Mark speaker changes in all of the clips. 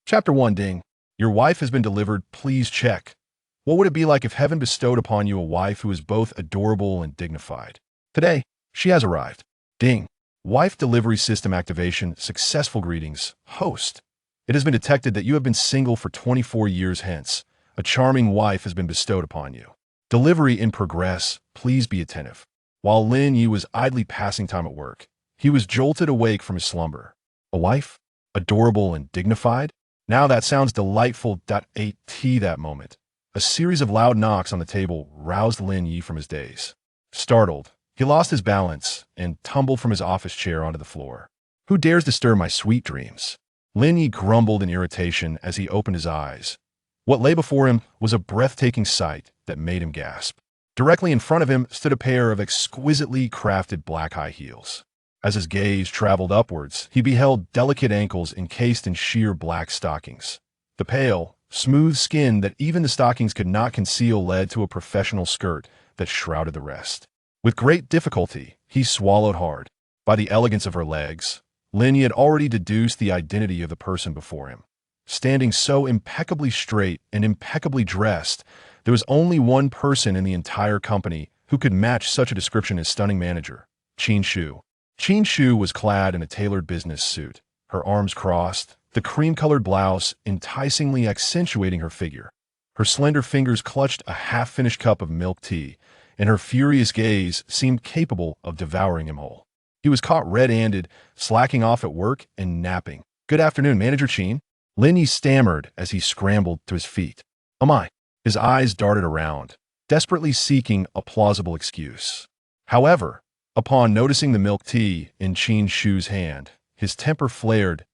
Speaker 1: Chapter 1 Ding. Your wife has been delivered. Please check. What would it be like if heaven bestowed upon you a wife who is both adorable and dignified? Today, she has arrived. Ding. Wife delivery system activation. Successful greetings. Host. It has been detected that you have been single for 24 years hence. A charming wife has been bestowed upon you. Delivery in progress. Please be attentive. While Lin Ye was idly passing time at work, he was jolted awake from his slumber. A wife? Adorable and dignified? Now that sounds delightful. At that moment, a series of loud knocks on the table roused Lin Ye from his daze. Startled, he lost his balance and tumbled from his office chair onto the floor. Who dares disturb my sweet dreams? Lin Ye grumbled in irritation as he opened his eyes. What lay before him was a breathtaking sight that made him gasp. Directly in front of him stood a pair of exquisitely crafted black high heels. As his gaze traveled upwards, he beheld delicate ankles encased in sheer black stockings. The pale, smooth skin that even the stockings could not conceal led to a professional skirt that shrouded the rest. With great difficulty, he swallowed hard. By the elegance of her legs, Lin Ye had already deduced the identity of the person before him. Standing so impeccably straight and impeccably dressed, there was only one person in the entire company who could match such a description as stunning manager, Qin Shu. Qin Shu was clad in a tailored business suit, her arms crossed, the cream-colored blouse enticingly accentuating her figure. Her slender fingers clutched a half-finished cup of milk tea, and her furious gaze seemed capable of devouring him whole. He was caught red-handed, slacking off at work and napping. "Good afternoon, Manager Qin." Lin Ye stammered as he scrambled to his feet. "Oh my." His eyes darted around, desperately seeking a plausible excuse. However, upon noticing the milk tea in Qin Shu's hand, his temper flared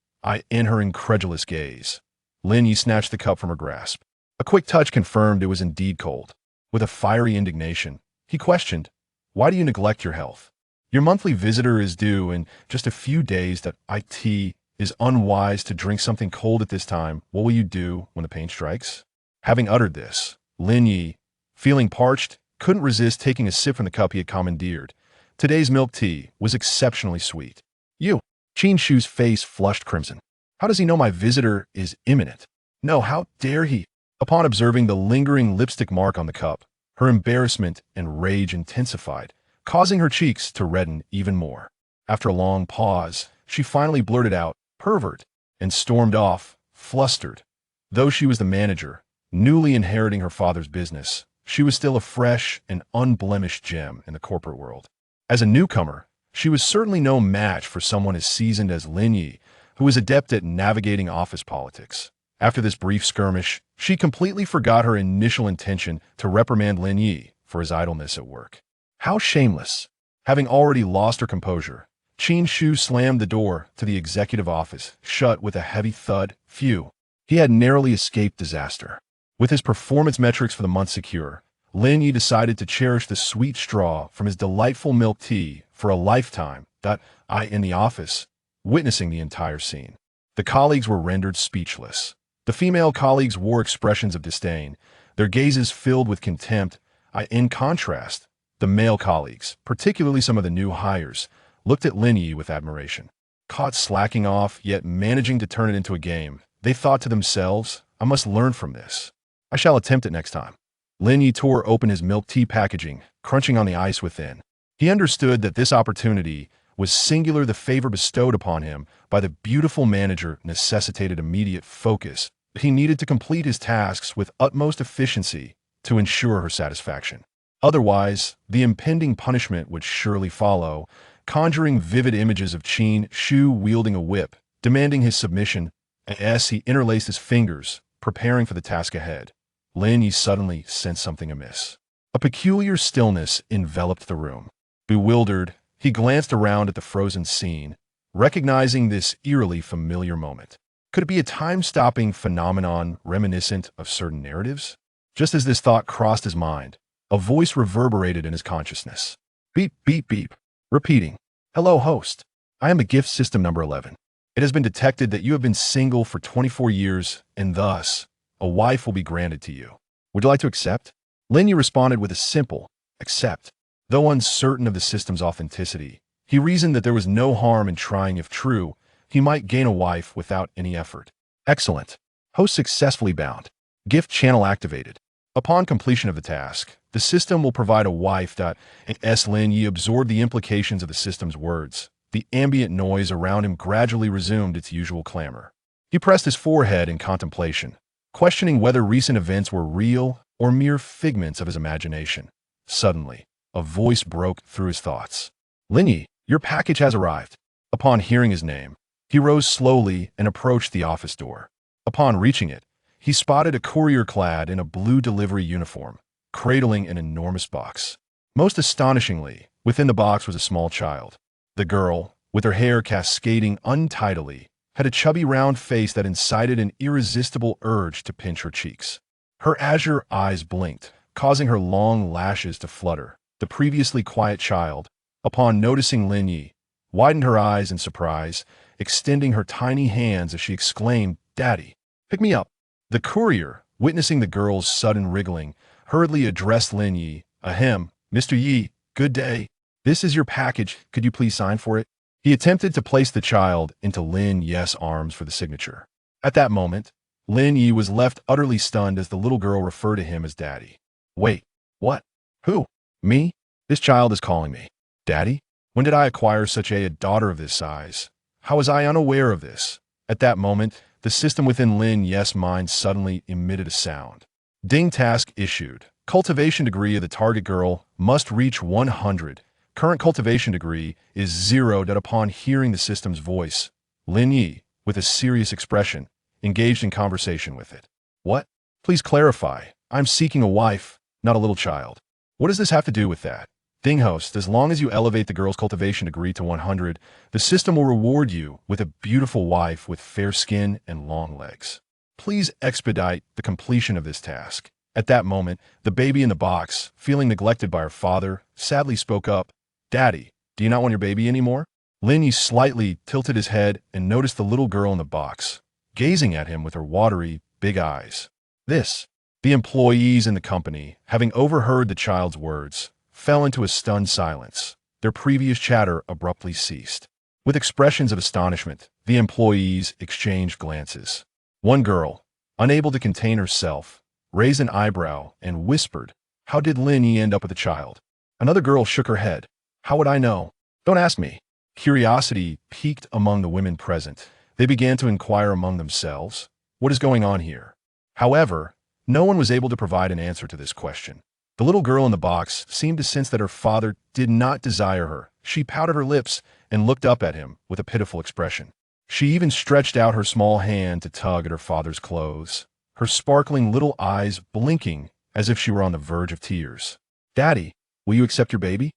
Speaker 1: in her incredulous gaze. Lin Ye snatched the cup from her grasp. A quick touch confirmed it was indeed cold. With a fiery indignation, he questioned, "Why do you neglect your health? Your monthly visitor is due in just a few days. That it is unwise to drink something cold at this time. What will you do when the pain strikes?" Having uttered this, Lin Ye, feeling parched, couldn't resist taking a sip from the cup he had commandeered. Today's milk tea was exceptionally sweet. "You." Qin Shu's face flushed crimson. "How does he know my visitor is imminent? No, how dare he?" Upon observing the lingering lipstick mark on the cup, her embarrassment and rage intensified, causing her cheeks to redden even more. After a long pause, she finally blurted out, "Pervert," and stormed off, flustered. Though she was the manager, newly inheriting her father's business, she was still a fresh and unblemished gem in the corporate world. As a newcomer, she was certainly no match for someone as seasoned as Lin Ye, who was adept at navigating office politics. After this brief skirmish, she completely forgot her initial intention to reprimand Lin Ye for his idleness at work. How shameless! Having already lost her composure, Qin Shu slammed the door to the executive office, shut with a heavy thud. Phew! He had narrowly escaped disaster. With his performance metrics for the month secure, Lin Ye decided to cherish the sweet straw from his delightful milk tea for a lifetime. In the office, witnessing the entire scene, the colleagues were rendered speechless. The female colleagues wore expressions of disdain, their gazes filled with contempt. In contrast, the male colleagues, particularly some of the new hires, looked at Lin Ye with admiration. Caught slacking off, yet managing to turn it into a game, they thought to themselves, "I must learn from this. I shall attempt it next time." Lin Ye tore open his milk tea packaging, crunching on the ice within. He understood that this opportunity was singular. The favor bestowed upon him by the beautiful manager necessitated immediate focus. He needed to complete his tasks with utmost efficiency to ensure her satisfaction. Otherwise, the impending punishment would surely follow, conjuring vivid images of Qin Shu wielding a whip, demanding his submission. As he interlaced his fingers, preparing for the task ahead, Lin Ye suddenly sensed something amiss. A peculiar stillness enveloped the room. Bewildered, he glanced around at the frozen scene, recognizing this eerily familiar moment. Could it be a time-stopping phenomenon reminiscent of certain narratives? Just as this thought crossed his mind, a voice reverberated in his consciousness. Beep, beep, beep. Repeating. "Hello, host. I am a gift system number 11. It has been detected that you have been single for 24 years, and thus, a wife will be granted to you. Would you like to accept?" Lin Ye responded with a simple, "Accept." Though uncertain of the system's authenticity, he reasoned that there was no harm in trying. If true, he might gain a wife without any effort. Excellent. Host successfully bound. Gift channel activated. Upon completion of the task, the system will provide a wife. As Lin Ye absorbed the implications of the system's words, the ambient noise around him gradually resumed its usual clamor. He pressed his forehead in contemplation, questioning whether recent events were real or mere figments of his imagination. Suddenly, a voice broke through his thoughts. Lin Ye, your package has arrived. Upon hearing his name, he rose slowly and approached the office door. Upon reaching it, he spotted a courier clad in a blue delivery uniform, cradling an enormous box. Most astonishingly, within the box was a small child. The girl, with her hair cascading untidily, had a chubby round face that incited an irresistible urge to pinch her cheeks. Her azure eyes blinked, causing her long lashes to flutter. The previously quiet child, upon noticing Lin Ye, widened her eyes in surprise, extending her tiny hands as she exclaimed, "Daddy, pick me up." The courier, witnessing the girl's sudden wriggling, hurriedly addressed Lin Ye. "Ahem, Mr. Yi, good day. This is your package. Could you please sign for it?" He attempted to place the child into Lin Ye's arms for the signature. At that moment, Lin Ye was left utterly stunned as the little girl referred to him as Daddy. "Wait, what? Who? Me? This child is calling me Daddy? When did I acquire such a daughter of this size? How was I unaware of this?" At that moment, the system within Lin Ye's mind suddenly emitted a sound. Ding, task issued. Cultivation degree of the target girl must reach 100. Current cultivation degree is 0. Upon hearing the system's voice, Lin Ye, with a serious expression, engaged in conversation with it. "What? Please clarify. I'm seeking a wife, not a little child. What does this have to do with that?" Ding, host, as long as you elevate the girl's cultivation degree to 100, the system will reward you with a beautiful wife with fair skin and long legs. Please expedite the completion of this task. At that moment, the baby in the box, feeling neglected by her father, sadly spoke up, "Daddy, do you not want your baby anymore?" Lin Yi slightly tilted his head and noticed the little girl in the box, gazing at him with her watery, big eyes. The employees in the company, having overheard the child's words, fell into a stunned silence. Their previous chatter abruptly ceased. With expressions of astonishment, the employees exchanged glances. One girl, unable to contain herself, raised an eyebrow and whispered, "How did Lin Yi end up with a child?" Another girl shook her head. "How would I know? Don't ask me." Curiosity piqued among the women present. They began to inquire among themselves, "What is going on here?" However, no one was able to provide an answer to this question. The little girl in the box seemed to sense that her father did not desire her. She pouted her lips and looked up at him with a pitiful expression. She even stretched out her small hand to tug at her father's clothes, her sparkling little eyes blinking as if she were on the verge of tears. "Daddy, will you accept your baby?"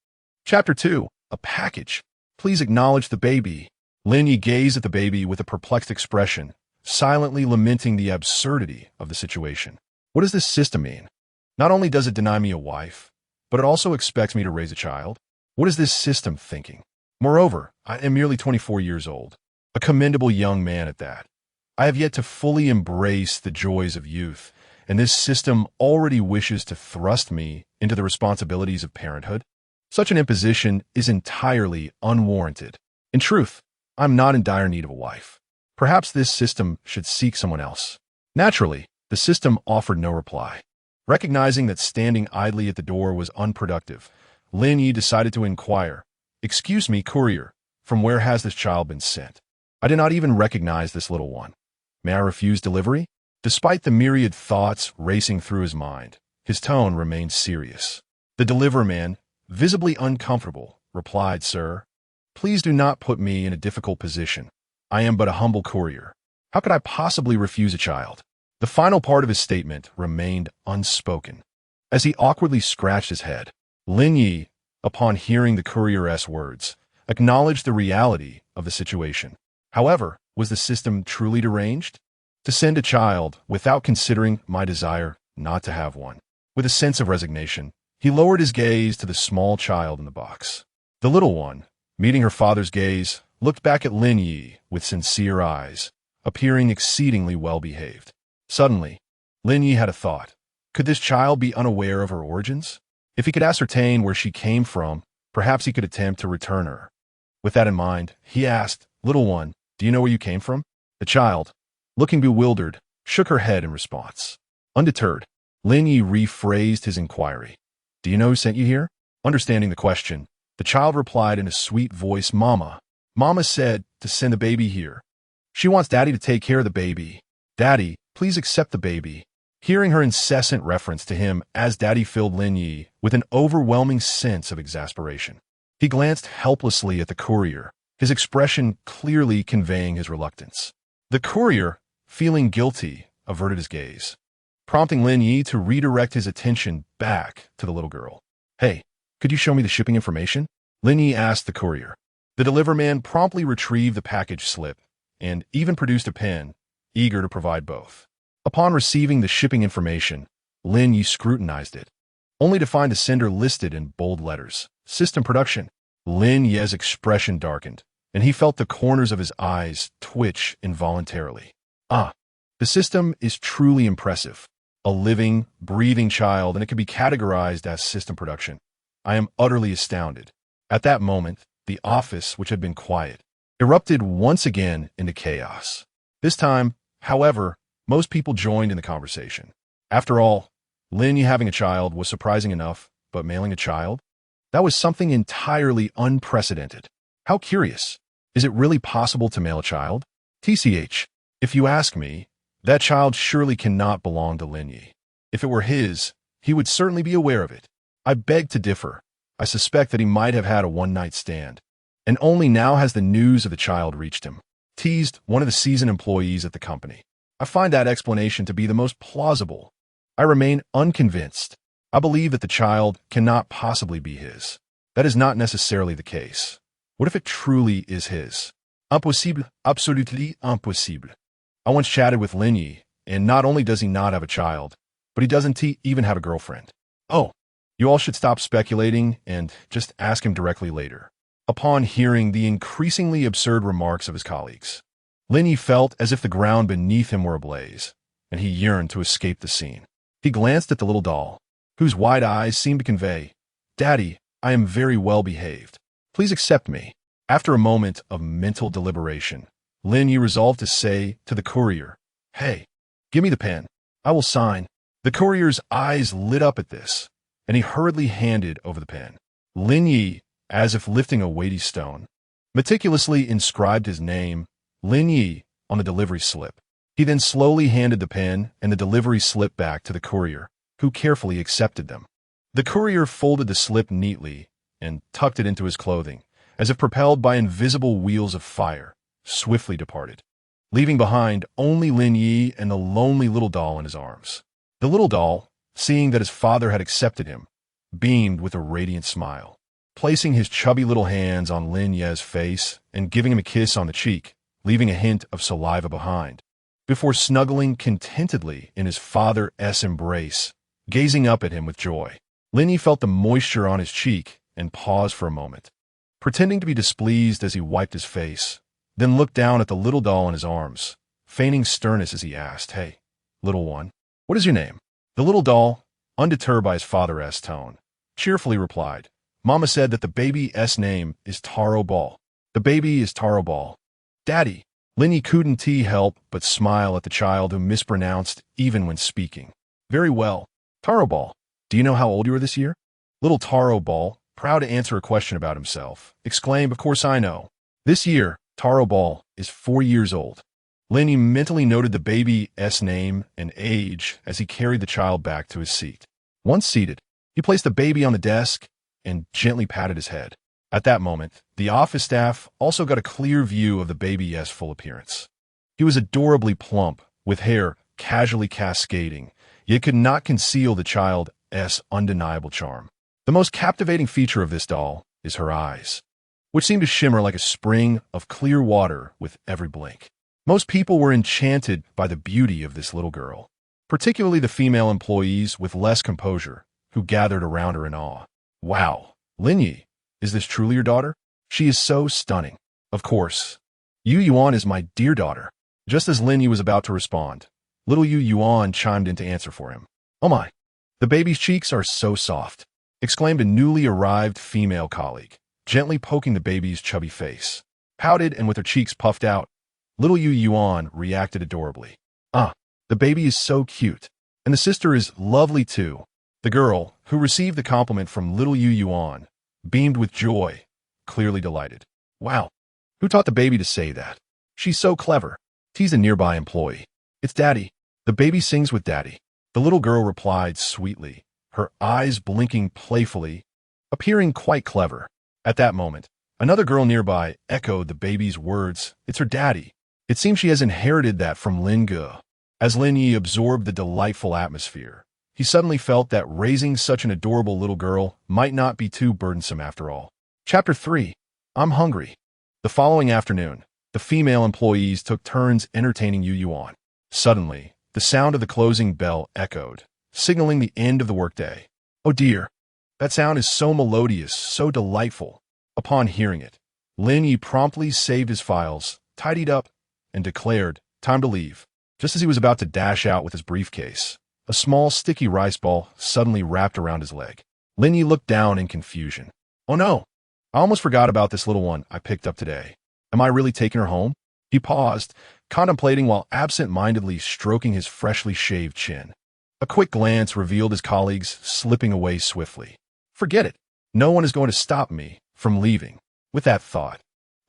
Speaker 1: Chapter 2. A package. Please acknowledge the baby. Lin Yi gazed at the baby with a perplexed expression, silently lamenting the absurdity of the situation. What does this system mean? Not only does it deny me a wife, but it also expects me to raise a child. What is this system thinking? Moreover, I am merely 24 years old, a commendable young man at that. I have yet to fully embrace the joys of youth, and this system already wishes to thrust me into the responsibilities of parenthood. Such an imposition is entirely unwarranted. In truth, I'm not in dire need of a wife. Perhaps this system should seek someone else. Naturally, the system offered no reply. Recognizing that standing idly at the door was unproductive, Lin Yi decided to inquire, "Excuse me, courier, from where has this child been sent? I did not even recognize this little one. May I refuse delivery?" Despite the myriad thoughts racing through his mind, his tone remained serious. The deliverman, visibly uncomfortable, replied, "Sir, please do not put me in a difficult position. I am but a humble courier. How could I possibly refuse a child?" The final part of his statement remained unspoken. As he awkwardly scratched his head, Lin Yi, upon hearing the courier's words, acknowledged the reality of the situation. However, was the system truly deranged? To send a child without considering my desire not to have one? With a sense of resignation, he lowered his gaze to the small child in the box. The little one, meeting her father's gaze, looked back at Lin Yi with sincere eyes, appearing exceedingly well-behaved. Suddenly, Lin Yi had a thought. Could this child be unaware of her origins? If he could ascertain where she came from, perhaps he could attempt to return her. With that in mind, he asked, "Little one, do you know where you came from?" The child, looking bewildered, shook her head in response. Undeterred, Lin Ye rephrased his inquiry. Do you know who sent you here? Understanding the question, the child replied in a sweet voice, Mama. Mama said to send the baby here. She wants Daddy to take care of the baby. Daddy, please accept the baby. Hearing her incessant reference to him as Daddy filled Lin Ye with an overwhelming sense of exasperation. He glanced helplessly at the courier, his expression clearly conveying his reluctance. The courier, feeling guilty, averted his gaze, prompting Lin Ye to redirect his attention back to the little girl. Hey, could you show me the shipping information? Lin Ye asked the courier. The deliverman promptly retrieved the package slip and even produced a pen, eager to provide both. Upon receiving the shipping information, Lin Ye scrutinized it, only to find the sender listed in bold letters. System production. Lin Ye's expression darkened, and he felt the corners of his eyes twitch involuntarily. Ah, the system is truly impressive. A living, breathing child, and it can be categorized as system production. I am utterly astounded. At that moment, the office, which had been quiet, erupted once again into chaos. This time, however, most people joined in the conversation. After all, Lin Ye having a child was surprising enough, but mailing a child? That was something entirely unprecedented. How curious. Is it really possible to mail a child? TCH, if you ask me, that child surely cannot belong to Lin Ye. If it were his, he would certainly be aware of it. I beg to differ. I suspect that he might have had a one-night stand, and only now has the news of the child reached him, teased one of the seasoned employees at the company. I find that explanation to be the most plausible. I remain unconvinced. I believe that the child cannot possibly be his. That is not necessarily the case. What if it truly is his? Impossible, absolutely impossible. I once chatted with Lin Ye, and not only does he not have a child, but he doesn't even have a girlfriend. Oh, you all should stop speculating and just ask him directly later. Upon hearing the increasingly absurd remarks of his colleagues, Lin Ye felt as if the ground beneath him were ablaze, and he yearned to escape the scene. He glanced at the little doll, whose wide eyes seemed to convey, Daddy, I am very well behaved. Please accept me. After a moment of mental deliberation, Lin Ye resolved to say to the courier, Hey, give me the pen. I will sign. The courier's eyes lit up at this, and he hurriedly handed over the pen. Lin Ye, as if lifting a weighty stone, meticulously inscribed his name, Lin Ye, on the delivery slip. He then slowly handed the pen and the delivery slip back to the courier, who carefully accepted them. The courier folded the slip neatly and tucked it into his clothing, as if propelled by invisible wheels of fire, swiftly departed, leaving behind only Lin Ye and the lonely little doll in his arms. The little doll, seeing that his father had accepted him, beamed with a radiant smile, placing his chubby little hands on Lin Ye's face and giving him a kiss on the cheek, leaving a hint of saliva behind, before snuggling contentedly in his father's embrace, gazing up at him with joy. Lin Ye felt the moisture on his cheek and paused for a moment, pretending to be displeased as he wiped his face, then looked down at the little doll in his arms, feigning sternness as he asked, Hey, little one, what is your name? The little doll, undeterred by his father's tone, cheerfully replied, Mama said that the baby's name is Taro Ball. The baby is Taro Ball. Daddy, Lin Ye couldn't help but smile at the child who mispronounced even when speaking. Very well. Taro Ball, do you know how old you are this year? Little Taro Ball, proud to answer a question about himself, exclaimed, Of course I know. This year, Taro Ball is 4 years old. Lin Ye mentally noted the baby's name and age as he carried the child back to his seat. Once seated, he placed the baby on the desk and gently patted his head. At that moment, the office staff also got a clear view of the baby's full appearance. He was adorably plump, with hair casually cascading, yet could not conceal the child's undeniable charm. The most captivating feature of this doll is her eyes, which seemed to shimmer like a spring of clear water with every blink. Most people were enchanted by the beauty of this little girl, particularly the female employees with less composure, who gathered around her in awe. Wow, Lin Ye, is this truly your daughter? She is so stunning. Of course. Yu Yuan is my dear daughter. Just as Lin Ye was about to respond, little Yu Yuan chimed in to answer for him. Oh my, the baby's cheeks are so soft, exclaimed a newly arrived female colleague, gently poking the baby's chubby face. Pouted and with her cheeks puffed out, Little Yu Yuan reacted adorably. Ah, the baby is so cute. And the sister is lovely too. The girl, who received the compliment from little Yu Yuan, beamed with joy, clearly delighted. Wow, who taught the baby to say that? She's so clever. Teased a nearby employee. It's Daddy. The baby sings with Daddy. The little girl replied sweetly, her eyes blinking playfully, appearing quite clever. At that moment, another girl nearby echoed the baby's words. It's her daddy. It seems she has inherited that from Lin Ye. As Lin Ye absorbed the delightful atmosphere, he suddenly felt that raising such an adorable little girl might not be too burdensome after all. Chapter 3. I'm hungry. The following afternoon, the female employees took turns entertaining Yu Yuan. Suddenly, the sound of the closing bell echoed, signaling the end of the workday. Oh dear, that sound is so melodious, so delightful. Upon hearing it, Lin Ye promptly saved his files, tidied up, and declared, time to leave. Just as he was about to dash out with his briefcase, a small sticky rice ball suddenly wrapped around his leg. Lin Ye looked down in confusion. Oh no, I almost forgot about this little one I picked up today. Am I really taking her home? He paused, contemplating while absent-mindedly stroking his freshly shaved chin. A quick glance revealed his colleagues slipping away swiftly. Forget it. No one is going to stop me from leaving. With that thought,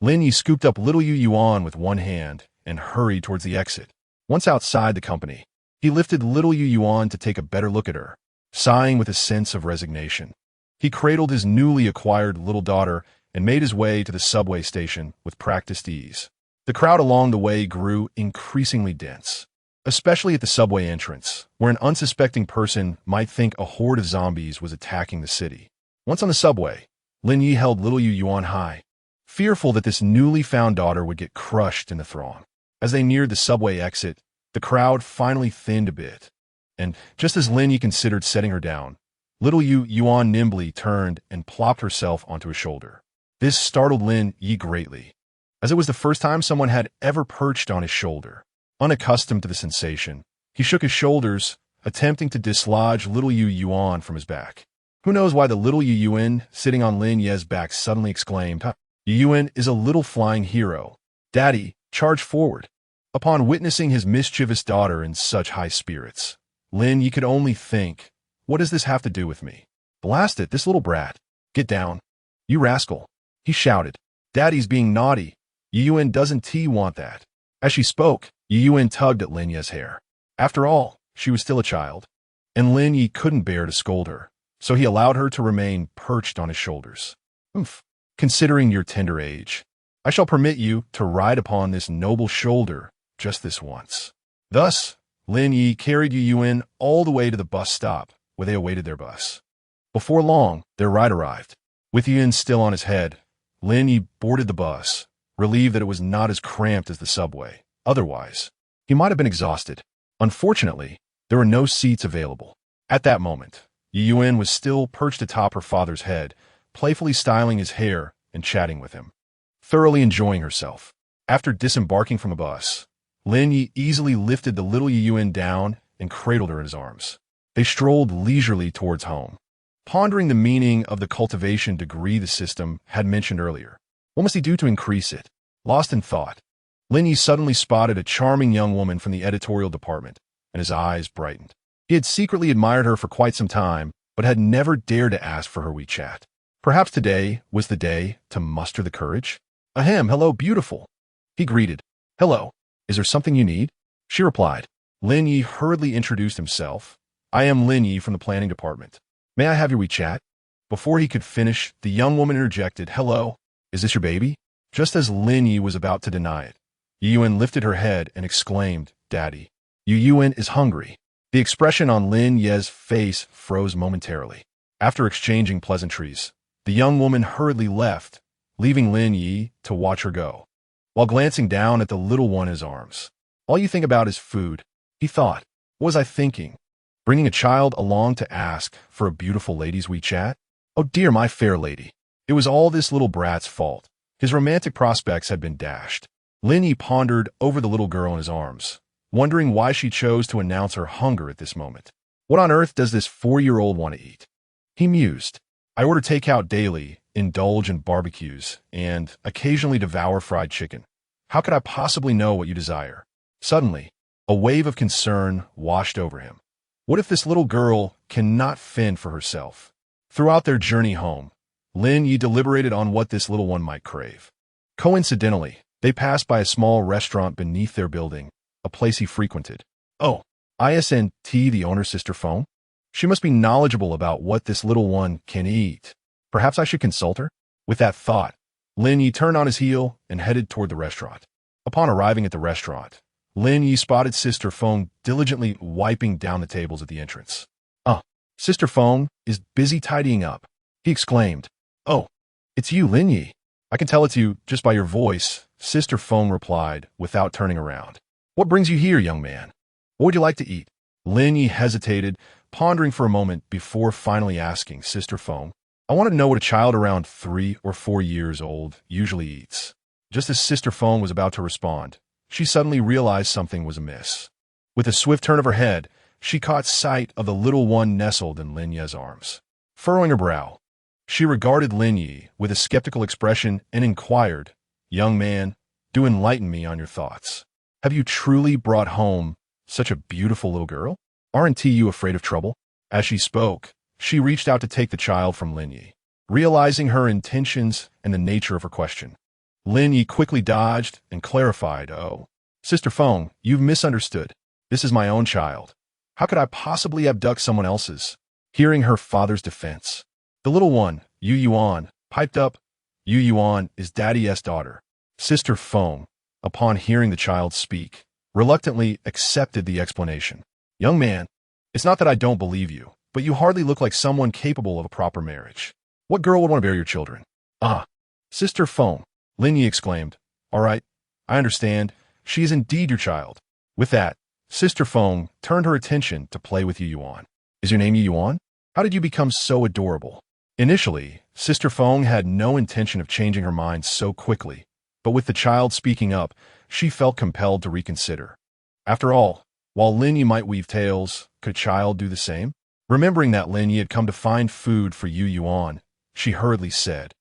Speaker 1: Lin Ye scooped up little Yu Yuan with one hand and hurried towards the exit. Once outside the company, he lifted little Yu Yuan to take a better look at her, sighing with a sense of resignation. He cradled his newly acquired little daughter and made his way to the subway station with practiced ease. The crowd along the way grew increasingly dense, especially at the subway entrance, where an unsuspecting person might think a horde of zombies was attacking the city. Once on the subway, Lin Ye held little Yu Yuan high, fearful that this newly found daughter would get crushed in the throng. As they neared the subway exit, the crowd finally thinned a bit, and just as Lin Ye considered setting her down, little Yu Yuan nimbly turned and plopped herself onto his shoulder. This startled Lin Ye greatly, as it was the first time someone had ever perched on his shoulder. Unaccustomed to the sensation, he shook his shoulders, attempting to dislodge little Yu Yuan from his back. Who knows why the little Yu Yuan sitting on Lin Ye's back suddenly exclaimed, Yu Yuan is a little flying hero. Daddy, charge forward. Upon witnessing his mischievous daughter in such high spirits, Lin Ye could only think, what does this have to do with me? Blast it, this little brat. Get down. You rascal. He shouted. Daddy's being naughty. Yu Yuan doesn't want that. As she spoke, Yu Yuan tugged at Lin Ye's hair. After all, she was still a child, and Lin Ye couldn't bear to scold her, so he allowed her to remain perched on his shoulders. Oomph. Considering your tender age, I shall permit you to ride upon this noble shoulder just this once. Thus, Lin Ye carried Yu Yuan all the way to the bus stop, where they awaited their bus. Before long, their ride arrived. With Yu Yuan still on his head, Lin Ye boarded the bus, relieved that it was not as cramped as the subway. Otherwise, he might have been exhausted. Unfortunately, there were no seats available. At that moment, Yu Yuan was still perched atop her father's head, playfully styling his hair and chatting with him, thoroughly enjoying herself. After disembarking from the bus, Lin Ye easily lifted the little Yu Yuan down and cradled her in his arms. They strolled leisurely towards home, pondering the meaning of the cultivation degree the system had mentioned earlier. What must he do to increase it? Lost in thought, Lin Ye suddenly spotted a charming young woman from the editorial department, and his eyes brightened. He had secretly admired her for quite some time, but had never dared to ask for her WeChat. Perhaps today was the day to muster the courage? Ahem, hello, beautiful. He greeted. Hello. Is there something you need? She replied. Lin Ye hurriedly introduced himself. I am Lin Ye from the planning department. May I have your WeChat? Before he could finish, the young woman interjected, Hello, is this your baby? Just as Lin Ye was about to deny it, Yu Yuan lifted her head and exclaimed, Daddy. Yu Yuan is hungry. The expression on Lin Ye's face froze momentarily. After exchanging pleasantries, the young woman hurriedly left, leaving Lin Ye to watch her go. While glancing down at the little one in his arms. All you think about is food, he thought. What was I thinking? Bringing a child along to ask for a beautiful lady's WeChat? Oh dear, my fair lady. It was all this little brat's fault. His romantic prospects had been dashed. Lin Ye pondered over the little girl in his arms, wondering why she chose to announce her hunger at this moment. What on earth does this 4-year-old want to eat? He mused. I order takeout daily, indulge in barbecues, and occasionally devour fried chicken. How could I possibly know what you desire? Suddenly, a wave of concern washed over him. What if this little girl cannot fend for herself? Throughout their journey home, Lin Ye deliberated on what this little one might crave. Coincidentally, they passed by a small restaurant beneath their building, a place he frequented. Oh, isn't the owner's sister phone? She must be knowledgeable about what this little one can eat. Perhaps I should consult her? With that thought, Lin Ye turned on his heel and headed toward the restaurant. Upon arriving at the restaurant, Lin Ye spotted Sister Feng diligently wiping down the tables at the entrance. Sister Feng is busy tidying up, he exclaimed. Oh, it's you, Lin Ye. I can tell it's you just by your voice, Sister Feng replied without turning around. What brings you here, young man? What would you like to eat? Lin Ye hesitated, pondering for a moment before finally asking Sister Feng. I want to know what a child around 3 or 4 years old usually eats. Just as Sister Feng was about to respond, she suddenly realized something was amiss. With a swift turn of her head, she caught sight of the little one nestled in Lin Ye's arms. Furrowing her brow, she regarded Lin Ye with a skeptical expression and inquired, Young man, do enlighten me on your thoughts. Have you truly brought home such a beautiful little girl? Aren't you afraid of trouble? As she spoke, she reached out to take the child from Lin Ye. Realizing her intentions and the nature of her question, Lin Ye quickly dodged and clarified, Oh, Sister Feng, you've misunderstood. This is my own child. How could I possibly abduct someone else's? Hearing her father's defense, the little one, Yu Yuan, piped up. Yu Yuan is Daddy's daughter. Sister Feng, upon hearing the child speak, reluctantly accepted the explanation. Young man, it's not that I don't believe you, but you hardly look like someone capable of a proper marriage. What girl would want to bear your children? Sister Feng, Lin Ye exclaimed. All right, I understand. She is indeed your child. With that, Sister Feng turned her attention to play with Yu Yuan. Is your name Yu Yuan? How did you become so adorable? Initially, Sister Feng had no intention of changing her mind so quickly, but with the child speaking up, she felt compelled to reconsider. After all, while Lin Ye might weave tales, could a child do the same? Remembering that Lin Ye had come to find food for Yu Yuan, she hurriedly said,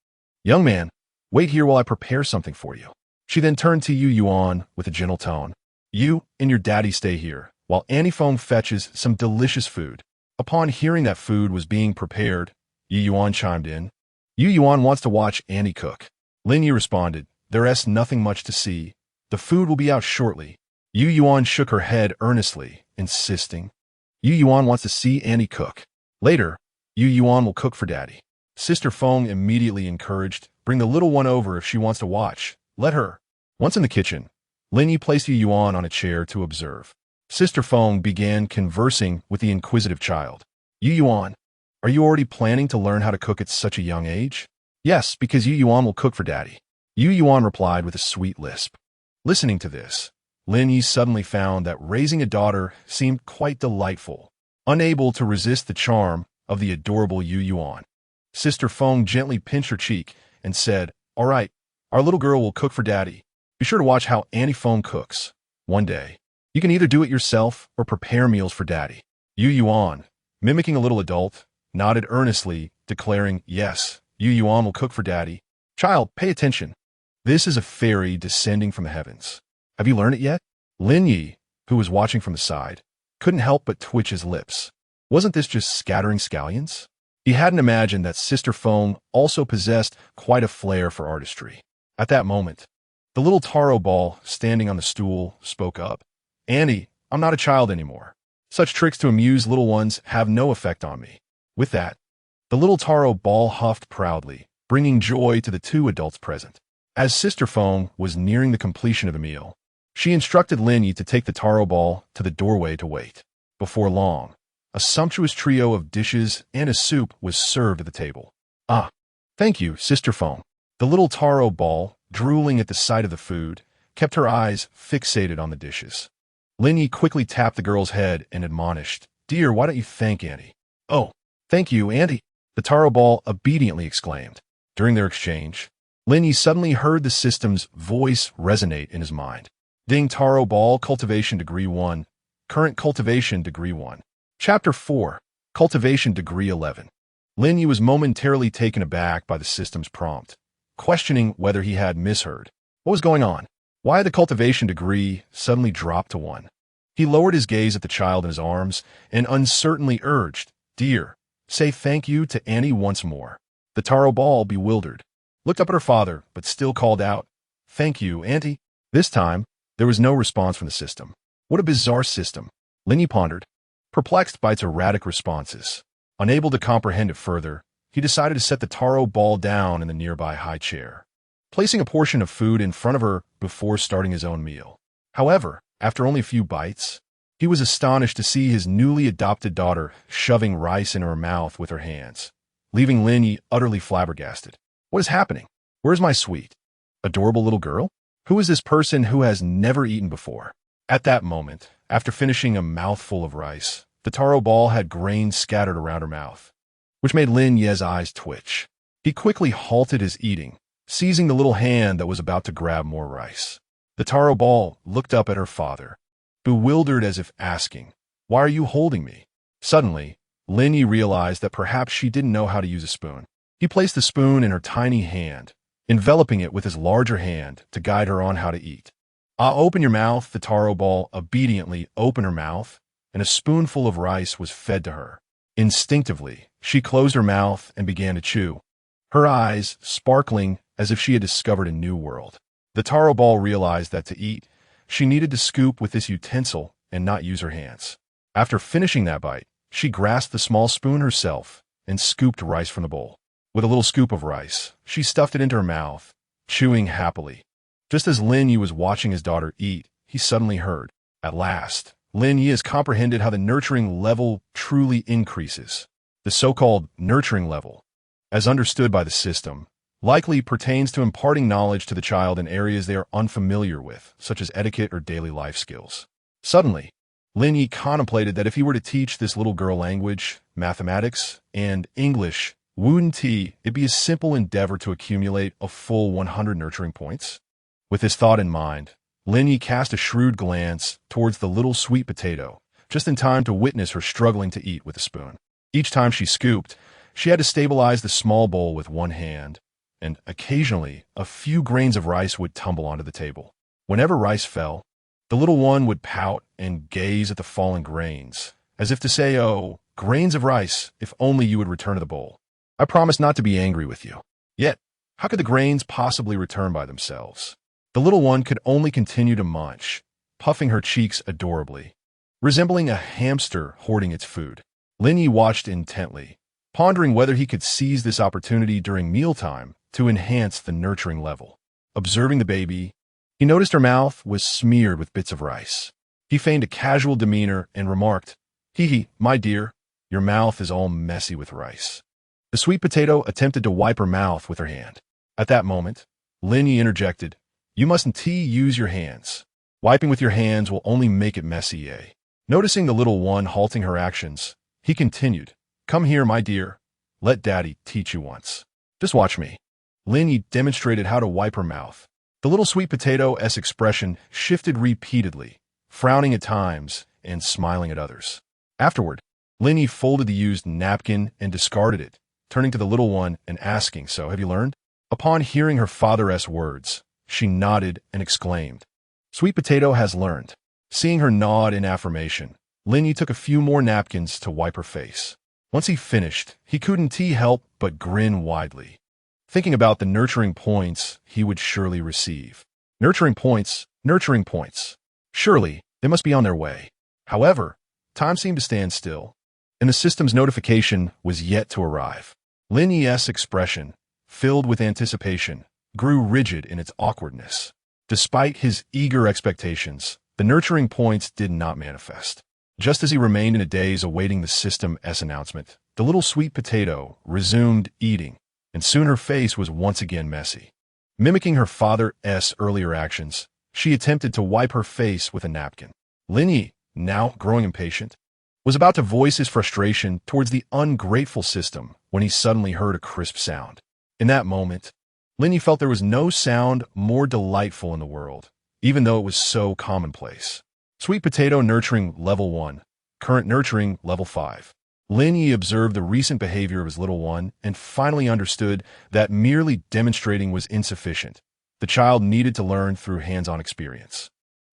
Speaker 1: Young man, wait here while I prepare something for you. She then turned to Yu Yuan with a gentle tone. You and your daddy stay here, while Annie Feng fetches some delicious food. Upon hearing that food was being prepared, Yu Yuan chimed in. Yu Yuan wants to watch Annie cook. Lin Ye responded, There's nothing much to see. The food will be out shortly. Yu Yuan shook her head earnestly, insisting. Yu Yuan wants to see Annie cook. Later, Yu Yuan will cook for daddy. Sister Feng immediately encouraged, Bring the little one over if she wants to watch. Let her. Once in the kitchen, Lin Ye placed Yu Yuan on a chair to observe. Sister Feng began conversing with the inquisitive child. Yu Yuan, are you already planning to learn how to cook at such a young age? Yes, because Yu Yuan will cook for daddy. Yu Yuan replied with a sweet lisp. Listening to this, Lin Ye suddenly found that raising a daughter seemed quite delightful. Unable to resist the charm of the adorable Yu Yuan, Sister Feng gently pinched her cheek and said, All right, our little girl will cook for daddy. Be sure to watch how Annie Feng cooks. One day, you can either do it yourself or prepare meals for daddy. Yu Yuan, mimicking a little adult, nodded earnestly, declaring, Yes, Yu Yuan will cook for daddy. Child, pay attention. This is a fairy descending from the heavens. Have you learned it yet? Lin Ye, who was watching from the side, couldn't help but twitch his lips. Wasn't this just scattering scallions? He hadn't imagined that Sister Feng also possessed quite a flair for artistry. At that moment, the little taro ball standing on the stool spoke up. Annie, I'm not a child anymore. Such tricks to amuse little ones have no effect on me. With that, the little taro ball huffed proudly, bringing joy to the two adults present. As Sister Feng was nearing the completion of the meal, she instructed Lin Ye to take the taro ball to the doorway to wait. Before long, a sumptuous trio of dishes and a soup was served at the table. Thank you, Sister Feng. The little taro ball, drooling at the sight of the food, kept her eyes fixated on the dishes. Lin Ye quickly tapped the girl's head and admonished, Dear, why don't you thank Auntie? Oh, thank you, Auntie, the taro ball obediently exclaimed. During their exchange, Lin Ye suddenly heard the system's voice resonate in his mind. Ding Taro Ball Cultivation Degree 1. Current Cultivation Degree 1. Chapter 4. Cultivation Degree 11. Lin Ye was momentarily taken aback by the system's prompt, questioning whether he had misheard. What was going on? Why had the cultivation degree suddenly dropped to 1? He lowered his gaze at the child in his arms and uncertainly urged, "Dear, say thank you to Annie once more." The taro ball, bewildered, looked up at her father, but still called out, "Thank you, Auntie." This time, there was no response from the system. What a bizarre system, Lin Ye pondered, perplexed by its erratic responses. Unable to comprehend it further, he decided to set the taro ball down in the nearby high chair, placing a portion of food in front of her before starting his own meal. However, after only a few bites, he was astonished to see his newly adopted daughter shoving rice in her mouth with her hands, leaving Lin Ye utterly flabbergasted. What is happening? Where's my sweet, adorable little girl? Who is this person who has never eaten before? At that moment, after finishing a mouthful of rice, the taro ball had grains scattered around her mouth, which made Lin Ye's eyes twitch. He quickly halted his eating, seizing the little hand that was about to grab more rice. The taro ball looked up at her father, bewildered as if asking, "Why are you holding me?" Suddenly, Lin Ye realized that perhaps she didn't know how to use a spoon. He placed the spoon in her tiny hand, enveloping it with his larger hand to guide her on how to eat. Open your mouth." The taro ball obediently opened her mouth, and a spoonful of rice was fed to her. Instinctively, she closed her mouth and began to chew, her eyes sparkling as if she had discovered a new world. The taro ball realized that to eat, she needed to scoop with this utensil and not use her hands. After finishing that bite, she grasped the small spoon herself and scooped rice from the bowl. With a little scoop of rice, she stuffed it into her mouth, chewing happily. Just as Lin Ye was watching his daughter eat, he suddenly heard. At last, Lin Ye has comprehended how the nurturing level truly increases. The so-called nurturing level, as understood by the system, likely pertains to imparting knowledge to the child in areas they are unfamiliar with, such as etiquette or daily life skills. Suddenly, Lin Ye contemplated that if he were to teach this little girl language, mathematics, and English, wouldn't it'd be a simple endeavor to accumulate a full 100 nurturing points? With this thought in mind, Lin Ye cast a shrewd glance towards the little sweet potato, just in time to witness her struggling to eat with a spoon. Each time she scooped, she had to stabilize the small bowl with one hand, and occasionally a few grains of rice would tumble onto the table. Whenever rice fell, the little one would pout and gaze at the fallen grains, as if to say, "Oh, grains of rice, if only you would return to the bowl. I promise not to be angry with you." Yet, how could the grains possibly return by themselves? The little one could only continue to munch, puffing her cheeks adorably, resembling a hamster hoarding its food. Lin Ye watched intently, pondering whether he could seize this opportunity during mealtime to enhance the nurturing level. Observing the baby, he noticed her mouth was smeared with bits of rice. He feigned a casual demeanor and remarked, "Hee, my dear, your mouth is all messy with rice." The sweet potato attempted to wipe her mouth with her hand. At that moment, Lin Ye interjected, "You mustn't use your hands. Wiping with your hands will only make it messy, eh?" Noticing the little one halting her actions, he continued, "Come here, my dear. Let Daddy teach you once. Just watch me." Lin Ye demonstrated how to wipe her mouth. The little sweet potato's expression shifted repeatedly, frowning at times and smiling at others. Afterward, Lin Ye folded the used napkin and discarded it, turning to the little one and asking, "So, have you learned?" Upon hearing her father's words, she nodded and exclaimed, "Sweet Potato has learned." Seeing her nod in affirmation, Lin Ye took a few more napkins to wipe her face. Once he finished, he couldn't help but grin widely, thinking about the nurturing points he would surely receive. Nurturing points, nurturing points. Surely, they must be on their way. However, time seemed to stand still, and the system's notification was yet to arrive. Lin Ye's expression, filled with anticipation, grew rigid in its awkwardness. Despite his eager expectations, the nurturing points did not manifest. Just as he remained in a daze awaiting the system's announcement, the little sweet potato resumed eating, and soon her face was once again messy. Mimicking her father's earlier actions, she attempted to wipe her face with a napkin. Lin Ye, now growing impatient, was about to voice his frustration towards the ungrateful system when he suddenly heard a crisp sound. In that moment, Lin Ye felt there was no sound more delightful in the world, even though it was so commonplace. Sweet Potato Nurturing Level 1, Current Nurturing Level 5. Lin Ye observed the recent behavior of his little one and finally understood that merely demonstrating was insufficient. The child needed to learn through hands-on experience.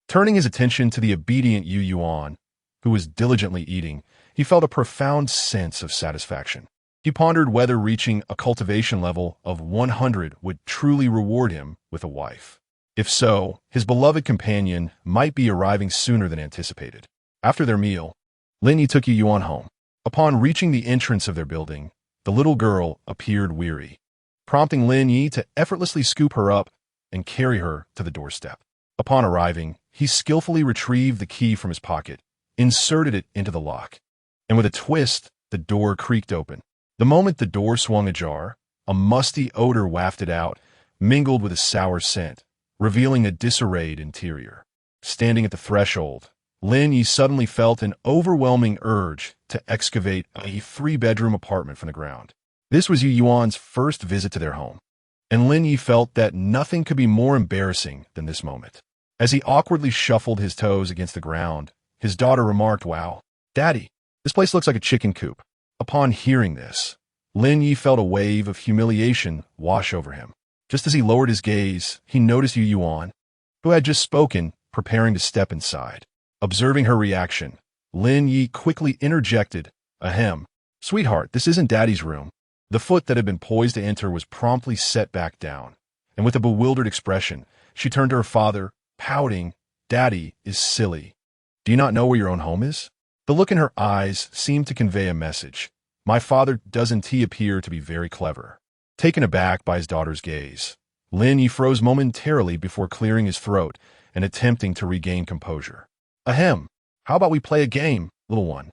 Speaker 1: Turning his attention to the obedient Yu Yuan, who was diligently eating, he felt a profound sense of satisfaction. He pondered whether reaching a cultivation level of 100 would truly reward him with a wife. If so, his beloved companion might be arriving sooner than anticipated. After their meal, Lin Ye took Yu Yuan home. Upon reaching the entrance of their building, the little girl appeared weary, prompting Lin Ye to effortlessly scoop her up and carry her to the doorstep. Upon arriving, he skillfully retrieved the key from his pocket, inserted it into the lock, and with a twist, the door creaked open. The moment the door swung ajar, a musty odor wafted out, mingled with a sour scent, revealing a disarrayed interior. Standing at the threshold, Lin Ye suddenly felt an overwhelming urge to excavate a three-bedroom apartment from the ground. This was Yu Yuan's first visit to their home, and Lin Ye felt that nothing could be more embarrassing than this moment. As he awkwardly shuffled his toes against the ground, his daughter remarked, "Wow, Daddy, this place looks like a chicken coop." Upon hearing this, Lin Ye felt a wave of humiliation wash over him. Just as he lowered his gaze, he noticed Yu Yuan, who had just spoken, preparing to step inside. Observing her reaction, Lin Ye quickly interjected, "Ahem. Sweetheart, this isn't Daddy's room." The foot that had been poised to enter was promptly set back down, and with a bewildered expression, she turned to her father, pouting, "Daddy is silly. Do you not know where your own home is?" The look in her eyes seemed to convey a message. My father doesn't he appear to be very clever? Taken aback by his daughter's gaze, Lin Ye froze momentarily before clearing his throat and attempting to regain composure. "Ahem, how about we play a game, little one?"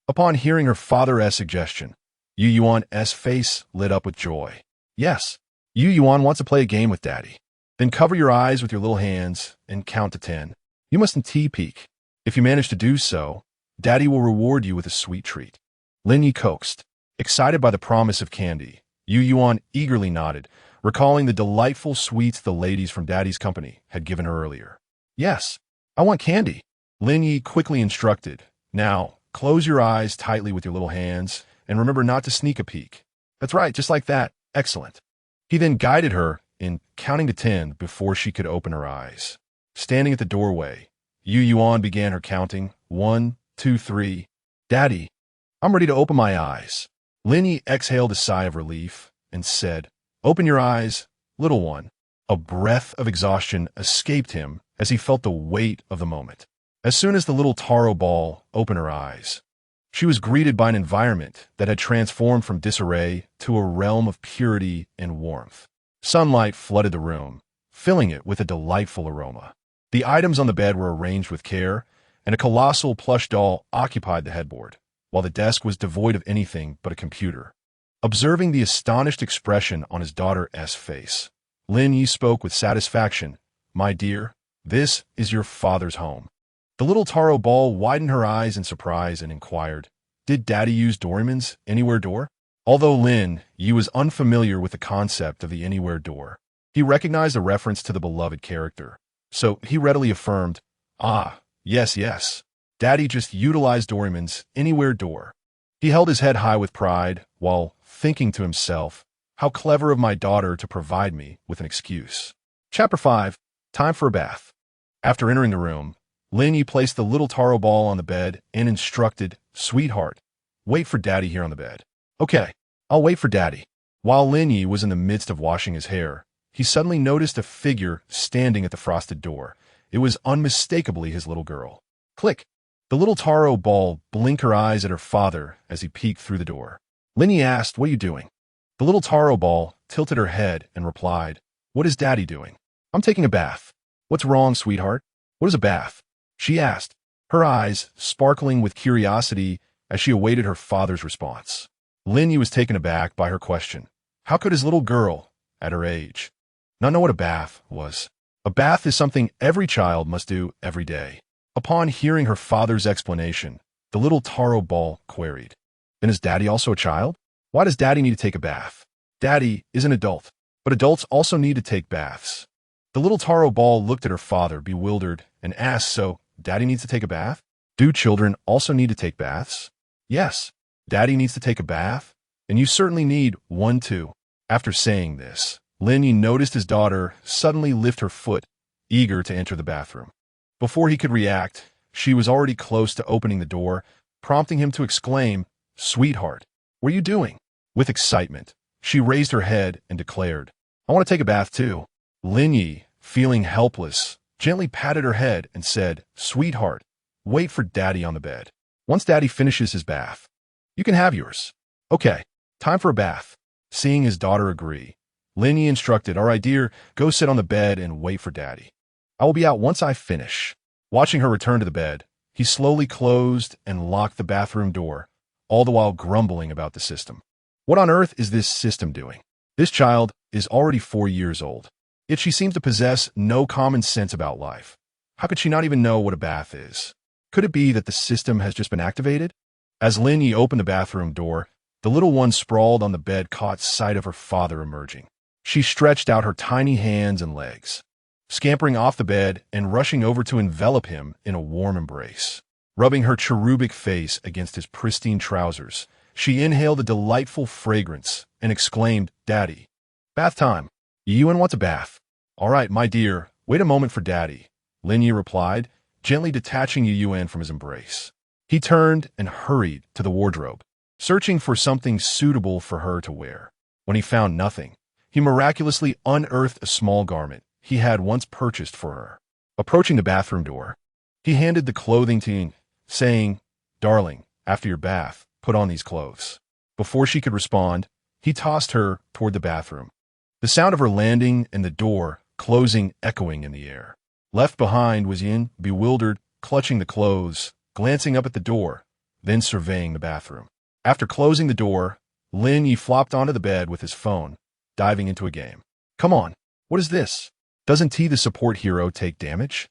Speaker 1: Upon hearing her father's suggestion, Yu Yuan's face lit up with joy. "Yes, Yu Yuan wants to play a game with Daddy." "Then cover your eyes with your little hands and count to 10. You mustn't peek. If you manage to do so, Daddy will reward you with a sweet treat." Lin Ye coaxed. Excited by the promise of candy, Yu Yuan eagerly nodded, recalling the delightful sweets the ladies from Daddy's company had given her earlier. "Yes, I want candy," Lin Ye quickly instructed. "Now, close your eyes tightly with your little hands, and remember not to sneak a peek." "That's right, just like that. Excellent." He then guided her in counting to 10 before she could open her eyes. Standing at the doorway, Yu Yuan began her counting. 1, 2, 3. "Daddy, I'm ready to open my eyes." Lin Ye exhaled a sigh of relief and said, "Open your eyes, little one." A breath of exhaustion escaped him as he felt the weight of the moment. As soon as the little taro ball opened her eyes, she was greeted by an environment that had transformed from disarray to a realm of purity and warmth. Sunlight flooded the room, filling it with a delightful aroma. The items on the bed were arranged with care, and a colossal plush doll occupied the headboard, while the desk was devoid of anything but a computer. Observing the astonished expression on his daughter's face, Lin Ye spoke with satisfaction, "My dear, this is your father's home." The little taro ball widened her eyes in surprise and inquired, "Did Daddy use Doraemon's anywhere door?" Although Lin Ye was unfamiliar with the concept of the anywhere door, he recognized a reference to the beloved character, so he readily affirmed, "Ah, yes. Daddy just utilized Doraemon's anywhere door." He held his head high with pride while thinking to himself, "How clever of my daughter to provide me with an excuse." Chapter 5. Time for a bath. After entering the room, Lin Ye placed the little taro ball on the bed and instructed, "Sweetheart, wait for Daddy here on the bed." "Okay, I'll wait for Daddy." While Lin Ye was in the midst of washing his hair, he suddenly noticed a figure standing at the frosted door. It was unmistakably his little girl. Click! The little taro ball blinked her eyes at her father as he peeked through the door. Lin Ye asked, "What are you doing?" The little taro ball tilted her head and replied, "What is Daddy doing?" "I'm taking a bath." "What's wrong, sweetheart? What is a bath?" she asked, her eyes sparkling with curiosity as she awaited her father's response. Lin Ye was taken aback by her question. How could his little girl, at her age, not know what a bath was? A bath is something every child must do every day. Upon hearing her father's explanation, the little taro ball queried, "Then is Daddy also a child? Why does Daddy need to take a bath?" "Daddy is an adult, but adults also need to take baths." The little taro ball looked at her father, bewildered, and asked, "So, Daddy needs to take a bath? Do children also need to take baths?" "Yes, Daddy needs to take a bath, and you certainly need one too." After saying this, Lin Ye noticed his daughter suddenly lift her foot, eager to enter the bathroom. Before he could react, she was already close to opening the door, prompting him to exclaim, "Sweetheart, what are you doing?" With excitement, she raised her head and declared, "I want to take a bath too." Lin Ye, feeling helpless, gently patted her head and said, "Sweetheart, wait for Daddy on the bed. Once Daddy finishes his bath, you can have yours." "Okay, time for a bath." Seeing his daughter agree, Lin Ye instructed, "All right, dear, go sit on the bed and wait for Daddy. I will be out once I finish." Watching her return to the bed, he slowly closed and locked the bathroom door, all the while grumbling about the system. What on earth is this system doing? This child is already 4 years old, yet she seems to possess no common sense about life. How could she not even know what a bath is? Could it be that the system has just been activated? As Lin Ye opened the bathroom door, the little one sprawled on the bed caught sight of her father emerging. She stretched out her tiny hands and legs, scampering off the bed and rushing over to envelop him in a warm embrace. Rubbing her cherubic face against his pristine trousers, she inhaled a delightful fragrance and exclaimed, "Daddy, bath time. Yuen wants a bath." "All right, my dear, wait a moment for Daddy," Lin Ye replied, gently detaching Yuen from his embrace. He turned and hurried to the wardrobe, searching for something suitable for her to wear. When he found nothing, he miraculously unearthed a small garment he had once purchased for her. Approaching the bathroom door, he handed the clothing to Ying, saying, "Darling, after your bath, put on these clothes." Before she could respond, he tossed her toward the bathroom, the sound of her landing and the door closing echoing in the air. Left behind was Yin, bewildered, clutching the clothes, glancing up at the door, then surveying the bathroom. After closing the door, Lin Ye flopped onto the bed with his phone, diving into a game. "Come on, what is this? Doesn't T, the support hero, take damage?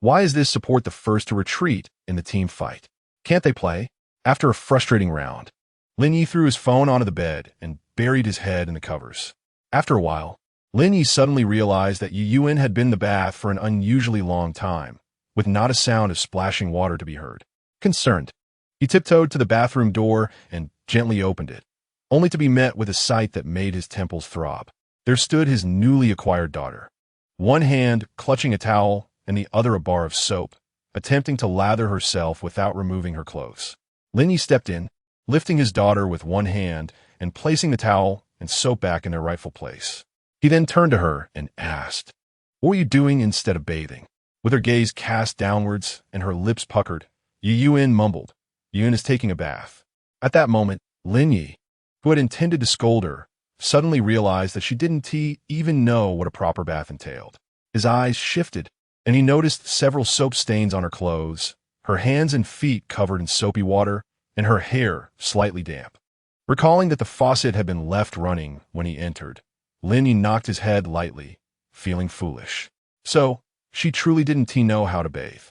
Speaker 1: Why is this support the first to retreat in the team fight? Can't they play?" After a frustrating round, Lin Ye threw his phone onto the bed and buried his head in the covers. After a while, Lin Ye suddenly realized that Yuen had been in the bath for an unusually long time, with not a sound of splashing water to be heard. Concerned, he tiptoed to the bathroom door and gently opened it, only to be met with a sight that made his temples throb. There stood his newly acquired daughter, one hand clutching a towel and the other a bar of soap, attempting to lather herself without removing her clothes. Lin Ye stepped in, lifting his daughter with one hand and placing the towel and soap back in their rightful place. He then turned to her and asked, "What were you doing instead of bathing?" With her gaze cast downwards and her lips puckered, Yuen mumbled, "Yuen is taking a bath." At that moment, Lin Ye, who had intended to scold her, suddenly realized that she didn't even know what a proper bath entailed. His eyes shifted, and he noticed several soap stains on her clothes, her hands and feet covered in soapy water, and her hair slightly damp. Recalling that the faucet had been left running when he entered, Lin Ye knocked his head lightly, feeling foolish. So, she truly didn't know how to bathe.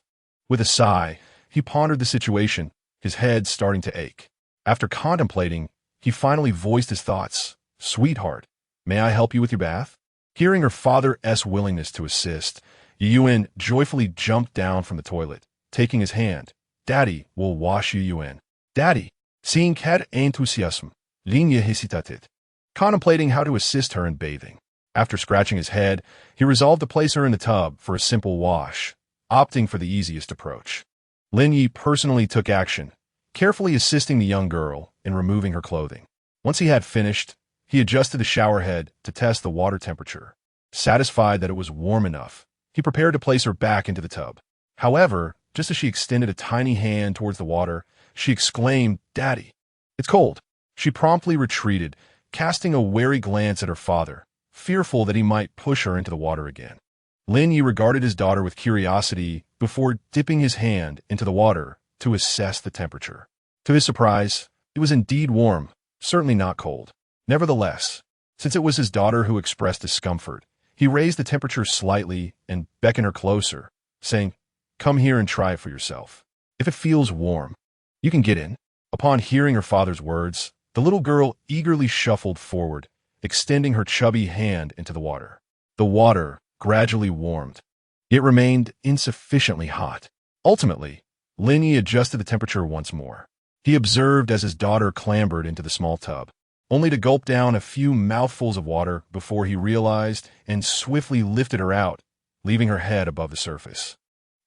Speaker 1: With a sigh, he pondered the situation, his head starting to ache. After contemplating, he finally voiced his thoughts. "Sweetheart, may I help you with your bath?" Hearing her father's willingness to assist, Yuen joyfully jumped down from the toilet, taking his hand. "Daddy will wash you, Yuen." "Daddy." Seeing quel enthousiasme, Lin Ye hesitated, contemplating how to assist her in bathing. After scratching his head, he resolved to place her in the tub for a simple wash, opting for the easiest approach. Lin Ye personally took action, carefully assisting the young girl in removing her clothing. Once he had finished, he adjusted the shower head to test the water temperature. Satisfied that it was warm enough, he prepared to place her back into the tub. However, just as she extended a tiny hand towards the water, she exclaimed, "Daddy, it's cold." She promptly retreated, casting a wary glance at her father, fearful that he might push her into the water again. Lin Ye regarded his daughter with curiosity before dipping his hand into the water to assess the temperature. To his surprise, it was indeed warm, certainly not cold. Nevertheless, since it was his daughter who expressed discomfort, he raised the temperature slightly and beckoned her closer, saying, "Come here and try it for yourself. If it feels warm, you can get in." Upon hearing her father's words, the little girl eagerly shuffled forward, extending her chubby hand into the water. The water gradually warmed. It remained insufficiently hot. Ultimately, Lin Ye adjusted the temperature once more. He observed as his daughter clambered into the small tub. only to gulp down a few mouthfuls of water before he realized and swiftly lifted her out, leaving her head above the surface.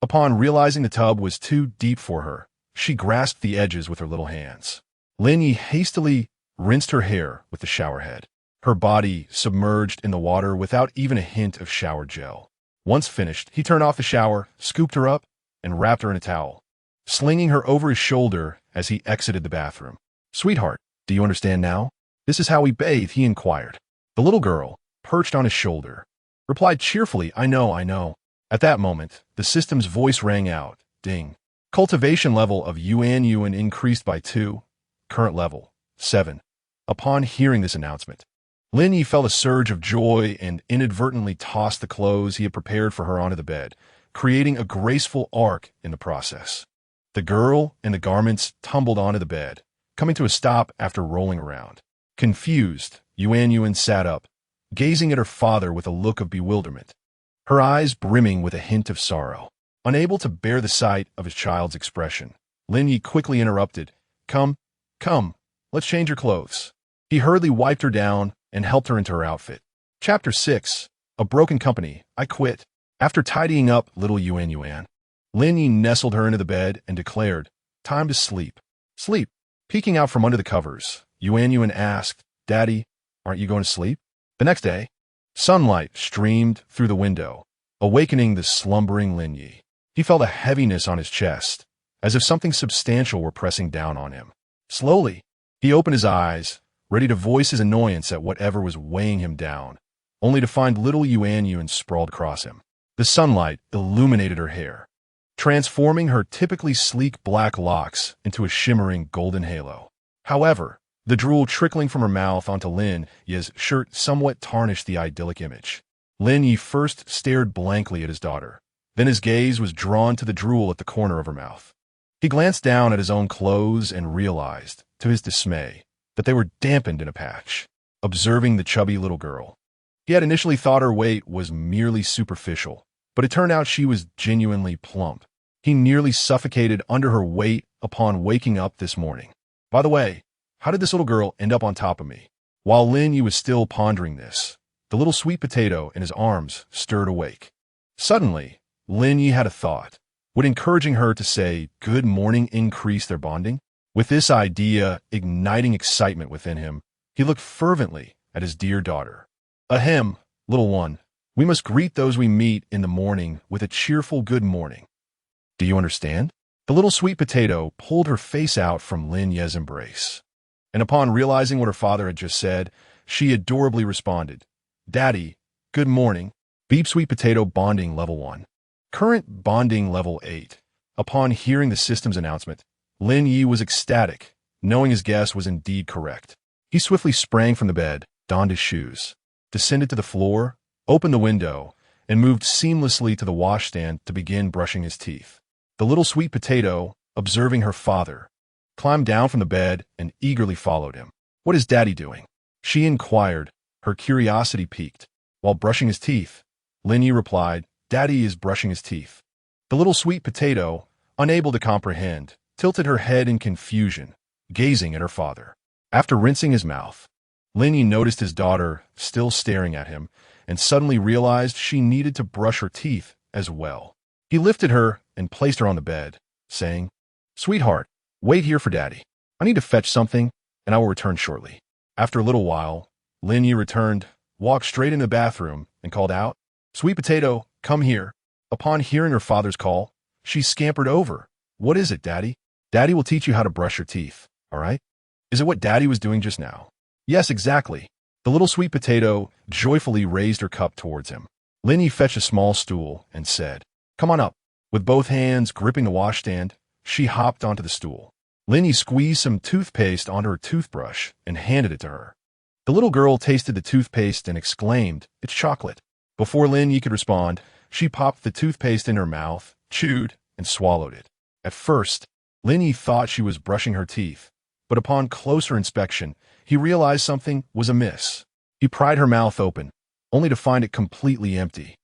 Speaker 1: Upon realizing the tub was too deep for her, she grasped the edges with her little hands. Lin Ye hastily rinsed her hair with the shower head, her body submerged in the water without even a hint of shower gel. Once finished, he turned off the shower, scooped her up, and wrapped her in a towel, slinging her over his shoulder as he exited the bathroom. "Sweetheart, do you understand now? This is how we bathe," he inquired. The little girl, perched on his shoulder, replied cheerfully, I know. At that moment, the system's voice rang out, ding. Cultivation level of Yuan increased by 2, current level, 7. Upon hearing this announcement, Lin Ye felt a surge of joy and inadvertently tossed the clothes he had prepared for her onto the bed, creating a graceful arc in the process. The girl and the garments tumbled onto the bed, coming to a stop after rolling around. Confused, Yuan sat up, gazing at her father with a look of bewilderment, her eyes brimming with a hint of sorrow. Unable to bear the sight of his child's expression, Lin Ye quickly interrupted, Come, let's change your clothes." He hurriedly wiped her down and helped her into her outfit. Chapter 6. A Broken Company. I Quit. After tidying up little Yuan, Lin Ye nestled her into the bed and declared, "Time to sleep." "Sleep?" Peeking out from under the covers, Yuan asked, "Daddy, aren't you going to sleep?" The next day, sunlight streamed through the window, awakening the slumbering Lin Ye. He felt a heaviness on his chest, as if something substantial were pressing down on him. Slowly, he opened his eyes, ready to voice his annoyance at whatever was weighing him down, only to find little Yuan sprawled across him. The sunlight illuminated her hair, transforming her typically sleek black locks into a shimmering golden halo. However, the drool trickling from her mouth onto Lin Ye's shirt somewhat tarnished the idyllic image. Lin Ye first stared blankly at his daughter. Then his gaze was drawn to the drool at the corner of her mouth. He glanced down at his own clothes and realized, to his dismay, that they were dampened in a patch. Observing the chubby little girl, he had initially thought her weight was merely superficial, but it turned out she was genuinely plump. He nearly suffocated under her weight upon waking up this morning. By the way, how did this little girl end up on top of me? While Lin Ye was still pondering this, the little sweet potato in his arms stirred awake. Suddenly, Lin Ye had a thought. Would encouraging her to say good morning increase their bonding? With this idea igniting excitement within him, he looked fervently at his dear daughter. "Ahem, little one, we must greet those we meet in the morning with a cheerful good morning. Do you understand?" The little sweet potato pulled her face out from Lin Ye's embrace, and upon realizing what her father had just said, she adorably responded, "Daddy, good morning." Beep Sweet Potato Bonding Level 1. Current Bonding Level 8. Upon hearing the system's announcement, Lin Ye was ecstatic, knowing his guess was indeed correct. He swiftly sprang from the bed, donned his shoes, descended to the floor, opened the window, and moved seamlessly to the washstand to begin brushing his teeth. The little sweet potato, observing her father, climbed down from the bed and eagerly followed him. "What is Daddy doing?" she inquired, her curiosity piqued. While brushing his teeth, Lin Ye replied, "Daddy is brushing his teeth." The little sweet potato, unable to comprehend, tilted her head in confusion, gazing at her father. After rinsing his mouth, Lin Ye noticed his daughter still staring at him and suddenly realized she needed to brush her teeth as well. He lifted her and placed her on the bed, saying, "Sweetheart, wait here for Daddy. I need to fetch something, and I will return shortly." After a little while, Lin Ye returned, walked straight into the bathroom, and called out, "Sweet Potato, come here." Upon hearing her father's call, she scampered over. "What is it, Daddy?" "Daddy will teach you how to brush your teeth, all right?" "Is it what Daddy was doing just now?" "Yes, exactly." The little sweet potato joyfully raised her cup towards him. Lin Ye fetched a small stool and said, "Come on up." With both hands gripping the washstand, she hopped onto the stool. Lin Ye squeezed some toothpaste onto her toothbrush and handed it to her. The little girl tasted the toothpaste and exclaimed, "It's chocolate." Before Lin Ye could respond, she popped the toothpaste in her mouth, chewed, and swallowed it. At first, Lin Ye thought she was brushing her teeth, but upon closer inspection, he realized something was amiss. He pried her mouth open, only to find it completely empty.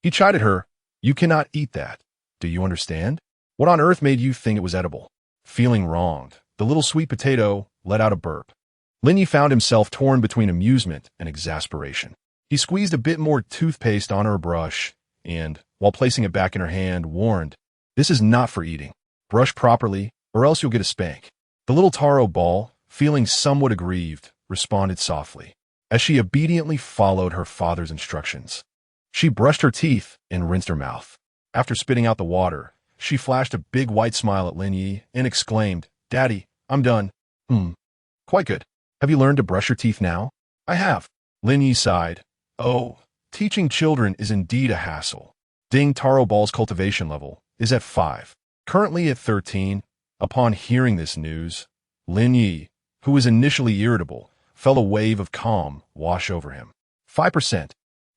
Speaker 1: He chided her, "You cannot eat that. Do you understand? What on earth made you think it was edible?" Feeling wronged, the little sweet potato let out a burp. Lin Ye found himself torn between amusement and exasperation. He squeezed a bit more toothpaste on her brush and, while placing it back in her hand, warned, "This is not for eating. Brush properly, or else you'll get a spank." The little taro ball, feeling somewhat aggrieved, responded softly, as she obediently followed her father's instructions. She brushed her teeth and rinsed her mouth. After spitting out the water, she flashed a big white smile at Lin Ye and exclaimed, "Daddy, I'm done." Quite good. Have you learned to brush your teeth now?" "I have." Lin Ye sighed. "Oh, teaching children is indeed a hassle." Ding Taro Ball's cultivation level is at 5. Currently at 13, upon hearing this news, Lin Ye, who was initially irritable, felt a wave of calm wash over him. 5%.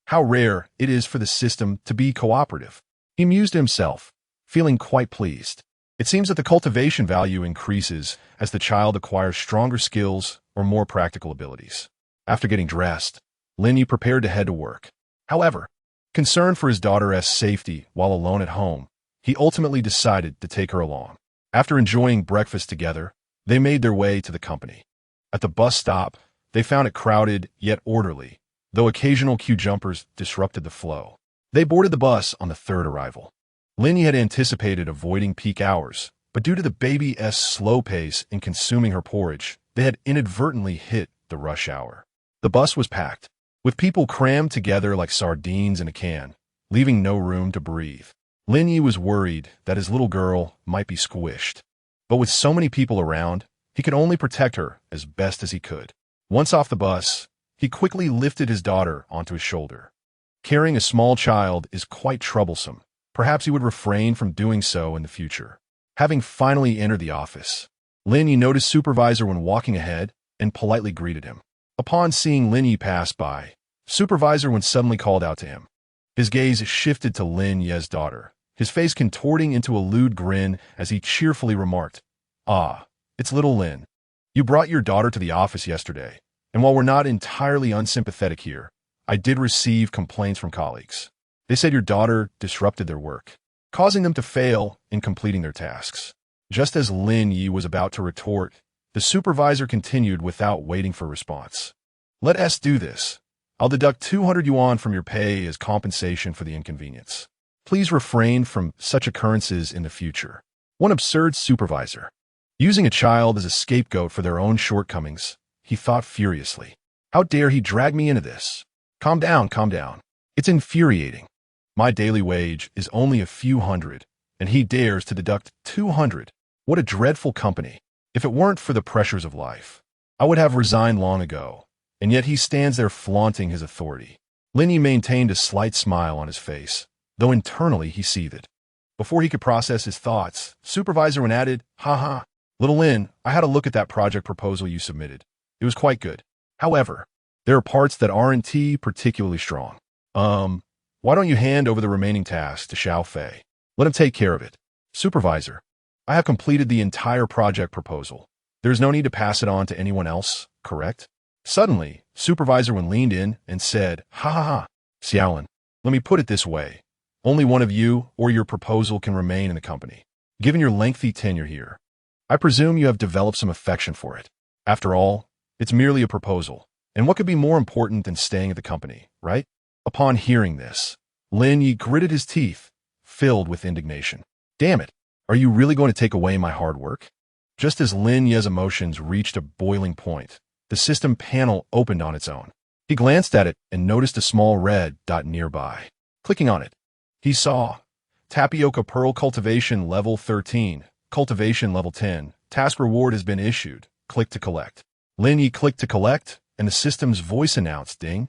Speaker 1: How rare it is for the system to be cooperative. He mused to himself, feeling quite pleased. It seems that the cultivation value increases as the child acquires stronger skills or more practical abilities. After getting dressed, Lin Ye prepared to head to work. However, concerned for his daughter's safety while alone at home, he ultimately decided to take her along. After enjoying breakfast together, they made their way to the company. At the bus stop, they found it crowded yet orderly, though occasional queue jumpers disrupted the flow. They boarded the bus on the third arrival. Lin Ye had anticipated avoiding peak hours, but due to the baby's slow pace in consuming her porridge, they had inadvertently hit the rush hour. The bus was packed, with people crammed together like sardines in a can, leaving no room to breathe. Lin Ye was worried that his little girl might be squished, but with so many people around, he could only protect her as best as he could. Once off the bus, he quickly lifted his daughter onto his shoulder. Carrying a small child is quite troublesome. Perhaps he would refrain from doing so in the future. Having finally entered the office, Lin Ye noticed Supervisor when walking ahead and politely greeted him. Upon seeing Lin Ye pass by, Supervisor Wen suddenly called out to him. His gaze shifted to Lin Ye's daughter, his face contorting into a lewd grin as he cheerfully remarked, "Ah, it's little Lin. You brought your daughter to the office yesterday, and while we're not entirely unsympathetic here, I did receive complaints from colleagues. They said your daughter disrupted their work, causing them to fail in completing their tasks." Just as Lin Ye was about to retort, the supervisor continued without waiting for response. "Let us do this. I'll deduct 200 yuan from your pay as compensation for the inconvenience. Please refrain from such occurrences in the future." One absurd supervisor. Using a child as a scapegoat for their own shortcomings, he thought furiously. How dare he drag me into this? Calm down, calm down. It's infuriating. My daily wage is only a few hundred, and he dares to deduct 200. What a dreadful company. If it weren't for the pressures of life, I would have resigned long ago, and yet he stands there flaunting his authority. Lin Ye maintained a slight smile on his face, though internally he seethed. Before he could process his thoughts, Supervisor Wen added, "Ha ha. Little Lin, I had a look at that project proposal you submitted. It was quite good. However, there are parts that aren't particularly strong. Why don't you hand over the remaining tasks to Xiao Fei? Let him take care of it." "Supervisor, I have completed the entire project proposal. There is no need to pass it on to anyone else, correct?" Suddenly, Supervisor Wen leaned in and said, "Ha ha ha. Xiaolin, let me put it this way. Only one of you or your proposal can remain in the company. Given your lengthy tenure here, I presume you have developed some affection for it. After all, it's merely a proposal, and what could be more important than staying at the company, right?" Upon hearing this, Lin Ye gritted his teeth, filled with indignation. "Damn it. Are you really going to take away my hard work?" Just as Lin Ye's emotions reached a boiling point, the system panel opened on its own. He glanced at it and noticed a small red dot nearby. Clicking on it, he saw Tapioca Pearl Cultivation Level 13, Cultivation Level 10, Task Reward has been issued. Click to collect. Lin Ye clicked to collect, and the system's voice announced, "Ding.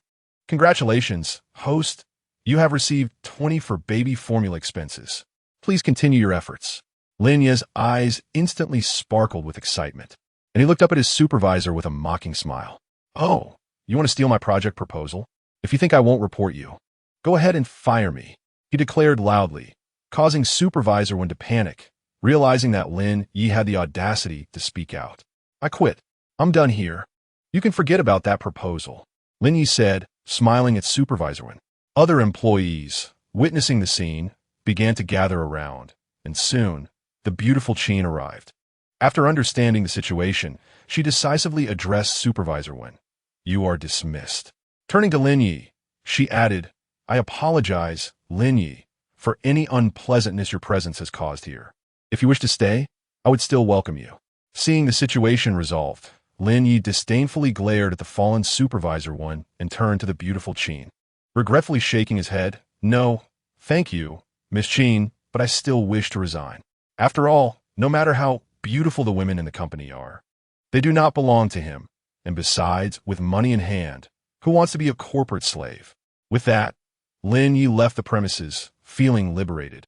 Speaker 1: Congratulations, host. You have received 20 for baby formula expenses. Please continue your efforts." Lin Ye's eyes instantly sparkled with excitement, and he looked up at his supervisor with a mocking smile. "Oh, you want to steal my project proposal? If you think I won't report you, go ahead and fire me," he declared loudly, causing Supervisor Wen to panic, realizing that Lin Ye had the audacity to speak out. "I quit. I'm done here. You can forget about that proposal," Lin Ye said, smiling at Supervisor Wen. Other employees, witnessing the scene, began to gather around, and soon, the beautiful Qin arrived. After understanding the situation, she decisively addressed Supervisor Wen. "You are dismissed." Turning to Lin Ye, she added, "I apologize, Lin Ye, for any unpleasantness your presence has caused here. If you wish to stay, I would still welcome you." Seeing the situation resolved, Lin Ye disdainfully glared at the fallen Supervisor Wen and turned to the beautiful Qin. Regretfully shaking his head, "No, thank you, Miss Qin, but I still wish to resign. After all, no matter how beautiful the women in the company are, they do not belong to him, and besides, with money in hand, who wants to be a corporate slave?" With that, Lin Ye left the premises, feeling liberated.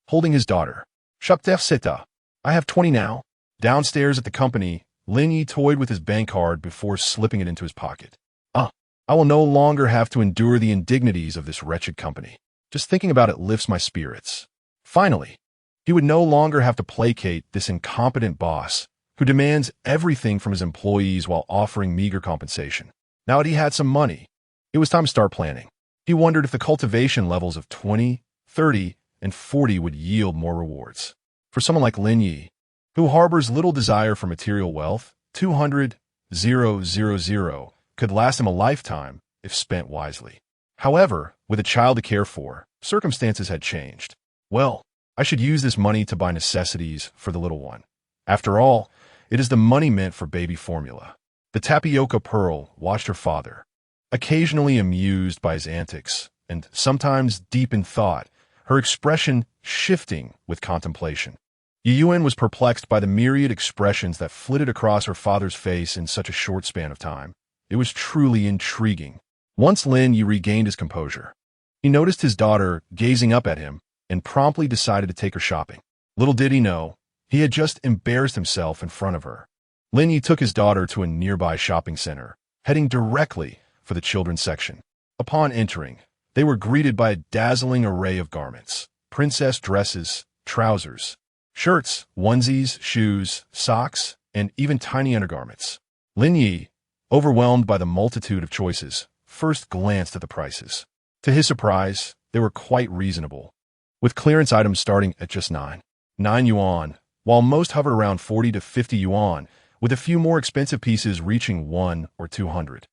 Speaker 1: Holding his daughter, "Shukdef Sita, I have 20 now." Downstairs at the company, Lin Ye toyed with his bank card before slipping it into his pocket. I will no longer have to endure the indignities of this wretched company. Just thinking about it lifts my spirits. Finally, he would no longer have to placate this incompetent boss who demands everything from his employees while offering meager compensation. Now that he had some money, it was time to start planning. He wondered if the cultivation levels of 20, 30, and 40 would yield more rewards. For someone like Lin Ye, who harbors little desire for material wealth, 200,000 could last him a lifetime if spent wisely. However, with a child to care for, circumstances had changed. Well, I should use this money to buy necessities for the little one. After all, it is the money meant for baby formula. The tapioca pearl watched her father, occasionally amused by his antics, and sometimes deep in thought, her expression shifting with contemplation. Yuyuan was perplexed by the myriad expressions that flitted across her father's face in such a short span of time. It was truly intriguing. Once Lin Ye regained his composure, he noticed his daughter gazing up at him and promptly decided to take her shopping. Little did he know, he had just embarrassed himself in front of her. Lin Ye took his daughter to a nearby shopping center, heading directly for the children's section. Upon entering, they were greeted by a dazzling array of garments: princess dresses, trousers, shirts, onesies, shoes, socks, and even tiny undergarments. Lin Ye, overwhelmed by the multitude of choices, first glanced at the prices. To his surprise, they were quite reasonable, with clearance items starting at just 9 yuan, while most hovered around 40 to 50 yuan, with a few more expensive pieces reaching 1 or 200.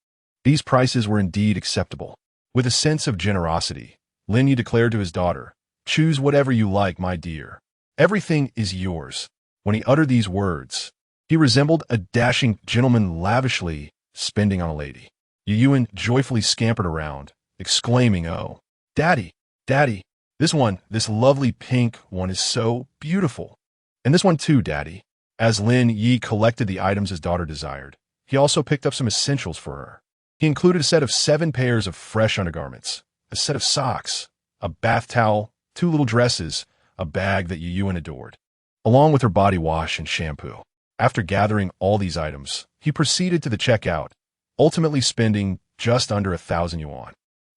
Speaker 1: These prices were indeed acceptable. With a sense of generosity, Lin Ye declared to his daughter, "Choose whatever you like, my dear. Everything is yours." When he uttered these words, he resembled a dashing gentleman lavishly spending on a lady. Yuyuan joyfully scampered around, exclaiming, "Oh, Daddy, Daddy, this lovely pink one is so beautiful. And this one too, Daddy." As Lin Ye collected the items his daughter desired, he also picked up some essentials for her. He included a set of 7 pairs of fresh undergarments, a set of socks, a bath towel, 2 little dresses, a bag that Yuyuan adored, along with her body wash and shampoo. After gathering all these items, he proceeded to the checkout, ultimately spending just under 1,000 yuan.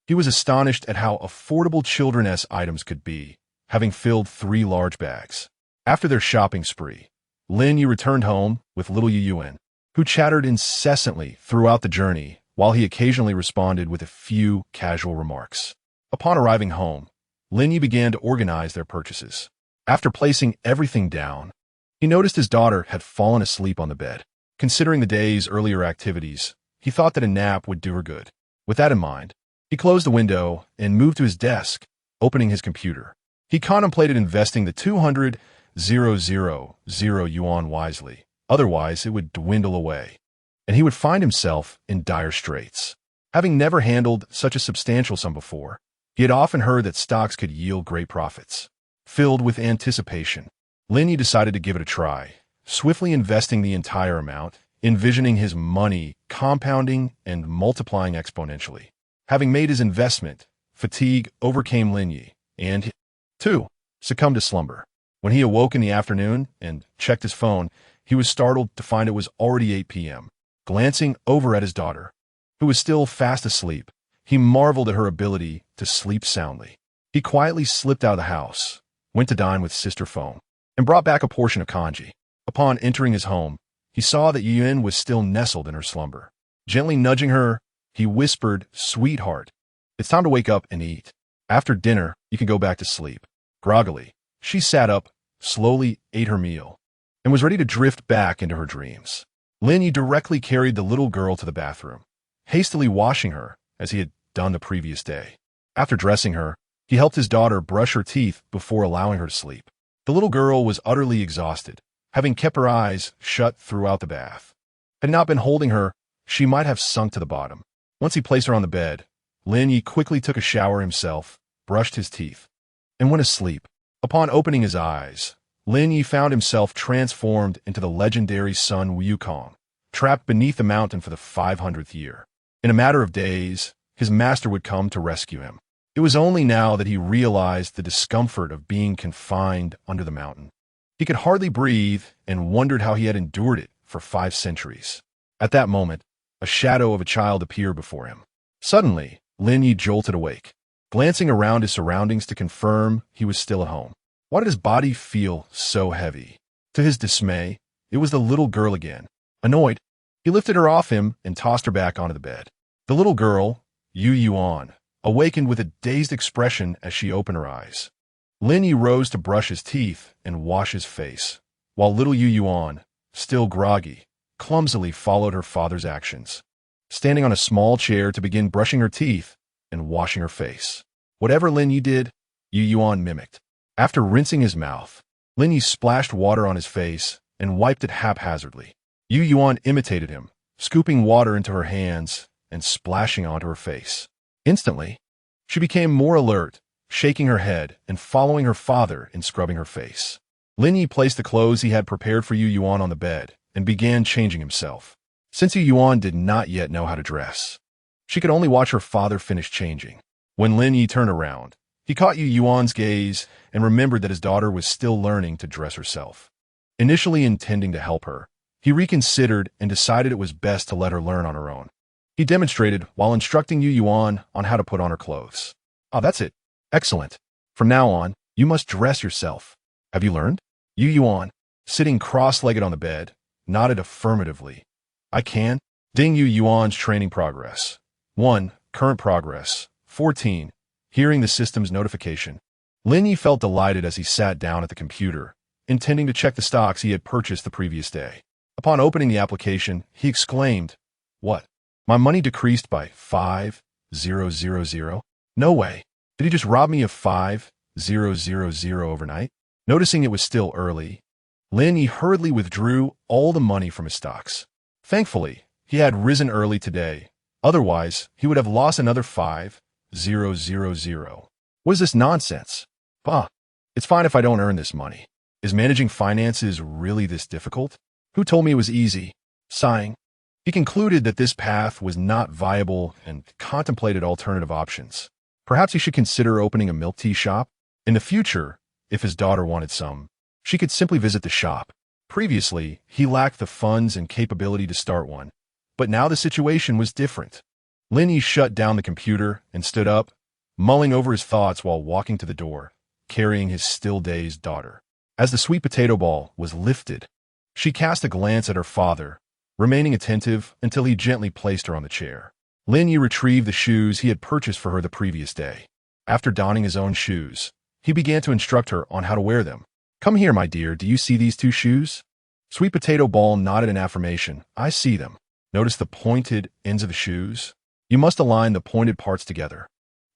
Speaker 1: He was astonished at how affordable children's items could be, having filled 3 large bags. After their shopping spree, Lin Ye returned home with little Yuyuan, who chattered incessantly throughout the journey, while he occasionally responded with a few casual remarks. Upon arriving home, Lin Ye began to organize their purchases. After placing everything down, he noticed his daughter had fallen asleep on the bed. Considering the day's earlier activities, he thought that a nap would do her good. With that in mind, he closed the window and moved to his desk, opening his computer. He contemplated investing the 200,000 yuan wisely, otherwise it would dwindle away, and he would find himself in dire straits. Having never handled such a substantial sum before, he had often heard that stocks could yield great profits. Filled with anticipation, Lin Ye decided to give it a try, swiftly investing the entire amount, envisioning his money compounding and multiplying exponentially. Having made his investment, fatigue overcame Lin Ye, and, too, succumbed to slumber. When he awoke in the afternoon and checked his phone, he was startled to find it was already 8 p.m. Glancing over at his daughter, who was still fast asleep, he marveled at her ability to sleep soundly. He quietly slipped out of the house, went to dine with Sister Phone, and brought back a portion of congee. Upon entering his home, he saw that Yuyuan was still nestled in her slumber. Gently nudging her, he whispered, "Sweetheart, it's time to wake up and eat. After dinner, you can go back to sleep." Groggily, she sat up, slowly ate her meal, and was ready to drift back into her dreams. Lin Ye directly carried the little girl to the bathroom, hastily washing her as he had done the previous day. After dressing her, he helped his daughter brush her teeth before allowing her to sleep. The little girl was utterly exhausted, having kept her eyes shut throughout the bath. Had he not been holding her, she might have sunk to the bottom. Once he placed her on the bed, Lin Ye quickly took a shower himself, brushed his teeth, and went asleep. Upon opening his eyes, Lin Ye found himself transformed into the legendary Sun Wukong, trapped beneath the mountain for the 500th year. In a matter of days, his master would come to rescue him. It was only now that he realized the discomfort of being confined under the mountain. He could hardly breathe and wondered how he had endured it for 5 centuries. At that moment, a shadow of a child appeared before him. Suddenly, Lin Ye jolted awake, glancing around his surroundings to confirm he was still at home. Why did his body feel so heavy? To his dismay, it was the little girl again. Annoyed, he lifted her off him and tossed her back onto the bed. The little girl, Yu Yuan, awakened with a dazed expression as she opened her eyes. Lin Ye rose to brush his teeth and wash his face, while little Yu Yuan, still groggy, clumsily followed her father's actions, standing on a small chair to begin brushing her teeth and washing her face. Whatever Lin Ye did, Yu Yuan mimicked. After rinsing his mouth, Lin Ye splashed water on his face and wiped it haphazardly. Yu Yuan imitated him, scooping water into her hands and splashing onto her face. Instantly, she became more alert, shaking her head and following her father in scrubbing her face. Lin Ye placed the clothes he had prepared for Yu Yuan on the bed and began changing himself. Since Yu Yuan did not yet know how to dress, she could only watch her father finish changing. When Lin Ye turned around, he caught Yu Yuan's gaze and remembered that his daughter was still learning to dress herself. Initially intending to help her, he reconsidered and decided it was best to let her learn on her own. He demonstrated while instructing Yu Yuan on how to put on her clothes. "Oh, that's it. Excellent. From now on, you must dress yourself. Have you learned?" Yu Yuan, sitting cross-legged on the bed, nodded affirmatively. "I can." Ding. Yu Yuan's training progress. 1. Current progress. 14. Hearing the system's notification. Lin Ye felt delighted as he sat down at the computer, intending to check the stocks he had purchased the previous day. Upon opening the application, he exclaimed, "What? My money decreased by 5,000? No way. Did he just rob me of 5,000 overnight?" Noticing it was still early, Lin Ye hurriedly withdrew all the money from his stocks. Thankfully, he had risen early today. Otherwise, he would have lost another 5,000. What is this nonsense? Bah, it's fine if I don't earn this money. Is managing finances really this difficult? Who told me it was easy? Sighing, he concluded that this path was not viable and contemplated alternative options. Perhaps he should consider opening a milk tea shop. In the future, if his daughter wanted some, she could simply visit the shop. Previously, he lacked the funds and capability to start one, but now the situation was different. Lin Ye shut down the computer and stood up, mulling over his thoughts while walking to the door, carrying his still-dazed daughter. As the sweet potato ball was lifted, she cast a glance at her father, remaining attentive until he gently placed her on the chair. Lin Ye retrieved the shoes he had purchased for her the previous day. After donning his own shoes, he began to instruct her on how to wear them. "Come here, my dear, do you see these 2 shoes?" Sweet potato ball nodded in affirmation. "I see them." Notice the pointed ends of the shoes? You must align the pointed parts together.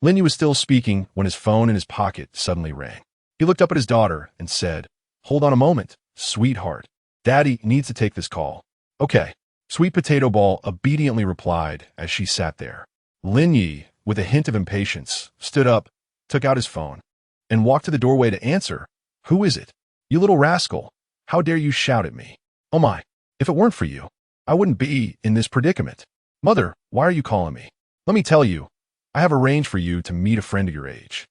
Speaker 1: Lin Ye was still speaking when his phone in his pocket suddenly rang. He looked up at his daughter and said, "Hold on a moment, sweetheart. Daddy needs to take this call." "Okay." Sweet potato ball obediently replied as she sat there. Lin Ye, with a hint of impatience, stood up, took out his phone, and walked to the doorway to answer. "Who is it? You little rascal. How dare you shout at me? Oh my, if it weren't for you, I wouldn't be in this predicament. Mother, why are you calling me? Let me tell you, I have arranged for you to meet a friend of your age.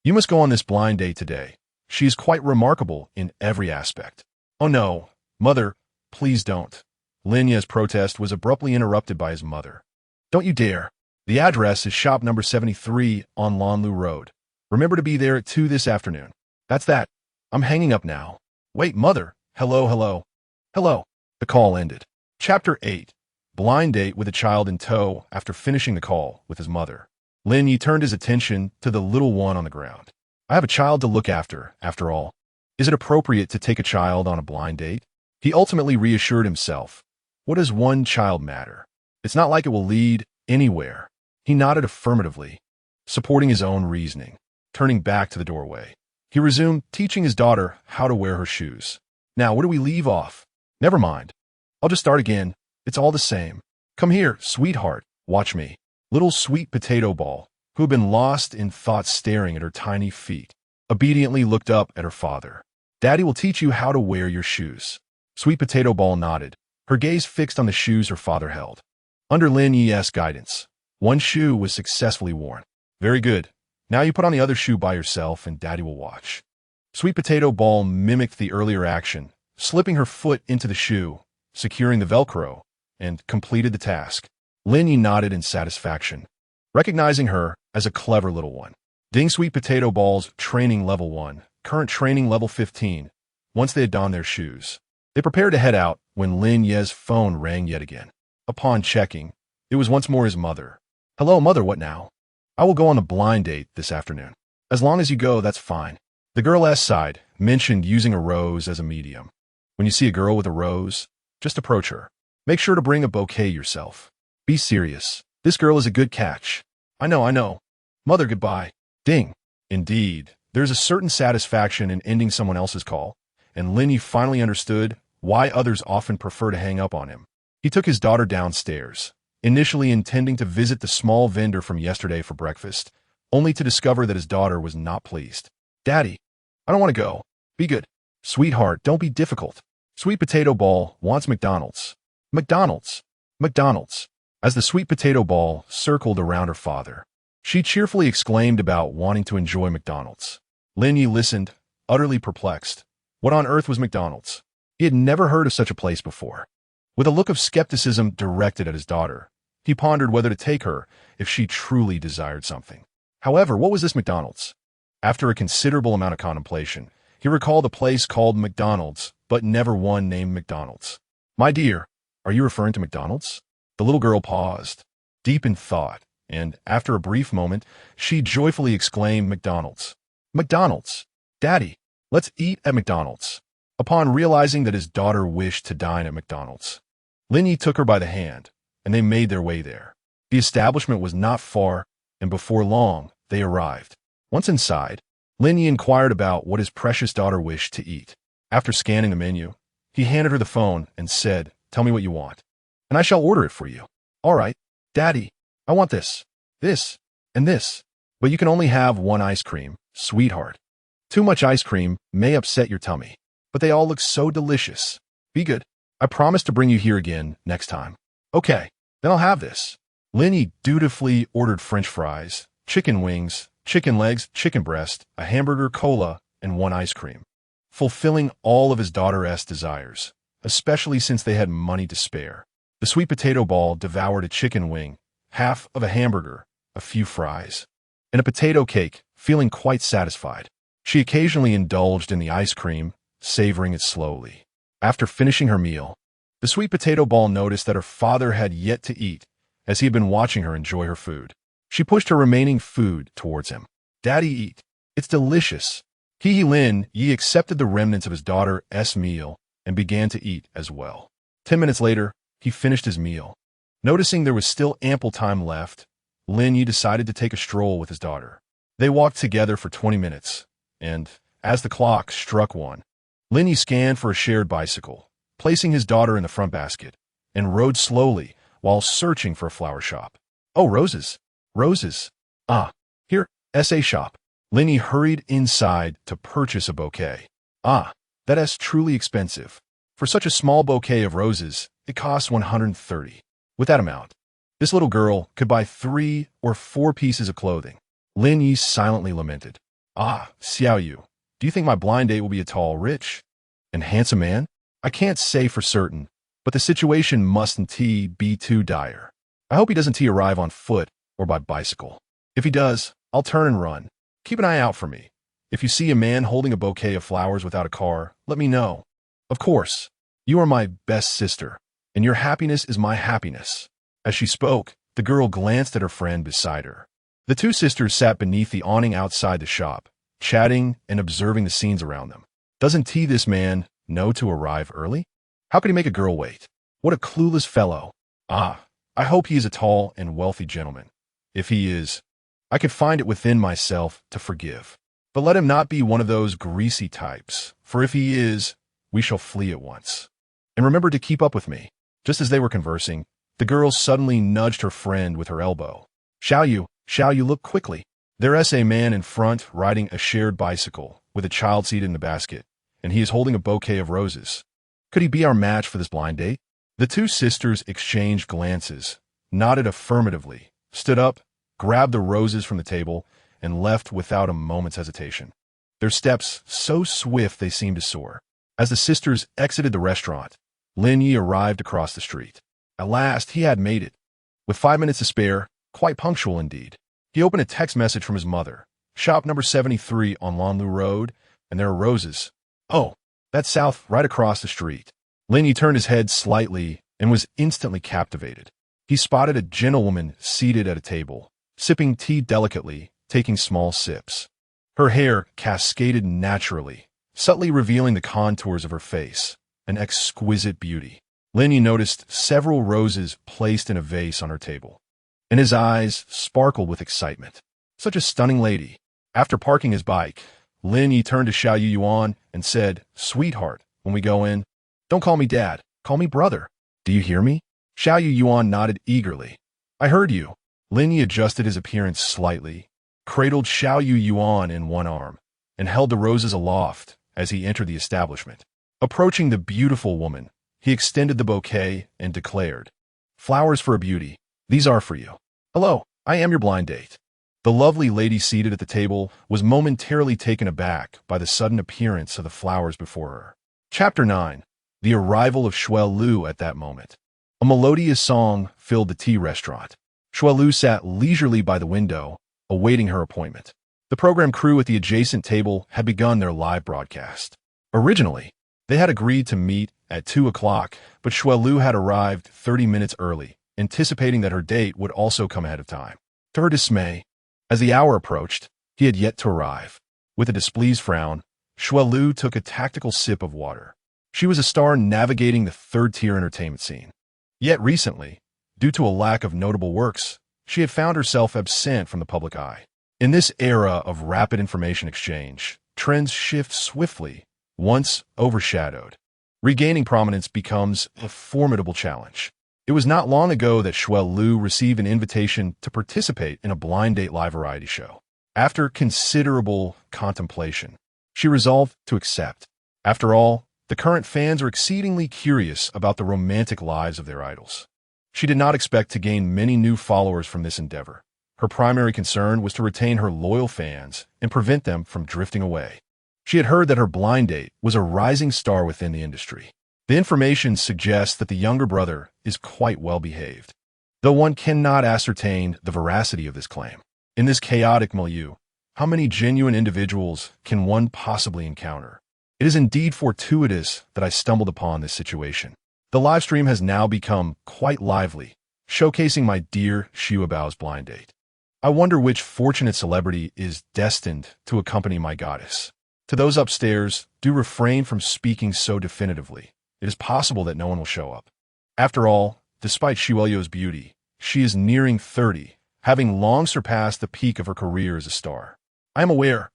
Speaker 1: You must go on this blind date today. She is quite remarkable in every aspect." "Oh no, Mother, please don't." Lin Ye's protest was abruptly interrupted by his mother. "Don't you dare. The address is shop number 73 on Lanlu Road. Remember to be there at 2 this afternoon. That's that. I'm hanging up now." "Wait, Mother. Hello, hello. Hello." The call ended. Chapter 8. Blind date with a child in tow after finishing the call with his mother. Lin Ye turned his attention to the little one on the ground. "I have a child to look after all. Is it appropriate to take a child on a blind date?" He ultimately reassured himself. What does one child matter? It's not like it will lead anywhere. He nodded affirmatively, supporting his own reasoning. Turning back to the doorway, he resumed teaching his daughter how to wear her shoes. Now, where do we leave off? Never mind. I'll just start again. It's all the same. Come here, sweetheart. Watch me. Little sweet potato ball, who had been lost in thought staring at her tiny feet, obediently looked up at her father. Daddy will teach you how to wear your shoes. Sweet potato ball nodded, her gaze fixed on the shoes her father held. Under Lin Ye's guidance, one shoe was successfully worn. Very good. Now you put on the other shoe by yourself and Daddy will watch. Sweet potato ball mimicked the earlier action, slipping her foot into the shoe, securing the Velcro, and completed the task. Lin Ye nodded in satisfaction, recognizing her as a clever little one. Ding. Sweet potato ball's training level 1, current training level 15. Once they had donned their shoes, they prepared to head out when Lin Ye's phone rang yet again. Upon checking, it was once more his mother. Hello, mother, what now? I will go on a blind date this afternoon. As long as you go, that's fine. The girl sighed, mentioned using a rose as a medium. When you see a girl with a rose, just approach her. Make sure to bring a bouquet yourself. Be serious. This girl is a good catch. I know. Mother, goodbye. Ding. Indeed, there's a certain satisfaction in ending someone else's call, and Lin Ye finally understood why others often prefer to hang up on him. He took his daughter downstairs, initially intending to visit the small vendor from yesterday for breakfast, only to discover that his daughter was not pleased. Daddy, I don't want to go. Be good. Sweetheart, don't be difficult. Sweet potato ball wants McDonald's. McDonald's. As the sweet potato ball circled around her father, she cheerfully exclaimed about wanting to enjoy McDonald's. Lin Ye listened, utterly perplexed. What on earth was McDonald's? He had never heard of such a place before. With a look of skepticism directed at his daughter, he pondered whether to take her if she truly desired something. However, what was this McDonald's? After a considerable amount of contemplation, he recalled a place called McDonald's, but never one named McDonald's. My dear, are you referring to McDonald's? The little girl paused, deep in thought, and after a brief moment, she joyfully exclaimed, McDonald's. McDonald's. Daddy, let's eat at McDonald's. Upon realizing that his daughter wished to dine at McDonald's, Lin Ye took her by the hand, and they made their way there. The establishment was not far, and before long, they arrived. Once inside, Lin Ye inquired about what his precious daughter wished to eat. After scanning the menu, he handed her the phone and said, Tell me what you want, and I shall order it for you. All right, Daddy, I want this, and this. But you can only have one ice cream, sweetheart. Too much ice cream may upset your tummy, but they all look so delicious. Be good. I promise to bring you here again next time. Okay, then I'll have this. Lin Ye dutifully ordered French fries, chicken wings, chicken legs, chicken breast, a hamburger, cola, and one ice cream, fulfilling all of his daughter's desires, especially since they had money to spare. The sweet potato ball devoured a chicken wing, half of a hamburger, a few fries, and a potato cake, feeling quite satisfied. She occasionally indulged in the ice cream, savoring it slowly. After finishing her meal, the sweet potato ball noticed that her father had yet to eat, as he had been watching her enjoy her food. She pushed her remaining food towards him. Daddy, eat. It's delicious. Lin Ye accepted the remnants of his daughter's meal and began to eat as well. 10 minutes later, he finished his meal. Noticing there was still ample time left, Lin Ye decided to take a stroll with his daughter. They walked together for 20 minutes, and as the clock struck 1, Lin Ye scanned for a shared bicycle, placing his daughter in the front basket, and rode slowly while searching for a flower shop. Oh, roses. Roses. Ah, here, SA shop. Lin Ye hurried inside to purchase a bouquet. Ah, that is truly expensive. For such a small bouquet of roses, it costs 130. With that amount, this little girl could buy 3 or 4 pieces of clothing. Lin Ye silently lamented. Ah, Xiao Yu, do you think my blind date will be a tall, rich, and handsome man? I can't say for certain, but the situation mustn't be too dire. I hope he doesn't arrive on foot or by bicycle. If he does, I'll turn and run. Keep an eye out for me. If you see a man holding a bouquet of flowers without a car, let me know. Of course, you are my best sister, and your happiness is my happiness. As she spoke, the girl glanced at her friend beside her. The two sisters sat beneath the awning outside the shop, chatting and observing the scenes around them. Doesn't this man know to arrive early? How could he make a girl wait? What a clueless fellow. Ah, I hope he is a tall and wealthy gentleman. If he is, I could find it within myself to forgive. But let him not be one of those greasy types, for if he is, we shall flee at once. And remember to keep up with me. Just as they were conversing, the girl suddenly nudged her friend with her elbow. Shall you look quickly? There is a man in front riding a shared bicycle with a child seated in the basket, and he is holding a bouquet of roses. Could he be our match for this blind date? The two sisters exchanged glances, nodded affirmatively, stood up, grabbed the roses from the table, and left without a moment's hesitation. Their steps so swift they seemed to soar. As the sisters exited the restaurant, Lin Ye arrived across the street. At last, he had made it. With 5 minutes to spare, quite punctual indeed, he opened a text message from his mother. Shop number 73 on Lonlu Road, and there are roses. Oh, that's south, right across the street. Lin Ye turned his head slightly and was instantly captivated. He spotted a gentlewoman seated at a table, sipping tea delicately, taking small sips. Her hair cascaded naturally, subtly revealing the contours of her face, an exquisite beauty. Lin Ye noticed several roses placed in a vase on her table, and his eyes sparkled with excitement. Such a stunning lady. After parking his bike, Lin Ye turned to Xiao Yuan and said, Sweetheart, when we go in, don't call me Dad, call me brother. Do you hear me? Xiao Yuan nodded eagerly. I heard you. Lin Ye adjusted his appearance slightly, cradled Xiao Yuan in one arm, and held the roses aloft as he entered the establishment. Approaching the beautiful woman, he extended the bouquet and declared, Flowers for a beauty. These are for you. Hello, I am your blind date. The lovely lady seated at the table was momentarily taken aback by the sudden appearance of the flowers before her. Chapter 9. The arrival of Shuai Lu at that moment. A melodious song filled the tea restaurant. Shuai Lu sat leisurely by the window, awaiting her appointment. The program crew at the adjacent table had begun their live broadcast. Originally, they had agreed to meet at 2 o'clock, but Shuai Lu had arrived 30 minutes early, anticipating that her date would also come ahead of time. To her dismay, as the hour approached, he had yet to arrive. With a displeased frown, Shuai Lu took a tactical sip of water. She was a star navigating the third-tier entertainment scene. Yet recently, due to a lack of notable works, she had found herself absent from the public eye. In this era of rapid information exchange, trends shift swiftly, once overshadowed. Regaining prominence becomes a formidable challenge. It was not long ago that Shuai Lu received an invitation to participate in a blind date live variety show. After considerable contemplation, she resolved to accept. After all, the current fans are exceedingly curious about the romantic lives of their idols. She did not expect to gain many new followers from this endeavor. Her primary concern was to retain her loyal fans and prevent them from drifting away. She had heard that her blind date was a rising star within the industry. The information suggests that the younger brother is quite well behaved, though one cannot ascertain the veracity of this claim. In this chaotic milieu, how many genuine individuals can one possibly encounter? It is indeed fortuitous that I stumbled upon this situation. The live stream has now become quite lively, showcasing my dear Xiaobao's blind date. I wonder which fortunate celebrity is destined to accompany my goddess. To those upstairs, do refrain from speaking so definitively. It is possible that no one will show up. After all, despite Xiaoyou's beauty, she is nearing 30, having long surpassed the peak of her career as a star. I am aware.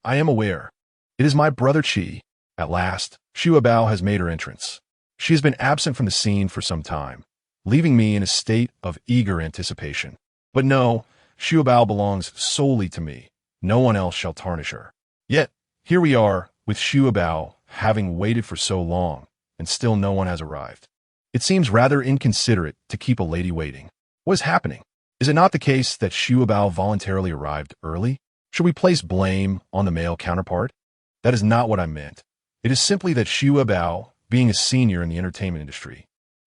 Speaker 1: It is my brother Qi. At last, Xiaobao has made her entrance. She has been absent from the scene for some time, leaving me in a state of eager anticipation. But no, Xiaobao belongs solely to me. No one else shall tarnish her. Yet, here we are, with Xiaobao having waited for so long, and still no one has arrived. It seems rather inconsiderate to keep a lady waiting. What is happening? Is it not the case that Xiaobao voluntarily arrived early? Should we place blame on the male counterpart? That is not what I meant. It is simply that Xiaobao, being a senior in the entertainment industry,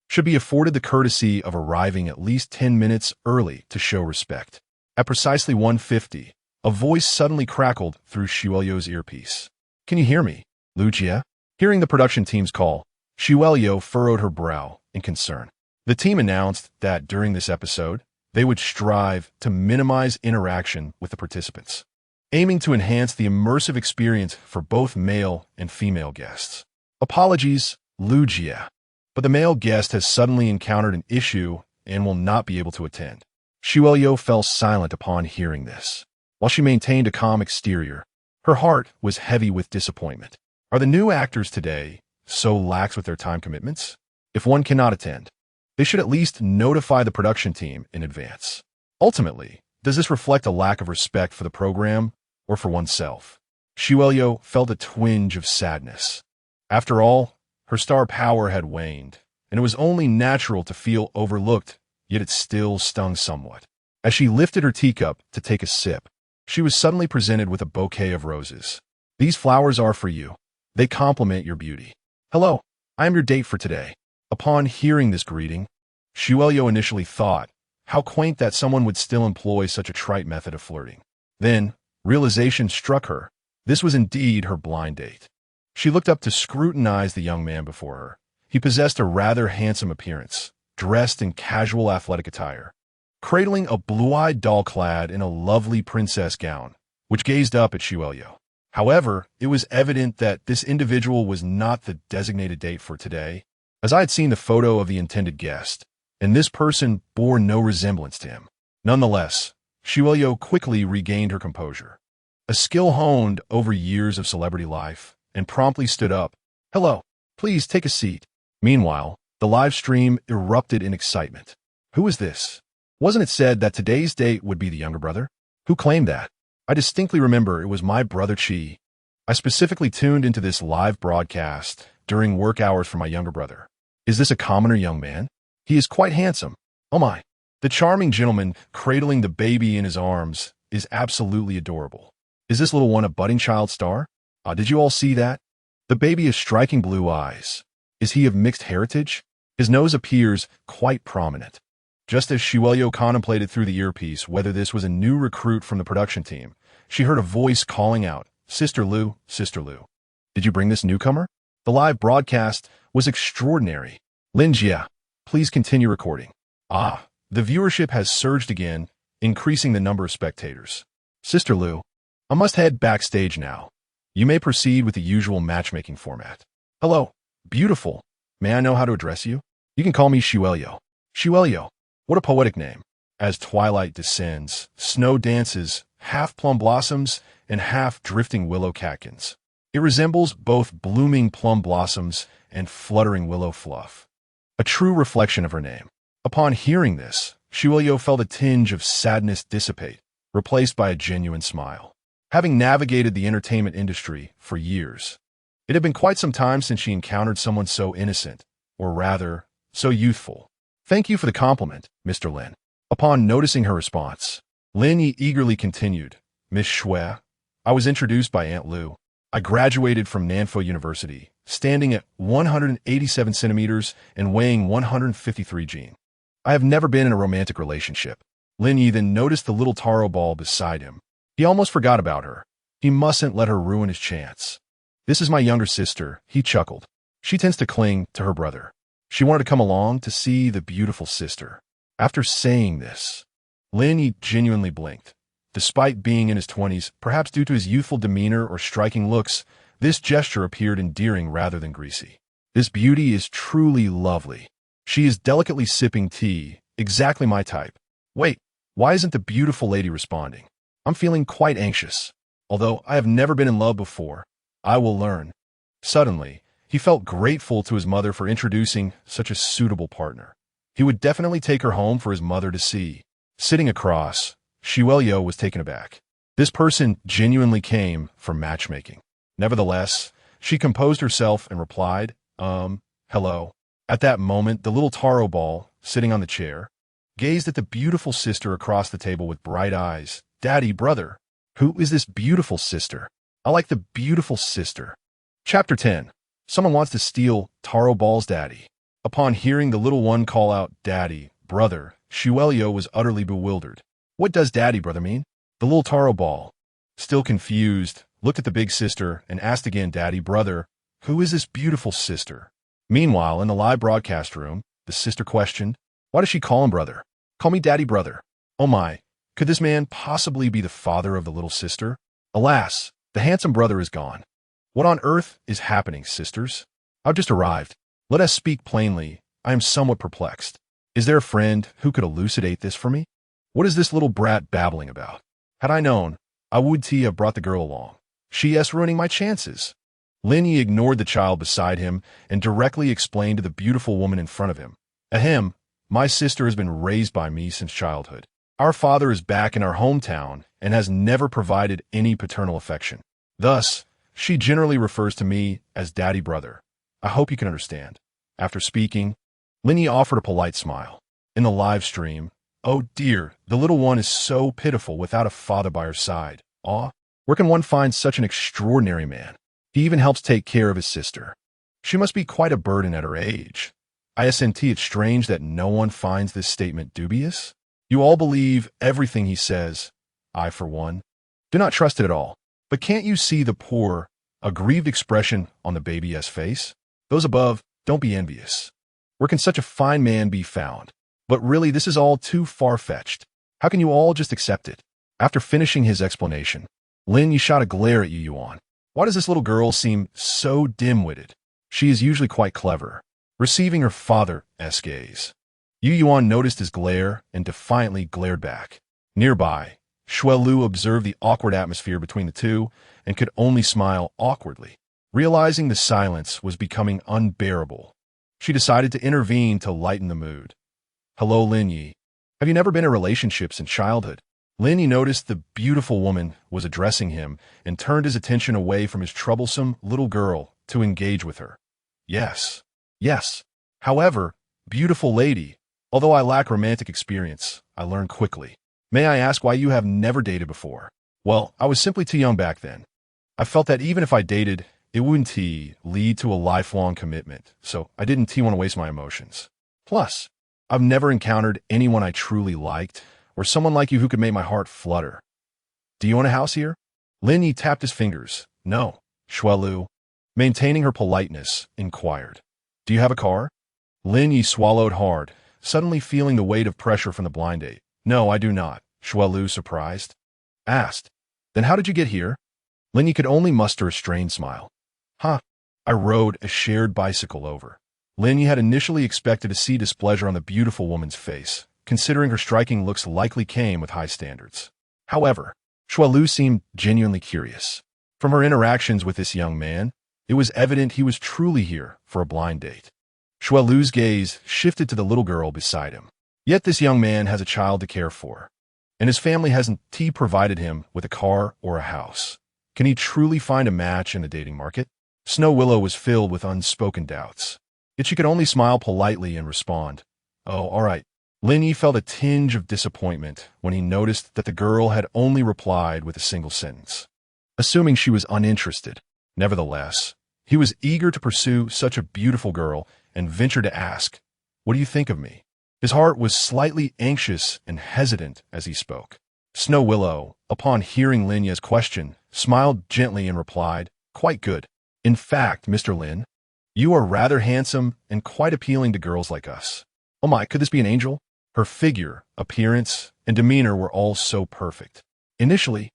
Speaker 1: should be afforded the courtesy of arriving at least 10 minutes early to show respect. At precisely 1:50, a voice suddenly crackled through Xiaoyou's earpiece. Can you hear me, Lu Jie? Hearing the production team's call, Xiaoyu furrowed her brow in concern. The team announced that during this episode, they would strive to minimize interaction with the participants, aiming to enhance the immersive experience for both male and female guests. Apologies, Lu Jie. but the male guest has suddenly encountered an issue and will not be able to attend. Xiuelio fell silent upon hearing this. While she maintained a calm exterior, her heart was heavy with disappointment. Are the new actors today so lax with their time commitments? If one cannot attend, they should at least notify the production team in advance. Ultimately, does this reflect a lack of respect for the program or for oneself? Xiuelio felt a twinge of sadness. After all, her star power had waned, and it was only natural to feel overlooked, yet it still stung somewhat. As she lifted her teacup to take a sip, she was suddenly presented with a bouquet of roses. These flowers are for you. They complement your beauty. Hello, I am your date for today. Upon hearing this greeting, Xiuelio initially thought, how quaint that someone would still employ such a trite method of flirting. Then, realization struck her. This was indeed her blind date. She looked up to scrutinize the young man before her. He possessed a rather handsome appearance, dressed in casual athletic attire, cradling a blue-eyed doll clad in a lovely princess gown, which gazed up at Xiuelio. However, it was evident that this individual was not the designated date for today, as I had seen the photo of the intended guest, and this person bore no resemblance to him. Nonetheless, Xiuelio quickly regained her composure, a skill honed over years of celebrity life, and promptly stood up. Hello, please take a seat. Meanwhile, the live stream erupted in excitement. Who is this? Wasn't it said that today's date would be the younger brother? Who claimed that? I distinctly remember it was my brother Chi. I specifically tuned into this live broadcast during work hours for my younger brother. Is this a commoner young man? He is quite handsome. Oh my. The charming gentleman cradling the baby in his arms is absolutely adorable. Is this little one a budding child star? Did you all see that? The baby has striking blue eyes. Is he of mixed heritage? His nose appears quite prominent. Just as Xiuelio contemplated through the earpiece whether this was a new recruit from the production team, she heard a voice calling out, Sister Lu, Sister Lu. Did you bring this newcomer? The live broadcast was extraordinary. Lin Ye, please continue recording. The viewership has surged again, increasing the number of spectators. Sister Lu, I must head backstage now. You may proceed with the usual matchmaking format. Hello, beautiful. May I know how to address you? You can call me Xiuelio. Xiuelio, what a poetic name. As twilight descends, snow dances, half plum blossoms and half drifting willow catkins. It resembles both blooming plum blossoms and fluttering willow fluff. A true reflection of her name. Upon hearing this, Xiuelio felt a tinge of sadness dissipate, replaced by a genuine smile. Having navigated the entertainment industry for years, it had been quite some time since she encountered someone so innocent, or rather, so youthful. Thank you for the compliment, Mr. Lin. Upon noticing her response, Lin Ye eagerly continued, Miss Shui, I was introduced by Aunt Lu. I graduated from Nanfo University, standing at 187 centimeters and weighing 153 gene. I have never been in a romantic relationship. Lin Ye then noticed the little taro ball beside him. He almost forgot about her. He mustn't let her ruin his chance. This is my younger sister, he chuckled. She tends to cling to her brother. She wanted to come along to see the beautiful sister. After saying this, Lin Ye genuinely blinked. Despite being in his 20s, perhaps due to his youthful demeanor or striking looks, this gesture appeared endearing rather than greasy. This beauty is truly lovely. She is delicately sipping tea, exactly my type. Wait, why isn't the beautiful lady responding? I'm feeling quite anxious. Although I have never been in love before, I will learn. Suddenly, he felt grateful to his mother for introducing such a suitable partner. He would definitely take her home for his mother to see. Sitting across, Xiuelio was taken aback. This person genuinely came for matchmaking. Nevertheless, she composed herself and replied, hello. At that moment, the little taro ball, sitting on the chair, gazed at the beautiful sister across the table with bright eyes. Daddy, brother, who is this beautiful sister? I like the beautiful sister. Chapter 10. Someone wants to steal Taro Ball's daddy. Upon hearing the little one call out, Daddy, brother, Xiuelio was utterly bewildered. What does daddy, brother mean? The little Taro Ball, still confused, looked at the big sister and asked again, Daddy, brother, who is this beautiful sister? Meanwhile, in the live broadcast room, the sister questioned, why does she call him brother? Call me daddy, brother. Oh my, could this man possibly be the father of the little sister? Alas, the handsome brother is gone. What on earth is happening, sisters? I've just arrived. Let us speak plainly. I am somewhat perplexed. Is there a friend who could elucidate this for me? What is this little brat babbling about? Had I known, I would have brought the girl along. She is ruining my chances. Lin Ye ignored the child beside him and directly explained to the beautiful woman in front of him. Ahem, my sister has been raised by me since childhood. Our father is back in our hometown and has never provided any paternal affection. Thus, she generally refers to me as daddy brother. I hope you can understand. After speaking, Lin Ye offered a polite smile. In the live stream, oh dear, the little one is so pitiful without a father by her side. Aw, where can one find such an extraordinary man? He even helps take care of his sister. She must be quite a burden at her age. ISNT, it's strange that no one finds this statement dubious. You all believe everything he says. I, for one, do not trust it at all. But can't you see the poor, aggrieved expression on the baby's face? Those above, don't be envious. Where can such a fine man be found? But really, this is all too far-fetched. How can you all just accept it? After finishing his explanation, Lin Ye shot a glare at Yu Yuan. Why does this little girl seem so dim-witted? She is usually quite clever, receiving her father's gaze. Yu Yuan noticed his glare and defiantly glared back. Nearby, Xuelu observed the awkward atmosphere between the two and could only smile awkwardly. Realizing the silence was becoming unbearable, she decided to intervene to lighten the mood. Hello, Lin Ye. Have you never been in a relationship since childhood? Lin Ye noticed the beautiful woman was addressing him and turned his attention away from his troublesome little girl to engage with her. Yes. However, beautiful lady, although I lack romantic experience, I learn quickly. May I ask why you have never dated before? Well, I was simply too young back then. I felt that even if I dated, it wouldn't lead to a lifelong commitment, so I didn't want to waste my emotions. Plus, I've never encountered anyone I truly liked, or someone like you who could make my heart flutter. Do you own a house here? Lin Ye tapped his fingers. No, Xuelu, maintaining her politeness, inquired. Do you have a car? Lin Ye swallowed hard, suddenly feeling the weight of pressure from the blind date. No, I do not, Xuelu, surprised, asked. Then how did you get here? Lin Ye could only muster a strained smile. I rode a shared bicycle over. Lin Ye had initially expected to see displeasure on the beautiful woman's face, considering her striking looks likely came with high standards. However, Xuelu seemed genuinely curious. From her interactions with this young man, it was evident he was truly here for a blind date. Xuelu's gaze shifted to the little girl beside him. Yet this young man has a child to care for, and his family hasn't provided him with a car or a house. Can he truly find a match in the dating market? Snow Willow was filled with unspoken doubts. Yet she could only smile politely and respond, Oh, all right. Lin Ye felt a tinge of disappointment when he noticed that the girl had only replied with a single sentence, assuming she was uninterested. Nevertheless, he was eager to pursue such a beautiful girl and ventured to ask, What do you think of me? His heart was slightly anxious and hesitant as he spoke. Snow Willow, upon hearing Lin Ye's question, smiled gently and replied, Quite good. In fact, Mr. Lin, you are rather handsome and quite appealing to girls like us. Oh my, could this be an angel? Her figure, appearance, and demeanor were all so perfect. Initially,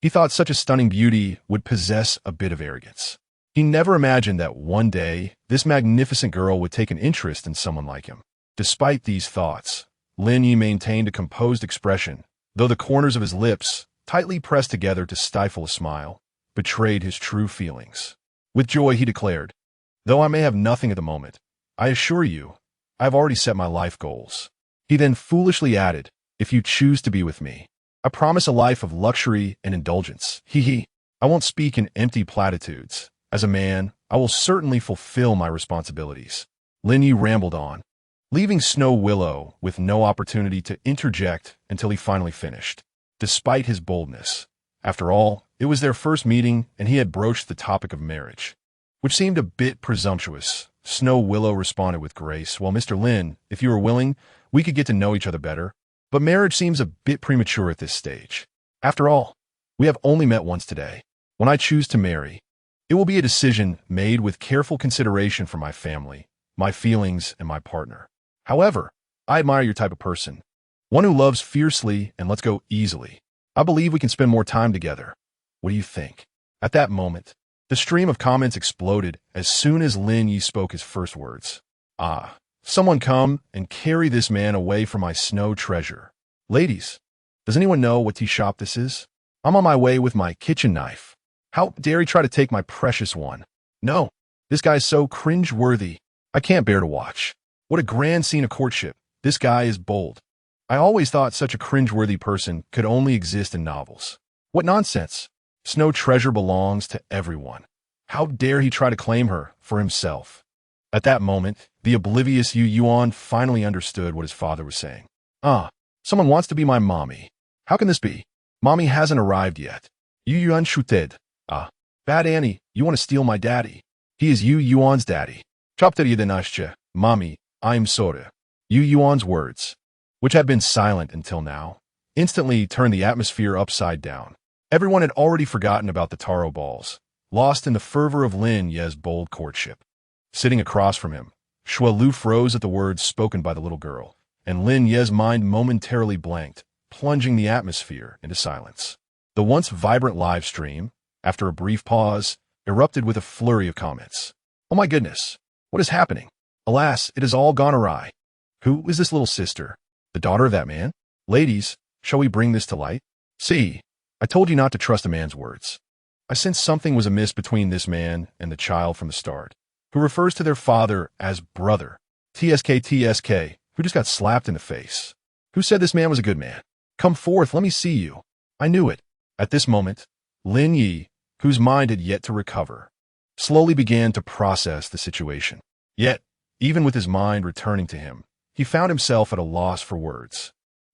Speaker 1: he thought such a stunning beauty would possess a bit of arrogance. He never imagined that one day this magnificent girl would take an interest in someone like him. Despite these thoughts, Lin Ye maintained a composed expression, though the corners of his lips, tightly pressed together to stifle a smile, betrayed his true feelings. With joy, he declared, Though I may have nothing at the moment, I assure you, I have already set my life goals. He then foolishly added, If you choose to be with me, I promise a life of luxury and indulgence. I won't speak in empty platitudes. As a man, I will certainly fulfill my responsibilities. Lin Ye rambled on, leaving Snow Willow with no opportunity to interject until he finally finished. Despite his boldness, after all, it was their first meeting and he had broached the topic of marriage, which seemed a bit presumptuous. Snow Willow responded with grace, Well, Mr. Lin, if you are willing, we could get to know each other better, but marriage seems a bit premature at this stage. After all, we have only met once today. When I choose to marry, it will be a decision made with careful consideration for my family, my feelings, and my partner. However, I admire your type of person, one who loves fiercely and lets go easily. I believe we can spend more time together. What do you think? At that moment, the stream of comments exploded as soon as Lin Ye spoke his first words. Ah, someone come and carry this man away from my snow treasure. Ladies, does anyone know what tea shop this is? I'm on my way with my kitchen knife. How dare he try to take my precious one? No, this guy's so cringe-worthy. I can't bear to watch. What a grand scene of courtship. This guy is bold. I always thought such a cringe-worthy person could only exist in novels. What nonsense. Snow treasure belongs to everyone. How dare he try to claim her for himself? At that moment, the oblivious Yu Yuan finally understood what his father was saying. Ah, someone wants to be my mommy. How can this be? Mommy hasn't arrived yet. Yu Yuan chuted. Ah, bad Annie, you want to steal my daddy. He is Yu Yuan's daddy. Chopteridenashche, mommy, I'm sorry. Yu Yuan's words, which had been silent until now, instantly turned the atmosphere upside down. Everyone had already forgotten about the taro balls, lost in the fervor of Lin Ye's bold courtship. Sitting across from him, Shuo Lu froze at the words spoken by the little girl, and Lin Ye's mind momentarily blanked, plunging the atmosphere into silence. The once vibrant live stream, after a brief pause, erupted with a flurry of comments. Oh my goodness, what is happening? Alas, it has all gone awry. Who is this little sister? The daughter of that man? Ladies, shall we bring this to light? See, I told you not to trust a man's words. I sensed something was amiss between this man and the child from the start, who refers to their father as brother. TSK, who just got slapped in the face. Who said this man was a good man? Come forth, let me see you. I knew it. At this moment, Lin Ye, whose mind had yet to recover, slowly began to process the situation. Yet, even with his mind returning to him, he found himself at a loss for words.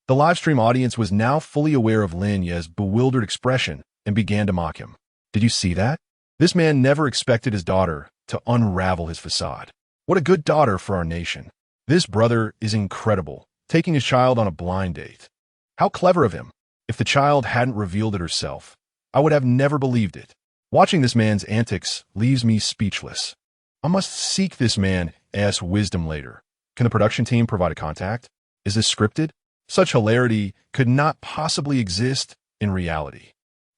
Speaker 1: The livestream audience was now fully aware of Lin Ye's bewildered expression and began to mock him. Did you see that? This man never expected his daughter to unravel his facade. What a good daughter for our nation. This brother is incredible, taking his child on a blind date. How clever of him. If the child hadn't revealed it herself, I would have never believed it. Watching this man's antics leaves me speechless. I must seek this man's wisdom later. Can the production team provide a contact? Is this scripted? Such hilarity could not possibly exist in reality.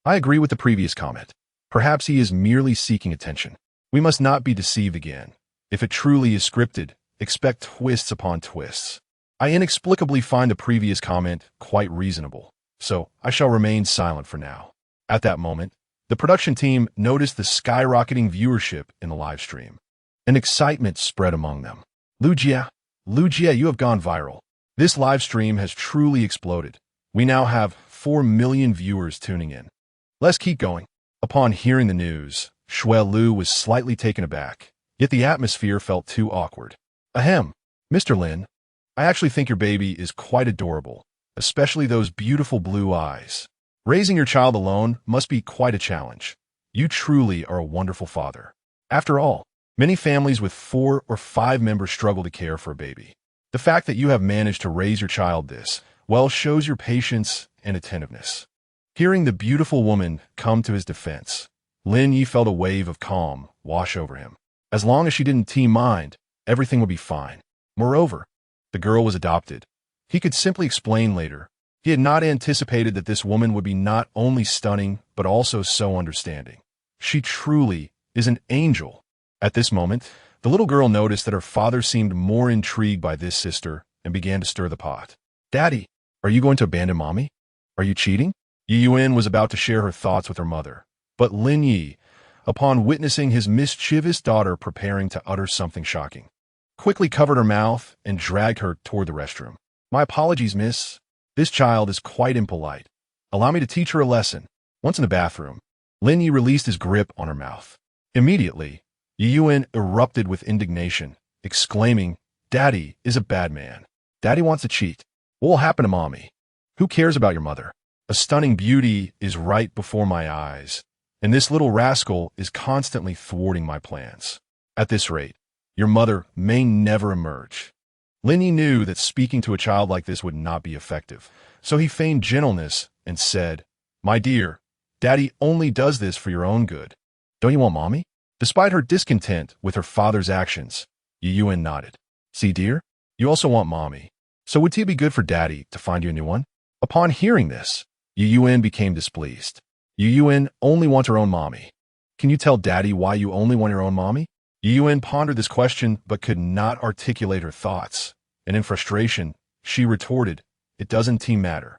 Speaker 1: I agree with the previous comment. Perhaps he is merely seeking attention. We must not be deceived again. If it truly is scripted, expect twists upon twists. I inexplicably find the previous comment quite reasonable, so I shall remain silent for now. At that moment, the production team noticed the skyrocketing viewership in the live stream. An excitement spread among them. Lin Ye, you have gone viral. This live stream has truly exploded. We now have 4 million viewers tuning in. Let's keep going. Upon hearing the news, Shuo Lu was slightly taken aback, yet the atmosphere felt too awkward. Ahem, Mr. Lin, I actually think your baby is quite adorable, especially those beautiful blue eyes. Raising your child alone must be quite a challenge. You truly are a wonderful father. After all, many families with 4 or 5 members struggle to care for a baby. The fact that you have managed to raise your child this well shows your patience and attentiveness. Hearing the beautiful woman come to his defense, Lin Ye felt a wave of calm wash over him. As long as she didn't team mind, everything would be fine. Moreover, the girl was adopted. He could simply explain later. He had not anticipated that this woman would be not only stunning, but also so understanding. She truly is an angel. At this moment, the little girl noticed that her father seemed more intrigued by this sister and began to stir the pot. Daddy, are you going to abandon mommy? Are you cheating? Yu Yuan was about to share her thoughts with her mother, but Lin Ye, upon witnessing his mischievous daughter preparing to utter something shocking, quickly covered her mouth and dragged her toward the restroom. My apologies, miss. This child is quite impolite. Allow me to teach her a lesson. Once in the bathroom, Lin Ye released his grip on her mouth. Immediately, Yu Yuan erupted with indignation, exclaiming, Daddy is a bad man. Daddy wants to cheat. What will happen to mommy? Who cares about your mother? A stunning beauty is right before my eyes, and this little rascal is constantly thwarting my plans. At this rate, your mother may never emerge. Lin Ye knew that speaking to a child like this would not be effective, so he feigned gentleness and said, My dear, Daddy only does this for your own good. Don't you want mommy? Despite her discontent with her father's actions, Yu Yuan nodded. See, dear, you also want mommy. So would it be good for Daddy to find you a new one? Upon hearing this, Yu Yuan became displeased. Yu Yuan only wants her own mommy. Can you tell Daddy why you only want your own mommy? Yuen pondered this question but could not articulate her thoughts, and in frustration, she retorted, "It doesn't matter.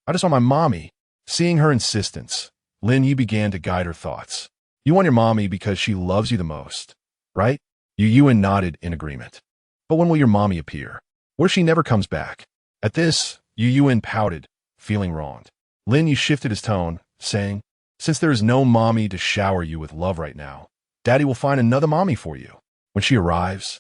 Speaker 1: I just want my mommy." Seeing her insistence, Lin Ye began to guide her thoughts. "You want your mommy because she loves you the most, right?" Yuen nodded in agreement. "But when will your mommy appear? What if she never comes back?" At this, Yuen pouted, feeling wronged. Lin Ye shifted his tone, saying, "Since there is no mommy to shower you with love right now, Daddy will find another mommy for you. When she arrives,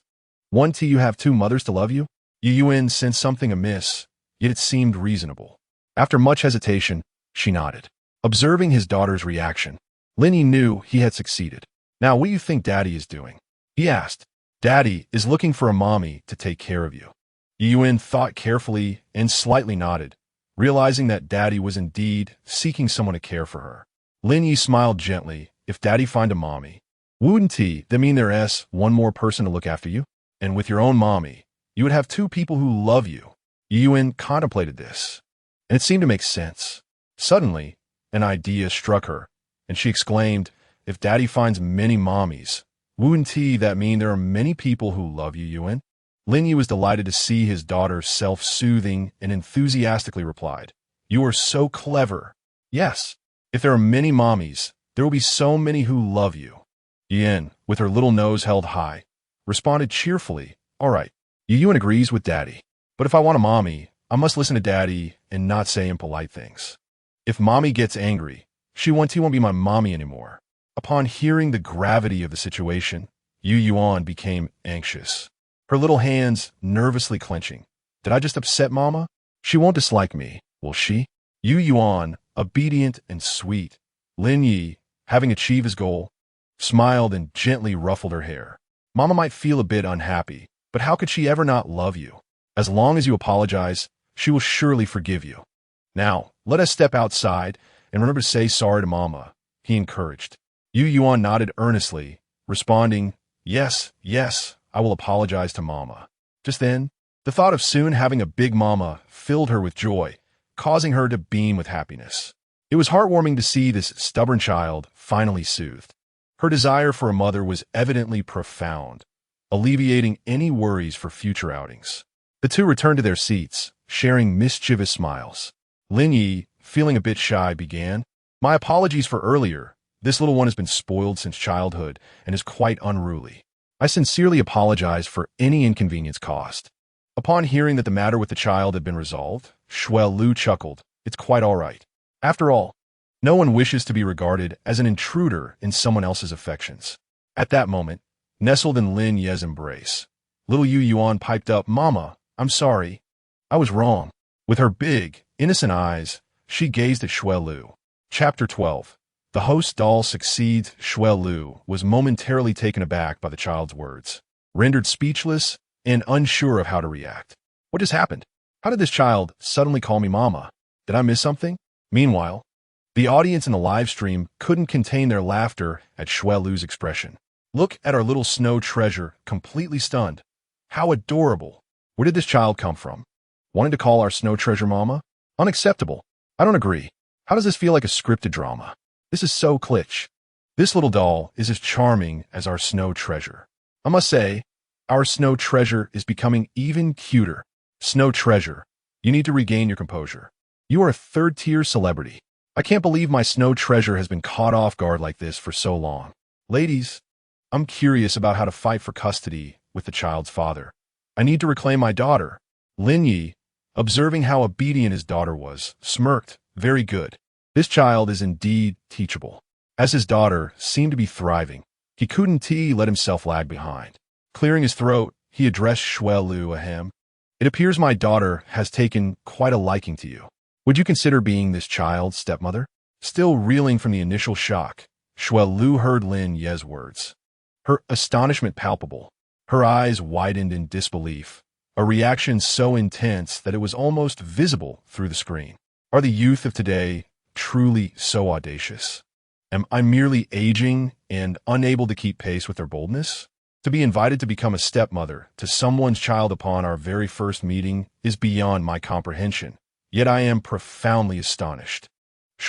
Speaker 1: won't you have two mothers to love you?" Yuen sensed something amiss, yet it seemed reasonable. After much hesitation, she nodded. Observing his daughter's reaction, Lin Ye knew he had succeeded. "Now, what do you think Daddy is doing?" he asked. "Daddy is looking for a mommy to take care of you." Yuen thought carefully and slightly nodded, realizing that Daddy was indeed seeking someone to care for her. Lin Ye smiled gently. "If Daddy find a mommy, wouldn't that mean there's one more person to look after you? And with your own mommy, you would have two people who love you." Yuen contemplated this, and it seemed to make sense. Suddenly, an idea struck her, and she exclaimed, "If Daddy finds many mommies, wouldn't that mean there are many people who love you, Yuen?" Lin Ye was delighted to see his daughter self-soothing and enthusiastically replied, "You are so clever. Yes, if there are many mommies, there will be so many who love you." Yin, with her little nose held high, responded cheerfully, "All right, Yuen agrees with Daddy. But if I want a mommy, I must listen to Daddy and not say impolite things. If Mommy gets angry, she won't be my mommy anymore." Upon hearing the gravity of the situation, Yuan became anxious, her little hands nervously clenching. "Did I just upset Mama? She won't dislike me, will she?" Yuan, obedient and sweet, Lin Ye, having achieved his goal, smiled and gently ruffled her hair. "Mama might feel a bit unhappy, but how could she ever not love you? As long as you apologize, she will surely forgive you. Now, let us step outside and remember to say sorry to Mama," he encouraged. Yuan nodded earnestly, responding, "Yes, yes, I will apologize to Mama." Just then, the thought of soon having a big mama filled her with joy, causing her to beam with happiness. It was heartwarming to see this stubborn child finally soothed. Her desire for a mother was evidently profound, alleviating any worries for future outings. The two returned to their seats, sharing mischievous smiles. Lin Ye, feeling a bit shy, began, "My apologies for earlier. This little one has been spoiled since childhood and is quite unruly. I sincerely apologize for any inconvenience caused." Upon hearing that the matter with the child had been resolved, Lu chuckled. "It's quite all right. After all, no one wishes to be regarded as an intruder in someone else's affections." At that moment, nestled in Lin Ye's embrace, little Yuan piped up, "Mama, I'm sorry. I was wrong." With her big, innocent eyes, she gazed at Lu. Chapter 12. The host doll succeeds. Lu was momentarily taken aback by the child's words, rendered speechless and unsure of how to react. What just happened? How did this child suddenly call me Mama? Did I miss something? Meanwhile, the audience in the live stream couldn't contain their laughter at Lu's expression. "Look at our little snow treasure, completely stunned. How adorable. Where did this child come from? Wanting to call our snow treasure Mama? Unacceptable. I don't agree. How does this feel like a scripted drama? This is so kitsch. This little doll is as charming as our snow treasure. I must say, our snow treasure is becoming even cuter. Snow treasure, you need to regain your composure. You are a third-tier celebrity. I can't believe my snow treasure has been caught off guard like this for so long. Ladies, I'm curious about how to fight for custody with the child's father. I need to reclaim my daughter." Lin Ye, observing how obedient his daughter was, smirked. "Very good. This child is indeed teachable." As his daughter seemed to be thriving, he couldn't let himself lag behind. Clearing his throat, he addressed Lu ahem. "It appears my daughter has taken quite a liking to you. Would you consider being this child's stepmother?" Still reeling from the initial shock, Lu heard Lin Ye's words. Her astonishment palpable. Her eyes widened in disbelief, a reaction so intense that it was almost visible through the screen. Are the youth of today truly so audacious? Am I merely aging and unable to keep pace with their boldness? To be invited to become a stepmother to someone's child upon our very first meeting is beyond my comprehension, yet I am profoundly astonished.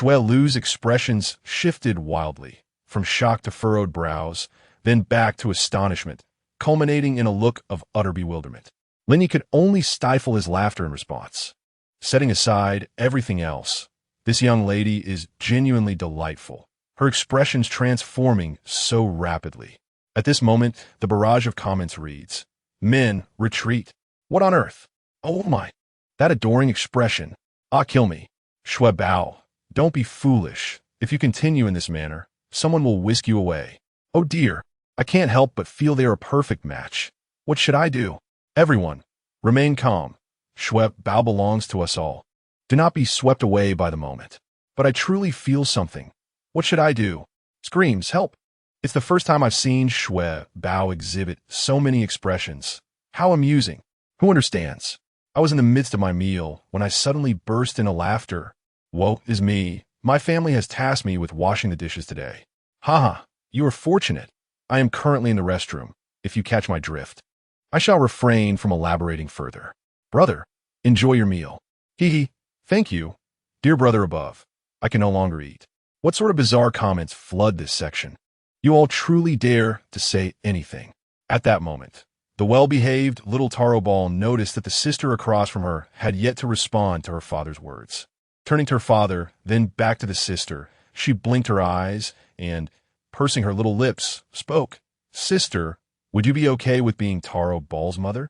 Speaker 1: Lu's expressions shifted wildly, from shock to furrowed brows, then back to astonishment, culminating in a look of utter bewilderment. Lin Ye could only stifle his laughter in response. Setting aside everything else, this young lady is genuinely delightful, her expressions transforming so rapidly. At this moment, the barrage of comments reads, "Men, retreat. What on earth? Oh my. That adoring expression. Ah, kill me. Shui Bao. Don't be foolish. If you continue in this manner, someone will whisk you away. Oh dear. I can't help but feel they are a perfect match. What should I do? Everyone, remain calm. Shui Bao belongs to us all. Do not be swept away by the moment. But I truly feel something. What should I do? Screams, help. It's the first time I've seen Shui Bao exhibit so many expressions. How amusing. Who understands? I was in the midst of my meal when I suddenly burst into laughter. Woe is me. My family has tasked me with washing the dishes today. Haha, you are fortunate. I am currently in the restroom, if you catch my drift. I shall refrain from elaborating further. Brother, enjoy your meal. Hee hee, thank you. Dear brother above, I can no longer eat. What sort of bizarre comments flood this section? You all truly dare to say anything. At that moment, the well-behaved little Taro Ball noticed that the sister across from her had yet to respond to her father's words. Turning to her father, then back to the sister, she blinked her eyes and, pursing her little lips, spoke. Sister, would you be okay with being Taro Ball's mother?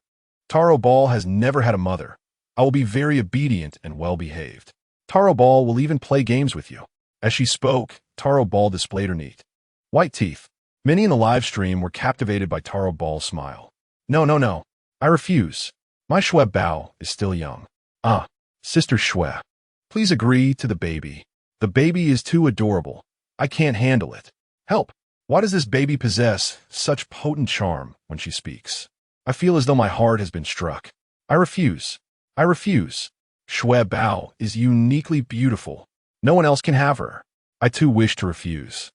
Speaker 1: Taro Ball has never had a mother. I will be very obedient and well-behaved. Taro Ball will even play games with you. As she spoke, Taro Ball displayed her neat white teeth. Many in the live stream were captivated by Taro Ball's smile. No. I refuse. My Shui Bao is still young. Ah, Sister Shui. Please agree to the baby. The baby is too adorable. I can't handle it. Help. Why does this baby possess such potent charm when she speaks? I feel as though my heart has been struck. I refuse. Shui Bao is uniquely beautiful. No one else can have her. I too wish to refuse.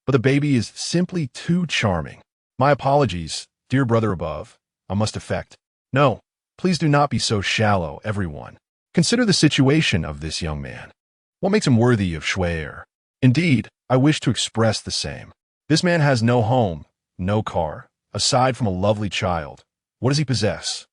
Speaker 1: But the baby is simply too charming. My apologies, dear brother above. I must effect. No, please do not be so shallow, everyone. Consider the situation of this young man. What makes him worthy of Shui Er? Indeed, I wish to express the same. This man has no home, no car, aside from a lovely child. What does he possess?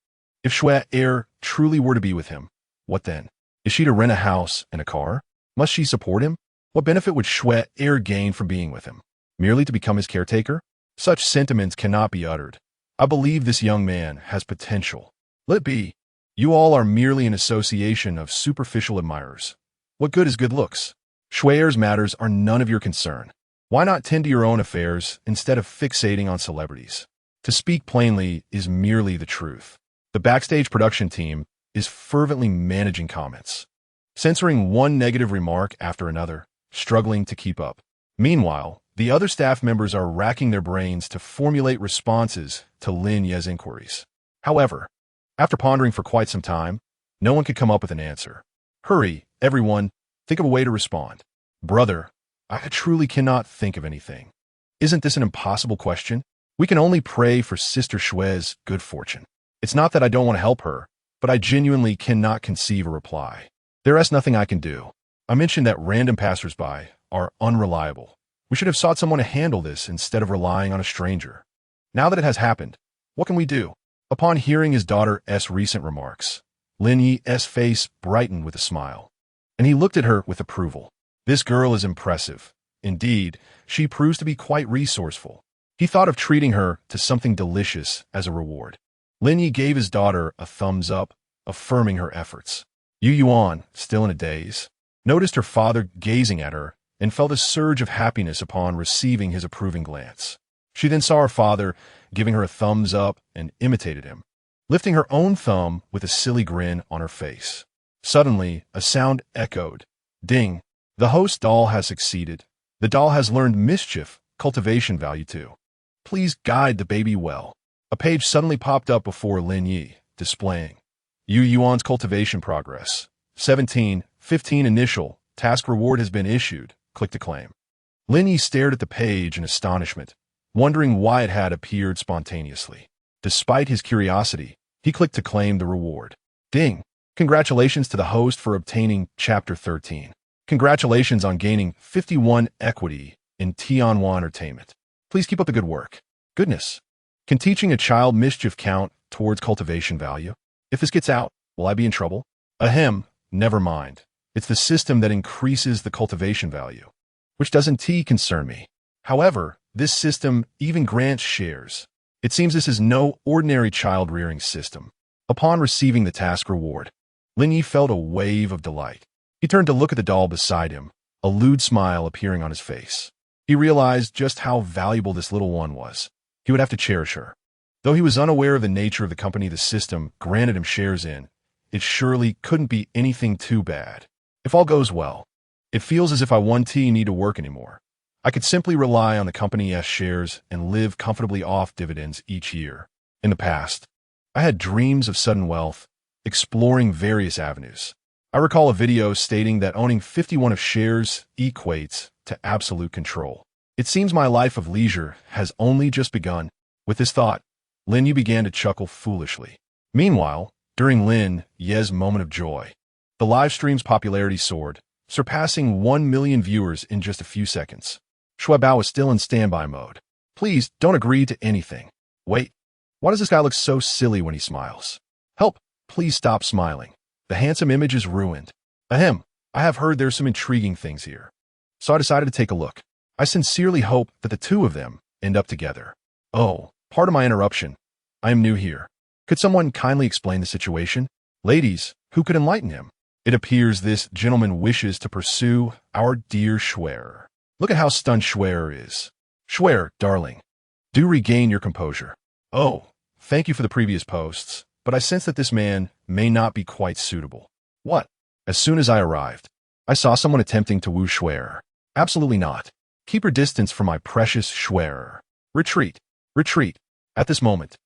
Speaker 1: If Shui Er truly were to be with him, what then? Is she to rent a house and a car? Must she support him? What benefit would Shui Er gain from being with him? Merely to become his caretaker? Such sentiments cannot be uttered. I believe this young man has potential. Let be. You all are merely an association of superficial admirers. What good is good looks? Shui Er's matters are none of your concern. Why not tend to your own affairs instead of fixating on celebrities? To speak plainly is merely the truth. The backstage production team is fervently managing comments, censoring one negative remark after another, struggling to keep up. Meanwhile, the other staff members are racking their brains to formulate responses to Lin Ye's inquiries. However, after pondering for quite some time, no one could come up with an answer. Hurry, everyone, think of a way to respond. Brother, I truly cannot think of anything. Isn't this an impossible question? We can only pray for Sister Shui's good fortune. It's not that I don't want to help her, but I genuinely cannot conceive a reply. There is nothing I can do. I mentioned that random passersby are unreliable. We should have sought someone to handle this instead of relying on a stranger. Now that it has happened, what can we do? Upon hearing his daughter's recent remarks, Lin Ye's face brightened with a smile, and he looked at her with approval. This girl is impressive. Indeed, she proves to be quite resourceful. He thought of treating her to something delicious as a reward. Lin Ye gave his daughter a thumbs up, affirming her efforts. Yu Yuan, still in a daze, noticed her father gazing at her and felt a surge of happiness upon receiving his approving glance. She then saw her father giving her a thumbs up and imitated him, lifting her own thumb with a silly grin on her face. Suddenly, a sound echoed. Ding! The host doll has succeeded. The doll has learned mischief, cultivation value too. Please guide the baby well. A page suddenly popped up before Lin Ye, displaying Yu Yuan's cultivation progress. 1715 initial. Task reward has been issued. Click to claim. Lin Ye stared at the page in astonishment, wondering why it had appeared spontaneously. Despite his curiosity, he clicked to claim the reward. Ding! Congratulations to the host for obtaining Chapter 13. Congratulations on gaining 51 equity in Tianhua Entertainment. Please keep up the good work. Goodness. Can teaching a child mischief count towards cultivation value? If this gets out, will I be in trouble? Ahem, never mind. It's the system that increases the cultivation value, which doesn't concern me. However, this system even grants shares. It seems this is no ordinary child-rearing system. Upon receiving the task reward, Lin Ye felt a wave of delight. He turned to look at the doll beside him, a lewd smile appearing on his face. He realized just how valuable this little one was. He would have to cherish her. Though he was unaware of the nature of the company the system granted him shares in, it surely couldn't be anything too bad. If all goes well, it feels as if I won't need to work anymore. I could simply rely on the company's shares and live comfortably off dividends each year. In the past, I had dreams of sudden wealth, exploring various avenues. I recall a video stating that owning 51 of shares equates to absolute control. It seems my life of leisure has only just begun. With this thought, Lin Ye began to chuckle foolishly. Meanwhile, during Lin Ye's moment of joy, the live stream's popularity soared, surpassing 1 million viewers in just a few seconds. Shui Bao is still in standby mode. Please don't agree to anything. Wait, why does this guy look so silly when he smiles? Help, please stop smiling. The handsome image is ruined. Ahem, I have heard there's some intriguing things here. So I decided to take a look. I sincerely hope that the two of them end up together. Oh, pardon my interruption. I am new here. Could someone kindly explain the situation? Ladies, who could enlighten him? It appears this gentleman wishes to pursue our dear Schwer. Look at how stunned Schwer is. Schwer, darling, do regain your composure. Oh, thank you for the previous posts, but I sense that this man may not be quite suitable. What? As soon as I arrived, I saw someone attempting to woo Schwer. Absolutely not. Keep your distance from my precious Schwer. Retreat. Retreat. At this moment,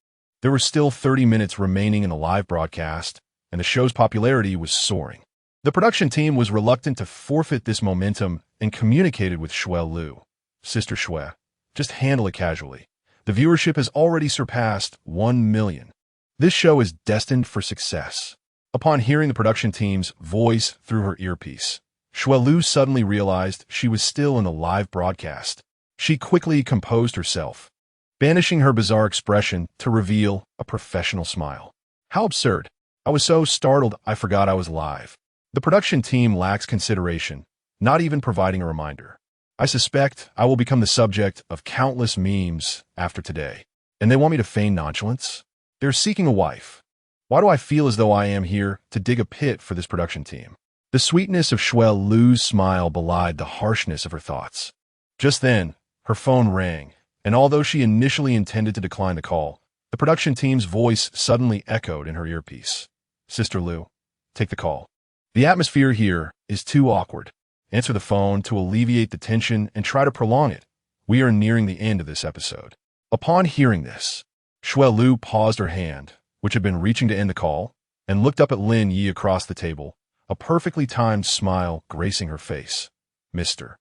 Speaker 1: there were still 30 minutes remaining in the live broadcast, and the show's popularity was soaring. The production team was reluctant to forfeit this momentum and communicated with Shui Lu. Sister Shui, just handle it casually. The viewership has already surpassed 1 million. This show is destined for success. Upon hearing the production team's voice through her earpiece, Shui Lu suddenly realized she was still in the live broadcast. She quickly composed herself, banishing her bizarre expression to reveal a professional smile. How absurd. I was so startled I forgot I was live. The production team lacks consideration, not even providing a reminder. I suspect I will become the subject of countless memes after today. And they want me to feign nonchalance? They're seeking a wife. Why do I feel as though I am here to dig a pit for this production team? The sweetness of Shui Lu's smile belied the harshness of her thoughts. Just then, her phone rang, and although she initially intended to decline the call, the production team's voice suddenly echoed in her earpiece. Sister Lu, take the call. The atmosphere here is too awkward. Answer the phone to alleviate the tension and try to prolong it. We are nearing the end of this episode. Upon hearing this, Shui Lu paused her hand, which had been reaching to end the call, and looked up at Lin Ye across the table, a perfectly timed smile gracing her face. Mr.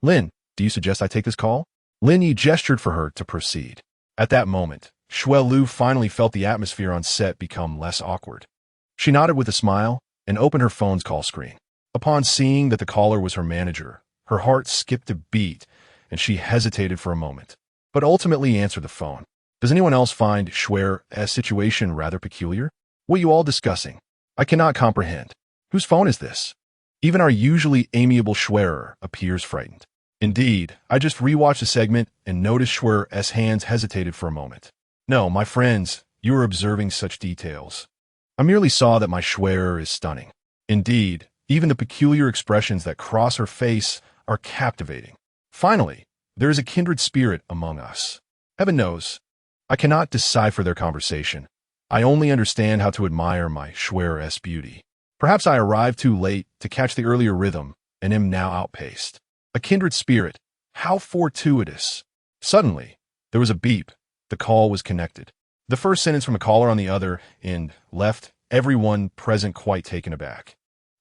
Speaker 1: Lin, do you suggest I take this call? Lin Ye gestured for her to proceed. At that moment, Shui Lu finally felt the atmosphere on set become less awkward. She nodded with a smile and opened her phone's call screen. Upon seeing that the caller was her manager, her heart skipped a beat, and she hesitated for a moment, but ultimately answered the phone. Does anyone else find Schwer's situation rather peculiar? What are you all discussing? I cannot comprehend. Whose phone is this? Even our usually amiable Schwerer appears frightened. Indeed, I just rewatched the segment and noticed Schwer's hands hesitated for a moment. No, my friends, you are observing such details. I merely saw that my Schwerer is stunning. Indeed, even the peculiar expressions that cross her face are captivating. Finally, there is a kindred spirit among us. Heaven knows, I cannot decipher their conversation. I only understand how to admire my Schwer's beauty. Perhaps I arrived too late to catch the earlier rhythm and am now outpaced. A kindred spirit. How fortuitous. Suddenly, there was a beep. The call was connected. The first sentence from a caller on the other end left everyone present quite taken aback.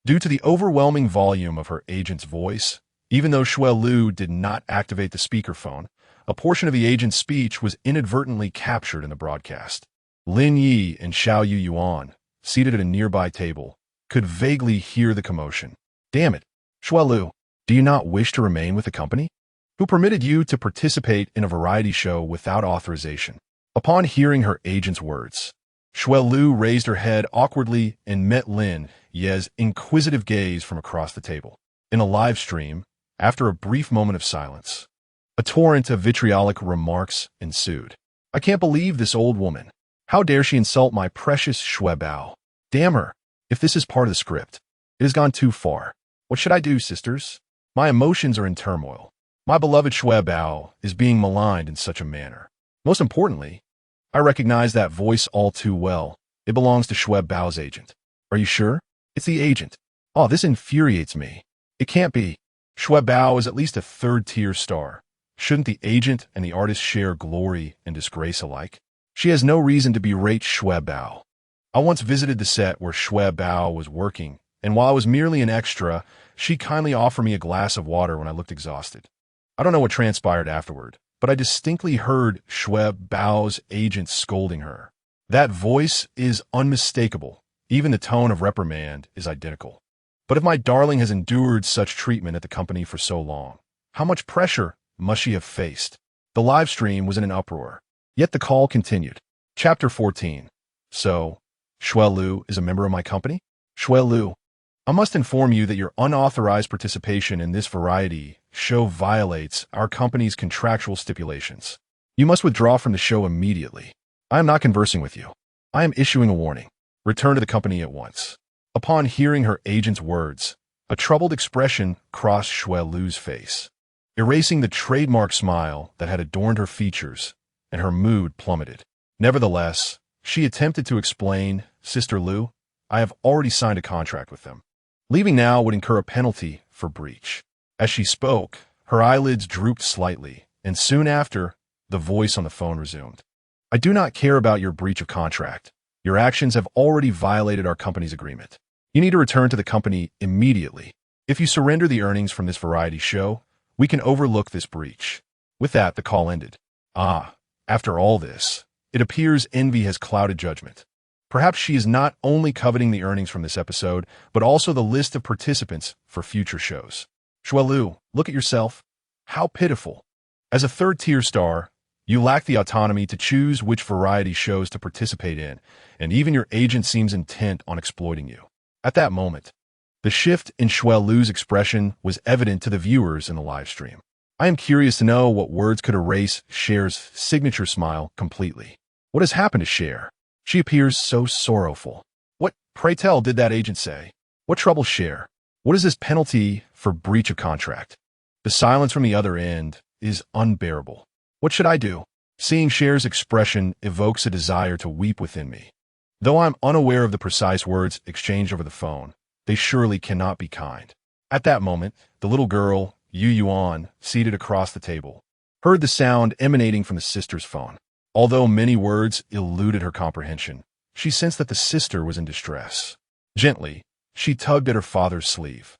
Speaker 1: Due to the overwhelming volume of her agent's voice, even though Shui Lu did not activate the speakerphone, a portion of the agent's speech was inadvertently captured in the broadcast. Lin Ye and Xiao Yuan, seated at a nearby table, could vaguely hear the commotion. Damn it, Shui Lu, do you not wish to remain with the company? who permitted you to participate in a variety show without authorization. Upon hearing her agent's words, Xuelu raised her head awkwardly and met Lin Ye's inquisitive gaze from across the table. In a live stream, after a brief moment of silence, a torrent of vitriolic remarks ensued. I can't believe this old woman. How dare she insult my precious Xuebao? Damn her. If this is part of the script, it has gone too far. What should I do, sisters? My emotions are in turmoil. My beloved Xuebao is being maligned in such a manner. Most importantly, I recognize that voice all too well. It belongs to Xuebao's agent. Are you sure? It's the agent. Oh, this infuriates me. It can't be. Xuebao is at least a third-tier star. Shouldn't the agent and the artist share glory and disgrace alike? She has no reason to berate Xuebao. I once visited the set where Xuebao was working, and while I was merely an extra, she kindly offered me a glass of water when I looked exhausted. I don't know what transpired afterward, but I distinctly heard Xuebao's agent scolding her. That voice is unmistakable. Even the tone of reprimand is identical. But if my darling has endured such treatment at the company for so long, how much pressure must she have faced? The live stream was in an uproar, yet the call continued. Chapter 14. So, Xuelu is a member of my company? Xuelu, I must inform you that your unauthorized participation in this variety show violates our company's contractual stipulations. You must withdraw from the show immediately. I am not conversing with you. I am issuing a warning. Return to the company at once. Upon hearing her agent's words, a troubled expression crossed Xuelu's face, erasing the trademark smile that had adorned her features, and her mood plummeted. Nevertheless, she attempted to explain, Sister Lu, I have already signed a contract with them. Leaving now would incur a penalty for breach. As she spoke, her eyelids drooped slightly, and soon after, the voice on the phone resumed. I do not care about your breach of contract. Your actions have already violated our company's agreement. You need to return to the company immediately. If you surrender the earnings from this variety show, we can overlook this breach. With that, the call ended. After all this, it appears envy has clouded judgment. Perhaps she is not only coveting the earnings from this episode, but also the list of participants for future shows. Xuelu, look at yourself. How pitiful. As a third-tier star, you lack the autonomy to choose which variety shows to participate in, and even your agent seems intent on exploiting you. At that moment, the shift in Xuelu's expression was evident to the viewers in the live stream. I am curious to know what words could erase Cher's signature smile completely. What has happened to Cher? She appears so sorrowful. What, pray tell, did that agent say? What troubles Cher? What is this penalty for breach of contract? The silence from the other end is unbearable. What should I do? Seeing Cher's expression evokes a desire to weep within me. Though I'm unaware of the precise words exchanged over the phone, they surely cannot be kind. At that moment, the little girl, Yu Yuan, seated across the table, heard the sound emanating from the sister's phone. Although many words eluded her comprehension, she sensed that the sister was in distress. Gently, she tugged at her father's sleeve.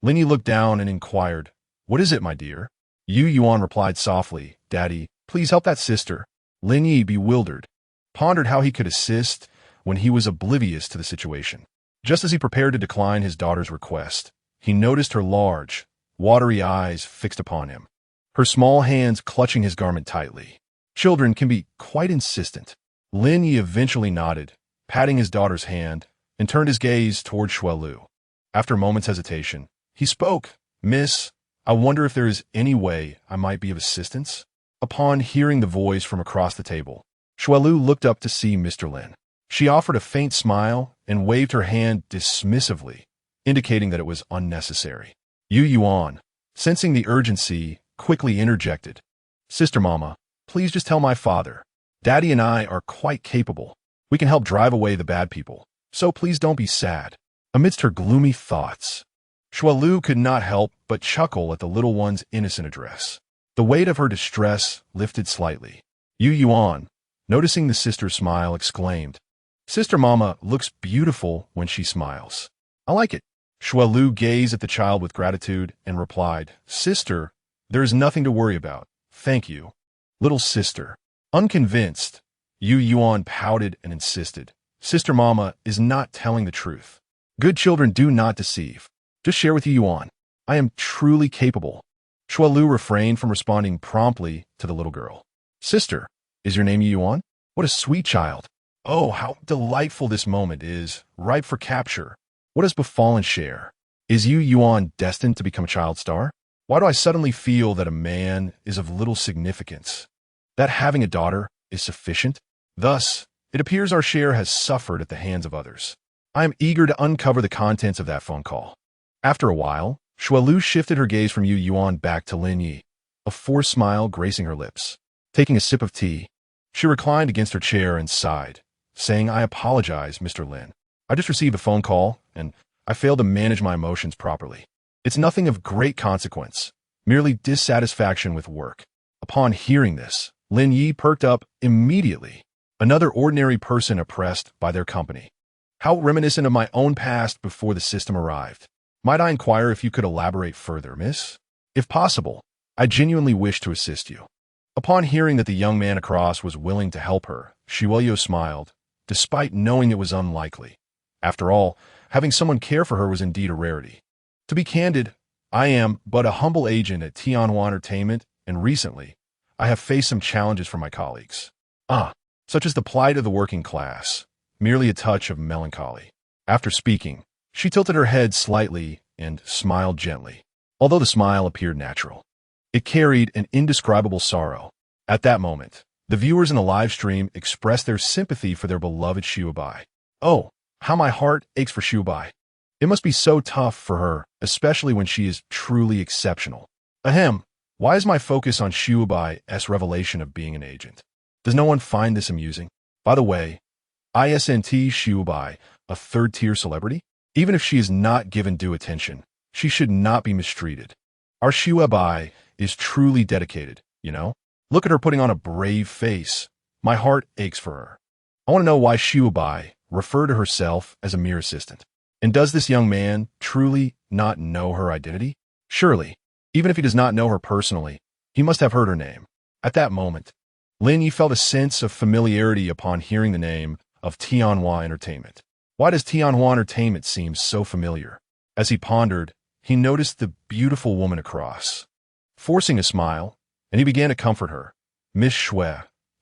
Speaker 1: Lin Ye looked down and inquired, What is it, my dear? Yu Yuan replied softly, Daddy, please help that sister. Lin Ye, bewildered, pondered how he could assist when he was oblivious to the situation. Just as he prepared to decline his daughter's request, he noticed her large, watery eyes fixed upon him, her small hands clutching his garment tightly. Children can be quite insistent. Lin Ye eventually nodded, patting his daughter's hand, and turned his gaze toward Xuelu. After a moment's hesitation, he spoke, Miss, I wonder if there is any way I might be of assistance? Upon hearing the voice from across the table, Xuelu looked up to see Mr. Lin. She offered a faint smile and waved her hand dismissively, indicating that it was unnecessary. Yu Yuan, sensing the urgency, quickly interjected, Sister Mama, please just tell my father. Daddy and I are quite capable. We can help drive away the bad people. So please don't be sad. Amidst her gloomy thoughts, Xuelu could not help but chuckle at the little one's innocent address. The weight of her distress lifted slightly. Yu Yuan, noticing the sister's smile, exclaimed, Sister Mama looks beautiful when she smiles. I like it. Xuelu gazed at the child with gratitude and replied, Sister, there is nothing to worry about. Thank you. Little sister. Unconvinced, Yu Yuan pouted and insisted, Sister Mama is not telling the truth. Good children do not deceive. Just share with Yu Yuan. I am truly capable. Shualu refrained from responding promptly to the little girl. Sister, is your name Yuan? What a sweet child. Oh, how delightful this moment is, ripe for capture. What has befallen Cher? Is Yuan destined to become a child star? Why do I suddenly feel that a man is of little significance? That having a daughter is sufficient? Thus, it appears our Cher has suffered at the hands of others. I am eager to uncover the contents of that phone call. After a while, Shualu shifted her gaze from Yuan back to Lin Ye, a forced smile gracing her lips. Taking a sip of tea, she reclined against her chair and sighed, saying, I apologize, Mr. Lin. I just received a phone call, and I failed to manage my emotions properly. It's nothing of great consequence, merely dissatisfaction with work. Upon hearing this, Lin Ye perked up immediately. Another ordinary person oppressed by their company. How reminiscent of my own past before the system arrived. Might I inquire if you could elaborate further, miss? If possible, I genuinely wish to assist you. Upon hearing that the young man across was willing to help her, Shuelyo smiled, despite knowing it was unlikely. After all, having someone care for her was indeed a rarity. To be candid, I am but a humble agent at Tianhua Entertainment, and recently, I have faced some challenges from my colleagues. Such as the plight of the working class, merely a touch of melancholy. After speaking, she tilted her head slightly and smiled gently, although the smile appeared natural. It carried an indescribable sorrow. At that moment, the viewers in the live stream expressed their sympathy for their beloved Xiubai. Oh, how my heart aches for Xiubai. It must be so tough for her, especially when she is truly exceptional. Ahem, why is my focus on Xiubai's revelation of being an agent? Does no one find this amusing? By the way, isn't Xiubai a third-tier celebrity? Even if she is not given due attention, she should not be mistreated. Our Xiubai is truly dedicated, you know? Look at her putting on a brave face. My heart aches for her. I want to know why Xiubai referred to herself as a mere assistant. And does this young man truly not know her identity? Surely, even if he does not know her personally, he must have heard her name. At that moment, Lin Ye felt a sense of familiarity upon hearing the name of Tianhua Entertainment. Why does Tianhua Entertainment seem so familiar? As he pondered, he noticed the beautiful woman across. Forcing a smile, and he began to comfort her. Miss Shui,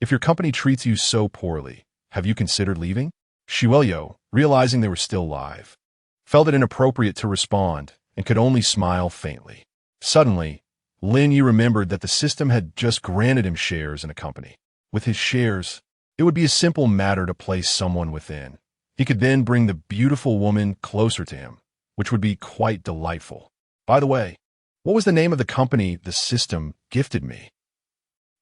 Speaker 1: if your company treats you so poorly, have you considered leaving? Shuelyo, realizing they were still live, felt it inappropriate to respond and could only smile faintly. Suddenly, Lin Ye remembered that the system had just granted him shares in a company. With his shares, it would be a simple matter to place someone within. He could then bring the beautiful woman closer to him, which would be quite delightful. By the way, what was the name of the company the system gifted me?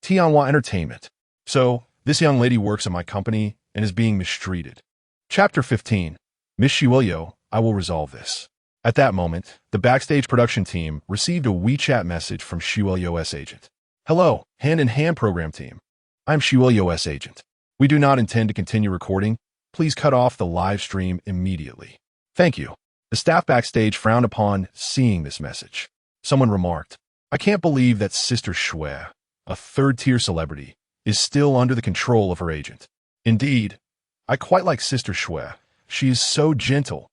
Speaker 1: Tianhua Entertainment. So, this young lady works at my company and is being mistreated. Chapter 15. Miss Shuelyo, I will resolve this. At that moment, the backstage production team received a WeChat message from Shuelyo's agent. Hello, hand-in-hand program team. I'm Shuelyo's agent. We do not intend to continue recording. Please cut off the live stream immediately. Thank you. The staff backstage frowned upon seeing this message. Someone remarked, I can't believe that Sister Shui, a third-tier celebrity, is still under the control of her agent. Indeed, I quite like Sister Shui. She is so gentle.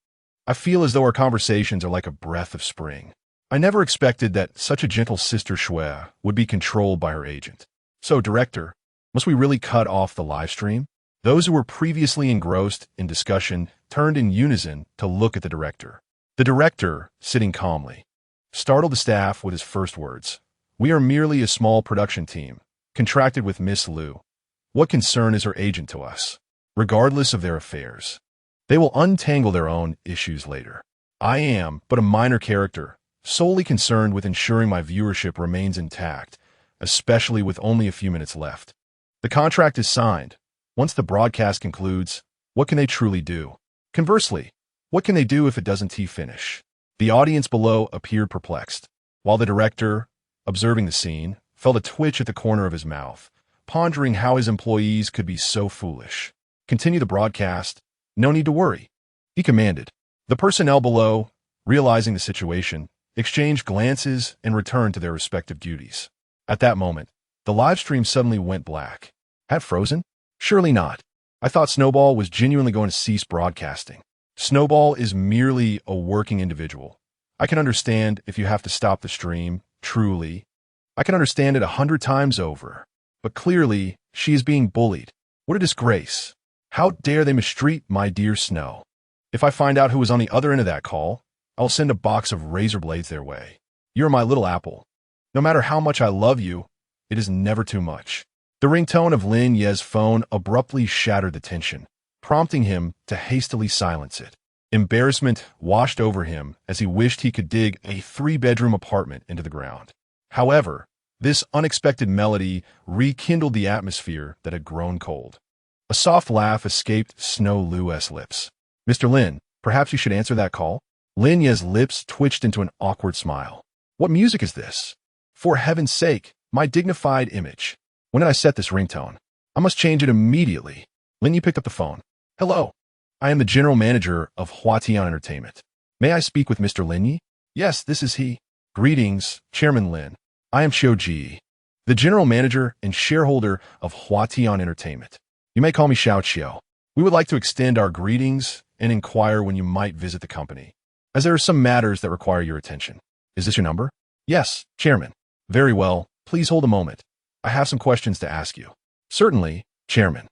Speaker 1: I feel as though our conversations are like a breath of spring. I never expected that such a gentle Sister Shui would be controlled by her agent. So, director, must we really cut off the live stream? Those who were previously engrossed in discussion turned in unison to look at the director. The director, sitting calmly, startled the staff with his first words. We are merely a small production team, contracted with Miss Liu. What concern is her agent to us? Regardless of their affairs, they will untangle their own issues later. I am but a minor character, solely concerned with ensuring my viewership remains intact, especially with only a few minutes left. The contract is signed. Once the broadcast concludes, what can they truly do? Conversely, what can they do if it doesn't finish? The audience below appeared perplexed, while the director, observing the scene, felt a twitch at the corner of his mouth, pondering how his employees could be so foolish. Continue the broadcast. No need to worry, he commanded. The personnel below, realizing the situation, exchanged glances and returned to their respective duties. At that moment, the live stream suddenly went black. Had frozen? Surely not. I thought Snowball was genuinely going to cease broadcasting. Snowball is merely a working individual. I can understand if you have to stop the stream truly. I can understand it 100 times over. But clearly, she is being bullied. What a disgrace. How dare they mistreat my dear Snow? If I find out who was on the other end of that call, I'll send a box of razor blades their way. You're my little apple. No matter how much I love you, it is never too much. The ringtone of Lin Ye's phone abruptly shattered the tension, prompting him to hastily silence it. Embarrassment washed over him as he wished he could dig a 3-bedroom apartment into the ground. However, this unexpected melody rekindled the atmosphere that had grown cold. A soft laugh escaped Snow Lu's lips. Mr. Lin, perhaps you should answer that call? Lin Ye's lips twitched into an awkward smile. What music is this? For heaven's sake, my dignified image. When did I set this ringtone? I must change it immediately. Lin Ye picked up the phone. Hello. I am the general manager of Huatian Entertainment. May I speak with Mr. Lin Ye? Yes, this is he. Greetings, Chairman Lin. I am Xiao Ji, the general manager and shareholder of Huatian Entertainment. You may call me Xiao. We would like to extend our greetings and inquire when you might visit the company, as there are some matters that require your attention. Is this your number? Yes, Chairman. Very well. Please hold a moment. I have some questions to ask you. Certainly, Chairman.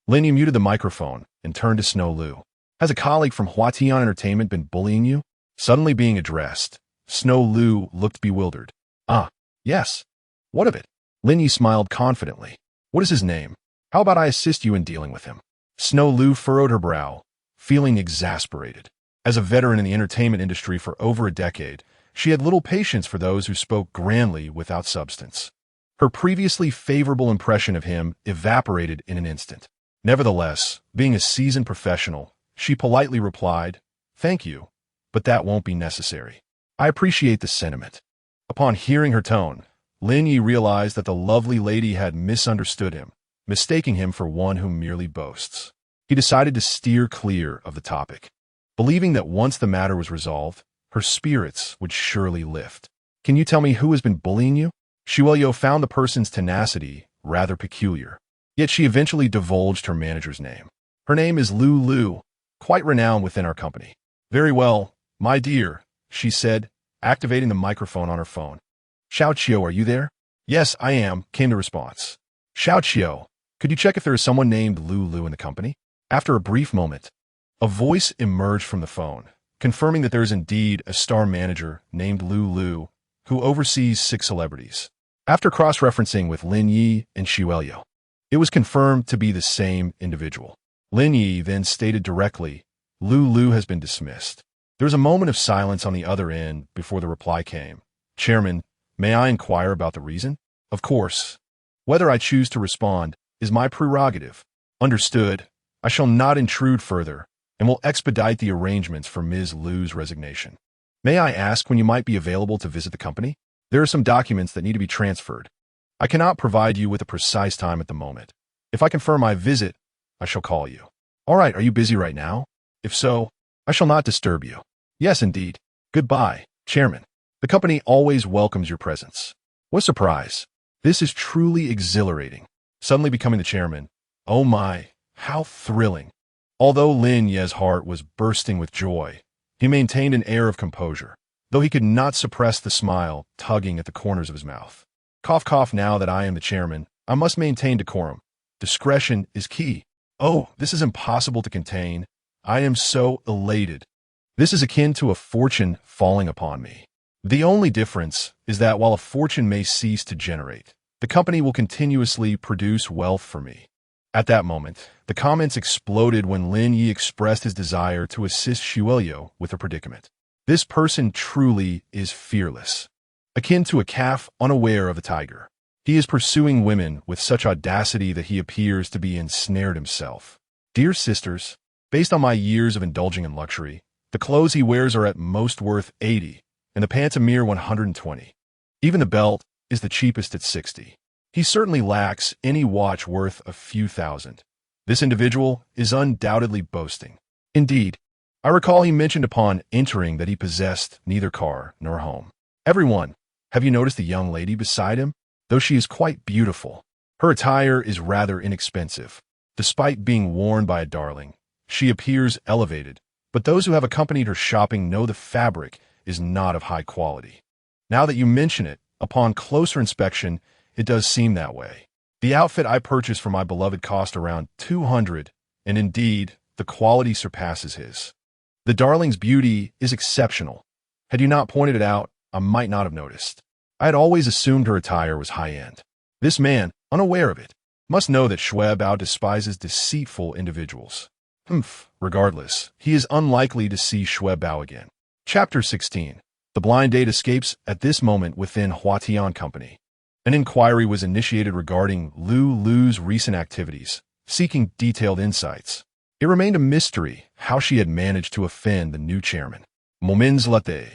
Speaker 1: Lin Ye muted the microphone and turned to Snow Lu. Has a colleague from Huatian Entertainment been bullying you? Suddenly being addressed, Snow Lu looked bewildered. Ah, yes. What of it? Lin Ye smiled confidently. What is his name? How about I assist you in dealing with him? Snow Lu furrowed her brow, feeling exasperated. As a veteran in the entertainment industry for over a decade, she had little patience for those who spoke grandly without substance. Her previously favorable impression of him evaporated in an instant. Nevertheless, being a seasoned professional, she politely replied, "Thank you, but that won't be necessary. I appreciate the sentiment." Upon hearing her tone, Lin Ye realized that the lovely lady had misunderstood him, mistaking him for one who merely boasts. He decided to steer clear of the topic, believing that once the matter was resolved, her spirits would surely lift. Can you tell me who has been bullying you? Xuelyo found the person's tenacity rather peculiar. Yet she eventually divulged her manager's name. Her name is Lu, quite renowned within our company. Very well, my dear, she said, activating the microphone on her phone. Xiao, are you there? Yes, I am, came the response. Xiao, could you check if there is someone named Lu in the company? After a brief moment, a voice emerged from the phone, confirming that there is indeed a star manager named Lu, who oversees 6 celebrities. After cross-referencing with Lin Ye and Xuelyo, it was confirmed to be the same individual. Lin Ye then stated directly, Lu has been dismissed. There was a moment of silence on the other end before the reply came. Chairman, may I inquire about the reason? Of course. Whether I choose to respond is my prerogative. Understood. I shall not intrude further and will expedite the arrangements for Ms. Lu's resignation. May I ask when you might be available to visit the company? There are some documents that need to be transferred. I cannot provide you with a precise time at the moment. If I confirm my visit, I shall call you. All right, are you busy right now? If so, I shall not disturb you. Yes, indeed. Goodbye, Chairman. The company always welcomes your presence. What a surprise. This is truly exhilarating. Suddenly becoming the chairman. Oh my, how thrilling. Although Lin Ye's heart was bursting with joy, he maintained an air of composure, though he could not suppress the smile tugging at the corners of his mouth. Cough, now that I am the chairman, I must maintain decorum. Discretion is key. Oh, this is impossible to contain. I am so elated. This is akin to a fortune falling upon me. The only difference is that while a fortune may cease to generate, the company will continuously produce wealth for me. At that moment, the comments exploded when Lin Ye expressed his desire to assist Xuelyo with her predicament. This person truly is fearless, akin to a calf unaware of a tiger. He is pursuing women with such audacity that he appears to be ensnared himself. Dear sisters, based on my years of indulging in luxury, the clothes he wears are at most worth 80, and the pants a mere 120. Even the belt is the cheapest at 60. He certainly lacks any watch worth a few thousand. This individual is undoubtedly boasting. Indeed, I recall he mentioned upon entering that he possessed neither car nor home. Everyone, have you noticed the young lady beside him? Though she is quite beautiful, her attire is rather inexpensive. Despite being worn by a darling, she appears elevated, but those who have accompanied her shopping know the fabric is not of high quality. Now that you mention it, Upon closer inspection, it does seem that way. The outfit I purchased for my beloved cost around 200, and indeed, the quality surpasses his. The darling's beauty is exceptional. Had you not pointed it out, I might not have noticed. I had always assumed her attire was high-end. This man, unaware of it, must know that Bao despises deceitful individuals. Regardless, he is unlikely to see Bao again. Chapter 16. The blind date escapes at this moment within Huatian Company. An inquiry was initiated regarding Lu's recent activities, seeking detailed insights. It remained a mystery how she had managed to offend the new chairman. Moments later,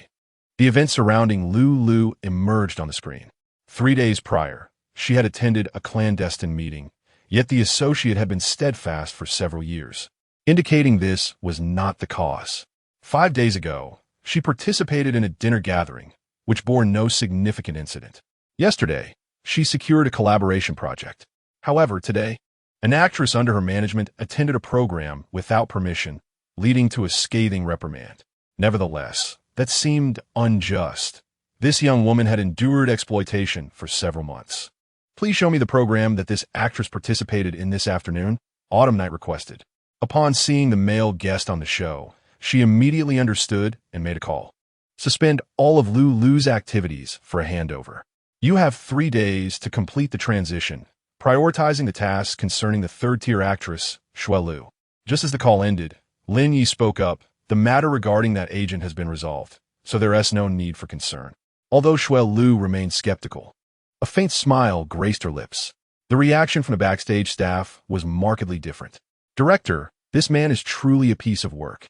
Speaker 1: the events surrounding Lu emerged on the screen. 3 days prior, she had attended a clandestine meeting, yet the associate had been steadfast for several years, indicating this was not the cause. 5 days ago, she participated in a dinner gathering, which bore no significant incident. Yesterday, she secured a collaboration project. However, today, an actress under her management attended a program without permission, leading to a scathing reprimand. Nevertheless, that seemed unjust. This young woman had endured exploitation for several months. Please show me the program that this actress participated in this afternoon, Autumn Night requested. Upon seeing the male guest on the show, she immediately understood and made a call. Suspend all of Lu's activities for a handover. You have 3 days to complete the transition, prioritizing the tasks concerning the third-tier actress, Lu. Just as the call ended, Lin Ye spoke up. The matter regarding that agent has been resolved, so there is no need for concern. Although Lu remained skeptical, a faint smile graced her lips. The reaction from the backstage staff was markedly different. Director, this man is truly a piece of work.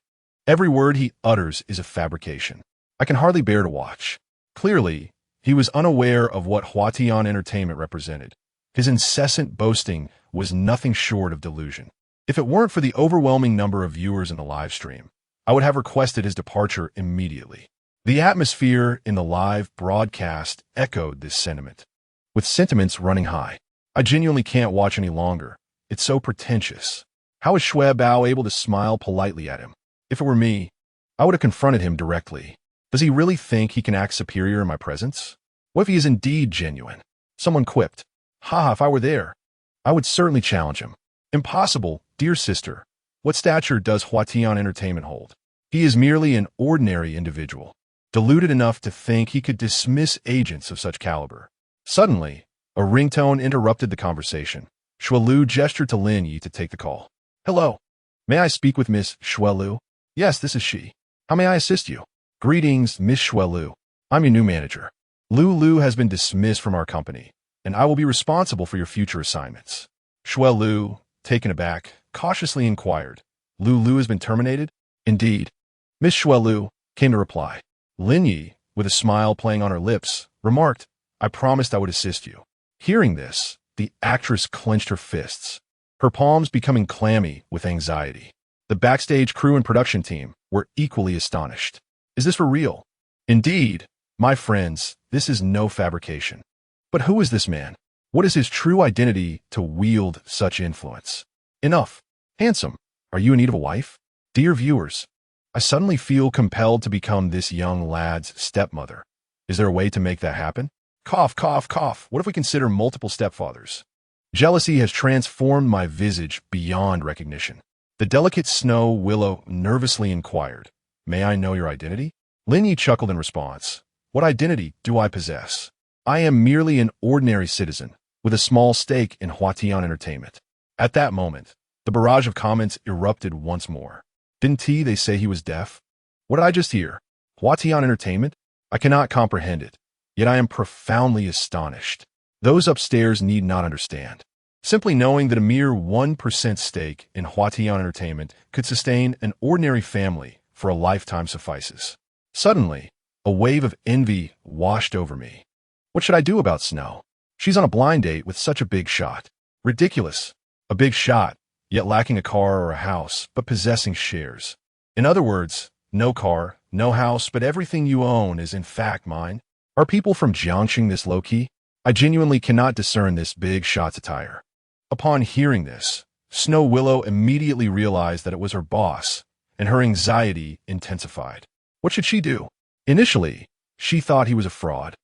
Speaker 1: Every word he utters is a fabrication. I can hardly bear to watch. Clearly, he was unaware of what Huatian Entertainment represented. His incessant boasting was nothing short of delusion. If it weren't for the overwhelming number of viewers in the live stream, I would have requested his departure immediately. The atmosphere in the live broadcast echoed this sentiment, with sentiments running high. I genuinely can't watch any longer. It's so pretentious. How is Bao able to smile politely at him? If it were me, I would have confronted him directly. Does he really think he can act superior in my presence? What if he is indeed genuine? Someone quipped. Haha, if I were there, I would certainly challenge him. Impossible, dear sister. What stature does Huatian Entertainment hold? He is merely an ordinary individual, deluded enough to think he could dismiss agents of such caliber. Suddenly, a ringtone interrupted the conversation. Lu gestured to Lin Ye to take the call. Hello. May I speak with Miss Lu? Yes, this is she. How may I assist you? Greetings, Miss Lu. I'm your new manager. Lu has been dismissed from our company, and I will be responsible for your future assignments. Lu, taken aback, cautiously inquired. Lu has been terminated? Indeed. Miss Lu came to reply. Lin Ye, with a smile playing on her lips, remarked, I promised I would assist you. Hearing this, the actress clenched her fists, her palms becoming clammy with anxiety. The backstage crew and production team were equally astonished. Is this for real? Indeed, my friends, this is no fabrication. But who is this man? What is his true identity to wield such influence? Enough. Handsome, are you in need of a wife? Dear viewers, I suddenly feel compelled to become this young lad's stepmother. Is there a way to make that happen? Cough, cough, cough. What if we consider multiple stepfathers? Jealousy has transformed my visage beyond recognition. The delicate snow willow nervously inquired, May I know your identity? Lin Ye chuckled in response. What identity do I possess? I am merely an ordinary citizen with a small stake in Huatian Entertainment. At that moment, the barrage of comments erupted once more. Didn't they say he was deaf? What did I just hear? Huatian Entertainment? I cannot comprehend it, yet I am profoundly astonished. Those upstairs need not understand. Simply knowing that a mere 1% stake in Huatian Entertainment could sustain an ordinary family for a lifetime suffices. Suddenly, a wave of envy washed over me. What should I do about Snow? She's on a blind date with such a big shot. Ridiculous. A big shot, yet lacking a car or a house, but possessing shares. In other words, no car, no house, but everything you own is in fact mine. Are people from Jiangxing this low-key? I genuinely cannot discern this big shot's attire. Upon hearing this, Snow Willow immediately realized that it was her boss, and her anxiety intensified. What should she do? Initially, she thought he was a fraud.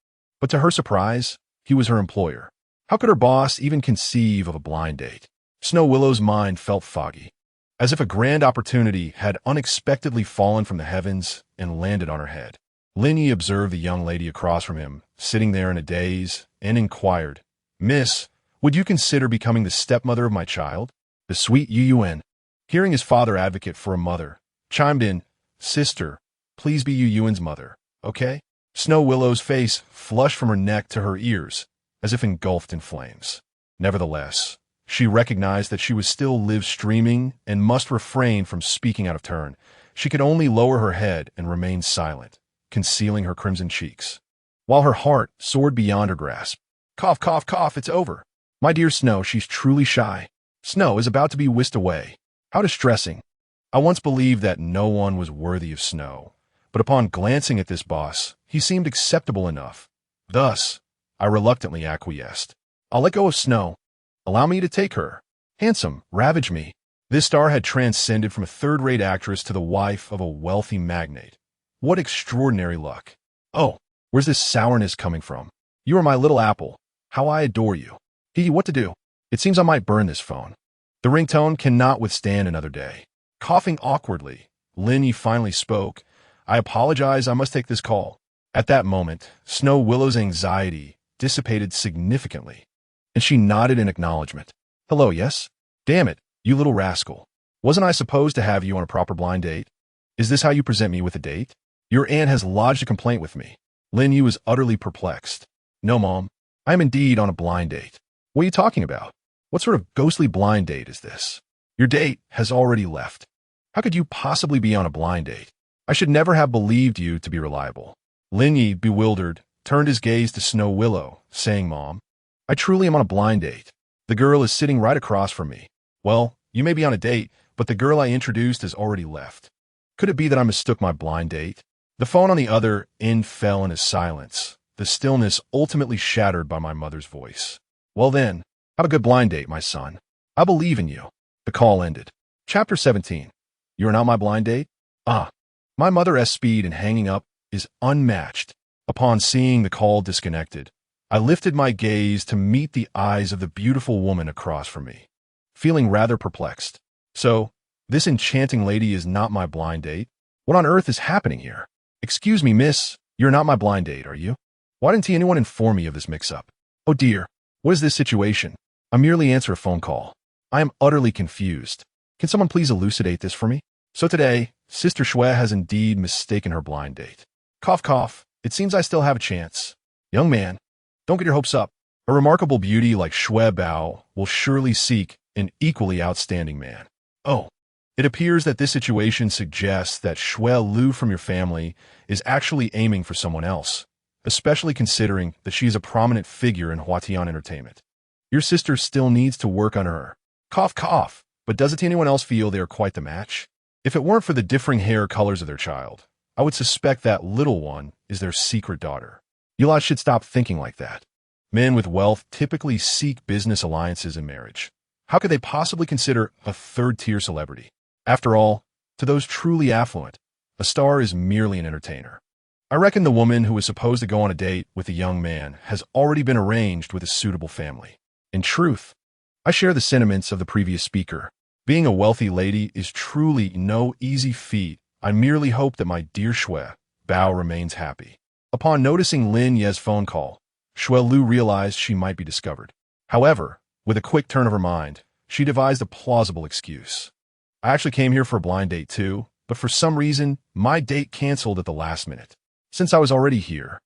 Speaker 1: But to her surprise, he was her employer. How could her boss even conceive of a blind date? Snow Willow's mind felt foggy, as if a grand opportunity had unexpectedly fallen from the heavens and landed on her head. Lin Ye observed the young lady across from him, sitting there in a daze, and inquired, "Miss, would you consider becoming the stepmother of my child?" The sweet Yuyuan, hearing his father advocate for a mother, chimed in, "Sister, please be Yuyuan's mother, okay?" Snow Willow's face flushed from her neck to her ears, as if engulfed in flames. Nevertheless, she recognized that she was still live streaming and must refrain from speaking out of turn. She could only lower her head and remain silent, concealing her crimson cheeks, while her heart soared beyond her grasp. Cough, cough, cough, it's over. My dear Snow, she's truly shy. Snow is about to be whisked away. How distressing. I once believed that no one was worthy of Snow, but upon glancing at this boss, he seemed acceptable enough. Thus, I reluctantly acquiesced. I'll let go of Snow. Allow me to take her. Handsome, ravage me. This star had transcended from a third-rate actress to the wife of a wealthy magnate. What extraordinary luck. Oh, where's this sourness coming from? You are my little apple. How I adore you. What to do? It seems I might burn this phone. The ringtone cannot withstand another day. Coughing awkwardly, Lin Ye finally spoke. I apologize, I must take this call. At that moment, Snow Willow's anxiety dissipated significantly, and she nodded in acknowledgement. Hello, yes? Damn it, you little rascal. Wasn't I supposed to have you on a proper blind date? Is this how you present me with a date? Your aunt has lodged a complaint with me. Lin Ye was utterly perplexed. No, Mom, I am indeed on a blind date. What are you talking about? What sort of ghostly blind date is this? Your date has already left. How could you possibly be on a blind date? I should never have believed you to be reliable. Lin Ye, bewildered, turned his gaze to Snow Willow, saying, Mom, I truly am on a blind date. The girl is sitting right across from me. Well, you may be on a date, but the girl I introduced has already left. Could it be that I mistook my blind date? The phone on the other end fell in a silence, the stillness ultimately shattered by my mother's voice. Well then, have a good blind date, my son. I believe in you. The call ended. Chapter 17. You are not my blind date? Ah. My mother's speed in hanging up is unmatched. Upon seeing the call disconnected, I lifted my gaze to meet the eyes of the beautiful woman across from me, feeling rather perplexed. So, this enchanting lady is not my blind date? What on earth is happening here? Excuse me, miss, you're not my blind date, are you? Why didn't anyone inform me of this mix-up? Oh dear, what is this situation? I merely answer a phone call. I am utterly confused. Can someone please elucidate this for me? So today, Sister Xue has indeed mistaken her blind date. Cough, cough, it seems I still have a chance. Young man, don't get your hopes up. A remarkable beauty like Xue Bao will surely seek an equally outstanding man. Oh, it appears that this situation suggests that Xue Lu from your family is actually aiming for someone else, especially considering that she is a prominent figure in Huatian entertainment. Your sister still needs to work on her. Cough, cough, but doesn't anyone else feel they are quite the match? If it weren't for the differing hair colors of their child, I would suspect that little one is their secret daughter. You lot should stop thinking like that. Men with wealth typically seek business alliances in marriage. How could they possibly consider a third-tier celebrity? After all, to those truly affluent, a star is merely an entertainer. I reckon the woman who is supposed to go on a date with a young man has already been arranged with a suitable family. In truth, I share the sentiments of the previous speaker. Being a wealthy lady is truly no easy feat. I merely hope that my dear Xue Bao remains happy. Upon noticing Lin Ye's phone call, Xue Lu realized she might be discovered. However, with a quick turn of her mind, she devised a plausible excuse. I actually came here for a blind date too, but for some reason, my date canceled at the last minute. Since I was already here,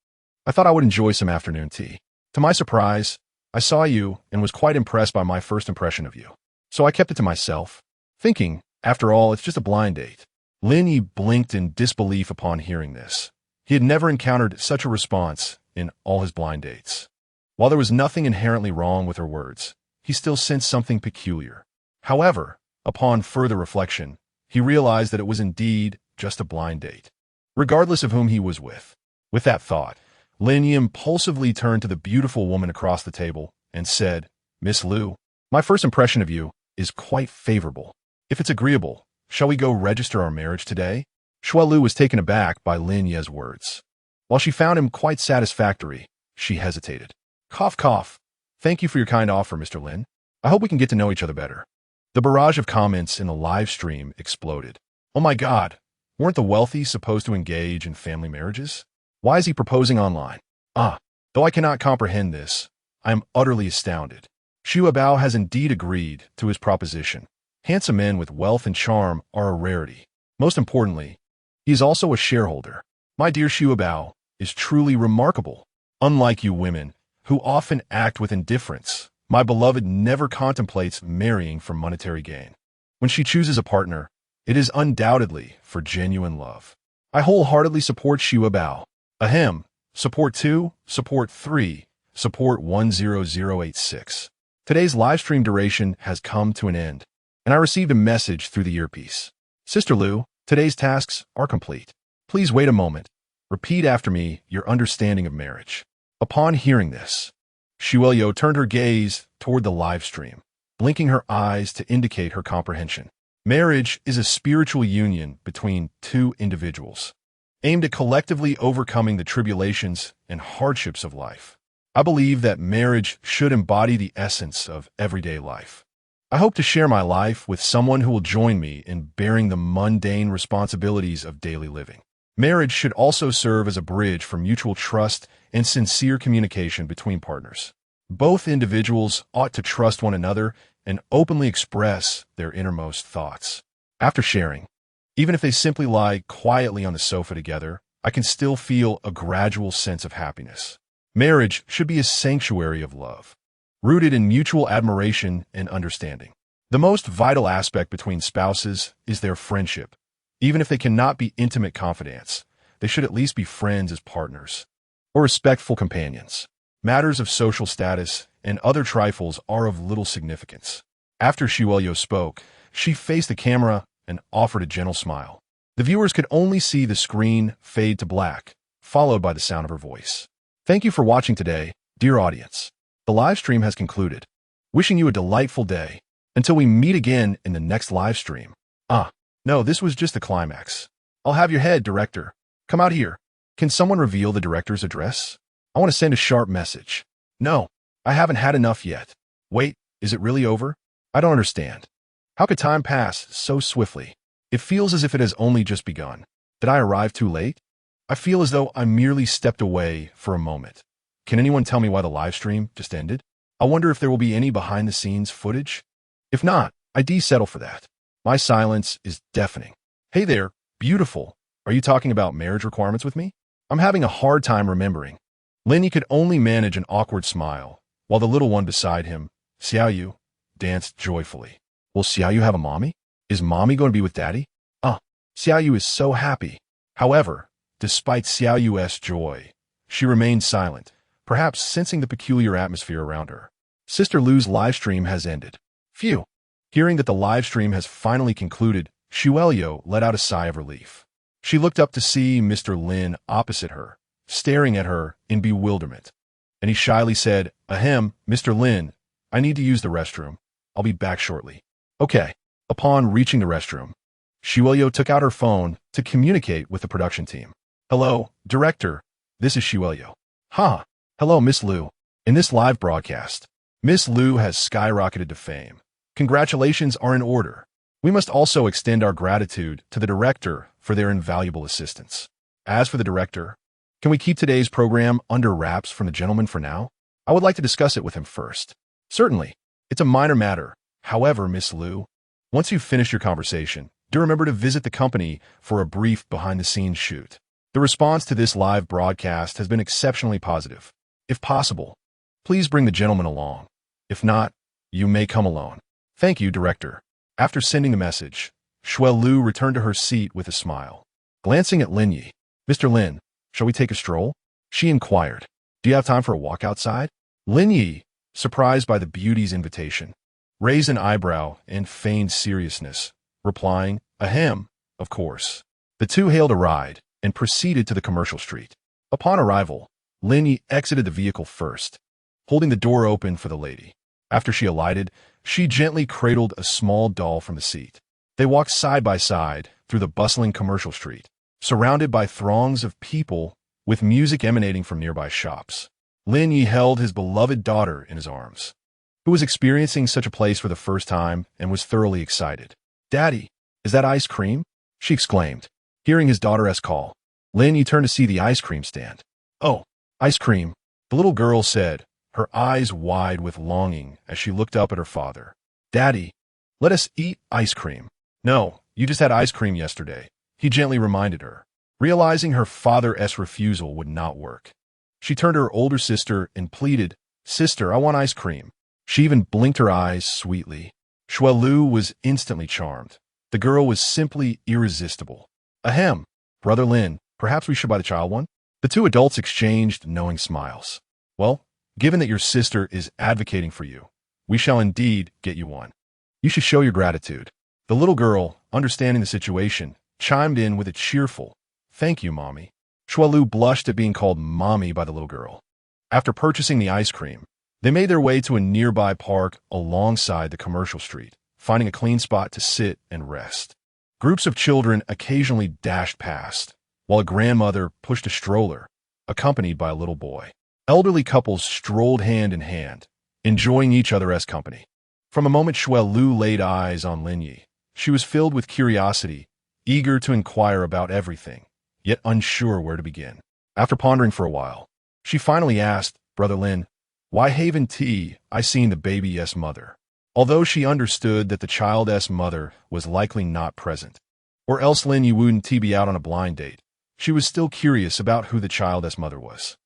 Speaker 1: I thought I would enjoy some afternoon tea. To my surprise, I saw you and was quite impressed by my first impression of you. So I kept it to myself, thinking, after all, it's just a blind date. Lin Ye blinked in disbelief upon hearing this. He had never encountered such a response in all his blind dates. While there was nothing inherently wrong with her words, he still sensed something peculiar. However, upon further reflection, he realized that it was indeed just a blind date, regardless of whom he was with. With that thought, Lin Ye impulsively turned to the beautiful woman across the table and said, Miss Lu, my first impression of you is quite favorable. If it's agreeable, shall we go register our marriage today? Xue Lu was taken aback by Lin Ye's words. While she found him quite satisfactory, She hesitated. Cough, cough. Thank you for your kind offer, Mr. Lin. I hope we can get to know each other better. The barrage of comments in the live stream exploded. Oh my God, weren't the wealthy supposed to engage in family marriages? Why is he proposing online? Though I cannot comprehend this, I am utterly astounded. Xu Bao has indeed agreed to his proposition. Handsome men with wealth and charm are a rarity. Most importantly, he is also a shareholder. My dear Xu Bao is truly remarkable. Unlike you women, who often act with indifference, my beloved never contemplates marrying for monetary gain. When she chooses a partner, it is undoubtedly for genuine love. I wholeheartedly support Xu Bao. Ahem. Support 2, Support 3, Support 10086. Today's live stream duration has come to an end, and I received a message through the earpiece. Sister Lu, today's tasks are complete. Please wait a moment. Repeat after me your understanding of marriage. Upon hearing this, Xuelyo turned her gaze toward the live stream, blinking her eyes to indicate her comprehension. Marriage is a spiritual union between two individuals, aimed at collectively overcoming the tribulations and hardships of life. I believe that marriage should embody the essence of everyday life. I hope to share my life with someone who will join me in bearing the mundane responsibilities of daily living. Marriage should also serve as a bridge for mutual trust and sincere communication between partners. Both individuals ought to trust one another and openly express their innermost thoughts. After sharing, even if they simply lie quietly on the sofa together, I can still feel a gradual sense of happiness. Marriage should be a sanctuary of love, rooted in mutual admiration and understanding. The most vital aspect between spouses is their friendship. Even if they cannot be intimate confidants, they should at least be friends as partners, or respectful companions. Matters of social status and other trifles are of little significance. After Xuelyo spoke, she faced the camera and offered a gentle smile. The viewers could only see the screen fade to black, followed by the sound of her voice. Thank you for watching today, dear audience. The live stream has concluded. Wishing you a delightful day. Until we meet again in the next live stream. No, this was just the climax. I'll have your head, director. Come out here. Can someone reveal the director's address? I want to send a sharp message. No, I haven't had enough yet. Wait, is it really over? I don't understand. How could time pass so swiftly? It feels as if it has only just begun. Did I arrive too late? I feel as though I merely stepped away for a moment. Can anyone tell me why the live stream just ended? I wonder if there will be any behind-the-scenes footage. If not, I settle for that. My silence is deafening. Hey there, beautiful. Are you talking about marriage requirements with me? I'm having a hard time remembering. Lin Ye could only manage an awkward smile, while the little one beside him, Xiaoyu, danced joyfully. Will Xiaoyu have a mommy? Is mommy going to be with daddy? Xiaoyu is so happy. However, despite Xiaoyu's joy, she remained silent, perhaps sensing the peculiar atmosphere around her. Sister Lu's live stream has ended. Phew. Hearing that the live stream has finally concluded, Xuelyo let out a sigh of relief. She looked up to see Mr. Lin opposite her, staring at her in bewilderment. And he shyly said, Ahem, Mr. Lin, I need to use the restroom. I'll be back shortly. Okay. Upon reaching the restroom, Xuelyo took out her phone to communicate with the production team. Hello, director. This is Xuelyo. Hello, Miss Lu. In this live broadcast, Miss Lu has skyrocketed to fame. Congratulations are in order. We must also extend our gratitude to the director for their invaluable assistance. As for the director, can we keep today's program under wraps from the gentleman for now? I would like to discuss it with him first. Certainly. It's a minor matter. However, Miss Lu, once you've finished your conversation, do remember to visit the company for a brief behind-the-scenes shoot. The response to this live broadcast has been exceptionally positive. If possible, please bring the gentleman along. If not, you may come alone. Thank you, director. After sending the message, Xuelu returned to her seat with a smile. Glancing at Lin Ye, Mr. Lin, shall we take a stroll? She inquired. Do you have time for a walk outside? Lin Ye, surprised by the beauty's invitation, raised an eyebrow and feigned seriousness, replying, Ahem, of course. The two hailed a ride and proceeded to the commercial street. Upon arrival, Lin Ye exited the vehicle first, holding the door open for the lady. After she alighted, she gently cradled a small doll from the seat. They walked side by side through the bustling commercial street, surrounded by throngs of people with music emanating from nearby shops. Lin Ye held his beloved daughter in his arms, who was experiencing such a place for the first time and was thoroughly excited. "Daddy, is that ice cream?" she exclaimed, hearing his daughter's call. Lin Ye turned to see the ice cream stand. "Oh, ice cream," the little girl said, her eyes wide with longing as she looked up at her father. "Daddy, let us eat ice cream." "No, you just had ice cream yesterday," he gently reminded her, realizing her father's refusal would not work. She turned to her older sister and pleaded, "Sister, I want ice cream." She even blinked her eyes sweetly. Shuelu was instantly charmed. The girl was simply irresistible. "Ahem, Brother Lin, perhaps we should buy the child one?" The two adults exchanged knowing smiles. "Well, given that your sister is advocating for you, we shall indeed get you one. You should show your gratitude." The little girl, understanding the situation, chimed in with a cheerful, "Thank you, Mommy." Shuelu blushed at being called Mommy by the little girl. After purchasing the ice cream, they made their way to a nearby park alongside the commercial street, finding a clean spot to sit and rest. Groups of children occasionally dashed past, while a grandmother pushed a stroller, accompanied by a little boy. Elderly couples strolled hand in hand, enjoying each other's company. From a moment Shuelu laid eyes on Lin Ye, she was filled with curiosity, eager to inquire about everything, yet unsure where to begin. After pondering for a while, she finally asked, "Brother Lin, why haven't I seen the baby's mother?" Although she understood that the child's mother was likely not present, or else Lin Ye wouldn't be out on a blind date, she was still curious about who the child's mother was.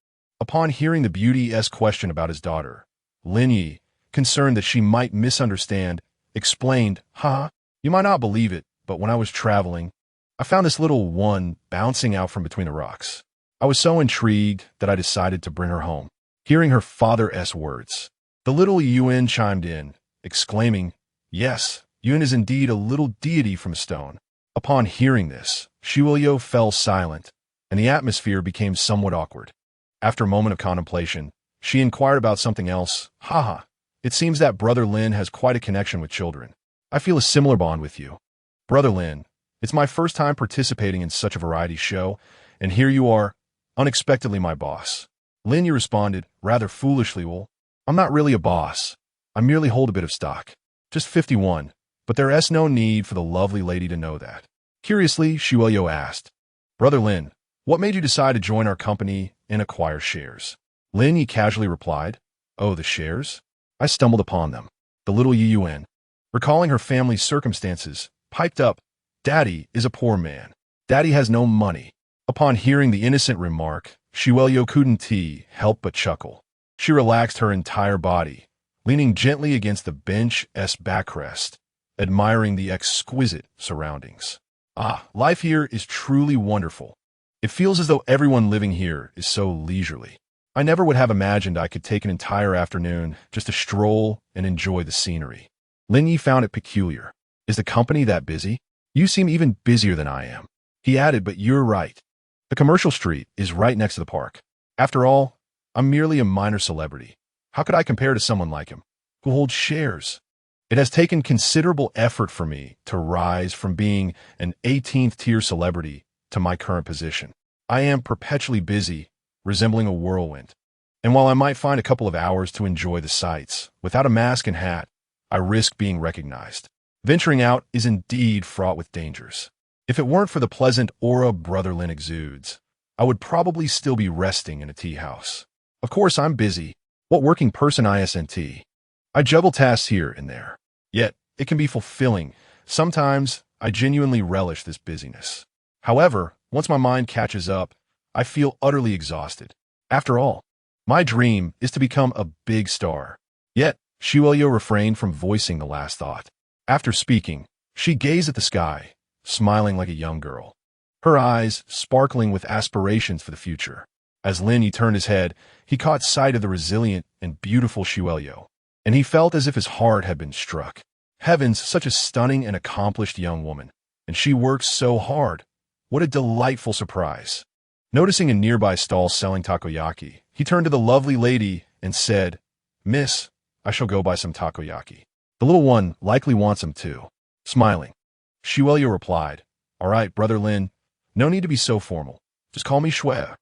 Speaker 1: Upon hearing the beauty's question about his daughter, Lin Ye, concerned that she might misunderstand, explained, "You might not believe it, but when I was traveling, I found this little one bouncing out from between the rocks. I was so intrigued that I decided to bring her home." Hearing her father's words, the little Yuen chimed in, exclaiming, "Yes, Yuen is indeed a little deity from stone." Upon hearing this, Shuelyo fell silent, and the atmosphere became somewhat awkward. After a moment of contemplation, she inquired about something else. It seems that Brother Lin has quite a connection with children. I feel a similar bond with you. Brother Lin, it's my first time participating in such a variety show, and here you are, unexpectedly my boss." Lin Ye responded, rather foolishly, "Well, I'm not really a boss. I merely hold a bit of stock. Just 51, but there's no need for the lovely lady to know that." Curiously, Shuelyo asked, "Brother Lin, what made you decide to join our company and acquire shares?" Lin Ye casually replied, "Oh, the shares? I stumbled upon them." The little Yuen, recalling her family's circumstances, piped up, "Daddy is a poor man. Daddy has no money." Upon hearing the innocent remark, Shuelyo couldn't help but chuckle. She relaxed her entire body, leaning gently against the bench's backrest, admiring the exquisite surroundings. Life here is truly wonderful. It feels as though everyone living here is so leisurely. I never would have imagined I could take an entire afternoon just to stroll and enjoy the scenery. Lin Ye found it peculiar. "Is the company that busy? You seem even busier than I am." He added, "But you're right. The commercial street is right next to the park. After all, I'm merely a minor celebrity. How could I compare to someone like him, who holds shares? It has taken considerable effort for me to rise from being an 18th-tier celebrity to my current position. I am perpetually busy, resembling a whirlwind. And while I might find a couple of hours to enjoy the sights, without a mask and hat, I risk being recognized. Venturing out is indeed fraught with dangers. If it weren't for the pleasant aura Brother Lin exudes, I would probably still be resting in a tea house. Of course, I'm busy. What working person isn't? I juggle tasks here and there. Yet, it can be fulfilling. Sometimes, I genuinely relish this busyness. However, once my mind catches up, I feel utterly exhausted. After all, my dream is to become a big star. Yet, Shuelyo refrained from voicing the last thought. After speaking, she gazed at the sky, smiling like a young girl, her eyes sparkling with aspirations for the future. As Lin Ye turned his head, he caught sight of the resilient and beautiful Shuelyo, and he felt as if his heart had been struck. Heavens, such a stunning and accomplished young woman, and she works so hard. What a delightful surprise. Noticing a nearby stall selling takoyaki, he turned to the lovely lady and said, "Miss, I shall go buy some takoyaki. The little one likely wants them too." Smiling, Shuelyo replied, "All right, Brother Lin, no need to be so formal. Just call me Shue."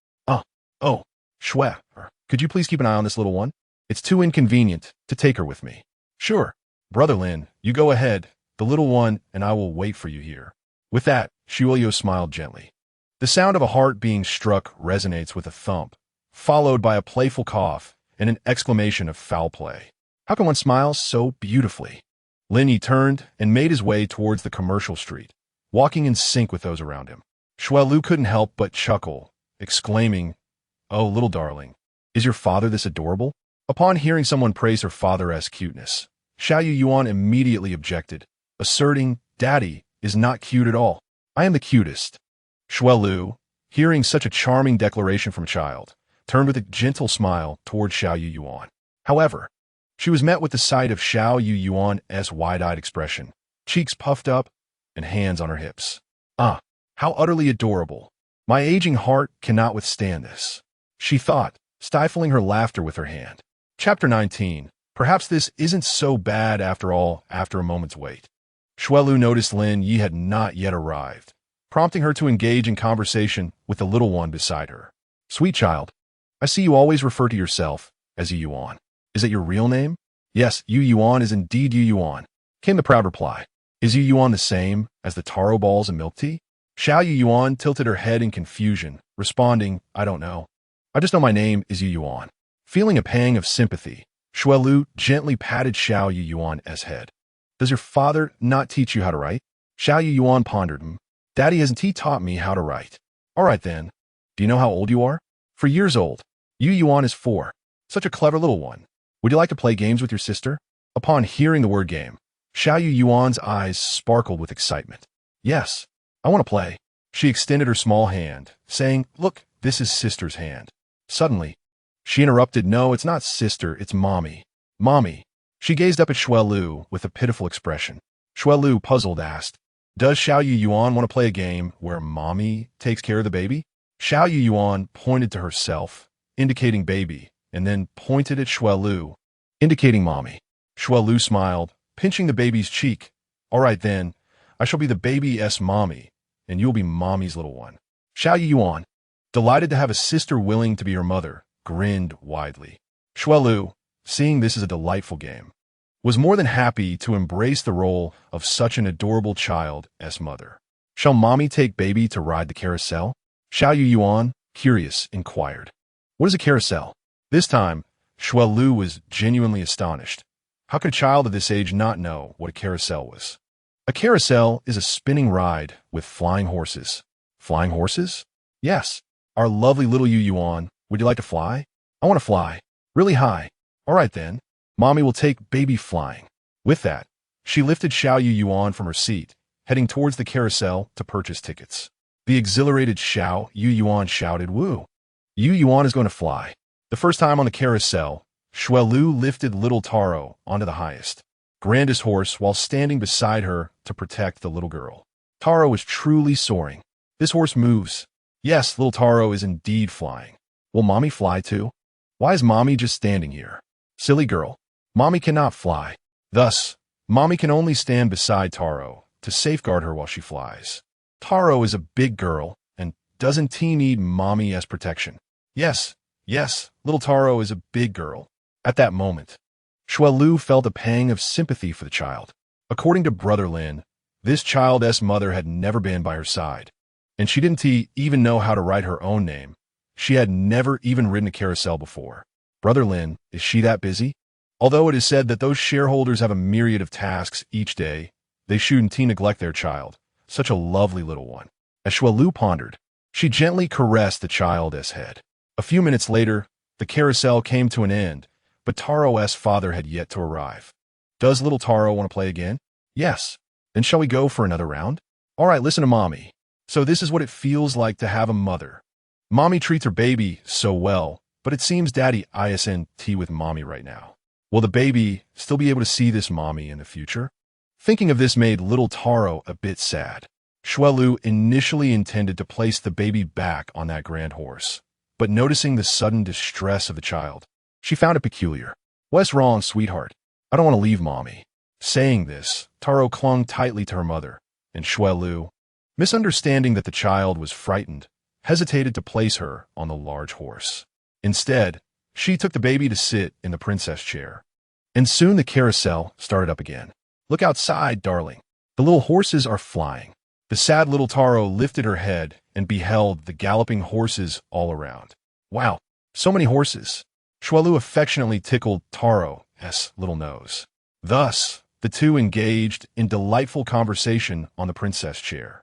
Speaker 1: Oh, Shue. Could you please keep an eye on this little one? It's too inconvenient to take her with me. Sure. Brother Lin, you go ahead, the little one, and I will wait for you here. With that, Shuoyo smiled gently. The sound of a heart being struck resonates with a thump, followed by a playful cough and an exclamation of foul play. How can one smile so beautifully? Lin Ye turned and made his way towards the commercial street, walking in sync with those around him. Shuelu couldn't help but chuckle, exclaiming, "Oh, little darling, is your father this adorable?" Upon hearing someone praise her father's cuteness, Xiao Yuan immediately objected, asserting, "Daddy is not cute at all. I am the cutest." Shuelu, hearing such a charming declaration from a child, turned with a gentle smile toward Xiao Yuan. However, she was met with the sight of Xiao Yuan's wide-eyed expression, cheeks puffed up and hands on her hips. "Ah, how utterly adorable. My aging heart cannot withstand this," she thought, stifling her laughter with her hand. Chapter 19. Perhaps this isn't so bad after all. After a moment's wait, Shuelu noticed Lin Ye had not yet arrived, prompting her to engage in conversation with the little one beside her. "Sweet child, I see you always refer to yourself as Yu Yuan. Is it your real name?" "Yes, Yu Yuan is indeed Yu Yuan," came the proud reply. "Is Yu Yuan the same as the taro balls and milk tea?" Xiao Yuan tilted her head in confusion, responding, "I don't know. I just know my name is Yu Yuan." Feeling a pang of sympathy, Shuelu gently patted Xiao Yuan's head. "Does your father not teach you how to write?" Xiao Yuan pondered. "Daddy, hasn't he taught me how to write?" "All right then. Do you know how old you are?" "4 years old. Yu Yuan is 4. Such a clever little one. Would you like to play games with your sister?" Upon hearing the word game, Xiao Yuan's eyes sparkled with excitement. "Yes, I want to play." She extended her small hand, saying, "Look, this is sister's hand." Suddenly, she interrupted, "No, it's not sister, it's mommy. Mommy." She gazed up at Shuelu with a pitiful expression. Shuelu, puzzled, asked, "Does Xiao Yuan want to play a game where mommy takes care of the baby?" Xiao Yuan pointed to herself, indicating baby, and then pointed at Shuelu, indicating mommy. Shuelu smiled, pinching the baby's cheek. "All right then, I shall be the baby's mommy, and you'll be mommy's little one." Xiao Yuan, delighted to have a sister willing to be her mother, grinned widely. Shuelu, seeing this as a delightful game, was more than happy to embrace the role of such an adorable child as mother. "Shall mommy take baby to ride the carousel?" Xiao Yuan, curious, inquired. "What is a carousel?" This time, Shuelu was genuinely astonished. How could a child of this age not know what a carousel was? A carousel is a spinning ride with flying horses. Flying horses? Yes. Our lovely little Yu Yuan, would you like to fly? I want to fly. Really high. All right then. Mommy will take baby flying. With that, she lifted Xiao Yuan from her seat, heading towards the carousel to purchase tickets. The exhilarated Xiao Yuan shouted, "Woo! Yu Yuan is going to fly." The first time on the carousel, Shuelu lifted little Taro onto the highest, grandest horse while standing beside her to protect the little girl. Taro is truly soaring. This horse moves. Yes, little Taro is indeed flying. Will mommy fly too? Why is mommy just standing here? Silly girl. Mommy cannot fly. Thus, mommy can only stand beside Taro to safeguard her while she flies. Taro is a big girl, and doesn't he need mommy as protection? Yes, yes, little Taro is a big girl. At that moment, Shuelu felt a pang of sympathy for the child. According to Brother Lin, this child's mother had never been by her side, and she didn't even know how to write her own name. She had never even ridden a carousel before. Brother Lin, is she that busy? Although it is said that those shareholders have a myriad of tasks each day, they shouldn't neglect their child, such a lovely little one. As Shuelu pondered, she gently caressed the child's head. A few minutes later, the carousel came to an end, but Taro's father had yet to arrive. Does little Taro want to play again? Yes. Then shall we go for another round? All right, listen to mommy. So this is what it feels like to have a mother. Mommy treats her baby so well, but it seems daddy isn't with mommy right now. Will the baby still be able to see this mommy in the future? Thinking of this made little Taro a bit sad. Shuelu initially intended to place the baby back on that grand horse, but noticing the sudden distress of the child, she found it peculiar. "What's wrong, sweetheart? I don't want to leave mommy." Saying this, Taro clung tightly to her mother, and Shuelu, misunderstanding that the child was frightened, hesitated to place her on the large horse. Instead, She took the baby to sit in the princess chair. And soon the carousel started up again. Look outside, darling. The little horses are flying. The sad little Taro lifted her head and beheld the galloping horses all around. Wow, so many horses. Shualu affectionately tickled Taro's little nose. Thus, the two engaged in delightful conversation on the princess chair,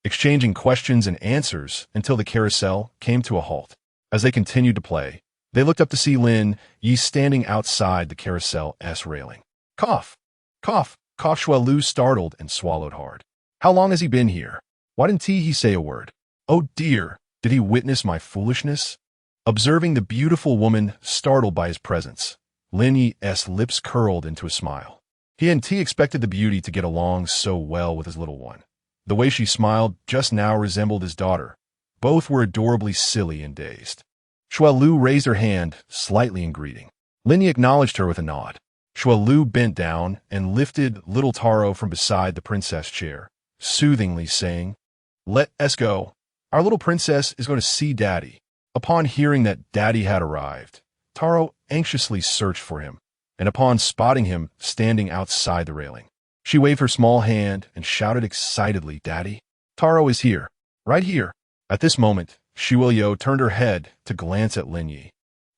Speaker 1: exchanging questions and answers until the carousel came to a halt. As they continued to play, they looked up to see Lin Ye standing outside the carousel's railing. Cough, cough, cough. Shualu startled and swallowed hard. How long has he been here? Why didn't he say a word? Oh dear, did he witness my foolishness? Observing the beautiful woman startled by his presence, Lin Ye's lips curled into a smile. He expected the beauty to get along so well with his little one. The way she smiled just now resembled his daughter. Both were adorably silly and dazed. Shualu raised her hand slightly in greeting. Lin Ye acknowledged her with a nod. Shualu bent down and lifted little Taro from beside the princess chair, soothingly saying, "Let us go. Our little princess is going to see Daddy." Upon hearing that Daddy had arrived, Taro anxiously searched for him, and upon spotting him standing outside the railing, she waved her small hand and shouted excitedly, "Daddy, Taro is here, right here." At this moment, Shuelyo turned her head to glance at Lin Ye,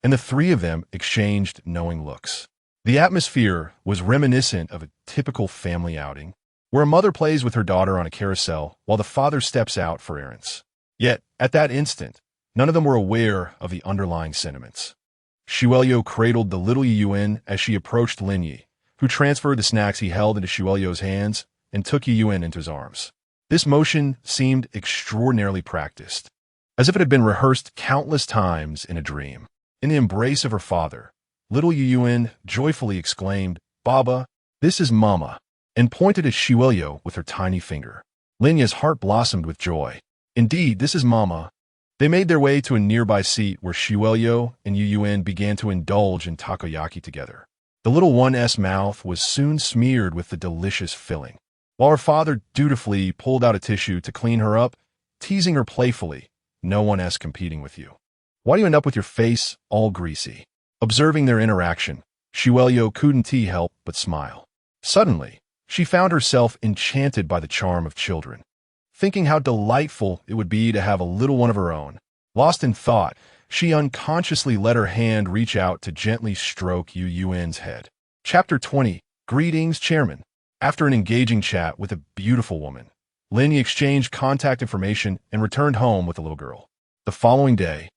Speaker 1: and the three of them exchanged knowing looks. The atmosphere was reminiscent of a typical family outing, where a mother plays with her daughter on a carousel while the father steps out for errands. Yet, at that instant, none of them were aware of the underlying sentiments. Shuelyo cradled the little Yuyuan as she approached Lin Ye, who transferred the snacks he held into Shuelyo's hands and took Yuyuan into his arms. This motion seemed extraordinarily practiced, as if it had been rehearsed countless times in a dream. In the embrace of her father, little Yuyuan joyfully exclaimed, "Baba, this is Mama," and pointed at Shuelyo with her tiny finger. Lin Ye's heart blossomed with joy. Indeed, this is Mama. They made their way to a nearby seat where Shuelyo and Yuyuan began to indulge in takoyaki together. The little one's mouth was soon smeared with the delicious filling, while her father dutifully pulled out a tissue to clean her up, teasing her playfully, "No one's competing with you. Why do you end up with your face all greasy?" Observing their interaction, Shuelyo couldn't help but smile. Suddenly, she found herself enchanted by the charm of children, thinking how delightful it would be to have a little one of her own. Lost in thought, she unconsciously let her hand reach out to gently stroke Yuyuan's head. Chapter 20. Greetings, Chairman. After an engaging chat with a beautiful woman, Lin Ye exchanged contact information and returned home with the little girl. The following day,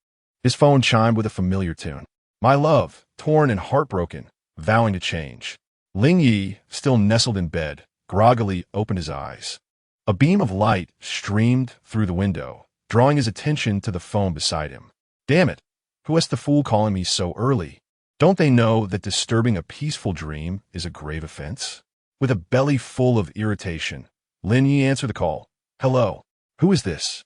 Speaker 1: his phone chimed with a familiar tune. "My love, torn and heartbroken, vowing to change." Lin Ye, still nestled in bed, groggily opened his eyes. A beam of light streamed through the window, drawing his attention to the phone beside him. Damn it, who is the fool calling me so early? Don't they know that disturbing a peaceful dream is a grave offense? With a belly full of irritation, Lin Ye answered the call. "Hello, who is this?"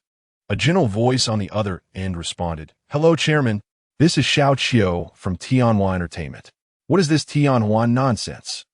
Speaker 1: A gentle voice on the other end responded. "Hello, Chairman. This is Xiao Qiu from Tianhua Entertainment." "What is this Tianhua nonsense?"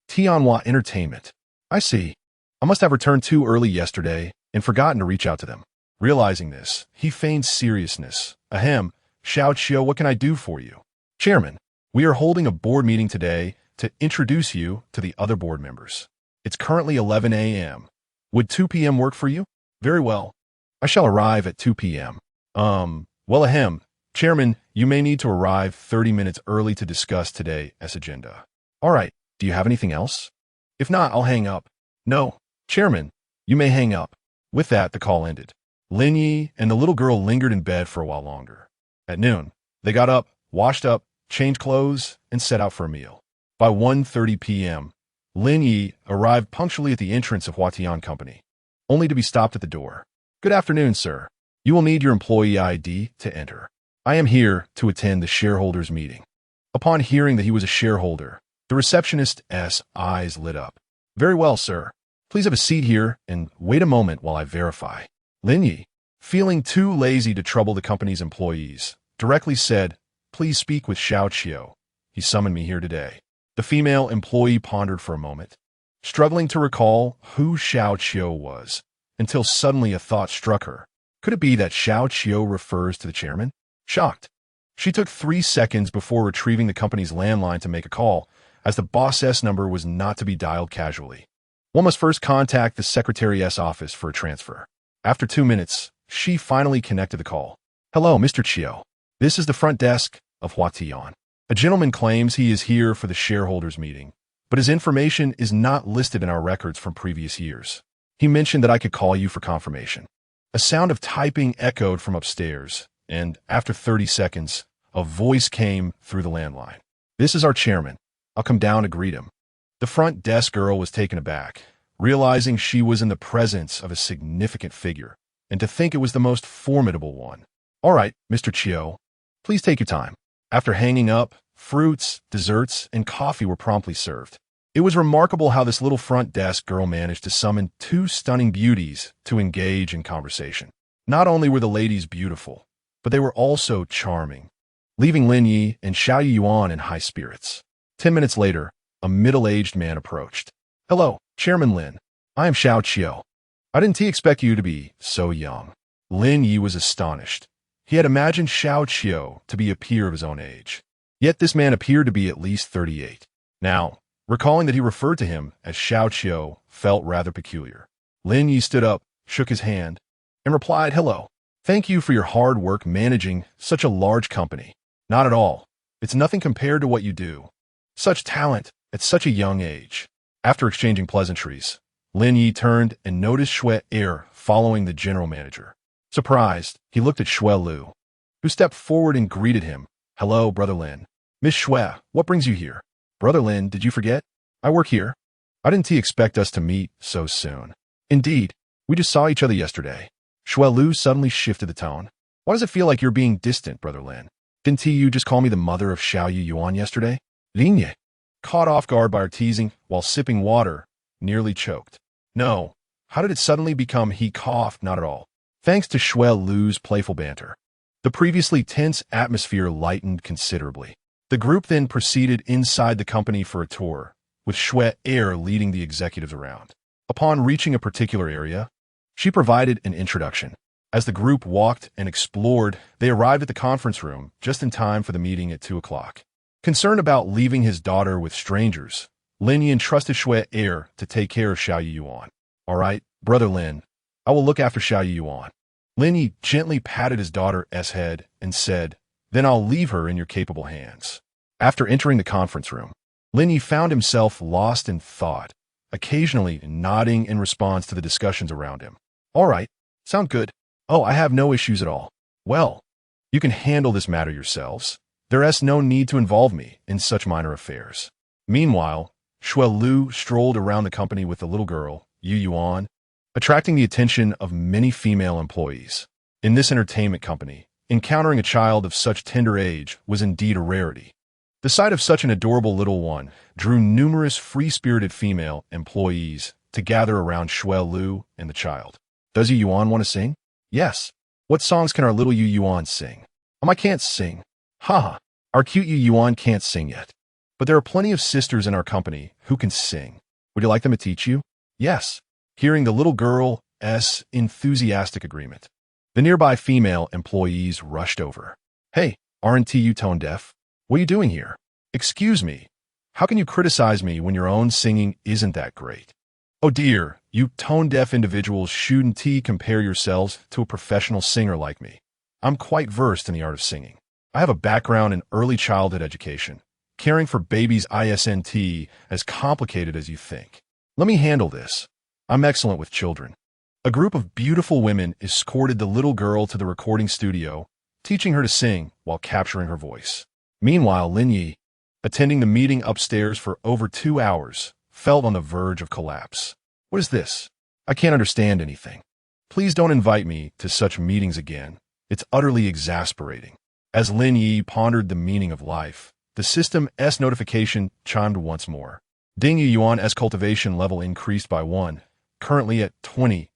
Speaker 1: Tianhua Entertainment. I see. I must have returned too early yesterday and forgotten to reach out to them." Realizing this, he feigned seriousness. "Ahem, Xiao Qiu, what can I do for you?" "Chairman, we are holding a board meeting today to introduce you to the other board members. It's currently 11 a.m. Would 2 p.m. work for you?" "Very well. I shall arrive at 2 p.m. Well, ahem. Chairman, you may need to arrive 30 minutes early to discuss today's agenda." "All right. Do you have anything else? If not, I'll hang up." "No. Chairman, you may hang up." With that, the call ended. Lin Ye and the little girl lingered in bed for a while longer. At noon, they got up, washed up, changed clothes, and set out for a meal. By 1:30 p.m., Lin Ye arrived punctually at the entrance of Huatian Company, only to be stopped at the door. "Good afternoon, sir. You will need your employee ID to enter. I am here to attend the shareholders' meeting." Upon hearing that he was a shareholder, the receptionist's eyes lit up. "Very well, sir. Please have a seat here and wait a moment while I verify." Lin Ye, feeling too lazy to trouble the company's employees, directly said, "Please speak with Xiao Qiu. He summoned me here today." The female employee pondered for a moment, struggling to recall who Xiao Qiu was, until suddenly a thought struck her. Could it be that Xiao Qiu refers to the chairman? Shocked, She took 3 seconds before retrieving the company's landline to make a call, as the boss's number was not to be dialed casually. One must first contact the secretary's office for a transfer. After 2 minutes, she finally connected the call. Hello, Mr. Chiu. This is the front desk of Huatian. A gentleman claims he is here for the shareholders meeting, but his information is not listed in our records from previous years. He mentioned that I could call you for confirmation. A sound of typing echoed from upstairs, and after 30 seconds, a voice came through the landline. This is our chairman. I'll come down to greet him. The front desk girl was taken aback, realizing she was in the presence of a significant figure, and to think it was the most formidable one. All right, Mr. Chiu, please take your time. After hanging up, fruits, desserts, and coffee were promptly served. It was remarkable how this little front desk girl managed to summon 2 stunning beauties to engage in conversation. Not only were the ladies beautiful, but they were also charming, leaving Lin Ye and Xiao Yuan in high spirits. 10 minutes later, a middle-aged man approached. Hello, Chairman Lin. I am Xiao Chiu. I didn't expect you to be so young. Lin Ye was astonished. He had imagined Xiao Chiu to be a peer of his own age. Yet this man appeared to be at least 38. Now, recalling that he referred to him as Xiao Chiu felt rather peculiar. Lin Ye stood up, shook his hand, and replied, Hello. Thank you for your hard work managing such a large company. Not at all. It's nothing compared to what you do. Such talent at such a young age. After exchanging pleasantries, Lin Ye turned and noticed Xue Er following the general manager. Surprised, he looked at Xue Lu, who stepped forward and greeted him. Hello, Brother Lin. Miss Xue, what brings you here? Brother Lin, did you forget? I work here. I didn't expect us to meet so soon. Indeed, we just saw each other yesterday. Xue Lu suddenly shifted the tone. Why does it feel like you're being distant, Brother Lin? Didn't you just call me the mother of Xiao Yuan yesterday? Lin Ye, caught off guard by her teasing while sipping water, nearly choked. No. How did it suddenly become he coughed? Not at all. Thanks to Xue Lu's playful banter, the previously tense atmosphere lightened considerably. The group then proceeded inside the company for a tour, with Xue Er leading the executives around. Upon reaching a particular area, she provided an introduction. As the group walked and explored, they arrived at the conference room just in time for the meeting at 2 o'clock. Concerned about leaving his daughter with strangers, Lin Ye entrusted Xue Er to take care of Xiao Yuan. All right, Brother Lin, I will look after Xiao Yuan. Lin Ye gently patted his daughter's head and said, Then I'll leave her in your capable hands. After entering the conference room, Lin Ye found himself lost in thought, occasionally nodding in response to the discussions around him. All right, sound good. Oh, I have no issues at all. Well, you can handle this matter yourselves. There's no need to involve me in such minor affairs. Meanwhile, Xue Lu strolled around the company with the little girl, Yu Yuan, attracting the attention of many female employees. In this entertainment company, encountering a child of such tender age was indeed a rarity. The sight of such an adorable little one drew numerous free-spirited female employees to gather around Xue Lu and the child. Does Yu Yuan want to sing? Yes. What songs can our little Yu Yuan sing? I can't sing. Haha, our cute Yu Yuan can't sing yet. But there are plenty of sisters in our company who can sing. Would you like them to teach you? Yes. Hearing the little girl's enthusiastic agreement, the nearby female employees rushed over. Hey, aren't you tone deaf? What are you doing here? Excuse me. How can you criticize me when your own singing isn't that great? Oh dear, you tone-deaf individuals shouldn't compare yourselves to a professional singer like me. I'm quite versed in the art of singing. I have a background in early childhood education. Caring for babies isn't as complicated as you think. Let me handle this. I'm excellent with children. A group of beautiful women escorted the little girl to the recording studio, teaching her to sing while capturing her voice. Meanwhile, Lin Ye, attending the meeting upstairs for over 2 hours, felt on the verge of collapse. What is this? I can't understand anything. Please don't invite me to such meetings again. It's utterly exasperating. As Lin Ye pondered the meaning of life, the system's notification chimed once more. Ding Yu Yuan's cultivation level increased by 1, currently at 20.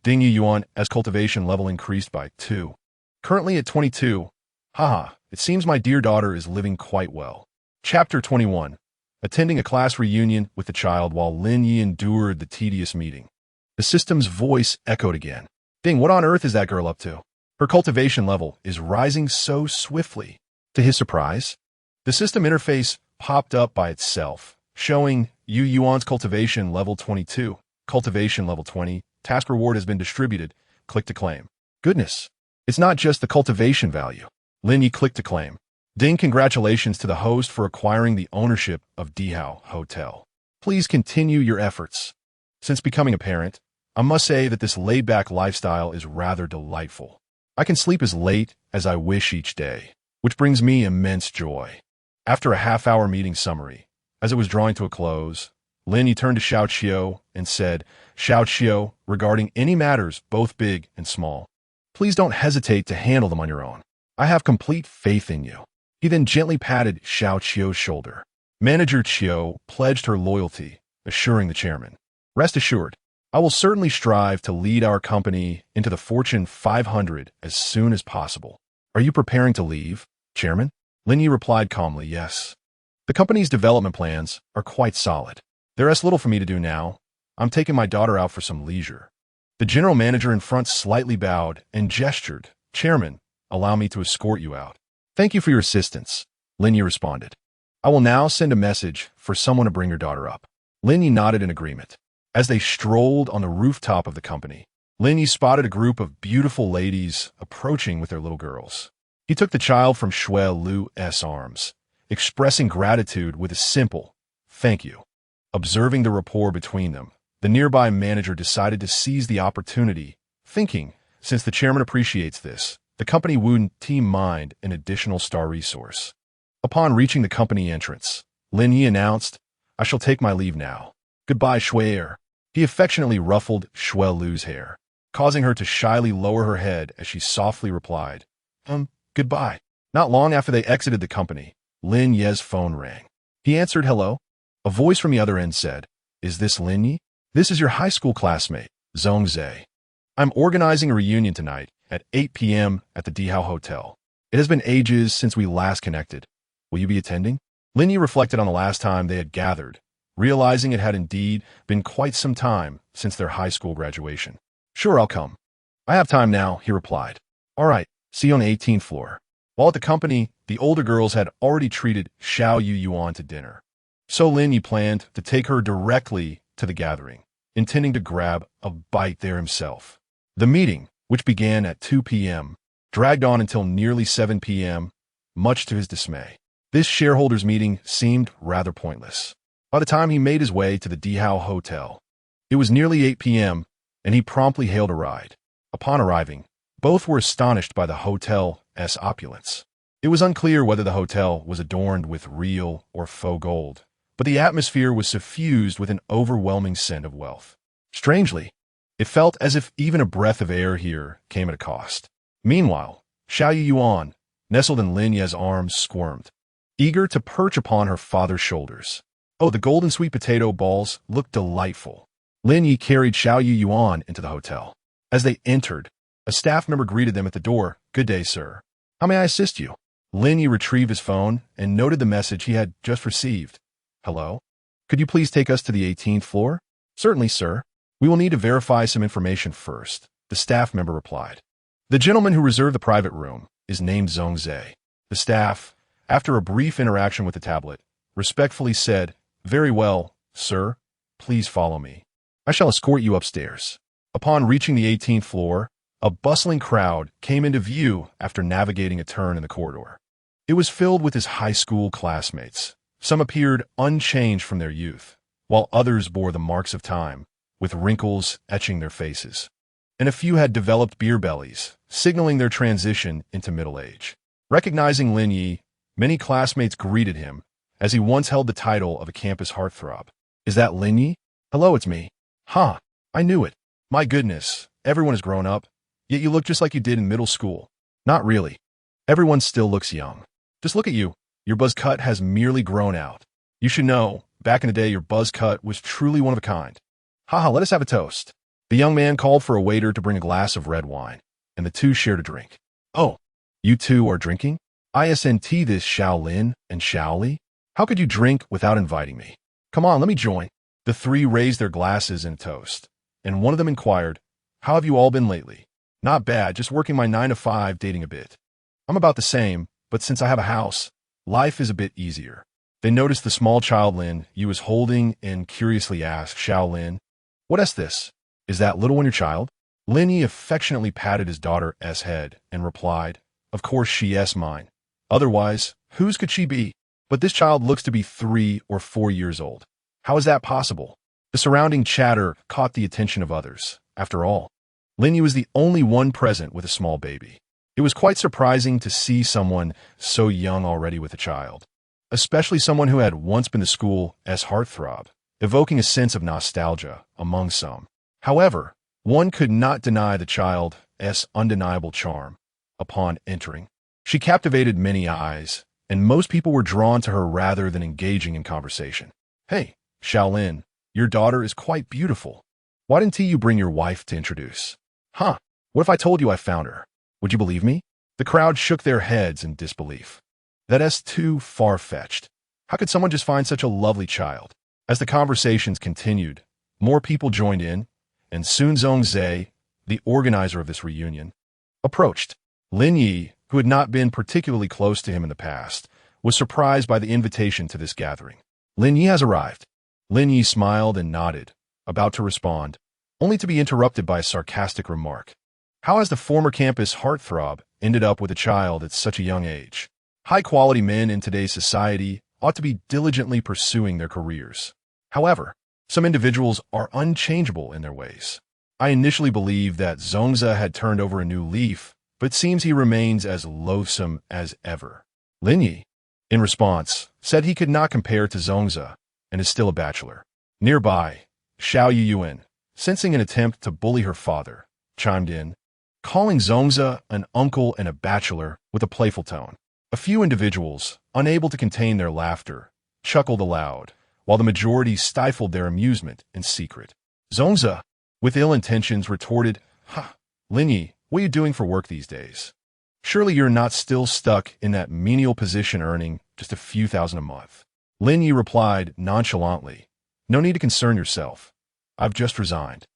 Speaker 1: Ding Yu Yuan's cultivation level increased by 2, currently at 22. Haha, it seems my dear daughter is living quite well. Chapter 21. Attending a class reunion with the child while Lin Ye endured the tedious meeting. The system's voice echoed again. Ding, what on earth is that girl up to? Her cultivation level is rising so swiftly. To his surprise, the system interface popped up by itself, showing Yu Yuan's cultivation level 22, cultivation level 20, task reward has been distributed, click to claim. Goodness, it's not just the cultivation value. Lin Ye clicked to claim. Ding, congratulations to the host for acquiring the ownership of Dihao Hotel. Please continue your efforts. Since becoming a parent, I must say that this laid-back lifestyle is rather delightful. I can sleep as late as I wish each day, which brings me immense joy. After a half-hour meeting summary, as it was drawing to a close, Lin Ye turned to Xiao Qiu and said, Xiao Qiu, regarding any matters, both big and small, please don't hesitate to handle them on your own. I have complete faith in you. He then gently patted Xiao Qiu's shoulder. Manager Qiu pledged her loyalty, assuring the chairman, rest assured, I will certainly strive to lead our company into the Fortune 500 as soon as possible. Are you preparing to leave, Chairman? Lin Ye replied calmly, yes. The company's development plans are quite solid. There is little for me to do now. I'm taking my daughter out for some leisure. The general manager in front slightly bowed and gestured, Chairman, allow me to escort you out. Thank you for your assistance, Lin Ye responded. I will now send a message for someone to bring your daughter up. Lin Ye nodded in agreement. As they strolled on the rooftop of the company, Lin Ye spotted a group of beautiful ladies approaching with their little girls. He took the child from Shui Lu's arms, expressing gratitude with a simple, thank you. Observing the rapport between them, the nearby manager decided to seize the opportunity, thinking, since the chairman appreciates this, the company wouldn't mind an additional star resource. Upon reaching the company entrance, Lin Ye announced, I shall take my leave now. Goodbye, Shui. He affectionately ruffled Shui Lu's hair, causing her to shyly lower her head as she softly replied, goodbye. Not long after they exited the company, Lin Ye's phone rang. He answered hello. A voice from the other end said, is this Lin Ye? This is your high school classmate, Zhong Zhe. I'm organizing a reunion tonight at 8 p.m. at the Dihao Hotel. It has been ages since we last connected. Will you be attending? Lin Ye reflected on the last time they had gathered, realizing it had indeed been quite some time since their high school graduation. Sure, I'll come. I have time now, he replied. All right, see you on the 18th floor. While at the company, the older girls had already treated Xiao Yuan to dinner. So Lin Ye planned to take her directly to the gathering, intending to grab a bite there himself. The meeting, which began at 2 p.m., dragged on until nearly 7 p.m., much to his dismay. This shareholders' meeting seemed rather pointless. By the time he made his way to the Dihao Hotel, it was nearly 8 p.m., and he promptly hailed a ride. Upon arriving, both were astonished by the hotel's opulence. It was unclear whether the hotel was adorned with real or faux gold, but the atmosphere was suffused with an overwhelming scent of wealth. Strangely, it felt as if even a breath of air here came at a cost. Meanwhile, Xiao Yuan, nestled in Lin Ye's arms, squirmed, eager to perch upon her father's shoulders. Oh, the golden sweet potato balls looked delightful. Lin Ye carried Xiao Yuan into the hotel. As they entered, a staff member greeted them at the door. Good day, sir. How may I assist you? Lin Ye retrieved his phone and noted the message he had just received. Hello? Could you please take us to the 18th floor? Certainly, sir. We will need to verify some information first, the staff member replied. The gentleman who reserved the private room is named Zhong Zhe. The staff, after a brief interaction with the tablet, respectfully said, Very well, sir. Please follow me. I shall escort you upstairs. Upon reaching the 18th floor, a bustling crowd came into view after navigating a turn in the corridor. It was filled with his high school classmates. Some appeared unchanged from their youth, while others bore the marks of time, with wrinkles etching their faces. And a few had developed beer bellies, signaling their transition into middle age. Recognizing Lin Ye, many classmates greeted him, as he once held the title of a campus heartthrob. Is that Lin Ye? Hello, it's me. Huh, I knew it. My goodness, everyone has grown up, yet you look just like you did in middle school. Not really. Everyone still looks young. Just look at you. Your buzz cut has merely grown out. You should know, back in the day your buzz cut was truly one of a kind. Haha, let us have a toast. The young man called for a waiter to bring a glass of red wine, and the two shared a drink. Oh, you two are drinking? ISNT this Shaolin and Shaoli? How could you drink without inviting me? Come on, let me join. The three raised their glasses in a toast, and one of them inquired, How have you all been lately? Not bad, just working my 9 to 5, dating a bit. I'm about the same, but since I have a house, life is a bit easier. They noticed the small child Lin Ye was holding and curiously asked Lin, "What is this? Is that little one your child?" Lin Ye affectionately patted his daughter's head and replied, "Of course she is mine. Otherwise, whose could she be? But this child looks to be 3 or 4 years old. How is that possible?" The surrounding chatter caught the attention of others. After all, Lin Ye was the only one present with a small baby. It was quite surprising to see someone so young already with a child, especially someone who had once been the school's heartthrob, evoking a sense of nostalgia among some. However, one could not deny the child's undeniable charm. Upon entering, she captivated many eyes, and most people were drawn to her rather than engaging in conversation. "Hey, Lin, your daughter is quite beautiful. Why didn't you bring your wife to introduce?" "Huh, what if I told you I found her? Would you believe me?" The crowd shook their heads in disbelief. That is too far-fetched. How could someone just find such a lovely child? As the conversations continued, more people joined in, and soon Zhongze, the organizer of this reunion, approached. Lin Ye, who had not been particularly close to him in the past, was surprised by the invitation to this gathering. "Lin Ye has arrived." Lin Ye smiled and nodded, about to respond, only to be interrupted by a sarcastic remark. How has the former campus heartthrob ended up with a child at such a young age? High-quality men in today's society ought to be diligently pursuing their careers. However, some individuals are unchangeable in their ways. I initially believed that Zhongze had turned over a new leaf, but it seems he remains as loathsome as ever. Lin Ye, in response, said he could not compare to Zhongze and is still a bachelor. Nearby, Yuan, sensing an attempt to bully her father, chimed in, calling Zhongze an uncle and a bachelor with a playful tone. A few individuals, unable to contain their laughter, chuckled aloud, while the majority stifled their amusement in secret. Zhongze, with ill intentions, retorted, "Ha, Lin Ye, what are you doing for work these days? Surely you're not still stuck in that menial position earning just a few thousand a month." Lin Ye replied nonchalantly, "No need to concern yourself. I've just resigned."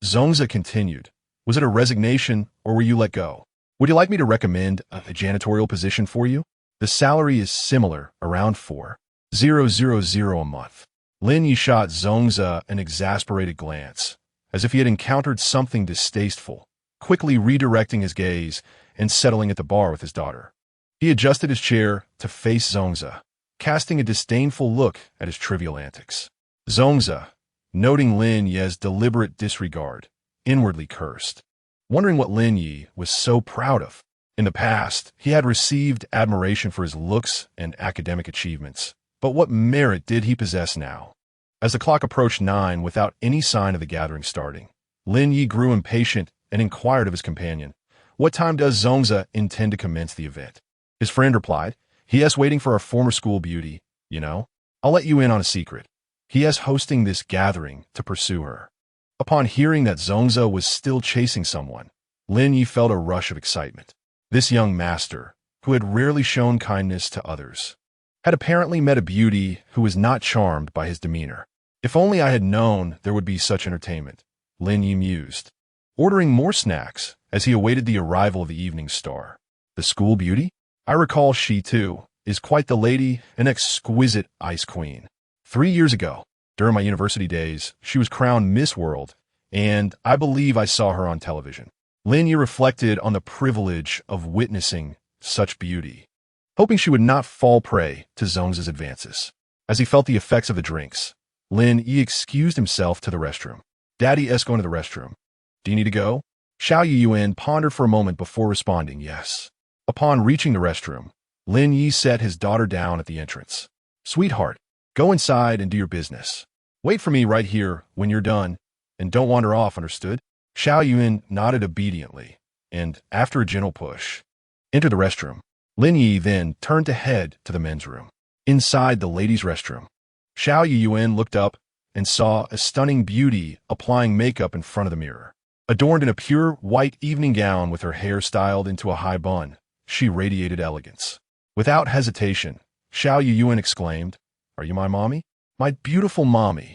Speaker 1: Zhongze continued, "Was it a resignation or were you let go? Would you like me to recommend a janitorial position for you? The salary is similar, around 4,000 a month." Lin Ye shot Zhongze an exasperated glance, as if he had encountered something distasteful, quickly redirecting his gaze and settling at the bar with his daughter. He adjusted his chair to face Zhongze, casting a disdainful look at his trivial antics. Zhongze, noting Lin Ye's deliberate disregard, inwardly cursed, wondering what Lin Ye was so proud of. In the past, he had received admiration for his looks and academic achievements, but what merit did he possess now? As the clock approached 9 without any sign of the gathering starting, Lin Ye grew impatient and inquired of his companion, "What time does Zhongze intend to commence the event?" His friend replied, "He is waiting for our former school beauty, you know. I'll let you in on a secret. He is hosting this gathering to pursue her." Upon hearing that Zhongze was still chasing someone, Lin Ye felt a rush of excitement. This young master, who had rarely shown kindness to others, had apparently met a beauty who was not charmed by his demeanor. If only I had known there would be such entertainment, Lin Ye mused, ordering more snacks as he awaited the arrival of the evening star. The school beauty? I recall she, too, is quite the lady, an exquisite ice queen. 3 years ago, during my university days, she was crowned Miss World, and I believe I saw her on television. Lin Ye reflected on the privilege of witnessing such beauty, hoping she would not fall prey to Zhongze's advances. As he felt the effects of the drinks, Lin Ye excused himself to the restroom. "Daddy is going to the restroom. Do you need to go?" Yuan pondered for a moment before responding, "Yes." Upon reaching the restroom, Lin Ye set his daughter down at the entrance. "Sweetheart, go inside and do your business. Wait for me right here when you're done, and don't wander off, understood?" Yuan nodded obediently, and, after a gentle push, entered the restroom. Lin Ye then turned to head to the men's room. Inside the ladies' restroom, Yuan looked up and saw a stunning beauty applying makeup in front of the mirror. Adorned in a pure white evening gown with her hair styled into a high bun, she radiated elegance. Without hesitation, Yuan exclaimed, "Are you my mommy? My beautiful mommy."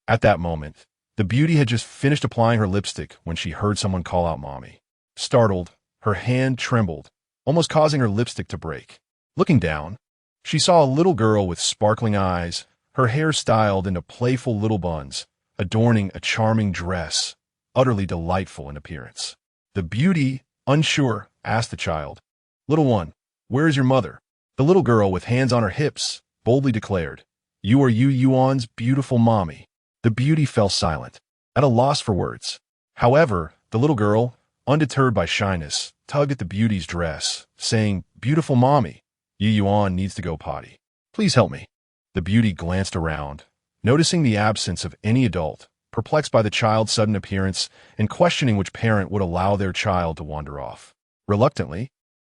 Speaker 1: At that moment, the beauty had just finished applying her lipstick when she heard someone call out mommy. Startled, her hand trembled, almost causing her lipstick to break. Looking down, she saw a little girl with sparkling eyes, her hair styled into playful little buns, adorning a charming dress, utterly delightful in appearance. The beauty, unsure, asked the child, "Little one, where is your mother?" The little girl, with hands on her hips, boldly declared, "You are Yu Yuan's beautiful mommy." The beauty fell silent, at a loss for words. However, the little girl, undeterred by shyness, tugged at the beauty's dress, saying, "Beautiful mommy, Yu Yuan needs to go potty. Please help me." The beauty glanced around, noticing the absence of any adult, perplexed by the child's sudden appearance and questioning which parent would allow their child to wander off. Reluctantly,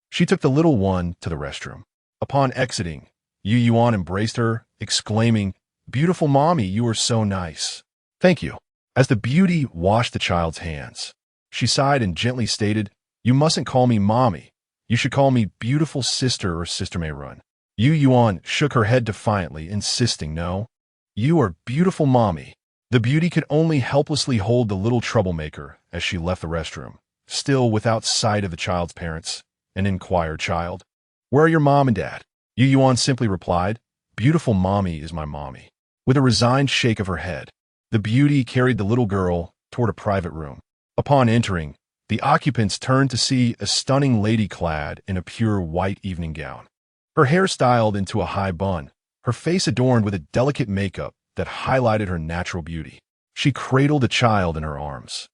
Speaker 1: she took the little one to the restroom. Upon exiting, Yu Yuan embraced her, exclaiming, "Beautiful mommy, you are so nice." "Thank you." As the beauty washed the child's hands, she sighed and gently stated, "You mustn't call me mommy. You should call me beautiful sister or Sister May Run." Yu Yuan shook her head defiantly, insisting, "No, you are beautiful mommy." The beauty could only helplessly hold the little troublemaker as she left the restroom, still without sight of the child's parents, and inquired, "Child, where are your mom and dad?" Yu Yuan simply replied, "Beautiful mommy is my mommy." With a resigned shake of her head, the beauty carried the little girl toward a private room. Upon entering, the occupants turned to see a stunning lady clad in a pure white evening gown. Her hair styled into a high bun, her face adorned with a delicate makeup that highlighted her natural beauty. She cradled a child in her arms,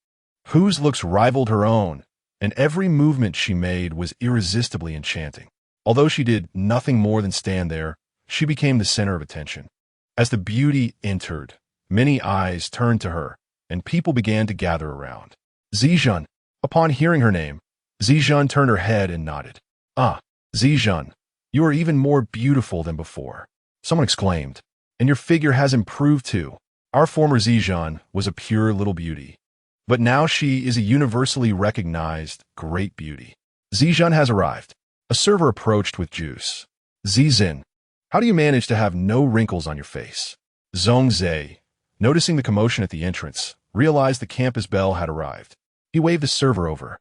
Speaker 1: whose looks rivaled her own, and every movement she made was irresistibly enchanting. Although she did nothing more than stand there, she became the center of attention. As the beauty entered, many eyes turned to her, and people began to gather around. "Zijun." Upon hearing her name, Zijun turned her head and nodded. "Ah, Zijun, you are even more beautiful than before," someone exclaimed. "And your figure has improved too." Our former Zijun was a pure little beauty, but now she is a universally recognized great beauty. "Zijun has arrived." A server approached with juice. "Zizin, how do you manage to have no wrinkles on your face?" Zhongzhe, noticing the commotion at the entrance, realized the campus bell had arrived. He waved the server over,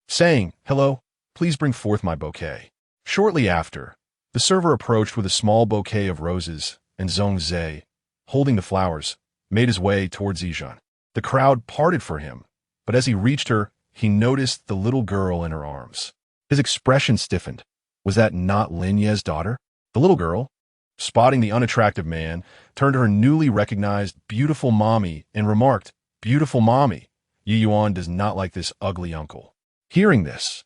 Speaker 1: saying, "Hello, please bring forth my bouquet." Shortly after, the server approached with a small bouquet of roses, and Zhongzhe, holding the flowers, made his way towards Zijun. The crowd parted for him, but as he reached her, he noticed the little girl in her arms. His expression stiffened. Was that not Lin Ye's daughter? The little girl, spotting the unattractive man, turned to her newly recognized beautiful mommy and remarked, "Beautiful mommy, Yu Yuan does not like this ugly uncle." Hearing this,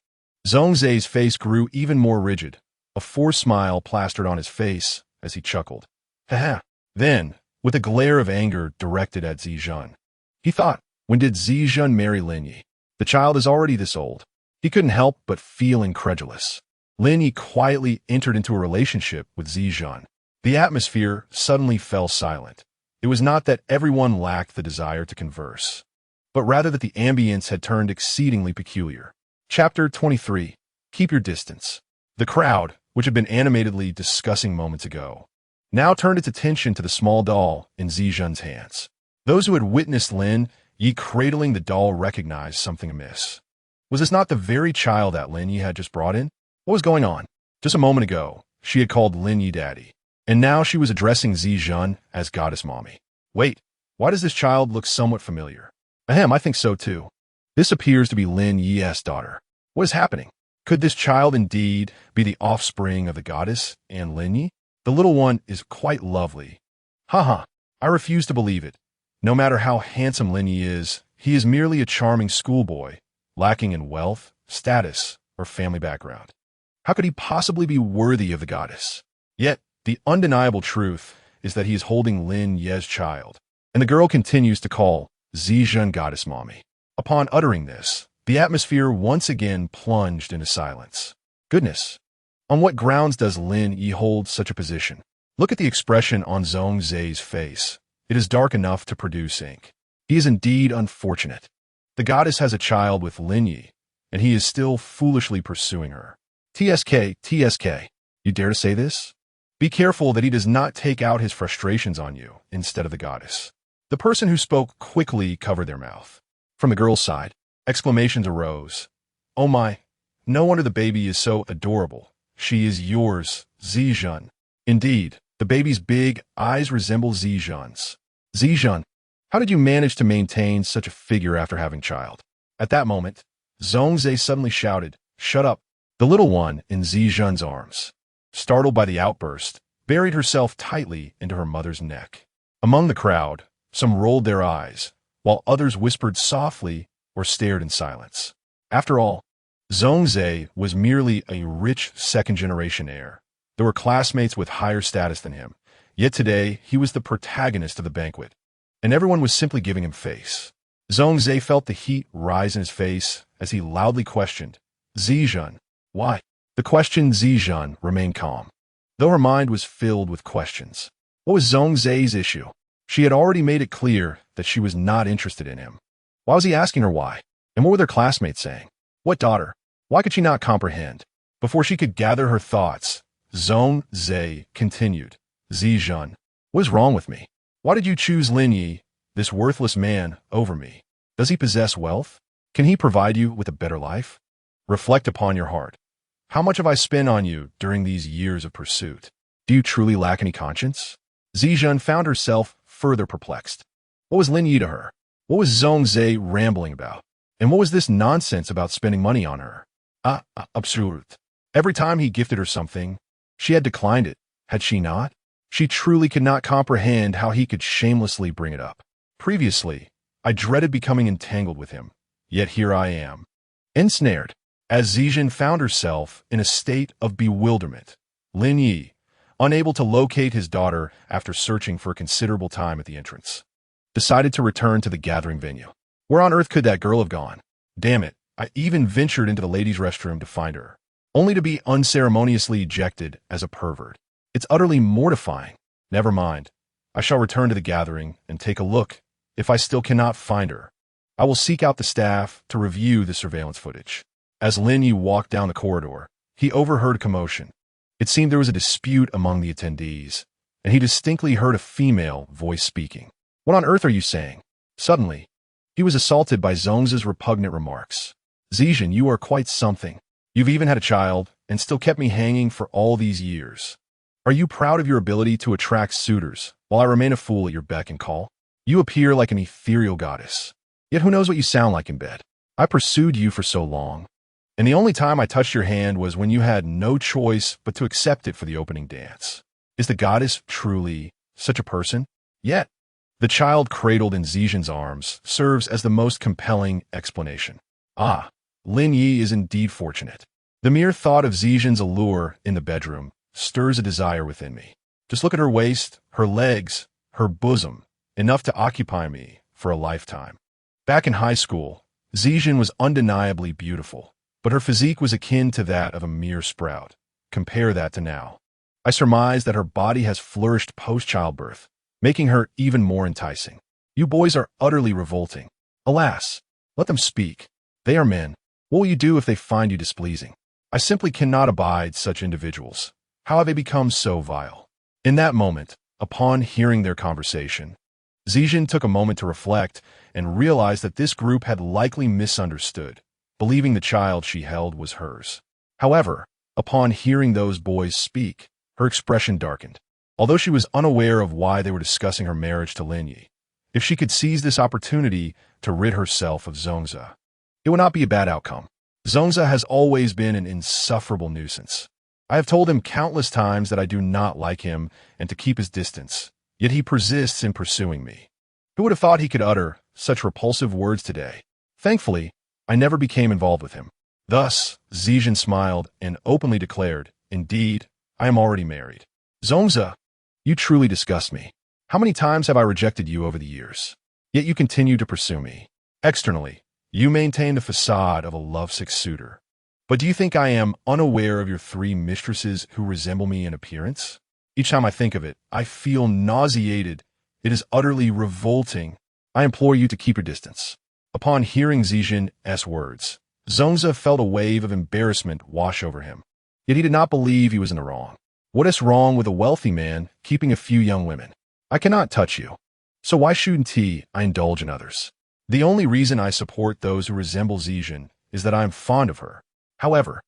Speaker 1: Zhongzhe's face grew even more rigid. A forced smile plastered on his face as he chuckled. "Haha." Then, with a glare of anger directed at Zijun, he thought, when did Zijun marry Lin Ye? The child is already this old. He couldn't help but feel incredulous. Lin Ye quietly entered into a relationship with Zijun. The atmosphere suddenly fell silent. It was not that everyone lacked the desire to converse, but rather that the ambience had turned exceedingly peculiar. Chapter 23. Keep your distance. The crowd, which had been animatedly discussing moments ago, now turned its attention to the small doll in Zijun's hands. Those who had witnessed Lin Ye cradling the doll recognized something amiss. Was this not the very child that Lin Ye had just brought in? What was going on? Just a moment ago, she had called Lin Ye daddy, and now she was addressing Zijun as goddess mommy. Wait, why does this child look somewhat familiar? Ahem, I think so too. This appears to be Lin Ye's daughter. What is happening? Could this child indeed be the offspring of the goddess and Lin Ye? The little one is quite lovely. Haha, I refuse to believe it. No matter how handsome Lin Ye is, he is merely a charming schoolboy, lacking in wealth, status, or family background. How could he possibly be worthy of the goddess? Yet, the undeniable truth is that he is holding Lin Ye's child, and the girl continues to call Zijun goddess mommy. Upon uttering this, the atmosphere once again plunged into silence. Goodness, on what grounds does Lin Ye hold such a position? Look at the expression on Zhongzhe's face. It is dark enough to produce ink. He is indeed unfortunate. The goddess has a child with Lin Ye, and he is still foolishly pursuing her. TSK, you dare to say this? Be careful that he does not take out his frustrations on you instead of the goddess. The person who spoke quickly covered their mouth. From the girl's side, exclamations arose. Oh my, no wonder the baby is so adorable. she is yours, Zijun. Indeed, the baby's big eyes resemble Zijun's. Zijun, how did you manage to maintain such a figure after having child? At that moment, Zhongze suddenly shouted, "Shut up!" The little one in Zijun's arms, startled by the outburst, buried herself tightly into her mother's neck. Among the crowd, some rolled their eyes, while others whispered softly or stared in silence. After all, Zhongze was merely a rich second-generation heir. There were classmates with higher status than him, yet today he was the protagonist of the banquet, and everyone was simply giving him face. Zhongze felt the heat rise in his face as he loudly questioned, "Zijun, why?" The questioned Zijun remained calm, though her mind was filled with questions. What was Zhongze's issue? She had already made it clear that she was not interested in him. Why was he asking her why? And what were their classmates saying? What daughter? Why could she not comprehend? Before she could gather her thoughts, Zhongze continued, "Zijun, what is wrong with me? Why did you choose Lin Ye, this worthless man, over me? Does he possess wealth? Can he provide you with a better life? Reflect upon your heart. How much have I spent on you during these years of pursuit? Do you truly lack any conscience?" Zijun found herself further perplexed. What was Lin Ye to her? What was Zhongze rambling about? And what was this nonsense about spending money on her? Absurd. Every time he gifted her something, she had declined it, had she not? She truly could not comprehend how he could shamelessly bring it up. Previously, I dreaded becoming entangled with him, yet here I am. Ensnared, as Zijun found herself in a state of bewilderment. Lin Ye, unable to locate his daughter after searching for a considerable time at the entrance, decided to return to the gathering venue. Where on earth could that girl have gone? Damn it, I even ventured into the ladies' restroom to find her, only to be unceremoniously ejected as a pervert. It's utterly mortifying. Never mind. I shall return to the gathering and take a look. If I still cannot find her, I will seek out the staff to review the surveillance footage. As Lin Ye walked down the corridor, he overheard a commotion. It seemed there was a dispute among the attendees, and he distinctly heard a female voice speaking. "What on earth are you saying?" Suddenly, he was assaulted by Zhongze's repugnant remarks. "Zijun, you are quite something. You've even had a child, and still kept me hanging for all these years. Are you proud of your ability to attract suitors, while I remain a fool at your beck and call? You appear like an ethereal goddess. Yet who knows what you sound like in bed? I pursued you for so long, and the only time I touched your hand was when you had no choice but to accept it for the opening dance. Is the goddess truly such a person? Yet, the child cradled in Zijun's arms serves as the most compelling explanation. Ah, Lin Ye is indeed fortunate. The mere thought of Zijun's allure in the bedroom stirs a desire within me. Just look at her waist, her legs, her bosom, enough to occupy me for a lifetime." Back in high school, Zijun was undeniably beautiful, but her physique was akin to that of a mere sprout. Compare that to now. I surmise that her body has flourished post-childbirth, making her even more enticing. You boys are utterly revolting. Alas, let them speak. They are men. What will you do if they find you displeasing? I simply cannot abide such individuals. How have they become so vile? In that moment, upon hearing their conversation, Zijun took a moment to reflect and realized that this group had likely misunderstood, believing the child she held was hers. However, upon hearing those boys speak, her expression darkened. Although she was unaware of why they were discussing her marriage to Lin Ye, if she could seize this opportunity to rid herself of Zhongze, it would not be a bad outcome. Zhongze has always been an insufferable nuisance. I have told him countless times that I do not like him and to keep his distance, yet he persists in pursuing me. Who would have thought he could utter such repulsive words today? Thankfully, I never became involved with him. Thus, Zijun smiled and openly declared, "Indeed, I am already married." Zhongze, you truly disgust me. How many times have I rejected you over the years? Yet you continue to pursue me. Externally, you maintain the facade of a lovesick suitor. But do you think I am unaware of your 3 mistresses who resemble me in appearance? Each time I think of it, I feel nauseated. It is utterly revolting. I implore you to keep your distance. Upon hearing Zijun's words, Zhongze felt a wave of embarrassment wash over him. Yet he did not believe he was in the wrong. What is wrong with a wealthy man keeping a few young women? I cannot touch you. So why shouldn't I indulge in others? The only reason I support those who resemble Zijun is that I am fond of her. However,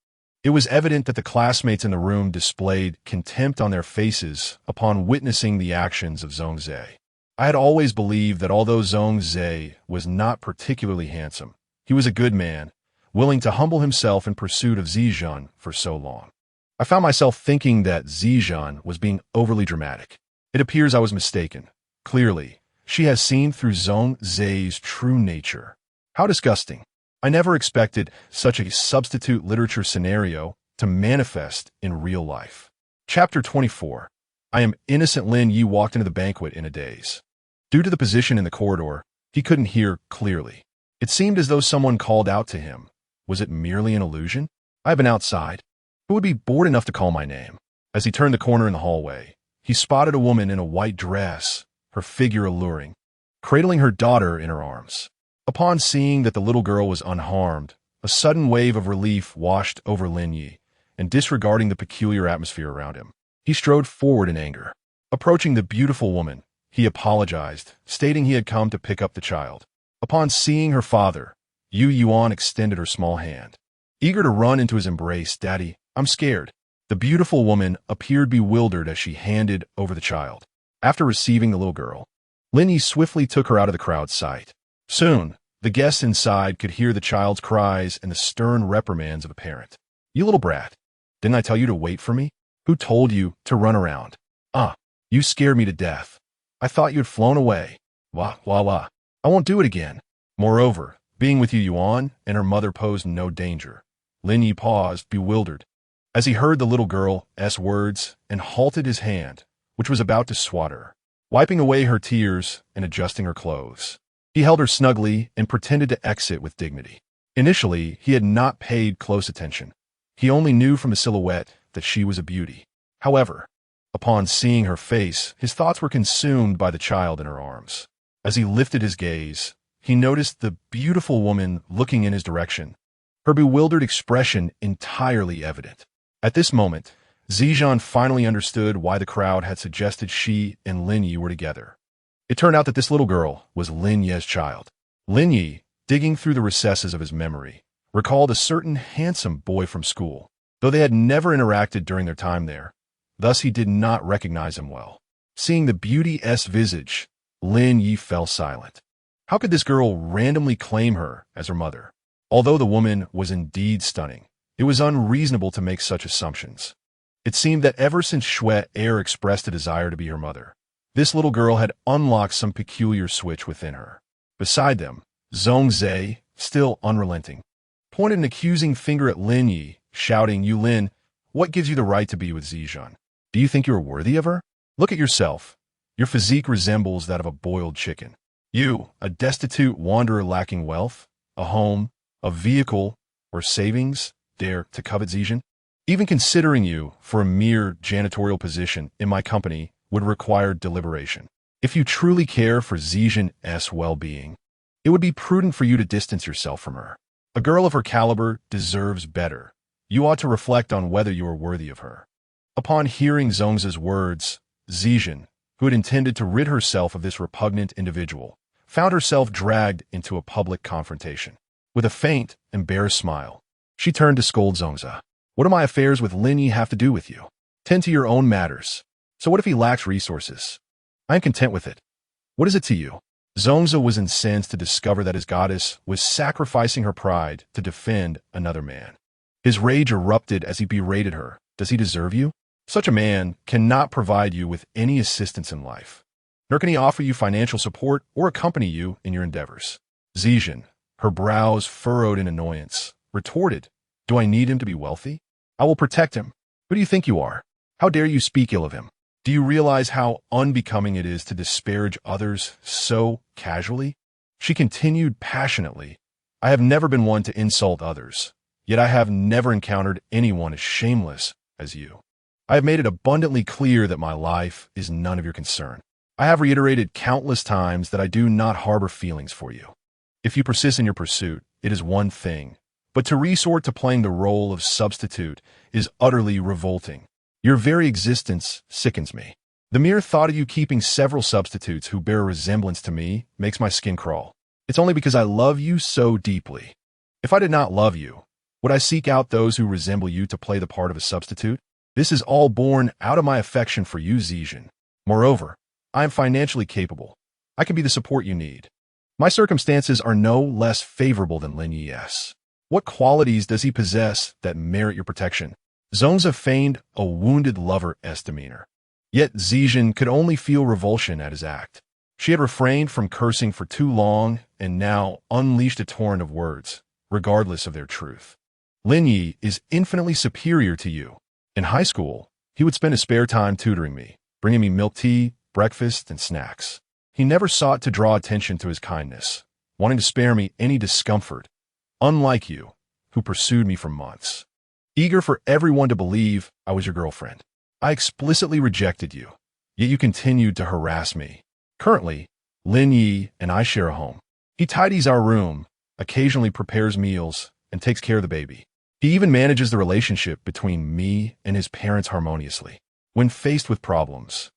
Speaker 1: It was evident that the classmates in the room displayed contempt on their faces upon witnessing the actions of Zhongze. I had always believed that although Zhongze was not particularly handsome, he was a good man, willing to humble himself in pursuit of Zizhan for so long. I found myself thinking that Zizhan was being overly dramatic. It appears I was mistaken. Clearly, she has seen through Zhongze's true nature. How disgusting. I never expected such a substitute literature scenario to manifest in real life. Chapter 24. I am innocent. Lin Ye walked into the banquet in a daze. Due to the position in the corridor, he couldn't hear clearly. It seemed as though someone called out to him. Was it merely an illusion? I've been outside. Who would be bored enough to call my name? As he turned the corner in the hallway, he spotted a woman in a white dress, her figure alluring, cradling her daughter in her arms. Upon seeing that the little girl was unharmed, a sudden wave of relief washed over Lin Ye, and disregarding the peculiar atmosphere around him, he strode forward in anger. Approaching the beautiful woman, he apologized, stating he had come to pick up the child. Upon seeing her father, Yu Yuan extended her small hand. Eager to run into his embrace, "Daddy, I'm scared." The beautiful woman appeared bewildered as she handed over the child. After receiving the little girl, Lin Ye swiftly took her out of the crowd's sight. Soon, the guests inside could hear the child's cries and the stern reprimands of a parent. "You little brat, didn't I tell you to wait for me? Who told you to run around? You scared me to death. I thought you had flown away. Wah, wah, wah. I won't do it again." Moreover, being with Yu Yuan and her mother posed no danger. Lin Ye paused, bewildered, as he heard the little girl's words and halted his hand, which was about to swat her, wiping away her tears and adjusting her clothes. He held her snugly and pretended to exit with dignity. Initially, he had not paid close attention. He only knew from the silhouette that she was a beauty. However, upon seeing her face, his thoughts were consumed by the child in her arms. As he lifted his gaze, he noticed the beautiful woman looking in his direction, her bewildered expression entirely evident. At this moment, Zizhan finally understood why the crowd had suggested she and Lin Ye were together. It turned out that this little girl was Lin Ye's child. Lin Ye, digging through the recesses of his memory, recalled a certain handsome boy from school, though they had never interacted during their time there. Thus he did not recognize him well. Seeing the beauty's visage, Lin Ye fell silent. How could this girl randomly claim her as her mother? Although the woman was indeed stunning, it was unreasonable to make such assumptions. It seemed that ever since Xue Er expressed a desire to be her mother, this little girl had unlocked some peculiar switch within her. Beside them, Zhongze, still unrelenting, pointed an accusing finger at Lin Ye, shouting, "You Lin, what gives you the right to be with Zizhan? Do you think you are worthy of her? Look at yourself. Your physique resembles that of a boiled chicken. You, a destitute wanderer lacking wealth, a home, a vehicle, or savings, dare to covet Zizhan? Even considering you for a mere janitorial position in my company would require deliberation. If you truly care for Zizhan's well-being, it would be prudent for you to distance yourself from her. A girl of her caliber deserves better. You ought to reflect on whether you are worthy of her." Upon hearing Zhongze's words, Zizhan, who had intended to rid herself of this repugnant individual, found herself dragged into a public confrontation. With a faint, embarrassed smile, she turned to scold Zhongze. "What do my affairs with Lin Ye have to do with you? Tend to your own matters. So what if he lacks resources? I am content with it. What is it to you?" Zhongze was incensed to discover that his goddess was sacrificing her pride to defend another man. His rage erupted as he berated her. "Does he deserve you? Such a man cannot provide you with any assistance in life, nor can he offer you financial support or accompany you in your endeavors." Zizhan, her brows furrowed in annoyance, retorted, "Do I need him to be wealthy? I will protect him. Who do you think you are? How dare you speak ill of him? Do you realize how unbecoming it is to disparage others so casually?" She continued passionately, "I have never been one to insult others, yet I have never encountered anyone as shameless as you. I have made it abundantly clear that my life is none of your concern. I have reiterated countless times that I do not harbor feelings for you. If you persist in your pursuit, it is one thing, but to resort to playing the role of substitute is utterly revolting. Your very existence sickens me. The mere thought of you keeping several substitutes who bear a resemblance to me makes my skin crawl. It's only because I love you so deeply. If I did not love you, Would I seek out those who resemble you to play the part of a substitute? This is all born out of my affection for you, Zijin. Moreover, I am financially capable. I can be the support you need. My circumstances are no less favorable than Lin Ye's. What qualities does he possess that merit your protection? Zongze feigned a wounded lover-esque demeanor. Yet Zijin could only feel revulsion at his act. She had refrained from cursing for too long and now unleashed a torrent of words, regardless of their truth. Lin Ye is infinitely superior to you. In high school, he would spend his spare time tutoring me, bringing me milk tea, breakfast, and snacks. He never sought to draw attention to his kindness, wanting to spare me any discomfort, unlike you, who pursued me for months. Eager for everyone to believe I was your girlfriend, I explicitly rejected you, yet you continued to harass me. Currently, Lin Ye and I share a home. He tidies our room, occasionally prepares meals, and takes care of the baby. He even manages the relationship between me and his parents harmoniously. When faced with problems,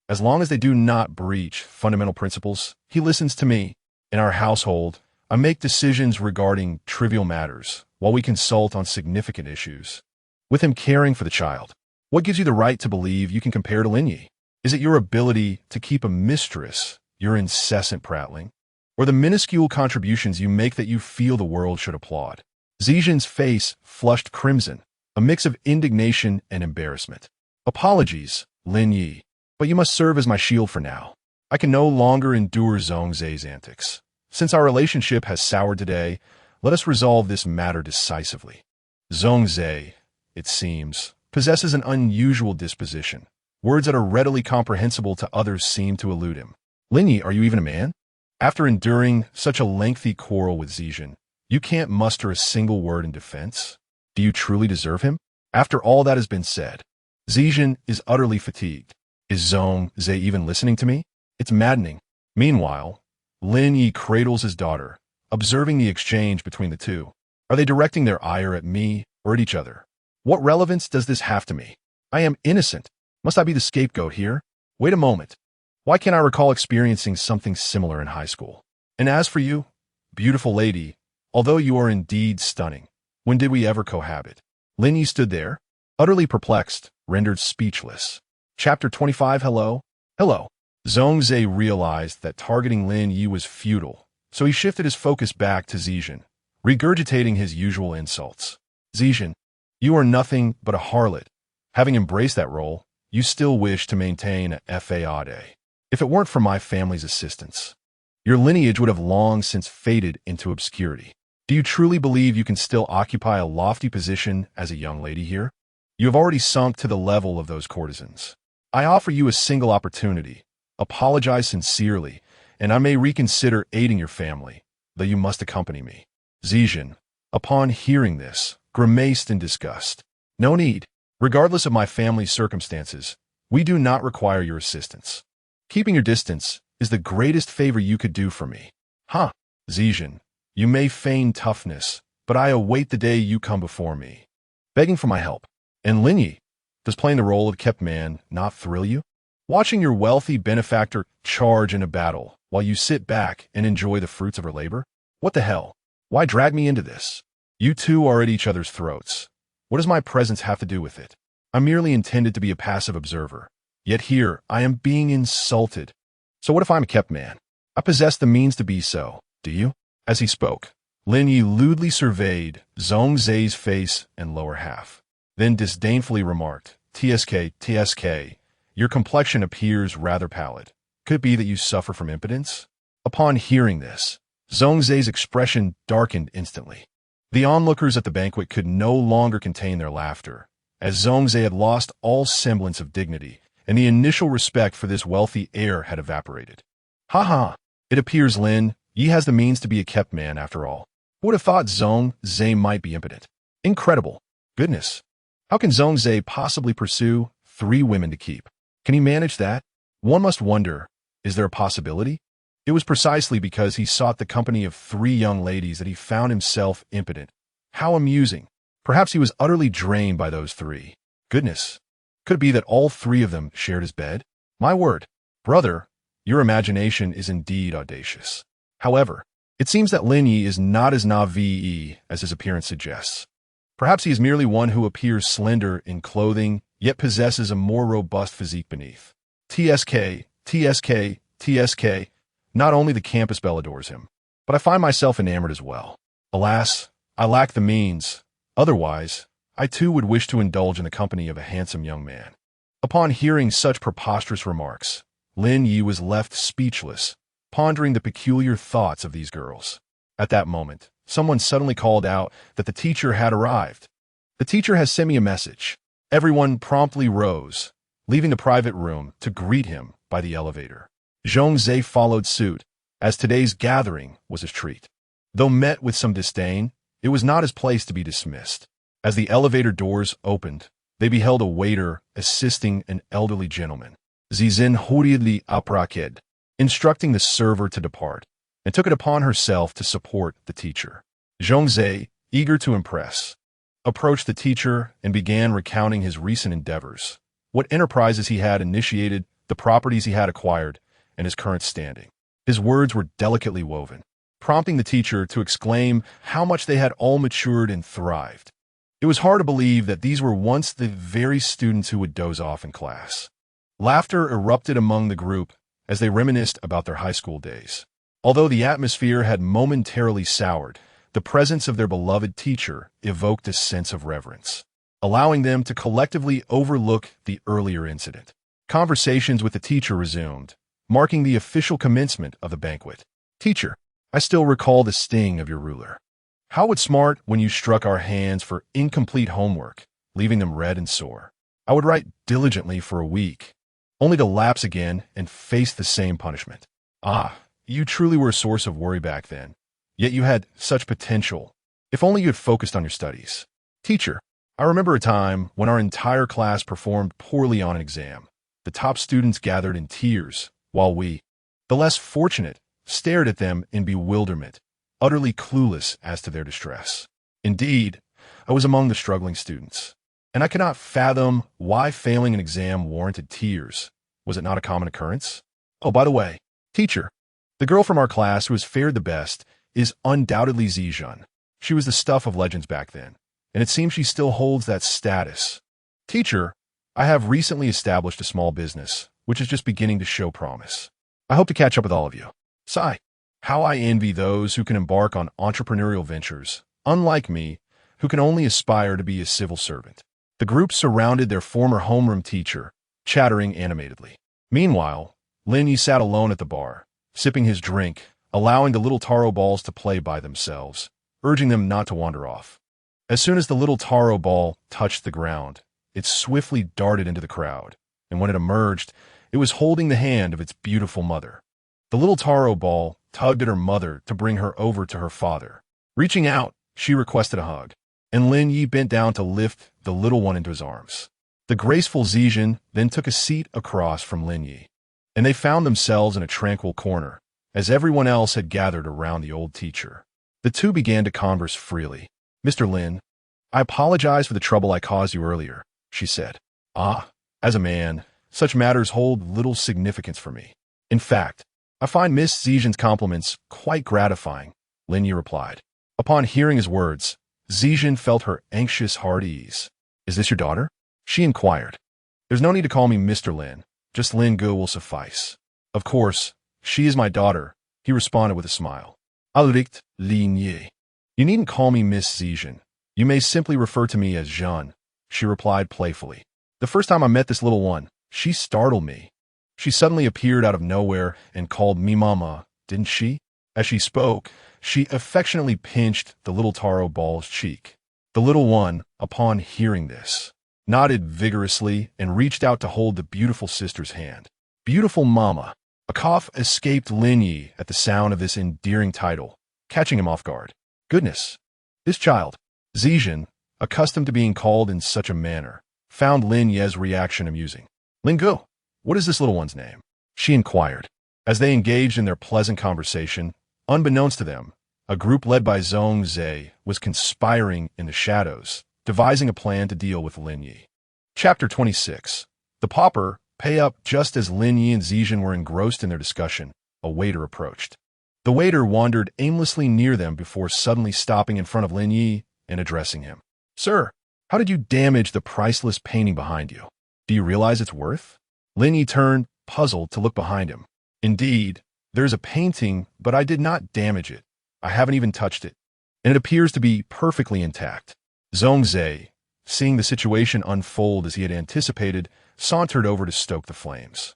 Speaker 1: as long as they do not breach fundamental principles, he listens to me. In our household, I make decisions regarding trivial matters, while we consult on significant issues. With him caring for the child, what gives you the right to believe you can compare to Lin Ye? Is it your ability to keep a mistress, your incessant prattling, or the minuscule contributions you make that you feel the world should applaud? Zijin's face flushed crimson, a mix of indignation and embarrassment. Apologies, Lin Ye, but you must serve as my shield for now. I can no longer endure Zongze's antics. Since our relationship has soured today, let us resolve this matter decisively. Zongze, it seems, possesses an unusual disposition. Words that are readily comprehensible to others seem to elude him. Lin Ye, are you even a man? After enduring such a lengthy quarrel with Zijin, you can't muster a single word in defense? Do you truly deserve him? After all that has been said, Zijin is utterly fatigued. Is Zongze even listening to me? It's maddening. Meanwhile, Lin Ye cradles his daughter, observing the exchange between the two. Are they directing their ire at me or at each other? What relevance does this have to me? I am innocent. Must I be the scapegoat here? Wait a moment. Why can't I recall experiencing something similar in high school? And as for you, beautiful lady, although you are indeed stunning, when did we ever cohabit? Lin Ye stood there, utterly perplexed, rendered speechless. Chapter 25. Hello? Hello. Zongze realized that targeting Lin Ye was futile, so he shifted his focus back to Zijin, regurgitating his usual insults. Zijin, you are nothing but a harlot. Having embraced that role, you still wish to maintain a faade. If it weren't for my family's assistance, your lineage would have long since faded into obscurity. Do you truly believe you can still occupy a lofty position as a young lady here? You have already sunk to the level of those courtesans. I offer you a single opportunity. Apologize sincerely, and I may reconsider aiding your family, though you must accompany me. Zijin, upon hearing this, grimaced in disgust. No need. Regardless of my family's circumstances, we do not require your assistance. Keeping your distance is the greatest favor you could do for me. Huh, Zijin, you may feign toughness, but I await the day you come before me, begging for my help. And Lin Ye, does playing the role of kept man not thrill you? Watching your wealthy benefactor charge in a battle while you sit back and enjoy the fruits of her labor? What the hell? Why drag me into this? You two are at each other's throats. What does my presence have to do with it? I merely intended to be a passive observer. Yet here, I am being insulted. So what if I'm a kept man? I possess the means to be so, do you? As he spoke, Lin Ye lewdly surveyed Zongze's face and lower half, then disdainfully remarked, TSK, your complexion appears rather pallid. Could it be that you suffer from impotence? Upon hearing this, Zongze's expression darkened instantly. The onlookers at the banquet could no longer contain their laughter, as Zongze had lost all semblance of dignity, and the initial respect for this wealthy heir had evaporated. Ha ha! It appears Lin Ye has the means to be a kept man after all. Who would have thought Zongze might be impotent? Incredible. Goodness. How can Zongze possibly pursue 3 women to keep? Can he manage that? One must wonder, is there a possibility? It was precisely because he sought the company of 3 young ladies that he found himself impotent. How amusing. Perhaps he was utterly drained by those 3. Goodness. Could it be that all 3 of them shared his bed? My word. Brother, your imagination is indeed audacious. However, it seems that Lin Ye is not as naive as his appearance suggests. Perhaps he is merely one who appears slender in clothing, yet possesses a more robust physique beneath. TSK, TSK, TSK. Not only the campus belle adores him, but I find myself enamored as well. Alas, I lack the means. Otherwise, I too would wish to indulge in the company of a handsome young man. Upon hearing such preposterous remarks, Lin Ye was left speechless, pondering the peculiar thoughts of these girls. At that moment, someone suddenly called out that the teacher had arrived. The teacher has sent me a message. Everyone promptly rose, leaving the private room to greet him by the elevator. Zhongzhe followed suit, as today's gathering was his treat. Though met with some disdain, it was not his place to be dismissed. As the elevator doors opened, they beheld a waiter assisting an elderly gentleman. Zizin hurriedly apraked, instructing the server to depart, and took it upon herself to support the teacher. Zhongzhe, eager to impress, approached the teacher and began recounting his recent endeavors, what enterprises he had initiated, the properties he had acquired, and his current standing. His words were delicately woven, prompting the teacher to exclaim how much they had all matured and thrived. It was hard to believe that these were once the very students who would doze off in class. Laughter erupted among the group as they reminisced about their high school days. Although the atmosphere had momentarily soured, the presence of their beloved teacher evoked a sense of reverence, allowing them to collectively overlook the earlier incident. Conversations with the teacher resumed, marking the official commencement of the banquet. Teacher, I still recall the sting of your ruler. How would smart when you struck our hands for incomplete homework, leaving them red and sore. I would write diligently for a week, only to lapse again and face the same punishment. Ah, you truly were a source of worry back then. Yet you had such potential. If only you had focused on your studies. Teacher, I remember a time when our entire class performed poorly on an exam. The top students gathered in tears, while we, the less fortunate, stared at them in bewilderment, utterly clueless as to their distress. Indeed, I was among the struggling students, and I cannot fathom why failing an exam warranted tears. Was it not a common occurrence? Oh, by the way, teacher, the girl from our class who has fared the best is undoubtedly Zijun. She was the stuff of legends back then, and it seems she still holds that status. Teacher, I have recently established a small business, which is just beginning to show promise. I hope to catch up with all of you. Sigh. How I envy those who can embark on entrepreneurial ventures, unlike me, who can only aspire to be a civil servant. The group surrounded their former homeroom teacher, chattering animatedly. Meanwhile, Lin Ye sat alone at the bar, sipping his drink, allowing the little taro balls to play by themselves, urging them not to wander off. As soon as the little taro ball touched the ground, it swiftly darted into the crowd, and when it emerged, it was holding the hand of its beautiful mother. The little taro ball tugged at her mother to bring her over to her father. Reaching out, she requested a hug, and Lin Ye bent down to lift the little one into his arms. The graceful Zijun then took a seat across from Lin Ye, and they found themselves in a tranquil corner, as everyone else had gathered around the old teacher. The two began to converse freely. Mr. Lin, I apologize for the trouble I caused you earlier, she said. Ah, as a man, such matters hold little significance for me. In fact, I find Miss Zijun's compliments quite gratifying, Lin Ye replied. Upon hearing his words, Zijun felt her anxious heart ease. Is this your daughter? She inquired. There's no need to call me Mr. Lin, just Lin Ge will suffice. Of course, she is my daughter, he responded with a smile. Alright, Lin Ye. You needn't call me Miss Zijun. You may simply refer to me as Jean, she replied playfully. The first time I met this little one, she startled me. She suddenly appeared out of nowhere and called me Mama, didn't she? As she spoke, she affectionately pinched the little taro ball's cheek. The little one, upon hearing this, nodded vigorously and reached out to hold the beautiful sister's hand. Beautiful Mama. A cough escaped Lin Ye at the sound of this endearing title, catching him off guard. Goodness! This child, Zijun, accustomed to being called in such a manner, found Lin Ye's reaction amusing. Lin Ge, what is this little one's name? She inquired. As they engaged in their pleasant conversation, unbeknownst to them, a group led by Zhongzhe was conspiring in the shadows, devising a plan to deal with Lin Ye. Chapter 26. The pauper, pay up. Just as Lin Ye and Zijun were engrossed in their discussion, a waiter approached. The waiter wandered aimlessly near them before suddenly stopping in front of Lin Ye and addressing him. Sir, how did you damage the priceless painting behind you? Do you realize its worth? Lin Ye turned, puzzled, to look behind him. Indeed, there's a painting, but I did not damage it. I haven't even touched it, and it appears to be perfectly intact. Zhongzhe, seeing the situation unfold as he had anticipated, sauntered over to stoke the flames.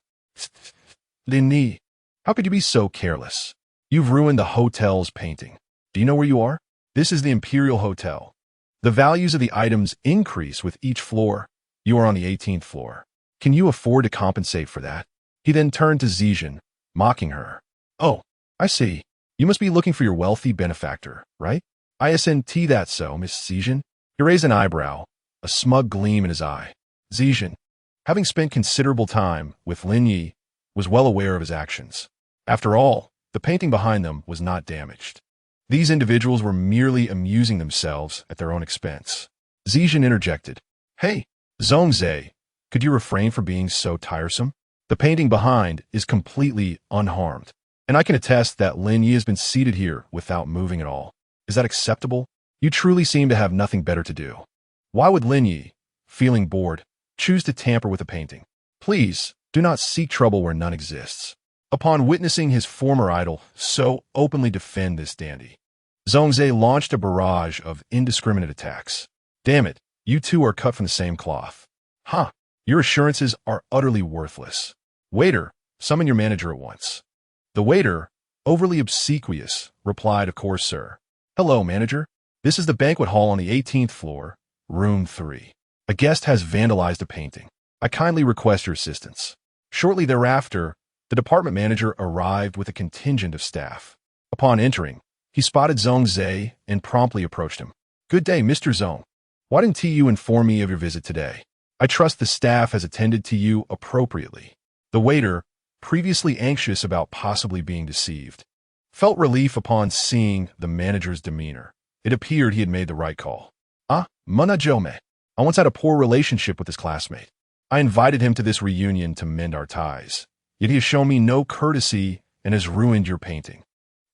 Speaker 1: Lin Ye, how could you be so careless? You've ruined the hotel's painting. Do you know where you are? This is the Imperial Hotel. The values of the items increase with each floor. You are on the 18th floor. Can you afford to compensate for that? He then turned to Zijin, mocking her. Oh, I see. You must be looking for your wealthy benefactor, right? Isn't that so, Miss Zijin? He raised an eyebrow, a smug gleam in his eye. Zijin, having spent considerable time with Lin Ye, was well aware of his actions. After all, the painting behind them was not damaged. These individuals were merely amusing themselves at their own expense. Zijin interjected. Hey, Zhongzhe, could you refrain from being so tiresome? The painting behind is completely unharmed, and I can attest that Lin Ye has been seated here without moving at all. Is that acceptable? You truly seem to have nothing better to do. Why would Lin Ye, feeling bored, choose to tamper with a painting? Please, do not seek trouble where none exists. Upon witnessing his former idol so openly defend this dandy, Zhongzhe launched a barrage of indiscriminate attacks. Damn it, you two are cut from the same cloth. Huh, your assurances are utterly worthless. Waiter, summon your manager at once. The waiter, overly obsequious, replied, of course, sir. Hello, manager. This is the banquet hall on the 18th floor, room 3. A guest has vandalized a painting. I kindly request your assistance. Shortly thereafter, the department manager arrived with a contingent of staff. Upon entering, he spotted Zhongzhe and promptly approached him. Good day, Mr. Zhong. Why didn't you inform me of your visit today? I trust the staff has attended to you appropriately. The waiter, previously anxious about possibly being deceived, felt relief upon seeing the manager's demeanor. It appeared he had made the right call. Muna Jome. I once had a poor relationship with his classmate. I invited him to this reunion to mend our ties. Yet he has shown me no courtesy and has ruined your painting.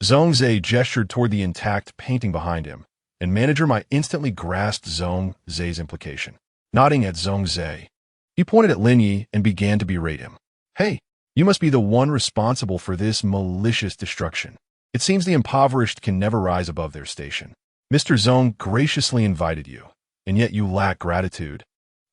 Speaker 1: Zhongzhe gestured toward the intact painting behind him, and Manager Mai instantly grasped Zhongzhe's implication. Nodding at Zhongzhe, he pointed at Lin Ye and began to berate him. Hey, you must be the one responsible for this malicious destruction. It seems the impoverished can never rise above their station. Mr. Zhong graciously invited you, and yet you lack gratitude,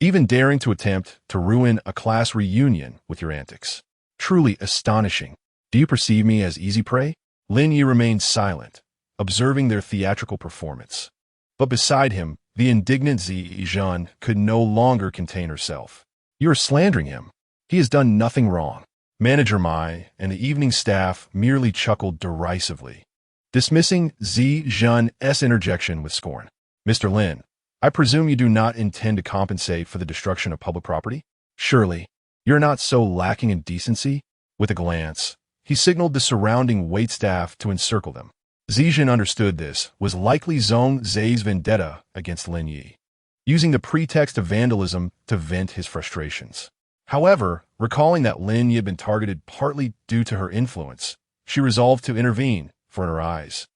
Speaker 1: even daring to attempt to ruin a class reunion with your antics. Truly astonishing. Do you perceive me as easy prey? Lin Ye remained silent, observing their theatrical performance. But beside him, the indignant Zijin could no longer contain herself. You are slandering him. He has done nothing wrong. Manager Mai and the evening staff merely chuckled derisively, dismissing Zijin's interjection with scorn. Mr. Lin, I presume you do not intend to compensate for the destruction of public property? Surely, you're not so lacking in decency? With a glance, he signaled the surrounding waitstaff to encircle them. Zijin understood this was likely Zhongzhe's vendetta against Lin Ye, using the pretext of vandalism to vent his frustrations. However, recalling that Lin Ye had been targeted partly due to her influence, she resolved to intervene, for in her eyes,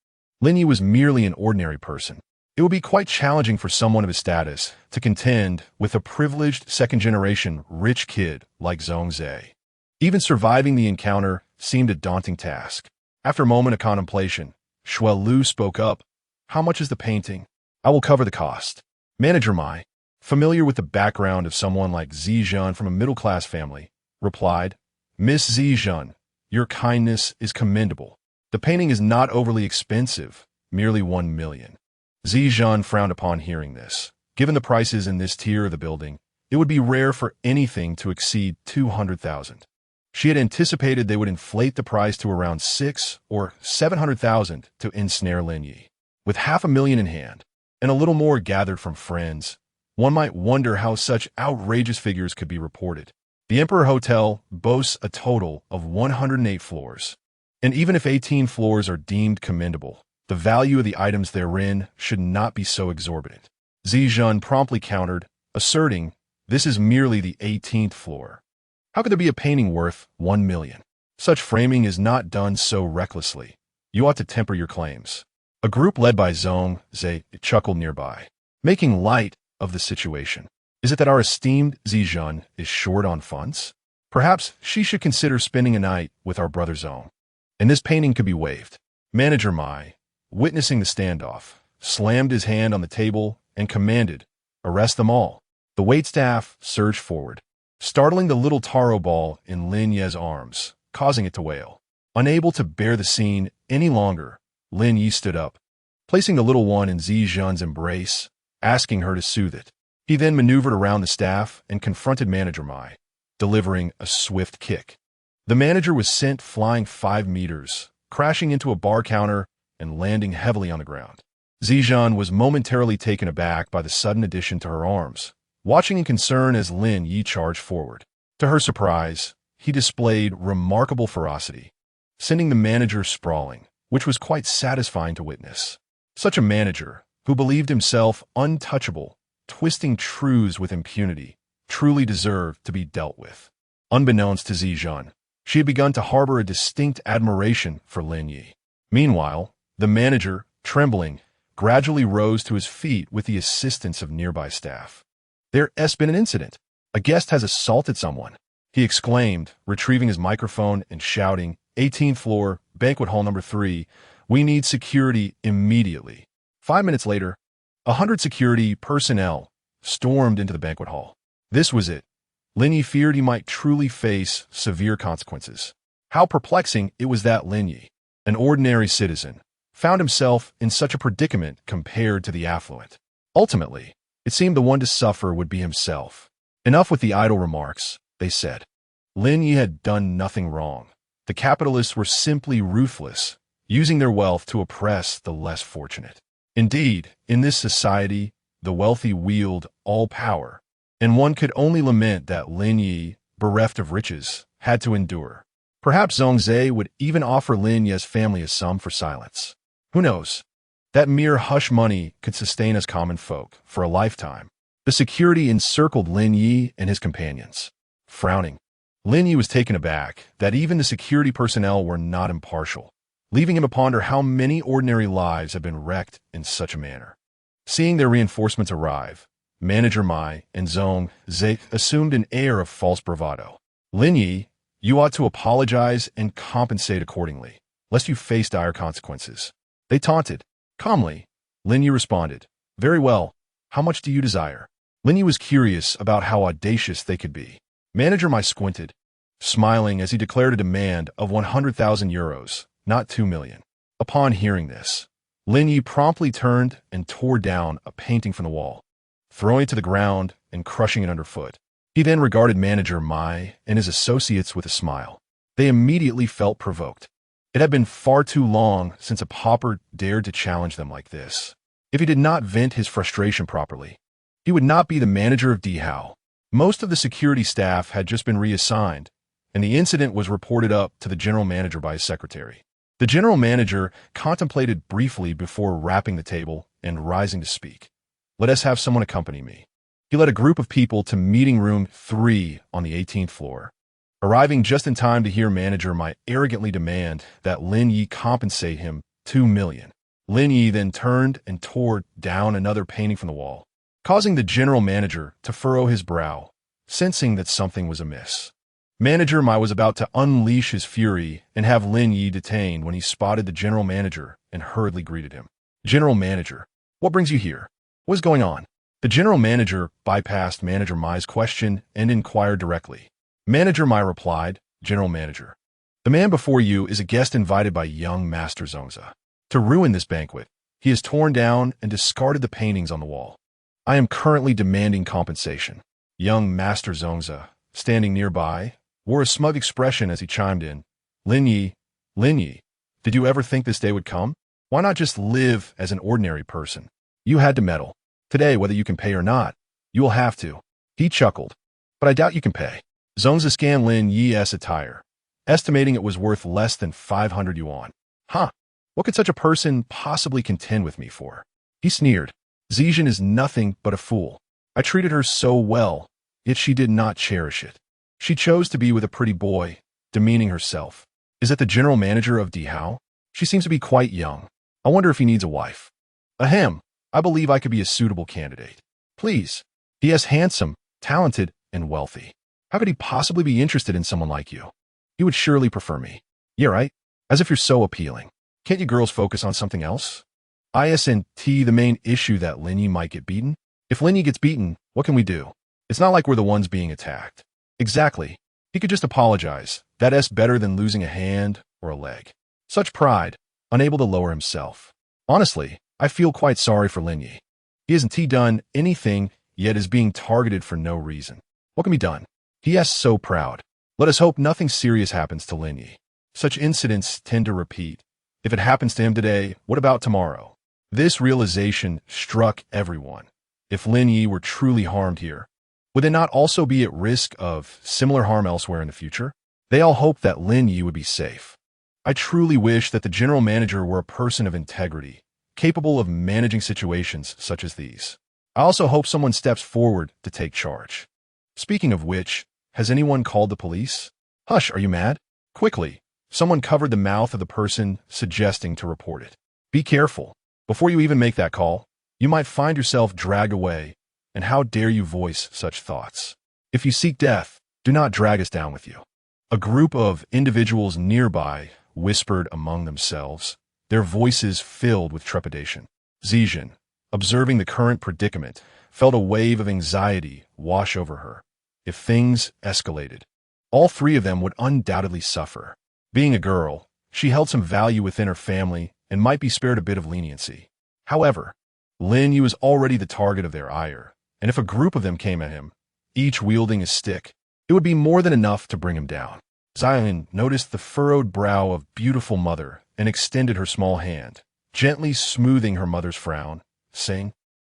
Speaker 1: Lin Ye was merely an ordinary person. It would be quite challenging for someone of his status to contend with a privileged second-generation rich kid like Zhongzhe. Even surviving the encounter seemed a daunting task. After a moment of contemplation, Shuai Lu spoke up. How much is the painting? I will cover the cost. Manager Mai, familiar with the background of someone like Zijin from a middle-class family, replied, Miss Zijin, your kindness is commendable. The painting is not overly expensive, merely 1 million. Zijin frowned upon hearing this. Given the prices in this tier of the building, it would be rare for anything to exceed 200,000. She had anticipated they would inflate the price to around 600,000 or 700,000 to ensnare Lin Ye. With 500,000 in hand, and a little more gathered from friends, one might wonder how such outrageous figures could be reported. The Emperor Hotel boasts a total of 108 floors, and even if 18 floors are deemed commendable, the value of the items therein should not be so exorbitant. Zijin promptly countered, asserting, this is merely the 18th floor. How could there be a painting worth 1 million? Such framing is not done so recklessly. You ought to temper your claims. A group led by Zhongzhe chuckled nearby. making light of the situation. Is it that our esteemed Zijun is short on funds? Perhaps she should consider spending a night with our brother Zong, and this painting could be waived. Manager Mai, witnessing the standoff, slammed his hand on the table and commanded, "Arrest them all." The waitstaff surged forward, startling the little taro ball in Lin Ye's arms, causing it to wail. Unable to bear the scene any longer, Lin Ye stood up, placing the little one in Zijun's embrace, asking her to soothe it. He then maneuvered around the staff and confronted Manager Mai, delivering a swift kick. The manager was sent flying 5 meters, crashing into a bar counter and landing heavily on the ground. Zijun was momentarily taken aback by the sudden addition to her arms, watching in concern as Lin Ye charged forward. To her surprise, he displayed remarkable ferocity, sending the manager sprawling, which was quite satisfying to witness. Such a manager, who believed himself untouchable, twisting truths with impunity, truly deserved to be dealt with. Unbeknownst to Zijun, she had begun to harbor a distinct admiration for Lin Ye. Meanwhile, the manager, trembling, gradually rose to his feet with the assistance of nearby staff. "There has been an incident. A guest has assaulted someone," he exclaimed, retrieving his microphone and shouting, "18th floor, banquet hall number 3, we need security immediately." 5 minutes later, 100 security personnel stormed into the banquet hall. This was it. Lin Ye feared he might truly face severe consequences. How perplexing it was that Lin Ye, an ordinary citizen, found himself in such a predicament compared to the affluent. Ultimately, it seemed the one to suffer would be himself. Enough with the idle remarks, they said. Lin Ye had done nothing wrong. The capitalists were simply ruthless, using their wealth to oppress the less fortunate. Indeed, in this society, the wealthy wield all power, and one could only lament that Lin Ye, bereft of riches, had to endure. Perhaps Zhongzhe would even offer Lin Ye's family a sum for silence. Who knows? That mere hush money could sustain us common folk for a lifetime. The security encircled Lin Ye and his companions. Frowning, Lin Ye was taken aback that even the security personnel were not impartial, leaving him to ponder how many ordinary lives have been wrecked in such a manner. Seeing their reinforcements arrive, Manager Mai and Zong Zhe assumed an air of false bravado. "Lin Ye, you ought to apologize and compensate accordingly, lest you face dire consequences," they taunted. Calmly, Lin Ye responded, "Very well, how much do you desire?" Lin Ye was curious about how audacious they could be. Manager Mai squinted, smiling as he declared a demand of 100,000 euros, not 2 million. Upon hearing this, Lin Ye promptly turned and tore down a painting from the wall, throwing it to the ground and crushing it underfoot. He then regarded Manager Mai and his associates with a smile. They immediately felt provoked. It had been far too long since a pauper dared to challenge them like this. If he did not vent his frustration properly, he would not be the manager of Dihao. Most of the security staff had just been reassigned, and the incident was reported up to the general manager by his secretary. The general manager contemplated briefly before rapping the table and rising to speak. "Let us have someone accompany me." He led a group of people to meeting room 3 on the 18th floor, arriving just in time to hear Manager Mai arrogantly demand that Lin Ye compensate him 2 million. Lin Ye then turned and tore down another painting from the wall, causing the general manager to furrow his brow, sensing that something was amiss. Manager Mai was about to unleash his fury and have Lin Ye detained when he spotted the general manager and hurriedly greeted him. "General manager, what brings you here? What is going on?" The general manager bypassed Manager Mai's question and inquired directly. Manager Mai replied, "General manager, the man before you is a guest invited by young Master Zongza. To ruin this banquet, he has torn down and discarded the paintings on the wall. I am currently demanding compensation." Young Master Zongza, standing nearby, wore a smug expression as he chimed in, Lin Ye, did you ever think this day would come? Why not just live as an ordinary person? You had to meddle. Today, whether you can pay or not, you will have to." He chuckled, "But I doubt you can pay." Zongza scanned Lin Ye's attire, estimating it was worth less than 500 yuan. "Huh, what could such a person possibly contend with me for?" He sneered. "Zijun is nothing but a fool. I treated her so well, yet she did not cherish it. She chose to be with a pretty boy, demeaning herself. Is it the general manager of Dihao? She seems to be quite young. I wonder if he needs a wife." "Ahem, I believe I could be a suitable candidate. Please. He is handsome, talented, and wealthy. How could he possibly be interested in someone like you? He would surely prefer me. Yeah, right? As if you're so appealing. Can't you girls focus on something else? Isn't the main issue that Lin Ye might get beaten? If Lin Ye gets beaten, what can we do? It's not like we're the ones being attacked. Exactly. He could just apologize. That's better than losing a hand or a leg. Such pride, unable to lower himself. Honestly, I feel quite sorry for Lin Ye. He hasn't done anything, yet is being targeted for no reason. What can be done? He is so proud. Let us hope nothing serious happens to Lin Ye. Such incidents tend to repeat. If it happens to him today, what about tomorrow? This realization struck everyone. If Lin Ye were truly harmed here, would they not also be at risk of similar harm elsewhere in the future? They all hoped that Lin Ye would be safe. I truly wish that the general manager were a person of integrity, capable of managing situations such as these. I also hope someone steps forward to take charge. Speaking of which, has anyone called the police? Hush, are you mad? Quickly, someone covered the mouth of the person suggesting to report it. Be careful. Before you even make that call, you might find yourself dragged away, and how dare you voice such thoughts? If you seek death, do not drag us down with you. A group of individuals nearby whispered among themselves, their voices filled with trepidation. Zijin, observing the current predicament, felt a wave of anxiety wash over her. If things escalated, all three of them would undoubtedly suffer. Being a girl, she held some value within her family and might be spared a bit of leniency. However, Lin Ye was already the target of their ire, and if a group of them came at him, each wielding a stick, it would be more than enough to bring him down. Zion noticed the furrowed brow of beautiful mother and extended her small hand, gently smoothing her mother's frown, saying,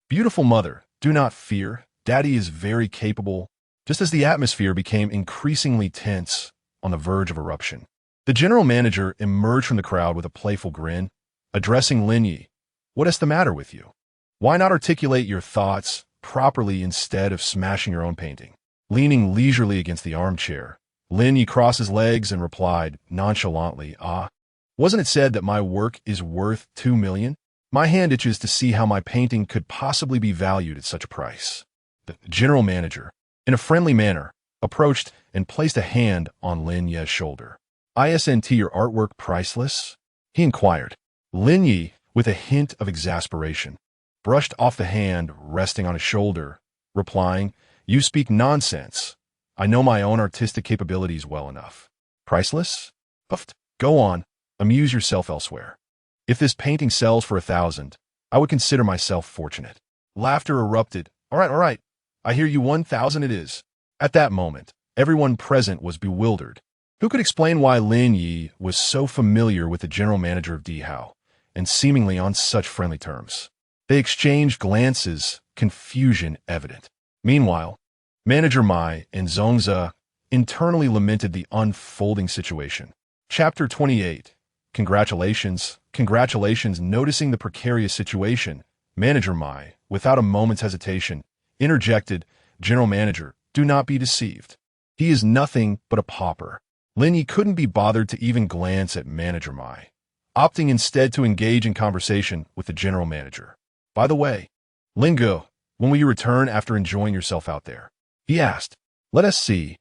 Speaker 1: "Beautiful mother, do not fear. Daddy is very capable." Just as the atmosphere became increasingly tense on the verge of eruption, the general manager emerged from the crowd with a playful grin, addressing Lin Ye. "What is the matter with you? Why not articulate your thoughts properly instead of smashing your own painting?" Leaning leisurely against the armchair, Lin Ye crossed his legs and replied nonchalantly, "Wasn't it said that my work is worth 2 million? My hand itches to see how my painting could possibly be valued at such a price." The general manager, in a friendly manner, approached and placed a hand on Lin Ye's shoulder. "Isn't your artwork priceless?" he inquired. Lin Ye, with a hint of exasperation, brushed off the hand resting on his shoulder, replying, "You speak nonsense. I know my own artistic capabilities well enough." "Priceless? Puffed. Go on, amuse yourself elsewhere. If this painting sells for 1,000, I would consider myself fortunate." Laughter erupted. All right, I hear you, 1,000 it is." At that moment, everyone present was bewildered. Who could explain why Lin Ye was so familiar with the general manager of Dihao, and seemingly on such friendly terms? They exchanged glances, confusion evident. Meanwhile, Manager Mai and Zongzi internally lamented the unfolding situation. Chapter 28. Congratulations. Noticing the precarious situation, Manager Mai, without a moment's hesitation, interjected, "General Manager, do not be deceived. He is nothing but a pauper." Lin Ye couldn't be bothered to even glance at Manager Mai, opting instead to engage in conversation with the general manager. "By the way, Lingo, when will you return after enjoying yourself out there?" he asked. "Let us see.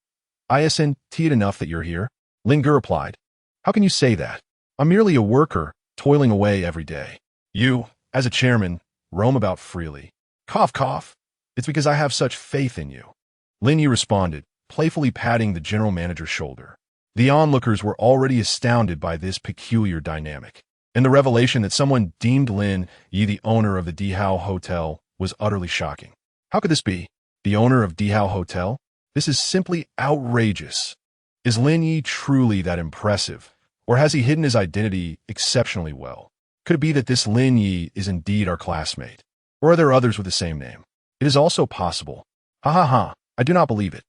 Speaker 1: Isn't it enough that you're here?" Lingo replied. "How can you say that? I'm merely a worker, toiling away every day. You, as a chairman, roam about freely. Cough, cough. It's because I have such faith in you." Lin Ye responded, playfully patting the general manager's shoulder. The onlookers were already astounded by this peculiar dynamic, and the revelation that someone deemed Lin Ye the owner of the Dihao Hotel was utterly shocking. How could this be? The owner of Dihao Hotel? This is simply outrageous. Is Lin Ye truly that impressive, or has he hidden his identity exceptionally well? Could it be that this Lin Ye is indeed our classmate? Or are there others with the same name? It is also possible. I do not believe it.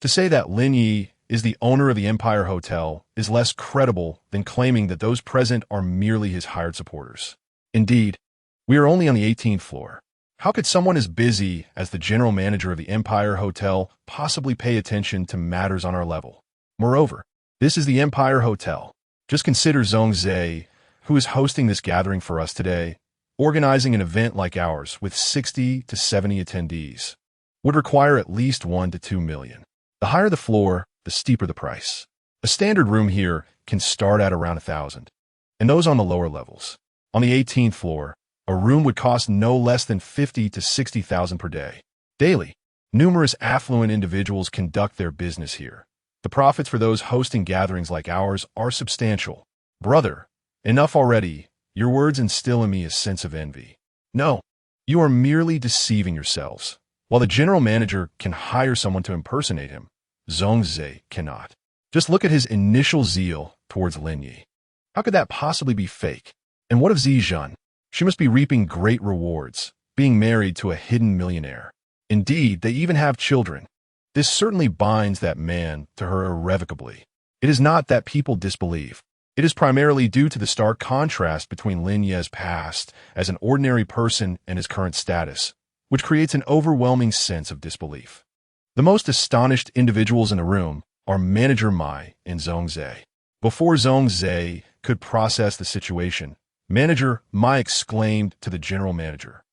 Speaker 1: To say that Lin Ye is the owner of the Empire Hotel is less credible than claiming that those present are merely his hired supporters. Indeed, we are only on the 18th floor. How could someone as busy as the general manager of the Empire Hotel possibly pay attention to matters on our level? Moreover, this is the Empire Hotel. Just consider Zongzi, who is hosting this gathering for us today, Organizing an event like ours with 60 to 70 attendees would require at least 1 to 2 million. The higher the floor, the steeper the price. A standard room here can start at around 1,000, and those on the lower levels. On the 18th floor, a room would cost no less than 50 to 60,000 per day. Daily, numerous affluent individuals conduct their business here. The profits for those hosting gatherings like ours are substantial. Brother, enough already. Your words instill in me a sense of envy. No, you are merely deceiving yourselves. While the general manager can hire someone to impersonate him, Zhongzhe cannot. Just look at his initial zeal towards Lin Ye. How could that possibly be fake? And what of Zijun? She must be reaping great rewards, being married to a hidden millionaire. Indeed, they even have children. This certainly binds that man to her irrevocably. It is not that people disbelieve. It is primarily due to the stark contrast between Lin Ye's past as an ordinary person and his current status, which creates an overwhelming sense of disbelief. The most astonished individuals in the room are Manager Mai and Zhongzhe. Before Zhongzhe could process the situation, Manager Mai exclaimed to the general manager,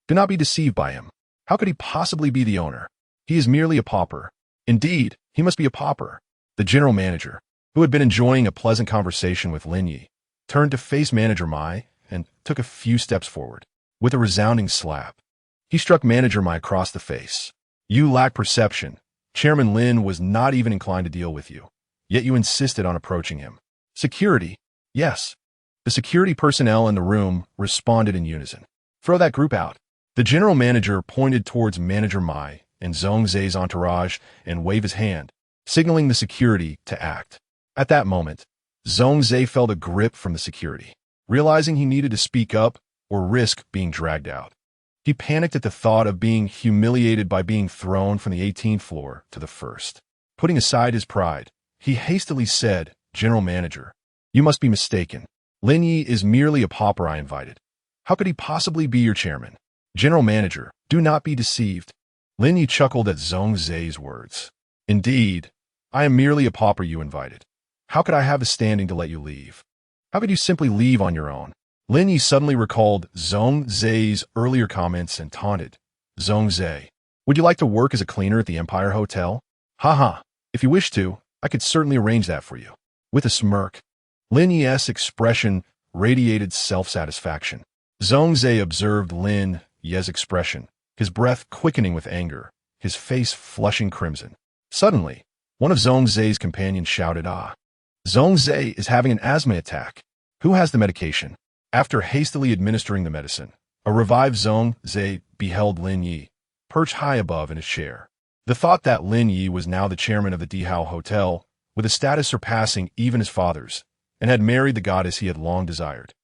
Speaker 1: "Do not be deceived by him. How could he possibly be the owner? He is merely a pauper. Indeed, he must be a pauper." The general manager, who had been enjoying a pleasant conversation with Lin Ye, turned to face Manager Mai and took a few steps forward. With a resounding slap, he struck Manager Mai across the face. "You lack perception. Chairman Lin was not even inclined to deal with you, yet you insisted on approaching him." Security? Yes. The security personnel in the room responded in unison. "Throw that group out." The general manager pointed towards Manager Mai and Zhongzhe's entourage and waved his hand, signaling the security to act. At that moment, Zhongzhe felt a grip from the security, realizing he needed to speak up or risk being dragged out. He panicked at the thought of being humiliated by being thrown from the 18th floor to the first. Putting aside his pride, he hastily said, "General Manager, you must be mistaken. Lin Ye is merely a pauper I invited. How could he possibly be your chairman? General Manager, do not be deceived." Lin Ye chuckled at Zhongzhe's words. "Indeed, I am merely a pauper you invited. How could I have the standing to let you leave? How could you simply leave on your own?" Lin Ye suddenly recalled Zhongzhe's earlier comments and taunted, "Zhongzhe, would you like to work as a cleaner at the Empire Hotel? Haha, if you wish to, I could certainly arrange that for you." With a smirk, Lin Ye's expression radiated self-satisfaction. Zhongzhe observed Lin Ye's expression, his breath quickening with anger, his face flushing crimson. Suddenly, one of Zhongzhe's companions shouted, "Ah! Zhongzhe is having an asthma attack. Who has the medication?" After hastily administering the medicine, a revived Zhongzhe beheld Lin Ye, perched high above in his chair. The thought that Lin Ye was now the chairman of the Dihao Hotel, with a status surpassing even his father's, and had married the goddess he had long desired,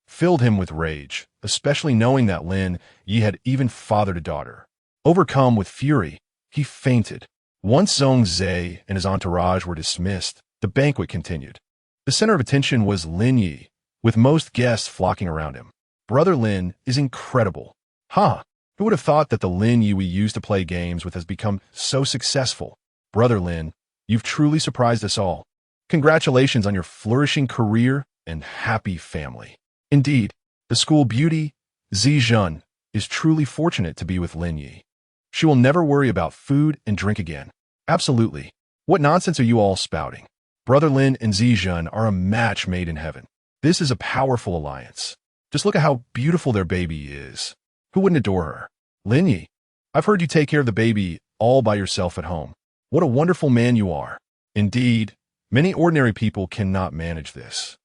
Speaker 1: filled him with rage, especially knowing that Lin Ye had even fathered a daughter. Overcome with fury, he fainted. Once Zhongzhe and his entourage were dismissed, the banquet continued. The center of attention was Lin Ye, with most guests flocking around him. "Brother Lin is incredible. Huh, who would have thought that the Lin Ye we used to play games with has become so successful? Brother Lin, you've truly surprised us all. Congratulations on your flourishing career and happy family." Indeed, the school beauty, Zijun, is truly fortunate to be with Lin Ye. She will never worry about food and drink again. Absolutely. What nonsense are you all spouting? Brother Lin and Zijun are a match made in heaven. This is a powerful alliance. Just look at how beautiful their baby is. Who wouldn't adore her? Lin Ye, I've heard you take care of the baby all by yourself at home. What a wonderful man you are. Indeed, many ordinary people cannot manage this.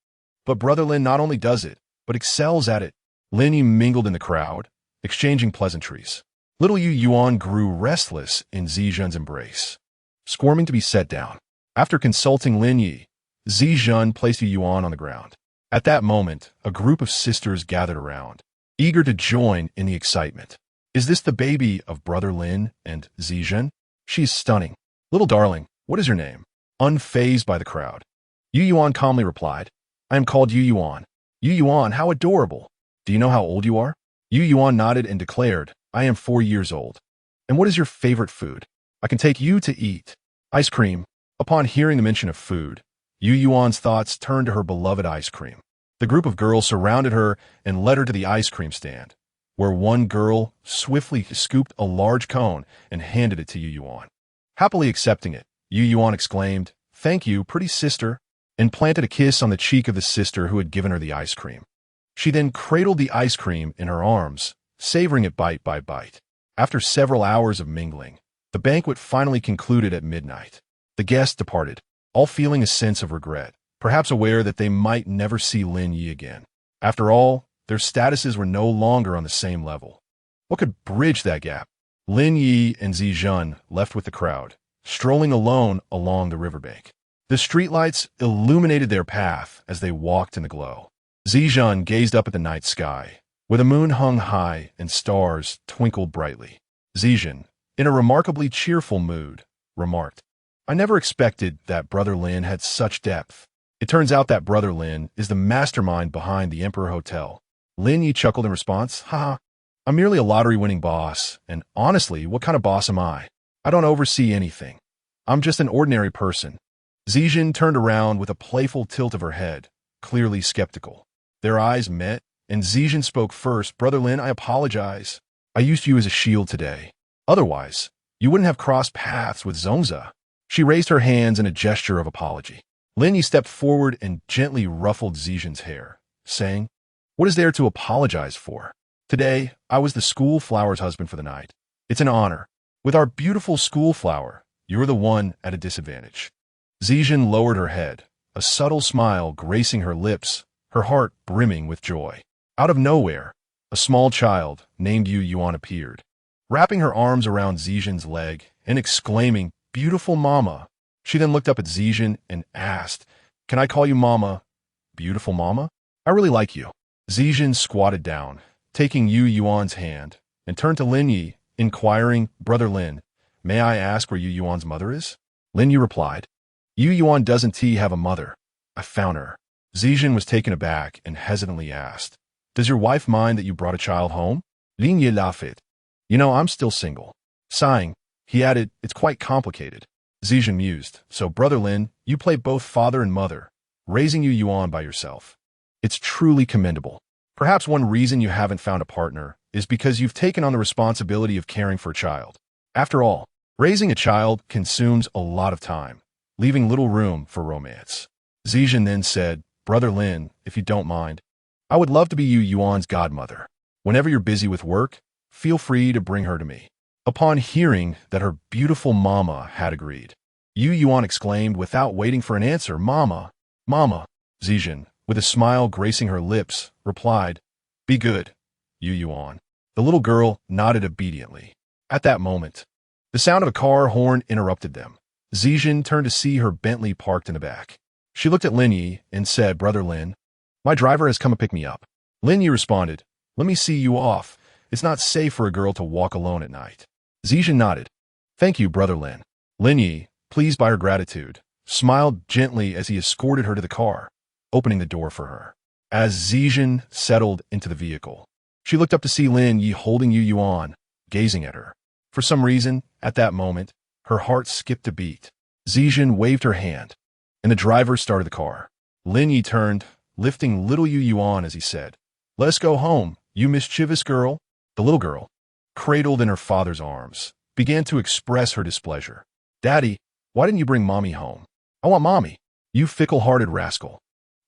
Speaker 1: But Brother Lin not only does it, but excels at it. Lin Ye mingled in the crowd, exchanging pleasantries. Little Yu Yuan grew restless in Zijun's embrace, squirming to be set down. After consulting Lin Ye, Zijun placed Yu Yuan on the ground. At that moment, a group of sisters gathered around, eager to join in the excitement. "Is this the baby of Brother Lin and Zijun? She is stunning. Little darling, what is your name?" Unfazed by the crowd, Yu Yuan calmly replied, "I am called Yu Yuan." "Yu Yuan, how adorable. Do you know how old you are?" Yu Yuan nodded and declared, "I am 4 years old." "And what is your favorite food? I can take you to eat." "Ice cream." Upon hearing the mention of food, Yu Yuan's thoughts turned to her beloved ice cream. The group of girls surrounded her and led her to the ice cream stand, where one girl swiftly scooped a large cone and handed it to Yu Yuan. Happily accepting it, Yu Yuan exclaimed, "Thank you, pretty sister," and planted a kiss on the cheek of the sister who had given her the ice cream. She then cradled the ice cream in her arms, savoring it bite by bite. After several hours of mingling, the banquet finally concluded at midnight. The guests departed, all feeling a sense of regret, perhaps aware that they might never see Lin Ye again. After all, their statuses were no longer on the same level. What could bridge that gap? Lin Ye and Zijun left with the crowd, strolling alone along the riverbank. The streetlights illuminated their path as they walked in the glow. Zijun gazed up at the night sky, where the moon hung high and stars twinkled brightly. Zijun, in a remarkably cheerful mood, remarked, "I never expected that Brother Lin had such depth. It turns out that Brother Lin is the mastermind behind the Emperor Hotel." Lin Ye chuckled in response, "Haha, I'm merely a lottery-winning boss, and honestly, what kind of boss am I? I don't oversee anything. I'm just an ordinary person." Zijun turned around with a playful tilt of her head, clearly skeptical. Their eyes met, and Zijun spoke first. "Brother Lin, I apologize. I used you as a shield today. Otherwise, you wouldn't have crossed paths with Zongza." She raised her hands in a gesture of apology. Lin Ye stepped forward and gently ruffled Zijun's hair, saying, "What is there to apologize for? Today, I was the school flower's husband for the night. It's an honor. With our beautiful school flower, you're the one at a disadvantage." Zijun lowered her head, a subtle smile gracing her lips, her heart brimming with joy. Out of nowhere, a small child named Yu Yuan appeared, wrapping her arms around Zijun's leg and exclaiming, "Beautiful mama." She then looked up at Zijun and asked, "Can I call you mama? Beautiful mama? I really like you." Zijun squatted down, taking Yu Yuan's hand, and turned to Lin Ye, inquiring, "Brother Lin, may I ask where Yu Yuan's mother is?" Lin Ye replied, "Yu Yuan doesn't have a mother. I found her." Zijun was taken aback and hesitantly asked, "Does your wife mind that you brought a child home?" Lin Ye laughed. "You know, I'm still single." Sighing, he added, "It's quite complicated." Zijun mused, "So, Brother Lin, you play both father and mother, raising Yu Yuan by yourself. It's truly commendable. Perhaps one reason you haven't found a partner is because you've taken on the responsibility of caring for a child. After all, raising a child consumes a lot of time, leaving little room for romance." Zijun then said, "Brother Lin, if you don't mind, I would love to be Yu Yuan's godmother. Whenever you're busy with work, feel free to bring her to me." Upon hearing that her beautiful mama had agreed, Yu Yuan exclaimed without waiting for an answer, "Mama, mama." Zijun, with a smile gracing her lips, replied, "Be good, Yu Yuan." The little girl nodded obediently. At that moment, the sound of a car horn interrupted them. Zijun turned to see her Bentley parked in the back. She looked at Lin Ye and said, "Brother Lin, my driver has come to pick me up." Lin Ye responded, "Let me see you off. It's not safe for a girl to walk alone at night." Zijun nodded. "Thank you, Brother Lin." Lin Ye, pleased by her gratitude, smiled gently as he escorted her to the car, opening the door for her. As Zijun settled into the vehicle, she looked up to see Lin Ye holding Yu Yuan, gazing at her. For some reason, at that moment, her heart skipped a beat. Zijun waved her hand, and the driver started the car. Lin Ye turned, lifting little Yu Yuan as he said, "Let's go home, you mischievous girl." The little girl, cradled in her father's arms, began to express her displeasure. "Daddy, why didn't you bring Mommy home?" "I want Mommy." "You fickle-hearted rascal.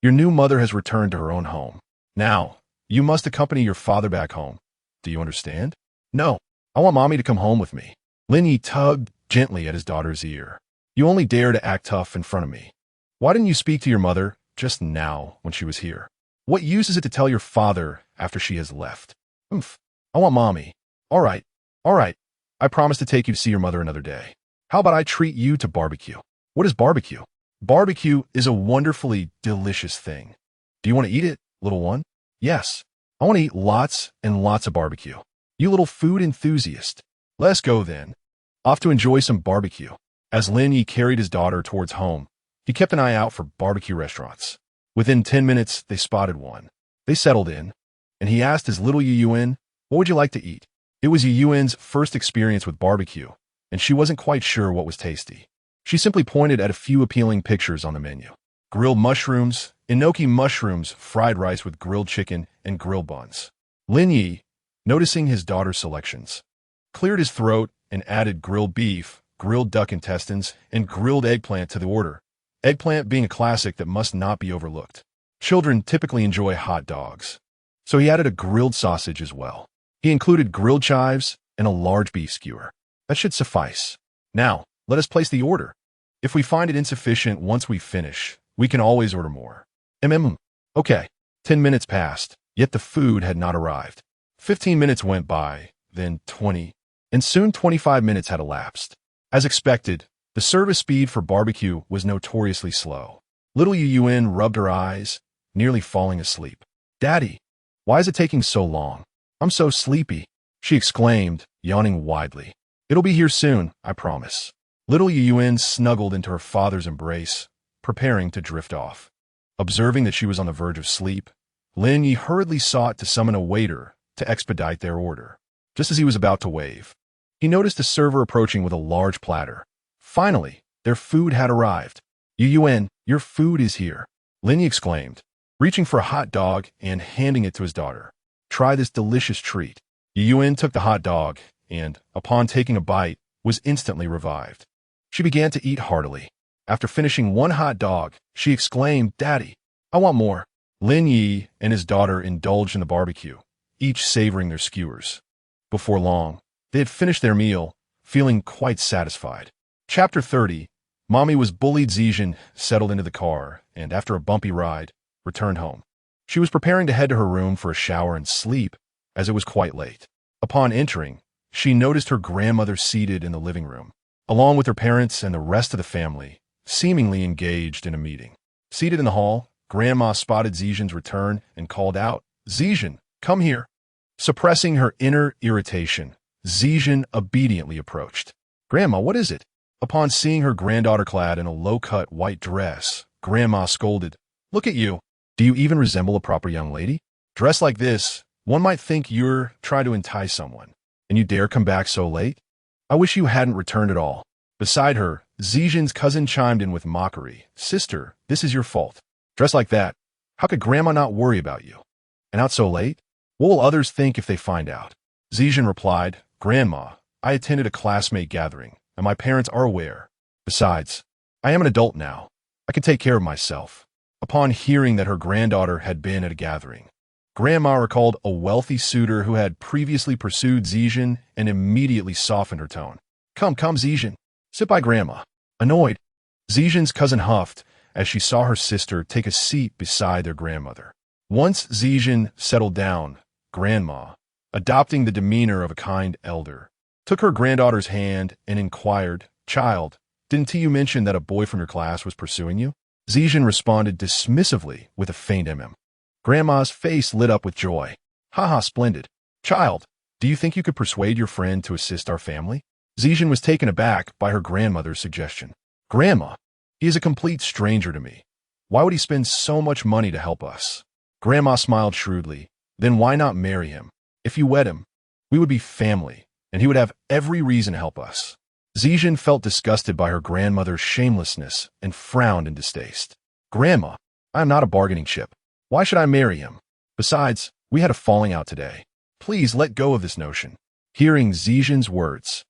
Speaker 1: Your new mother has returned to her own home. Now, you must accompany your father back home. Do you understand?" "No, I want Mommy to come home with me." Lin Ye tugged gently at his daughter's ear. "You only dare to act tough in front of me. Why didn't you speak to your mother just now when she was here? What use is it to tell your father after she has left?" "Oomph, I want Mommy." All right. I promise to take you to see your mother another day. How about I treat you to barbecue?" "What is barbecue?" "Barbecue is a wonderfully delicious thing. Do you want to eat it, little one?" "Yes, I want to eat lots and lots of barbecue." "You little food enthusiast. Let's go then. Off to enjoy some barbecue." As Lin Ye carried his daughter towards home, he kept an eye out for barbecue restaurants. Within 10 minutes, they spotted one. They settled in, and he asked his little Yu Yuan, "What would you like to eat?" It was Yu Yuan's first experience with barbecue, and she wasn't quite sure what was tasty. She simply pointed at a few appealing pictures on the menu. Grilled mushrooms, enoki mushrooms, fried rice with grilled chicken, and grilled buns. Lin Ye, noticing his daughter's selections, cleared his throat and added grilled beef, grilled duck intestines, and grilled eggplant to the order, eggplant being a classic that must not be overlooked. Children typically enjoy hot dogs, so he added a grilled sausage as well. He included grilled chives and a large beef skewer. That should suffice. Now, let us place the order. If we find it insufficient once we finish, we can always order more. Okay. 10 minutes passed, yet the food had not arrived. 15 minutes went by, then 20, and soon 25 minutes had elapsed. As expected, the service speed for barbecue was notoriously slow. Little Yuen rubbed her eyes, nearly falling asleep. "Daddy, why is it taking so long? I'm so sleepy," she exclaimed, yawning widely. "It'll be here soon, I promise." Little Yuen snuggled into her father's embrace, preparing to drift off. Observing that she was on the verge of sleep, Lin Ye hurriedly sought to summon a waiter to expedite their order. Just as he was about to wave, he noticed a server approaching with a large platter. Finally, their food had arrived. "Yuen, your food is here," Lin Ye exclaimed, reaching for a hot dog and handing it to his daughter. "Try this delicious treat." Yuen took the hot dog and, upon taking a bite, was instantly revived. She began to eat heartily. After finishing one hot dog, she exclaimed, "Daddy, I want more." Lin Ye and his daughter indulged in the barbecue, each savoring their skewers. Before long, they had finished their meal, feeling quite satisfied. Chapter 30. Mommy was bullied. Zijin settled into the car and, after a bumpy ride, returned home. She was preparing to head to her room for a shower and sleep, as it was quite late. Upon entering, she noticed her grandmother seated in the living room, along with her parents and the rest of the family, seemingly engaged in a meeting. Seated in the hall, Grandma spotted Zijin's return and called out, "Zijin, come here." Suppressing her inner irritation, Zijin obediently approached. "Grandma, what is it?" Upon seeing her granddaughter clad in a low-cut white dress, Grandma scolded, "Look at you. Do you even resemble a proper young lady? Dressed like this, one might think you're trying to entice someone, and you dare come back so late? I wish you hadn't returned at all." Beside her, Zijin's cousin chimed in with mockery, "Sister, this is your fault. Dressed like that, how could Grandma not worry about you? And out so late? What will others think if they find out?" Zijin replied, "Grandma, I attended a classmate gathering, and my parents are aware. Besides, I am an adult now. I can take care of myself." Upon hearing that her granddaughter had been at a gathering, Grandma recalled a wealthy suitor who had previously pursued Zijin and immediately softened her tone. Come, Zijin. Sit by Grandma." Annoyed, Zijin's cousin huffed as she saw her sister take a seat beside their grandmother. Once Zijin settled down, Grandma, adopting the demeanor of a kind elder, took her granddaughter's hand and inquired, "Child, didn't you mention that a boy from your class was pursuing you?" Zijin responded dismissively with a faint Grandma's face lit up with joy. "Haha, splendid. Child, do you think you could persuade your friend to assist our family?" Zijin was taken aback by her grandmother's suggestion. "Grandma, he is a complete stranger to me. Why would he spend so much money to help us?" Grandma smiled shrewdly. "Then why not marry him? If you wed him, we would be family, and he would have every reason to help us." Zijin felt disgusted by her grandmother's shamelessness and frowned in distaste. "Grandma, I am not a bargaining chip. Why should I marry him? Besides, we had a falling out today. Please let go of this notion." Hearing Zijin's words,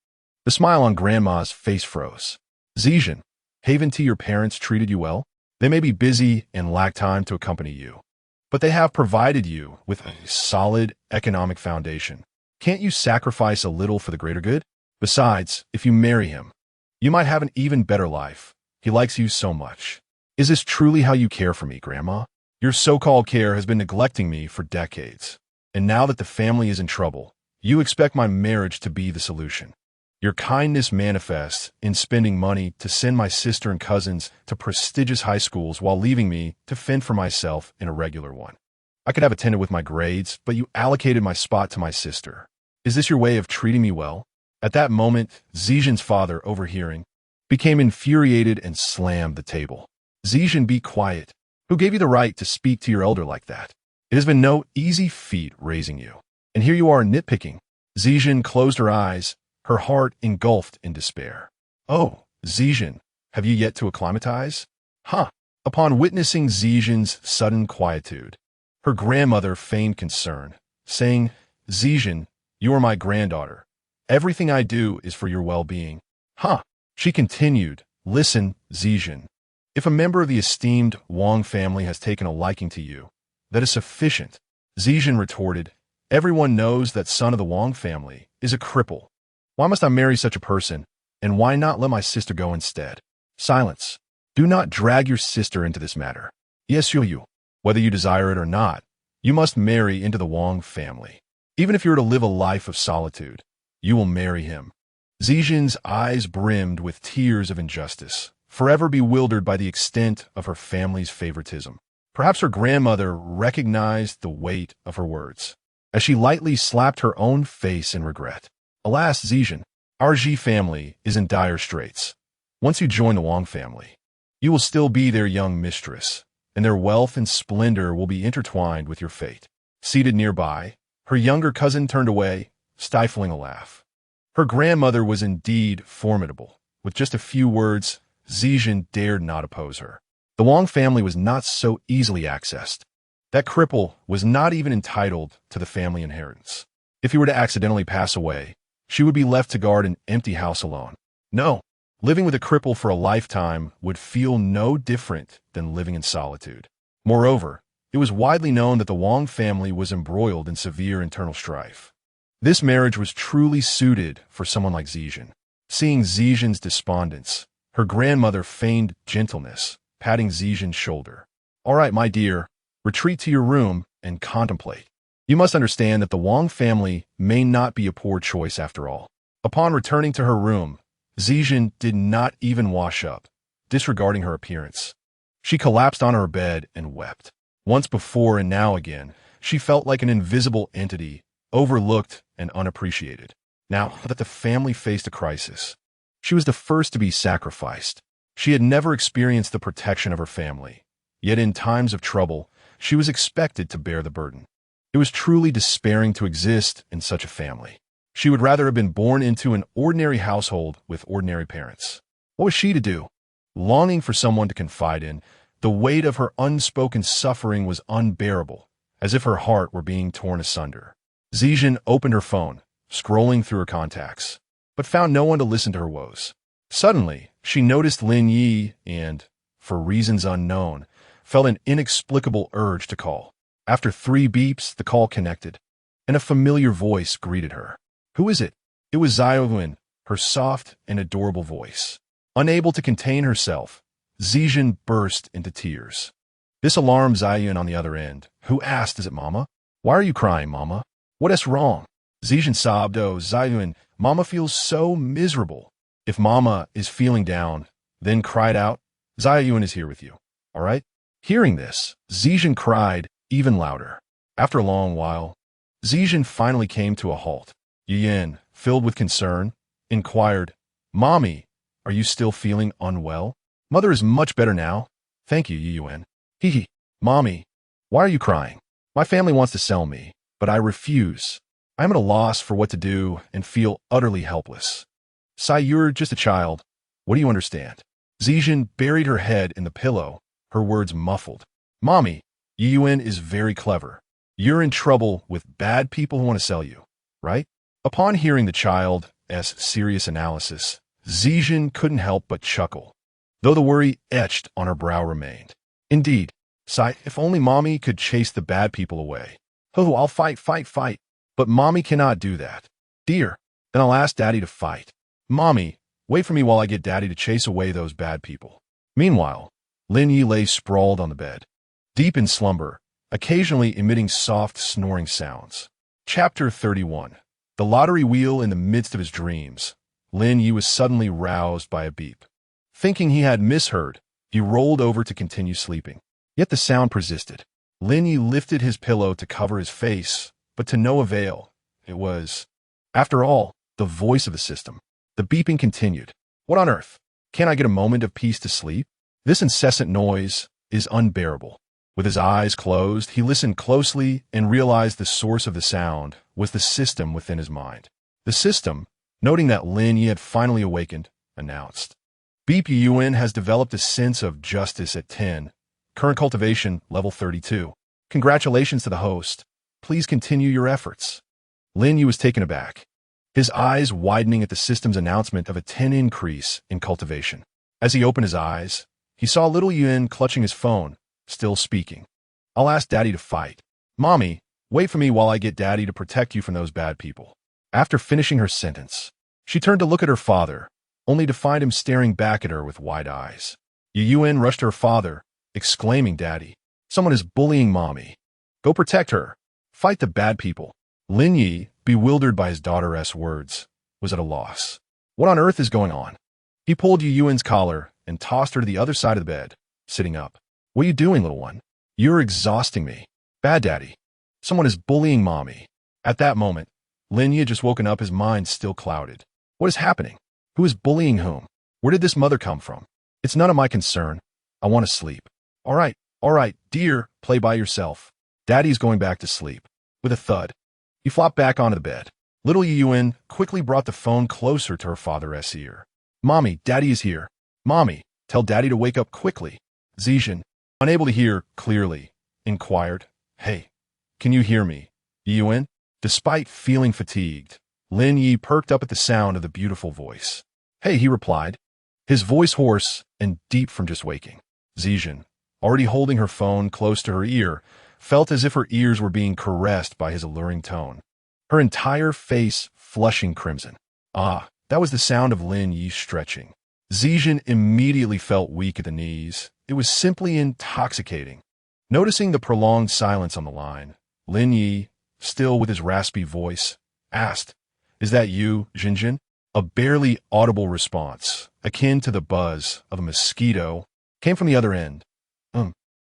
Speaker 1: the smile on Grandma's face froze. "Zijin, haven't your parents treated you well? They may be busy and lack time to accompany you, but they have provided you with a solid economic foundation. Can't you sacrifice a little for the greater good? Besides, if you marry him, you might have an even better life. He likes you so much. Is this truly how you care for me, Grandma? Your so-called care has been neglecting me for decades, and now that the family is in trouble, you expect my marriage to be the solution. Your kindness manifests in spending money to send my sister and cousins to prestigious high schools while leaving me to fend for myself in a regular one. I could have attended with my grades, but you allocated my spot to my sister. Is this your way of treating me well?" At that moment, Zijin's father, overhearing, became infuriated and slammed the table. "Zijin, be quiet. Who gave you the right to speak to your elder like that? It has been no easy feat raising you, and here you are nitpicking." Zijin closed her eyes, her heart engulfed in despair. "Oh, Zijin, have you yet to acclimatize? Huh, Upon witnessing Zijin's sudden quietude, her grandmother feigned concern, saying, "Zijin, you are my granddaughter. Everything I do is for your well-being." Huh. She continued, "Listen, Zijin. If a member of the esteemed Wang family has taken a liking to you, that is sufficient." Zijin retorted, "Everyone knows that son of the Wang family is a cripple. Why must I marry such a person, and why not let my sister go instead?" Silence. Do not drag your sister into this matter. Yes, you. Whether you desire it or not, you must marry into the Wang family. Even if you are to live a life of solitude, you will marry him. Zijin's eyes brimmed with tears of injustice, forever bewildered by the extent of her family's favoritism. Perhaps her grandmother recognized the weight of her words, as she lightly slapped her own face in regret. Alas, Zijin, our Ji family is in dire straits. Once you join the Wang family, you will still be their young mistress, and their wealth and splendor will be intertwined with your fate. Seated nearby, her younger cousin turned away, stifling a laugh. Her grandmother was indeed formidable. With just a few words, Zijin dared not oppose her. The Wang family was not so easily accessed. That cripple was not even entitled to the family inheritance. If he were to accidentally pass away, she would be left to guard an empty house alone. No. Living with a cripple for a lifetime would feel no different than living in solitude. Moreover, it was widely known that the Wang family was embroiled in severe internal strife. This marriage was truly suited for someone like Zijin. Seeing Zijin's despondence, her grandmother feigned gentleness, patting Zijin's shoulder. "All right, my dear, retreat to your room and contemplate. You must understand that the Wang family may not be a poor choice after all." Upon returning to her room, Zijin did not even wash up, disregarding her appearance. She collapsed on her bed and wept. Once before and now again, she felt like an invisible entity, overlooked and unappreciated. Now that the family faced a crisis, she was the first to be sacrificed. She had never experienced the protection of her family, yet in times of trouble, she was expected to bear the burden. It was truly despairing to exist in such a family. She would rather have been born into an ordinary household with ordinary parents. What was she to do? Longing for someone to confide in, the weight of her unspoken suffering was unbearable, as if her heart were being torn asunder. Zijin opened her phone, scrolling through her contacts, but found no one to listen to her woes. Suddenly, she noticed Lin Ye and, for reasons unknown, felt an inexplicable urge to call. After 3 beeps, the call connected, and a familiar voice greeted her. "Who is it?" It was Xiaoyun, her soft and adorable voice. Unable to contain herself, Zijin burst into tears. This alarmed Xiaoyun on the other end, who asked, "Is it Mama? Why are you crying, Mama? What is wrong?" Zijin sobbed, "Oh, Xiaoyun, Mama feels so miserable." If Mama is feeling down, then cried out, "Xiaoyun is here with you, all right?" Hearing this, Zijin cried even louder. After a long while, Zijin finally came to a halt. Yin, filled with concern, inquired, "Mommy, are you still feeling unwell?" "Mother is much better now. Thank you, Yuen." "Hee. Mommy, why are you crying?" "My family wants to sell me, but I refuse. I am at a loss for what to do and feel utterly helpless." "Sai, you're just a child. What do you understand?" Zijin buried her head in the pillow, her words muffled. "Mommy, Yuen is very clever. You're in trouble with bad people who want to sell you, right?" Upon hearing the child's serious analysis, Zijin couldn't help but chuckle, though the worry etched on her brow remained. "Indeed, Sai, if only Mommy could chase the bad people away. Oh, I'll fight. But Mommy cannot do that. Dear, then I'll ask Daddy to fight. Mommy, wait for me while I get Daddy to chase away those bad people." Meanwhile, Lin Ye lay sprawled on the bed, deep in slumber, occasionally emitting soft snoring sounds. Chapter 31. The lottery wheel in the midst of his dreams. Lin Ye was suddenly roused by a beep. Thinking he had misheard, he rolled over to continue sleeping. Yet the sound persisted. Lin Ye lifted his pillow to cover his face, but to no avail. It was, after all, the voice of the system. The beeping continued. "What on earth? Can't I get a moment of peace to sleep? This incessant noise is unbearable." With his eyes closed, he listened closely and realized the source of the sound was the system within his mind. The system, noting that Lin Ye had finally awakened, announced, Beep Yuen has developed a sense of justice at 10. Current cultivation, level 32. Congratulations to the host. Please continue your efforts. Lin Ye was taken aback, his eyes widening at the system's announcement of a 10 increase in cultivation. As he opened his eyes, he saw little Yuen clutching his phone, still speaking. I'll ask Daddy to fight. Mommy, wait for me while I get Daddy to protect you from those bad people. After finishing her sentence, she turned to look at her father, only to find him staring back at her with wide eyes. Yuen rushed to her father, exclaiming, Daddy, someone is bullying Mommy. Go protect her. Fight the bad people. Lin Ye, bewildered by his daughter's words, was at a loss. What on earth is going on? He pulled Yuen's collar and tossed her to the other side of the bed, sitting up. What are you doing, little one? You're exhausting me. Bad Daddy. Someone is bullying Mommy. At that moment, Lin Ye had just woken up, his mind still clouded. What is happening? Who is bullying whom? Where did this mother come from? It's none of my concern. I want to sleep. All right, dear, play by yourself. Daddy's going back to sleep. With a thud, he flopped back onto the bed. Little Yuen quickly brought the phone closer to her father's ear. Mommy, Daddy is here. Mommy, tell Daddy to wake up quickly. Zijin, unable to hear clearly, inquired, Hey, can you hear me, Yuen? Despite feeling fatigued, Lin Ye perked up at the sound of the beautiful voice. Hey, he replied, his voice hoarse and deep from just waking. Zijin, already holding her phone close to her ear, felt as if her ears were being caressed by his alluring tone, her entire face flushing crimson. Ah, that was the sound of Lin Ye stretching. Zijin immediately felt weak at the knees. It was simply intoxicating. Noticing the prolonged silence on the line, Lin Ye, still with his raspy voice, asked, Is that you, Jinjin? A barely audible response, akin to the buzz of a mosquito, came from the other end.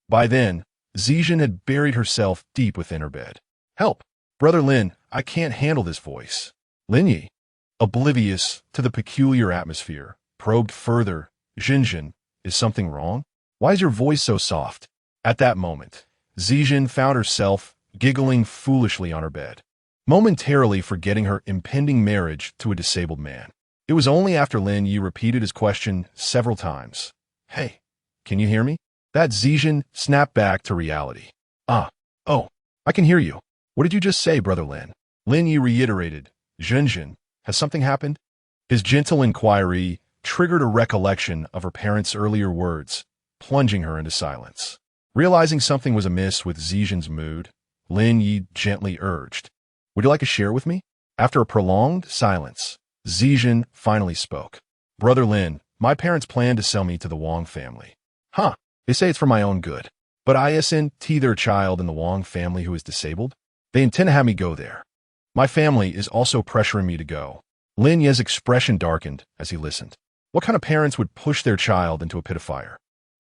Speaker 1: By then, Zijin had buried herself deep within her bed. Help! Brother Lin, I can't handle this voice. Lin Ye, oblivious to the peculiar atmosphere, probed further. Jinjin, is something wrong? Why is your voice so soft? At that moment, Zijin found herself giggling foolishly on her bed, momentarily forgetting her impending marriage to a disabled man. It was only after Lin Ye repeated his question several times. Hey, can you hear me? That Zijin snapped back to reality. Oh, I can hear you. What did you just say, Brother Lin? Lin Ye reiterated. Jinjin, has something happened? His gentle inquiry triggered a recollection of her parents' earlier words, plunging her into silence. Realizing something was amiss with Zijin's mood, Lin Ye gently urged, Would you like to share with me? After a prolonged silence, Zijin finally spoke. Brother Lin, my parents plan to sell me to the Wang family. Huh, they say it's for my own good. But isn't their child in the Wang family who is disabled? They intend to have me go there. My family is also pressuring me to go. Lin Ye's expression darkened as he listened. What kind of parents would push their child into a pit of fire?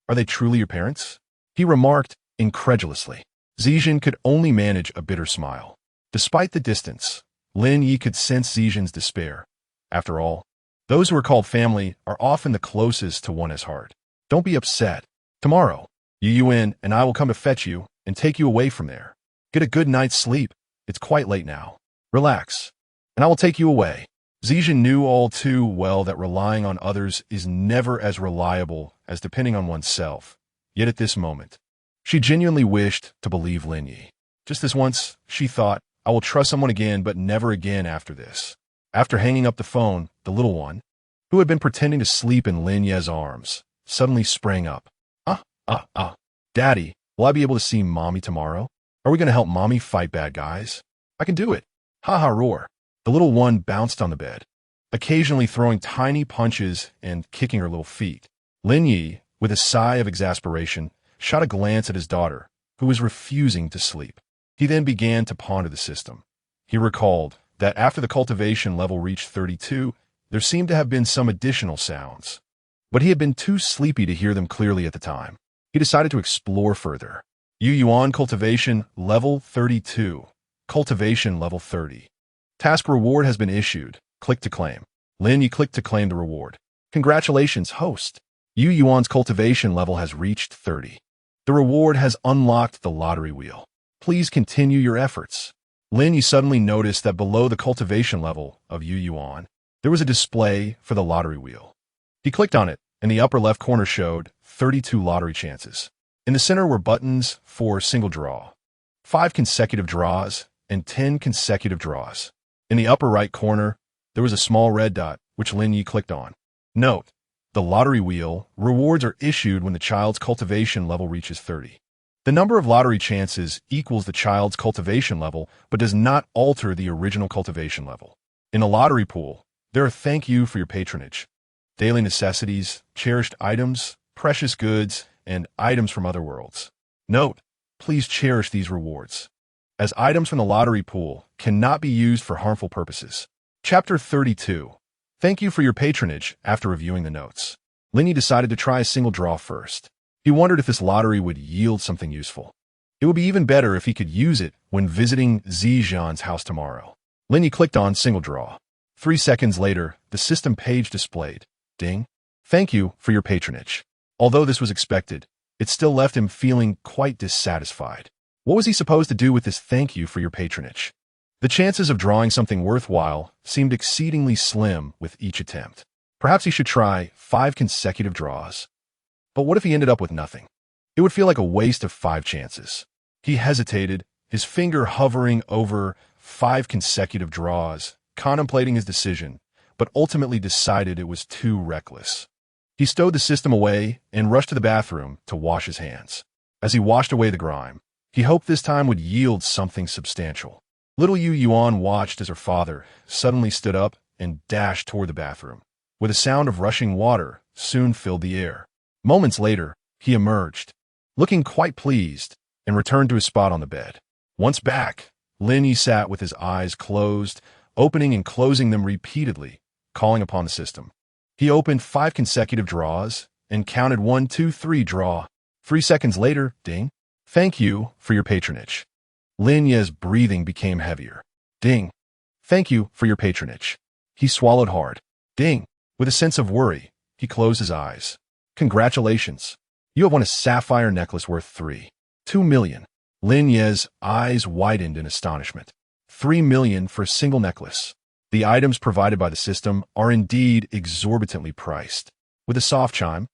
Speaker 1: Are they truly your parents? He remarked incredulously. Zijin could only manage a bitter smile. Despite the distance, Lin Ye could sense Zijin's despair. After all, those who are called family are often the closest to one's heart. Don't be upset. Tomorrow, Yuen and I will come to fetch you and take you away from there. Get a good night's sleep. It's quite late now. Relax, and I will take you away. Zijin knew all too well that relying on others is never as reliable as depending on oneself. Yet at this moment, she genuinely wished to believe Lin Ye. Just this once, she thought, I will trust someone again, but never again after this. After hanging up the phone, the little one, who had been pretending to sleep in Lin Ye's arms, suddenly sprang up. Daddy, will I be able to see Mommy tomorrow? Are we going to help Mommy fight bad guys? I can do it. Ha ha roar. The little one bounced on the bed, occasionally throwing tiny punches and kicking her little feet. Lin Ye, with a sigh of exasperation, shot a glance at his daughter, who was refusing to sleep. He then began to ponder the system. He recalled that after the cultivation level reached 32, there seemed to have been some additional sounds, but he had been too sleepy to hear them clearly at the time. He decided to explore further. Yuan cultivation level 32, cultivation level 30. Task reward has been issued. Click to claim. Lin Ye clicked to claim the reward. Congratulations, host. Yuan's cultivation level has reached 30. The reward has unlocked the lottery wheel. Please continue your efforts. Lin Ye suddenly noticed that below the cultivation level of Yuan, there was a display for the lottery wheel. He clicked on it and the upper left corner showed 32 lottery chances. In the center were buttons for single draw, 5 consecutive draws, and 10 consecutive draws. In the upper right corner, there was a small red dot, which Lin Ye clicked on. Note: the lottery wheel rewards are issued when the child's cultivation level reaches 30. The number of lottery chances equals the child's cultivation level, but does not alter the original cultivation level. In a lottery pool, there are thank you for your patronage, daily necessities, cherished items, precious goods, and items from other worlds. Note: please cherish these rewards, as items from the lottery pool cannot be used for harmful purposes. Chapter 32. Thank you for your patronage. After reviewing the notes, Lin Ye decided to try a single draw first. He wondered if this lottery would yield something useful. It would be even better if he could use it when visiting Zijian's house tomorrow. Lin Ye clicked on single draw. 3 seconds later, the system page displayed, ding, thank you for your patronage. Although this was expected, it still left him feeling quite dissatisfied. What was he supposed to do with this thank you for your patronage? The chances of drawing something worthwhile seemed exceedingly slim with each attempt. Perhaps he should try 5 consecutive draws. But what if he ended up with nothing? It would feel like a waste of 5 chances. He hesitated, his finger hovering over 5 consecutive draws, contemplating his decision, but ultimately decided it was too reckless. He stowed the system away and rushed to the bathroom to wash his hands. As he washed away the grime, he hoped this time would yield something substantial. Little Yu Yuan watched as her father suddenly stood up and dashed toward the bathroom, where the sound of rushing water soon filled the air. Moments later, he emerged, looking quite pleased, and returned to his spot on the bed. Once back, Lin Ye sat with his eyes closed, opening and closing them repeatedly, calling upon the system. He opened 5 consecutive draws and counted 1, 2, 3 draw. 3 seconds later, ding, thank you for your patronage. Lin Ye's breathing became heavier. Ding, thank you for your patronage. He swallowed hard. Ding, with a sense of worry, he closed his eyes. Congratulations. You have won a sapphire necklace worth 2 million. Lin Ye's eyes widened in astonishment. 3 million for a single necklace. The items provided by the system are indeed exorbitantly priced. With a soft chime,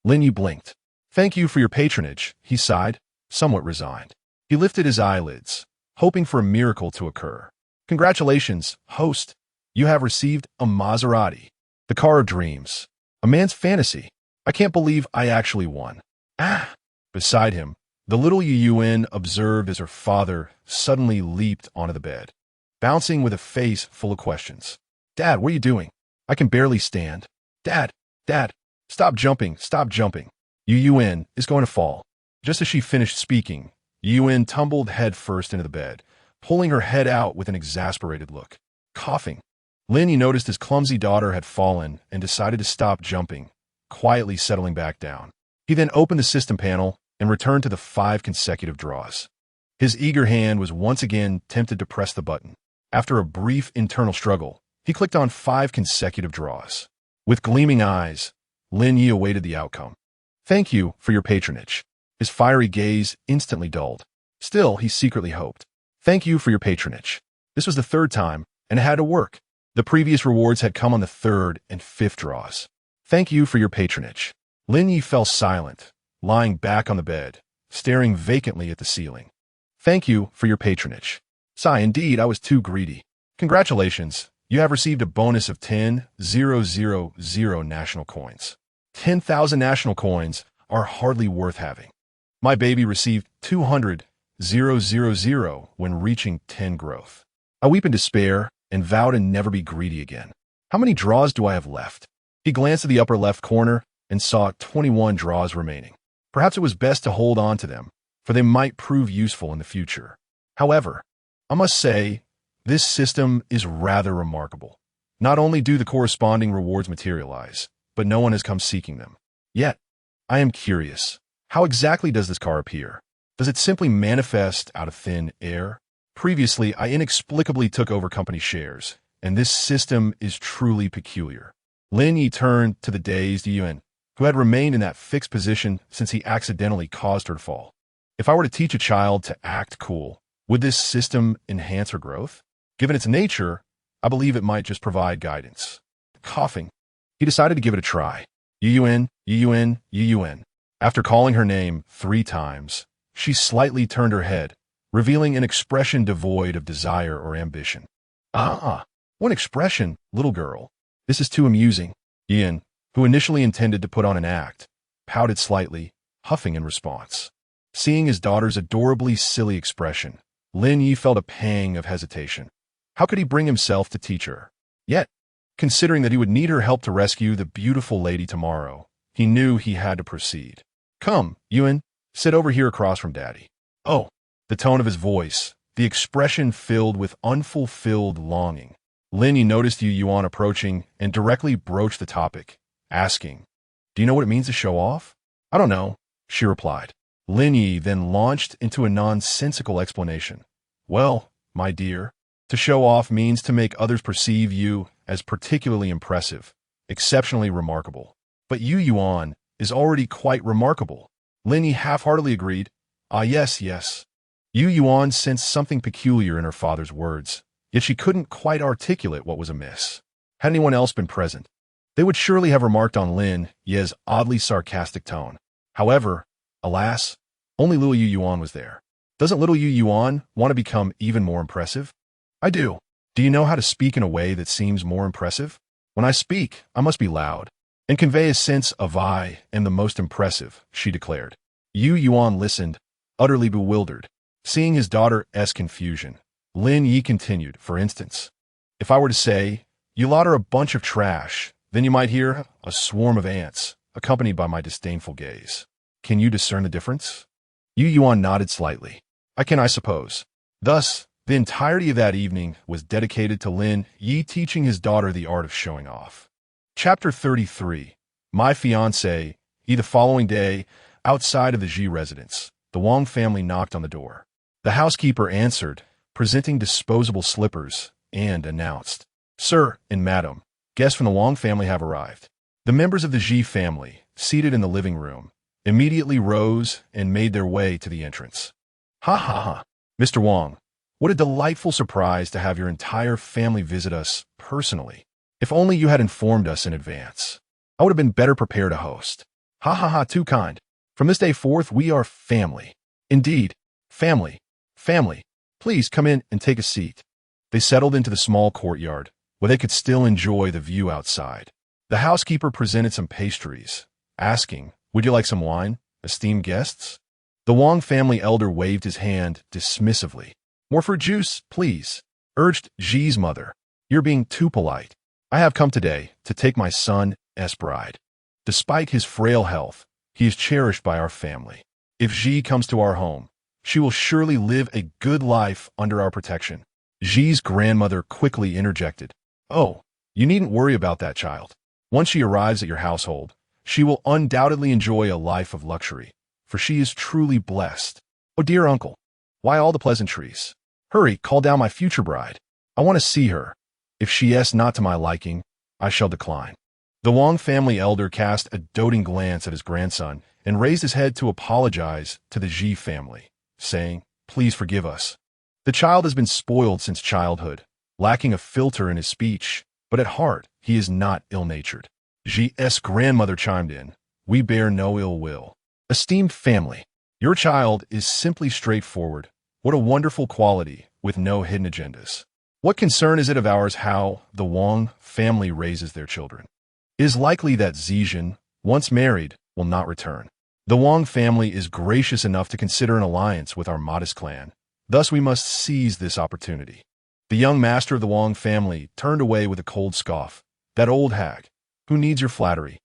Speaker 1: Lin Ye blinked. Thank you for your patronage, he sighed, somewhat resigned. He lifted his eyelids, hoping for a miracle to occur. Congratulations, host. You have received a Maserati, the car of dreams, a man's fantasy. I can't believe I actually won. Ah! Beside him, the little Yu Yuan observed as her father suddenly leaped onto the bed, bouncing with a face full of questions. Dad, what are you doing? I can barely stand. Dad, stop jumping, stop jumping. Yu Yuan is going to fall. Just as she finished speaking, Yu Yuan tumbled head first into the bed, pulling her head out with an exasperated look. Coughing. Lin Ye noticed his clumsy daughter had fallen and decided to stop jumping, quietly settling back down. He then opened the system panel and returned to the 5 consecutive draws. His eager hand was once again tempted to press the button. After a brief internal struggle, he clicked on 5 consecutive draws. With gleaming eyes, Lin Ye awaited the outcome. Thank you for your patronage. His fiery gaze instantly dulled. Still, he secretly hoped. Thank you for your patronage. This was the 3rd time, and it had to work. The previous rewards had come on the 3rd and 5th draws. Thank you for your patronage. Lin Ye fell silent, lying back on the bed, staring vacantly at the ceiling. Thank you for your patronage. Sigh, indeed, I was too greedy. Congratulations, you have received a bonus of 10,000 national coins. 10,000 national coins are hardly worth having. My baby received 200,000 when reaching 10 growth. I weep in despair and vow to never be greedy again. How many draws do I have left? He glanced at the upper left corner and saw 21 draws remaining. Perhaps it was best to hold on to them, for they might prove useful in the future. However, I must say, this system is rather remarkable. Not only do the corresponding rewards materialize, but no one has come seeking them. Yet, I am curious, how exactly does this car appear? Does it simply manifest out of thin air? Previously, I inexplicably took over company shares, and this system is truly peculiar. Lin Ye turned to the dazed Yuan, who had remained in that fixed position since he accidentally caused her to fall. If I were to teach a child to act cool, would this system enhance her growth? Given its nature, I believe it might just provide guidance. Coughing, he decided to give it a try. Yuan, Yun. After calling her name 3 times, she slightly turned her head, revealing an expression devoid of desire or ambition. Ah, what expression, little girl. This is too amusing. Ian, who initially intended to put on an act, pouted slightly, huffing in response. Seeing his daughter's adorably silly expression, Lin Ye felt a pang of hesitation. How could he bring himself to teach her? Yet, considering that he would need her help to rescue the beautiful lady tomorrow, he knew he had to proceed. Come, Yuan, sit over here across from Daddy. Oh, the tone of his voice, the expression filled with unfulfilled longing. Lin Ye noticed Yuan approaching and directly broached the topic, asking, "Do you know what it means to show off?" "I don't know," she replied. Lin Ye then launched into a nonsensical explanation. "Well, my dear, to show off means to make others perceive you as particularly impressive, exceptionally remarkable. But Yuan is already quite remarkable." Lin Ye half-heartedly agreed. "Ah, yes. Yuan sensed something peculiar in her father's words, yet she couldn't quite articulate what was amiss. Had anyone else been present, they would surely have remarked on Lin Ye's oddly sarcastic tone. However, alas, only little Yuan was there. Doesn't little Yuan want to become even more impressive? "I do. Do you know how to speak in a way that seems more impressive? When I speak, I must be loud and convey a sense of I am the most impressive," she declared. Yuan listened, utterly bewildered. Seeing his daughter's confusion, Lin Ye continued, "For instance, if I were to say, 'You lot are a bunch of trash,' then you might hear a swarm of ants, accompanied by my disdainful gaze. Can you discern the difference?" Yuan nodded slightly. "I can, I suppose." Thus, the entirety of that evening was dedicated to Lin Ye teaching his daughter the art of showing off. Chapter 33. My Fiancé. The following day, outside of the Ji residence, the Wang family knocked on the door. The housekeeper answered, presenting disposable slippers, and announced, "Sir and Madam, guests from the Wang family have arrived." The members of the Ji family, seated in the living room, immediately rose and made their way to the entrance. "Ha ha ha, Mr. Wang, what a delightful surprise to have your entire family visit us personally. If only you had informed us in advance. I would have been better prepared to host. Ha ha ha, too kind. From this day forth, we are family. Indeed, family. Please come in and take a seat." They settled into the small courtyard, where they could still enjoy the view outside. The housekeeper presented some pastries, asking, "Would you like some wine, esteemed guests?" The Wang family elder waved his hand dismissively. "More fruit juice, please," urged Ji's mother. "You're being too polite. I have come today to take my son's bride. Despite his frail health, he is cherished by our family. If Ji comes to our home, she will surely live a good life under our protection." Ji's grandmother quickly interjected, "Oh, you needn't worry about that child. Once she arrives at your household, she will undoubtedly enjoy a life of luxury, for she is truly blessed. Oh, dear uncle, why all the pleasantries? Hurry, call down my future bride. I want to see her. If she is not to my liking, I shall decline." The Wang family elder cast a doting glance at his grandson and raised his head to apologize to the Ji family, saying, "Please forgive us. The child has been spoiled since childhood, lacking a filter in his speech, but at heart he is not ill-natured." Ji's grandmother chimed in, "We bear no ill will. Esteemed family, your child is simply straightforward. What a wonderful quality, with no hidden agendas. What concern is it of ours how the Wang family raises their children? It is likely that Zijin, once married, will not return. The Wang family is gracious enough to consider an alliance with our modest clan. Thus we must seize this opportunity." The young master of the Wang family turned away with a cold scoff. "That old hag. Who needs your flattery?"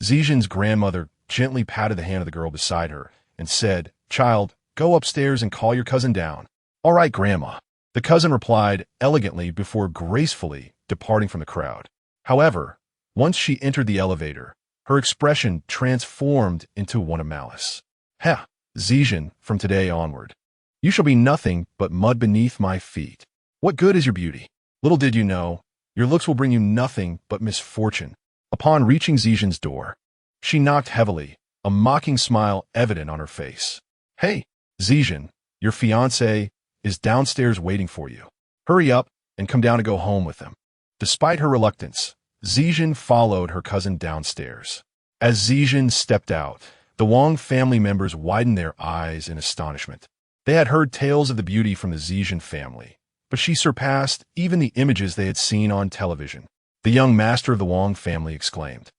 Speaker 1: Zijin's grandmother gently patted the hand of the girl beside her and said, "Child, go upstairs and call your cousin down." "All right, Grandma." The cousin replied elegantly before gracefully departing from the crowd. However, once she entered the elevator, her expression transformed into one of malice. "Ha, Zijin, from today onward, you shall be nothing but mud beneath my feet. What good is your beauty? Little did you know, your looks will bring you nothing but misfortune." Upon reaching Zijin's door, she knocked heavily, a mocking smile evident on her face. "Hey, Zijin, your fiancé is downstairs waiting for you. Hurry up and come down to go home with him." Despite her reluctance, Zijin followed her cousin downstairs. As Zijin stepped out, the Wang family members widened their eyes in astonishment. They had heard tales of the beauty from the Zijin family, but she surpassed even the images they had seen on television. The young master of the Wang family exclaimed,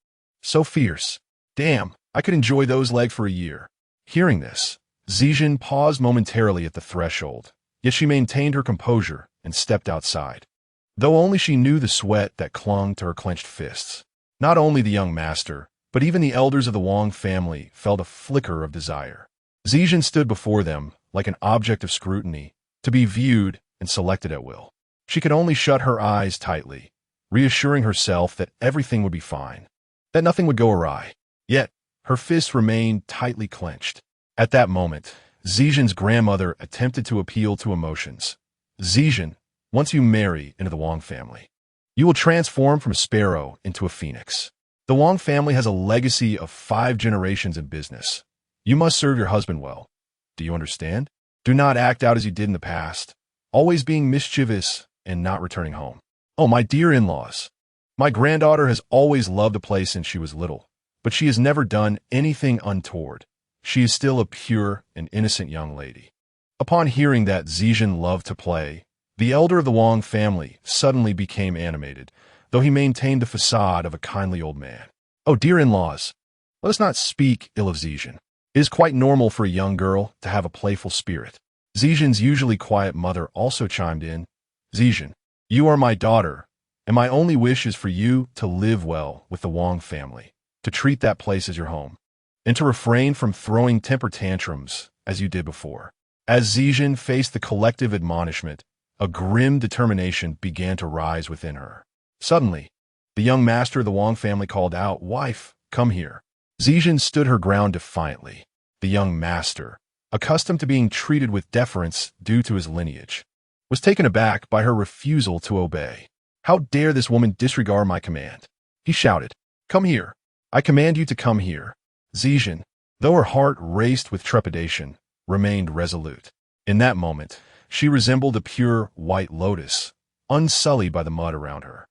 Speaker 1: "So fierce. Damn, I could enjoy those legs for a year." Hearing this, Zijin paused momentarily at the threshold, yet she maintained her composure and stepped outside. Though only she knew the sweat that clung to her clenched fists. Not only the young master, but even the elders of the Wang family felt a flicker of desire. Zijin stood before them like an object of scrutiny, to be viewed and selected at will. She could only shut her eyes tightly, reassuring herself that everything would be fine, that nothing would go awry. Yet, her fists remained tightly clenched. At that moment, Zijin's grandmother attempted to appeal to emotions. "Zijin, once you marry into the Wang family, you will transform from a sparrow into a phoenix. The Wang family has a legacy of 5 generations in business. You must serve your husband well. Do you understand? Do not act out as you did in the past, always being mischievous and not returning home. Oh, my dear in-laws, my granddaughter has always loved the place since she was little, but she has never done anything untoward. She is still a pure and innocent young lady." Upon hearing that Zijin loved to play, the elder of the Wang family suddenly became animated, though he maintained the facade of a kindly old man. "Oh, dear in-laws, let us not speak ill of Zijin. It is quite normal for a young girl to have a playful spirit." Zijin's usually quiet mother also chimed in. "Zijin, you are my daughter, and my only wish is for you to live well with the Wang family, to treat that place as your home, and to refrain from throwing temper tantrums as you did before." As Zijin faced the collective admonishment, a grim determination began to rise within her. Suddenly, the young master of the Wang family called out, "Wife, come here." Zijin stood her ground defiantly. The young master, accustomed to being treated with deference due to his lineage, was taken aback by her refusal to obey. "How dare this woman disregard my command?" he shouted. "Come here. I command you to come here." Zijin, though her heart raced with trepidation, remained resolute. In that moment, she resembled a pure white lotus, unsullied by the mud around her.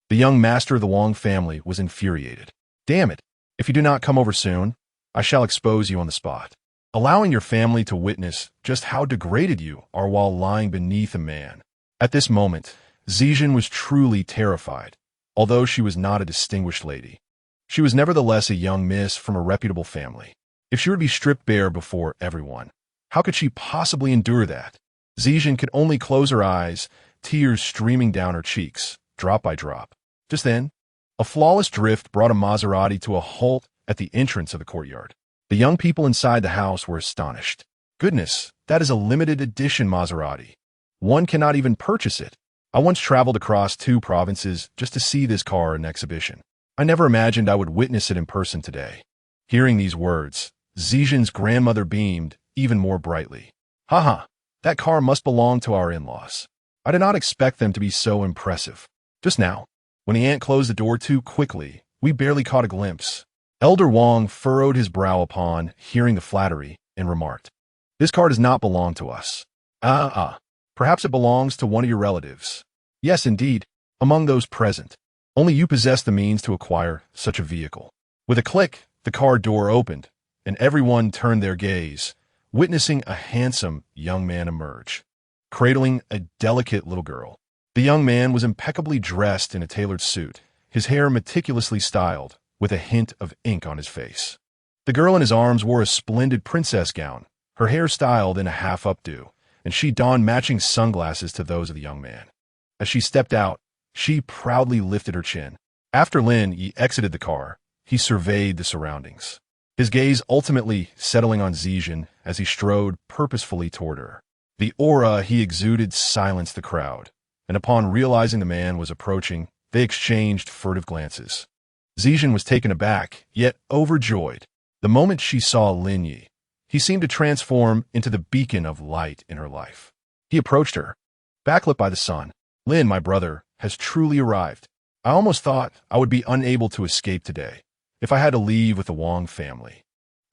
Speaker 1: The young master of the Wang family was infuriated. "Damn it! If you do not come over soon, I shall expose you on the spot, allowing your family to witness just how degraded you are while lying beneath a man." At this moment, Zijin was truly terrified. Although she was not a distinguished lady, she was nevertheless a young miss from a reputable family. If she were to be stripped bare before everyone, how could she possibly endure that? Zijin could only close her eyes, tears streaming down her cheeks, drop by drop. Just then, a flawless drift brought a Maserati to a halt at the entrance of the courtyard. The young people inside the house were astonished. "Goodness, that is a limited edition Maserati. One cannot even purchase it. I once traveled across 2 provinces just to see this car in exhibition. I never imagined I would witness it in person today." Hearing these words, Zijin's grandmother beamed even more brightly. "Haha, that car must belong to our in-laws. I did not expect them to be so impressive. Just now, when the aunt closed the door too quickly, we barely caught a glimpse." Elder Wang furrowed his brow upon hearing the flattery and remarked, "This car does not belong to us." Perhaps it belongs to one of your relatives." "Yes, indeed, among those present. Only you possess the means to acquire such a vehicle." With a click, the car door opened, and everyone turned their gaze, witnessing a handsome young man emerge, cradling a delicate little girl. The young man was impeccably dressed in a tailored suit, his hair meticulously styled, with a hint of ink on his face. The girl in his arms wore a splendid princess gown, her hair styled in a half updo, and she donned matching sunglasses to those of the young man. As she stepped out, she proudly lifted her chin. After Lin Ye exited the car, he surveyed the surroundings, his gaze ultimately settling on Zijin as he strode purposefully toward her. The aura he exuded silenced the crowd, and upon realizing the man was approaching, they exchanged furtive glances. Zijin was taken aback, yet overjoyed. The moment she saw Lin Ye, he seemed to transform into the beacon of light in her life. He approached her, backlit by the sun. "Lin, my brother, has truly arrived. I almost thought I would be unable to escape today, if I had to leave with the Wang family.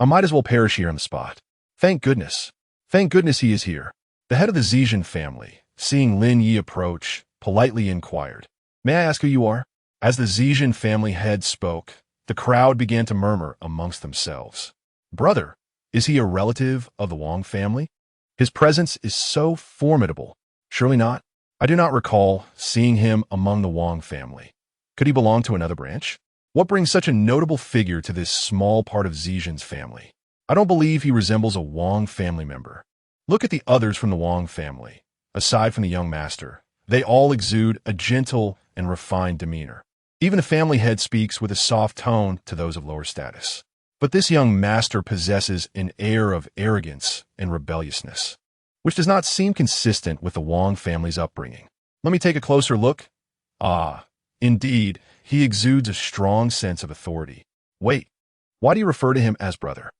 Speaker 1: I might as well perish here on the spot. Thank goodness. Thank goodness he is here." The head of the Zijin family, seeing Lin Ye approach, politely inquired, "May I ask who you are?" As the Zijin family head spoke, The crowd began to murmur amongst themselves. Brother, is he a relative of the Wang family? His presence is so formidable. Surely not. I do not recall seeing him among the Wang family. Could he belong to another branch? What brings such a notable figure to this small part of Zijin's family? I don't believe he resembles a Wang family member. Look at the others from the Wang family. Aside from the young master, they all exude a gentle and refined demeanor. Even the family head speaks with a soft tone to those of lower status. But this young master possesses an air of arrogance and rebelliousness, which does not seem consistent with the Wang family's upbringing. Let me take a closer look. Ah, indeed, he exudes a strong sense of authority. Wait, why do you refer to him as brother?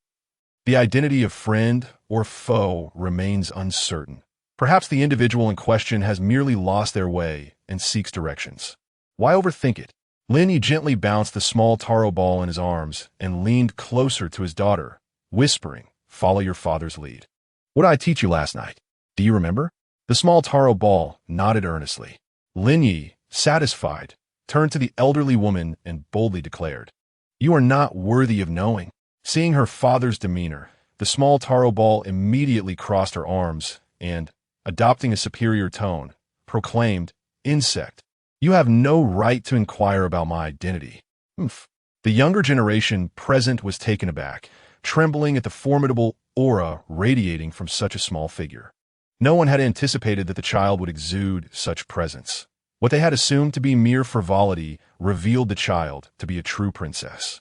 Speaker 1: The identity of friend or foe remains uncertain. Perhaps the individual in question has merely lost their way and seeks directions. Why overthink it? Lin Ye gently bounced the small taro ball in his arms and leaned closer to his daughter, whispering, "Follow your father's lead." "What did I teach you last night? Do you remember?" The small taro ball nodded earnestly. Lin Ye, satisfied, turned to the elderly woman and boldly declared, "You are not worthy of knowing." Seeing her father's demeanor, the small taro ball immediately crossed her arms and, adopting a superior tone, proclaimed, "Insect, you have no right to inquire about my identity." Oof. The younger generation present was taken aback, trembling at the formidable aura radiating from such a small figure. No one had anticipated that the child would exude such presence. What they had assumed to be mere frivolity revealed the child to be a true princess.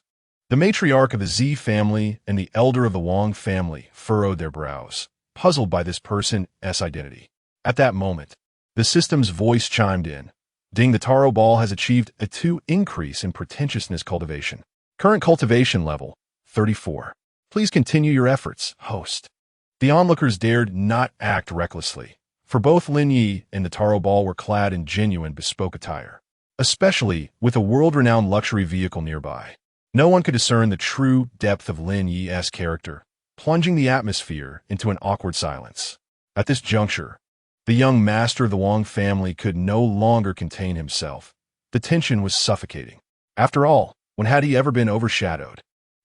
Speaker 1: The matriarch of the Z family and the elder of the Wang family furrowed their brows, puzzled by this person's identity. At that moment, the system's voice chimed in. "Ding, the taro ball has achieved a 2 increase in pretentiousness cultivation. Current cultivation level, 34. Please continue your efforts, host." The onlookers dared not act recklessly, for both Lin Ye and the taro ball were clad in genuine bespoke attire, especially with a world-renowned luxury vehicle nearby. No one could discern the true depth of Lin Ye's character, plunging the atmosphere into an awkward silence. At this juncture, the young master of the Wang family could no longer contain himself. The tension was suffocating. After all, when had he ever been overshadowed?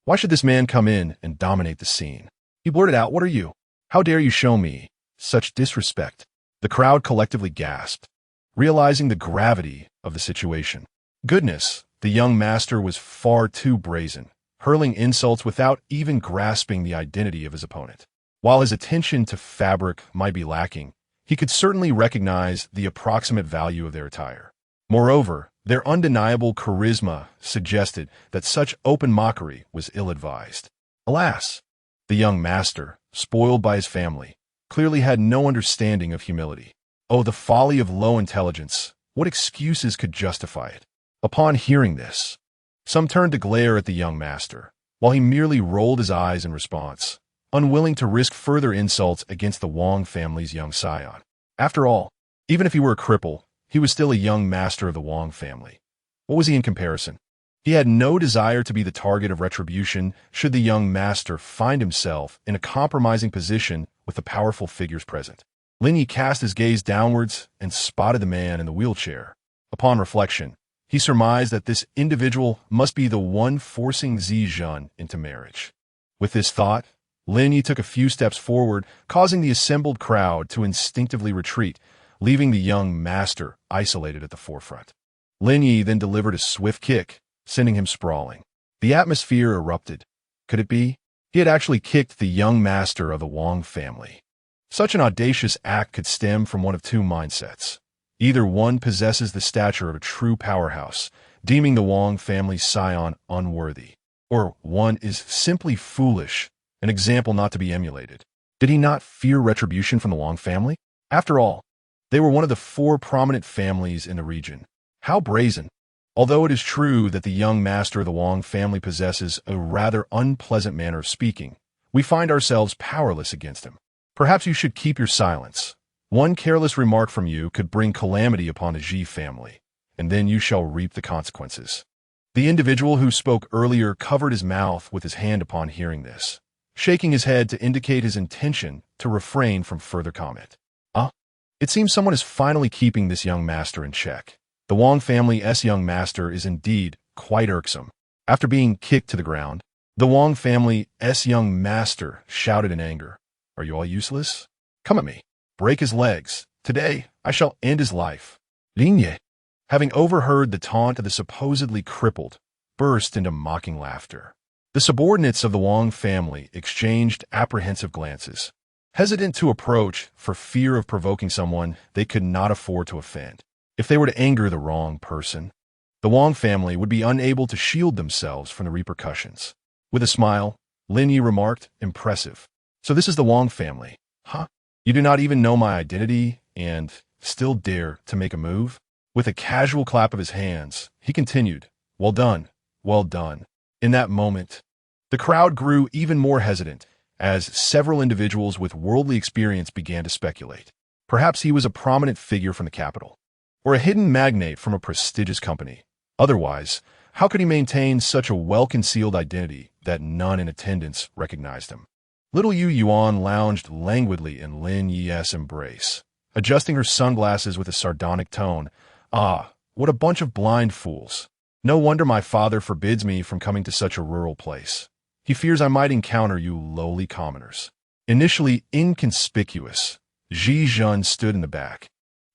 Speaker 1: Why should this man come in and dominate the scene? He blurted out, "What are you? How dare you show me such disrespect?" The crowd collectively gasped, realizing the gravity of the situation. Goodness, the young master was far too brazen, hurling insults without even grasping the identity of his opponent. While his attention to fabric might be lacking, he could certainly recognize the approximate value of their attire. Moreover, their undeniable charisma suggested that such open mockery was ill-advised. Alas, the young master, spoiled by his family, clearly had no understanding of humility. Oh, the folly of low intelligence! What excuses could justify it? Upon hearing this, some turned to glare at the young master, while he merely rolled his eyes in response, unwilling to risk further insults against the Wang family's young scion. After all, even if he were a cripple, he was still a young master of the Wang family. What was he in comparison? He had no desire to be the target of retribution should the young master find himself in a compromising position with the powerful figures present. Lin Ye cast his gaze downwards and spotted the man in the wheelchair. Upon reflection, he surmised that this individual must be the one forcing Zijin into marriage. With this thought, Lin Ye took a few steps forward, causing the assembled crowd to instinctively retreat, leaving the young master isolated at the forefront. Lin Ye then delivered a swift kick, sending him sprawling. The atmosphere erupted. Could it be? He had actually kicked the young master of the Wang family. Such an audacious act could stem from one of two mindsets. Either one possesses the stature of a true powerhouse, deeming the Wang family's scion unworthy, or one is simply foolish, an example not to be emulated. Did he not fear retribution from the Wang family? After all, they were one of the 4 prominent families in the region. How brazen! Although it is true that the young master of the Wang family possesses a rather unpleasant manner of speaking, we find ourselves powerless against him. Perhaps you should keep your silence. One careless remark from you could bring calamity upon the Ji family, and then you shall reap the consequences. The individual who spoke earlier covered his mouth with his hand upon hearing this, shaking his head to indicate his intention to refrain from further comment. It seems someone is finally keeping this young master in check. The Wang family's young master is indeed quite irksome. After being kicked to the ground, the Wang family's young master shouted in anger, "Are you all useless? Come at me. Break his legs. Today, I shall end his life." Lin Ye, having overheard the taunt of the supposedly crippled, burst into mocking laughter. The subordinates of the Wang family exchanged apprehensive glances, hesitant to approach for fear of provoking someone they could not afford to offend. If they were to anger the wrong person, the Wang family would be unable to shield themselves from the repercussions. With a smile, Lin Ye remarked, "Impressive. So this is the Wang family, huh? You do not even know my identity and still dare to make a move?" With a casual clap of his hands, he continued, "Well done, well done." In that moment, the crowd grew even more hesitant as several individuals with worldly experience began to speculate. Perhaps he was a prominent figure from the capital, or a hidden magnate from a prestigious company. Otherwise, how could he maintain such a well-concealed identity that none in attendance recognized him? Little Yu Yuan lounged languidly in Lin Ye's embrace, adjusting her sunglasses with a sardonic tone. "Ah, what a bunch of blind fools. No wonder my father forbids me from coming to such a rural place. He fears I might encounter you lowly commoners." Initially inconspicuous, Ji Zhun stood in the back,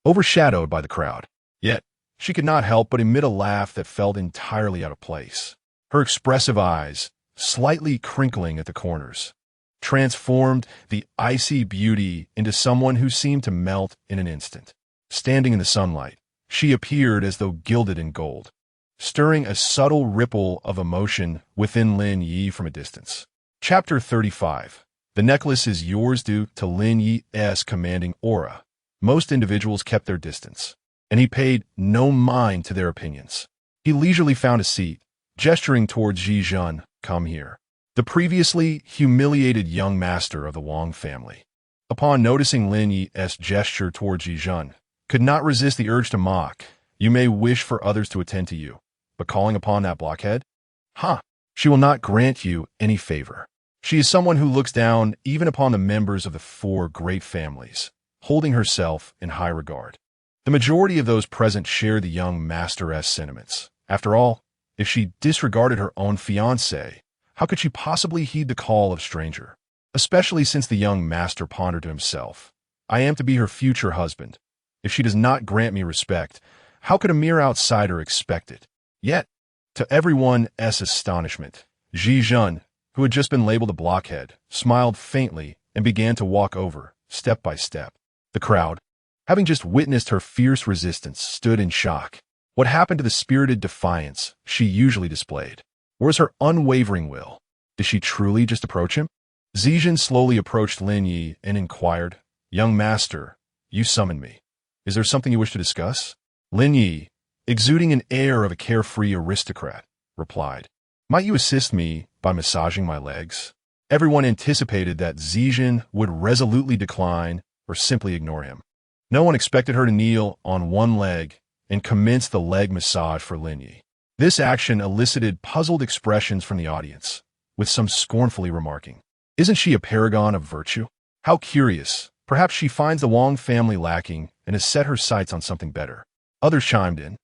Speaker 1: overshadowed by the crowd. Yet, she could not help but emit a laugh that felt entirely out of place. Her expressive eyes, slightly crinkling at the corners, transformed the icy beauty into someone who seemed to melt in an instant. Standing in the sunlight, she appeared as though gilded in gold, stirring a subtle ripple of emotion within Lin Ye from a distance. Chapter 35. The necklace is yours due to Lin Ye's commanding aura. Most individuals kept their distance, and he paid no mind to their opinions. He leisurely found a seat, gesturing towards Ji Zhun, "Come here." The previously humiliated young master of the Wang family, upon noticing Lin Ye's gesture towards Ji Zhun, could not resist the urge to mock. "You may wish for others to attend to you, but calling upon that blockhead? Huh, she will not grant you any favor. She is someone who looks down even upon the members of the four great families, holding herself in high regard." The majority of those present shared the young master's sentiments. After all, if she disregarded her own fiancé, how could she possibly heed the call of stranger? Especially since the young master pondered to himself, "I am to be her future husband. If she does not grant me respect, how could a mere outsider expect it?" Yet, to everyone's astonishment, Ji Zhun, who had just been labeled a blockhead, smiled faintly and began to walk over, step by step. The crowd, having just witnessed her fierce resistance, stood in shock. What happened to the spirited defiance she usually displayed? Where's her unwavering will? Did she truly just approach him? Zijin slowly approached Lin Ye and inquired, "Young master, you summoned me. Is there something you wish to discuss?" Lin Ye, exuding an air of a carefree aristocrat, replied, "Might you assist me by massaging my legs?" Everyone anticipated that Zijin would resolutely decline or simply ignore him. No one expected her to kneel on one leg and commence the leg massage for Lin Ye. This action elicited puzzled expressions from the audience, with some scornfully remarking, "Isn't she a paragon of virtue? How curious. Perhaps she finds the Wang family lacking and has set her sights on something better." Others chimed in,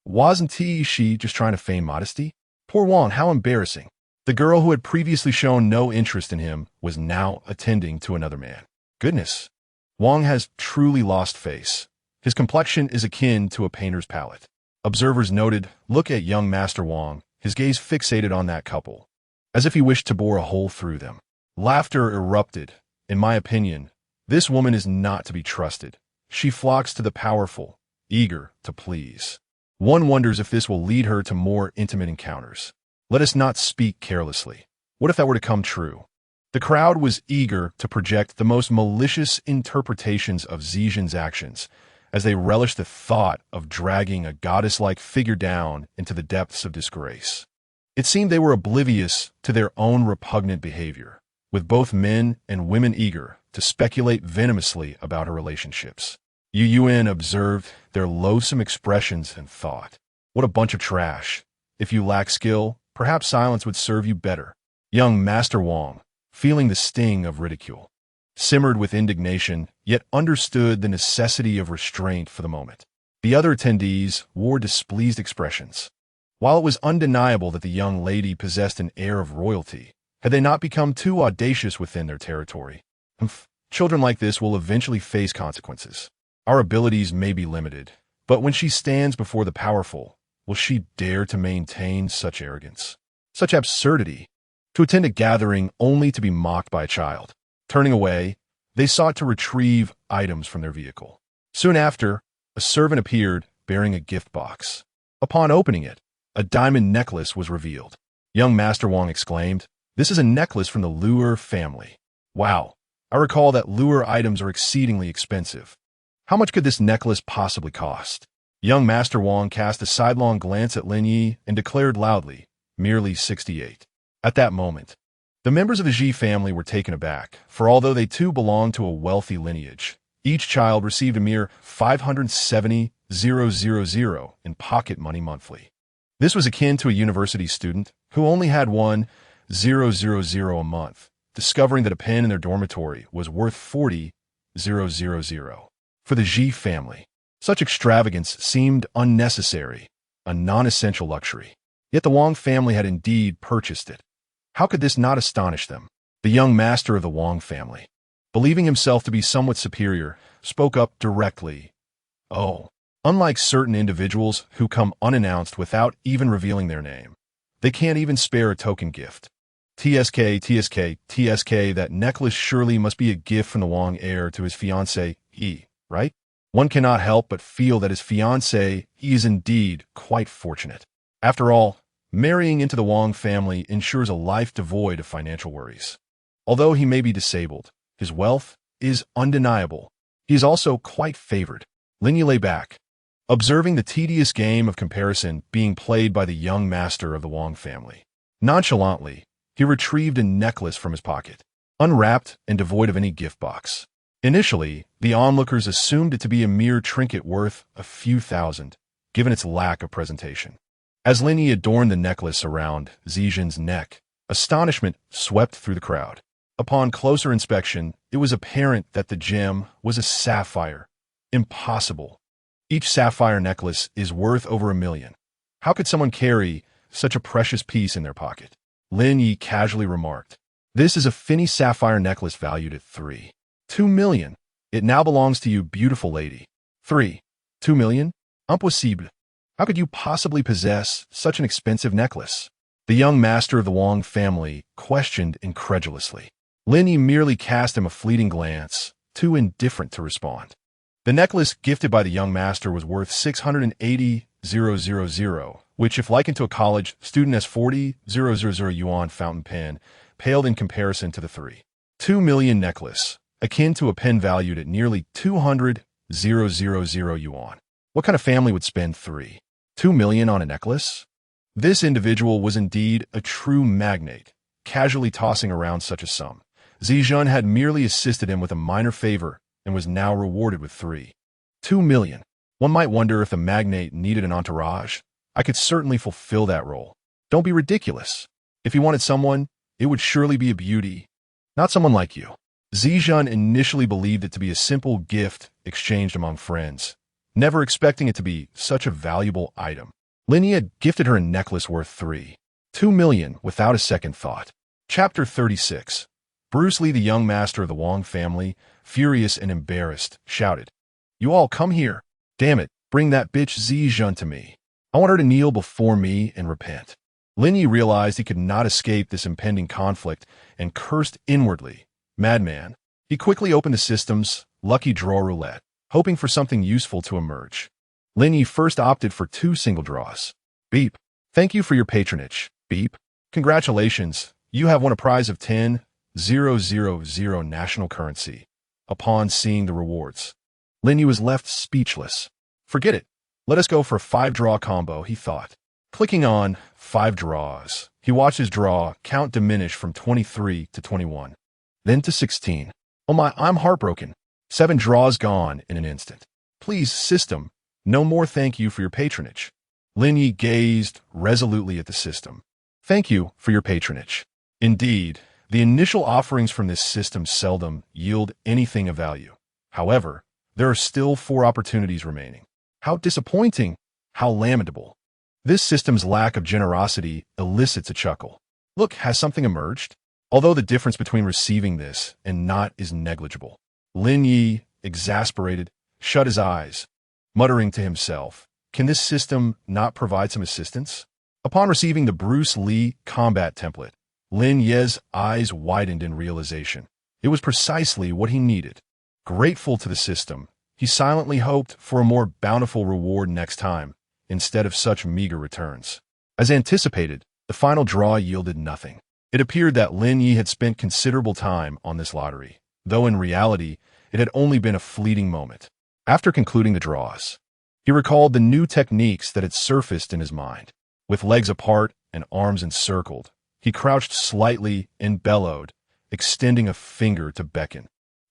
Speaker 1: "Wasn't she just trying to feign modesty? Poor Wang, how embarrassing." The girl who had previously shown no interest in him was now attending to another man. Goodness, Wang has truly lost face. His complexion is akin to a painter's palette. Observers noted, "Look at young Master Wang, his gaze fixated on that couple, as if he wished to bore a hole through them." Laughter erupted. "In my opinion, this woman is not to be trusted. She flocks to the powerful, eager to please. One wonders if this will lead her to more intimate encounters. Let us not speak carelessly. What if that were to come true?" The crowd was eager to project the most malicious interpretations of Zijin's actions, as they relished the thought of dragging a goddess-like figure down into the depths of disgrace. It seemed they were oblivious to their own repugnant behavior, with both men and women eager to speculate venomously about her relationships. Yu Yuan observed their loathsome expressions and thought, "What a bunch of trash. If you lack skill, perhaps silence would serve you better." Young Master Wang, feeling the sting of ridicule, simmered with indignation, yet understood the necessity of restraint for the moment. The other attendees wore displeased expressions. While it was undeniable that the young lady possessed an air of royalty, had they not become too audacious within their territory? Children like this will eventually face consequences. Our abilities may be limited, but when she stands before the powerful, will she dare to maintain such arrogance? Such absurdity? To attend a gathering only to be mocked by a child. Turning away, they sought to retrieve items from their vehicle. Soon after, a servant appeared bearing a gift box. Upon opening it, a diamond necklace was revealed. Young Master Wang exclaimed, "This is a necklace from the Lure family. Wow, I recall that Lure items are exceedingly expensive. How much could this necklace possibly cost?" Young Master Wang cast a sidelong glance at Lin Ye and declared loudly, "Merely 68. At that moment, the members of the Ji family were taken aback, for although they too belonged to a wealthy lineage, each child received a mere 570,000 in pocket money monthly. This was akin to a university student who only had 1,000 a month, discovering that a pen in their dormitory was worth 40,000. For the Ji family, such extravagance seemed unnecessary, a non-essential luxury. Yet the Wang family had indeed purchased it. How could this not astonish them? The young master of the Wang family, believing himself to be somewhat superior, spoke up directly. "Oh, unlike certain individuals who come unannounced without even revealing their name, they can't even spare a token gift. TSK, that necklace surely must be a gift from the Wang heir to his fiancée, He, right? One cannot help but feel that his fiancée, He, is indeed quite fortunate. After all, marrying into the Wang family ensures a life devoid of financial worries. Although he may be disabled, his wealth is undeniable. He is also quite favored." Lin Ye lay back, observing the tedious game of comparison being played by the young master of the Wang family. Nonchalantly, he retrieved a necklace from his pocket, unwrapped and devoid of any gift box. Initially, the onlookers assumed it to be a mere trinket worth a few thousand, given its lack of presentation. As Lin Ye adorned the necklace around Zijin's neck, astonishment swept through the crowd. Upon closer inspection, it was apparent that the gem was a sapphire. Impossible. Each sapphire necklace is worth over 1,000,000. How could someone carry such a precious piece in their pocket? Lin Ye casually remarked, "This is a finny sapphire necklace valued at 2 million. It now belongs to you, beautiful lady." 2 million? Impossible. How could you possibly possess such an expensive necklace? The young master of the Wang family questioned incredulously. Lin Ye merely cast him a fleeting glance, too indifferent to respond. The necklace gifted by the young master was worth 680,000, which, if likened to a college student as 40,000 yuan fountain pen, paled in comparison to the 2 million necklace, akin to a pen valued at nearly 200,000 yuan. What kind of family would spend 2 million on a necklace? This individual was indeed a true magnate, casually tossing around such a sum. Zijin had merely assisted him with a minor favor and was now rewarded with 2 million. One might wonder if the magnate needed an entourage. I could certainly fulfill that role. Don't be ridiculous. If he wanted someone, it would surely be a beauty, not someone like you. Zijin initially believed it to be a simple gift exchanged among friends, never expecting it to be such a valuable item. Lin Ye had gifted her a necklace worth 2 million without a second thought. Chapter 36. Bruce Lee, the young master of the Wang family, furious and embarrassed, shouted, "You all come here. Damn it, bring that bitch Zijin to me. I want her to kneel before me and repent." Lin Ye realized he could not escape this impending conflict and cursed inwardly. Madman. He quickly opened the system's lucky draw roulette, hoping for something useful to emerge. Lin Ye first opted for 2 single draws. Beep. "Thank you for your patronage." Beep. "Congratulations, you have won a prize of 10,000 national currency." Upon seeing the rewards, Lin Ye was left speechless. "Forget it. Let us go for a 5-draw combo," he thought. Clicking on 5 draws, he watched his draw count diminish from 23 to 21, then to 16. "Oh my, I'm heartbroken. 7 draws gone in an instant. Please, system, no more thank you for your patronage." Lin Ye gazed resolutely at the system. "Thank you for your patronage." Indeed, the initial offerings from this system seldom yield anything of value. However, there are still 4 opportunities remaining. How disappointing! How lamentable! This system's lack of generosity elicits a chuckle. Look, has something emerged? Although the difference between receiving this and not is negligible. Lin Ye, exasperated, shut his eyes, muttering to himself, can this system not provide some assistance? Upon receiving the Bruce Lee combat template, Lin Ye's eyes widened in realization. It was precisely what he needed. Grateful to the system, he silently hoped for a more bountiful reward next time, instead of such meager returns. As anticipated, the final draw yielded nothing. It appeared that Lin Ye had spent considerable time on this lottery, though in reality, it had only been a fleeting moment. After concluding the draws, he recalled the new techniques that had surfaced in his mind. With legs apart and arms encircled, he crouched slightly and bellowed, extending a finger to beckon.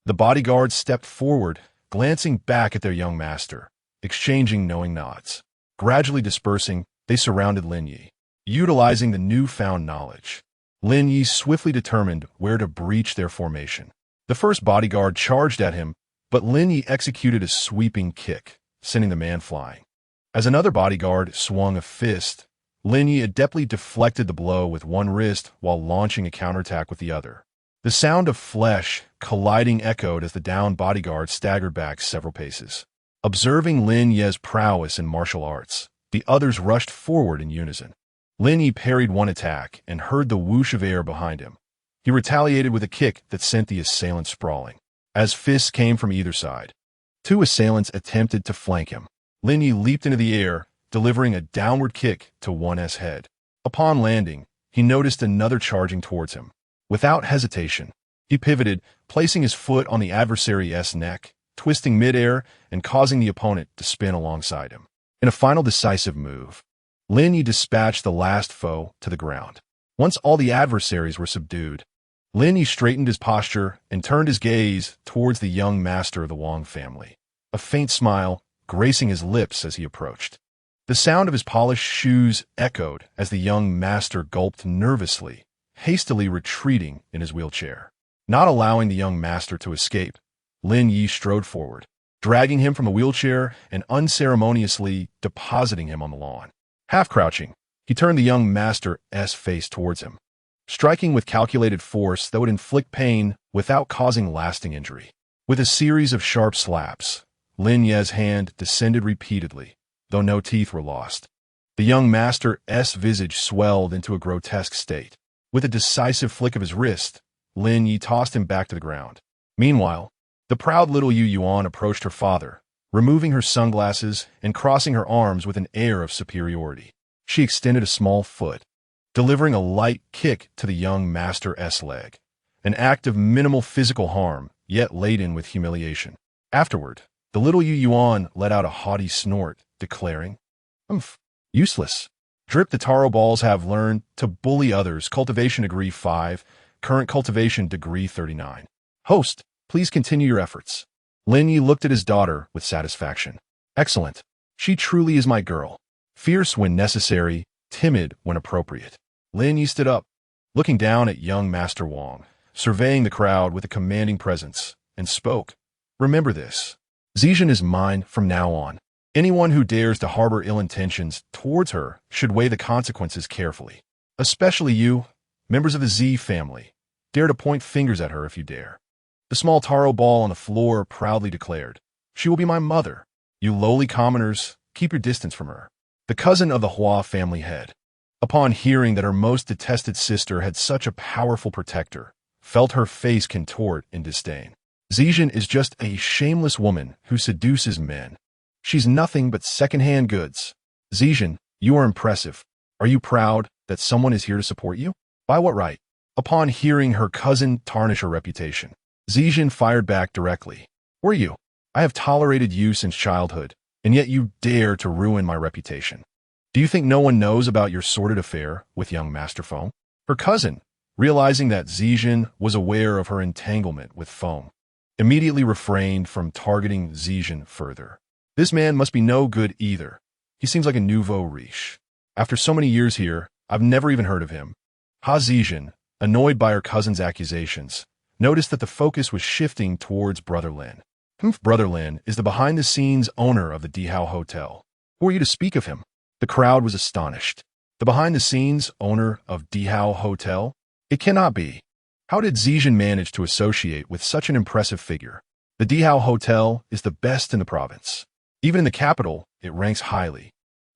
Speaker 1: The bodyguards stepped forward, glancing back at their young master, exchanging knowing nods. Gradually dispersing, they surrounded Lin Ye. Utilizing the newfound knowledge, Lin Ye swiftly determined where to breach their formation. The first bodyguard charged at him, but Lin Ye executed a sweeping kick, sending the man flying. As another bodyguard swung a fist, Lin Ye adeptly deflected the blow with one wrist while launching a counterattack with the other. The sound of flesh colliding echoed as the downed bodyguard staggered back several paces. Observing Lin Ye's prowess in martial arts, the others rushed forward in unison. Lin Ye parried one attack and heard the whoosh of air behind him. He retaliated with a kick that sent the assailant sprawling. As fists came from either side, two assailants attempted to flank him. Lin Ye leaped into the air, delivering a downward kick to one's head. Upon landing, he noticed another charging towards him. Without hesitation, he pivoted, placing his foot on the adversary's neck, twisting midair and causing the opponent to spin alongside him. In a final decisive move, Lin Ye dispatched the last foe to the ground. Once all the adversaries were subdued, Lin Ye straightened his posture and turned his gaze towards the young master of the Wang family, a faint smile gracing his lips as he approached. The sound of his polished shoes echoed as the young master gulped nervously, hastily retreating in his wheelchair. Not allowing the young master to escape, Lin Ye strode forward, dragging him from the wheelchair and unceremoniously depositing him on the lawn. Half crouching, he turned the young master's face towards him, striking with calculated force that would inflict pain without causing lasting injury. With a series of sharp slaps, Lin Ye's hand descended repeatedly, though no teeth were lost. The young master's visage swelled into a grotesque state. With a decisive flick of his wrist, Lin Ye tossed him back to the ground. Meanwhile, the proud little Yu Yuan approached her father, removing her sunglasses and crossing her arms with an air of superiority. She extended a small foot, delivering a light kick to the young master's leg, an act of minimal physical harm, yet laden with humiliation. Afterward, the little Yu Yuan let out a haughty snort, declaring, useless. Drip the taro balls have learned to bully others. Cultivation degree 5, current cultivation degree 39. Host, please continue your efforts. Lin Ye looked at his daughter with satisfaction. Excellent. She truly is my girl. Fierce when necessary, timid when appropriate. Lin Ye stood up, looking down at young Master Wang, surveying the crowd with a commanding presence, and spoke. Remember this. Zijin is mine from now on. Anyone who dares to harbor ill intentions towards her should weigh the consequences carefully. Especially you, members of the Z family. Dare to point fingers at her if you dare. The small taro ball on the floor proudly declared, She will be my mother. You lowly commoners, keep your distance from her. The cousin of the Hua family head, upon hearing that her most detested sister had such a powerful protector, felt her face contort in disdain. Zijin is just a shameless woman who seduces men. She's nothing but second-hand goods. Zijin, you are impressive. Are you proud that someone is here to support you? By what right? Upon hearing her cousin tarnish her reputation, Zijin fired back directly. Were you? I have tolerated you since childhood, and yet you dare to ruin my reputation. Do you think no one knows about your sordid affair with young Master Foam? Her cousin, realizing that Zijin was aware of her entanglement with Foam, immediately refrained from targeting Zijin further. This man must be no good either. He seems like a nouveau riche. After so many years here, I've never even heard of him. Ha Zijin, annoyed by her cousin's accusations, noticed that the focus was shifting towards Brother Lin. Brother Lin is the behind-the-scenes owner of the Dihao Hotel. Who are you to speak of him? The crowd was astonished. The behind-the-scenes owner of Dihao Hotel? It cannot be. How did Zijin manage to associate with such an impressive figure? The Dihao Hotel is the best in the province. Even in the capital, it ranks highly.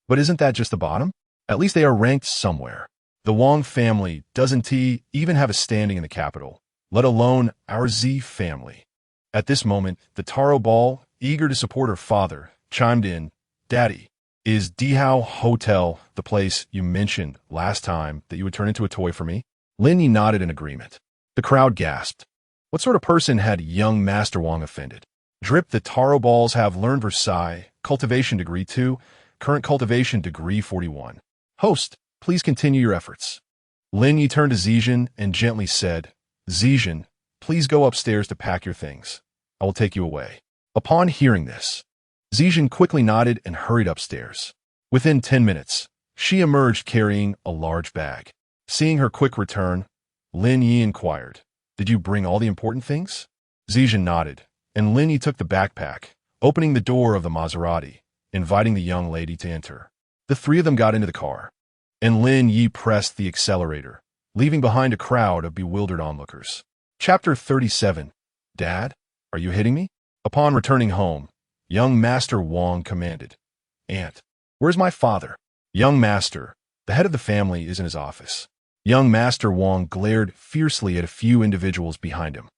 Speaker 1: But isn't that just the bottom? At least they are ranked somewhere. The Wang family doesn't even have a standing in the capital, let alone our Z family. At this moment, the Taro Ball, eager to support her father, chimed in, "Daddy, is Dihao Hotel the place you mentioned last time that you would turn into a toy for me?" Lin Ye nodded in agreement. The crowd gasped. What sort of person had young Master Wang offended? Drip, the Taro Balls have learned Versailles, cultivation degree 2, current cultivation degree 41. Host, please continue your efforts. Lin Ye turned to Zijin and gently said, "Zijin, please go upstairs to pack your things. I will take you away." Upon hearing this, Zijin quickly nodded and hurried upstairs. Within 10 minutes, she emerged carrying a large bag. Seeing her quick return, Lin Ye inquired, "Did you bring all the important things?" Zijin nodded, and Lin Ye took the backpack, opening the door of the Maserati, inviting the young lady to enter. The three of them got into the car, and Lin Ye pressed the accelerator, leaving behind a crowd of bewildered onlookers. Chapter 37. Dad, are you hitting me? Upon returning home, young Master Wang commanded, "Aunt, where's my father?" Young Master, the head of the family, is in his office. Young Master Wang glared fiercely at a few individuals behind him.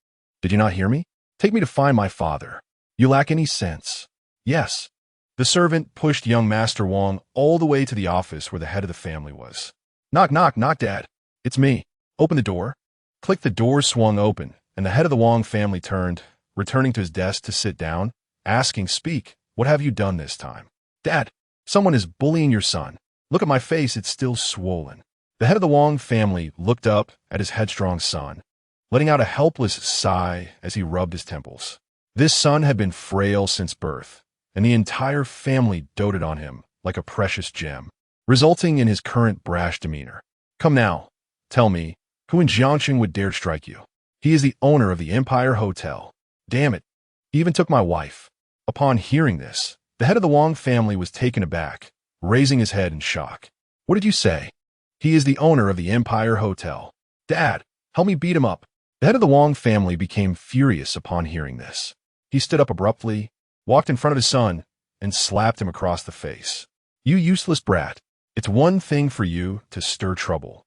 Speaker 1: "Did you not hear me? Take me to find my father. You lack any sense." "Yes." The servant pushed young Master Wang all the way to the office where the head of the family was. "Knock, knock, knock, Dad. It's me. Open the door." Click, the door swung open, and the head of the Wang family turned, returning to his desk to sit down, asking, "Speak, what have you done this time?" "Dad, someone is bullying your son. Look at my face, it's still swollen." The head of the Wang family looked up at his headstrong son, letting out a helpless sigh as he rubbed his temples. This son had been frail since birth, and the entire family doted on him like a precious gem, resulting in his current brash demeanor. "Come now, tell me, who in Jiangxing would dare strike you? He is the owner of the Empire Hotel. Damn it, he even took my wife." Upon hearing this, the head of the Wang family was taken aback, raising his head in shock. "What did you say?" "He is the owner of the Empire Hotel. Dad, help me beat him up." The head of the Wang family became furious upon hearing this. He stood up abruptly, walked in front of his son, and slapped him across the face. "You useless brat. It's one thing for you to stir trouble,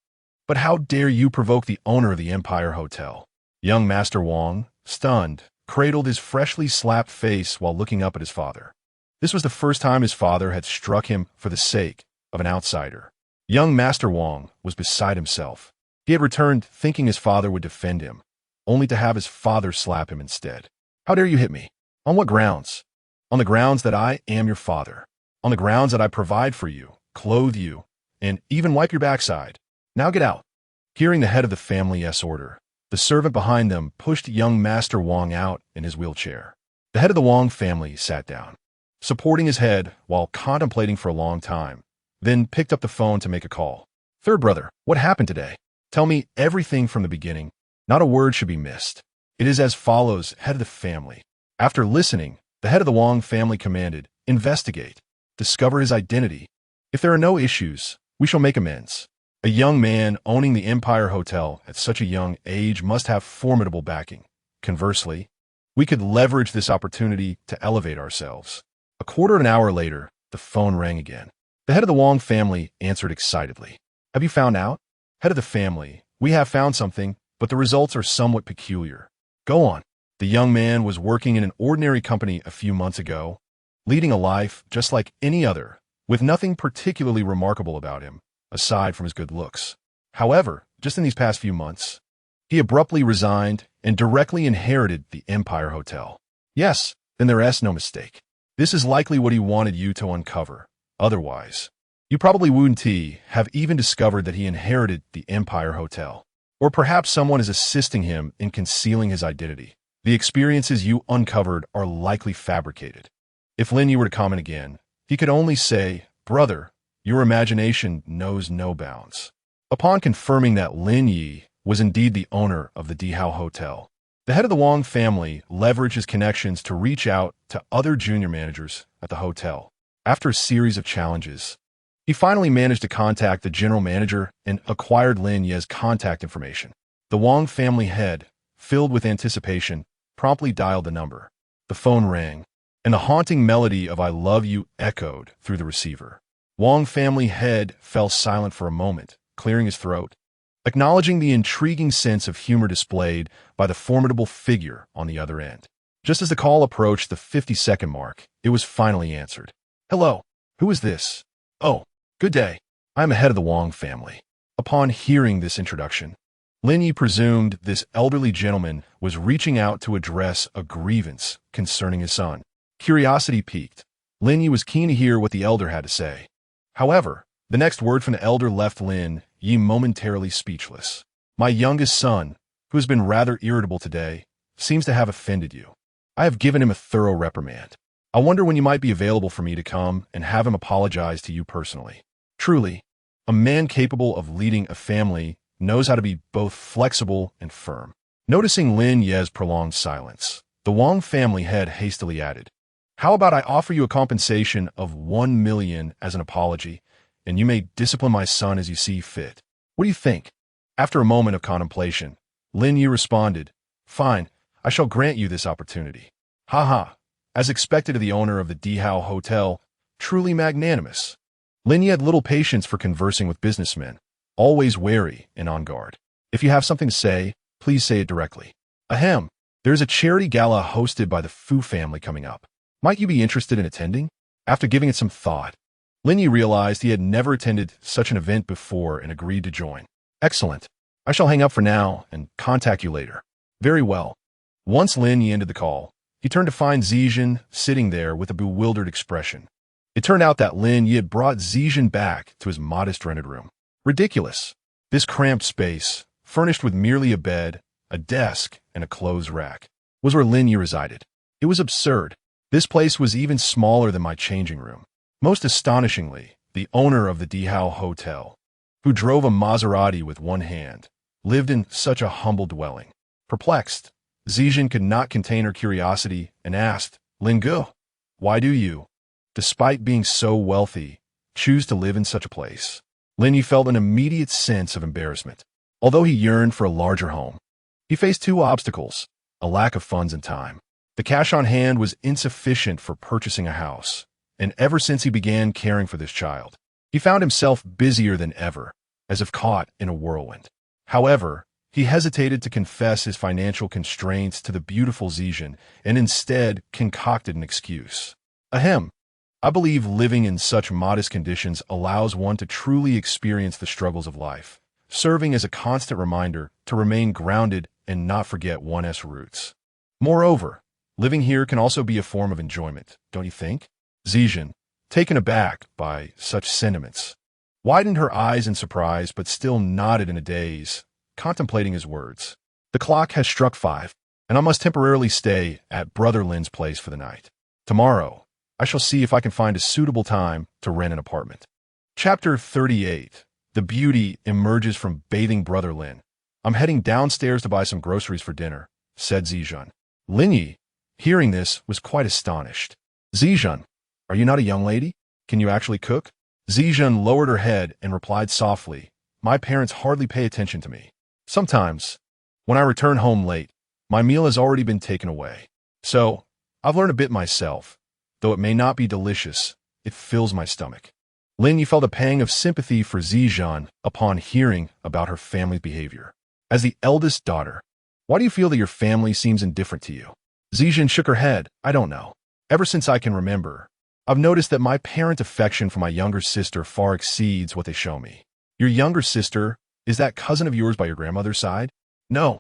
Speaker 1: but how dare you provoke the owner of the Empire Hotel?" Young Master Wang, stunned, cradled his freshly slapped face while looking up at his father. This was the first time his father had struck him for the sake of an outsider. Young Master Wang was beside himself. He had returned thinking his father would defend him, only to have his father slap him instead. "How dare you hit me? On what grounds?" "On the grounds that I am your father. On the grounds that I provide for you, clothe you, and even wipe your backside. Now get out." Hearing the head of the family's order, the servant behind them pushed young Master Wang out in his wheelchair. The head of the Wang family sat down, supporting his head while contemplating for a long time, then picked up the phone to make a call. "Third brother, what happened today? Tell me everything from the beginning. Not a word should be missed." "It is as follows, head of the family." After listening, the head of the Wang family commanded, "Investigate. Discover his identity. If there are no issues, we shall make amends." A young man owning the Empire Hotel at such a young age must have formidable backing. Conversely, we could leverage this opportunity to elevate ourselves. A quarter of an hour later, the phone rang again. The head of the Wang family answered excitedly. "Have you found out?" "Head of the family, we have found something, but the results are somewhat peculiar." "Go on." The young man was working in an ordinary company a few months ago, leading a life just like any other, with nothing particularly remarkable about him, aside from his good looks. However, just in these past few months, he abruptly resigned and directly inherited the Empire Hotel. "Yes, then there's no mistake. This is likely what he wanted you to uncover. Otherwise, you probably wouldn't have even discovered that he inherited the Empire Hotel. Or perhaps someone is assisting him in concealing his identity. The experiences you uncovered are likely fabricated." If Lin Ye were to comment again, he could only say, "Brother, your imagination knows no bounds." Upon confirming that Lin Ye was indeed the owner of the Dihao Hotel, the head of the Wang family leveraged his connections to reach out to other junior managers at the hotel. After a series of challenges, He finally managed to contact the general manager and acquired Lin Ye's contact information. The Wang family head, filled with anticipation, promptly dialed the number. The phone rang, and the haunting melody of "I Love You" echoed through the receiver. Wang family head fell silent for a moment, clearing his throat, acknowledging the intriguing sense of humor displayed by the formidable figure on the other end. Just as the call approached the 50-second mark, it was finally answered. "Hello, who is this?" "Oh, good day. I am the head of the Wang family." Upon hearing this introduction, Lin Ye presumed this elderly gentleman was reaching out to address a grievance concerning his son. Curiosity piqued. Lin Ye was keen to hear what the elder had to say. However, the next word from the elder left Lin Ye momentarily speechless. "My youngest son, who has been rather irritable today, seems to have offended you. I have given him a thorough reprimand. I wonder when you might be available for me to come and have him apologize to you personally. Truly, a man capable of leading a family knows how to be both flexible and firm." Noticing Lin Ye's prolonged silence, the Wang family head hastily added, "How about I offer you a compensation of 1 million as an apology, and you may discipline my son as you see fit? What do you think?" After a moment of contemplation, Lin Ye responded, "Fine, I shall grant you this opportunity." "Ha ha, as expected of the owner of the Dihao Hotel, truly magnanimous." Lin Ye had little patience for conversing with businessmen, always wary and on guard. "If you have something to say, please say it directly." "Ahem, there's a charity gala hosted by the Fu family coming up. Might you be interested in attending?" After giving it some thought, Lin Ye realized he had never attended such an event before and agreed to join. "Excellent. I shall hang up for now and contact you later." "Very well." Once Lin Ye ended the call, he turned to find Zijin sitting there with a bewildered expression. It turned out that Lin Ye had brought Zijin back to his modest rented room. Ridiculous. This cramped space, furnished with merely a bed, a desk, and a clothes rack, was where Lin Ye resided. It was absurd. This place was even smaller than my changing room. Most astonishingly, the owner of the Dihao Hotel, who drove a Maserati with one hand, lived in such a humble dwelling. Perplexed, Zijin could not contain her curiosity and asked, "Lin Ge, why do you, despite being so wealthy, choose to live in such a place?" Lin Ye felt an immediate sense of embarrassment. Although he yearned for a larger home, he faced two obstacles: a lack of funds and time. The cash on hand was insufficient for purchasing a house, and ever since he began caring for this child, he found himself busier than ever, as if caught in a whirlwind. However, he hesitated to confess his financial constraints to the beautiful Zijin and instead concocted an excuse. "Ahem, I believe living in such modest conditions allows one to truly experience the struggles of life, serving as a constant reminder to remain grounded and not forget one's roots. Moreover, living here can also be a form of enjoyment, don't you think?" Zijin, taken aback by such sentiments, widened her eyes in surprise but still nodded in a daze, contemplating his words. "The clock has struck 5, and I must temporarily stay at Brother Lin's place for the night. Tomorrow, I shall see if I can find a suitable time to rent an apartment." Chapter 38. The beauty emerges from bathing Brother Lin. "I'm heading downstairs to buy some groceries for dinner," said Zijin. Lin Ye, hearing this, was quite astonished. "Zijin, are you not a young lady? Can you actually cook?" Zijin lowered her head and replied softly, "My parents hardly pay attention to me. Sometimes, when I return home late, my meal has already been taken away. So, I've learned a bit myself. Though it may not be delicious, it fills my stomach." Lin Ye felt a pang of sympathy for Zijin upon hearing about her family's behavior. "As the eldest daughter, why do you feel that your family seems indifferent to you?" Zijin shook her head. "I don't know. Ever since I can remember, I've noticed that my parent affection for my younger sister far exceeds what they show me." "Your younger sister, is that cousin of yours by your grandmother's side?" "No,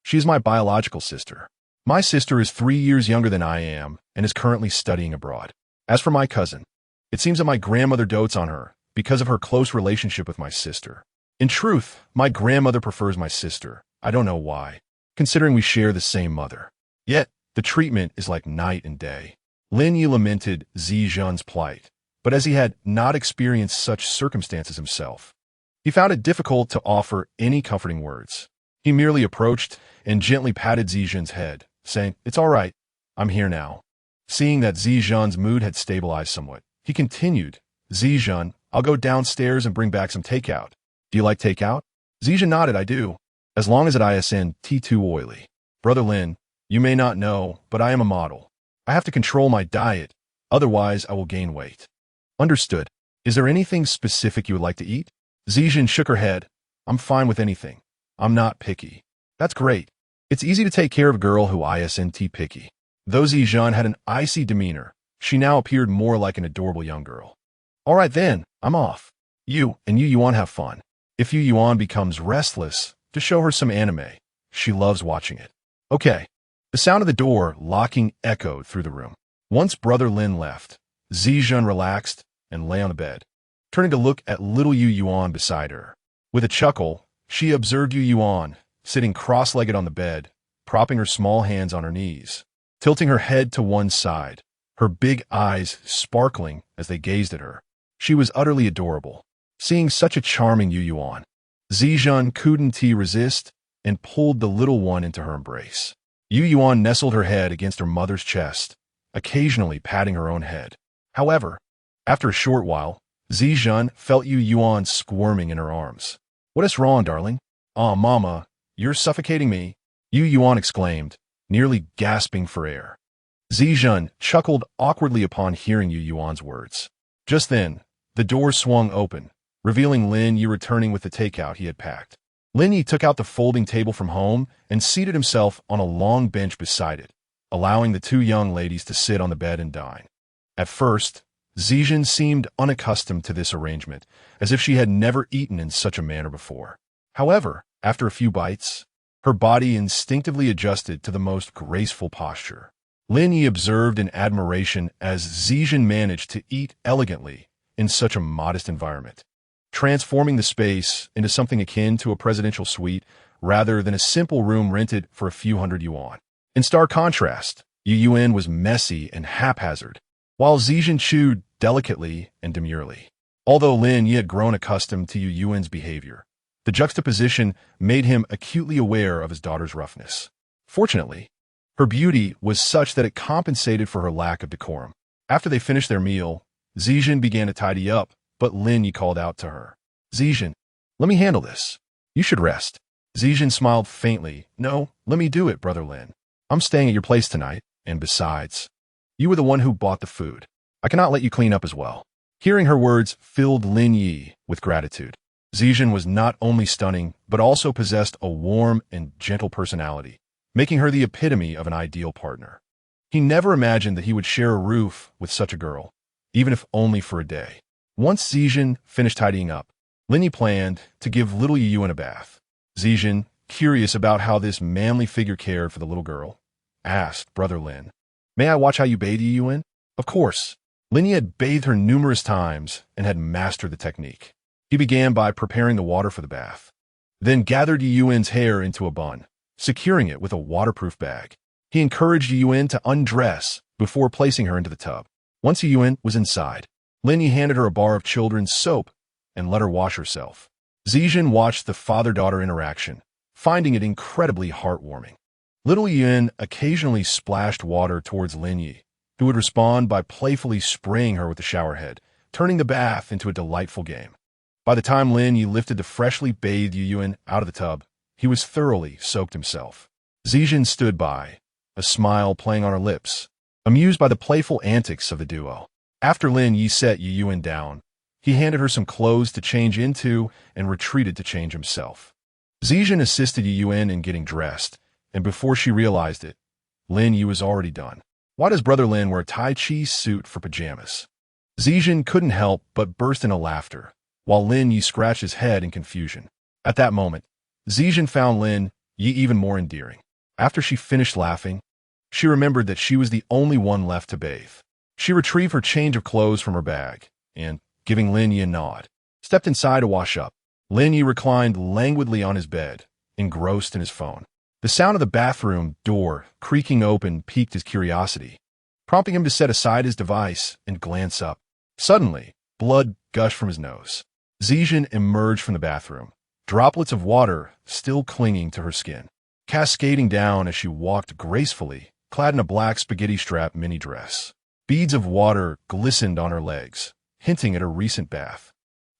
Speaker 1: she is my biological sister. My sister is 3 years younger than I am and is currently studying abroad. As for my cousin, it seems that my grandmother dotes on her because of her close relationship with my sister. In truth, my grandmother prefers my sister. I don't know why, considering we share the same mother. Yet, the treatment is like night and day." Lin Ye lamented Zijin's plight, but as he had not experienced such circumstances himself, he found it difficult to offer any comforting words. He merely approached and gently patted Zijin's head, saying, "It's all right. I'm here now." Seeing that Zijin's mood had stabilized somewhat, he continued, "Zijin, I'll go downstairs and bring back some takeout. Do you like takeout? Zijin nodded. I do. As long as it isn't too oily. Brother Lin, you may not know, but I am a model. I have to control my diet, otherwise I will gain weight. Understood. Is there anything specific you would like to eat? Zijin shook her head. I'm fine with anything. I'm not picky. That's great. It's easy to take care of a girl who isn't picky. Though Zijin had an icy demeanor, she now appeared more like an adorable young girl. All right then, I'm off. You and Yu Yuan have fun. If Yu Yuan becomes restless, to show her some anime. She loves watching it. Okay. The sound of the door locking echoed through the room. Once Brother Lin left, Zijin relaxed and lay on the bed, turning to look at little Yu Yuan beside her. With a chuckle, she observed Yu Yuan, sitting cross-legged on the bed, propping her small hands on her knees, tilting her head to one side, her big eyes sparkling as they gazed at her. She was utterly adorable. Seeing such a charming Yu Yuan, Zijin couldn't resist and pulled the little one into her embrace. Yu Yuan nestled her head against her mother's chest, occasionally patting her own head. However, after a short while, Zijin felt Yu Yuan squirming in her arms. What is wrong, darling? Ah, Mama, you're suffocating me, Yu Yuan exclaimed, nearly gasping for air. Zijin chuckled awkwardly upon hearing Yu Yuan's words. Just then, the door swung open, revealing Lin Ye returning with the takeout he had packed. Lin Ye took out the folding table from home and seated himself on a long bench beside it, allowing the two young ladies to sit on the bed and dine. At first, Zijin seemed unaccustomed to this arrangement, as if she had never eaten in such a manner before. However, after a few bites, her body instinctively adjusted to the most graceful posture. Lin Ye observed in admiration as Zijin managed to eat elegantly in such a modest environment, transforming the space into something akin to a presidential suite rather than a simple room rented for a few hundred yuan. In stark contrast, Yu Yuan was messy and haphazard, while Zijin chewed delicately and demurely. Although Lin Ye had grown accustomed to Yu Yuan's behavior, the juxtaposition made him acutely aware of his daughter's roughness. Fortunately, her beauty was such that it compensated for her lack of decorum. After they finished their meal, Zijin began to tidy up, but Lin Ye called out to her. Zijin, let me handle this. You should rest. Zijin smiled faintly. No, let me do it, Brother Lin. I'm staying at your place tonight, and besides, you were the one who bought the food. I cannot let you clean up as well. Hearing her words filled Lin Ye with gratitude. Zijin was not only stunning, but also possessed a warm and gentle personality, making her the epitome of an ideal partner. He never imagined that he would share a roof with such a girl, even if only for a day. Once Zijin finished tidying up, Lin Ye planned to give little Yu Yuan a bath. Zijin, curious about how this manly figure cared for the little girl, asked Brother Lin, May I watch how you bathe Yu Yuan? Of course. Lin Ye had bathed her numerous times and had mastered the technique. He began by preparing the water for the bath, then gathered Yu Yuan's hair into a bun, securing it with a waterproof bag. He encouraged Yu Yuan to undress before placing her into the tub. Once Yu Yuan was inside, Lin Ye handed her a bar of children's soap and let her wash herself. Zijin watched the father-daughter interaction, finding it incredibly heartwarming. Little Yu Yuan occasionally splashed water towards Lin Ye, who would respond by playfully spraying her with the shower head, turning the bath into a delightful game. By the time Lin Ye lifted the freshly bathed Yu Yuan out of the tub, he was thoroughly soaked himself. Zijin stood by, a smile playing on her lips, amused by the playful antics of the duo. After Lin Ye set Yu Yuan down, he handed her some clothes to change into and retreated to change himself. Zijin assisted Yu Yuan in getting dressed, and before she realized it, Lin Ye was already done. Why does Brother Lin wear a Tai Chi suit for pajamas? Zijin couldn't help but burst into laughter, while Lin Ye scratched his head in confusion. At that moment, Zijin found Lin Ye even more endearing. After she finished laughing, she remembered that she was the only one left to bathe. She retrieved her change of clothes from her bag, and, giving Lin Ye a nod, stepped inside to wash up. Lin Ye reclined languidly on his bed, engrossed in his phone. The sound of the bathroom door creaking open piqued his curiosity, prompting him to set aside his device and glance up. Suddenly, blood gushed from his nose. Zijin emerged from the bathroom, droplets of water still clinging to her skin, cascading down as she walked gracefully, clad in a black spaghetti-strap mini dress. Beads of water glistened on her legs, hinting at her recent bath.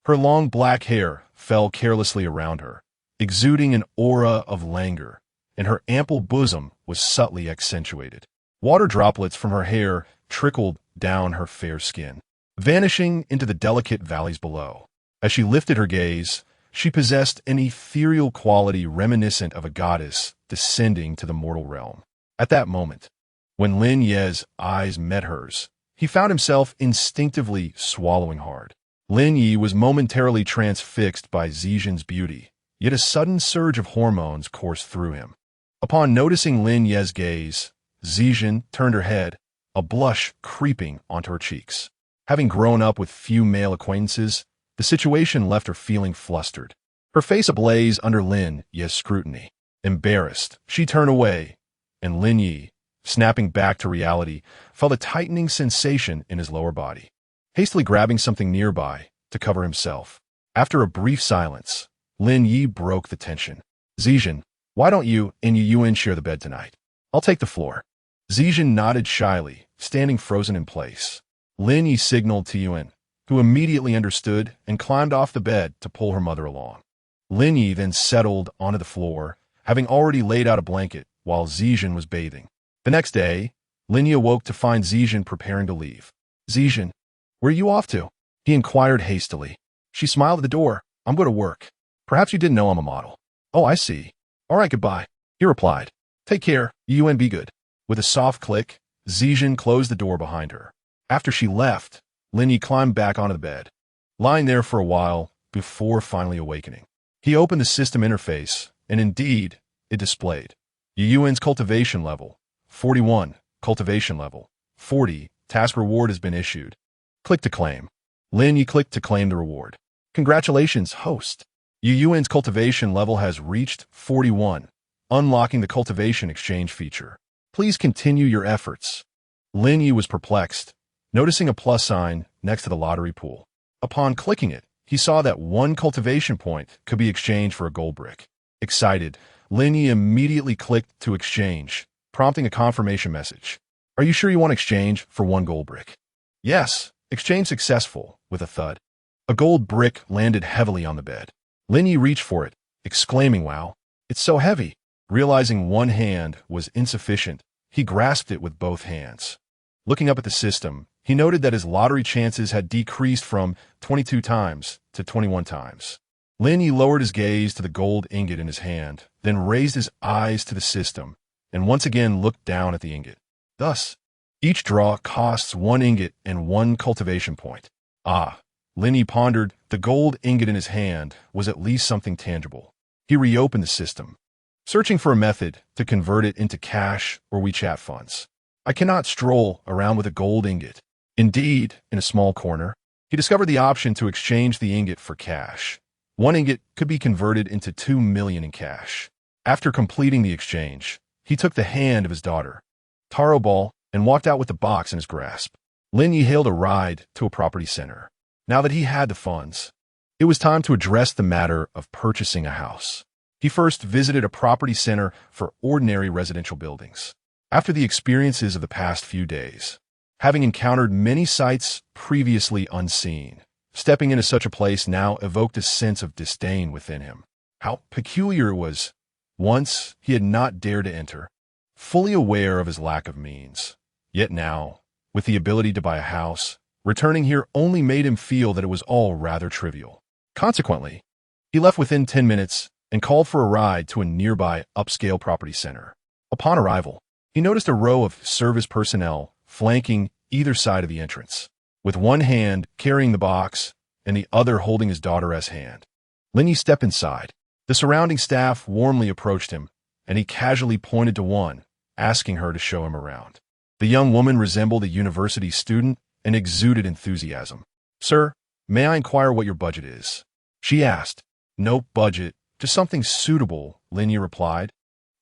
Speaker 1: Her long black hair fell carelessly around her, exuding an aura of languor, and her ample bosom was subtly accentuated. Water droplets from her hair trickled down her fair skin, vanishing into the delicate valleys below. As she lifted her gaze, she possessed an ethereal quality reminiscent of a goddess descending to the mortal realm. At that moment, when Lin Ye's eyes met hers, he found himself instinctively swallowing hard. Lin Ye was momentarily transfixed by Zijin's beauty, yet a sudden surge of hormones coursed through him. Upon noticing Lin Ye's gaze, Zijin turned her head, a blush creeping onto her cheeks. Having grown up with few male acquaintances, the situation left her feeling flustered. Her face ablaze under Lin Ye's scrutiny. Embarrassed, she turned away, and Lin Ye, snapping back to reality, felt a tightening sensation in his lower body. Hastily grabbing something nearby to cover himself. After a brief silence, Lin Ye broke the tension. Zijin, why don't you and Yuan share the bed tonight? I'll take the floor. Zijin nodded shyly, standing frozen in place. Lin Ye signaled to Yuan, who immediately understood and climbed off the bed to pull her mother along. Lin Ye then settled onto the floor, having already laid out a blanket while Zijin was bathing. The next day, Lin Ye awoke to find Zijin preparing to leave. Zijin, where are you off to? He inquired hastily. She smiled at the door. I'm going to work. Perhaps you didn't know I'm a model. Oh, I see. All right, goodbye. He replied. Take care, you and be good. With a soft click, Zijin closed the door behind her. After she left, Lin Ye climbed back onto the bed, lying there for a while before finally awakening. He opened the system interface, and indeed, it displayed Yuan's cultivation level, 41, cultivation level, 40, task reward has been issued. Click to claim. Lin Ye clicked to claim the reward. Congratulations, host. Yuan's cultivation level has reached 41, unlocking the cultivation exchange feature. Please continue your efforts. Lin Ye was perplexed, noticing a plus sign next to the lottery pool. Upon clicking it, he saw that one cultivation point could be exchanged for a gold brick. Excited, Lin Ye immediately clicked to exchange, prompting a confirmation message. Are you sure you want to exchange for one gold brick? Yes, exchange successful, with a thud. A gold brick landed heavily on the bed. Lin Ye reached for it, exclaiming, wow, it's so heavy. Realizing one hand was insufficient, he grasped it with both hands. Looking up at the system, he noted that his lottery chances had decreased from 22 times to 21 times. Lin Ye lowered his gaze to the gold ingot in his hand, then raised his eyes to the system, and once again looked down at the ingot. Thus, each draw costs 1 ingot and 1 cultivation point. Ah, Lin Ye pondered, the gold ingot in his hand was at least something tangible. He reopened the system, searching for a method to convert it into cash or WeChat funds. I cannot stroll around with a gold ingot. Indeed, in a small corner, he discovered the option to exchange the ingot for cash. 1 ingot could be converted into 2 million in cash. After completing the exchange, he took the hand of his daughter, Taro Ball, and walked out with the box in his grasp. Lin Ye hailed a ride to a property center. Now that he had the funds, it was time to address the matter of purchasing a house. He first visited a property center for ordinary residential buildings. After the experiences of the past few days, having encountered many sights previously unseen, stepping into such a place now evoked a sense of disdain within him. How peculiar it was. Once he had not dared to enter, fully aware of his lack of means. Yet now, with the ability to buy a house, returning here only made him feel that it was all rather trivial. Consequently, he left within 10 minutes and called for a ride to a nearby upscale property center. Upon arrival, he noticed a row of service personnel flanking either side of the entrance, with one hand carrying the box and the other holding his daughter's hand. Lin Ye stepped inside. The surrounding staff warmly approached him, and he casually pointed to one, asking her to show him around. The young woman resembled a university student and exuded enthusiasm. Sir, may I inquire what your budget is? She asked. No budget, just something suitable, Lin Ye replied,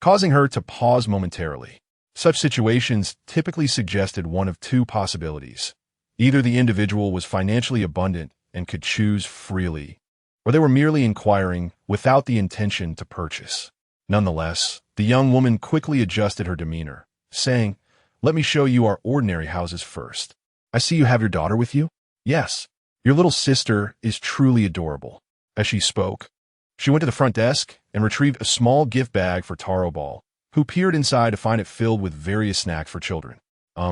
Speaker 1: causing her to pause momentarily. Such situations typically suggested one of two possibilities. Either the individual was financially abundant and could choose freely, or they were merely inquiring without the intention to purchase. Nonetheless, the young woman quickly adjusted her demeanor, saying, let me show you our ordinary houses first. I see you have your daughter with you? Yes. Your little sister is truly adorable." As she spoke, she went to the front desk and retrieved a small gift bag for Taro Ball, who peered inside to find it filled with various snacks for children.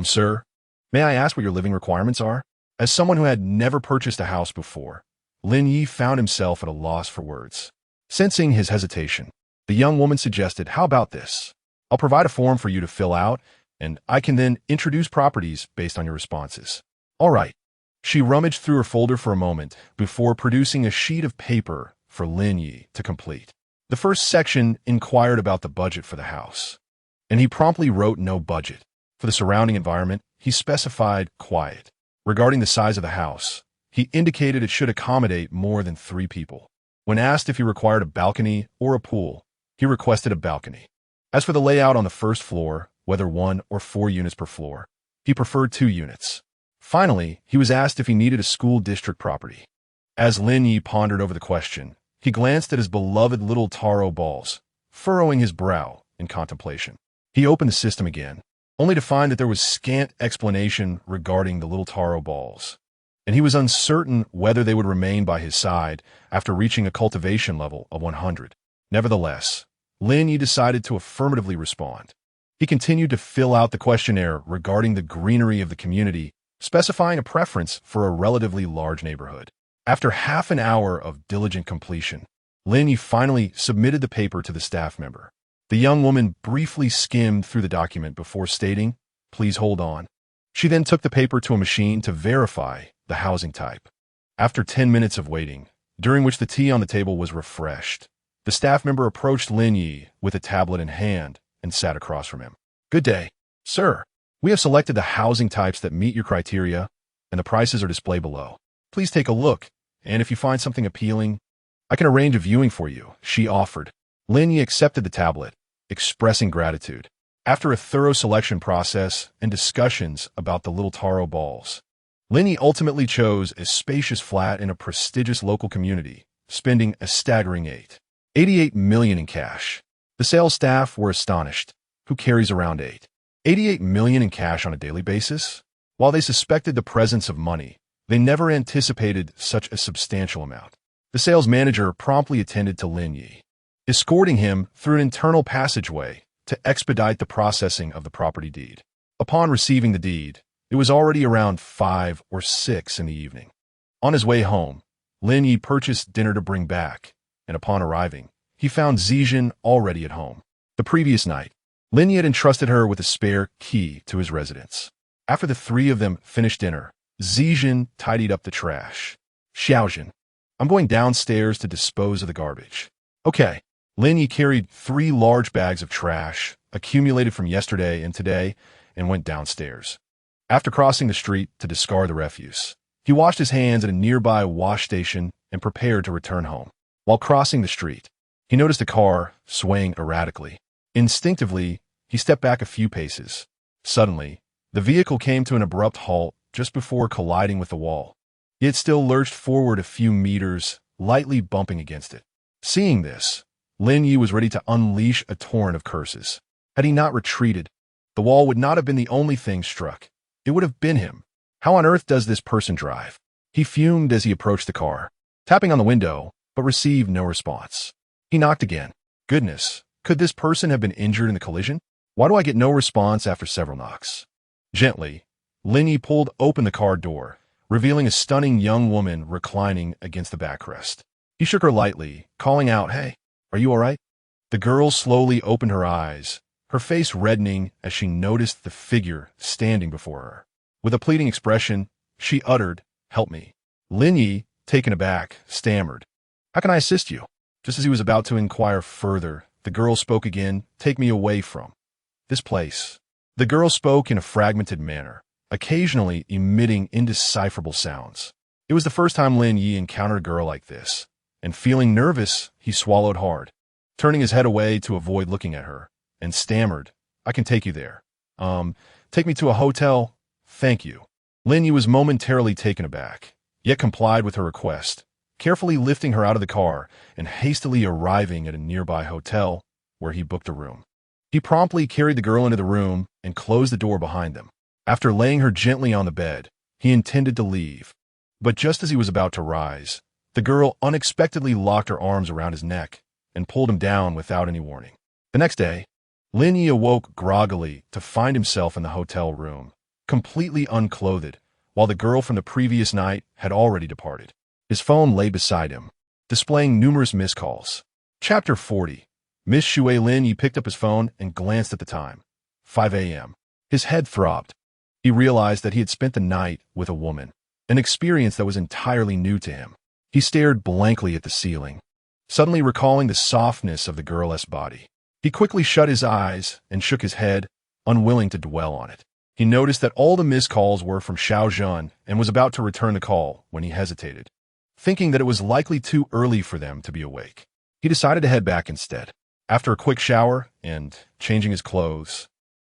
Speaker 1: Sir, may I ask what your living requirements are?" As someone who had never purchased a house before, Lin Ye found himself at a loss for words. Sensing his hesitation, the young woman suggested, "How about this? I'll provide a form for you to fill out, and I can then introduce properties based on your responses." "All right." She rummaged through her folder for a moment before producing a sheet of paper for Lin Ye to complete. The first section inquired about the budget for the house, and he promptly wrote no budget. For the surrounding environment, he specified quiet. Regarding the size of the house, he indicated it should accommodate more than 3 people. When asked if he required a balcony or a pool, he requested a balcony. As for the layout on the first floor, whether 1 or 4 units per floor, he preferred 2 units. Finally, he was asked if he needed a school district property. As Lin Ye pondered over the question, he glanced at his beloved little Taro balls, furrowing his brow in contemplation. He opened the system again, only to find that there was scant explanation regarding the little Taro balls, and he was uncertain whether they would remain by his side after reaching a cultivation level of 100. Nevertheless, Lin Ye decided to affirmatively respond. He continued to fill out the questionnaire regarding the greenery of the community, specifying a preference for a relatively large neighborhood. After half an hour of diligent completion, Lin Ye finally submitted the paper to the staff member. The young woman briefly skimmed through the document before stating, "Please hold on." She then took the paper to a machine to verify the housing type. After 10 minutes of waiting, during which the tea on the table was refreshed, the staff member approached Lin Ye with a tablet in hand and sat across from him. "Good day, sir. We have selected the housing types that meet your criteria, and the prices are displayed below. Please take a look, and if you find something appealing, I can arrange a viewing for you," she offered. Lin Ye accepted the tablet, expressing gratitude. After a thorough selection process and discussions about the little Taro balls, Lin Ye ultimately chose a spacious flat in a prestigious local community, spending a staggering $88 million in cash. The sales staff were astonished. Who carries around $88 million in cash on a daily basis? While they suspected the presence of money, they never anticipated such a substantial amount. The sales manager promptly attended to Lin Ye, escorting him through an internal passageway to expedite the processing of the property deed. Upon receiving the deed, it was already around 5 or 6 in the evening. On his way home, Lin Ye purchased dinner to bring back, and upon arriving, he found Zijin already at home. The previous night, Lin Ye had entrusted her with a spare key to his residence. After the 3 of them finished dinner, Zijin tidied up the trash. "Xiaojin, I'm going downstairs to dispose of the garbage." "Okay." Lin Ye carried 3 large bags of trash, accumulated from yesterday and today, and went downstairs. After crossing the street to discard the refuse, he washed his hands at a nearby wash station and prepared to return home. While crossing the street, he noticed a car swaying erratically. Instinctively, he stepped back a few paces. Suddenly, the vehicle came to an abrupt halt just before colliding with the wall. It still lurched forward a few meters, lightly bumping against it. Seeing this, Lin Ye was ready to unleash a torrent of curses. Had he not retreated, the wall would not have been the only thing struck. It would have been him. How on earth does this person drive? He fumed as he approached the car, tapping on the window, but received no response. He knocked again. Goodness, could this person have been injured in the collision? Why do I get no response after several knocks? Gently, Lin Ye pulled open the car door, revealing a stunning young woman reclining against the backrest. He shook her lightly, calling out, "Hey, are you all right?" The girl slowly opened her eyes, her face reddening as she noticed the figure standing before her. With a pleading expression, she uttered, "Help me." Lin Ye, taken aback, stammered, "How can I assist you?" Just as he was about to inquire further, the girl spoke again, "Take me away from this place." The girl spoke in a fragmented manner, occasionally emitting indecipherable sounds. It was the first time Lin Ye encountered a girl like this, and feeling nervous, he swallowed hard, turning his head away to avoid looking at her, and stammered, "I can take you there. Take me to a hotel? Thank you." Lin Ye was momentarily taken aback, yet complied with her request, carefully lifting her out of the car and hastily arriving at a nearby hotel, where he booked a room. He promptly carried the girl into the room and closed the door behind them. After laying her gently on the bed, he intended to leave. But just as he was about to rise, the girl unexpectedly locked her arms around his neck and pulled him down without any warning. The next day, Lin Ye awoke groggily to find himself in the hotel room, completely unclothed, while the girl from the previous night had already departed. His phone lay beside him, displaying numerous missed calls. Chapter 40. Miss Shui. Lin Ye picked up his phone and glanced at the time. 5 a.m. His head throbbed. He realized that he had spent the night with a woman, an experience that was entirely new to him. He stared blankly at the ceiling, suddenly recalling the softness of the girl's body. He quickly shut his eyes and shook his head, unwilling to dwell on it. He noticed that all the missed calls were from Xiao Zhen and was about to return the call when he hesitated, thinking that it was likely too early for them to be awake. He decided to head back instead. After a quick shower and changing his clothes,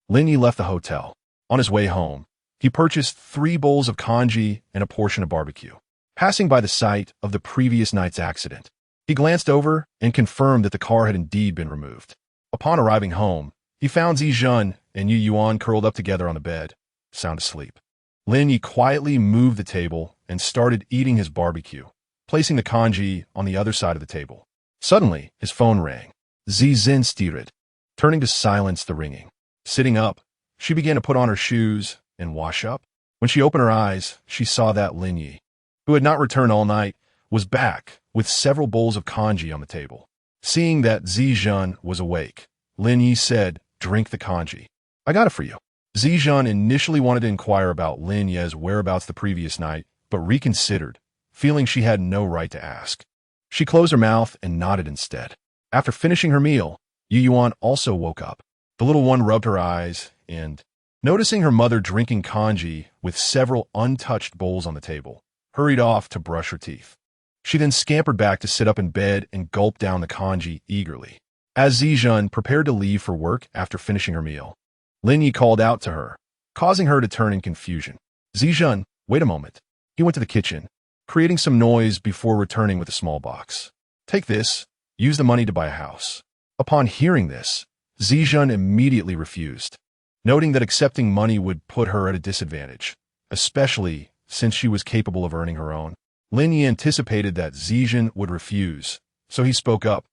Speaker 1: Lin Ye left the hotel. On his way home, he purchased 3 bowls of congee and a portion of barbecue. Passing by the site of the previous night's accident, he glanced over and confirmed that the car had indeed been removed. Upon arriving home, he found Zi Zhen and Yu Yuan curled up together on the bed, sound asleep. Lin Ye quietly moved the table and started eating his barbecue, placing the congee on the other side of the table. Suddenly, his phone rang. Zi Zhen stirred, turning to silence the ringing. Sitting up, she began to put on her shoes and wash up. When she opened her eyes, she saw that Lin Ye, who had not returned all night, was back with several bowls of congee on the table. Seeing that Zi Zhen was awake, Lin Ye said, "Drink the congee. I got it for you." Zi Zhen initially wanted to inquire about Lin Ye's whereabouts the previous night, but reconsidered, feeling she had no right to ask. She closed her mouth and nodded instead. After finishing her meal, Yu Yuan also woke up. The little one rubbed her eyes and, noticing her mother drinking congee with several untouched bowls on the table, hurried off to brush her teeth. She then scampered back to sit up in bed and gulp down the congee eagerly. As Zi Zhen prepared to leave for work after finishing her meal, Lin Ye called out to her, causing her to turn in confusion. "Zi Zhen, wait a moment." He went to the kitchen, creating some noise before returning with a small box. "Take this. Use the money to buy a house." Upon hearing this, Zi Zhen immediately refused, noting that accepting money would put her at a disadvantage, especially since she was capable of earning her own. Lin Ye anticipated that Zi Zhen would refuse, so he spoke up.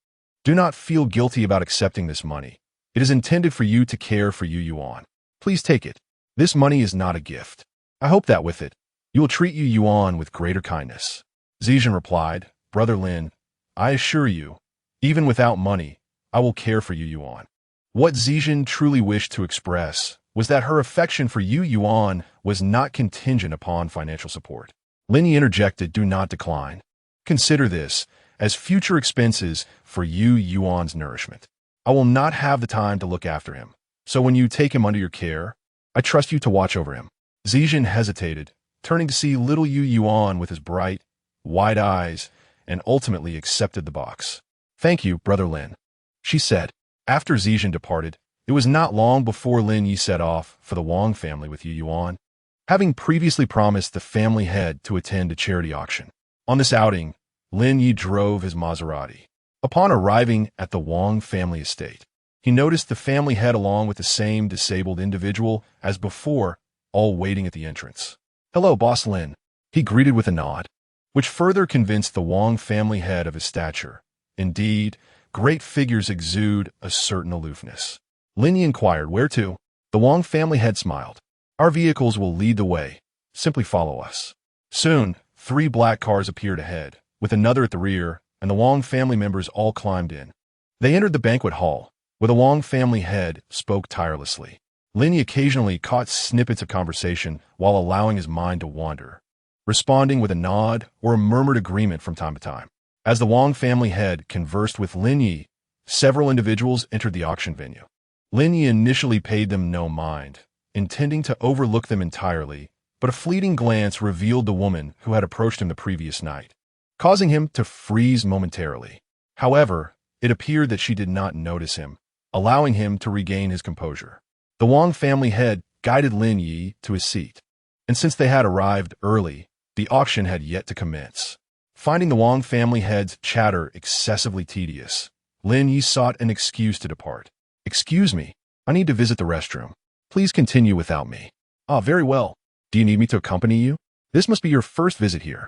Speaker 1: "Do not feel guilty about accepting this money. It is intended for you to care for Yu Yuan. Please take it. This money is not a gift. I hope that with it, you will treat Yu Yuan with greater kindness." Zi Zhen replied, "Brother Lin, I assure you, even without money, I will care for Yu Yuan." What Zi Zhen truly wished to express was that her affection for Yu Yuan was not contingent upon financial support. Lin Ye interjected, "Do not decline. Consider this as future expenses for Yu Yuan's nourishment. I will not have the time to look after him, so when you take him under your care, I trust you to watch over him." Zi Zhen hesitated, turning to see little Yu Yuan with his bright, wide eyes, and ultimately accepted the box. "Thank you, Brother Lin," she said. After Zi Zhen departed, it was not long before Lin Ye set off for the Wang family with Yu Yuan, having previously promised the family head to attend a charity auction. On this outing, Lin Ye drove his Maserati. Upon arriving at the Wang family estate, he noticed the family head along with the same disabled individual as before, all waiting at the entrance. "Hello, Boss Lin," he greeted with a nod, which further convinced the Wang family head of his stature. Indeed, great figures exude a certain aloofness. Lin Ye inquired, "Where to?" The Wang family head smiled. "Our vehicles will lead the way. Simply follow us." Soon, 3 black cars appeared ahead, with another at the rear, and the Wang family members all climbed in. They entered the banquet hall, where the Wang family head spoke tirelessly. Lin Ye occasionally caught snippets of conversation while allowing his mind to wander, responding with a nod or a murmured agreement from time to time. As the Wang family head conversed with Lin Ye, several individuals entered the auction venue. Lin Ye initially paid them no mind, intending to overlook them entirely, but a fleeting glance revealed the woman who had approached him the previous night, causing him to freeze momentarily. However, it appeared that she did not notice him, allowing him to regain his composure. The Wang family head guided Lin Ye to his seat, and since they had arrived early, the auction had yet to commence. Finding the Wang family head's chatter excessively tedious, Lin Ye sought an excuse to depart. "Excuse me, I need to visit the restroom. Please continue without me." "Ah, very well. Do you need me to accompany you?" This must be your first visit here.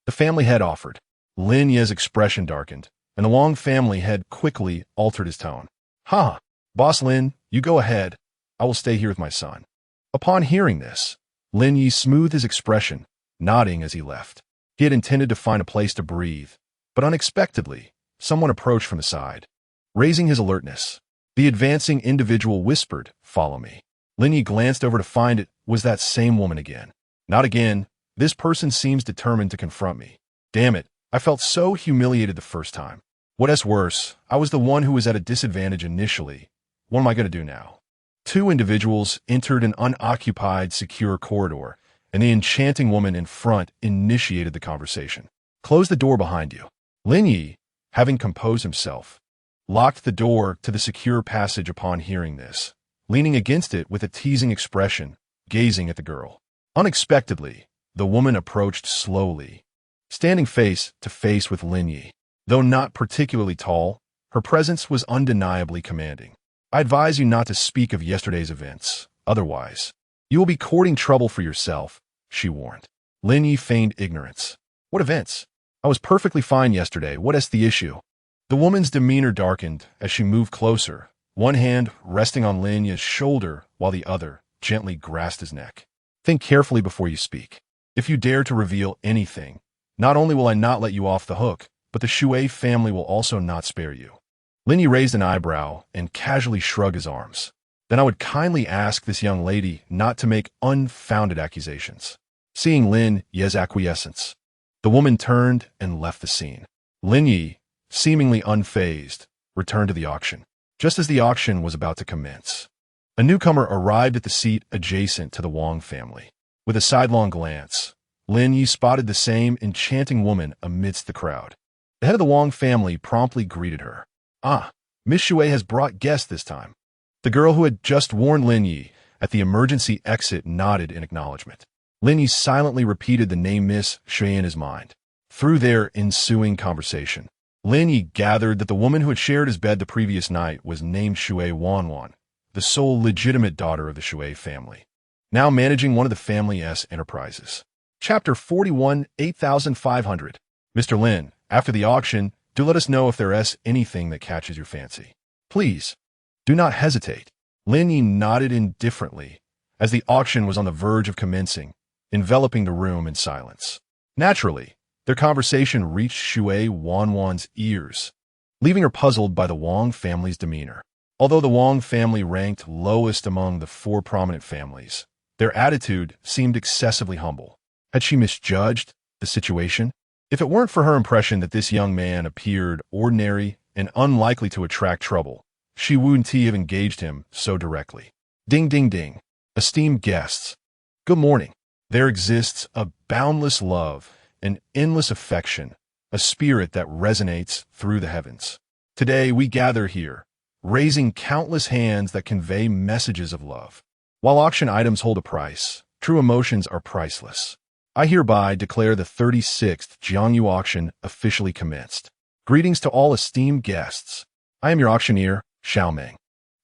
Speaker 1: The family head offered. Lin Ye's expression darkened, and the Wong family head quickly altered his tone. Ha! Boss Lin, you go ahead. I will stay here with my son. Upon hearing this, Lin Ye smoothed his expression, nodding as he left. He had intended to find a place to breathe, but unexpectedly, someone approached from the side. Raising his alertness, the advancing individual whispered, "Follow me." Lin Ye glanced over to find it was that same woman again. Not again. This person seems determined to confront me. Damn it, I felt so humiliated the first time. What's worse, I was the one who was at a disadvantage initially. What am I going to do now? Two individuals entered an unoccupied, secure corridor, and the enchanting woman in front initiated the conversation. Close the door behind you. Lin Ye, having composed himself, locked the door to the secure passage upon hearing this, leaning against it with a teasing expression, gazing at the girl. Unexpectedly, the woman approached slowly, standing face to face with Lin Ye. Though not particularly tall, her presence was undeniably commanding. I advise you not to speak of yesterday's events. Otherwise, you will be courting trouble for yourself, she warned. Lin Ye feigned ignorance. What events? I was perfectly fine yesterday. What is the issue? The woman's demeanor darkened as she moved closer, one hand resting on Lin Ye's shoulder while the other gently grasped his neck. Think carefully before you speak. If you dare to reveal anything, not only will I not let you off the hook, but the Shui family will also not spare you. Lin Ye raised an eyebrow and casually shrugged his arms. Then I would kindly ask this young lady not to make unfounded accusations. Seeing Lin Ye's acquiescence, the woman turned and left the scene. Lin Ye, seemingly unfazed, returned to the auction. Just as the auction was about to commence, a newcomer arrived at the seat adjacent to the Wong family. With a sidelong glance, Lin Ye spotted the same enchanting woman amidst the crowd. The head of the Wong family promptly greeted her. Ah, Miss Shui has brought guests this time. The girl who had just warned Lin Ye at the emergency exit nodded in acknowledgement. Lin Ye silently repeated the name Miss Shui in his mind. Through their ensuing conversation, Lin Ye gathered that the woman who had shared his bed the previous night was named Shui Wanwan, the sole legitimate daughter of the Shui family, now managing one of the family's enterprises. Chapter 41, 8500. Mr. Lin, after the auction, do let us know if there is anything that catches your fancy. Please, do not hesitate. Lin Ye nodded indifferently as the auction was on the verge of commencing, enveloping the room in silence. Naturally, their conversation reached Shui Wanwan's ears, leaving her puzzled by the Wong family's demeanor. Although the Wong family ranked lowest among the four prominent families, their attitude seemed excessively humble. Had she misjudged the situation? If it weren't for her impression that this young man appeared ordinary and unlikely to attract trouble, she wouldn't have engaged him so directly. Ding, ding, ding. Esteemed guests, good morning. There exists a boundless love, an endless affection, a spirit that resonates through the heavens. Today we gather here, raising countless hands that convey messages of love. While auction items hold a price, true emotions are priceless. I hereby declare the 36th Jiangyu auction officially commenced. Greetings to all esteemed guests. I am your auctioneer, Xiaomeng.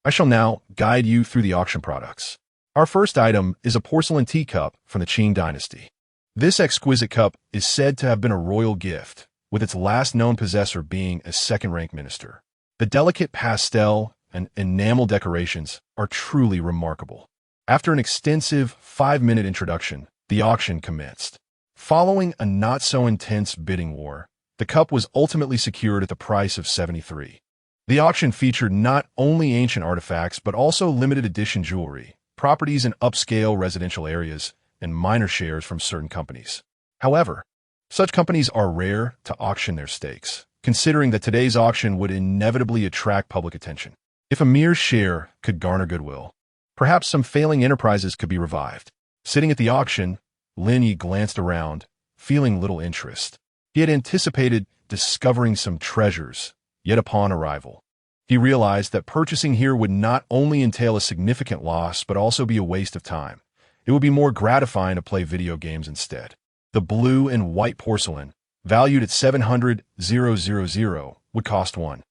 Speaker 1: I shall now guide you through the auction products. Our first item is a porcelain teacup from the Qing dynasty. This exquisite cup is said to have been a royal gift, with its last known possessor being a second-rank minister. The delicate pastel and enamel decorations are truly remarkable. After an extensive 5-minute introduction, the auction commenced. Following a not-so-intense bidding war, the cup was ultimately secured at the price of 73. The auction featured not only ancient artifacts but also limited edition jewelry, properties in upscale residential areas, and minor shares from certain companies. However, such companies are rare to auction their stakes, considering that today's auction would inevitably attract public attention. If a mere share could garner goodwill, perhaps some failing enterprises could be revived. Sitting at the auction, Lin Ye glanced around, feeling little interest. He had anticipated discovering some treasures, yet upon arrival, he realized that purchasing here would not only entail a significant loss but also be a waste of time. It would be more gratifying to play video games instead. The blue and white porcelain, valued at 700,000, would cost 1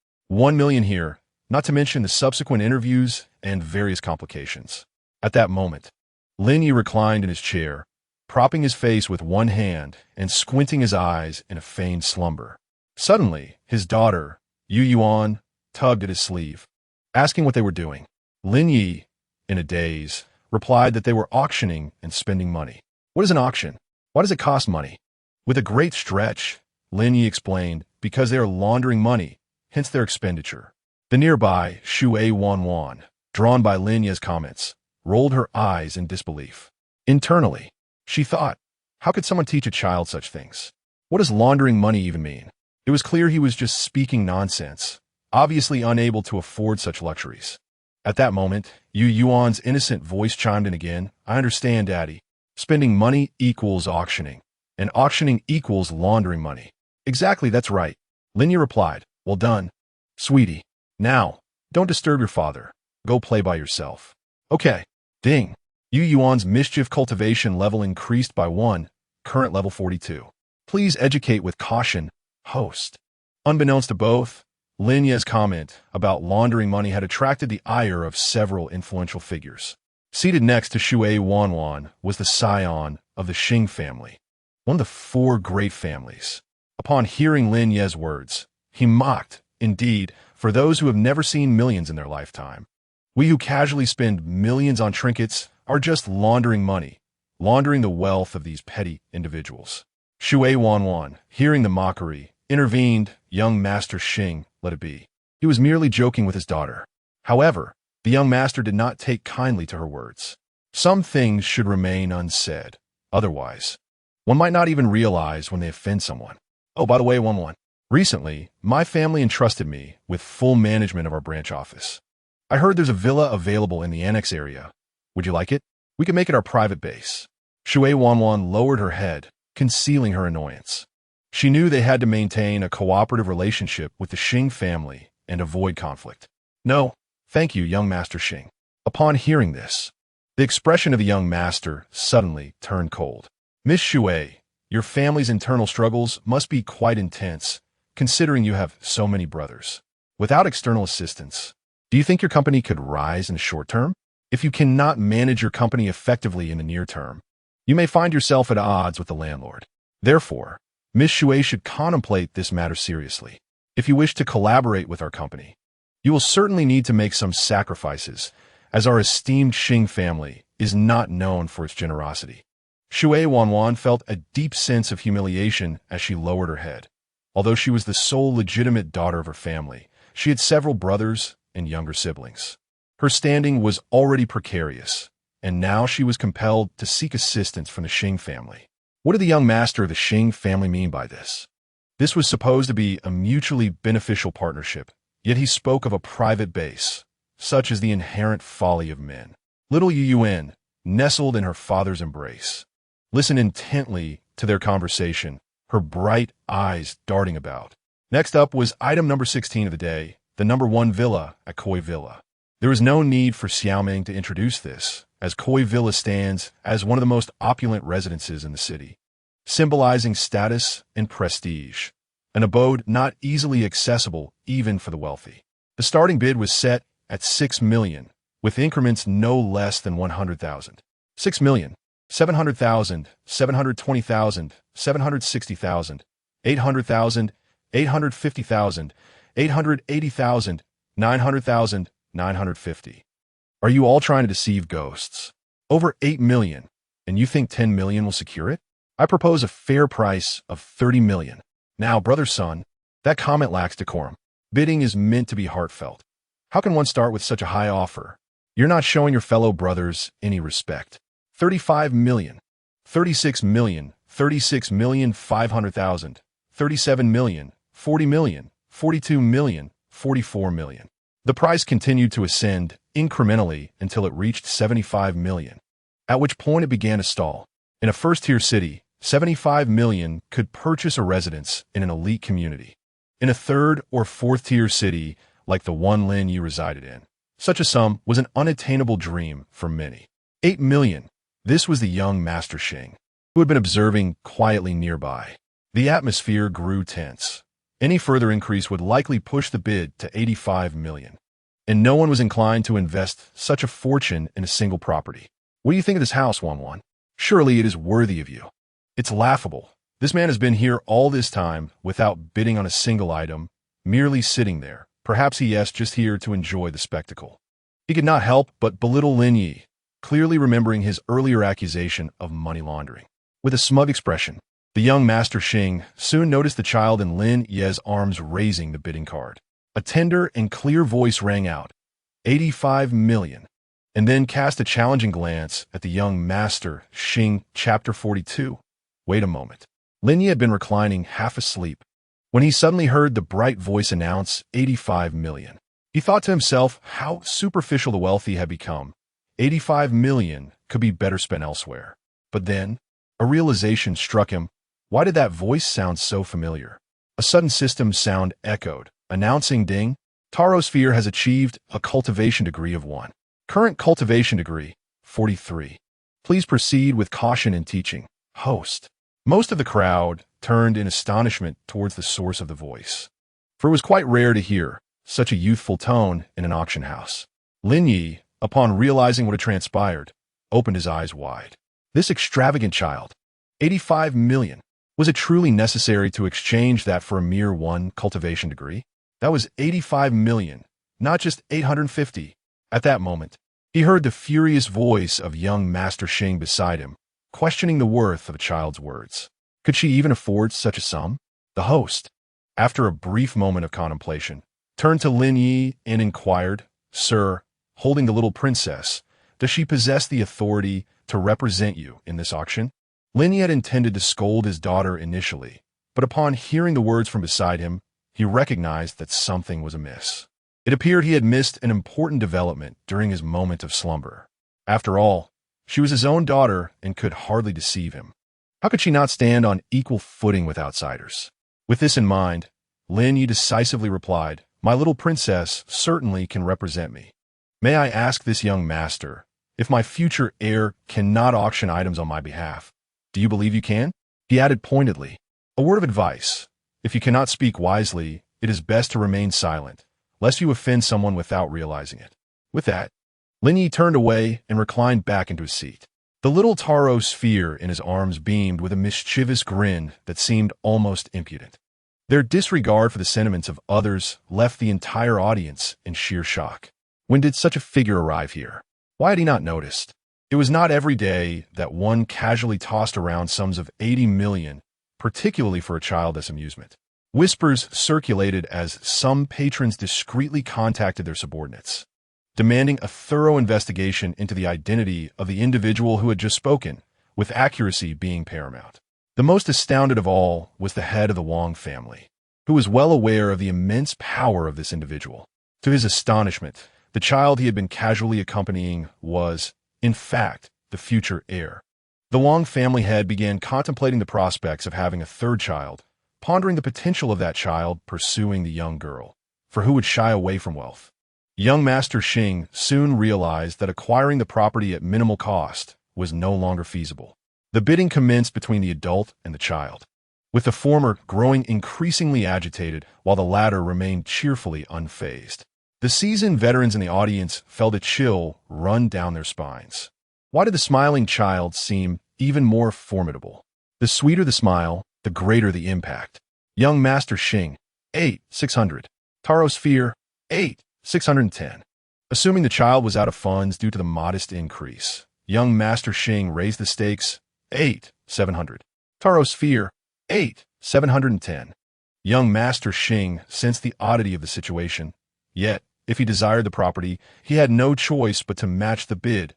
Speaker 1: million here, not to mention the subsequent interviews and various complications. At that moment, Lin Ye reclined in his chair, propping his face with one hand and squinting his eyes in a feigned slumber. Suddenly, his daughter, Yu Yuan, tugged at his sleeve, asking what they were doing. Lin Ye, in a daze, replied that they were auctioning and spending money. What is an auction? Why does it cost money? With a great stretch, Lin Ye explained, because they are laundering money, hence their expenditure. The nearby Shui Wanwan, drawn by Lin Ye's comments, rolled her eyes in disbelief. Internally, she thought, how could someone teach a child such things? What does laundering money even mean? It was clear he was just speaking nonsense, obviously unable to afford such luxuries. At that moment, Yu Yuan's innocent voice chimed in again. I understand, Daddy. Spending money equals auctioning, and auctioning equals laundering money. Exactly, that's right. Lin Ye replied. Well done, sweetie. Now, don't disturb your father. Go play by yourself. Okay. Ding. Yu Yuan's mischief cultivation level increased by 1, current level 42. Please educate with caution, host. Unbeknownst to both, Lin Ye's comment about laundering money had attracted the ire of several influential figures. Seated next to Shui Wanwan was the scion of the Xing family, one of the 4 great families. Upon hearing Lin Ye's words, he mocked, indeed, for those who have never seen millions in their lifetime. We who casually spend millions on trinkets are just laundering money, laundering the wealth of these petty individuals. Shui Wanwan, hearing the mockery, intervened. Young Master Xing, let it be. He was merely joking with his daughter. However, the young master did not take kindly to her words. Some things should remain unsaid. Otherwise, one might not even realize when they offend someone. Oh, by the way, Wanwan, recently, my family entrusted me with full management of our branch office. I heard there's a villa available in the annex area. Would you like it? We can make it our private base. Shui Wanwan lowered her head, concealing her annoyance. She knew they had to maintain a cooperative relationship with the Xing family and avoid conflict. No, thank you, young Master Xing. Upon hearing this, the expression of the young master suddenly turned cold. Miss Shui, your family's internal struggles must be quite intense, considering you have so many brothers. Without external assistance, do you think your company could rise in the short term? If you cannot manage your company effectively in the near term, you may find yourself at odds with the landlord. Therefore, Miss Shui should contemplate this matter seriously. If you wish to collaborate with our company, you will certainly need to make some sacrifices, as our esteemed Xing family is not known for its generosity. Shui Wanwan felt a deep sense of humiliation as she lowered her head. Although she was the sole legitimate daughter of her family, she had several brothers and younger siblings. Her standing was already precarious, and now she was compelled to seek assistance from the Xing family. What did the young master of the Xing family mean by this? This was supposed to be a mutually beneficial partnership, yet he spoke of a private base. Such is the inherent folly of men. Little Yu Yuan nestled in her father's embrace. Listened intently to their conversation, her bright eyes darting about. Next up was item number 16 of the day, the number 1 villa at Koi Villa. There is no need for Xiaoming to introduce this, as Koi Villa stands as one of the most opulent residences in the city, symbolizing status and prestige, an abode not easily accessible even for the wealthy. The starting bid was set at 6 million, with increments no less than 100,000. 6 million, 700,000, 720,000, 760,000, 800,000, 850,000, 880,000, 900,000, 950. Are you all trying to deceive ghosts? Over 8 million, and you think 10 million will secure it? I propose a fair price of 30 million. Now, brother son, that comment lacks decorum. Bidding is meant to be heartfelt. How can one start with such a high offer? You're not showing your fellow brothers any respect. 35 million, 36 million, 36 million 500,000, 37 million, 40 million, 42 million, 44 million. The price continued to ascend incrementally until it reached 75 million, at which point it began to stall. In a first-tier city, 75 million could purchase a residence in an elite community. In a third or fourth-tier city, like the one Lin Ye resided in, such a sum was an unattainable dream for many. 8 million. This was the young Master Xing, who had been observing quietly nearby. The atmosphere grew tense. Any further increase would likely push the bid to 85 million. And no one was inclined to invest such a fortune in a single property. What do you think of this house, Wanwan? Surely it is worthy of you. It's laughable. This man has been here all this time without bidding on a single item, merely sitting there. Perhaps he is just here to enjoy the spectacle. He could not help but belittle Lin Ye, clearly remembering his earlier accusation of money laundering. With a smug expression, the young Master Xing soon noticed the child in Lin Ye's arms raising the bidding card. A tender and clear voice rang out, 85 million, and then cast a challenging glance at the young Master Xing. Chapter 42. Wait a moment. Lin Ye had been reclining half asleep when he suddenly heard the bright voice announce 85 million. He thought to himself how superficial the wealthy had become. 85 million could be better spent elsewhere. But then, a realization struck him. Why did that voice sound so familiar? A sudden system sound echoed, announcing ding, Tarosphere has achieved a cultivation degree of 1. Current cultivation degree, 43. Please proceed with caution in teaching. Host. Most of the crowd turned in astonishment towards the source of the voice, for it was quite rare to hear such a youthful tone in an auction house. Lin Ye, upon realizing what had transpired, opened his eyes wide. This extravagant child, 85 million, was it truly necessary to exchange that for a mere 1 cultivation degree? That was 85 million, not just 850. At that moment, he heard the furious voice of young Master Xing beside him, questioning the worth of a child's words. Could she even afford such a sum? The host, after a brief moment of contemplation, turned to Lin Ye and inquired, Sir, holding the little princess, does she possess the authority to represent you in this auction? Lin Ye had intended to scold his daughter initially, but upon hearing the words from beside him, he recognized that something was amiss. It appeared he had missed an important development during his moment of slumber. After all, she was his own daughter and could hardly deceive him. How could she not stand on equal footing with outsiders? With this in mind, Lin Ye decisively replied, My little princess certainly can represent me. May I ask this young master, if my future heir cannot auction items on my behalf, do you believe you can? He added pointedly, a word of advice. If you cannot speak wisely, it is best to remain silent, lest you offend someone without realizing it. With that, Lin Ye turned away and reclined back into his seat. The little Taro sphere in his arms beamed with a mischievous grin that seemed almost impudent. Their disregard for the sentiments of others left the entire audience in sheer shock. When did such a figure arrive here? Why had he not noticed? It was not every day that one casually tossed around sums of 80 million, particularly for a childless amusement. Whispers circulated as some patrons discreetly contacted their subordinates, demanding a thorough investigation into the identity of the individual who had just spoken, with accuracy being paramount. The most astounded of all was the head of the Wang family, who was well aware of the immense power of this individual. To his astonishment, the child he had been casually accompanying was, in fact, the future heir. The Wang family head began contemplating the prospects of having a third child, pondering the potential of that child pursuing the young girl, for who would shy away from wealth? Young Master Xing soon realized that acquiring the property at minimal cost was no longer feasible. The bidding commenced between the adult and the child, with the former growing increasingly agitated while the latter remained cheerfully unfazed. The seasoned veterans in the audience felt a chill run down their spines. Why did the smiling child seem even more formidable? The sweeter the smile, the greater the impact. Young Master Xing, 8,600. Taro Sphere, 8,610. Assuming the child was out of funds due to the modest increase, young Master Xing raised the stakes, 8,700. Taro Sphere, 8,710. Young Master Xing sensed the oddity of the situation, yet, if he desired the property, he had no choice but to match the bid,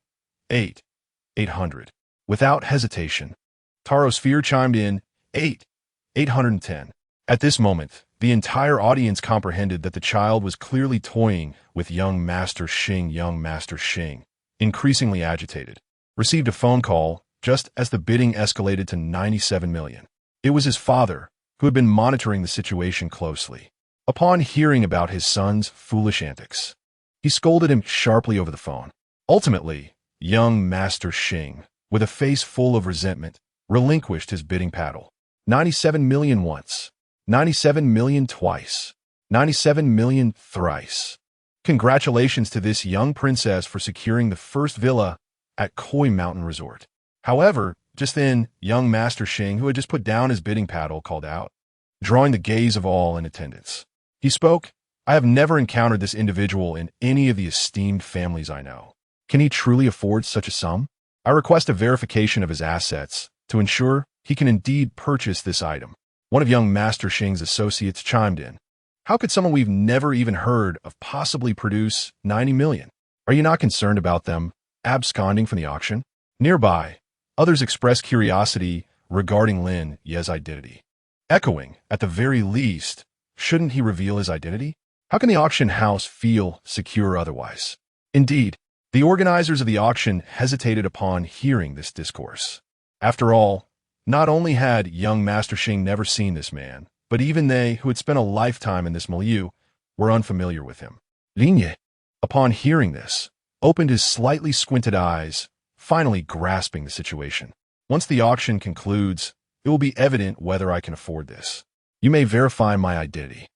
Speaker 1: 8,800. Without hesitation, Taro Sphere chimed in, 8,810. At this moment, the entire audience comprehended that the child was clearly toying with young Master Xing. Young Master Xing, increasingly agitated, received a phone call just as the bidding escalated to 97 million. It was his father, who had been monitoring the situation closely. Upon hearing about his son's foolish antics, he scolded him sharply over the phone. Ultimately, young Master Xing, with a face full of resentment, relinquished his bidding paddle. 97 million once, 97 million twice, 97 million thrice. Congratulations to this young princess for securing the first villa at Koi Mountain Resort. However, just then, young Master Xing, who had just put down his bidding paddle, called out, drawing the gaze of all in attendance. He spoke, "I have never encountered this individual in any of the esteemed families I know. Can he truly afford such a sum? I request a verification of his assets to ensure he can indeed purchase this item." One of young Master Xing's associates chimed in. "How could someone we've never even heard of possibly produce 90 million? Are you not concerned about them absconding from the auction?" Nearby, others expressed curiosity regarding Lin Ye's identity, echoing, "At the very least, shouldn't he reveal his identity? How can the auction house feel secure otherwise?" Indeed, the organizers of the auction hesitated upon hearing this discourse. After all, not only had young Master Xing never seen this man, but even they, who had spent a lifetime in this milieu, were unfamiliar with him. Lin Ye, upon hearing this, opened his slightly squinted eyes, finally grasping the situation. "Once the auction concludes, it will be evident whether I can afford this. You may verify my identity.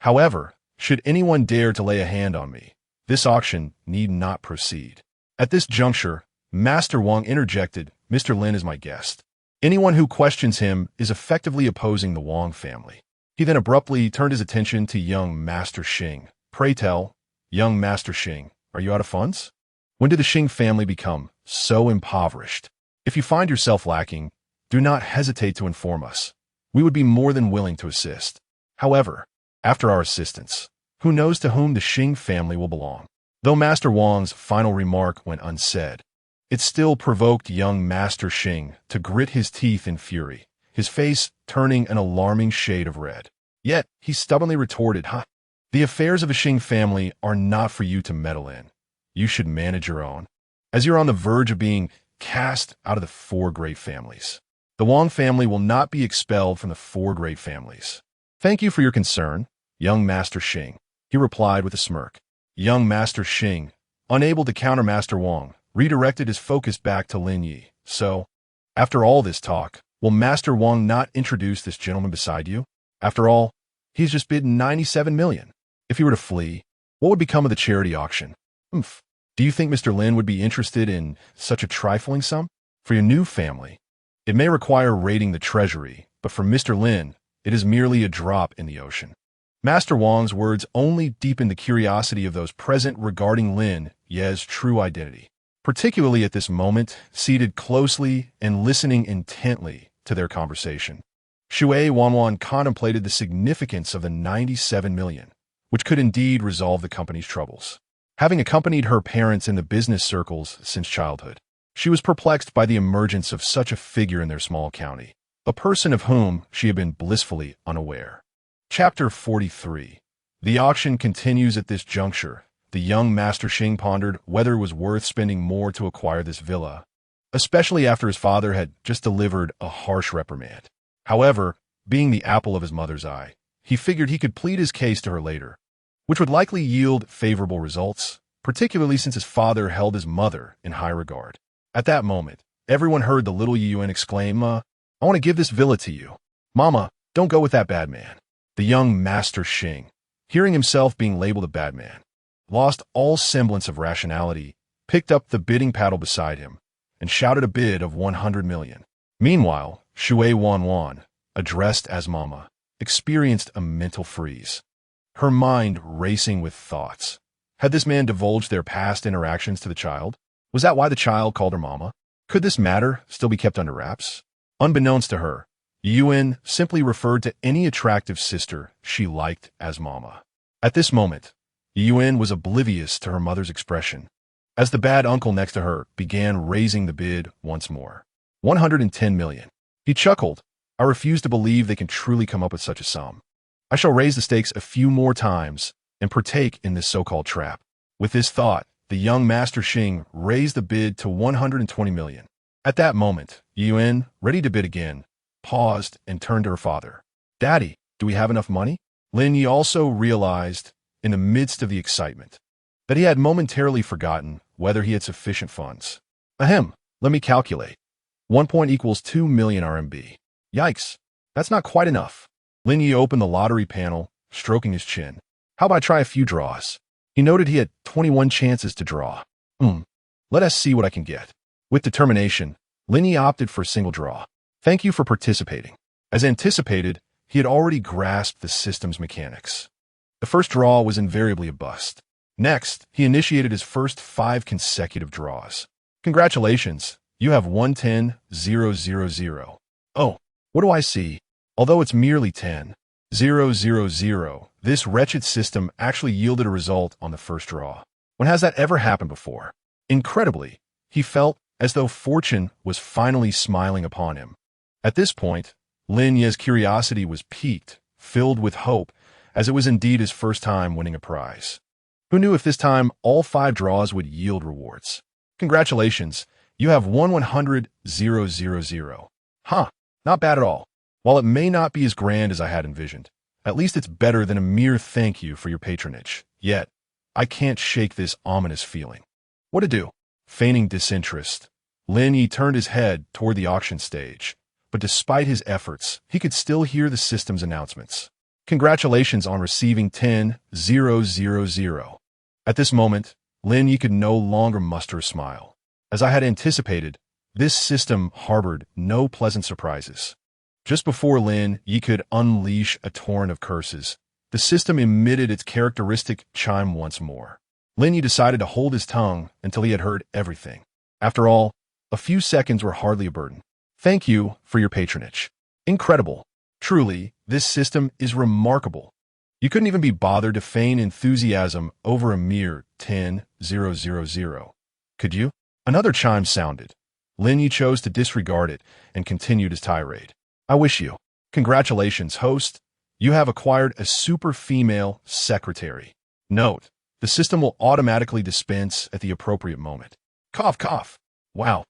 Speaker 1: However, should anyone dare to lay a hand on me, this auction need not proceed." At this juncture, Master Wang interjected, "Mr. Lin is my guest. Anyone who questions him is effectively opposing the Wang family." He then abruptly turned his attention to young Master Xing. "Pray tell, young Master Xing, are you out of funds? When did the Xing family become so impoverished? If you find yourself lacking, do not hesitate to inform us. We would be more than willing to assist. However, after our assistance, who knows to whom the Xing family will belong?" Though Master Wang's final remark went unsaid, it still provoked young Master Xing to grit his teeth in fury, his face turning an alarming shade of red. Yet, he stubbornly retorted, "The affairs of a Xing family are not for you to meddle in. You should manage your own, as you're on the verge of being cast out of the four great families. The Wang family will not be expelled from the four great families." "Thank you for your concern, young Master Xing," he replied with a smirk. Young Master Xing, unable to counter Master Wang, redirected his focus back to Lin Ye. "So, after all this talk, will Master Wang not introduce this gentleman beside you? After all, he's just bid 97 million. If he were to flee, what would become of the charity auction? Do you think Mr. Lin would be interested in such a trifling sum? For your new family, it may require raiding the treasury, but for Mr. Lin, it is merely a drop in the ocean." Master Wang's words only deepened the curiosity of those present regarding Lin Ye's true identity, particularly at this moment, seated closely and listening intently to their conversation. Shui Wanwan contemplated the significance of the 97 million, which could indeed resolve the company's troubles. Having accompanied her parents in the business circles since childhood, she was perplexed by the emergence of such a figure in their small county, a person of whom she had been blissfully unaware. Chapter 43. The auction continues at this juncture. The young Master Xing pondered whether it was worth spending more to acquire this villa, especially after his father had just delivered a harsh reprimand. However, being the apple of his mother's eye, he figured he could plead his case to her later, which would likely yield favorable results, particularly since his father held his mother in high regard. At that moment, everyone heard the little Yuan exclaim, "I want to give this villa to you. Mama, don't go with that bad man." The young Master Xing, hearing himself being labeled a bad man, lost all semblance of rationality, picked up the bidding paddle beside him, and shouted a bid of 100 million. Meanwhile, Shui Wanwan, addressed as Mama, experienced a mental freeze, her mind racing with thoughts. Had this man divulged their past interactions to the child? Was that why the child called her Mama? Could this matter still be kept under wraps? Unbeknownst to her, Yuan simply referred to any attractive sister she liked as Mama. At this moment, Yuan was oblivious to her mother's expression, as the bad uncle next to her began raising the bid once more. 110 million. He chuckled. "I refuse to believe they can truly come up with such a sum. I shall raise the stakes a few more times and partake in this so-called trap." With this thought, the young Master Xing raised the bid to 120 million. At that moment, Yuan, ready to bid again, paused and turned to her father. "Daddy, do we have enough money?" Lin Ye also realized, in the midst of the excitement, that he had momentarily forgotten whether he had sufficient funds. "Ahem, let me calculate. 1 point equals 2 million RMB. Yikes, that's not quite enough." Lin Ye opened the lottery panel, stroking his chin. "How about I try a few draws?" He noted he had 21 chances to draw. Let us see what I can get." With determination, Lin Ye opted for a single draw. Thank you for participating. As anticipated, he had already grasped the system's mechanics. The first draw was invariably a bust. Next, he initiated his first 5 consecutive draws. Congratulations, you have 110,000. Oh, what do I see? Although it's merely 10,000, this wretched system actually yielded a result on the first draw. When has that ever happened before? Incredibly, he felt as though fortune was finally smiling upon him. At this point, Lin Ye's curiosity was piqued, filled with hope, as it was indeed his first time winning a prize. Who knew if this time all 5 draws would yield rewards? Congratulations, you have won 100,000. Huh, not bad at all. While it may not be as grand as I had envisioned, at least it's better than a mere thank you for your patronage. Yet, I can't shake this ominous feeling. What to do? Feigning disinterest, Lin Ye turned his head toward the auction stage, but despite his efforts, he could still hear the system's announcements. Congratulations on receiving 10,000. At this moment, Lin Ye could no longer muster a smile. As I had anticipated, this system harbored no pleasant surprises. Just before Lin Ye could unleash a torrent of curses, the system emitted its characteristic chime once more. Lin Ye decided to hold his tongue until he had heard everything. After all, a few seconds were hardly a burden. Thank you for your patronage. Incredible. Truly, this system is remarkable. You couldn't even be bothered to feign enthusiasm over a mere 10,000. Could you? Another chime sounded. Lin Ye chose to disregard it and continued his tirade. I wish you. Congratulations, host. You have acquired a super female secretary. Note, the system will automatically dispense at the appropriate moment. Cough, cough. Wow.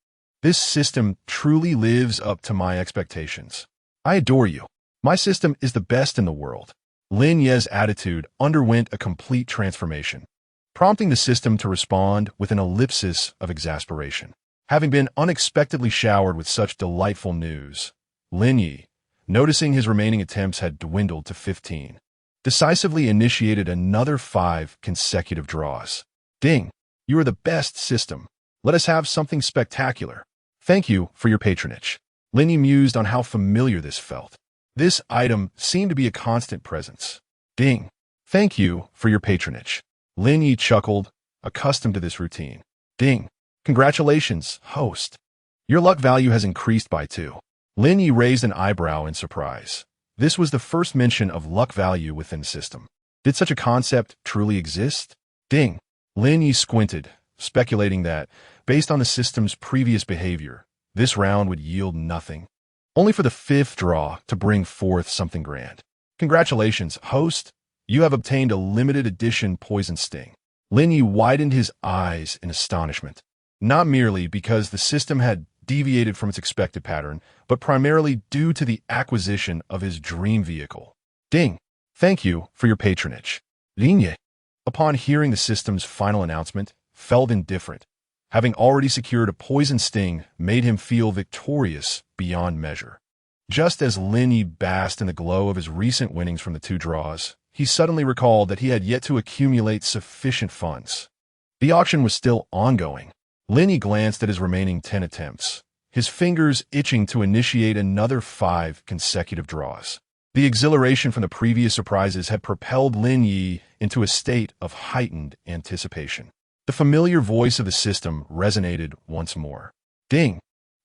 Speaker 1: This system truly lives up to my expectations. I adore you. My system is the best in the world. Lin Ye's attitude underwent a complete transformation, prompting the system to respond with an ellipsis of exasperation. Having been unexpectedly showered with such delightful news, Lin Ye, noticing his remaining attempts had dwindled to 15, decisively initiated another 5 consecutive draws. Ding! You are the best system. Let us have something spectacular. Thank you for your patronage. Lin Ye mused on how familiar this felt. This item seemed to be a constant presence. Ding! Thank you for your patronage. Lin Ye chuckled, accustomed to this routine. Ding! Congratulations, host. Your luck value has increased by 2. Lin Ye raised an eyebrow in surprise. This was the first mention of luck value within the system. Did such a concept truly exist? Ding! Lin Ye squinted, speculating that, based on the system's previous behavior, this round would yield nothing. Only for the 5th draw to bring forth something grand. Congratulations, host. You have obtained a limited edition poison sting. Lin Ye widened his eyes in astonishment, not merely because the system had deviated from its expected pattern, but primarily due to the acquisition of his dream vehicle. Ding! Thank you for your patronage. Lin Ye, upon hearing the system's final announcement, felt indifferent. Having already secured a poison sting made him feel victorious beyond measure. Just as Lin Ye basked in the glow of his recent winnings from the 2 draws, he suddenly recalled that he had yet to accumulate sufficient funds. The auction was still ongoing. Lin Ye glanced at his remaining 10 attempts, his fingers itching to initiate another 5 consecutive draws. The exhilaration from the previous surprises had propelled Lin Ye into a state of heightened anticipation. The familiar voice of the system resonated once more. Ding!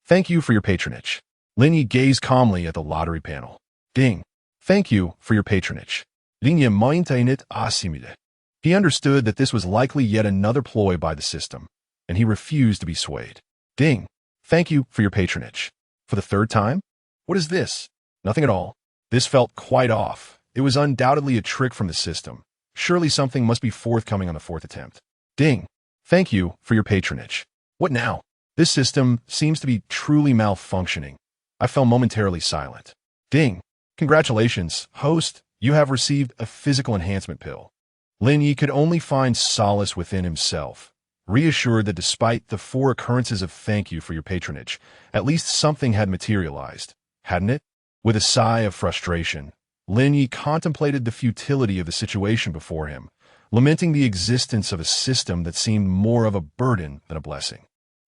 Speaker 1: Thank you for your patronage. Lin Ye gazed calmly at the lottery panel. Ding! Thank you for your patronage. Lin Ye maintained asimile. He understood that this was likely yet another ploy by the system, and he refused to be swayed. Ding! Thank you for your patronage. For the 3rd time? What is this? Nothing at all. This felt quite off. It was undoubtedly a trick from the system. Surely something must be forthcoming on the 4th attempt. Ding! Thank you for your patronage. What now? This system seems to be truly malfunctioning. I fell momentarily silent. Ding! Congratulations, host. You have received a physical enhancement pill. Lin Ye could only find solace within himself, reassured that despite the 4 occurrences of thank you for your patronage, at least something had materialized, hadn't it? With a sigh of frustration, Lin Ye contemplated the futility of the situation before him, lamenting the existence of a system that seemed more of a burden than a blessing.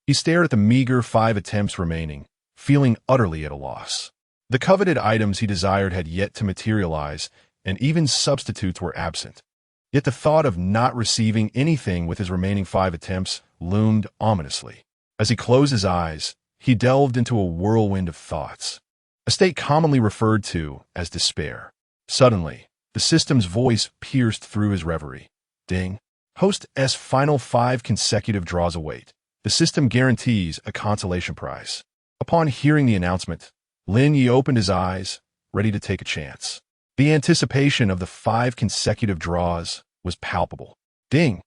Speaker 1: He stared at the meager 5 attempts remaining, feeling utterly at a loss. The coveted items he desired had yet to materialize, and even substitutes were absent. Yet the thought of not receiving anything with his remaining 5 attempts loomed ominously. As he closed his eyes, he delved into a whirlwind of thoughts, a state commonly referred to as despair. Suddenly, the system's voice pierced through his reverie. Ding. Host S final 5 consecutive draws await. The system guarantees a consolation prize. Upon hearing the announcement, Lin Ye opened his eyes, ready to take a chance. The anticipation of the 5 consecutive draws was palpable. Ding!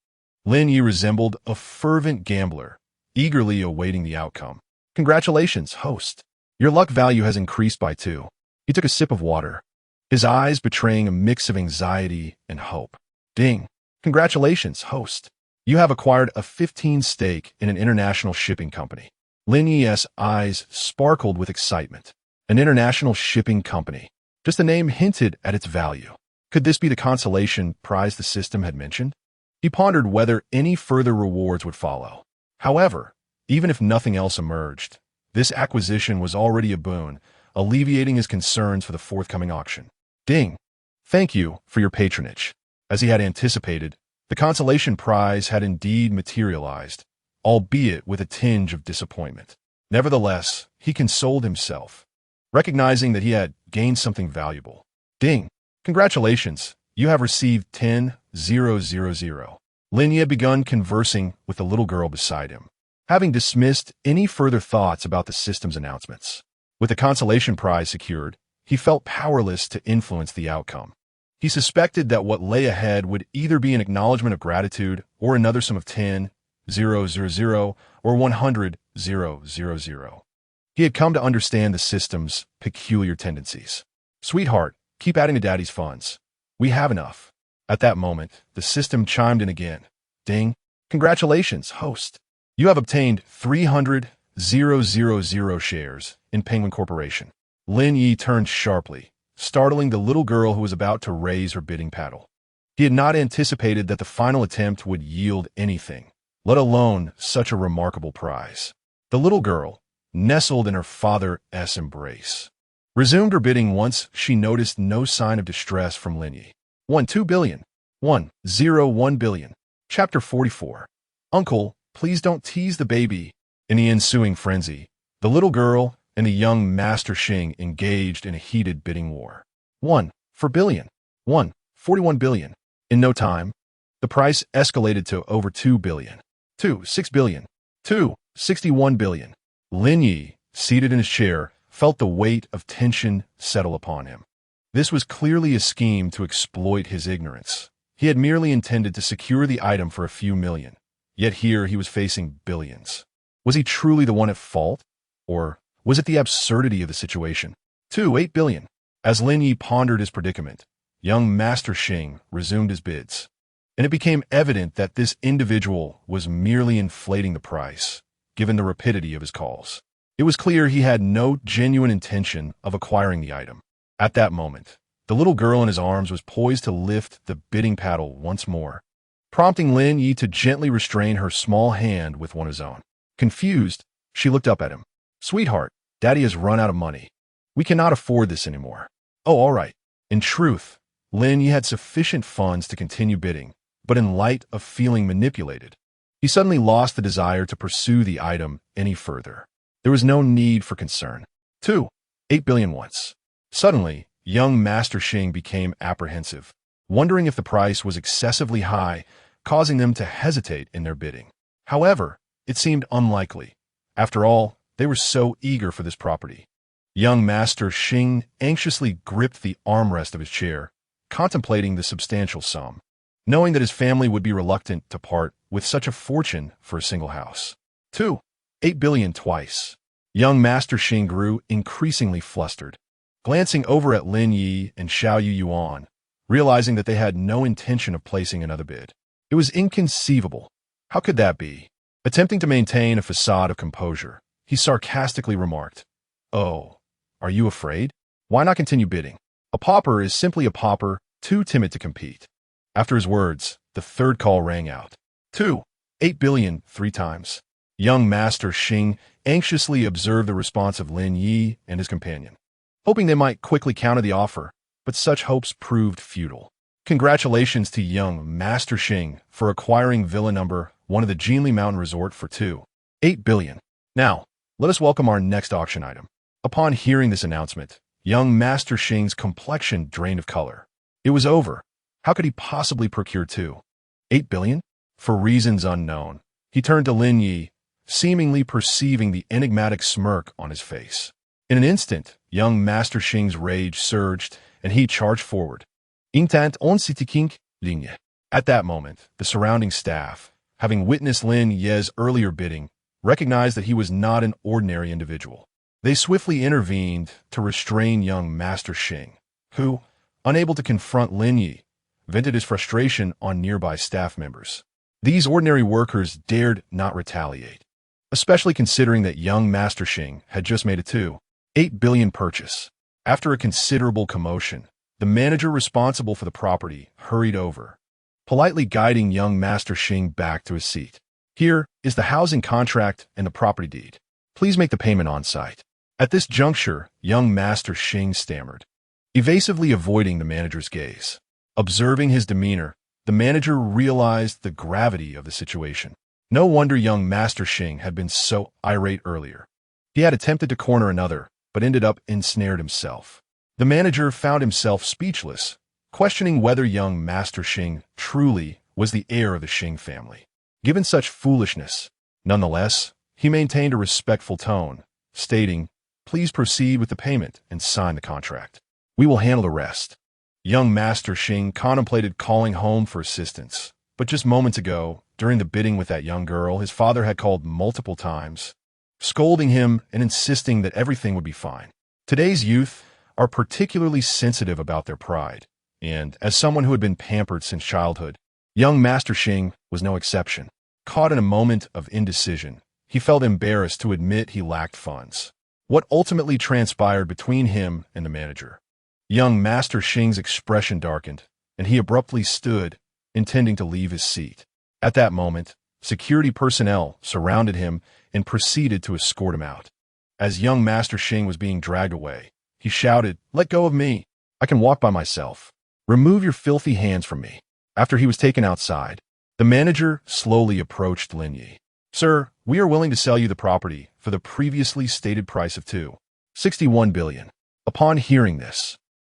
Speaker 1: Lin Ye resembled a fervent gambler, eagerly awaiting the outcome. Congratulations, host. Your luck value has increased by 2. He took a sip of water, his eyes betraying a mix of anxiety and hope. Ding! Congratulations, host. You have acquired a 15% stake in an international shipping company. Lin Ye's eyes sparkled with excitement. An international shipping company. Just the name hinted at its value. Could this be the consolation prize the system had mentioned? He pondered whether any further rewards would follow. However, even if nothing else emerged, this acquisition was already a boon, alleviating his concerns for the forthcoming auction. Ding! Thank you for your patronage. As he had anticipated, the consolation prize had indeed materialized, albeit with a tinge of disappointment. Nevertheless, he consoled himself, recognizing that he had gained something valuable. Ding! Congratulations, you have received 10,000. Lin Ye had begun conversing with the little girl beside him, having dismissed any further thoughts about the system's announcements. With the consolation prize secured, he felt powerless to influence the outcome. He suspected that what lay ahead would either be an acknowledgement of gratitude or another sum of 10,000 or 100,000. He had come to understand the system's peculiar tendencies. Sweetheart, keep adding to Daddy's funds. We have enough. At that moment, the system chimed in again. Ding! Congratulations, host. You have obtained 300,000 shares in Penguin Corporation. Lin Ye turned sharply, startling the little girl who was about to raise her bidding paddle. He had not anticipated that the final attempt would yield anything, let alone such a remarkable prize. The little girl, nestled in her father's embrace, resumed her bidding once she noticed no sign of distress from Lin Ye. 2 billion. 101 billion. Chapter 44. Uncle, please don't tease the baby. In the ensuing frenzy, the little girl and the young Master Xing engaged in a heated bidding war. 1 for billion. 41 billion. In no time, the price escalated to over 2 billion. 6 billion. 61 billion. Lin Ye, seated in his chair, felt the weight of tension settle upon him. This was clearly a scheme to exploit his ignorance. He had merely intended to secure the item for a few million, yet here he was facing billions. Was he truly the one at fault? Or was it the absurdity of the situation? 8 billion. As Lin Ye pondered his predicament, young Master Xing resumed his bids, and it became evident that this individual was merely inflating the price, given the rapidity of his calls. It was clear he had no genuine intention of acquiring the item. At that moment, the little girl in his arms was poised to lift the bidding paddle once more, prompting Lin Ye to gently restrain her small hand with one of his own. Confused, she looked up at him. Sweetheart, Daddy has run out of money. We cannot afford this anymore. Oh, all right. In truth, Lin Ye had sufficient funds to continue bidding, but in light of feeling manipulated, he suddenly lost the desire to pursue the item any further. There was no need for concern. 8 billion once. Suddenly, young Master Xing became apprehensive, wondering if the price was excessively high, causing them to hesitate in their bidding. However, it seemed unlikely. After all, they were so eager for this property. Young Master Xing anxiously gripped the armrest of his chair, contemplating the substantial sum, knowing that his family would be reluctant to part with such a fortune for a single house. 8 billion twice. Young Master Xing grew increasingly flustered, glancing over at Lin Ye and Xiao Yuan, realizing that they had no intention of placing another bid. It was inconceivable. How could that be? Attempting to maintain a facade of composure, he sarcastically remarked, Oh, are you afraid? Why not continue bidding? A pauper is simply a pauper, too timid to compete. After his words, the third call rang out. 8 billion 3 times. Young Master Xing anxiously observed the response of Lin Ye and his companion, hoping they might quickly counter the offer, but such hopes proved futile. Congratulations to young Master Xing for acquiring Villa Number 1 of the Jinli Mountain Resort for 2.8 billion. Now, let us welcome our next auction item. Upon hearing this announcement, young Master Xing's complexion drained of color. It was over. How could he possibly procure 2.8 billion? For reasons unknown, he turned to Lin Ye, seemingly perceiving the enigmatic smirk on his face. In an instant, young Master Xing's rage surged, and he charged forward. Ingtant on King Lin Ye. At that moment, the surrounding staff, having witnessed Lin Ye's earlier bidding, recognized that he was not an ordinary individual. They swiftly intervened to restrain young Master Xing, who, unable to confront Lin Ye, vented his frustration on nearby staff members. These ordinary workers dared not retaliate, especially considering that young Master Xing had just made a 2.8 billion purchase. After a considerable commotion, the manager responsible for the property hurried over, politely guiding young Master Xing back to his seat. Here is the housing contract and the property deed. Please make the payment on site. At this juncture, young Master Xing stammered, evasively avoiding the manager's gaze. Observing his demeanor, the manager realized the gravity of the situation. No wonder young Master Xing had been so irate earlier. He had attempted to corner another, but ended up ensnared himself. The manager found himself speechless, questioning whether young Master Xing truly was the heir of the Xing family. Given such foolishness, nonetheless, he maintained a respectful tone, stating, "Please proceed with the payment and sign the contract. We will handle the rest." Young Master Xing contemplated calling home for assistance, but just moments ago, during the bidding with that young girl, his father had called multiple times, scolding him and insisting that everything would be fine. Today's youth are particularly sensitive about their pride, and as someone who had been pampered since childhood, young Master Xing was no exception. Caught in a moment of indecision, he felt embarrassed to admit he lacked funds. What ultimately transpired between him and the manager? Young Master Xing's expression darkened, and he abruptly stood, intending to leave his seat. At that moment, security personnel surrounded him and proceeded to escort him out. As young Master Xing was being dragged away, he shouted, "Let go of me! I can walk by myself. Remove your filthy hands from me." After he was taken outside, the manager slowly approached Lin Ye. "Sir, we are willing to sell you the property for the previously stated price of 2.61 billion. Upon hearing this,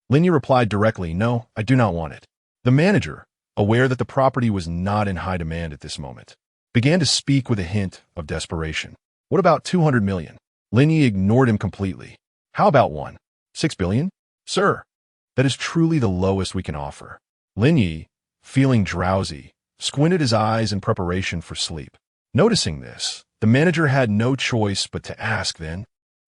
Speaker 1: Lin Ye replied directly, "No, I do not want it." The manager, aware that the property was not in high demand at this moment, began to speak with a hint of desperation. "What about 200 million? Lin Ye ignored him completely. "How about 1.6 billion? Sir, that is truly the lowest we can offer." Lin Ye, feeling drowsy, squinted his eyes in preparation for sleep. Noticing this, the manager had no choice but to ask then,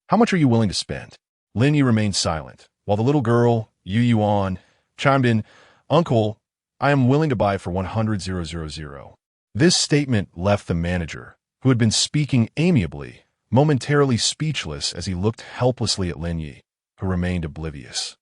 Speaker 1: "How much are you willing to spend?" Lin Ye remained silent, while the little girl, Yu Yuan, chimed in, "Uncle, I am willing to buy for 100,000. This statement left the manager, who had been speaking amiably, momentarily speechless as he looked helplessly at Lin Ye, who remained oblivious.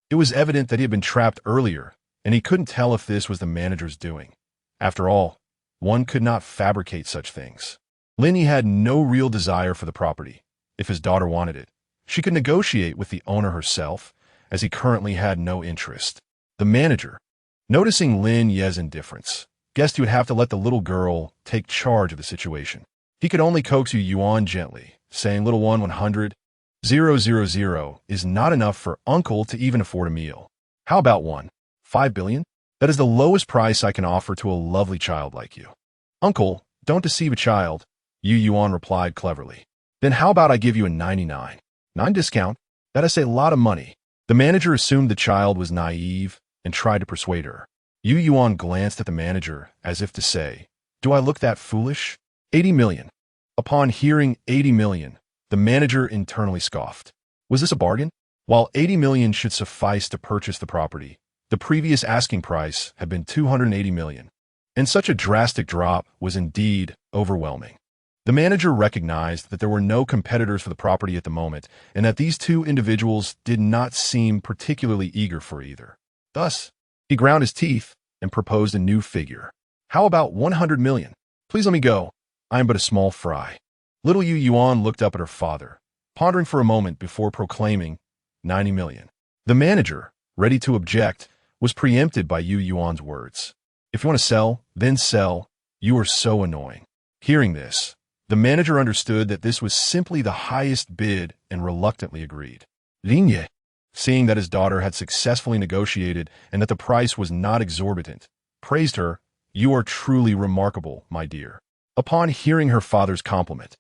Speaker 1: It was evident that he had been trapped earlier, and he couldn't tell if this was the manager's doing. After all, one could not fabricate such things. Lin Ye had no real desire for the property. If his daughter wanted it, she could negotiate with the owner herself, as he currently had no interest. The manager, noticing Lin Ye's indifference, guessed he would have to let the little girl take charge of the situation. He could only coax Yu Yuan gently, saying, "Little one, 100,000 is not enough for uncle to even afford a meal. How about 1.5 billion? That is the lowest price I can offer to a lovely child like you." "Uncle, don't deceive a child," Yu Yuan replied cleverly. "Then how about I give you a 99.9 discount? That is a lot of money." The manager assumed the child was naive and tried to persuade her. Yu Yuan glanced at the manager as if to say, "Do I look that foolish?" 80 million. Upon hearing 80 million, the manager internally scoffed. Was this a bargain? While 80 million should suffice to purchase the property, the previous asking price had been 280 million, and such a drastic drop was indeed overwhelming. The manager recognized that there were no competitors for the property at the moment, and that these two individuals did not seem particularly eager for either. Thus, he ground his teeth and proposed a new figure. "How about 100 million? Please let me go. I am but a small fry." Little Yu Yuan looked up at her father, pondering for a moment before proclaiming, 90 million. The manager, ready to object, was preempted by Yu Yuan's words. If you want to sell, then sell. You are so annoying. Hearing this, the manager understood that this was simply the highest bid and reluctantly agreed. Lin Ye, seeing that his daughter had successfully negotiated and that the price was not exorbitant, praised her. You are truly remarkable, my dear. Upon hearing her father's compliment,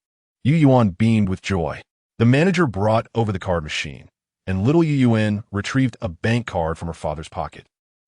Speaker 1: Yu Yuan beamed with joy. The manager brought over the card machine, and little Yu Yuan retrieved a bank card from her father's pocket,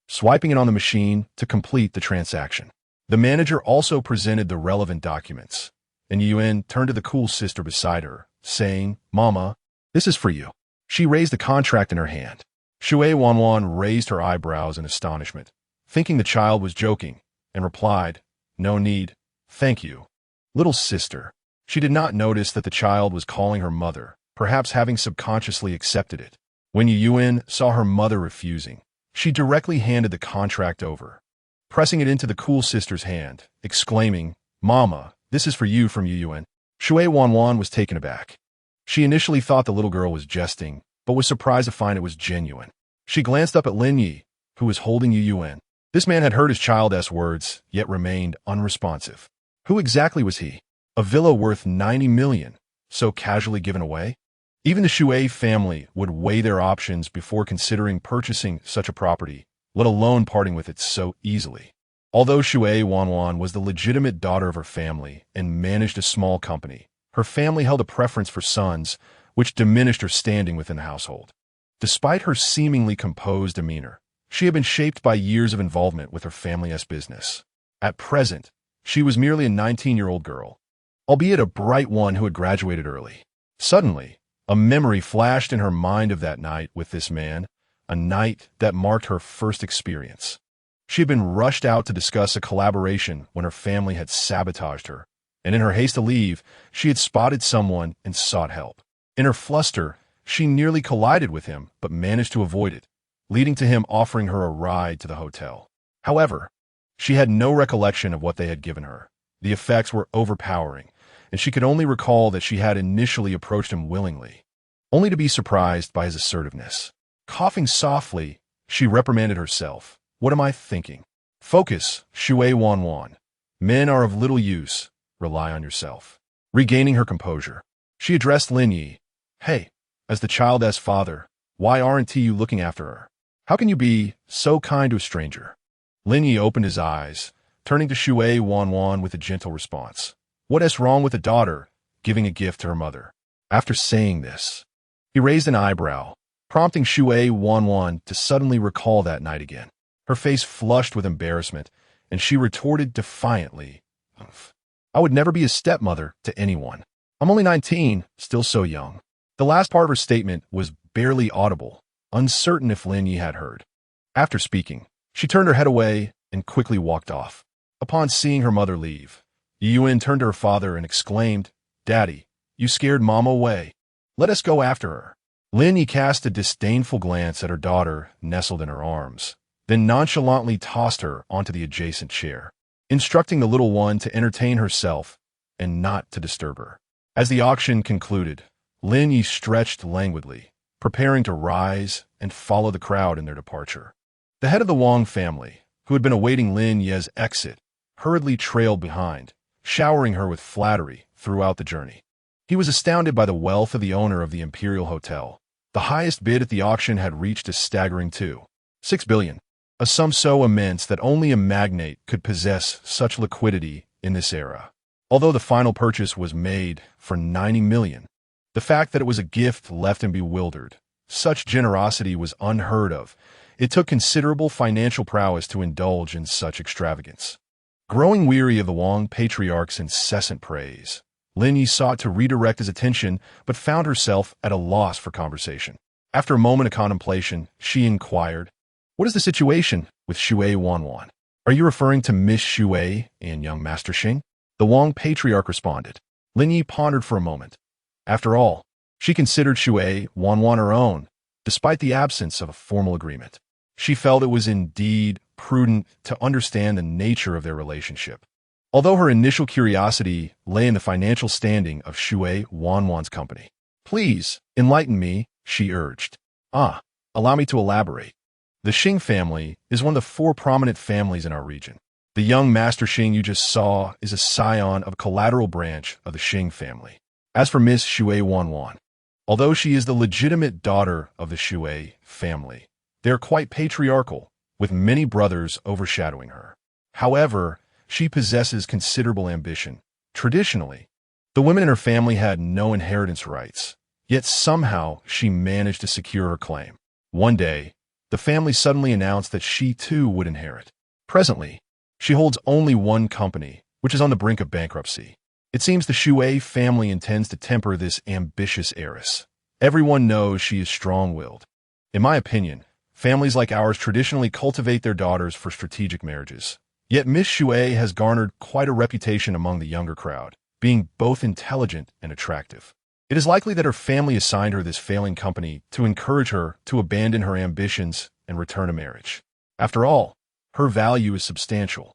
Speaker 1: swiping it on the machine to complete the transaction. The manager also presented the relevant documents, and Yu Yuan turned to the cool sister beside her, saying, Mama, this is for you. She raised the contract in her hand. Shui Wanwan raised her eyebrows in astonishment, thinking the child was joking, and replied, No need, thank you. Little sister. She did not notice that the child was calling her mother, perhaps having subconsciously accepted it. When Yu Yuan saw her mother refusing, she directly handed the contract over, pressing it into the cool sister's hand, exclaiming, Mama, this is for you from Yu Yuan. Shui Wanwan was taken aback. She initially thought the little girl was jesting, but was surprised to find it was genuine. She glanced up at Lin Ye, who was holding Yu Yuan. This man had heard his child's words, yet remained unresponsive. Who exactly was he? A villa worth 90 million, so casually given away? Even the Shui family would weigh their options before considering purchasing such a property, let alone parting with it so easily. Although Shui Wanwan was the legitimate daughter of her family and managed a small company, her family held a preference for sons, which diminished her standing within the household. Despite her seemingly composed demeanor, she had been shaped by years of involvement with her family's business. At present, she was merely a 19-year-old girl, albeit a bright one who had graduated early. Suddenly, a memory flashed in her mind of that night with this man, a night that marked her first experience. She had been rushed out to discuss a collaboration when her family had sabotaged her, and in her haste to leave, she had spotted someone and sought help. In her fluster, she nearly collided with him but managed to avoid it, leading to him offering her a ride to the hotel. However, she had no recollection of what they had given her. The effects were overpowering, and she could only recall that she had initially approached him willingly, only to be surprised by his assertiveness. Coughing softly, she reprimanded herself. What am I thinking? Focus, Shui Wanwan. Men are of little use. Rely on yourself. Regaining her composure, she addressed Lin Ye. Hey, as the child's father, why aren't you looking after her? How can you be so kind to a stranger? Lin Ye opened his eyes, turning to Shui Wanwan with a gentle response. What is wrong with a daughter giving a gift to her mother? After saying this, he raised an eyebrow, prompting Shui Wanwan to suddenly recall that night again. Her face flushed with embarrassment, and she retorted defiantly, I would never be a stepmother to anyone. I'm only 19, still so young. The last part of her statement was barely audible, uncertain if Lin Ye had heard. After speaking, she turned her head away and quickly walked off. Upon seeing her mother leave, Yu Yuan turned to her father and exclaimed, Daddy, you scared Mama away. Let us go after her. Lin Ye cast a disdainful glance at her daughter nestled in her arms, then nonchalantly tossed her onto the adjacent chair, instructing the little one to entertain herself and not to disturb her. As the auction concluded, Lin Ye stretched languidly, preparing to rise and follow the crowd in their departure. The head of the Wang family, who had been awaiting Lin Ye's exit, hurriedly trailed behind, showering her with flattery throughout the journey. He was astounded by the wealth of the owner of the Imperial Hotel. The highest bid at the auction had reached a staggering 2.6 billion, a sum so immense that only a magnate could possess such liquidity in this era. Although the final purchase was made for 90 million, the fact that it was a gift left him bewildered. Such generosity was unheard of. It took considerable financial prowess to indulge in such extravagance. Growing weary of the Wang patriarch's incessant praise, Lin Ye sought to redirect his attention but found herself at a loss for conversation. After a moment of contemplation, she inquired, What is the situation with Shui Wanwan? Are you referring to Miss Shui and young Master Xing? The Wang patriarch responded. Lin Ye pondered for a moment. After all, she considered Shui Wanwan her own, despite the absence of a formal agreement. She felt it was indeed prudent to understand the nature of their relationship. although her initial curiosity lay in the financial standing of Shui Wanwan's company. Please, enlighten me, she urged. Allow me to elaborate. The Xing family is one of the four prominent families in our region. The young Master Xing you just saw is a scion of a collateral branch of the Xing family. As for Miss Shui Wanwan, although she is the legitimate daughter of the Shui family, they are quite patriarchal, with many brothers overshadowing her. However, she possesses considerable ambition. Traditionally, the women in her family had no inheritance rights, yet somehow she managed to secure her claim. One day, the family suddenly announced that she too would inherit. Presently, she holds only one company, which is on the brink of bankruptcy. It seems the Shui family intends to temper this ambitious heiress. Everyone knows she is strong-willed. In my opinion, families like ours traditionally cultivate their daughters for strategic marriages. Yet Miss Shui has garnered quite a reputation among the younger crowd, being both intelligent and attractive. It is likely that her family assigned her this failing company to encourage her to abandon her ambitions and return to marriage. After all, her value is substantial,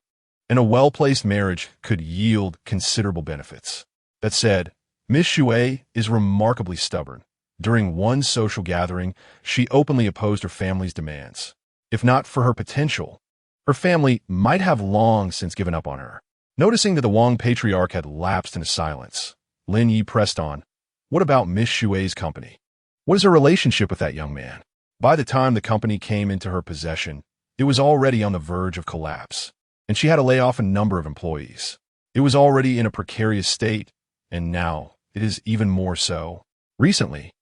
Speaker 1: and a well-placed marriage could yield considerable benefits. That said, Miss Shui is remarkably stubborn. During one social gathering, she openly opposed her family's demands. If not for her potential, her family might have long since given up on her. Noticing that the Wang patriarch had lapsed into silence, Lin Ye pressed on. What about Miss Shui's company? What is her relationship with that young man? By the time the company came into her possession, it was already on the verge of collapse, and she had to lay off a number of employees. It was already in a precarious state, and now it is even more so. Recently,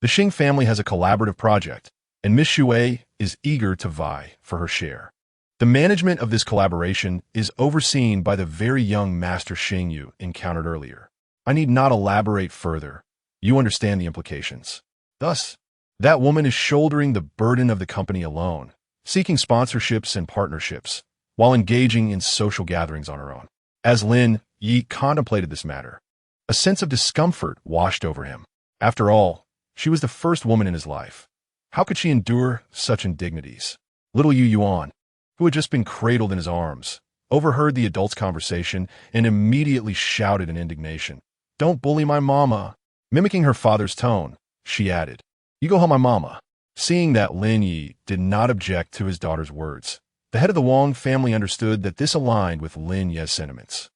Speaker 1: the Xing family has a collaborative project, and Miss Shui is eager to vie for her share. The management of this collaboration is overseen by the very young Master Xing you encountered earlier. I need not elaborate further. You understand the implications. Thus, that woman is shouldering the burden of the company alone, seeking sponsorships and partnerships, while engaging in social gatherings on her own. As Lin Ye contemplated this matter, a sense of discomfort washed over him. After all, she was the first woman in his life. How could she endure such indignities? Little Yu Yuan, who had just been cradled in his arms, overheard the adult's conversation and immediately shouted in indignation. Don't bully my mama. Mimicking her father's tone, she added, You go help my mama. Seeing that Lin Ye did not object to his daughter's words, the head of the Wang family understood that this aligned with Lin Ye's sentiments.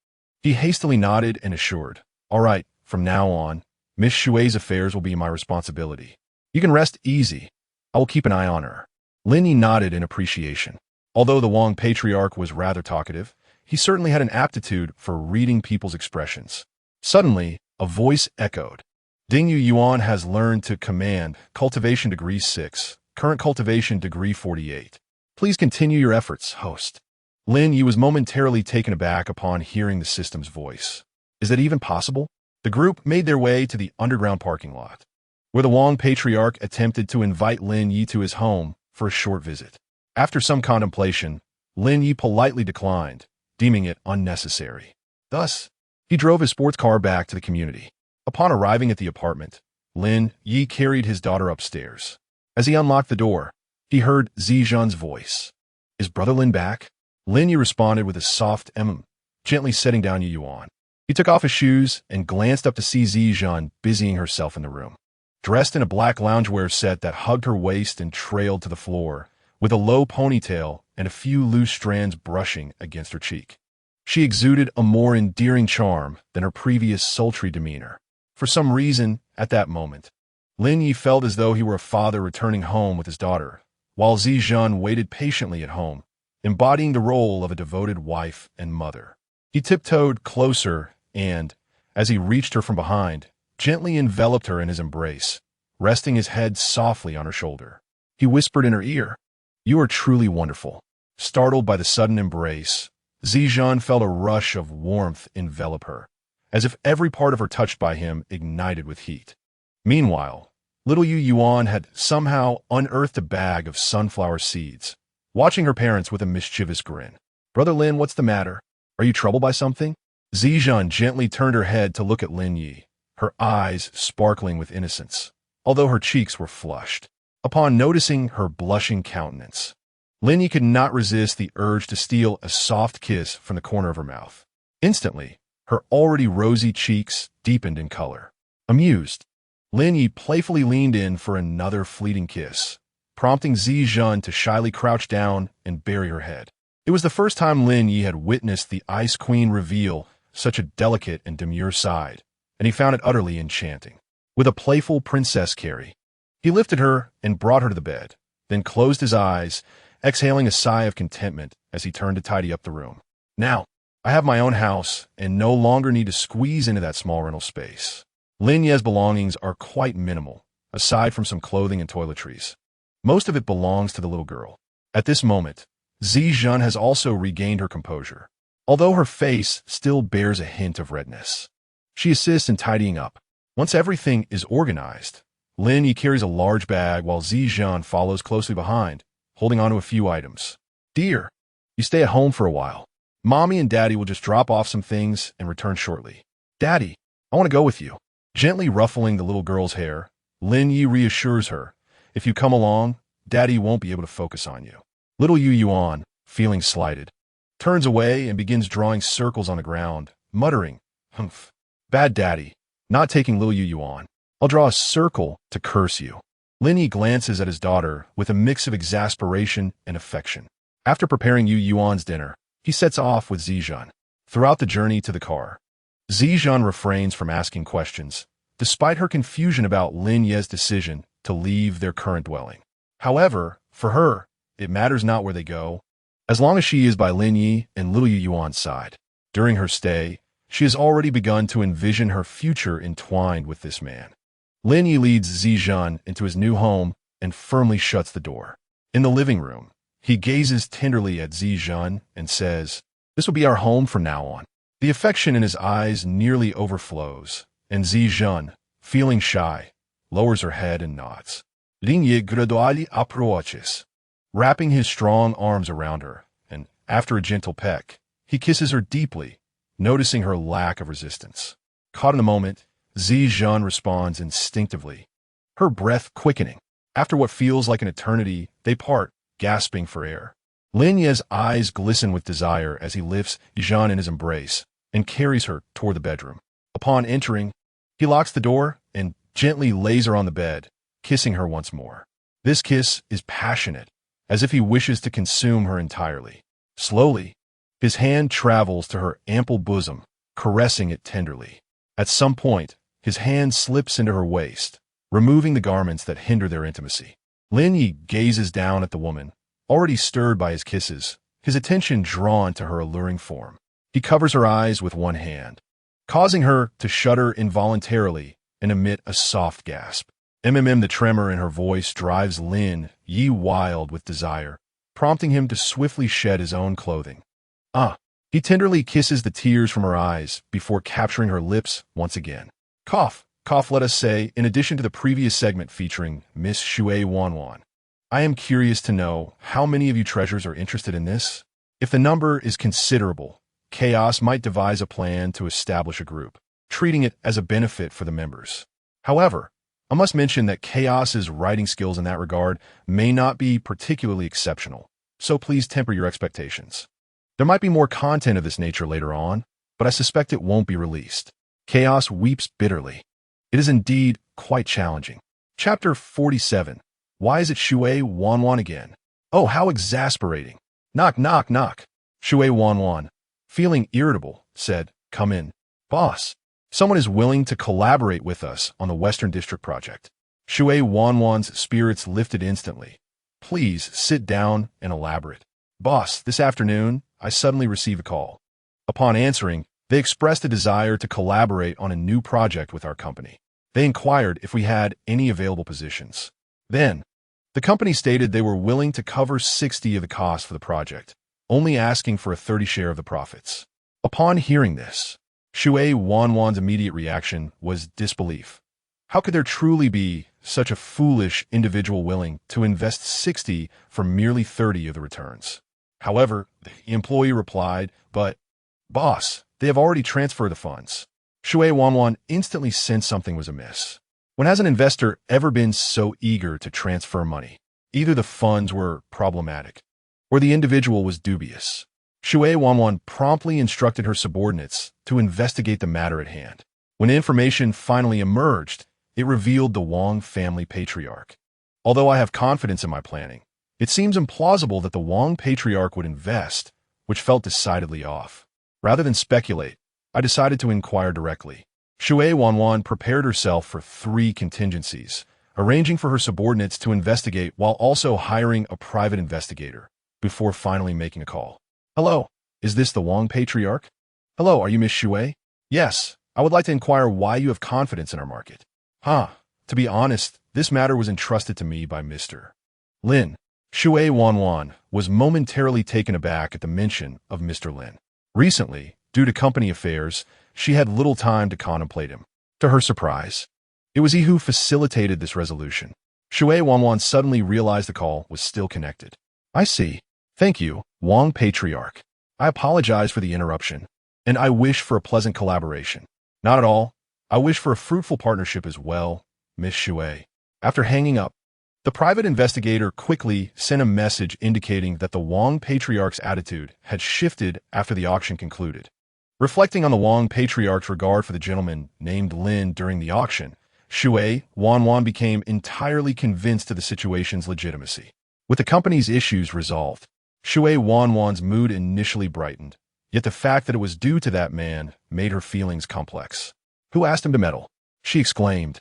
Speaker 1: He hastily nodded and assured, All right, from now on, Miss Shui's affairs will be my responsibility. You can rest easy. I will keep an eye on her. Lin Ye nodded in appreciation. Although the Wang patriarch was rather talkative, he certainly had an aptitude for reading people's expressions. Suddenly, a voice echoed. Ding Yu Yuan has learned to command Cultivation Degree 6, current Cultivation Degree 48. Please continue your efforts, host. Lin Ye was momentarily taken aback upon hearing the system's voice. Is that even possible? The group made their way to the underground parking lot, where the Wang patriarch attempted to invite Lin Ye to his home for a short visit. After some contemplation, Lin Ye politely declined, deeming it unnecessary. Thus, he drove his sports car back to the community. Upon arriving at the apartment, Lin Ye carried his daughter upstairs. As he unlocked the door, he heard Zijun's voice. Is Brother Lin back? Lin Ye responded with a soft gently setting down Yu Yuan. He took off his shoes and glanced up to see Zijun busying herself in the room. Dressed in a black loungewear set that hugged her waist and trailed to the floor, with a low ponytail and a few loose strands brushing against her cheek. She exuded a more endearing charm than her previous sultry demeanor. For some reason, at that moment, Lin Ye felt as though he were a father returning home with his daughter, while Zijun waited patiently at home, embodying the role of a devoted wife and mother. He tiptoed closer and, as he reached her from behind, gently enveloped her in his embrace, resting his head softly on her shoulder. He whispered in her ear, You are truly wonderful. Startled by the sudden embrace, Zijun felt a rush of warmth envelop her, as if every part of her touched by him ignited with heat. Meanwhile, little Yu Yuan had somehow unearthed a bag of sunflower seeds, watching her parents with a mischievous grin. Brother Lin, what's the matter? Are you troubled by something? Zijun gently turned her head to look at Lin Ye, her eyes sparkling with innocence, although her cheeks were flushed. Upon noticing her blushing countenance, Lin Ye could not resist the urge to steal a soft kiss from the corner of her mouth. Instantly, her already rosy cheeks deepened in color. Amused, Lin Ye playfully leaned in for another fleeting kiss, prompting Zizhan to shyly crouch down and bury her head. It was the first time Lin Ye had witnessed the Ice Queen reveal such a delicate and demure side, and he found it utterly enchanting. With a playful princess carry, he lifted her and brought her to the bed, then closed his eyes, exhaling a sigh of contentment as he turned to tidy up the room. Now, I have my own house and no longer need to squeeze into that small rental space. Lin Ye's belongings are quite minimal, aside from some clothing and toiletries. Most of it belongs to the little girl. At this moment, Zizhan has also regained her composure, although her face still bears a hint of redness. She assists in tidying up. Once everything is organized, Lin Ye carries a large bag while Zizhan follows closely behind, holding onto a few items. Dear, you stay at home for a while. Mommy and Daddy will just drop off some things and return shortly. Daddy, I want to go with you. Gently ruffling the little girl's hair, Lin Ye reassures her, if you come along, Daddy won't be able to focus on you. Little Yu Yuan, feeling slighted, turns away and begins drawing circles on the ground, muttering, "Humph, bad Daddy, not taking little Yu Yuan. I'll draw a circle to curse you." Lin Ye glances at his daughter with a mix of exasperation and affection. After preparing Yu Yuan's dinner, he sets off with Zizhan. Throughout the journey to the car, Zizhan refrains from asking questions, despite her confusion about Lin Ye's decision to leave their current dwelling. However, for her, it matters not where they go, as long as she is by Lin Ye and little Yu Yuan's side. During her stay, she has already begun to envision her future entwined with this man. Lin Ye leads Zizhan into his new home and firmly shuts the door. In the living room, he gazes tenderly at Zizhan and says, "This will be our home from now on." The affection in his eyes nearly overflows, and Zizhan, feeling shy, lowers her head and nods. Lin Ye gradually approaches, wrapping his strong arms around her, and, after a gentle peck, he kisses her deeply, noticing her lack of resistance. Caught in the moment, Zizhan responds instinctively, her breath quickening. After what feels like an eternity, they part, gasping for air. Lin Ye's eyes glisten with desire as he lifts Zizhan in his embrace and carries her toward the bedroom. Upon entering, he locks the door and gently lays her on the bed, kissing her once more. This kiss is passionate, as if he wishes to consume her entirely. Slowly, his hand travels to her ample bosom, caressing it tenderly. At some point, his hand slips into her waist, removing the garments that hinder their intimacy. Lin Ye gazes down at the woman, already stirred by his kisses, his attention drawn to her alluring form. He covers her eyes with one hand, causing her to shudder involuntarily and emit a soft gasp. The tremor in her voice drives Lin Ye wild with desire, prompting him to swiftly shed his own clothing. He tenderly kisses the tears from her eyes before capturing her lips once again. Cough, let us say, in addition to the previous segment featuring Miss Shui Wanwan. I am curious to know how many of you treasures are interested in this. If the number is considerable, Chaos might devise a plan to establish a group, treating it as a benefit for the members. However, I must mention that Chaos's writing skills in that regard may not be particularly exceptional, so please temper your expectations. There might be more content of this nature later on, but I suspect it won't be released. Chaos weeps bitterly. It is indeed quite challenging. Chapter 47. Why is it Shui Wanwan again? Oh, how exasperating. Knock, knock, knock. Shui Wanwan, feeling irritable, said, "Come in." Boss, someone is willing to collaborate with us on the Western District project. Shui Wanwan's spirits lifted instantly. Please sit down and elaborate. Boss, this afternoon, I suddenly received a call. Upon answering, they expressed a desire to collaborate on a new project with our company. They inquired if we had any available positions. Then, the company stated they were willing to cover 60 of the cost for the project, only asking for a 30 share of the profits. Upon hearing this, Shui Wanwan's immediate reaction was disbelief. How could there truly be such a foolish individual willing to invest 60 for merely 30 of the returns? However, the employee replied, "But, boss, they have already transferred the funds." Shui Wanwan instantly sensed something was amiss. When has an investor ever been so eager to transfer money? Either the funds were problematic, or the individual was dubious. Shui Wanwan promptly instructed her subordinates to investigate the matter at hand. When information finally emerged, it revealed the Wang family patriarch. Although I have confidence in my planning, it seems implausible that the Wang patriarch would invest, which felt decidedly off. Rather than speculate, I decided to inquire directly. Shui Wanwan prepared herself for 3 contingencies, arranging for her subordinates to investigate while also hiring a private investigator, before finally making a call. Hello, is this the Wang patriarch? Hello, are you Miss Shui? Yes, I would like to inquire why you have confidence in our market. To be honest, this matter was entrusted to me by Mr. Lin. Shui Wanwan was momentarily taken aback at the mention of Mr. Lin. Recently, due to company affairs, she had little time to contemplate him. To her surprise, it was he who facilitated this resolution. Shui Wanwan suddenly realized the call was still connected. I see. Thank you, Wang Patriarch. I apologize for the interruption, and I wish for a pleasant collaboration. Not at all. I wish for a fruitful partnership as well, Miss Shui. After hanging up, the private investigator quickly sent a message indicating that the Wang Patriarch's attitude had shifted after the auction concluded. Reflecting on the Wang Patriarch's regard for the gentleman named Lin during the auction, Shui Wanwan became entirely convinced of the situation's legitimacy. With the company's issues resolved, Shui Wanwan's mood initially brightened, yet the fact that it was due to that man made her feelings complex. Who asked him to meddle? She exclaimed,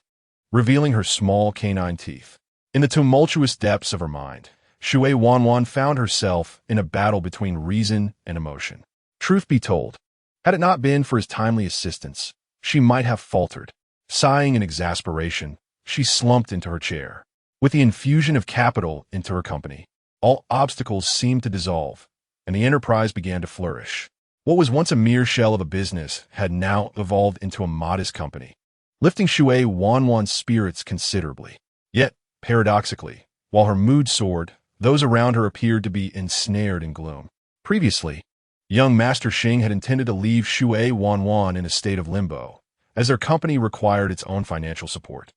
Speaker 1: revealing her small canine teeth. In the tumultuous depths of her mind, Shui Wanwan found herself in a battle between reason and emotion. Truth be told, had it not been for his timely assistance, she might have faltered. Sighing in exasperation, she slumped into her chair. With the infusion of capital into her company, all obstacles seemed to dissolve, and the enterprise began to flourish. What was once a mere shell of a business had now evolved into a modest company, lifting Shui Wanwan's spirits considerably. Yet, paradoxically, while her mood soared, those around her appeared to be ensnared in gloom. Previously, young Master Xing had intended to leave Shui Wanwan in a state of limbo, as their company required its own financial support.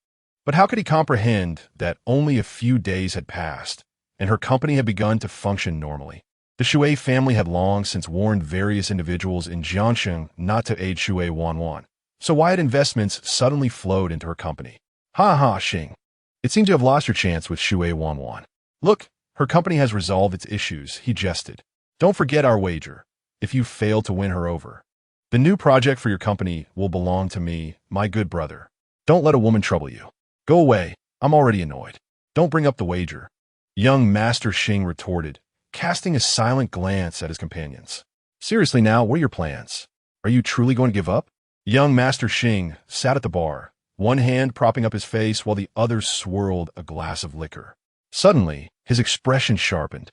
Speaker 1: But how could he comprehend that only a few days had passed, and her company had begun to function normally? The Shui family had long since warned various individuals in Jiangsheng not to aid Shui Wanwan, so why had investments suddenly flowed into her company? Xing. It seems you have lost your chance with Shui Wanwan. Look, her company has resolved its issues, he jested. Don't forget our wager, if you fail to win her over. The new project for your company will belong to me, my good brother. Don't let a woman trouble you. Go away, I'm already annoyed. Don't bring up the wager. Young Master Xing retorted, casting a silent glance at his companions. Seriously now, what are your plans? Are you truly going to give up? Young Master Xing sat at the bar, one hand propping up his face while the other swirled a glass of liquor. Suddenly, his expression sharpened.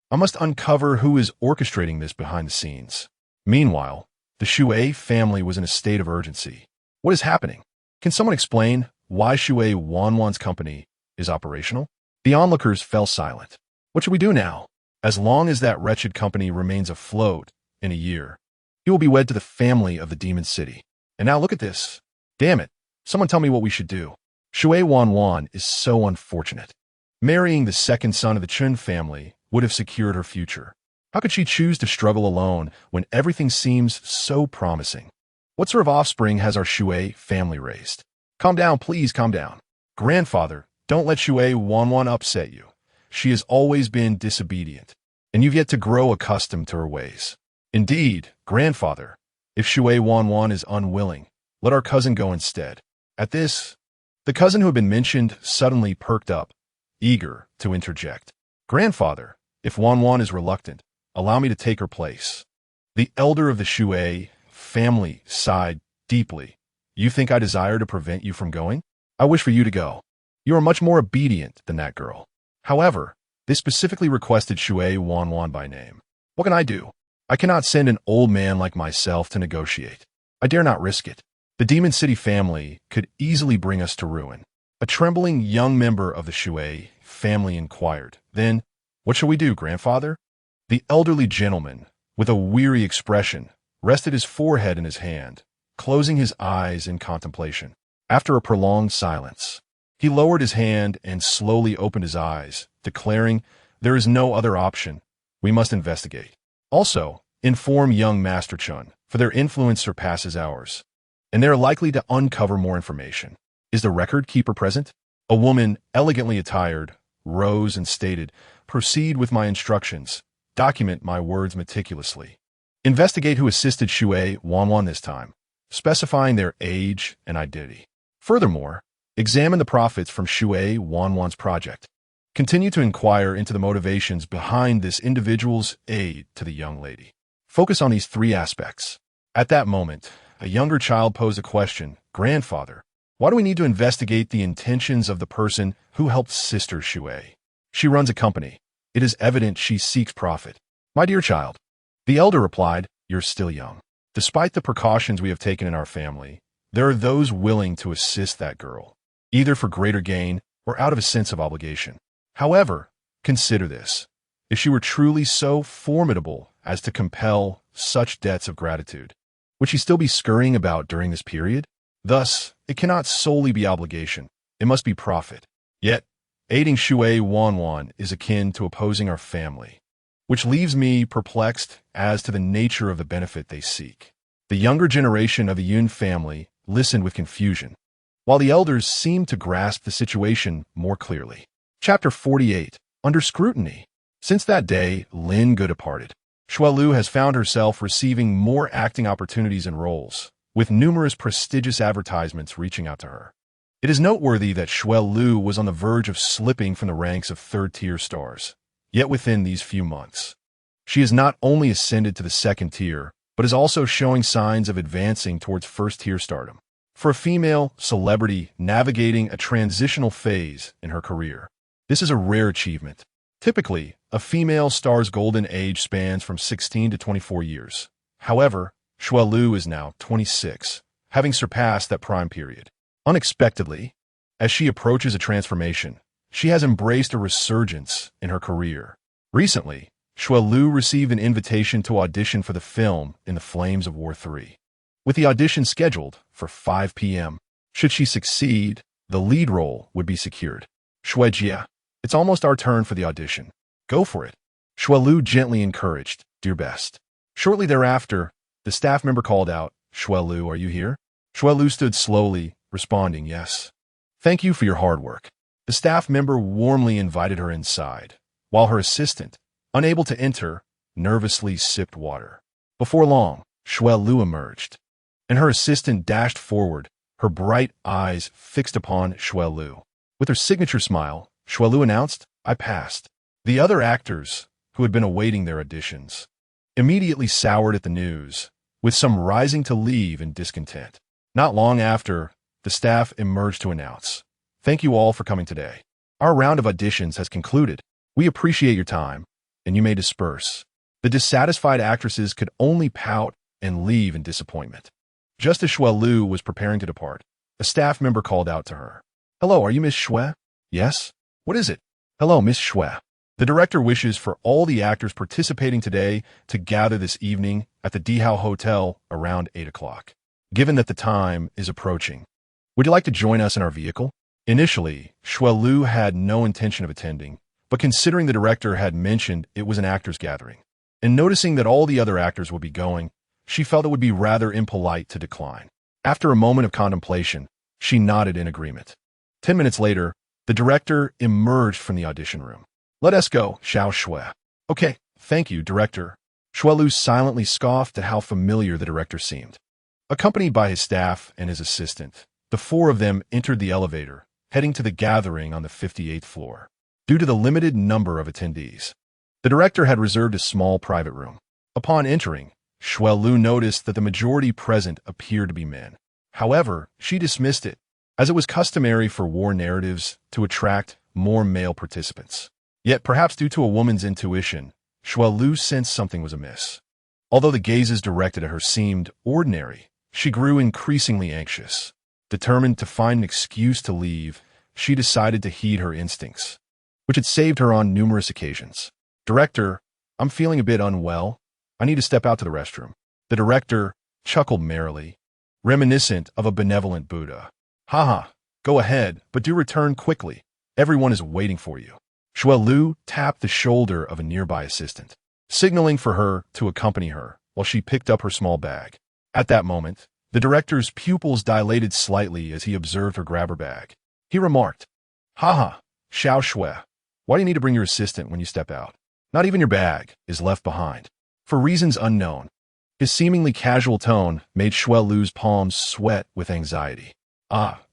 Speaker 1: I must uncover who is orchestrating this behind the scenes. Meanwhile, the Shui family was in a state of urgency. What is happening? Can someone explain why Shui Wanwan's company is operational? The onlookers fell silent. What should we do now? As long as that wretched company remains afloat in a year, he will be wed to the family of the Demon City. And now look at this. Damn it. Someone tell me what we should do. Shui Wanwan is so unfortunate. Marrying the second son of the Chun family would have secured her future. How could she choose to struggle alone when everything seems so promising? What sort of offspring has our Shui family raised? Calm down, please calm down. Grandfather, don't let Shui Wanwan upset you. She has always been disobedient, and you've yet to grow accustomed to her ways. Indeed, grandfather, if Shui Wanwan is unwilling, let our cousin go instead. At this, the cousin who had been mentioned suddenly perked up, eager to interject. Grandfather, if Wanwan is reluctant, allow me to take her place. The elder of the Shui family sighed deeply. You think I desire to prevent you from going? I wish for you to go. You are much more obedient than that girl. However, they specifically requested Shui Wanwan by name. What can I do? I cannot send an old man like myself to negotiate. I dare not risk it. The Demon City family could easily bring us to ruin. A trembling young member of the Shui family inquired. Then, what shall we do, grandfather? The elderly gentleman, with a weary expression, rested his forehead in his hand, closing his eyes in contemplation. After a prolonged silence, he lowered his hand and slowly opened his eyes, declaring, there is no other option. We must investigate. Also, Inform young Master Chun, for their influence surpasses ours, and they are likely to uncover more information. Is the record keeper present? A woman, elegantly attired, rose and stated, "Proceed with my instructions. Document my words meticulously. Investigate who assisted Shui Wanwan this time, specifying their age and identity. Furthermore, examine the profits from Shui Wanwan's project. Continue to inquire into the motivations behind this individual's aid to the young lady. Focus on these three aspects." At that moment, a younger child posed a question. "Grandfather, why do we need to investigate the intentions of the person who helped Sister Shui? She runs a company. It is evident she seeks profit." "My dear child," the elder replied, "you're still young. Despite the precautions we have taken in our family, there are those willing to assist that girl, either for greater gain or out of a sense of obligation. However, consider this. If she were truly so formidable as to compel such debts of gratitude, would she still be scurrying about during this period? Thus, it cannot solely be obligation. It must be profit. Yet, aiding Shui Wanwan is akin to opposing our family, which leaves me perplexed as to the nature of the benefit they seek." The younger generation of the Yun family listened with confusion, while the elders seemed to grasp the situation more clearly. Chapter 48. Under Scrutiny. Since that day, Lin Ye departed, Shui Lu has found herself receiving more acting opportunities and roles, with numerous prestigious advertisements reaching out to her. It is noteworthy that Shui Lu was on the verge of slipping from the ranks of third-tier stars. Yet within these few months, she has not only ascended to the second tier, but is also showing signs of advancing towards first-tier stardom. For a female celebrity navigating a transitional phase in her career, this is a rare achievement. Typically, a female star's golden age spans from 16 to 24 years. However, Shui Lu is now 26, having surpassed that prime period. Unexpectedly, as she approaches a transformation, she has embraced a resurgence in her career. Recently, Shui Lu received an invitation to audition for the film In the Flames of War 3, with the audition scheduled for 5 p.m. Should she succeed, the lead role would be secured. "Shui Jia, it's almost our turn for the audition. Go for it," Shui Lu gently encouraged. "Do your best." Shortly thereafter, the staff member called out, "Shui Lu, are you here?" Shui Lu stood slowly, responding, "Yes. Thank you for your hard work." The staff member warmly invited her inside, while her assistant, unable to enter, nervously sipped water. Before long, Shui Lu emerged, and her assistant dashed forward, her bright eyes fixed upon Shui Lu. With her signature smile, Shui Lu announced, "I passed." The other actors, who had been awaiting their auditions, immediately soured at the news, with some rising to leave in discontent. Not long after, the staff emerged to announce, "Thank you all for coming today. Our round of auditions has concluded. We appreciate your time, and you may disperse." The dissatisfied actresses could only pout and leave in disappointment. Just as Shui Lu was preparing to depart, a staff member called out to her. "Hello, are you Miss Shui?" "Yes." "What is it?" "Hello, Miss Shui. The director wishes for all the actors participating today to gather this evening at the Dihao Hotel around 8 o'clock. Given that the time is approaching, would you like to join us in our vehicle?" Initially, Shui Lu had no intention of attending, but considering the director had mentioned it was an actors' gathering, and noticing that all the other actors would be going, she felt it would be rather impolite to decline. After a moment of contemplation, she nodded in agreement. 10 minutes later, the director emerged from the audition room. "Let us go, Xiao Shui." "Okay, thank you, director." Shui Lu silently scoffed at how familiar the director seemed. Accompanied by his staff and his assistant, the four of them entered the elevator, heading to the gathering on the 58th floor. Due to the limited number of attendees, the director had reserved a small private room. Upon entering, Shui Lu noticed that the majority present appeared to be men. However, she dismissed it, as it was customary for war narratives to attract more male participants. Yet, perhaps due to a woman's intuition, Shui Lu sensed something was amiss. Although the gazes directed at her seemed ordinary, she grew increasingly anxious. Determined to find an excuse to leave, she decided to heed her instincts, which had saved her on numerous occasions. "Director, I'm feeling a bit unwell. I need to step out to the restroom." The director chuckled merrily, reminiscent of a benevolent Buddha. "Haha, go ahead, but do return quickly. Everyone is waiting for you." Shui Lu tapped the shoulder of a nearby assistant. signaling for her to accompany her while she picked up her small bag. At that moment, the director's pupils dilated slightly as he observed her grab her bag. He remarked, "Haha, Xiao Shui, why do you need to bring your assistant when you step out? Not even your bag is left behind." For reasons unknown, his seemingly casual tone made Shui Lu's palms sweat with anxiety.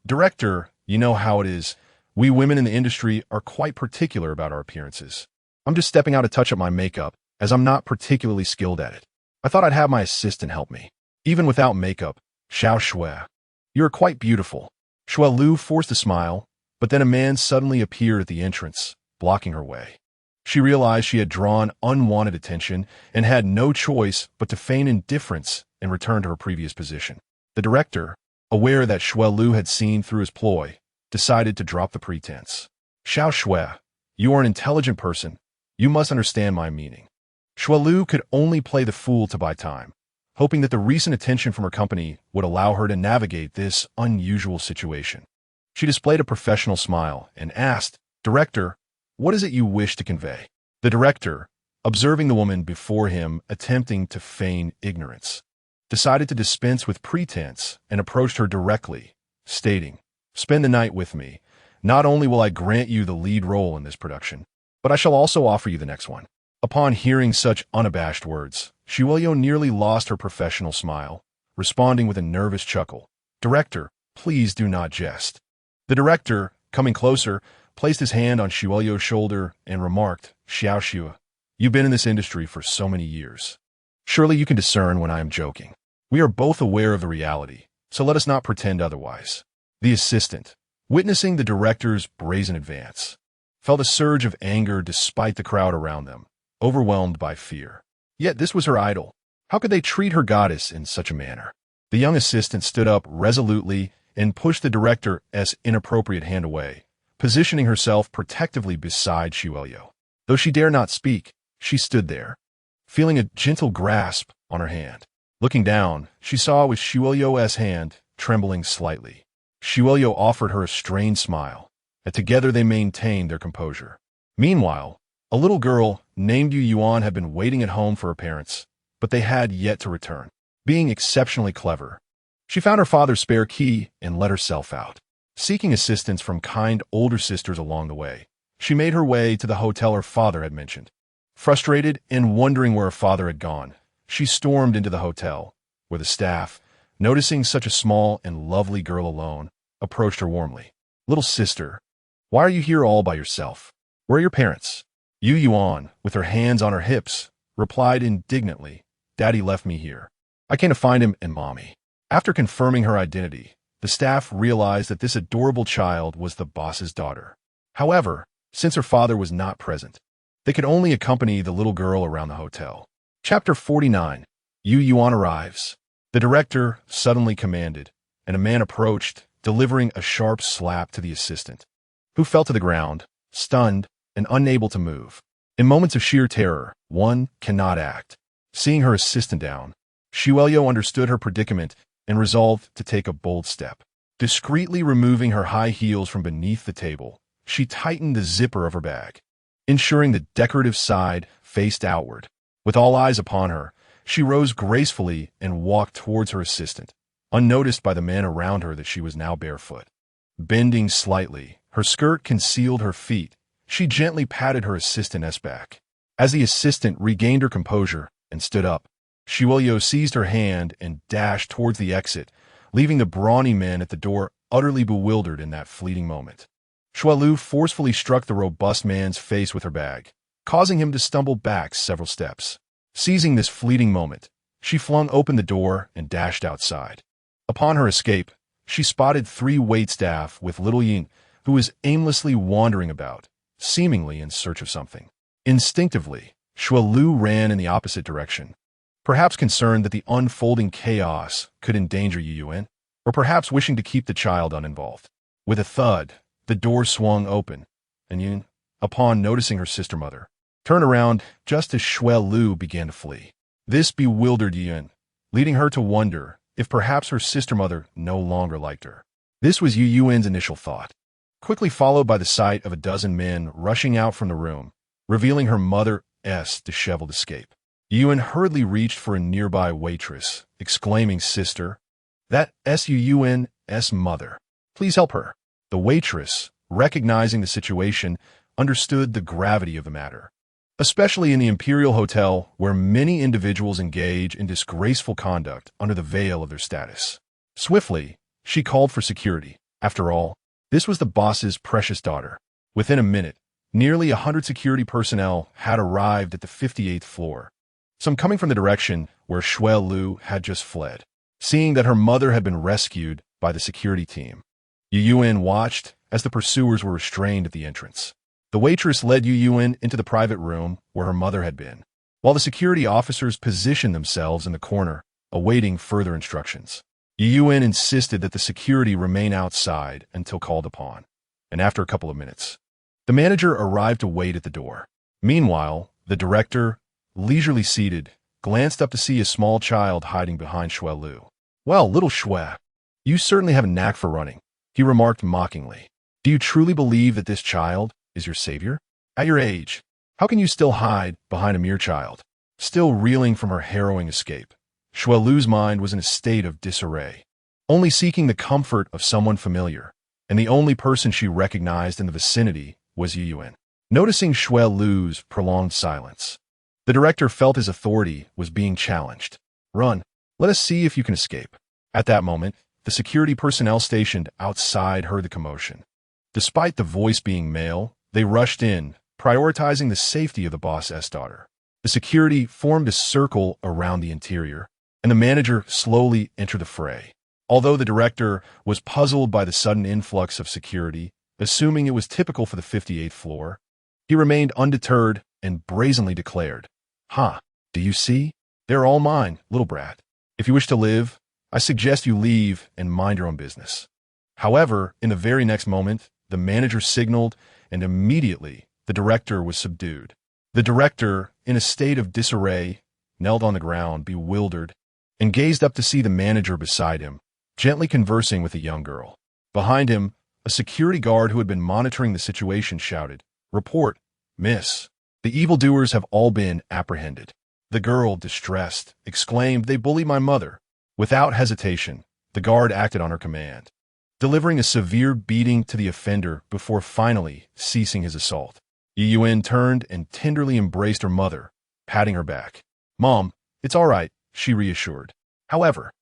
Speaker 1: Director, you know how it is. We women in the industry are quite particular about our appearances. I'm just stepping out to touch up my makeup, as I'm not particularly skilled at it. I thought I'd have my assistant help me. Even without makeup, Xiao Shui, you are quite beautiful." Shui Lu forced a smile, but then a man suddenly appeared at the entrance, blocking her way. She realized she had drawn unwanted attention and had no choice but to feign indifference and return to her previous position. The director, aware that Shui Lu had seen through his ploy, decided to drop the pretense. "Xiao Shui, you are an intelligent person. You must understand my meaning." Shui Lu could only play the fool to buy time, hoping that the recent attention from her company would allow her to navigate this unusual situation. She displayed a professional smile and asked, "Director, what is it you wish to convey?" The director, observing the woman before him attempting to feign ignorance, decided to dispense with pretense and approached her directly, stating, "Spend the night with me. Not only will I grant you the lead role in this production, but I shall also offer you the next one." Upon hearing such unabashed words, Shuelyo nearly lost her professional smile, responding with a nervous chuckle. "Director, please do not jest." The director, coming closer, placed his hand on Shuelyo's shoulder and remarked, "Xiao Shui, you've been in this industry for so many years. Surely you can discern when I am joking. We are both aware of the reality, so let us not pretend otherwise." The assistant, witnessing the director's brazen advance, felt a surge of anger despite the crowd around them, overwhelmed by fear. Yet this was her idol. How could they treat her goddess in such a manner? The young assistant stood up resolutely and pushed the director's inappropriate hand away, positioning herself protectively beside Shuelyo. Though she dare not speak, she stood there, feeling a gentle grasp on her hand. Looking down, she saw it was Shuelyo's hand trembling slightly. Shuelyo offered her a strained smile, and together they maintained their composure. Meanwhile, a little girl named Yu Yuan had been waiting at home for her parents, but they had yet to return. Being exceptionally clever, she found her father's spare key and let herself out. Seeking assistance from kind older sisters along the way, she made her way to the hotel her father had mentioned. Frustrated and wondering where her father had gone, she stormed into the hotel, where the staff, noticing such a small and lovely girl alone, approached her warmly. "Little sister, why are you here all by yourself? Where are your parents?" Yu Yuan, with her hands on her hips, replied indignantly, "Daddy left me here. I came to find him and Mommy." After confirming her identity, the staff realized that this adorable child was the boss's daughter. However, since her father was not present, they could only accompany the little girl around the hotel. Chapter 49. Yu Yuan arrives. The director suddenly commanded, and a man approached, delivering a sharp slap to the assistant, who fell to the ground, stunned and unable to move. In moments of sheer terror, one cannot act. Seeing her assistant down, Shuelyo understood her predicament and resolved to take a bold step. Discreetly removing her high heels from beneath the table, she tightened the zipper of her bag, ensuring the decorative side faced outward. With all eyes upon her, she rose gracefully and walked towards her assistant, unnoticed by the men around her that she was now barefoot. Bending slightly, her skirt concealed her feet. She gently patted her assistant's back. As the assistant regained her composure and stood up, Shuelyo seized her hand and dashed towards the exit, leaving the brawny men at the door utterly bewildered in that fleeting moment. Shui Lu forcefully struck the robust man's face with her bag, causing him to stumble back several steps. Seizing this fleeting moment, she flung open the door and dashed outside. Upon her escape, she spotted 3 waitstaff with little Yin, who was aimlessly wandering about, seemingly in search of something. Instinctively, Shui Lu ran in the opposite direction, perhaps concerned that the unfolding chaos could endanger Yu Yuan, or perhaps wishing to keep the child uninvolved. With a thud, the door swung open, and Yun, upon noticing her sister mother, turned around just as Shui Lu began to flee. This bewildered Yun, leading her to wonder if perhaps her sister mother no longer liked her. This was Yu Yuan's initial thought, quickly followed by the sight of a dozen men rushing out from the room, revealing her mother S. disheveled escape. Yuen hurriedly reached for a nearby waitress, exclaiming, "Sister, that Sun's mother. Please help her." The waitress, recognizing the situation, understood the gravity of the matter, especially in the Imperial Hotel where many individuals engage in disgraceful conduct under the veil of their status. Swiftly, she called for security. After all, this was the boss's precious daughter. Within a minute, nearly 100 security personnel had arrived at the 58th floor, some coming from the direction where Shui Lu had just fled. Seeing that her mother had been rescued by the security team, Yuen watched as the pursuers were restrained at the entrance. The waitress led Yuen into the private room where her mother had been, while the security officers positioned themselves in the corner, awaiting further instructions. Yuen insisted that the security remain outside until called upon, and after a couple of minutes, the manager arrived to wait at the door. Meanwhile, the director, leisurely seated, glanced up to see a small child hiding behind Shui Lu. "Well, little Shui, you certainly have a knack for running," he remarked mockingly. "Do you truly believe that this child is your savior? At your age, how can you still hide behind a mere child?" Still reeling from her harrowing escape, Shui Lu's mind was in a state of disarray, only seeking the comfort of someone familiar, and the only person she recognized in the vicinity was Yuen. Noticing Shui Lu's prolonged silence, the director felt his authority was being challenged. "Run. Let us see if you can escape." At that moment, the security personnel stationed outside heard the commotion. Despite the voice being male, they rushed in, prioritizing the safety of the boss's daughter. The security formed a circle around the interior, and the manager slowly entered the fray. Although the director was puzzled by the sudden influx of security, assuming it was typical for the 58th floor, he remained undeterred and brazenly declared, "Ha, do you see? They're all mine, little brat. If you wish to live, I suggest you leave and mind your own business." However, in the very next moment, the manager signaled, and immediately the director was subdued. The director, in a state of disarray, knelt on the ground, bewildered, and gazed up to see the manager beside him, gently conversing with a young girl. Behind him, a security guard who had been monitoring the situation shouted, "Report, miss. The evildoers have all been apprehended." The girl, distressed, exclaimed, "They bullied my mother." Without hesitation, the guard acted on her command, delivering a severe beating to the offender before finally ceasing his assault. Yuen turned and tenderly embraced her mother, patting her back. "Mom, it's all right," she reassured. However,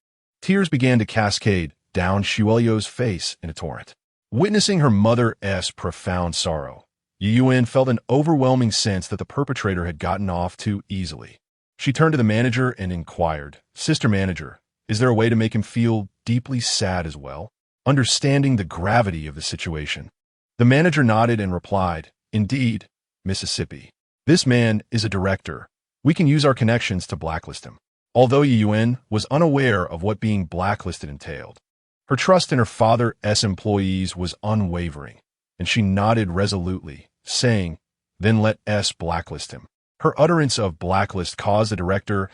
Speaker 1: tears began to cascade down Shuelyo's face in a torrent. Witnessing her mother's profound sorrow, Yuen felt an overwhelming sense that the perpetrator had gotten off too easily. She turned to the manager and inquired, "Sister Manager, is there a way to make him feel deeply sad as well?" Understanding the gravity of the situation, the manager nodded and replied, "Indeed, Mississippi. This man is a director. We can use our connections to blacklist him." Although Yuen was unaware of what being blacklisted entailed, her trust in her father's employees was unwavering, and she nodded resolutely, saying, "Then let us blacklist him." Her utterance of blacklist caused the director's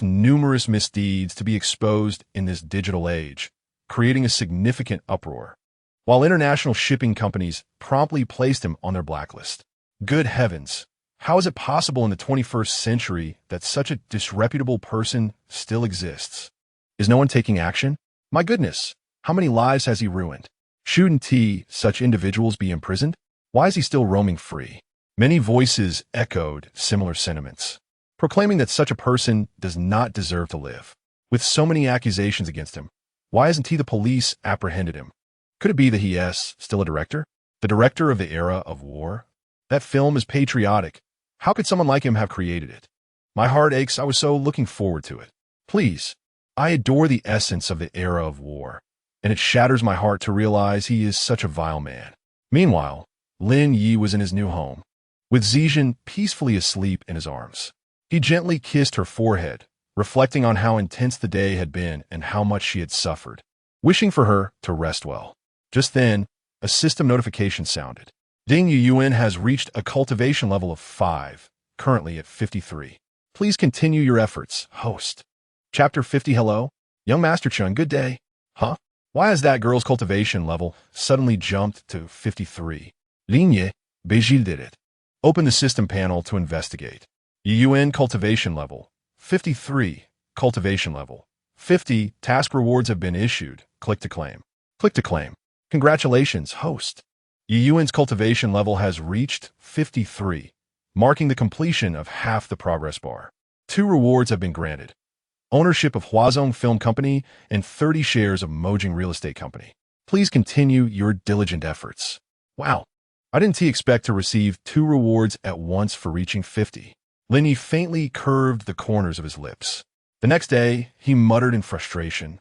Speaker 1: numerous misdeeds to be exposed in this digital age, creating a significant uproar, while international shipping companies promptly placed him on their blacklist. Good heavens, how is it possible in the 21st century that such a disreputable person still exists? Is no one taking action? My goodness, how many lives has he ruined? Shouldn't such individuals be imprisoned? Why is he still roaming free? Many voices echoed similar sentiments, proclaiming that such a person does not deserve to live. With so many accusations against him, why hasn't the police apprehended him? Could it be that he is still a director? The director of the era of war? That film is patriotic. How could someone like him have created it? My heart aches. I was so looking forward to it. Please, I adore the essence of the era of war, and it shatters my heart to realize he is such a vile man. Meanwhile, Lin Ye was in his new home, with Zijin peacefully asleep in his arms. He gently kissed her forehead, reflecting on how intense the day had been and how much she had suffered, wishing for her to rest well. Just then, a system notification sounded. Ding, Yuen has reached a cultivation level of 5, currently at 53. Please continue your efforts, host. Chapter 50. Hello? Young Master Chun, good day. Huh? Why has that girl's cultivation level suddenly jumped to 53? Lin Ye, Beijing did it. Open the system panel to investigate. UN cultivation level 53. Cultivation level 50. Task rewards have been issued. Click to claim. Click to claim. Congratulations, host. UN's cultivation level has reached 53, marking the completion of half the progress bar. 2 rewards have been granted. Ownership of Huazong Film Company and 30 shares of Mojing Real Estate Company. Please continue your diligent efforts. Wow, I didn't expect to receive 2 rewards at once for reaching 50. Lin Ye faintly curved the corners of his lips. The next day, he muttered in frustration,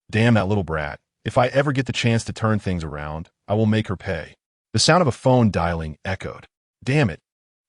Speaker 1: "Damn that little brat. If I ever get the chance to turn things around, I will make her pay." The sound of a phone dialing echoed. "Damn it.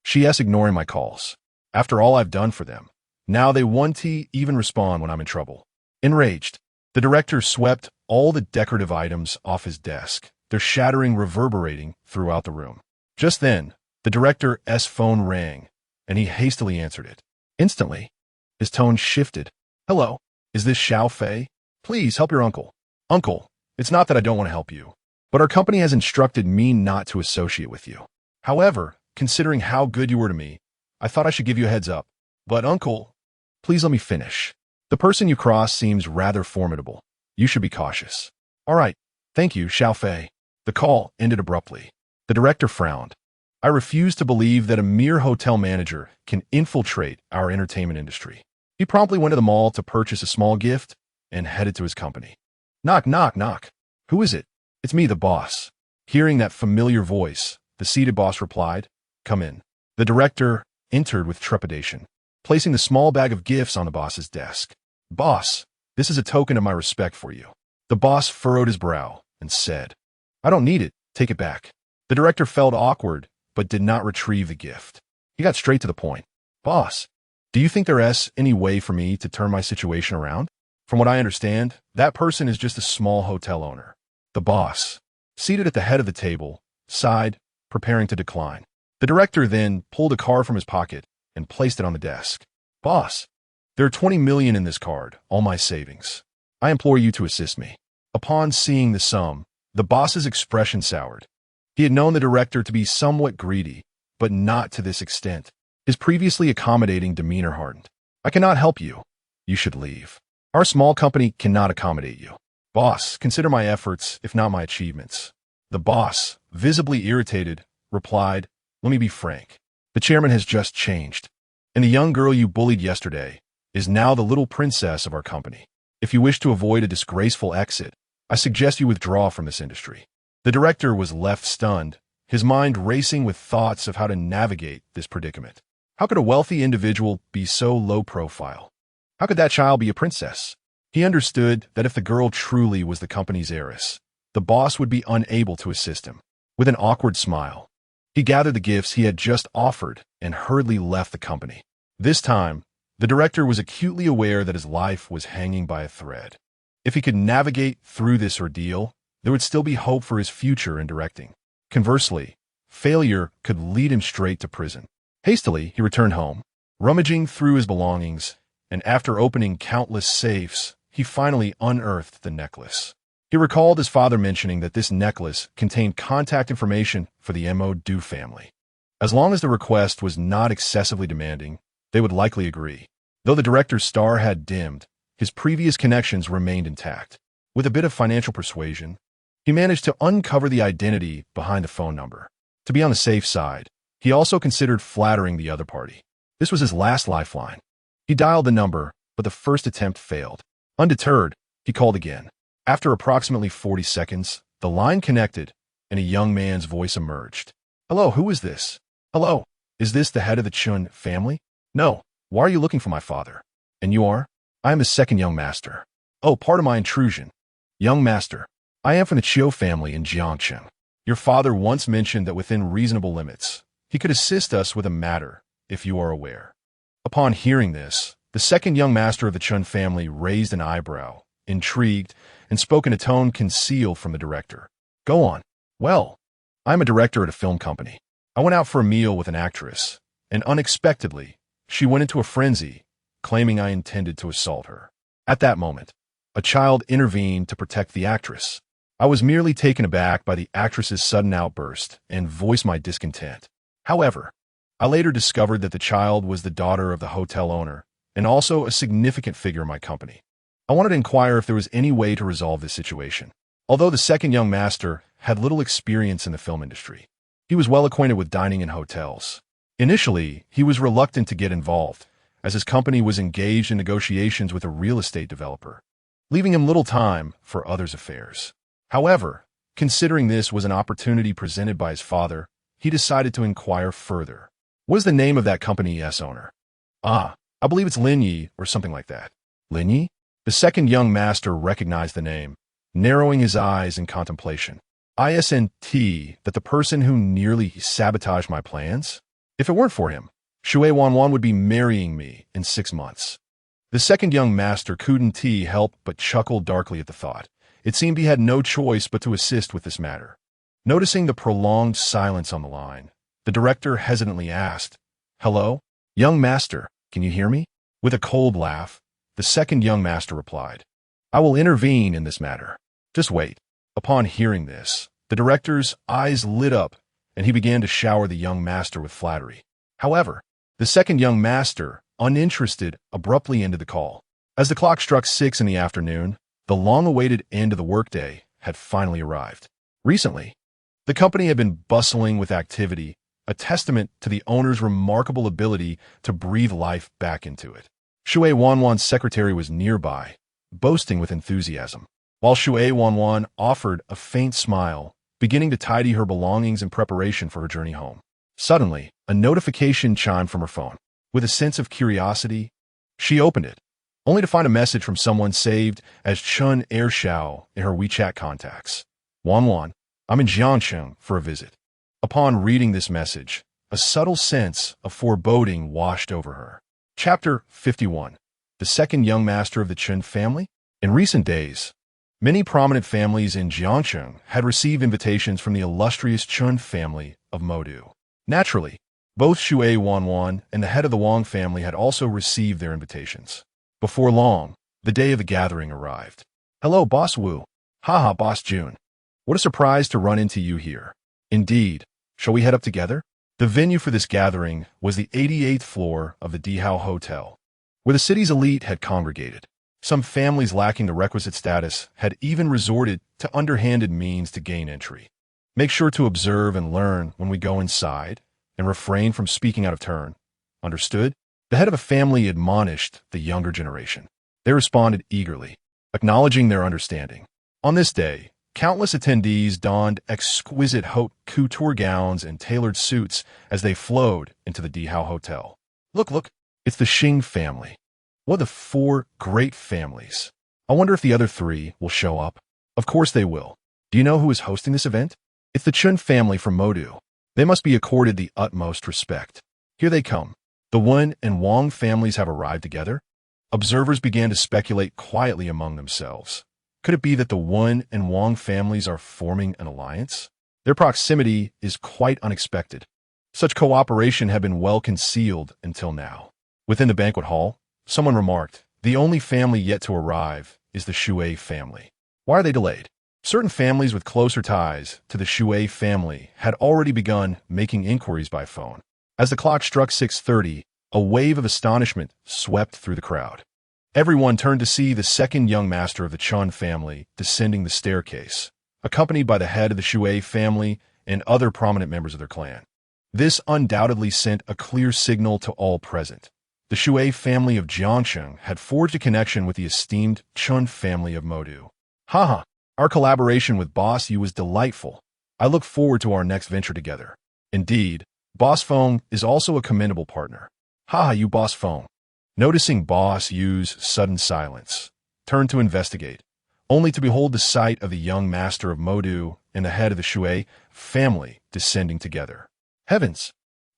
Speaker 1: She's ignoring my calls. After all I've done for them. Now they won't even respond when I'm in trouble." Enraged, the director swept all the decorative items off his desk, their shattering reverberating throughout the room. Just then, the director's phone rang, and he hastily answered it. Instantly, his tone shifted. "Hello, is this Xiao Fei? Please help your uncle." "Uncle, it's not that I don't want to help you, but our company has instructed me not to associate with you. However, considering how good you were to me, I thought I should give you a heads up. But uncle, please let me finish. The person you cross seems rather formidable. You should be cautious." "All right, thank you, Xiao Fei." The call ended abruptly. The director frowned. "I refuse to believe that a mere hotel manager can infiltrate our entertainment industry." He promptly went to the mall to purchase a small gift and headed to his company. "Knock, knock, knock. Who is it?" "It's me, the boss." Hearing that familiar voice, the seated boss replied, "Come in." The director entered with trepidation, placing the small bag of gifts on the boss's desk. "Boss, this is a token of my respect for you." The boss furrowed his brow and said, "I don't need it. Take it back." The director felt awkward, but did not retrieve the gift. He got straight to the point. "Boss, do you think there's any way for me to turn my situation around? From what I understand, that person is just a small hotel owner." The boss, seated at the head of the table, sighed, preparing to decline. The director then pulled a card from his pocket and placed it on the desk. "Boss, there are 20 million in this card, all my savings. I implore you to assist me." Upon seeing the sum, the boss's expression soured. He had known the director to be somewhat greedy, but not to this extent. His previously accommodating demeanor hardened. "I cannot help you. You should leave. Our small company cannot accommodate you." "Boss, consider my efforts, if not my achievements." The boss, visibly irritated, replied, "Let me be frank. The chairman has just changed, and the young girl you bullied yesterday is now the little princess of our company. If you wish to avoid a disgraceful exit, I suggest you withdraw from this industry." The director was left stunned, his mind racing with thoughts of how to navigate this predicament. How could a wealthy individual be so low profile? How could that child be a princess? He understood that if the girl truly was the company's heiress, the boss would be unable to assist him. With an awkward smile, he gathered the gifts he had just offered and hurriedly left the company. This time, the director was acutely aware that his life was hanging by a thread. If he could navigate through this ordeal, there would still be hope for his future in directing. Conversely, failure could lead him straight to prison. Hastily, he returned home, rummaging through his belongings, and after opening countless safes, he finally unearthed the necklace. He recalled his father mentioning that this necklace contained contact information for the Mo Du family. As long as the request was not excessively demanding, they would likely agree. Though the director's star had dimmed, his previous connections remained intact. With a bit of financial persuasion, he managed to uncover the identity behind the phone number. To be on the safe side, he also considered flattering the other party. This was his last lifeline. He dialed the number, but the first attempt failed. Undeterred, he called again. After approximately 40 seconds, the line connected, and a young man's voice emerged. "Hello, who is this?" "Hello, is this the head of the Chun family?" "No, why are you looking for my father?" "And you are?" "I am his second young master." "Oh, pardon my intrusion." "Young master, I am from the Chiu family in Jiangcheng. Your father once mentioned that within reasonable limits, he could assist us with a matter, if you are aware." Upon hearing this, the second young master of the Chun family raised an eyebrow, intrigued, and spoke in a tone concealed from the director. "Go on." "Well, I am a director at a film company. I went out for a meal with an actress, and unexpectedly, she went into a frenzy, claiming I intended to assault her. At that moment, a child intervened to protect the actress. I was merely taken aback by the actress's sudden outburst and voiced my discontent. However, I later discovered that the child was the daughter of the hotel owner and also a significant figure in my company. I wanted to inquire if there was any way to resolve this situation. Although the second young master had little experience in the film industry, he was well acquainted with dining in hotels. Initially, he was reluctant to get involved, as his company was engaged in negotiations with a real estate developer, leaving him little time for others' affairs. However, considering this was an opportunity presented by his father, he decided to inquire further. What is the name of that company's owner? I believe it's Lin Ye or something like that. Lin Ye? The second young master recognized the name, narrowing his eyes in contemplation. Isn't that the person who nearly sabotaged my plans? If it weren't for him, Shui Wanwan would be marrying me in 6 months. The second young master couldn't help but chuckle darkly at the thought. It seemed he had no choice but to assist with this matter. Noticing the prolonged silence on the line, the director hesitantly asked, "Hello, young master, can you hear me?" With a cold laugh, the second young master replied, "I will intervene in this matter. Just wait." Upon hearing this, the director's eyes lit up and he began to shower the young master with flattery. However, the second young master, uninterested, abruptly ended the call. As the clock struck 6 in the afternoon, the long-awaited end of the workday had finally arrived. Recently, the company had been bustling with activity, a testament to the owner's remarkable ability to breathe life back into it. Shui Wanwan's secretary was nearby, boasting with enthusiasm, while Shui Wanwan offered a faint smile, beginning to tidy her belongings in preparation for her journey home. Suddenly, a notification chimed from her phone. With a sense of curiosity, she opened it, only to find a message from someone saved as Chun Ershao in her WeChat contacts. "Wanwan, I'm in Jiangcheng for a visit." Upon reading this message, a subtle sense of foreboding washed over her. Chapter 51. The second young master of the Chun family? In recent days, many prominent families in Jiangcheng had received invitations from the illustrious Chun family of Modu. Naturally, both Shui Wanwan and the head of the Wang family had also received their invitations. Before long, the day of the gathering arrived. "Hello, Boss Wu." "Haha, Boss Jun. What a surprise to run into you here." "Indeed. Shall we head up together?" The venue for this gathering was the 88th floor of the Dihao Hotel, where the city's elite had congregated. Some families lacking the requisite status had even resorted to underhanded means to gain entry. "Make sure to observe and learn when we go inside, and refrain from speaking out of turn. Understood?" The head of a family admonished the younger generation. They responded eagerly, acknowledging their understanding. On this day, countless attendees donned exquisite haute couture gowns and tailored suits as they flowed into the Dihao Hotel. Look, it's the Xing family. What are the 4 great families? I wonder if the other 3 will show up. Of course they will. Do you know who is hosting this event? It's the Chun family from Modu. They must be accorded the utmost respect. Here they come. The Wen and Wang families have arrived together. Observers began to speculate quietly among themselves. Could it be that the Wen and Wang families are forming an alliance? Their proximity is quite unexpected. Such cooperation had been well concealed until now. Within the banquet hall, someone remarked, "The only family yet to arrive is the Shui family. Why are they delayed?" Certain families with closer ties to the Shui family had already begun making inquiries by phone. As the clock struck 6:30, a wave of astonishment swept through the crowd. Everyone turned to see the second young master of the Chun family descending the staircase, accompanied by the head of the Shui family and other prominent members of their clan. This undoubtedly sent a clear signal to all present. The Shui family of Jiangcheng had forged a connection with the esteemed Chun family of Modu. "Haha, our collaboration with Boss Yu was delightful. I look forward to our next venture together." Indeed, Boss Feng is also a commendable partner. "Haha, you Boss Feng." Noticing Boss Yu's sudden silence, turned to investigate, only to behold the sight of the young master of Modu and the head of the Shui family descending together. Heavens!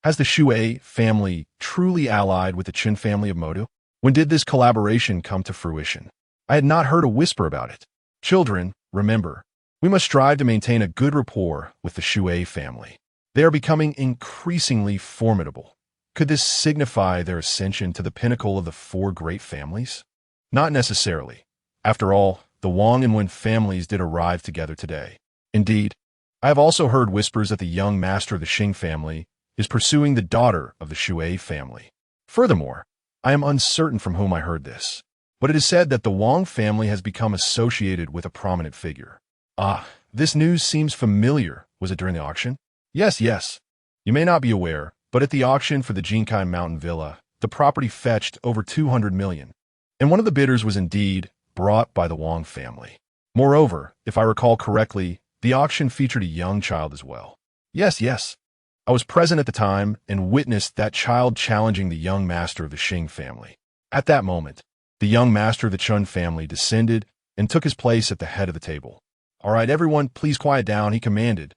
Speaker 1: Has the Shui family truly allied with the Qin family of Modu? When did this collaboration come to fruition? I had not heard a whisper about it. Children, remember, we must strive to maintain a good rapport with the Shui family. They are becoming increasingly formidable. Could this signify their ascension to the pinnacle of the 4 great families? Not necessarily. After all, the Wang and Wen families did arrive together today. Indeed, I have also heard whispers that the young master of the Xing family is pursuing the daughter of the Shui family. Furthermore, I am uncertain from whom I heard this, but it is said that the Wang family has become associated with a prominent figure. Ah, this news seems familiar. Was it during the auction? Yes, yes. You may not be aware, but at the auction for the Jinkai Mountain Villa, the property fetched over 200 million, and one of the bidders was indeed brought by the Wang family. Moreover, if I recall correctly, the auction featured a young child as well. Yes, yes. I was present at the time and witnessed that child challenging the young master of the Xing family. At that moment, the young master of the Chun family descended and took his place at the head of the table. All right, everyone, please quiet down, he commanded,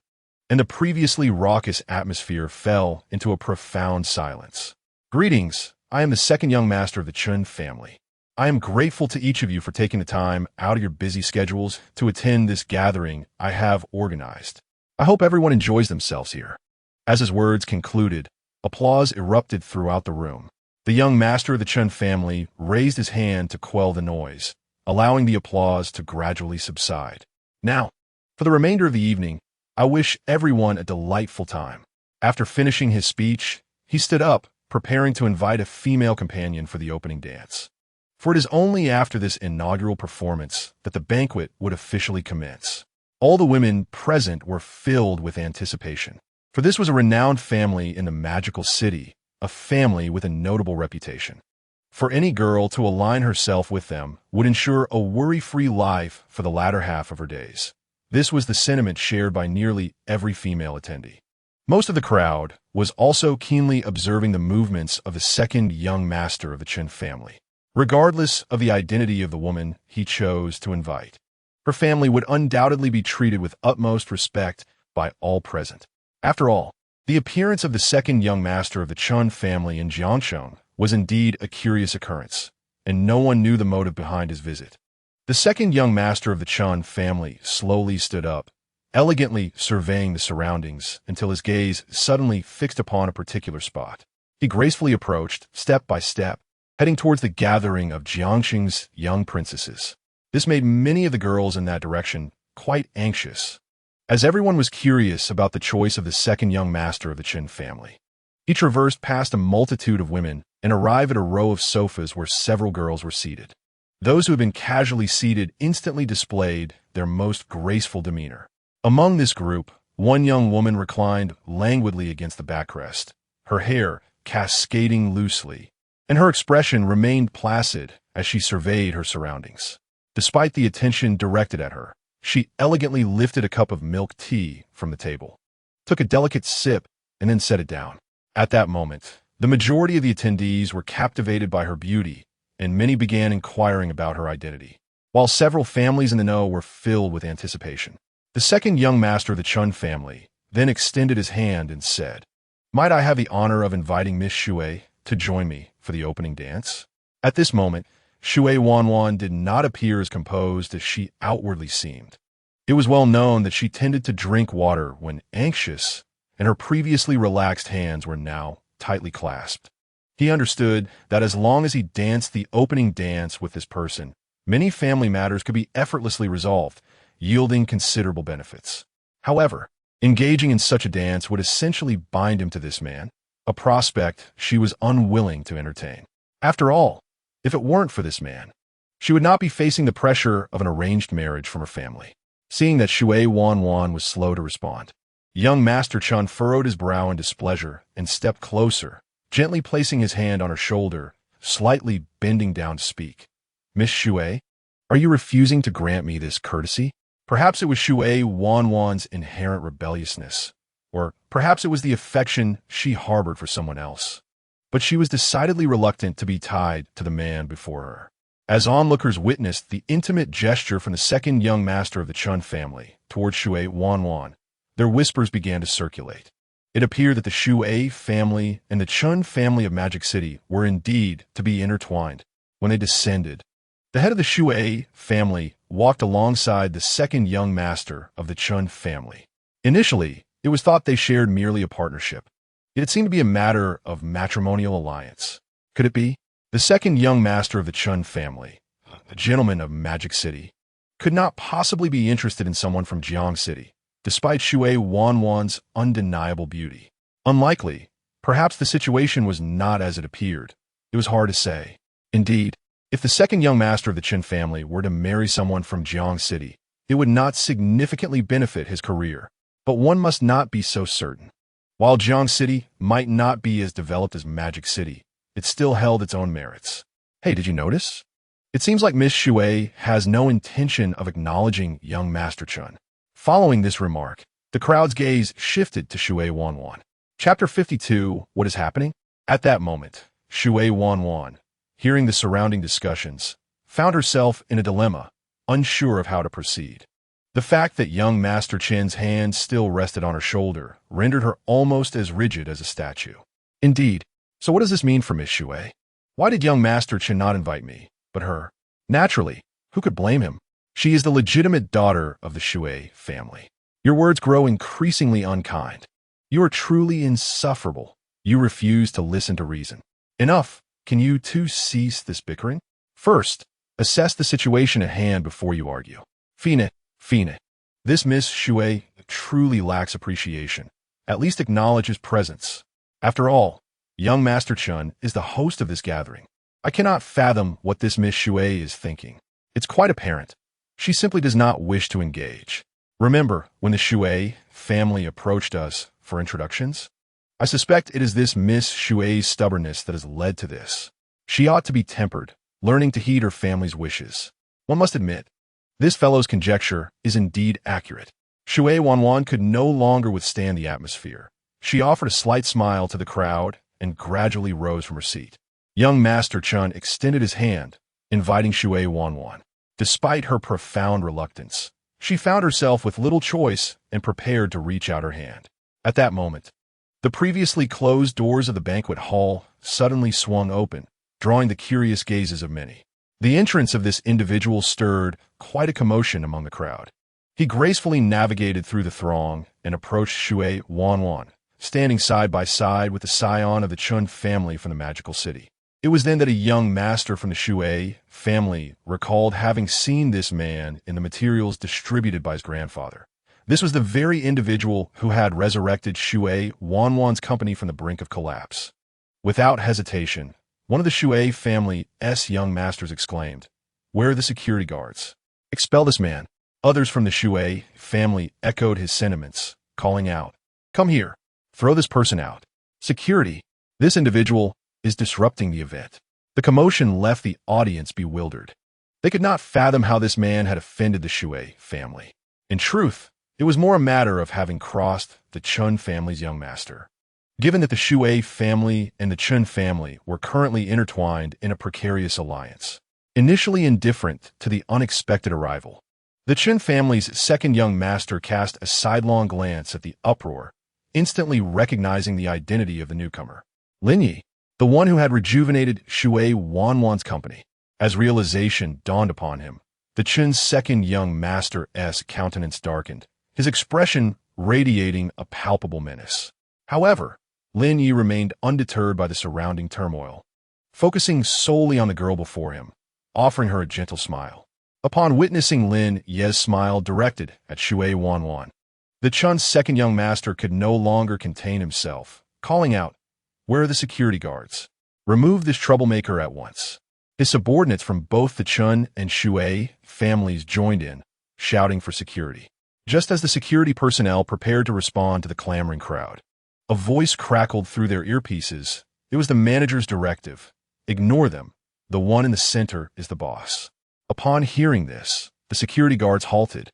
Speaker 1: and the previously raucous atmosphere fell into a profound silence. Greetings, I am the second young master of the Chun family. I am grateful to each of you for taking the time out of your busy schedules to attend this gathering I have organized. I hope everyone enjoys themselves here. As his words concluded, applause erupted throughout the room. The young master of the Chun family raised his hand to quell the noise, allowing the applause to gradually subside. Now, for the remainder of the evening, I wish everyone a delightful time. After finishing his speech, he stood up, preparing to invite a female companion for the opening dance. For it is only after this inaugural performance that the banquet would officially commence. All the women present were filled with anticipation, for this was a renowned family in the magical city, a family with a notable reputation. For any girl to align herself with them would ensure a worry-free life for the latter half of her days. This was the sentiment shared by nearly every female attendee. Most of the crowd was also keenly observing the movements of the second young master of the Chen family. Regardless of the identity of the woman he chose to invite, her family would undoubtedly be treated with utmost respect by all present. After all, the appearance of the second young master of the Chun family in Jiangsheng was indeed a curious occurrence, and no one knew the motive behind his visit. The second young master of the Chun family slowly stood up, elegantly surveying the surroundings until his gaze suddenly fixed upon a particular spot. He gracefully approached, step by step, heading towards the gathering of Jiangsheng's young princesses. This made many of the girls in that direction quite anxious, as everyone was curious about the choice of the second young master of the Qin family. He traversed past a multitude of women and arrived at a row of sofas where several girls were seated. Those who had been casually seated instantly displayed their most graceful demeanor. Among this group, one young woman reclined languidly against the backrest, her hair cascading loosely, and her expression remained placid as she surveyed her surroundings. Despite the attention directed at her, she elegantly lifted a cup of milk tea from the table, took a delicate sip, and then set it down. At that moment, the majority of the attendees were captivated by her beauty, and many began inquiring about her identity, while several families in the know were filled with anticipation. The second young master of the Chun family then extended his hand and said, "Might I have the honor of inviting Miss Shui to join me for the opening dance?" At this moment, Shui Wanwan did not appear as composed as she outwardly seemed. It was well known that she tended to drink water when anxious, and her previously relaxed hands were now tightly clasped. He understood that as long as he danced the opening dance with this person, many family matters could be effortlessly resolved, yielding considerable benefits. However, engaging in such a dance would essentially bind him to this man, a prospect she was unwilling to entertain. After all, if it weren't for this man, she would not be facing the pressure of an arranged marriage from her family. Seeing that Shui Wanwan was slow to respond, young Master Chun furrowed his brow in displeasure and stepped closer, gently placing his hand on her shoulder, slightly bending down to speak. "Miss Shui, are you refusing to grant me this courtesy?" Perhaps it was Shui Wanwan's inherent rebelliousness, or perhaps it was the affection she harbored for someone else. But she was decidedly reluctant to be tied to the man before her. As onlookers witnessed the intimate gesture from the second young master of the Chun family towards Shui Wanwan, their whispers began to circulate. It appeared that the Shui family and the Chun family of Magic City were indeed to be intertwined. When they descended, the head of the Shui family walked alongside the second young master of the Chun family. Initially, it was thought they shared merely a partnership. It seemed to be a matter of matrimonial alliance. Could it be? The second young master of the Chun family, a gentleman of Magic City, could not possibly be interested in someone from Jiang City, despite Shui Wanwan's undeniable beauty. Unlikely, Perhaps the situation was not as it appeared. It was hard to say. Indeed, if the second young master of the Chen family were to marry someone from Jiang City, it would not significantly benefit his career. But one must not be so certain. While Jiang City might not be as developed as Magic City, it still held its own merits. Hey, did you notice? It seems like Miss Shui has no intention of acknowledging young Master Chen. Following this remark, the crowd's gaze shifted to Shui Wanwan. Chapter 52, What is Happening? At that moment, Shui Wanwan, hearing the surrounding discussions, found herself in a dilemma, unsure of how to proceed. The fact that young Master Chen's hand still rested on her shoulder rendered her almost as rigid as a statue. Indeed, so what does this mean for Miss Shui? Why did young Master Chen not invite me, but her? Naturally, who could blame him? She is the legitimate daughter of the Shui family. Your words grow increasingly unkind. You are truly insufferable. You refuse to listen to reason. Enough. Can you two cease this bickering? First, assess the situation at hand before you argue. Fine. This Miss Shui truly lacks appreciation. At least acknowledge his presence. After all, young Master Chen is the host of this gathering. I cannot fathom what this Miss Shui is thinking. It's quite apparent. She simply does not wish to engage. Remember when the Shui family approached us for introductions? I suspect it is this Miss Shui's stubbornness that has led to this. She ought to be tempered, learning to heed her family's wishes. One must admit, this fellow's conjecture is indeed accurate. Shui Wanwan could no longer withstand the atmosphere. She offered a slight smile to the crowd and gradually rose from her seat. Young Master Chen extended his hand, inviting Shui Wanwan. Despite her profound reluctance, she found herself with little choice and prepared to reach out her hand. At that moment, the previously closed doors of the banquet hall suddenly swung open, drawing the curious gazes of many. The entrance of this individual stirred quite a commotion among the crowd. He gracefully navigated through the throng and approached Shui Wanwan, standing side by side with the scion of the Chun family from the magical city. It was then that a young master from the Shui family recalled having seen this man in the materials distributed by his grandfather. This was the very individual who had resurrected Shui Wanwan's company from the brink of collapse. Without hesitation, one of the Shui family's young masters exclaimed, "Where are the security guards? Expel this man." Others from the Shui family echoed his sentiments, calling out, "Come here, throw this person out. Security, this individual is disrupting the event." The commotion left the audience bewildered. They could not fathom how this man had offended the Shui family. In truth, it was more a matter of having crossed the Chun family's young master. Given that the Shui family and the Chun family were currently intertwined in a precarious alliance, initially indifferent to the unexpected arrival, the Chun family's second young master cast a sidelong glance at the uproar, instantly recognizing the identity of the newcomer. Lin Ye, the one who had rejuvenated Shui Wanwan's company. As realization dawned upon him, the Chun's second young master's countenance darkened, his expression radiating a palpable menace. However, Lin Ye remained undeterred by the surrounding turmoil, focusing solely on the girl before him, offering her a gentle smile. Upon witnessing Lin Ye's smile directed at Shui Wanwan, the Chun's second young master could no longer contain himself, calling out, "Where are the security guards? Remove this troublemaker at once." His subordinates from both the Chun and Shui families joined in, shouting for security. Just as the security personnel prepared to respond to the clamoring crowd, a voice crackled through their earpieces. It was the manager's directive. "Ignore them. The one in the center is the boss." Upon hearing this, the security guards halted,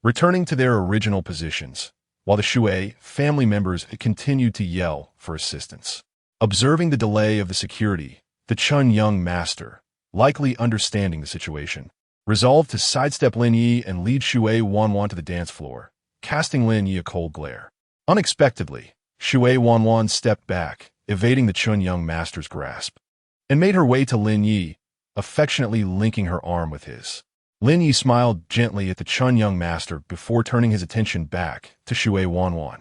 Speaker 1: returning to their original positions, while the Shui family members continued to yell for assistance. Observing the delay of the security, the Chun young master, likely understanding the situation, resolved to sidestep Lin Ye and lead Shui Wanwan to the dance floor, casting Lin Ye a cold glare. Unexpectedly, Shui Wanwan stepped back, evading the Chun young master's grasp, and made her way to Lin Ye, affectionately linking her arm with his. Lin Ye smiled gently at the Chun young master before turning his attention back to Shui Wanwan,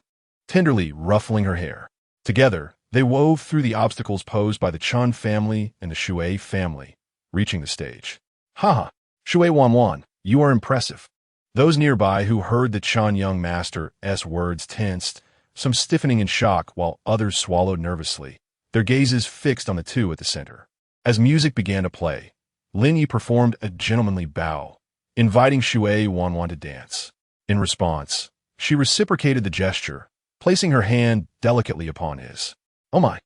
Speaker 1: tenderly ruffling her hair. Together, they wove through the obstacles posed by the Chun family and the Shui family, reaching the stage. "Ha! Shui Wanwan, you are impressive." Those nearby who heard the Chun young master's words tensed, some stiffening in shock while others swallowed nervously, their gazes fixed on the two at the center. As music began to play, Lin Ye performed a gentlemanly bow, inviting Shui Wanwan to dance. In response, she reciprocated the gesture, placing her hand delicately upon his. Oh my!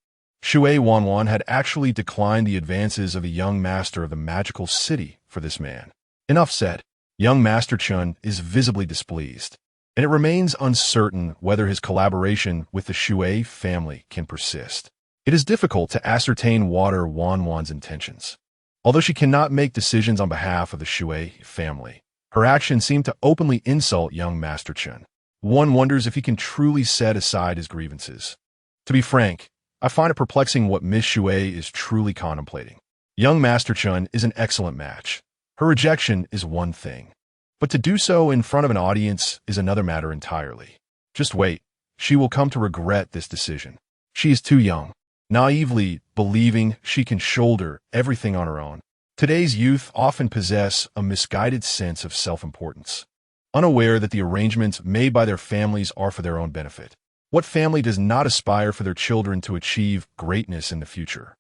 Speaker 1: Shui Wanwan had actually declined the advances of a young master of the magical city for this man. Enough said. Young Master Chun is visibly displeased, and it remains uncertain whether his collaboration with the Shui family can persist. It is difficult to ascertain Water Wanwan's intentions. Although she cannot make decisions on behalf of the Shui family, her actions seem to openly insult young Master Chun. One wonders if he can truly set aside his grievances. To be frank, I find it perplexing what Miss Shui is truly contemplating. Young Master Chun is an excellent match. Her rejection is one thing, but to do so in front of an audience is another matter entirely. Just wait, she will come to regret this decision. She is too young, naively believing she can shoulder everything on her own. Today's youth often possess a misguided sense of self-importance, unaware that the arrangements made by their families are for their own benefit. What family does not aspire for their children to achieve greatness in the future?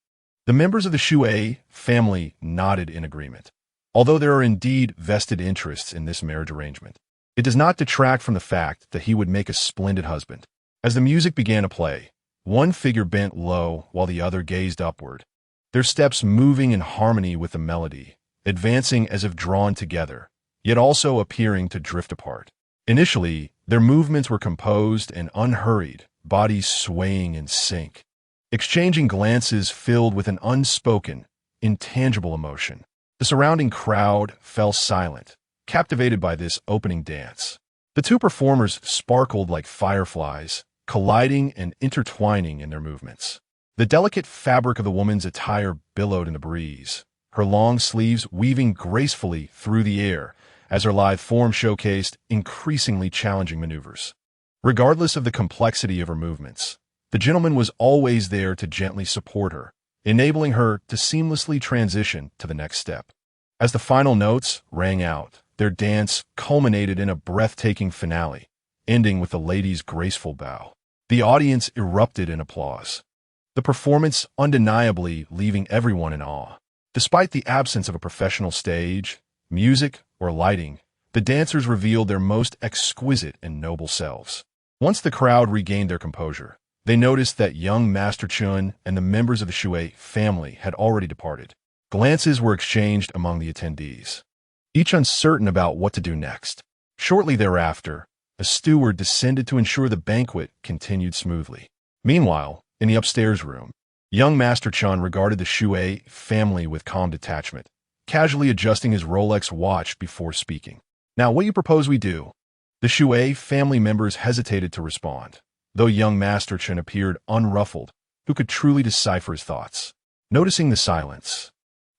Speaker 1: The members of the Shui family nodded in agreement. Although there are indeed vested interests in this marriage arrangement, it does not detract from the fact that he would make a splendid husband. As the music began to play, one figure bent low while the other gazed upward, their steps moving in harmony with the melody, advancing as if drawn together, yet also appearing to drift apart. Initially, their movements were composed and unhurried, bodies swaying in sync, exchanging glances filled with an unspoken, intangible emotion. The surrounding crowd fell silent, captivated by this opening dance. The two performers sparkled like fireflies, colliding and intertwining in their movements. The delicate fabric of the woman's attire billowed in the breeze, her long sleeves weaving gracefully through the air as her lithe form showcased increasingly challenging maneuvers. Regardless of the complexity of her movements, the gentleman was always there to gently support her, enabling her to seamlessly transition to the next step. As the final notes rang out, their dance culminated in a breathtaking finale, ending with the lady's graceful bow. The audience erupted in applause, the performance undeniably leaving everyone in awe. Despite the absence of a professional stage, music, or lighting, the dancers revealed their most exquisite and noble selves. Once the crowd regained their composure, they noticed that young Master Chun and the members of the Shui family had already departed. Glances were exchanged among the attendees, each uncertain about what to do next. Shortly thereafter, a steward descended to ensure the banquet continued smoothly. Meanwhile, in the upstairs room, young Master Chun regarded the Shui family with calm detachment, casually adjusting his Rolex watch before speaking. Now, what do you propose we do? The Shui family members hesitated to respond, though young Master Chun appeared unruffled, who could truly decipher his thoughts. Noticing the silence,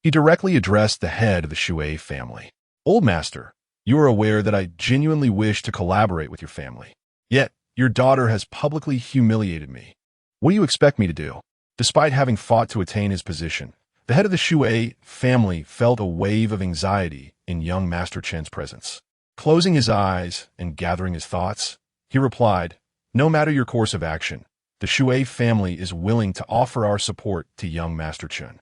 Speaker 1: he directly addressed the head of the Shui family. Old Master, you are aware that I genuinely wish to collaborate with your family. Yet, your daughter has publicly humiliated me. What do you expect me to do? Despite having fought to attain his position, the head of the Shui family felt a wave of anxiety in young Master Chen's presence. Closing his eyes and gathering his thoughts, he replied, no matter your course of action, the Shui family is willing to offer our support to young Master Chen.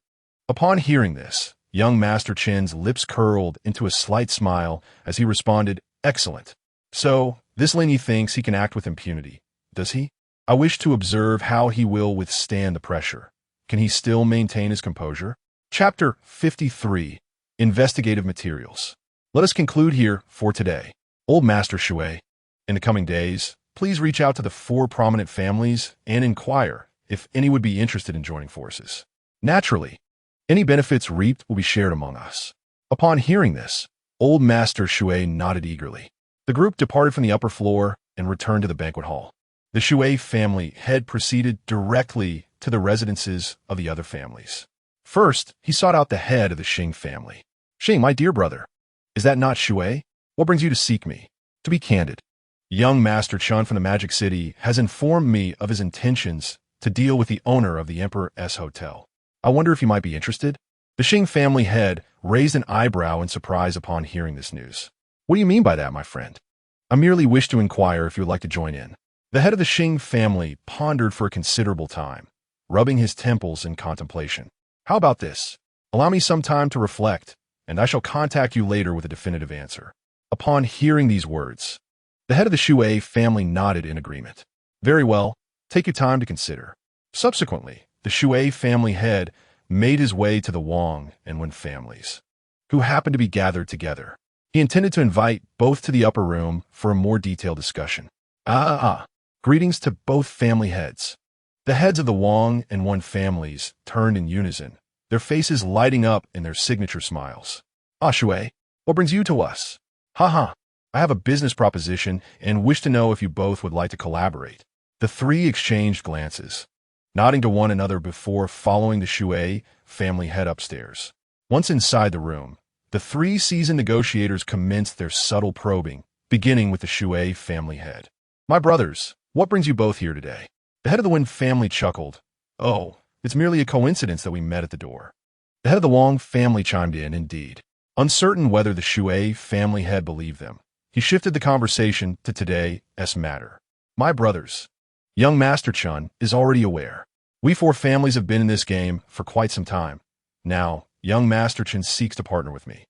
Speaker 1: Upon hearing this, young Master Chen's lips curled into a slight smile as he responded, excellent. So, this Lin Ye thinks he can act with impunity, does he? I wish to observe how he will withstand the pressure. Can he still maintain his composure? Chapter 53, Investigative Materials. Let us conclude here for today. Old Master Shui, in the coming days, please reach out to the 4 prominent families and inquire if any would be interested in joining forces. Naturally, any benefits reaped will be shared among us. Upon hearing this, Old Master Shui nodded eagerly. The group departed from the upper floor and returned to the banquet hall. The Shui family head proceeded directly to the residences of the other families. First, he sought out the head of the Xing family. Xing, my dear brother, is that not Shui? What brings you to seek me? To be candid, young Master Chun from the Magic City has informed me of his intentions to deal with the owner of the Emperor S Hotel. I wonder if you might be interested? The Xing family head raised an eyebrow in surprise upon hearing this news. What do you mean by that, my friend? I merely wish to inquire if you would like to join in. The head of the Xing family pondered for a considerable time, rubbing his temples in contemplation. How about this? Allow me some time to reflect, and I shall contact you later with a definitive answer. Upon hearing these words, the head of the Shui family nodded in agreement. Very well, take your time to consider. Subsequently, the Shui family head made his way to the Wang and Wen families, who happened to be gathered together. He intended to invite both to the upper room for a more detailed discussion. Greetings to both family heads. The heads of the Wang and Wen families turned in unison, their faces lighting up in their signature smiles. Shui, what brings you to us? I have a business proposition and wish to know if you both would like to collaborate. The three exchanged glances, nodding to one another before following the Shui family head upstairs. Once inside the room, the three seasoned negotiators commenced their subtle probing, beginning with the Shui family head. My brothers, what brings you both here today? The head of the Wen family chuckled. Oh, it's merely a coincidence that we met at the door. The head of the Wang family chimed in, indeed. Uncertain whether the Shui family head believed them, he shifted the conversation to today's matter. My brothers, young Master Chun is already aware. We four families have been in this game for quite some time. Now, young Master Chun seeks to partner with me,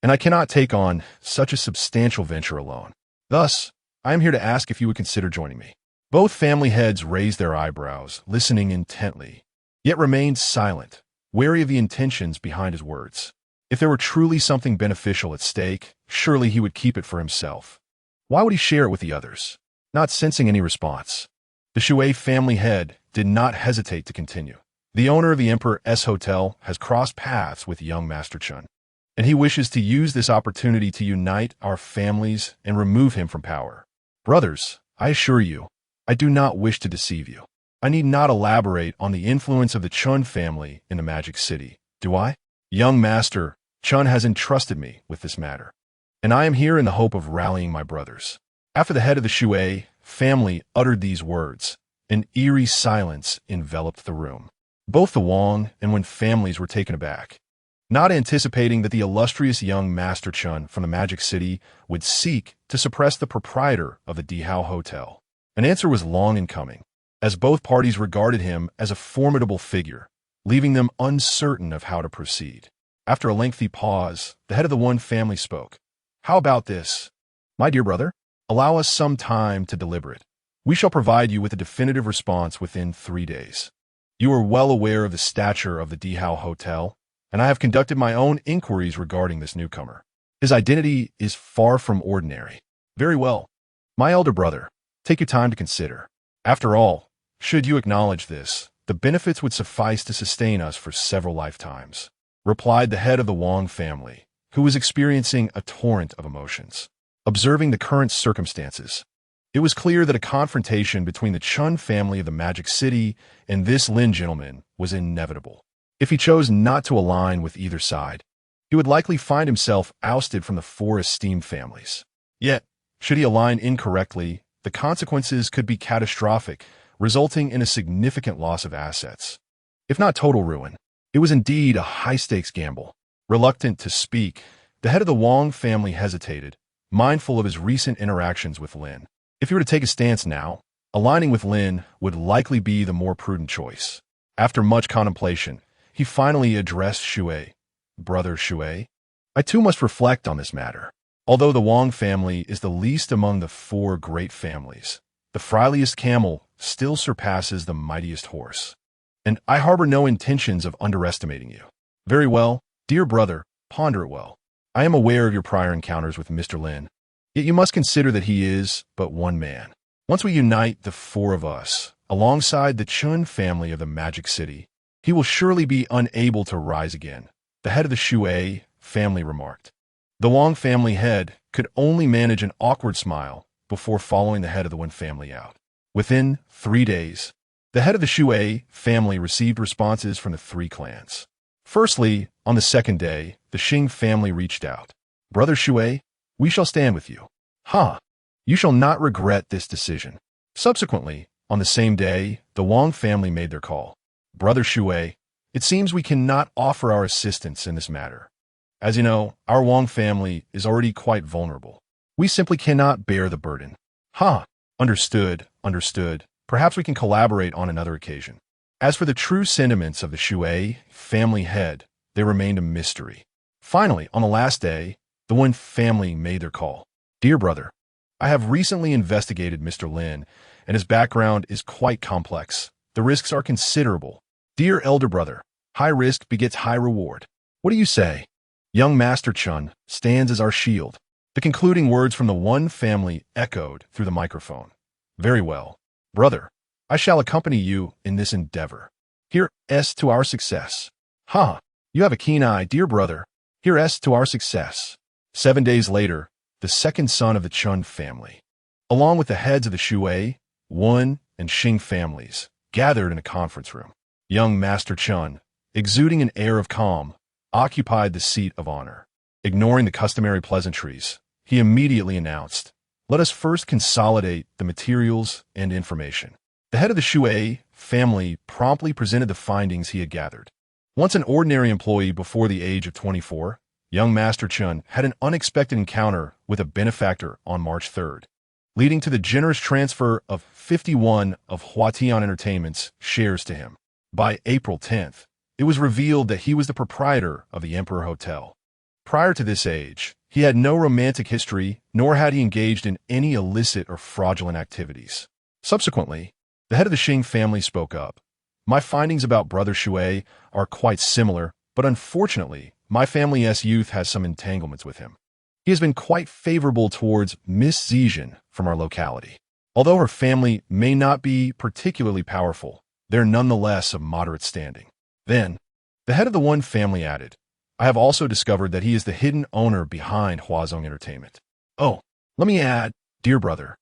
Speaker 1: and I cannot take on such a substantial venture alone. Thus, I am here to ask if you would consider joining me. Both family heads raised their eyebrows, listening intently, yet remained silent, wary of the intentions behind his words. If there were truly something beneficial at stake, surely he would keep it for himself. Why would he share it with the others? Not sensing any response, the Shui family head did not hesitate to continue. The owner of the Emperor's Hotel has crossed paths with young Master Chun, and he wishes to use this opportunity to unite our families and remove him from power. Brothers, I assure you, I do not wish to deceive you. I need not elaborate on the influence of the Chun family in the Magic City, do I? Young Master Chun has entrusted me with this matter, and I am here in the hope of rallying my brothers. After the head of the Shui family uttered these words, an eerie silence enveloped the room. Both the Wang and Wen families were taken aback, not anticipating that the illustrious young Master Chun from the Magic City would seek to suppress the proprietor of the Dihao Hotel. An answer was long in coming, as both parties regarded him as a formidable figure, leaving them uncertain of how to proceed. After a lengthy pause, the head of the Wen family spoke. How about this? My dear brother, allow us some time to deliberate. We shall provide you with a definitive response within 3 days. You are well aware of the stature of the Dihao Hotel, and I have conducted my own inquiries regarding this newcomer. His identity is far from ordinary. Very well. My elder brother, take your time to consider. After all, should you acknowledge this, the benefits would suffice to sustain us for several lifetimes, replied the head of the Wang family, who was experiencing a torrent of emotions. Observing the current circumstances, it was clear that a confrontation between the Chun family of the Magic City and this Lin gentleman was inevitable. If he chose not to align with either side, he would likely find himself ousted from the four esteemed families. Yet, should he align incorrectly, the consequences could be catastrophic, resulting in a significant loss of assets. If not total ruin, it was indeed a high-stakes gamble. Reluctant to speak, the head of the Wang family hesitated, mindful of his recent interactions with Lin. If he were to take a stance now, aligning with Lin would likely be the more prudent choice. After much contemplation, he finally addressed Shui. Brother Shui, I too must reflect on this matter. Although the Wang family is the least among the four great families, the friliest camel still surpasses the mightiest horse. And I harbor no intentions of underestimating you. Very well, dear brother, ponder it well. I am aware of your prior encounters with Mr. Lin, yet you must consider that he is but one man. Once we unite the four of us, alongside the Chun family of the Magic City, he will surely be unable to rise again, the head of the Shui family remarked. The Wang family head could only manage an awkward smile before following the head of the Wen family out. Within 3 days, the head of the Shui family received responses from the 3 clans. Firstly, on the second day, the Xing family reached out. Brother Shui, we shall stand with you. You shall not regret this decision. Subsequently, on the same day, the Wang family made their call. Brother Shui, it seems we cannot offer our assistance in this matter. As you know, our Wang family is already quite vulnerable. We simply cannot bear the burden. Understood, understood. Perhaps we can collaborate on another occasion. As for the true sentiments of the Shui family head, they remained a mystery. Finally, on the last day, the Wen family made their call. Dear brother, I have recently investigated Mr. Lin, and his background is quite complex. The risks are considerable. Dear elder brother, high risk begets high reward. What do you say? Young Master Chun stands as our shield. The concluding words from the Wen family echoed through the microphone. Very well, brother. I shall accompany you in this endeavor. Here's to our success. Ha! You have a keen eye, dear brother. Here's to our success. 7 days later, the second son of the Chun family, along with the heads of the Shui, Wen, and Xing families, gathered in a conference room. Young Master Chun, exuding an air of calm, occupied the seat of honor. Ignoring the customary pleasantries, he immediately announced, "Let us first consolidate the materials and information." The head of the Shui family promptly presented the findings he had gathered. Once an ordinary employee before the age of 24, young Master Chun had an unexpected encounter with a benefactor on March 3rd, leading to the generous transfer of 51 of Huatian Entertainment's shares to him. By April 10th, it was revealed that he was the proprietor of the Emperor Hotel. Prior to this age, he had no romantic history, nor had he engaged in any illicit or fraudulent activities. Subsequently, the head of the Xing family spoke up. My findings about Brother Shui are quite similar, but unfortunately, my family's youth has some entanglements with him. He has been quite favorable towards Miss Zhejian from our locality. Although her family may not be particularly powerful, they're nonetheless of moderate standing. Then, the head of the Wen family added, I have also discovered that he is the hidden owner behind Huazong Entertainment. Oh, let me add, dear brother,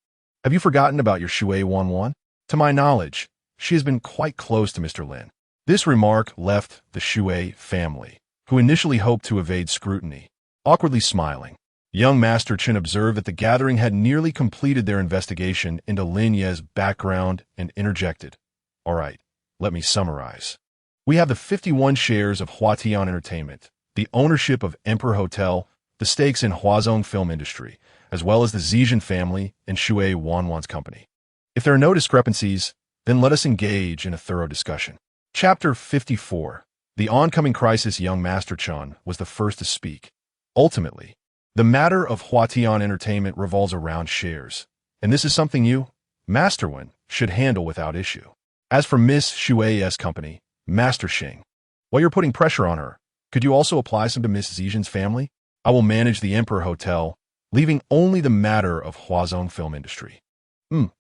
Speaker 1: have you forgotten about your Shui Wanwan? To my knowledge, she has been quite close to Mr. Lin. This remark left the Shui family, who initially hoped to evade scrutiny, awkwardly smiling. Young Master Chen observed that the gathering had nearly completed their investigation into Lin Ye's background and interjected, All right, let me summarize. We have the 51 shares of Huatian Entertainment, the ownership of Emperor Hotel, the stakes in Huazong film industry, as well as the Zhejian family and Shui Wanwan's company. If there are no discrepancies, then let us engage in a thorough discussion. Chapter 54. The oncoming crisis. Young Master Chun was the first to speak. Ultimately, the matter of Huatian Entertainment revolves around shares, and this is something you, Master Wen, should handle without issue. As for Miss Shui's company, Master Xing, while you're putting pressure on her, could you also apply some to Miss Zhejian's family? I will manage the Emperor Hotel, leaving only the matter of Huazong film industry.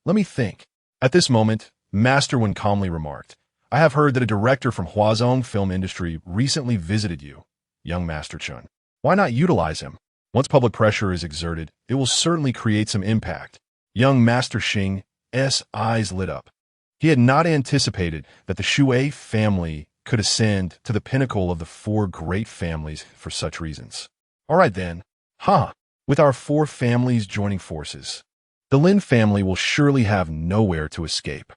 Speaker 1: Let me think. At this moment, Master Wen calmly remarked, I have heard that a director from Huazong film industry recently visited you, young Master Chun. Why not utilize him? Once public pressure is exerted, it will certainly create some impact. Young Master Xing's eyes lit up. He had not anticipated that the Shui family could ascend to the pinnacle of the four great families for such reasons. All right then. With our four families joining forces, the Lin family will surely have nowhere to escape.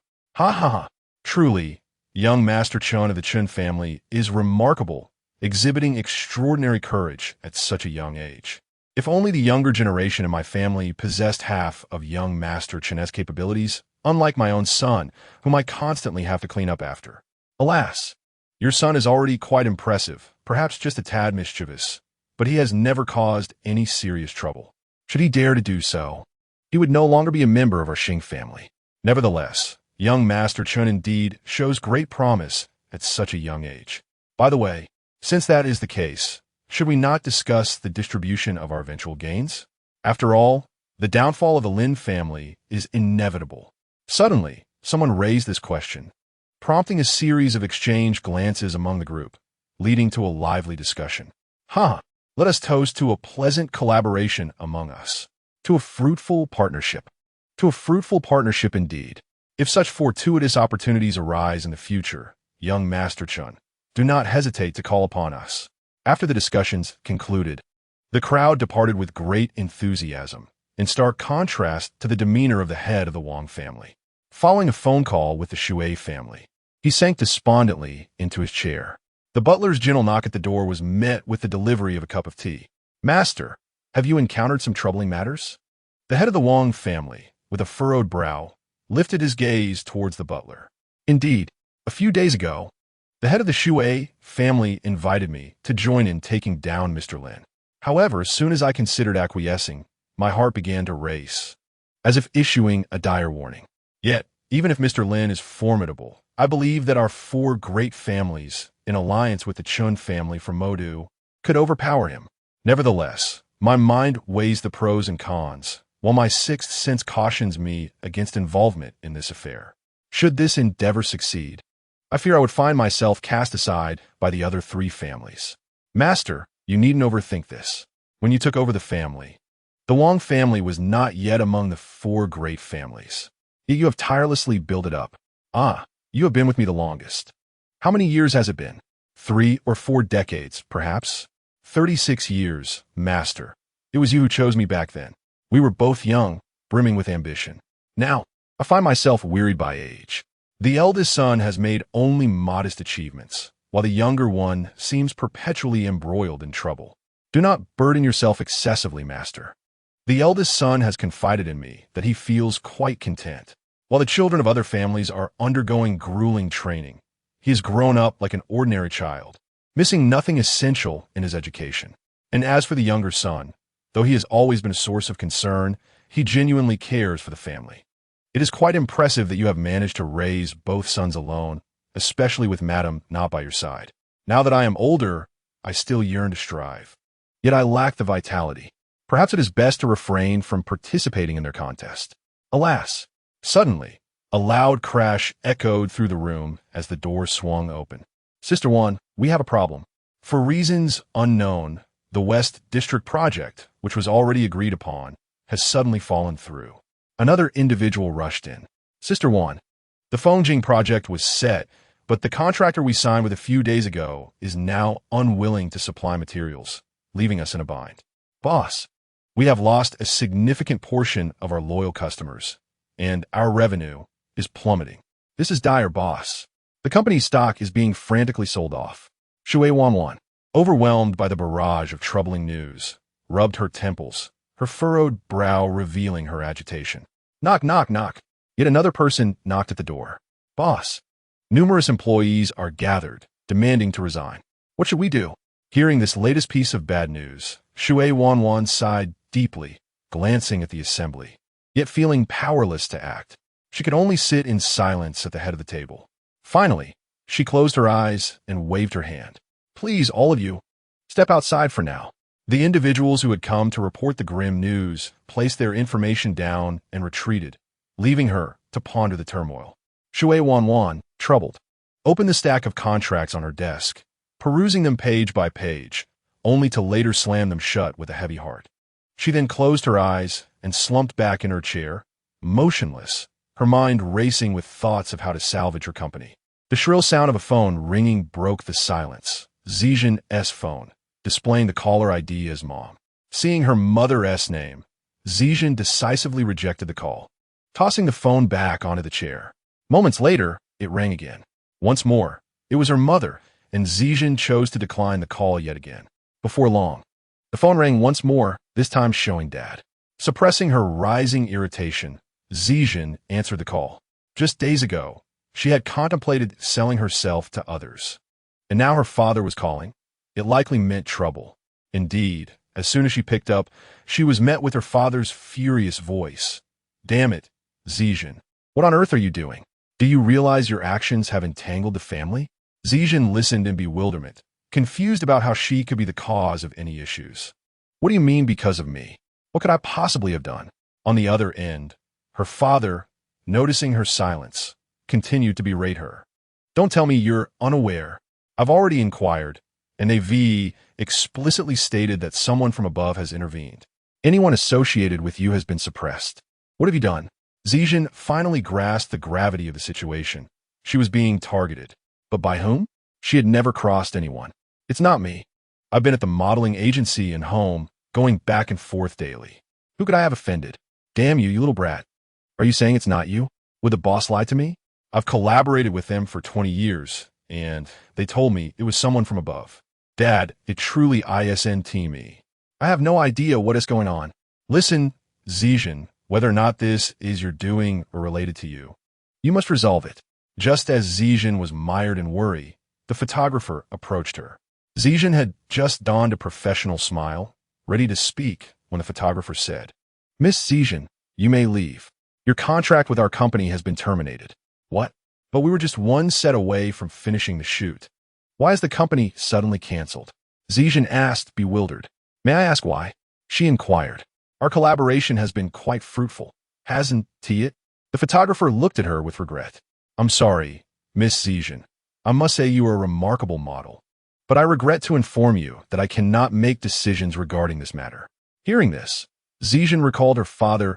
Speaker 1: Truly, young Master Chun of the Chun family is remarkable, exhibiting extraordinary courage at such a young age. If only the younger generation in my family possessed half of young Master Chun's capabilities, unlike my own son, whom I constantly have to clean up after. Alas, your son is already quite impressive, perhaps just a tad mischievous, but he has never caused any serious trouble. Should he dare to do so, he would no longer be a member of our Xing family. Nevertheless, young Master Chun indeed shows great promise at such a young age. By the way, since that is the case, should we not discuss the distribution of our eventual gains? After all, the downfall of the Lin family is inevitable. Suddenly, someone raised this question, prompting a series of exchanged glances among the group, leading to a lively discussion. Let us toast to a pleasant collaboration among us, to a fruitful partnership. To a fruitful partnership indeed. If such fortuitous opportunities arise in the future, young Master Chun, do not hesitate to call upon us. After the discussions concluded, the crowd departed with great enthusiasm, in stark contrast to the demeanor of the head of the Wang family. Following a phone call with the Shui family, he sank despondently into his chair. The butler's gentle knock at the door was met with the delivery of a cup of tea. Master, have you encountered some troubling matters? The head of the Wang family, with a furrowed brow, lifted his gaze towards the butler. Indeed, a few days ago, the head of the Shui family invited me to join in taking down Mr. Lin. However, as soon as I considered acquiescing, my heart began to race, as if issuing a dire warning. Yet, even if Mr. Lin is formidable, I believe that our four great families, in alliance with the Chun family from Modu, could overpower him. Nevertheless, my mind weighs the pros and cons, while my sixth sense cautions me against involvement in this affair. Should this endeavor succeed, I fear I would find myself cast aside by the other three families. Master, you needn't overthink this. When you took over the family, the Wang family was not yet among the four great families. Yet you have tirelessly built it up. You have been with me the longest. How many years has it been? 3 or 4 decades, perhaps? 36 years, master. It was you who chose me back then. We were both young, brimming with ambition. Now, I find myself wearied by age. The eldest son has made only modest achievements, while the younger one seems perpetually embroiled in trouble. Do not burden yourself excessively, master. The eldest son has confided in me that he feels quite content. While the children of other families are undergoing grueling training, he has grown up like an ordinary child, missing nothing essential in his education. And as for the younger son, though he has always been a source of concern, he genuinely cares for the family. It is quite impressive that you have managed to raise both sons alone, especially with Madam not by your side. Now that I am older, I still yearn to strive. Yet I lack the vitality. Perhaps it is best to refrain from participating in their contest. Alas! Suddenly, a loud crash echoed through the room as the door swung open. Sister One, we have a problem. For reasons unknown, the West District project, which was already agreed upon, has suddenly fallen through. Another individual rushed in. Sister One, the Fongjing project was set, but the contractor we signed with a few days ago is now unwilling to supply materials, leaving us in a bind. Boss, we have lost a significant portion of our loyal customers, and our revenue is plummeting. This is dire, boss. The company's stock is being frantically sold off. Shui Wanwan, overwhelmed by the barrage of troubling news, rubbed her temples, her furrowed brow revealing her agitation. Knock, knock, knock. Yet another person knocked at the door. Boss, numerous employees are gathered, demanding to resign. What should we do? Hearing this latest piece of bad news, Shui Wanwan sighed deeply, glancing at the assembly, yet feeling powerless to act. She could only sit in silence at the head of the table. Finally, she closed her eyes and waved her hand. Please, all of you, step outside for now. The individuals who had come to report the grim news placed their information down and retreated, leaving her to ponder the turmoil. Shui Wanwan, troubled, opened the stack of contracts on her desk, perusing them page by page, only to later slam them shut with a heavy heart. She then closed her eyes and slumped back in her chair, motionless, her mind racing with thoughts of how to salvage her company. The shrill sound of a phone ringing broke the silence. Zijin's phone, displaying the caller ID as Mom. Seeing her mother's name, Zijin decisively rejected the call, tossing the phone back onto the chair. Moments later, it rang again. Once more, it was her mother, and Zijin chose to decline the call yet again. Before long, the phone rang once more, this time showing Dad. Suppressing her rising irritation, Zijin answered the call. Just days ago, she had contemplated selling herself to others. And now her father was calling. It likely meant trouble. Indeed, as soon as she picked up, she was met with her father's furious voice. Damn it, Zijin. What on earth are you doing? Do you realize your actions have entangled the family? Zijin listened in bewilderment, confused about how she could be the cause of any issues. What do you mean because of me? What could I possibly have done? On the other end, her father, noticing her silence, continued to berate her. Don't tell me you're unaware. I've already inquired, and they've explicitly stated that someone from above has intervened. Anyone associated with you has been suppressed. What have you done? Zijin finally grasped the gravity of the situation. She was being targeted. But by whom? She had never crossed anyone. It's not me. I've been at the modeling agency and home, going back and forth daily. Who could I have offended? Damn you, you little brat. Are you saying it's not you? Would the boss lie to me? I've collaborated with them for 20 years, and they told me it was someone from above. Dad, it truly isn't me. I have no idea what is going on. Listen, Zijin, Whether or not this is your doing or related to you, you must resolve it. Just as Zijin was mired in worry, the photographer approached her. Zijin had just donned a professional smile, ready to speak, when the photographer said, "Miss Zijin, you may leave. Your contract with our company has been terminated." What? But we were just one set away from finishing the shoot. Why is the company suddenly canceled? Zijin asked, bewildered. May I ask why? She inquired. Our collaboration has been quite fruitful, hasn't it? The photographer looked at her with regret. I'm sorry, Miss Zijin. I must say you are a remarkable model. But I regret to inform you that I cannot make decisions regarding this matter. Hearing this, Zijin recalled her father's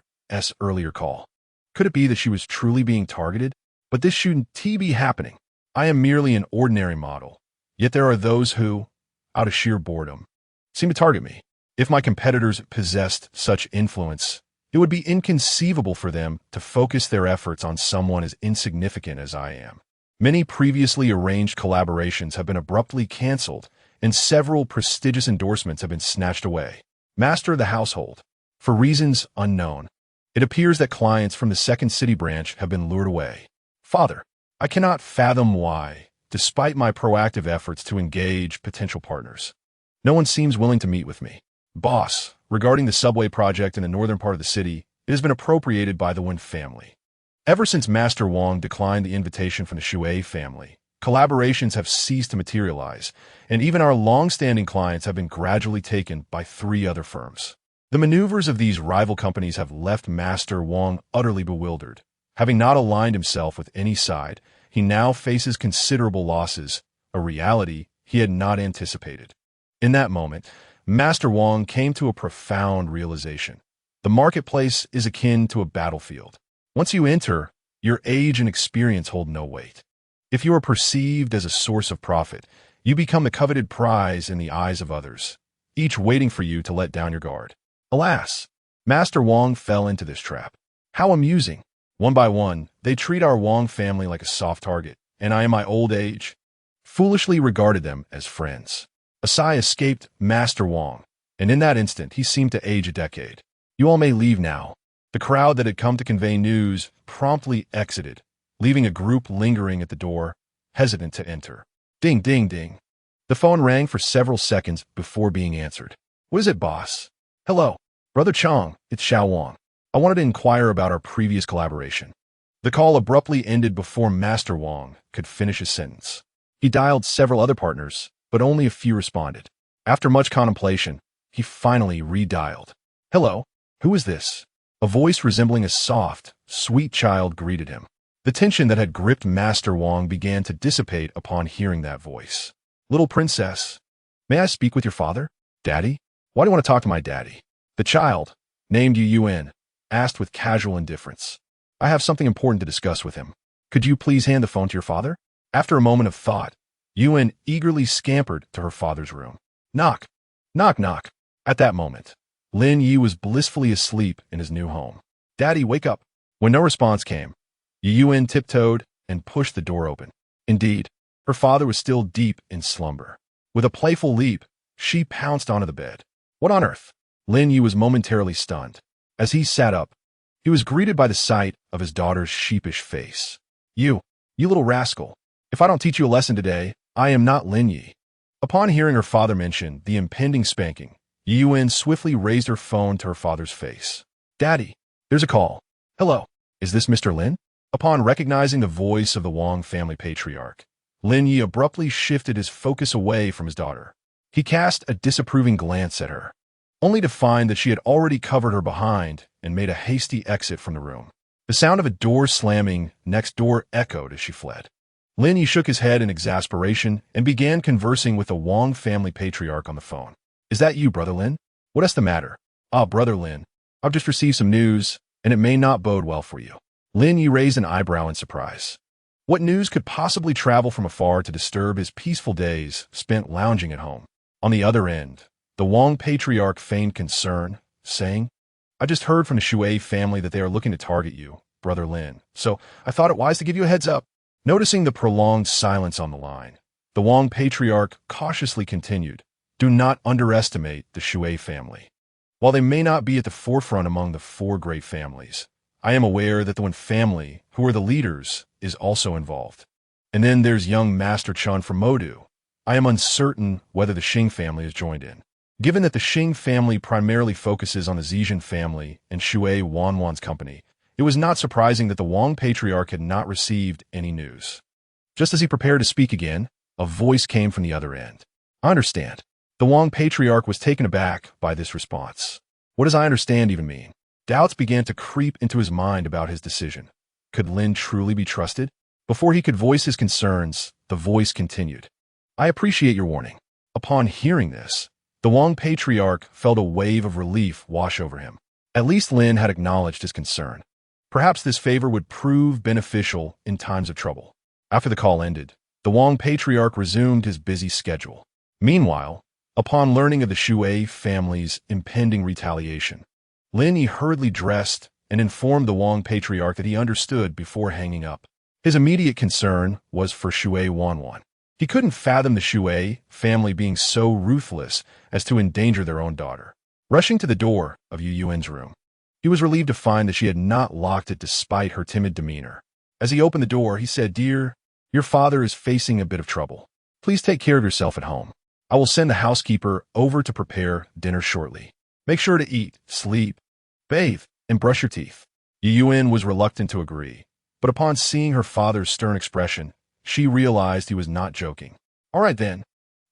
Speaker 1: earlier call. Could it be that she was truly being targeted? But this shouldn't be happening. I am merely an ordinary model. Yet there are those who, out of sheer boredom, seem to target me. If my competitors possessed such influence, it would be inconceivable for them to focus their efforts on someone as insignificant as I am. Many previously arranged collaborations have been abruptly canceled, and several prestigious endorsements have been snatched away. Master of the household. For reasons unknown, it appears that clients from the Second City branch have been lured away. Father, I cannot fathom why, despite my proactive efforts to engage potential partners, no one seems willing to meet with me. Boss, regarding the subway project in the northern part of the city, it has been appropriated by the Wen family. Ever since Master Wang declined the invitation from the Shui family, collaborations have ceased to materialize, and even our long-standing clients have been gradually taken by 3 other firms. The maneuvers of these rival companies have left Master Wang utterly bewildered. Having not aligned himself with any side, he now faces considerable losses, a reality he had not anticipated. In that moment, Master Wang came to a profound realization. The marketplace is akin to a battlefield. Once you enter, your age and experience hold no weight. If you are perceived as a source of profit, you become the coveted prize in the eyes of others, each waiting for you to let down your guard. Alas, Master Wang fell into this trap. How amusing! One by one, they treat our Wang family like a soft target, and I in my old age foolishly regarded them as friends. A sigh escaped Master Wang, and in that instant he seemed to age a decade. You all may leave now. The crowd that had come to convey news promptly exited, leaving a group lingering at the door, hesitant to enter. Ding, ding, ding. The phone rang for several seconds before being answered. What is it, boss? Hello, Brother Chang, it's Xiao Wang. I wanted to inquire about our previous collaboration. The call abruptly ended before Master Wang could finish his sentence. He dialed several other partners, but only a few responded. After much contemplation, he finally redialed. Hello, who is this? A voice resembling a soft, sweet child greeted him. The tension that had gripped Master Wang began to dissipate upon hearing that voice. Little princess, may I speak with your father? Daddy? Why do you want to talk to my daddy? The child, named Yuen, asked with casual indifference. I have something important to discuss with him. Could you please hand the phone to your father? After a moment of thought, Yuen eagerly scampered to her father's room. Knock, knock, knock. At that moment, Lin Ye was blissfully asleep in his new home. Daddy, wake up. When no response came, Yuen tiptoed and pushed the door open. Indeed, her father was still deep in slumber. With a playful leap, she pounced onto the bed. What on earth? Lin Ye was momentarily stunned. As he sat up, he was greeted by the sight of his daughter's sheepish face. You little rascal. If I don't teach you a lesson today, I am not Lin Ye. Upon hearing her father mention the impending spanking, Yuen swiftly raised her phone to her father's face. Daddy, there's a call. Hello, is this Mr. Lin? Upon recognizing the voice of the Wang family patriarch, Lin Ye abruptly shifted his focus away from his daughter. He cast a disapproving glance at her, only to find that she had already covered her behind and made a hasty exit from the room. The sound of a door slamming next door echoed as she fled. Lin Ye shook his head in exasperation and began conversing with the Wang family patriarch on the phone. Is that you, Brother Lin? What is the matter? Ah, Brother Lin, I've just received some news, and it may not bode well for you. Lin Ye raised an eyebrow in surprise. What news could possibly travel from afar to disturb his peaceful days spent lounging at home? On the other end, the Wang patriarch feigned concern, saying, I just heard from the Shui family that they are looking to target you, Brother Lin, so I thought it wise to give you a heads up. Noticing the prolonged silence on the line, the Wang patriarch cautiously continued, Do not underestimate the Shui family. While they may not be at the forefront among the four great families, I am aware that the one family, who are the leaders, is also involved. And then there's young Master Chun from Modu. I am uncertain whether the Xing family has joined in. Given that the Xing family primarily focuses on the Zhejian family and Shui Wanwan's company, it was not surprising that the Wang patriarch had not received any news. Just as he prepared to speak again, a voice came from the other end. I understand. The Wang patriarch was taken aback by this response. What does I understand even mean? Doubts began to creep into his mind about his decision. Could Lin truly be trusted? Before he could voice his concerns, the voice continued. I appreciate your warning. Upon hearing this, the Wang patriarch felt a wave of relief wash over him. At least Lin had acknowledged his concern. Perhaps this favor would prove beneficial in times of trouble. After the call ended, the Wang patriarch resumed his busy schedule. Meanwhile, upon learning of the Shui family's impending retaliation, Lin Ye hurriedly dressed and informed the Wang patriarch that he understood before hanging up. His immediate concern was for Shui Wanwan. He couldn't fathom the Shui family being so ruthless as to endanger their own daughter. Rushing to the door of Yu Yuan's room, he was relieved to find that she had not locked it despite her timid demeanor. As he opened the door, he said, Dear, your father is facing a bit of trouble. Please take care of yourself at home. I will send the housekeeper over to prepare dinner shortly. Make sure to eat, sleep, bathe, and brush your teeth. Yu Yuan was reluctant to agree, but upon seeing her father's stern expression, she realized he was not joking. All right then.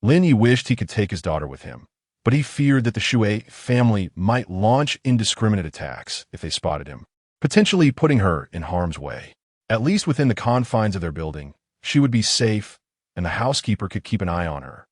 Speaker 1: Lin Ye wished he could take his daughter with him, but he feared that the Shui family might launch indiscriminate attacks if they spotted him, potentially putting her in harm's way. At least within the confines of their building, she would be safe, and the housekeeper could keep an eye on her.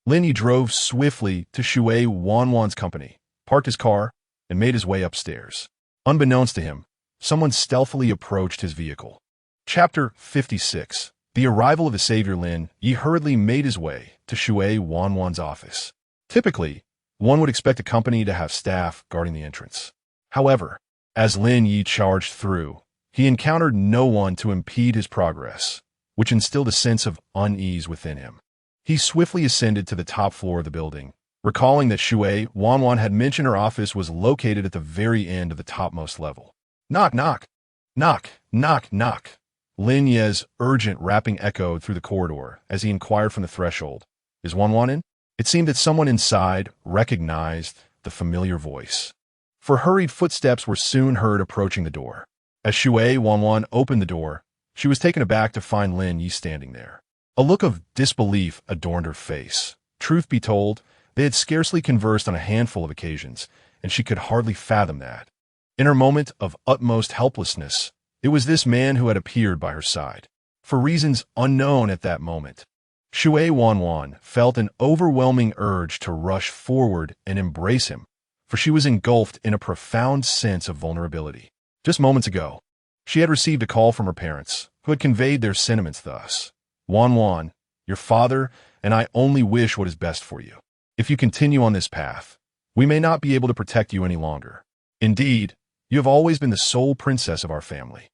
Speaker 1: Lin Ye drove swiftly to Shui Wanwan's company, parked his car, and made his way upstairs. Unbeknownst to him, someone stealthily approached his vehicle. Chapter 56. The arrival of the savior Lin Ye hurriedly made his way to Shui Wanwan's office. Typically, one would expect a company to have staff guarding the entrance. However, as Lin Ye charged through, he encountered no one to impede his progress, which instilled a sense of unease within him. He swiftly ascended to the top floor of the building, recalling that Shui Wanwan had mentioned her office was located at the very end of the topmost level. Knock, knock. Knock, knock, knock. Lin Ye's urgent rapping echoed through the corridor as he inquired from the threshold. Is Wanwan in? It seemed that someone inside recognized the familiar voice, for hurried footsteps were soon heard approaching the door. As Shui Wanwan opened the door, she was taken aback to find Lin Ye standing there. A look of disbelief adorned her face. Truth be told, they had scarcely conversed on a handful of occasions, and she could hardly fathom that. In her moment of utmost helplessness, it was this man who had appeared by her side. For reasons unknown at that moment, Shui Wanwan felt an overwhelming urge to rush forward and embrace him, for she was engulfed in a profound sense of vulnerability. Just moments ago, she had received a call from her parents, who had conveyed their sentiments thus. Wanwan, your father and I only wish what is best for you. If you continue on this path, we may not be able to protect you any longer. Indeed, you have always been the sole princess of our family.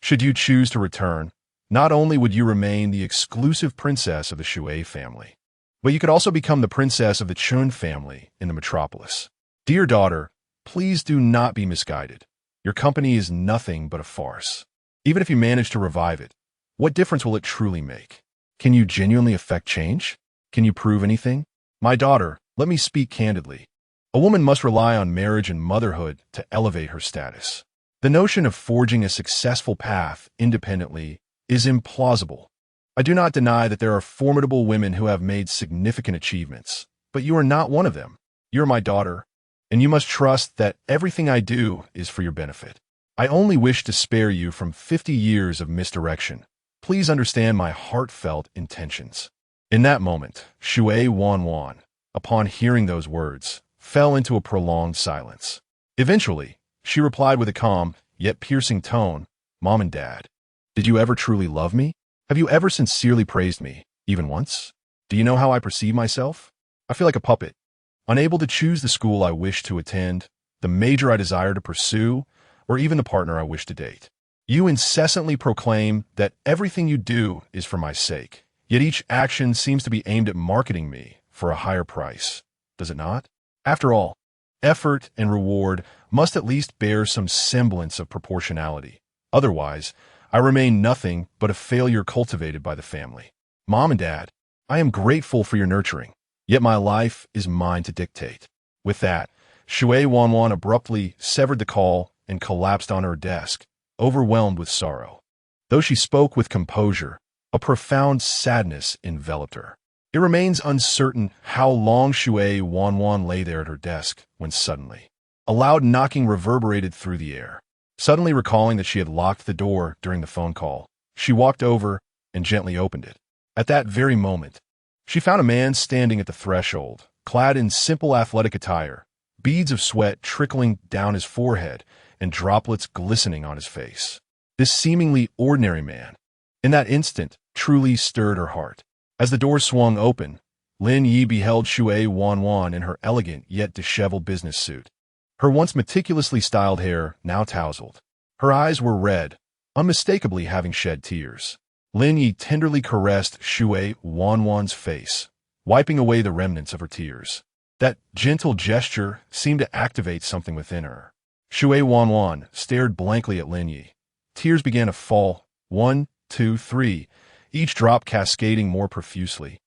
Speaker 1: Should you choose to return, not only would you remain the exclusive princess of the Shui family, but you could also become the princess of the Chun family in the metropolis. Dear daughter, please do not be misguided. Your company is nothing but a farce. Even if you manage to revive it, what difference will it truly make? Can you genuinely affect change? Can you prove anything? My daughter, let me speak candidly. A woman must rely on marriage and motherhood to elevate her status. The notion of forging a successful path independently is implausible. I do not deny that there are formidable women who have made significant achievements, but you are not one of them. You are my daughter, and you must trust that everything I do is for your benefit. I only wish to spare you from 50 years of misdirection. Please understand my heartfelt intentions. In that moment, Shui Wanwan, upon hearing those words, fell into a prolonged silence. Eventually, she replied with a calm, yet piercing tone, Mom and Dad, did you ever truly love me? Have you ever sincerely praised me, even once? Do you know how I perceive myself? I feel like a puppet, unable to choose the school I wish to attend, the major I desire to pursue, or even the partner I wish to date. You incessantly proclaim that everything you do is for my sake, yet each action seems to be aimed at marketing me for a higher price. Does it not? After all, Effort and reward must at least bear some semblance of proportionality. Otherwise, I remain nothing but a failure cultivated by the family. Mom and Dad, I am grateful for your nurturing, yet my life is mine to dictate. With that, Shui Wanwan abruptly severed the call and collapsed on her desk, overwhelmed with sorrow. Though she spoke with composure, a profound sadness enveloped her. It remains uncertain how long Shui Wanwan lay there at her desk when suddenly a loud knocking reverberated through the air. Suddenly recalling that she had locked the door during the phone call, she walked over and gently opened it. At that very moment, she found a man standing at the threshold, clad in simple athletic attire, beads of sweat trickling down his forehead and droplets glistening on his face. This seemingly ordinary man, in that instant, truly stirred her heart. As the door swung open, Lin Ye beheld Shui Wanwan in her elegant yet disheveled business suit. Her once meticulously styled hair now tousled. Her eyes were red, unmistakably having shed tears. Lin Ye tenderly caressed Shui Wanwan's face, wiping away the remnants of her tears. That gentle gesture seemed to activate something within her. Shui Wanwan stared blankly at Lin Ye. Tears began to fall, 1, 2, 3, each drop cascading more profusely,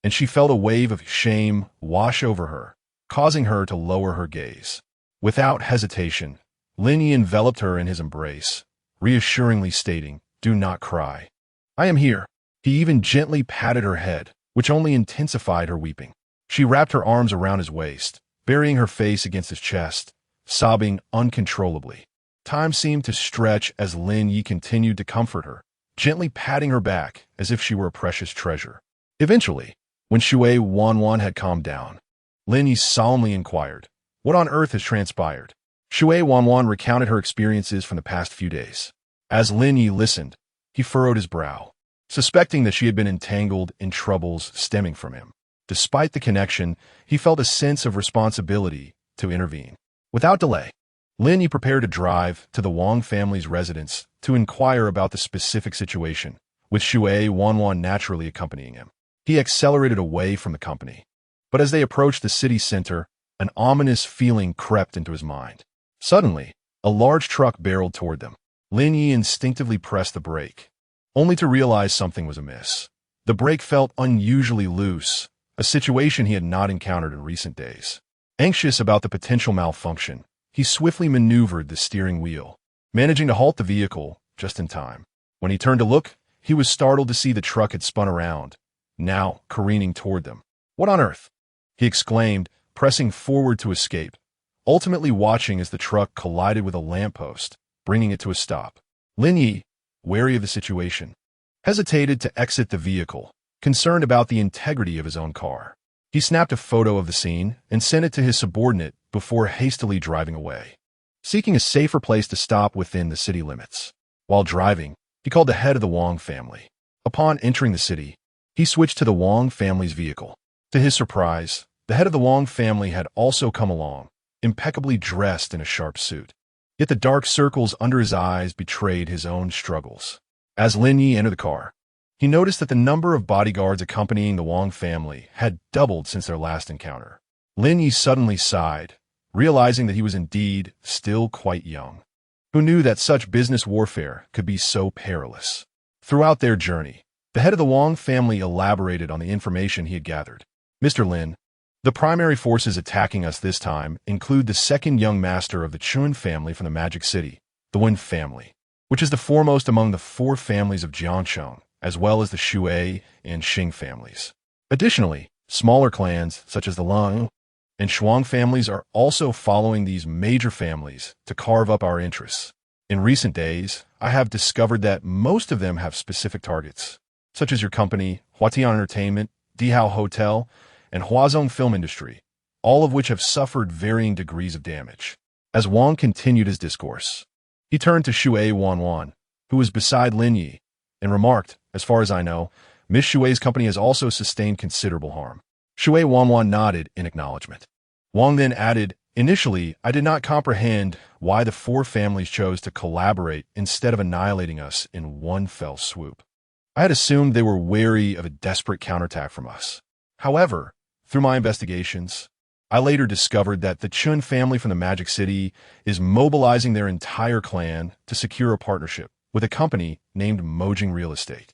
Speaker 1: and she felt a wave of shame wash over her, causing her to lower her gaze. Without hesitation, Lin Ye enveloped her in his embrace, reassuringly stating, "Do not cry. I am here." He even gently patted her head, which only intensified her weeping. She wrapped her arms around his waist, burying her face against his chest, sobbing uncontrollably. Time seemed to stretch as Lin Ye continued to comfort her, gently patting her back as if she were a precious treasure. Eventually, when Shui Wanwan had calmed down, Lin Ye solemnly inquired, "What on earth has transpired?" Shui Wanwan recounted her experiences from the past few days. As Lin Ye listened, he furrowed his brow, suspecting that she had been entangled in troubles stemming from him. Despite the connection, he felt a sense of responsibility to intervene. Without delay, Lin Ye prepared to drive to the Wang family's residence to inquire about the specific situation, with Shui Wanwan naturally accompanying him. He accelerated away from the company. But as they approached the city center, an ominous feeling crept into his mind. Suddenly, a large truck barreled toward them. Lin Ye instinctively pressed the brake, only to realize something was amiss. The brake felt unusually loose, a situation he had not encountered in recent days. Anxious about the potential malfunction, he swiftly maneuvered the steering wheel, managing to halt the vehicle just in time. When he turned to look, he was startled to see the truck had spun around, now careening toward them. "What on earth?" he exclaimed, pressing forward to escape, ultimately watching as the truck collided with a lamppost, bringing it to a stop. Lin Ye, wary of the situation, hesitated to exit the vehicle, concerned about the integrity of his own car. He snapped a photo of the scene and sent it to his subordinate before hastily driving away, seeking a safer place to stop within the city limits. While driving, he called the head of the Wang family. Upon entering the city, he switched to the Wang family's vehicle. To his surprise, the head of the Wang family had also come along, impeccably dressed in a sharp suit. Yet the dark circles under his eyes betrayed his own struggles. As Lin Ye entered the car, he noticed that the number of bodyguards accompanying the Wang family had doubled since their last encounter. Lin Ye suddenly sighed, realizing that he was indeed still quite young. Who knew that such business warfare could be so perilous? Throughout their journey, the head of the Wang family elaborated on the information he had gathered. "Mr. Lin, the primary forces attacking us this time include the second young master of the Chun family from the Magic City, the Wen family, which is the foremost among the 4 families of Jiangsheng, as well as the Shui and Xing families. Additionally, smaller clans such as the Lang and Shuang families are also following these major families to carve up our interests. In recent days, I have discovered that most of them have specific targets, such as your company, Huatian Entertainment, Dihao Hotel, and Huazong Film Industry, all of which have suffered varying degrees of damage." As Wang continued his discourse, he turned to Shui Wanwan, who was beside Lin Ye, and remarked, "As far as I know, Miss Shui's company has also sustained considerable harm." Shui Wanwan nodded in acknowledgement. Wang then added, "Initially, I did not comprehend why the 4 families chose to collaborate instead of annihilating us in one fell swoop. I had assumed they were wary of a desperate counterattack from us. However, through my investigations, I later discovered that the Chun family from the Magic City is mobilizing their entire clan to secure a partnership with a company named Mojing Real Estate.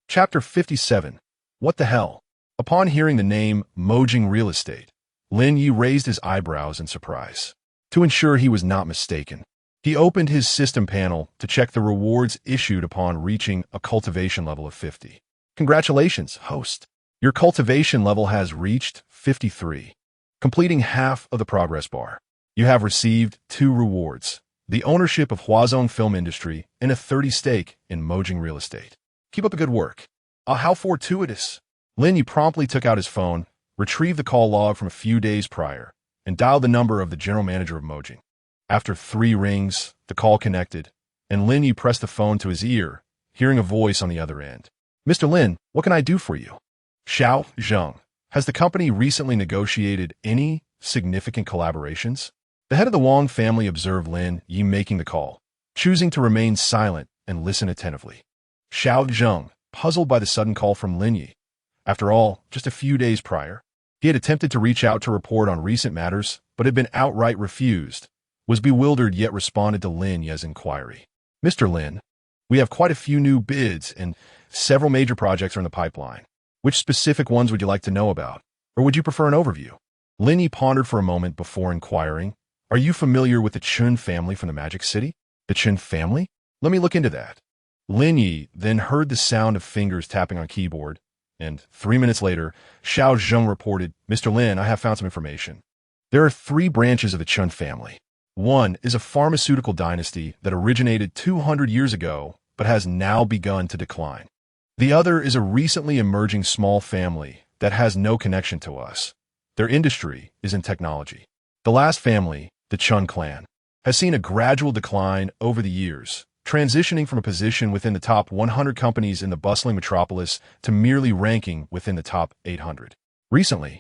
Speaker 1: Chapter 57. What the hell? Upon hearing the name Mojing Real Estate, Lin Ye raised his eyebrows in surprise. To ensure he was not mistaken, he opened his system panel to check the rewards issued upon reaching a cultivation level of 50. Congratulations, host. Your cultivation level has reached 53, completing half of the progress bar. You have received 2 rewards: the ownership of Huazong Film Industry and a 30 stake in Mojing Real Estate. Keep up the good work. How fortuitous. Lin Ye promptly took out his phone, retrieved the call log from a few days prior, and dialed the number of the general manager of Mojing. After 3 rings, the call connected, and Lin Ye pressed the phone to his ear, hearing a voice on the other end. Mr. Lin, what can I do for you? Xiao Zheng. Has the company recently negotiated any significant collaborations? The head of the Wang family observed Lin Ye making the call, choosing to remain silent and listen attentively. Xiao Zheng, puzzled by the sudden call from Lin Ye. After all, just a few days prior, he had attempted to reach out to report on recent matters, but had been outright refused, was bewildered yet responded to Lin Ye's inquiry. Mr. Lin, we have quite a few new bids and several major projects are in the pipeline. Which specific ones would you like to know about? Or would you prefer an overview? Lin Ye pondered for a moment before inquiring, are you familiar with the Chun family from the Magic City? The Chun family? Let me look into that. Lin Ye then heard the sound of fingers tapping on keyboard, and 3 minutes later, Xiao Zheng reported, Mr. Lin, I have found some information. There are 3 branches of the Chun family. One is a pharmaceutical dynasty that originated 200 years ago, but has now begun to decline. The other is a recently emerging small family that has no connection to us. Their industry is in technology. The last family, the Chun clan, has seen a gradual decline over the years, transitioning from a position within the top 100 companies in the bustling metropolis to merely ranking within the top 800. Recently,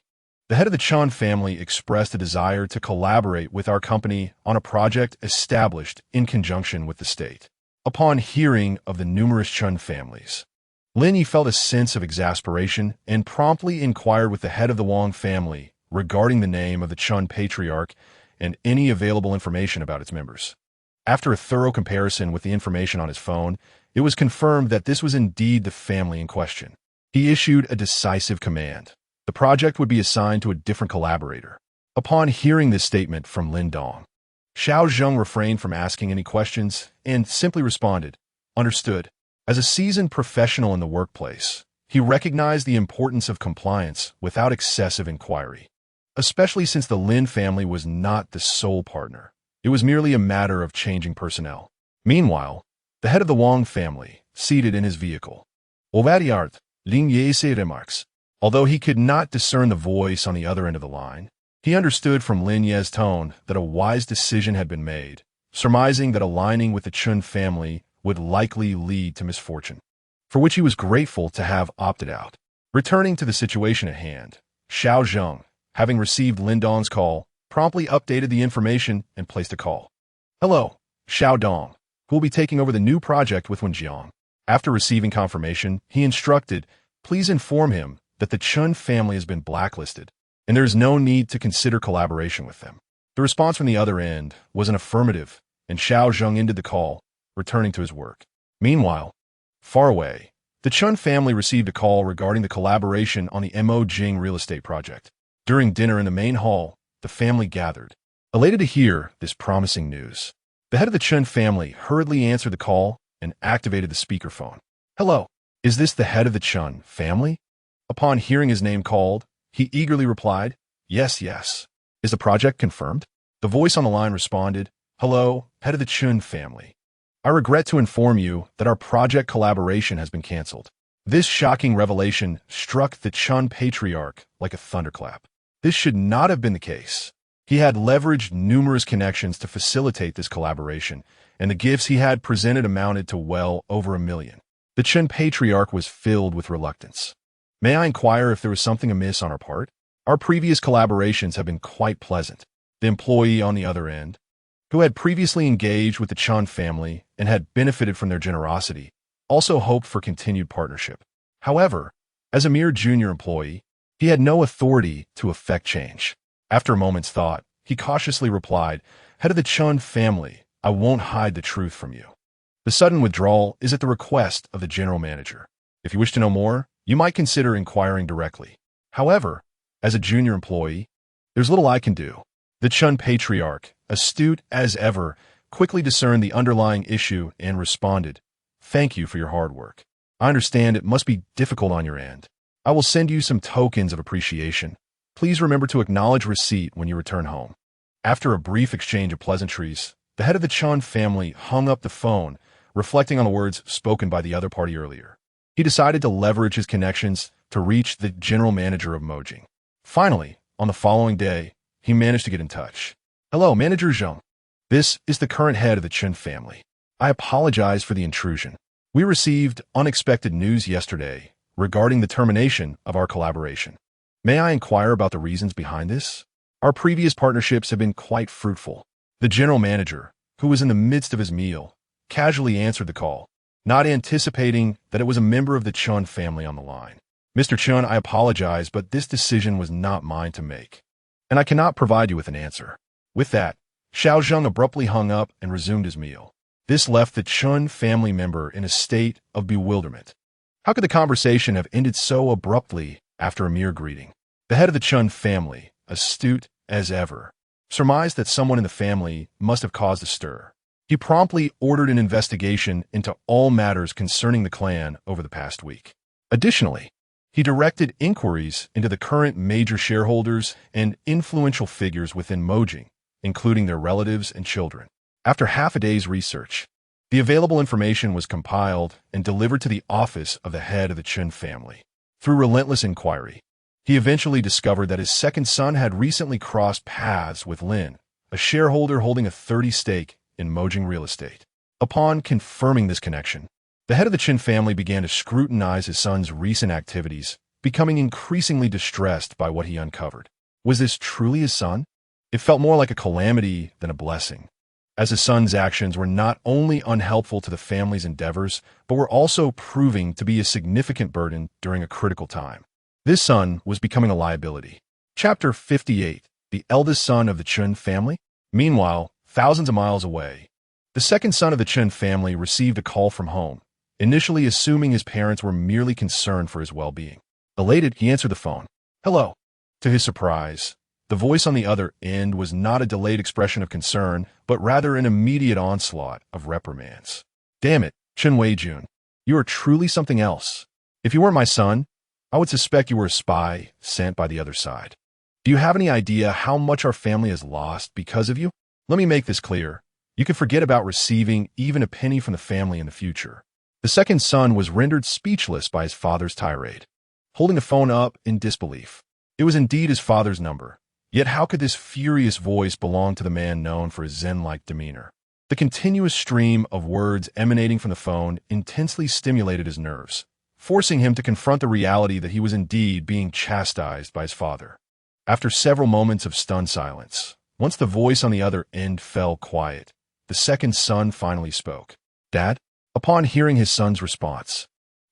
Speaker 1: the head of the Chun family expressed a desire to collaborate with our company on a project established in conjunction with the state. Upon hearing of the numerous Chun families, Lin Ye felt a sense of exasperation and promptly inquired with the head of the Wang family regarding the name of the Chun patriarch and any available information about its members. After a thorough comparison with the information on his phone, it was confirmed that this was indeed the family in question. He issued a decisive command. The project would be assigned to a different collaborator. Upon hearing this statement from Lin Dong, Xiao Zheng refrained from asking any questions and simply responded, understood. As a seasoned professional in the workplace, he recognized the importance of compliance without excessive inquiry, especially since the Lin family was not the sole partner. It was merely a matter of changing personnel. Meanwhile, the head of the Wang family, seated in his vehicle, Ovadiart, Lin Ye remarks. Although he could not discern the voice on the other end of the line, he understood from Lin Ye's tone that a wise decision had been made, surmising that aligning with the Chun family would likely lead to misfortune, for which he was grateful to have opted out. Returning to the situation at hand, Xiao Zheng, having received Lin Dong's call, promptly updated the information and placed a call. Hello, Xiao Dong, who will be taking over the new project with Wenjiang. After receiving confirmation, he instructed, please inform him that the Chun family has been blacklisted, and there is no need to consider collaboration with them. The response from the other end was an affirmative, and Xiao Zheng ended the call, returning to his work. Meanwhile, far away, the Chun family received a call regarding the collaboration on the Mojing real estate project. During dinner in the main hall, the family gathered, elated to hear this promising news. The head of the Chun family hurriedly answered the call and activated the speakerphone. Hello, is this the head of the Chun family? Upon hearing his name called, he eagerly replied, yes, yes. Is the project confirmed? The voice on the line responded, hello, head of the Chun family. I regret to inform you that our project collaboration has been canceled. This shocking revelation struck the Chun patriarch like a thunderclap. This should not have been the case. He had leveraged numerous connections to facilitate this collaboration, and the gifts he had presented amounted to well over $1 million. The Chun patriarch was filled with reluctance. May I inquire if there was something amiss on our part? Our previous collaborations have been quite pleasant. The employee on the other end, who had previously engaged with the Chun family and had benefited from their generosity, also hoped for continued partnership. However, as a mere junior employee, he had no authority to effect change. After a moment's thought, he cautiously replied, "Head of the Chun family, I won't hide the truth from you. The sudden withdrawal is at the request of the general manager. If you wish to know more, you might consider inquiring directly. However, as a junior employee, there's little I can do." The Chun patriarch, astute as ever, quickly discerned the underlying issue and responded, "Thank you for your hard work. I understand it must be difficult on your end. I will send you some tokens of appreciation. Please remember to acknowledge receipt when you return home." After a brief exchange of pleasantries, the head of the Chun family hung up the phone, reflecting on the words spoken by the other party earlier. He decided to leverage his connections to reach the general manager of Mojing. Finally, on the following day, he managed to get in touch. "Hello, Manager Zheng. This is the current head of the Chun family. I apologize for the intrusion. We received unexpected news yesterday regarding the termination of our collaboration. May I inquire about the reasons behind this? Our previous partnerships have been quite fruitful." The general manager, who was in the midst of his meal, casually answered the call, not anticipating that it was a member of the Chun family on the line. "Mr. Chun, I apologize, but this decision was not mine to make, and I cannot provide you with an answer." With that, Xiao Zheng abruptly hung up and resumed his meal. This left the Chun family member in a state of bewilderment. How could the conversation have ended so abruptly after a mere greeting? The head of the Chun family, astute as ever, surmised that someone in the family must have caused a stir. He promptly ordered an investigation into all matters concerning the clan over the past week. Additionally, he directed inquiries into the current major shareholders and influential figures within Mojing, including their relatives and children. After half a day's research, the available information was compiled and delivered to the office of the head of the Chun family. Through relentless inquiry, he eventually discovered that his second son had recently crossed paths with Lin, a shareholder holding a 30% stake in Mojing real estate. Upon confirming this connection, the head of the Chun family began to scrutinize his son's recent activities, becoming increasingly distressed by what he uncovered. Was this truly his son? It felt more like a calamity than a blessing, as his son's actions were not only unhelpful to the family's endeavors, but were also proving to be a significant burden during a critical time. This son was becoming a liability. Chapter 58, the eldest son of the Chun family. Meanwhile, thousands of miles away, the second son of the Chun family received a call from home, initially assuming his parents were merely concerned for his well-being. Elated, he answered the phone. "Hello." To his surprise, the voice on the other end was not a delayed expression of concern, but rather an immediate onslaught of reprimands. "Damn it, Chun Wei-jun. You are truly something else. If you weren't my son, I would suspect you were a spy sent by the other side. Do you have any idea how much our family has lost because of you? Let me make this clear. You can forget about receiving even a penny from the family in the future." The second son was rendered speechless by his father's tirade, holding the phone up in disbelief. It was indeed his father's number. Yet how could this furious voice belong to the man known for his zen-like demeanor? The continuous stream of words emanating from the phone intensely stimulated his nerves, forcing him to confront the reality that he was indeed being chastised by his father. After several moments of stunned silence, once the voice on the other end fell quiet, the second son finally spoke. "Dad?" Upon hearing his son's response,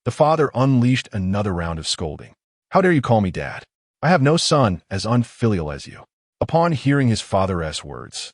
Speaker 1: the father unleashed another round of scolding. "How dare you call me dad? I have no son as unfilial as you." Upon hearing his father's words,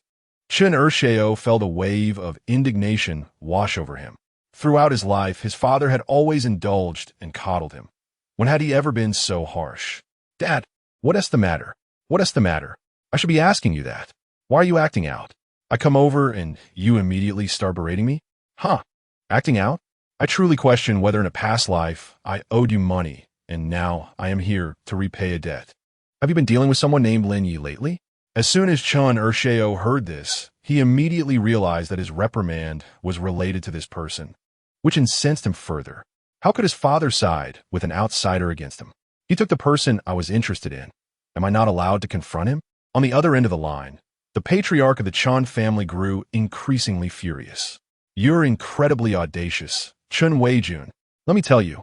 Speaker 1: Chen Ershao felt a wave of indignation wash over him. Throughout his life, his father had always indulged and coddled him. When had he ever been so harsh? "Dad, what is the matter? What is the matter? I should be asking you that. Why are you acting out? I come over and you immediately start berating me? Huh? Acting out? I truly question whether in a past life I owed you money, and now I am here to repay a debt. Have you been dealing with someone named Lin Ye lately?" As soon as Chun Ershao heard this, he immediately realized that his reprimand was related to this person, which incensed him further. How could his father side with an outsider against him? He took the person I was interested in. Am I not allowed to confront him? On the other end of the line, the patriarch of the Chun family grew increasingly furious. "You're incredibly audacious, Chun Wei-jun. Let me tell you,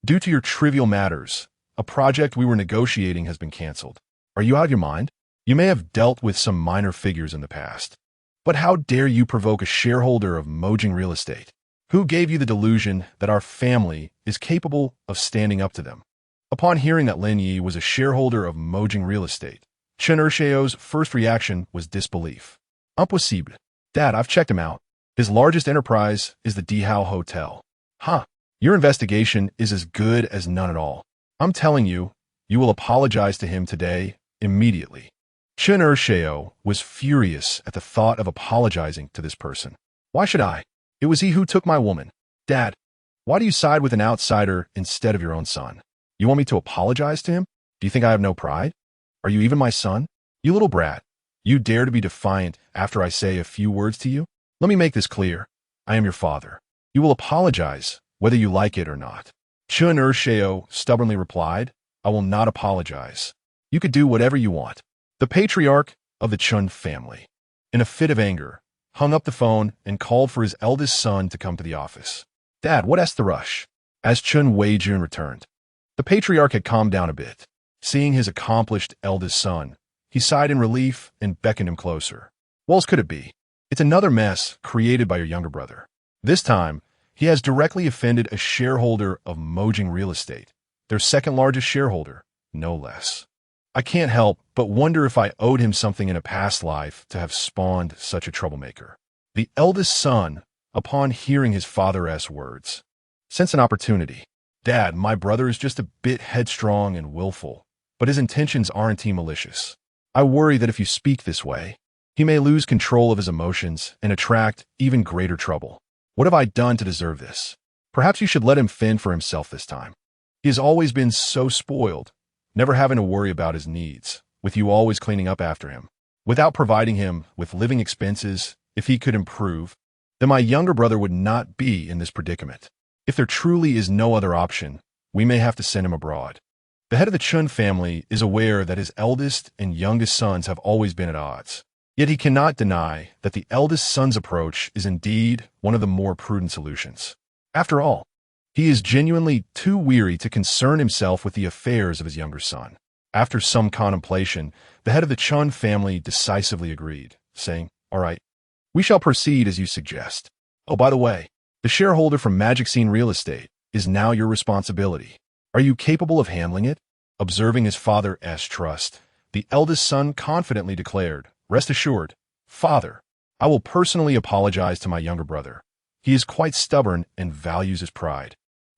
Speaker 1: due to your trivial matters, a project we were negotiating has been canceled. Are you out of your mind? You may have dealt with some minor figures in the past, but how dare you provoke a shareholder of Mojing Real Estate? Who gave you the delusion that our family is capable of standing up to them?" Upon hearing that Lin Ye was a shareholder of Mojing Real Estate, Chen Ershao's first reaction was disbelief. Impossible. Dad, I've checked him out. His largest enterprise is the Dihao Hotel. Huh. Your investigation is as good as none at all. I'm telling you, you will apologize to him today, immediately. Chen Ershao was furious at the thought of apologizing to this person. Why should I? It was he who took my woman. Dad, why do you side with an outsider instead of your own son? You want me to apologize to him? Do you think I have no pride? Are you even my son? You little brat. You dare to be defiant after I say a few words to you? Let me make this clear. I am your father. You will apologize, whether you like it or not. Chen Ershao stubbornly replied, I will not apologize. You could do whatever you want. The patriarch of the Chun family, in a fit of anger, hung up the phone and called for his eldest son to come to the office. Dad, what's the rush? As Chun Wei-jun returned, the patriarch had calmed down a bit. Seeing his accomplished eldest son, he sighed in relief and beckoned him closer. What else could it be? It's another mess created by your younger brother. This time, he has directly offended a shareholder of Mojing Real Estate, their second largest shareholder, no less. I can't help but wonder if I owed him something in a past life to have spawned such a troublemaker. The eldest son, upon hearing his father's words, sensed an opportunity. Dad, my brother is just a bit headstrong and willful, but his intentions aren't malicious. I worry that if you speak this way, he may lose control of his emotions and attract even greater trouble. What have I done to deserve this? Perhaps you should let him fend for himself this time. He has always been so spoiled, never having to worry about his needs, with you always cleaning up after him. Without providing him with living expenses, if he could improve, then my younger brother would not be in this predicament. If there truly is no other option, we may have to send him abroad. The head of the Chun family is aware that his eldest and youngest sons have always been at odds. Yet he cannot deny that the eldest son's approach is indeed one of the more prudent solutions. After all, he is genuinely too weary to concern himself with the affairs of his younger son. After some contemplation, the head of the Chun family decisively agreed, saying, All right, we shall proceed as you suggest. Oh, by the way, the shareholder from Magic Scene Real Estate is now your responsibility. Are you capable of handling it? Observing his father's trust, the eldest son confidently declared, Rest assured, Father, I will personally apologize to my younger brother. He is quite stubborn and values his pride,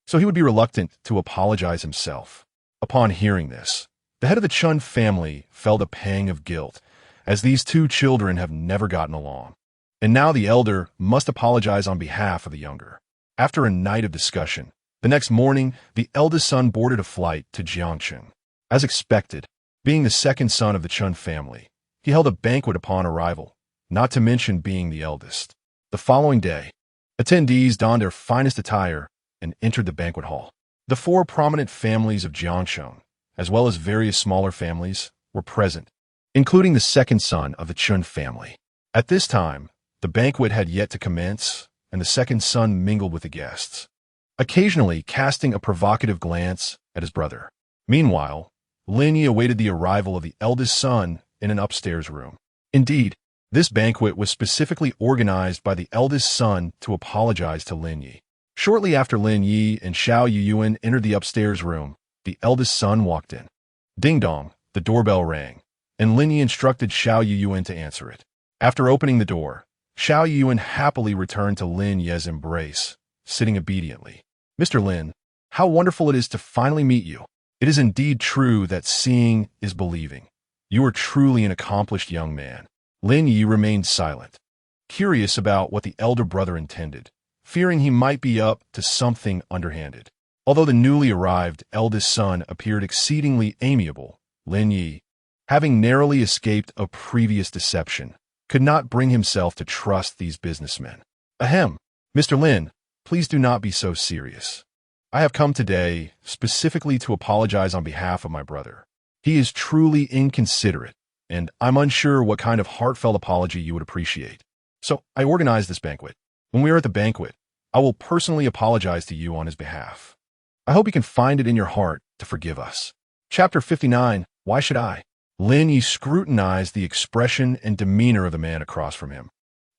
Speaker 1: so he would be reluctant to apologize himself. Upon hearing this, the head of the Chun family felt a pang of guilt, as these two children have never gotten along. And now the elder must apologize on behalf of the younger. After a night of discussion, the next morning, the eldest son boarded a flight to Jiangchen. As expected, being the second son of the Chun family, he held a banquet upon arrival, not to mention being the eldest. The following day, attendees donned their finest attire and entered the banquet hall. The four prominent families of Jiangchen, as well as various smaller families, were present, including the second son of the Chun family. At this time, the banquet had yet to commence, and the second son mingled with the guests, occasionally casting a provocative glance at his brother. Meanwhile, Lin Ye awaited the arrival of the eldest son in an upstairs room. Indeed, this banquet was specifically organized by the eldest son to apologize to Lin Ye. Shortly after Lin Ye and Xiao Yuyuan entered the upstairs room, the eldest son walked in. Ding dong, the doorbell rang, and Lin Ye instructed Xiao Yuyuan to answer it. After opening the door, Xiao Yuyuan happily returned to Lin Ye's embrace, sitting obediently. Mr. Lin, how wonderful it is to finally meet you. It is indeed true that seeing is believing. You are truly an accomplished young man. Lin Ye remained silent, curious about what the elder brother intended, fearing he might be up to something underhanded. Although the newly arrived eldest son appeared exceedingly amiable, Lin Ye, having narrowly escaped a previous deception, could not bring himself to trust these businessmen. Ahem, Mr. Lin, please do not be so serious. I have come today specifically to apologize on behalf of my brother. He is truly inconsiderate, and I'm unsure what kind of heartfelt apology you would appreciate. So I organized this banquet. When we are at the banquet, I will personally apologize to you on his behalf. I hope you can find it in your heart to forgive us. Chapter 59, Why Should I? Lin Ye scrutinized the expression and demeanor of the man across from him,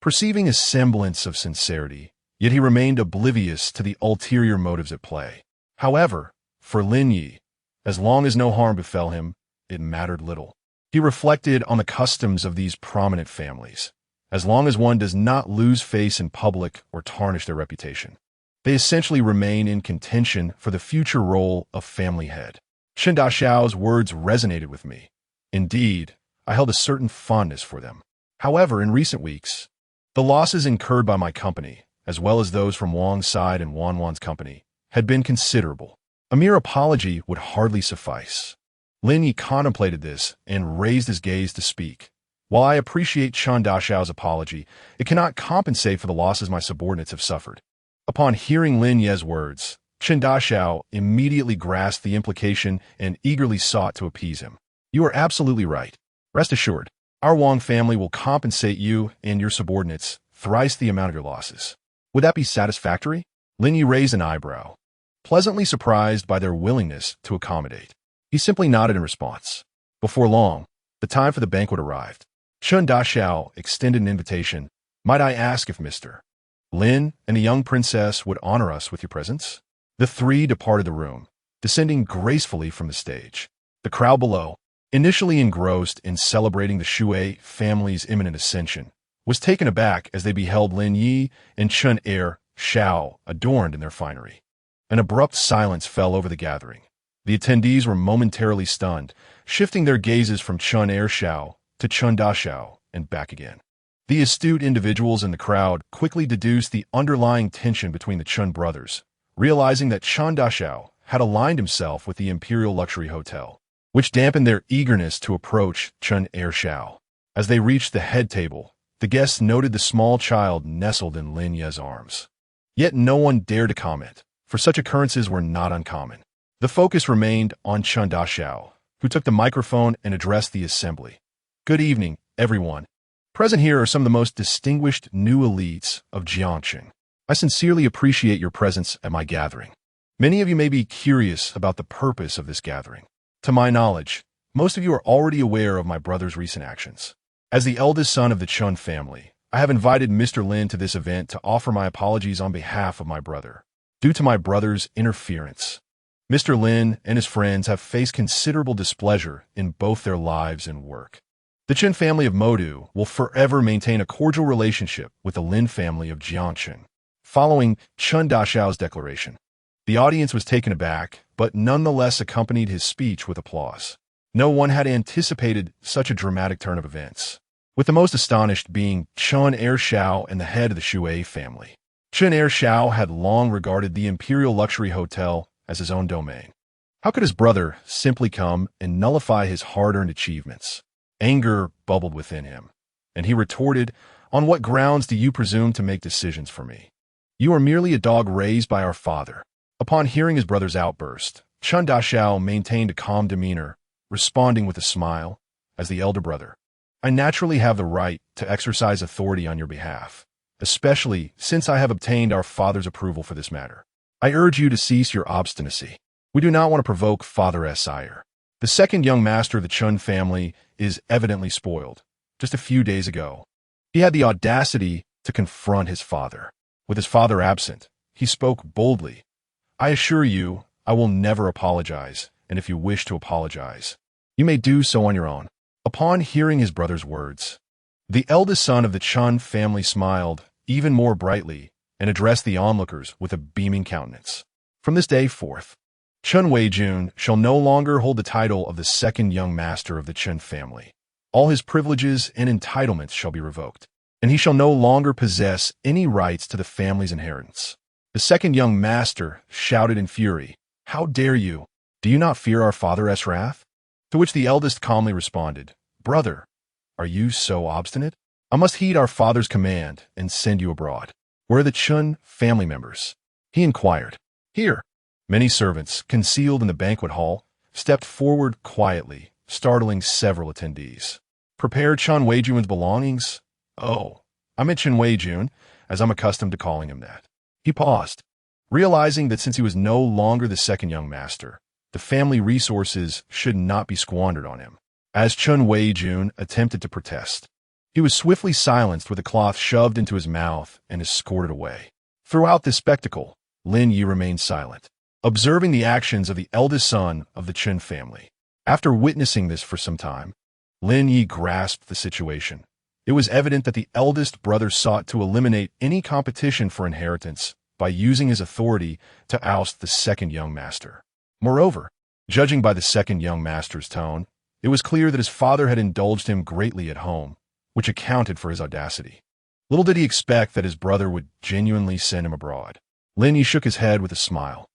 Speaker 1: perceiving a semblance of sincerity, yet he remained oblivious to the ulterior motives at play. However, for Lin Ye, as long as no harm befell him, it mattered little. He reflected on the customs of these prominent families. As long as one does not lose face in public or tarnish their reputation, they essentially remain in contention for the future role of family head. Chen Daxiao's words resonated with me. Indeed, I held a certain fondness for them. However, in recent weeks, the losses incurred by my company, as well as those from Wang's side and Wan's company, had been considerable. A mere apology would hardly suffice. Lin Ye contemplated this and raised his gaze to speak. While I appreciate Chen Daxiao's apology, it cannot compensate for the losses my subordinates have suffered. Upon hearing Lin Ye's words, Chen Daxiao immediately grasped the implication and eagerly sought to appease him. You are absolutely right. Rest assured, our Wang family will compensate you and your subordinates thrice the amount of your losses. Would that be satisfactory? Lin Ye raised an eyebrow, pleasantly surprised by their willingness to accommodate. He simply nodded in response. Before long, the time for the banquet arrived. Chen Daxiao extended an invitation. Might I ask if Mr. Lin and the young princess would honor us with your presence? The three departed the room, descending gracefully from the stage. The crowd below, initially engrossed in celebrating the Shui family's imminent ascension, was taken aback as they beheld Lin Ye and Chen Shao adorned in their finery. An abrupt silence fell over the gathering. The attendees were momentarily stunned, shifting their gazes from Chen Shao to Chen Daxiao and back again. The astute individuals in the crowd quickly deduced the underlying tension between the Chen brothers, realizing that Chen Daxiao had aligned himself with the Imperial Luxury Hotel, which dampened their eagerness to approach Chen Shao. As they reached the head table, the guests noted the small child nestled in Lin Ye's arms. Yet no one dared to comment, for such occurrences were not uncommon. The focus remained on Chen Daxiao, who took the microphone and addressed the assembly. Good evening, everyone. Present here are some of the most distinguished new elites of Jiangqing. I sincerely appreciate your presence at my gathering. Many of you may be curious about the purpose of this gathering. To my knowledge, most of you are already aware of my brother's recent actions. As the eldest son of the Chen family, I have invited Mr. Lin to this event to offer my apologies on behalf of my brother. Due to my brother's interference, Mr. Lin and his friends have faced considerable displeasure in both their lives and work. The Chen family of Modu will forever maintain a cordial relationship with the Lin family of Jiangqing. Following Chen Daxiao's declaration, the audience was taken aback, but nonetheless accompanied his speech with applause. No one had anticipated such a dramatic turn of events, with the most astonished being Chen Shao and the head of the Shui family. Chen Shao had long regarded the Imperial Luxury Hotel as his own domain. How could his brother simply come and nullify his hard-earned achievements? Anger bubbled within him, and he retorted, "On what grounds do you presume to make decisions for me? You are merely a dog raised by our father." Upon hearing his brother's outburst, Chen Daxiao maintained a calm demeanor, responding with a smile. As the elder brother, I naturally have the right to exercise authority on your behalf, especially since I have obtained our father's approval for this matter. I urge you to cease your obstinacy. We do not want to provoke Father's ire. The second young master of the Chen family is evidently spoiled. Just a few days ago, he had the audacity to confront his father. With his father absent, he spoke boldly. I assure you, I will never apologize, and if you wish to apologize, you may do so on your own. Upon hearing his brother's words, the eldest son of the Chen family smiled even more brightly and addressed the onlookers with a beaming countenance. From this day forth, Chen Weijun shall no longer hold the title of the second young master of the Chen family. All his privileges and entitlements shall be revoked, and he shall no longer possess any rights to the family's inheritance. The second young master shouted in fury, "How dare you? Do you not fear our father's wrath?" To which the eldest calmly responded, "Brother, are you so obstinate? I must heed our father's command and send you abroad. Where are the Chen family members?" He inquired. "Here." Many servants, concealed in the banquet hall, stepped forward quietly, startling several attendees. "Prepare Chen Weijun's belongings?" "Oh, I meant Chen Weijun, as I'm accustomed to calling him that." He paused, realizing that since he was no longer the second young master, the family resources should not be squandered on him. As Chen Weijun attempted to protest, he was swiftly silenced with a cloth shoved into his mouth and escorted away. Throughout this spectacle, Lin Ye remained silent, observing the actions of the eldest son of the Chen family. After witnessing this for some time, Lin Ye grasped the situation. It was evident that the eldest brother sought to eliminate any competition for inheritance by using his authority to oust the second young master. Moreover, judging by the second young master's tone, it was clear that his father had indulged him greatly at home, which accounted for his audacity. Little did he expect that his brother would genuinely send him abroad. Lin Ye shook his head with a smile,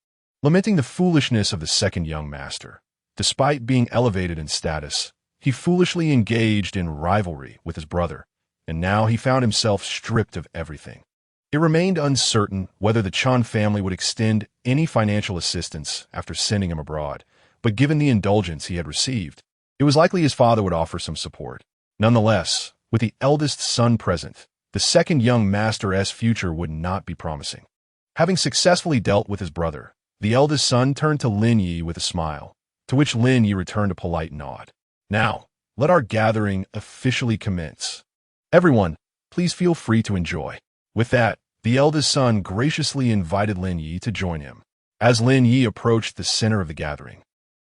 Speaker 1: lamenting the foolishness of the second young master. Despite being elevated in status, he foolishly engaged in rivalry with his brother, and now he found himself stripped of everything. It remained uncertain whether the Chun family would extend any financial assistance after sending him abroad, but given the indulgence he had received, it was likely his father would offer some support. Nonetheless, with the eldest son present, the second young master's future would not be promising. Having successfully dealt with his brother, the eldest son turned to Lin Ye with a smile, to which Lin Ye returned a polite nod. Now, let our gathering officially commence. Everyone, please feel free to enjoy. With that, the eldest son graciously invited Lin Ye to join him. As Lin Ye approached the center of the gathering,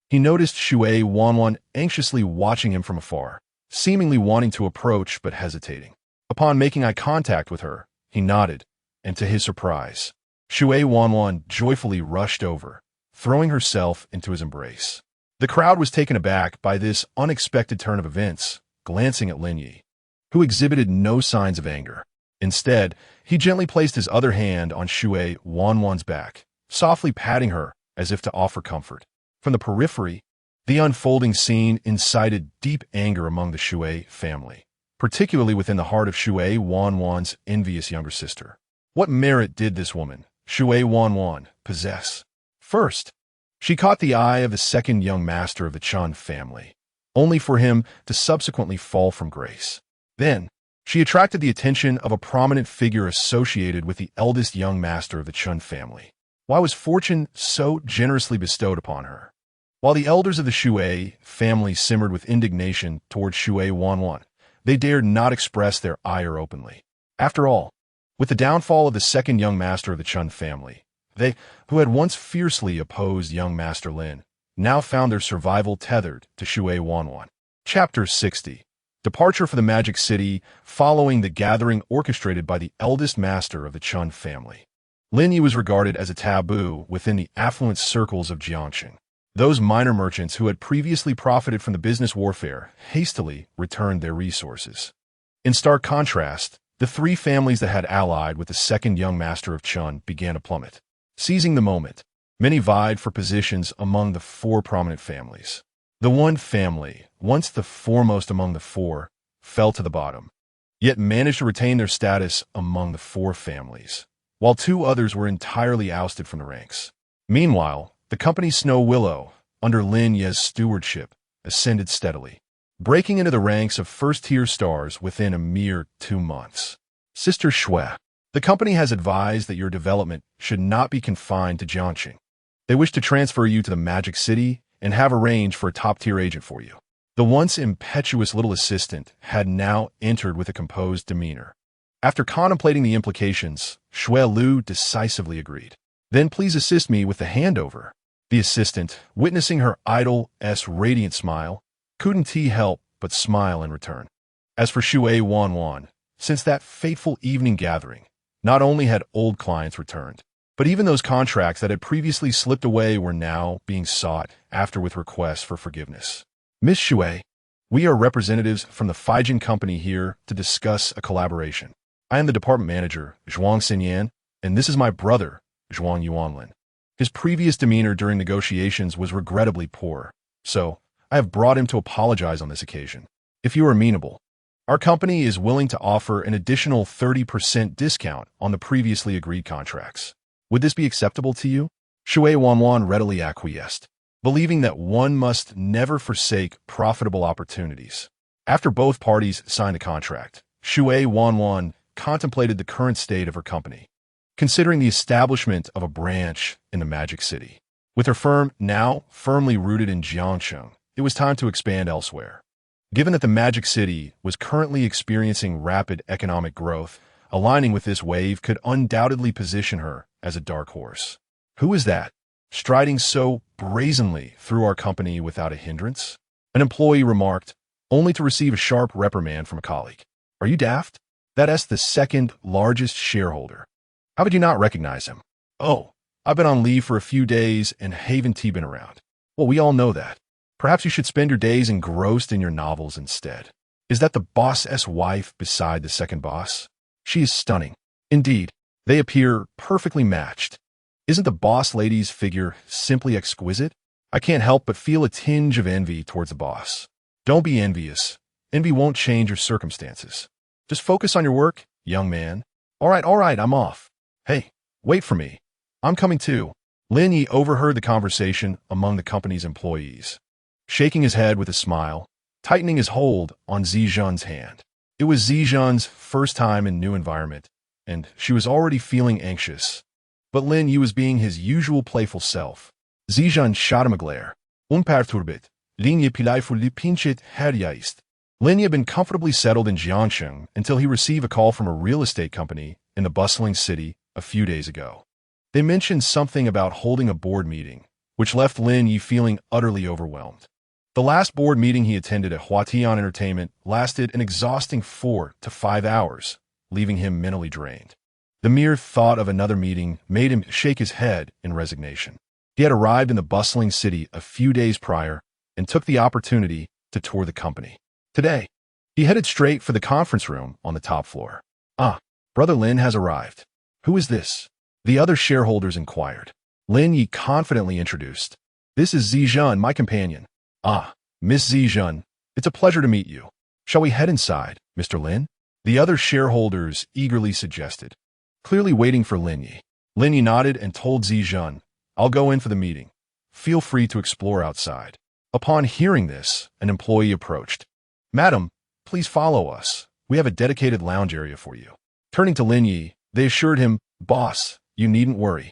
Speaker 1: he noticed Shui Wanwan anxiously watching him from afar, seemingly wanting to approach but hesitating. Upon making eye contact with her, he nodded, and to his surprise, Shui Wanwan joyfully rushed over, throwing herself into his embrace. The crowd was taken aback by this unexpected turn of events, glancing at Lin Ye, who exhibited no signs of anger. Instead, he gently placed his other hand on Shui Wanwan's back, softly patting her as if to offer comfort. From the periphery, the unfolding scene incited deep anger among the Shui family, particularly within the heart of Shui Wanwan's envious younger sister. What merit did this woman, Shui Wanwan, possess? First, she caught the eye of the second young master of the Chun family, only for him to subsequently fall from grace. Then, she attracted the attention of a prominent figure associated with the eldest young master of the Chun family. Why was fortune so generously bestowed upon her? While the elders of the Shui family simmered with indignation toward Shui Wanwan, they dared not express their ire openly. After all, with the downfall of the second young master of the Chun family, they, who had once fiercely opposed young Master Lin, now found their survival tethered to Shui Wanwan. Chapter 60. Departure for the Magic City following the gathering orchestrated by the eldest master of the Chun family. Lin Ye was regarded as a taboo within the affluent circles of Jiangxing. Those minor merchants who had previously profited from the business warfare hastily returned their resources. In stark contrast, the three families that had allied with the second young master of Chun began to plummet. Seizing the moment, many vied for positions among the four prominent families. The one family, once the foremost among the four, fell to the bottom, yet managed to retain their status among the four families, while two others were entirely ousted from the ranks. Meanwhile, the company Snow Willow, under Lin Ye's stewardship, ascended steadily, breaking into the ranks of first-tier stars within a mere 2 months. Sister Shui, the company has advised that your development should not be confined to Jiangxing. They wish to transfer you to the Magic City and have arranged for a top-tier agent for you. The once impetuous little assistant had now entered with a composed demeanor. After contemplating the implications, Shui Lu decisively agreed. Then please assist me with the handover. The assistant, witnessing her idol's radiant smile, couldn't help but smile in return. As for Shui Wanwan, since that fateful evening gathering, not only had old clients returned, but even those contracts that had previously slipped away were now being sought after with requests for forgiveness. Miss Shui, we are representatives from the Feijin Company here to discuss a collaboration. I am the department manager, Zhuang Xinyan, and this is my brother, Zhuang Yuanlin. His previous demeanor during negotiations was regrettably poor, so I have brought him to apologize on this occasion. If you are amenable, our company is willing to offer an additional 30% discount on the previously agreed contracts. Would this be acceptable to you? Shui Wanwan readily acquiesced, believing that one must never forsake profitable opportunities. After both parties signed the contract, Shui Wanwan contemplated the current state of her company, considering the establishment of a branch in the Magic City. With her firm now firmly rooted in Jiangxing, it was time to expand elsewhere. Given that the Magic City was currently experiencing rapid economic growth, aligning with this wave could undoubtedly position her as a dark horse. Who is that, striding so brazenly through our company without a hindrance? An employee remarked, only to receive a sharp reprimand from a colleague. Are you daft? That's the second largest shareholder. How would you not recognize him? Oh, I've been on leave for a few days and haven't been around. Well, we all know that. Perhaps you should spend your days engrossed in your novels instead. Is that the boss's wife beside the second boss? She is stunning. Indeed, they appear perfectly matched. Isn't the boss lady's figure simply exquisite? I can't help but feel a tinge of envy towards the boss. Don't be envious. Envy won't change your circumstances. Just focus on your work, young man. All right, I'm off. Hey, wait for me. I'm coming too. Lin Ye overheard the conversation among the company's employees. Shaking his head with a smile, tightening his hold on Zijun's hand. It was Zijun's first time in new environment, and she was already feeling anxious. But Lin Ye was being his usual playful self. Zijun shot him a glare. Unperturbet. Lin Ye playfully pinched herjaist. Lin Ye had been comfortably settled in Jiangsheng until he received a call from a real estate company in the bustling city a few days ago. They mentioned something about holding a board meeting, which left Lin Ye feeling utterly overwhelmed. The last board meeting he attended at Huatian Entertainment lasted an exhausting 4 to 5 hours, leaving him mentally drained. The mere thought of another meeting made him shake his head in resignation. He had arrived in the bustling city a few days prior and took the opportunity to tour the company. Today, he headed straight for the conference room on the top floor. Ah, Brother Lin has arrived. Who is this? The other shareholders inquired. Lin Ye confidently introduced. This is Zijun, my companion. Ah, Miss Zijun, it's a pleasure to meet you. Shall we head inside, Mr. Lin? The other shareholders eagerly suggested, clearly waiting for Lin Ye. Lin Ye nodded and told Zijun, I'll go in for the meeting. Feel free to explore outside. Upon hearing this, an employee approached. Madam, please follow us. We have a dedicated lounge area for you. Turning to Lin Ye, they assured him, Boss, you needn't worry.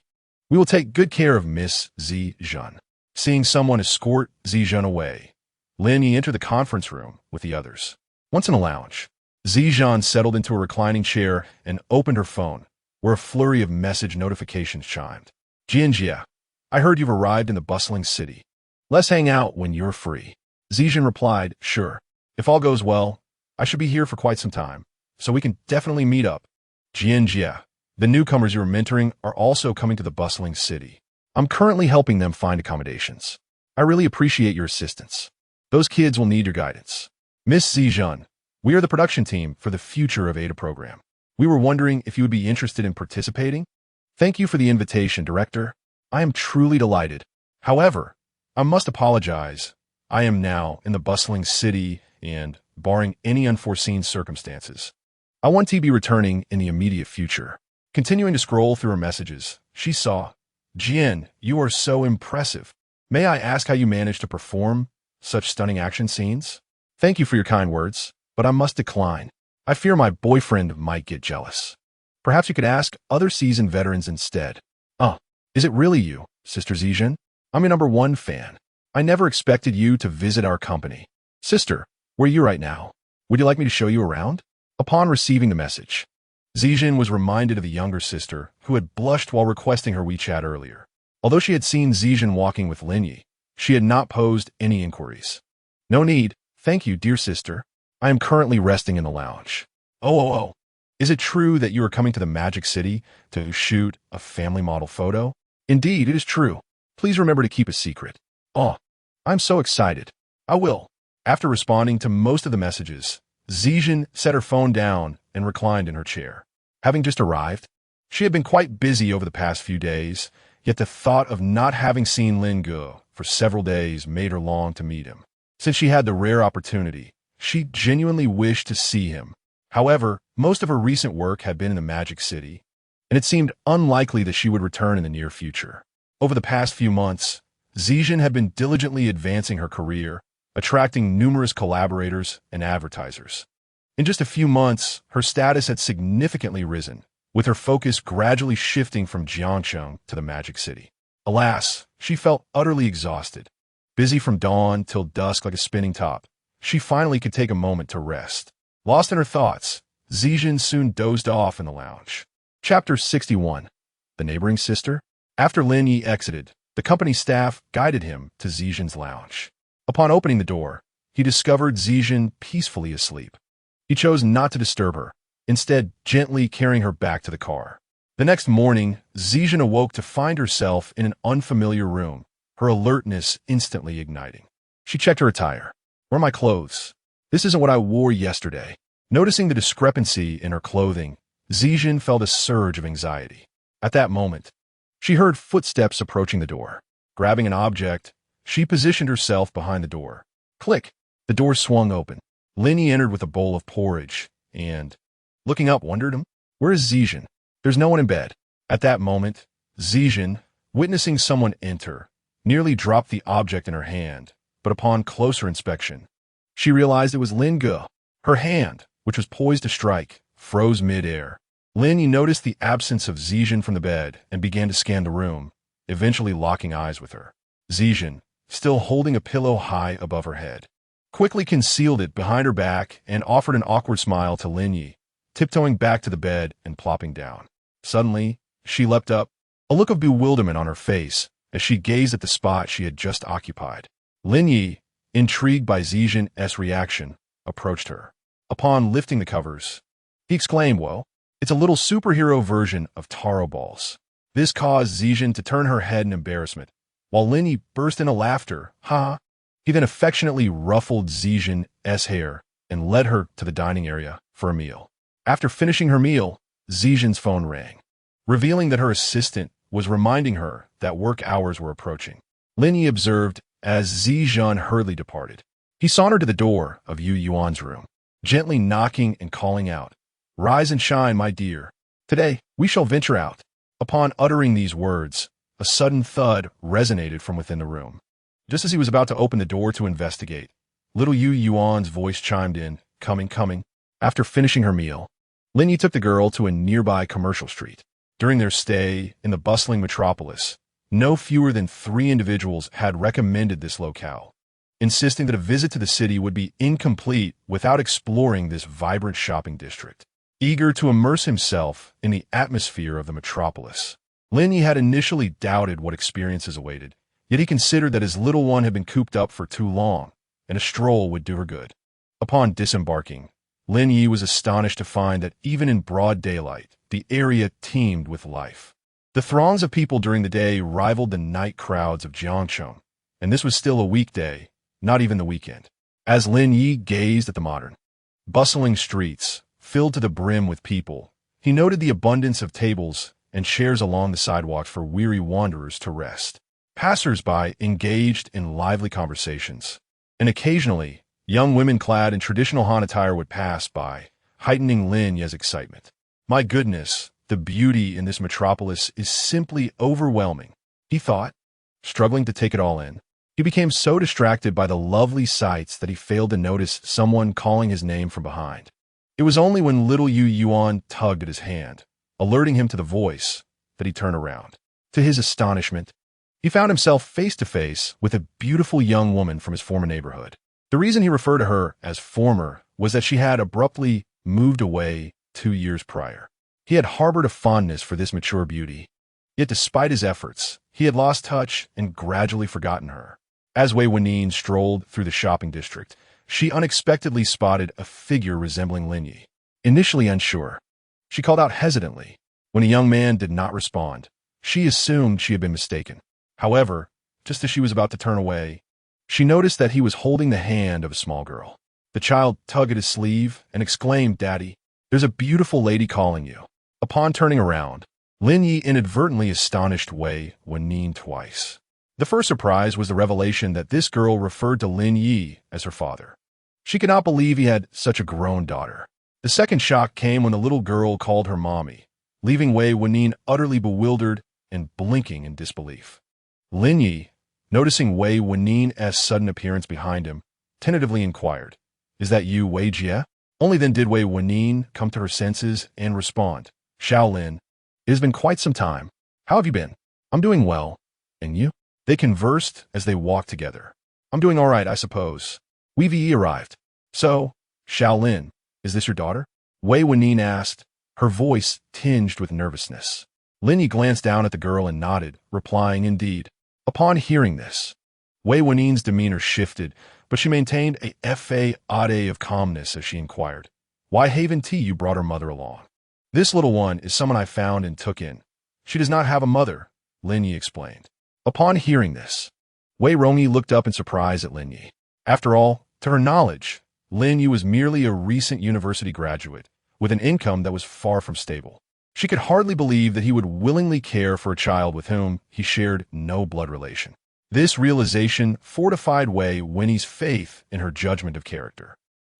Speaker 1: We will take good care of Miss Zijun. Seeing someone escort Zijun away, Lin Ye entered the conference room with the others. Once in a lounge, Zijun settled into a reclining chair and opened her phone, where a flurry of message notifications chimed. Jianjia, I heard you've arrived in the bustling city. Let's hang out when you're free. Zijun replied, Sure. If all goes well, I should be here for quite some time, so we can definitely meet up. Jianjia, the newcomers you're mentoring are also coming to the bustling city. I'm currently helping them find accommodations. I really appreciate your assistance. Those kids will need your guidance. Miss Zijun, we are the production team for the Future of Ada program. We were wondering if you would be interested in participating. Thank you for the invitation, Director. I am truly delighted. However, I must apologize. I am now in the bustling city and, barring any unforeseen circumstances, I want to be returning in the immediate future. Continuing to scroll through her messages, she saw, Jian, you are so impressive. May I ask how you managed to perform such stunning action scenes? Thank you for your kind words, but I must decline. I fear my boyfriend might get jealous. Perhaps you could ask other seasoned veterans instead. Oh, is it really you, Sister Zijun? I'm your #1 fan. I never expected you to visit our company. Sister, where are you right now? Would you like me to show you around? Upon receiving the message, Zijun was reminded of the younger sister who had blushed while requesting her WeChat earlier. Although she had seen Zijun walking with Lin Ye, she had not posed any inquiries. No need, thank you, dear sister. I am currently resting in the lounge. Oh. Is it true that you are coming to the Magic City to shoot a family model photo? Indeed, it is true. Please remember to keep a secret. Oh, I'm so excited. I will. After responding to most of the messages, Zijun set her phone down and reclined in her chair. Having just arrived, she had been quite busy over the past few days, yet the thought of not having seen Lin Ge for several days made her long to meet him. Since she had the rare opportunity, she genuinely wished to see him. However, most of her recent work had been in the Magic City, and it seemed unlikely that she would return in the near future. Over the past few months, Zijun had been diligently advancing her career, attracting numerous collaborators and advertisers. In just a few months, her status had significantly risen, with her focus gradually shifting from Jiangsheng to the Magic City. Alas, she felt utterly exhausted. Busy from dawn till dusk like a spinning top, she finally could take a moment to rest. Lost in her thoughts, Zijun soon dozed off in the lounge. Chapter 61. The Neighboring Sister. After Lin Ye exited, the company staff guided him to Zijun's lounge. Upon opening the door, he discovered Zijin peacefully asleep. He chose not to disturb her, instead gently carrying her back to the car. The next morning, Zijin awoke to find herself in an unfamiliar room, her alertness instantly igniting. She checked her attire. Where are my clothes? This isn't what I wore yesterday. Noticing the discrepancy in her clothing, Zijin felt a surge of anxiety. At that moment, she heard footsteps approaching the door. Grabbing an object, she positioned herself behind the door. Click! The door swung open. Lin Ye entered with a bowl of porridge, and, looking up, wondered, where is Zijin? There's no one in bed. At that moment, Zijin, witnessing someone enter, nearly dropped the object in her hand, but upon closer inspection, she realized it was Lin Ye. Her hand, which was poised to strike, froze mid-air. Lin Ye noticed the absence of Zijin from the bed and began to scan the room, eventually locking eyes with her. Zijin, still holding a pillow high above her head, quickly concealed it behind her back and offered an awkward smile to Lin Ye, tiptoeing back to the bed and plopping down. Suddenly, she leapt up, a look of bewilderment on her face as she gazed at the spot she had just occupied. Lin Ye, intrigued by Zijin's reaction, approached her. Upon lifting the covers, he exclaimed, "Whoa, it's a little superhero version of taro balls." This caused Zijin to turn her head in embarrassment, while Lin Ye burst into laughter. Ha! He then affectionately ruffled Zijin's hair and led her to the dining area for a meal. After finishing her meal, Zijin's phone rang, revealing that her assistant was reminding her that work hours were approaching. Lin Ye observed as Zijin hurriedly departed. He sauntered to the door of Yu Yuan's room, gently knocking and calling out, "Rise and shine, my dear. Today, we shall venture out." Upon uttering these words, a sudden thud resonated from within the room. Just as he was about to open the door to investigate, little Yu Yuan's voice chimed in, "Coming, coming." After finishing her meal, Lin Ye took the girl to a nearby commercial street. During their stay in the bustling metropolis, no fewer than 3 individuals had recommended this locale, insisting that a visit to the city would be incomplete without exploring this vibrant shopping district. Eager to immerse himself in the atmosphere of the metropolis, Lin Ye had initially doubted what experiences awaited, yet he considered that his little one had been cooped up for too long, and a stroll would do her good. Upon disembarking, Lin Ye was astonished to find that even in broad daylight, the area teemed with life. The throngs of people during the day rivaled the night crowds of Jiangcheng, and this was still a weekday, not even the weekend. As Lin Ye gazed at the modern, bustling streets, filled to the brim with people, he noted the abundance of tables and chairs along the sidewalks for weary wanderers to rest. Passers-by engaged in lively conversations, and occasionally, young women clad in traditional Han attire would pass by, heightening Lin Ye's excitement. My goodness, the beauty in this metropolis is simply overwhelming, he thought, struggling to take it all in. He became so distracted by the lovely sights that he failed to notice someone calling his name from behind. It was only when little Yu Yuan tugged at his hand, alerting him to the voice, that he turned around. To his astonishment, he found himself face to face with a beautiful young woman from his former neighborhood. The reason he referred to her as former was that she had abruptly moved away 2 years prior. He had harbored a fondness for this mature beauty, yet despite his efforts, he had lost touch and gradually forgotten her. As Wei Wenyin strolled through the shopping district, she unexpectedly spotted a figure resembling Lin Ye. Initially unsure, she called out hesitantly. When a young man did not respond, she assumed she had been mistaken. However, just as she was about to turn away, she noticed that he was holding the hand of a small girl. The child tugged at his sleeve and exclaimed, "Daddy, there's a beautiful lady calling you." Upon turning around, Lin Ye inadvertently astonished Wei Wenyin twice. The first surprise was the revelation that this girl referred to Lin Ye as her father. She could not believe he had such a grown daughter. The second shock came when the little girl called her mommy, leaving Wei Wenyin utterly bewildered and blinking in disbelief. Lin Ye, noticing Wei Wenyin's sudden appearance behind him, tentatively inquired, "Is that you, Wei Jie?" Only then did Wei Wenyin come to her senses and respond, "Shaolin, it has been quite some time. How have you been?" "I'm doing well. And you?" They conversed as they walked together. "I'm doing all right, I suppose. Wei Yi arrived." "So, Shaolin, is this your daughter?" Wei Wenyin asked, her voice tinged with nervousness. Lin Ye glanced down at the girl and nodded, replying, "Indeed." Upon hearing this, Wei Wennin's demeanor shifted, but she maintained a fa of calmness as she inquired, "Why haven't you brought her mother along?" "This little one is someone I found and took in. She does not have a mother," Lin Ye explained. Upon hearing this, Wei Rongyi looked up in surprise at Lin Ye. After all, to her knowledge, Lin Ye was merely a recent university graduate with an income that was far from stable. She could hardly believe that he would willingly care for a child with whom he shared no blood relation. This realization fortified Wei Wennin's faith in her judgment of character.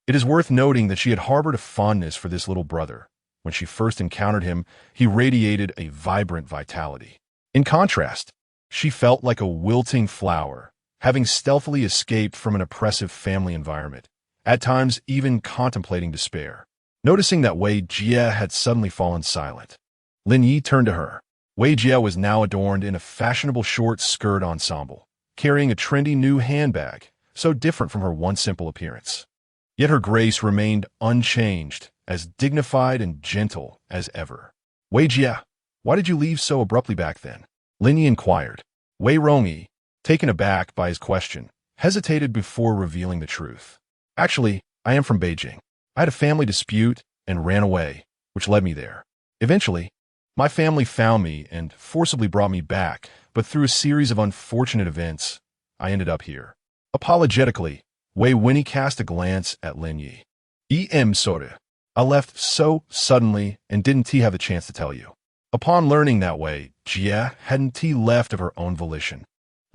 Speaker 1: It is worth noting that she had harbored a fondness for this little brother. When she first encountered him, he radiated a vibrant vitality. In contrast, she felt like a wilting flower, having stealthily escaped from an oppressive family environment, at times even contemplating despair. Noticing that Wei Jie had suddenly fallen silent, Lin Ye turned to her. Wei Jie was now adorned in a fashionable short skirt ensemble, carrying a trendy new handbag, so different from her once simple appearance. Yet her grace remained unchanged, as dignified and gentle as ever. "Wei Jie, why did you leave so abruptly back then?" Lin Ye inquired. Wei Rongyi, taken aback by his question, hesitated before revealing the truth. "Actually, I am from Beijing. I had a family dispute and ran away, which led me there. Eventually, my family found me and forcibly brought me back, but through a series of unfortunate events, I ended up here." Apologetically, Wei Wenny cast a glance at Lin Ye. Sorry, I left so suddenly and didn't have the chance to tell you." Upon learning that Wei Jie hadn't left of her own volition,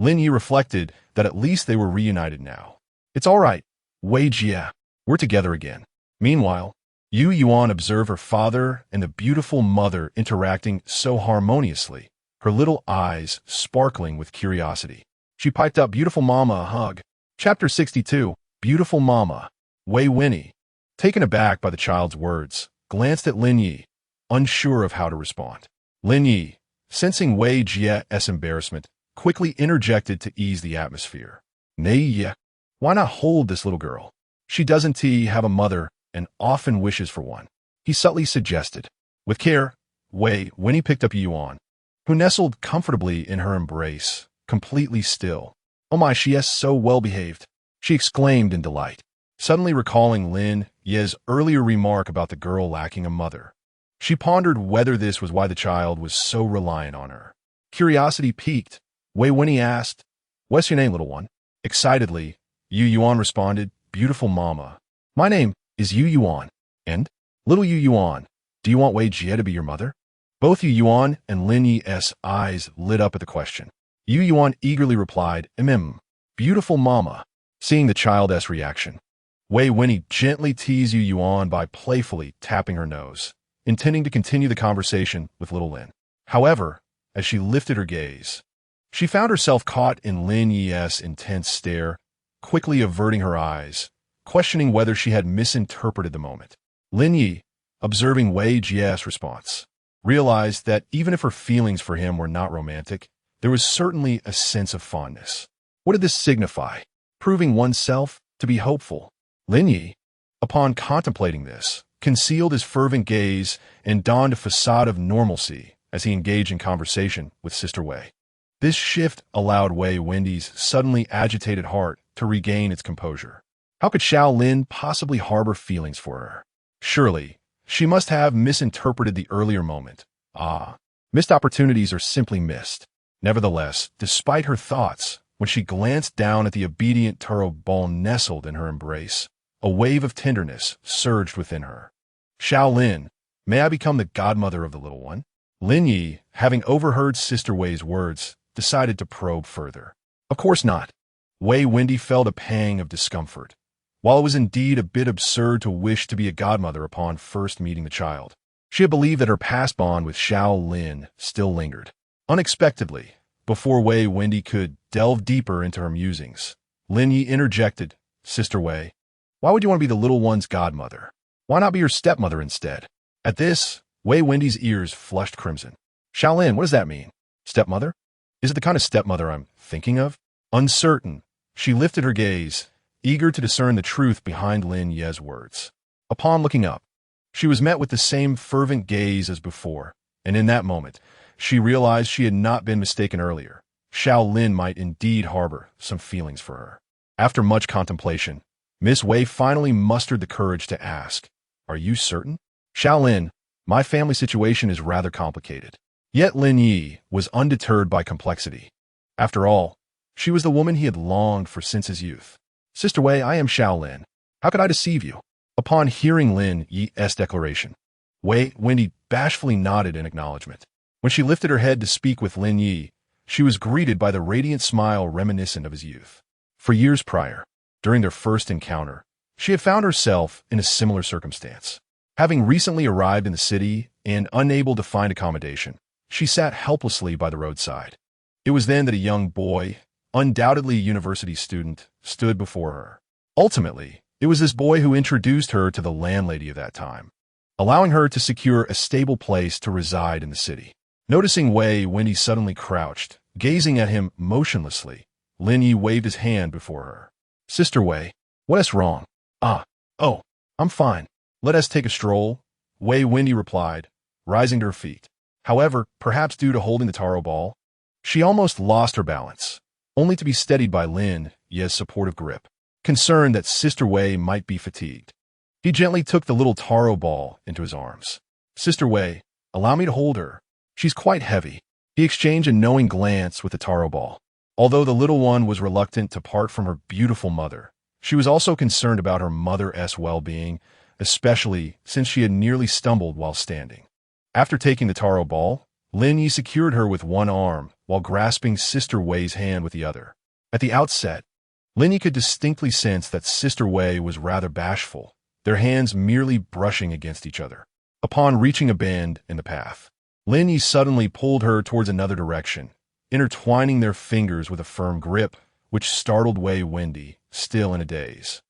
Speaker 1: Lin Ye reflected that at least they were reunited now. "It's all right, Wei Jie. We're together again." Meanwhile, Yu Yuan observed her father and the beautiful mother interacting so harmoniously, her little eyes sparkling with curiosity. She piped up, "Beautiful mama, a hug." Chapter 62, Beautiful Mama. Wei Wenny, taken aback by the child's words, glanced at Lin Ye, unsure of how to respond. Lin Ye, sensing Wei Jie's embarrassment, quickly interjected to ease the atmosphere. "Ye, why not hold this little girl? She doesn't have a mother and often wishes for one," he subtly suggested. With care, Wei Wenny picked up Yuan, who nestled comfortably in her embrace, completely still. "Oh my, she is so well-behaved," she exclaimed in delight, suddenly recalling Lin Ye's earlier remark about the girl lacking a mother. She pondered whether this was why the child was so reliant on her. Curiosity piqued, Wei Wenny asked, "What's your name, little one?" Excitedly, Yu Yuan responded, "Beautiful Mama. My name is Yu Yuan. And, little Yu Yuan, do you want Wei Jie to be your mother?" Both Yu Yuan and Lin Ye's eyes lit up at the question. Yu Yuan eagerly replied, Beautiful Mama." Seeing the child's reaction, Wei Wenny gently teased Yu Yuan by playfully tapping her nose, intending to continue the conversation with little Lin. However, as she lifted her gaze, she found herself caught in Lin Ye's intense stare, quickly averting her eyes, questioning whether she had misinterpreted the moment. Lin Ye, observing Wei Jie's response, realized that even if her feelings for him were not romantic, there was certainly a sense of fondness. What did this signify? Proving oneself to be hopeful. Lin Ye, upon contemplating this, concealed his fervent gaze and donned a facade of normalcy as he engaged in conversation with Sister Wei. This shift allowed Wei Wendy's suddenly agitated heart to regain its composure. How could Xiao Lin possibly harbor feelings for her? Surely, she must have misinterpreted the earlier moment. Missed opportunities are simply missed. Nevertheless, despite her thoughts, when she glanced down at the obedient Turo Ball nestled in her embrace, a wave of tenderness surged within her. "Xiao Lin, may I become the godmother of the little one?" Lin Ye, having overheard Sister Wei's words, decided to probe further. Of course not. Wei Wendy felt a pang of discomfort. While it was indeed a bit absurd to wish to be a godmother upon first meeting the child, she had believed that her past bond with Xiao Lin still lingered. Unexpectedly, before Wei Wendy could delve deeper into her musings, Lin Ye interjected, "Sister Wei, why would you want to be the little one's godmother? Why not be your stepmother instead?" At this, Wei Wendy's ears flushed crimson. "Xiao Lin, what does that mean? Stepmother? Is it the kind of stepmother I'm thinking of?" Uncertain, she lifted her gaze, eager to discern the truth behind Lin Ye's words. Upon looking up, she was met with the same fervent gaze as before, and in that moment, she realized she had not been mistaken earlier. Xiao Lin might indeed harbor some feelings for her. After much contemplation, Miss Wei finally mustered the courage to ask, "Are you certain?" "Xiao Lin, my family situation is rather complicated." Yet Lin Ye was undeterred by complexity. After all, she was the woman he had longed for since his youth. "Sister Wei, I am Xiao Lin. How could I deceive you?" Upon hearing Lin Ye's declaration, Wendy bashfully nodded in acknowledgement. When she lifted her head to speak with Lin Ye, she was greeted by the radiant smile reminiscent of his youth. For years prior, during their first encounter, she had found herself in a similar circumstance. Having recently arrived in the city and unable to find accommodation, she sat helplessly by the roadside. It was then that a young boy, undoubtedly a university student, stood before her. Ultimately, it was this boy who introduced her to the landlady of that time, allowing her to secure a stable place to reside in the city. Noticing Wendy suddenly crouched, gazing at him motionlessly, Lin Ye waved his hand before her. "Sister Wei, what is wrong?" "Oh, I'm fine. Let us take a stroll," Wendy replied, rising to her feet. However, perhaps due to holding the taro ball, she almost lost her balance, only to be steadied by Lin Ye's supportive grip. Concerned that Sister Wei might be fatigued, he gently took the little taro ball into his arms. "Sister Wei, allow me to hold her. She's quite heavy." He exchanged a knowing glance with the taro ball. Although the little one was reluctant to part from her beautiful mother, she was also concerned about her mother's well-being, especially since she had nearly stumbled while standing. After taking the taro ball, Lin Ye secured her with one arm while grasping Sister Wei's hand with the other. At the outset, Lin Ye could distinctly sense that Sister Wei was rather bashful, their hands merely brushing against each other. Upon reaching a bend in the path, Lin Ye suddenly pulled her towards another direction, intertwining their fingers with a firm grip, which startled Wendy, still in a daze,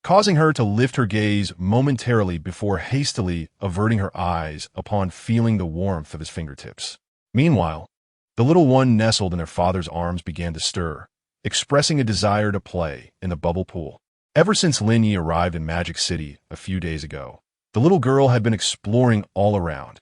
Speaker 1: causing her to lift her gaze momentarily before hastily averting her eyes upon feeling the warmth of his fingertips. Meanwhile, the little one nestled in their father's arms began to stir, expressing a desire to play in the bubble pool. Ever since Lin Ye arrived in Magic City a few days ago, the little girl had been exploring all around,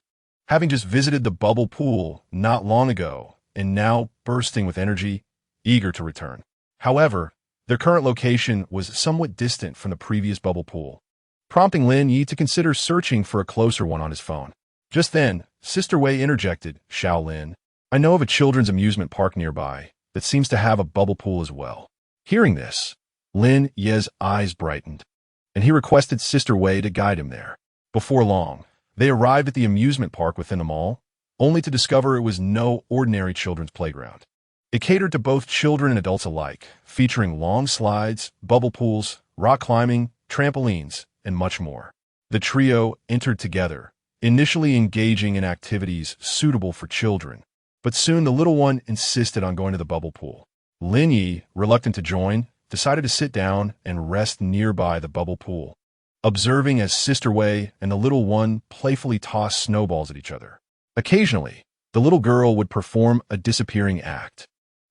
Speaker 1: having just visited the bubble pool not long ago and now bursting with energy, eager to return. However, their current location was somewhat distant from the previous bubble pool, prompting Lin Ye to consider searching for a closer one on his phone. Just then, Sister Wei interjected, "Xiao Lin, I know of a children's amusement park nearby that seems to have a bubble pool as well." Hearing this, Lin Ye's eyes brightened, and he requested Sister Wei to guide him there. Before long, they arrived at the amusement park within the mall, only to discover it was no ordinary children's playground. It catered to both children and adults alike, featuring long slides, bubble pools, rock climbing, trampolines, and much more. The trio entered together, initially engaging in activities suitable for children, but soon the little one insisted on going to the bubble pool. Lin Ye, reluctant to join, decided to sit down and rest nearby the bubble pool, observing as Sister Wei and the little one playfully tossed snowballs at each other. Occasionally, the little girl would perform a disappearing act,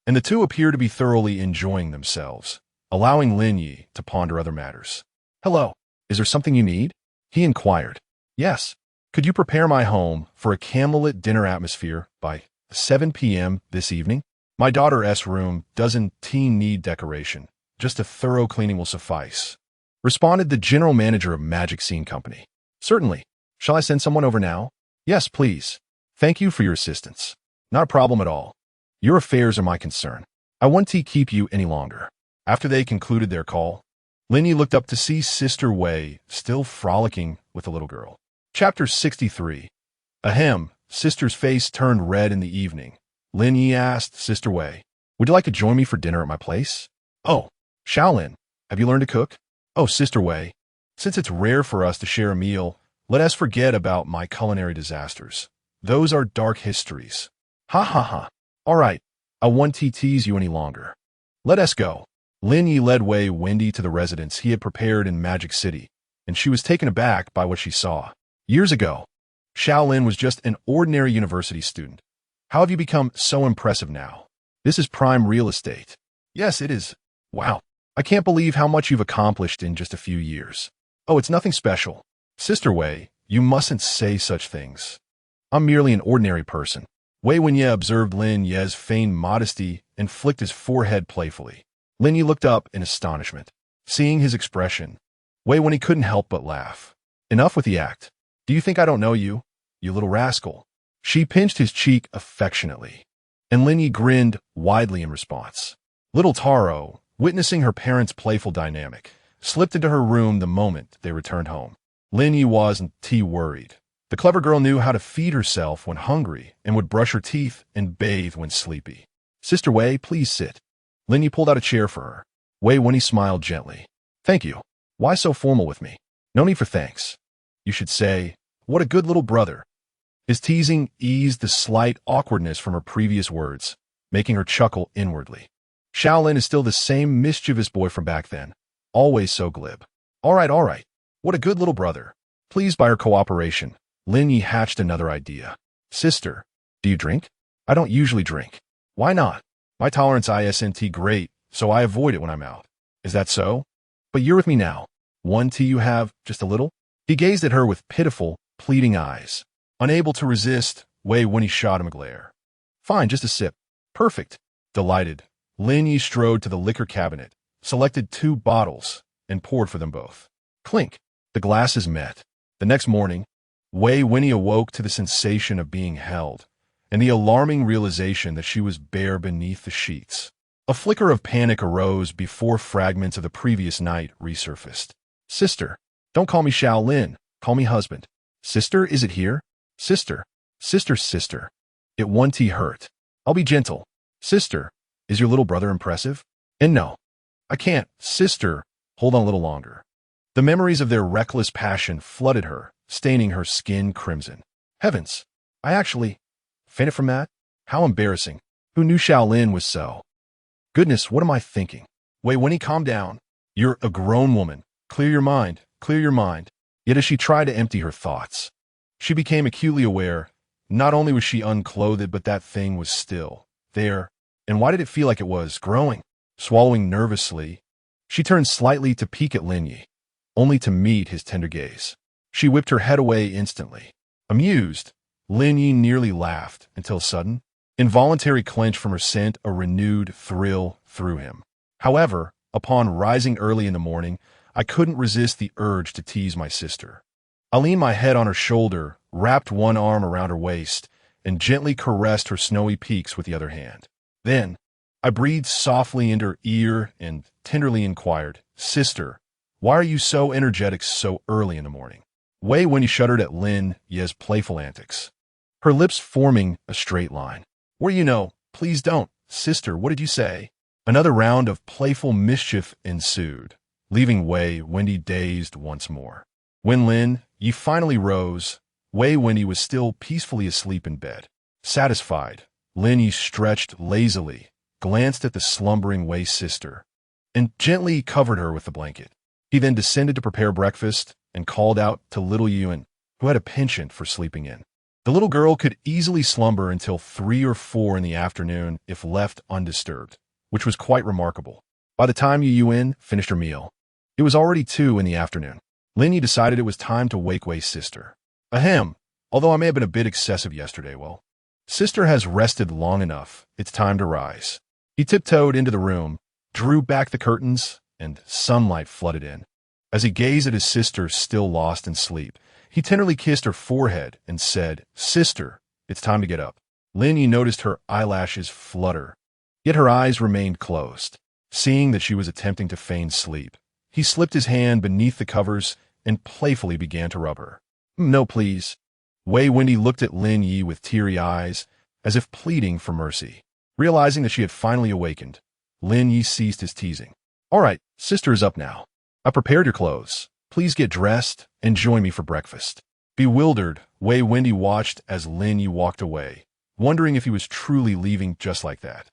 Speaker 1: and the two appeared to be thoroughly enjoying themselves, allowing Lin Ye to ponder other matters. "Hello, is there something you need?" he inquired. "Yes. Could you prepare my home for a candlelit dinner atmosphere by 7 p.m. this evening? My daughter's room doesn't need decoration. Just a thorough cleaning will suffice," responded the general manager of Magic Scene Company. "Certainly. Shall I send someone over now?" "Yes, please. Thank you for your assistance." "Not a problem at all. Your affairs are my concern. I won't keep you any longer." After they concluded their call, Lin Ye looked up to see Sister Wei still frolicking with the little girl. Chapter 63. Ahem. Sister's face turned red in the evening. Lin Ye asked Sister Wei, "Would you like to join me for dinner at my place?" "Oh, Shaolin, have you learned to cook?" "Oh, Sister Wei, since it's rare for us to share a meal, let us forget about my culinary disasters. Those are dark histories." "Ha ha ha. All right, I won't tease you any longer. Let us go." Lin Ye led Wendy to the residence he had prepared in Magic City, and she was taken aback by what she saw. Years ago, Shaolin was just an ordinary university student. How have you become so impressive now? This is prime real estate. Yes, it is. Wow. I can't believe how much you've accomplished in just a few years. Oh, it's nothing special. Sister Wei, you mustn't say such things. I'm merely an ordinary person. Wei Wenye observed Lin Ye's feigned modesty and flicked his forehead playfully. Lin Ye looked up in astonishment. Seeing his expression, Wei Wenye couldn't help but laugh. Enough with the act. Do you think I don't know you, you little rascal? She pinched his cheek affectionately, and Lin Ye grinned widely in response. Little Taro, witnessing her parents' playful dynamic, slipped into her room the moment they returned home. Lin Ye wasn't too worried. The clever girl knew how to feed herself when hungry and would brush her teeth and bathe when sleepy. Sister Wei, please sit. Lin Ye pulled out a chair for her. Wei Wenye smiled gently. Thank you. Why so formal with me? No need for thanks. You should say, what a good little brother. His teasing eased the slight awkwardness from her previous words, making her chuckle inwardly. Shaolin is still the same mischievous boy from back then, always so glib. All right. What a good little brother. Pleased by her cooperation, Lin Ye hatched another idea. Sister, do you drink? I don't usually drink. Why not? My tolerance isn't great, so I avoid it when I'm out. Is that so? But you're with me now. One tea you have, just a little? He gazed at her with pitiful, pleading eyes. Unable to resist, Wei Wenye shot him a glare. Fine, just a sip. Perfect. Delighted, Lin Ye strode to the liquor cabinet, selected 2 bottles, and poured for them both. Clink. The glasses met. The next morning, Wei Wenye awoke to the sensation of being held, and the alarming realization that she was bare beneath the sheets. A flicker of panic arose before fragments of the previous night resurfaced. Sister. Don't call me Shaolin. Call me husband. Sister, is it here? Sister. Sister. It one tea hurt. I'll be gentle. Sister. Is your little brother impressive? And no. I can't. Sister. Hold on a little longer. The memories of their reckless passion flooded her, staining her skin crimson. Heavens. I actually fainted from that? How embarrassing. Who knew Shaolin was so? Goodness, what am I thinking? Wei Wenye, calm down. You're a grown woman. Clear your mind. Clear your mind. Yet as she tried to empty her thoughts, she became acutely aware, not only was she unclothed, but that thing was still there. And why did it feel like it was growing? Swallowing nervously, she turned slightly to peek at Lin Ye, only to meet his tender gaze. She whipped her head away instantly. Amused, Lin Ye nearly laughed until sudden, involuntary clench from her sent a renewed thrill through him. However, upon rising early in the morning, I couldn't resist the urge to tease my sister. I leaned my head on her shoulder, wrapped one arm around her waist, and gently caressed her snowy peaks with the other hand. Then, I breathed softly into her ear and tenderly inquired, Sister, why are you so energetic so early in the morning? Wei Wenye shuddered at Lin Ye's playful antics, her lips forming a straight line. Please don't. Sister, what did you say? Another round of playful mischief ensued, leaving Wei Wenye dazed once more. When Lin Ye finally rose, Wei Wenye was still peacefully asleep in bed. Satisfied, Lin Ye stretched lazily, glanced at the slumbering Wei sister, and gently covered her with the blanket. He then descended to prepare breakfast and called out to little Yuan, who had a penchant for sleeping in. The little girl could easily slumber until 3 or 4 in the afternoon if left undisturbed, which was quite remarkable. By the time Yuan finished her meal, it was already 2 in the afternoon. Lin Ye decided it was time to wake Wei's sister. Ahem, although I may have been a bit excessive yesterday, well, sister has rested long enough. It's time to rise. He tiptoed into the room, drew back the curtains, and sunlight flooded in. As he gazed at his sister still lost in sleep, he tenderly kissed her forehead and said, Sister, it's time to get up. Lin Ye noticed her eyelashes flutter, yet her eyes remained closed. Seeing that she was attempting to feign sleep, he slipped his hand beneath the covers and playfully began to rub her. No, please. Wei Wenye looked at Lin Ye with teary eyes, as if pleading for mercy. Realizing that she had finally awakened, Lin Ye ceased his teasing. All right, sister is up now. I prepared your clothes. Please get dressed and join me for breakfast. Bewildered, Wei Wenye watched as Lin Ye walked away, wondering if he was truly leaving just like that.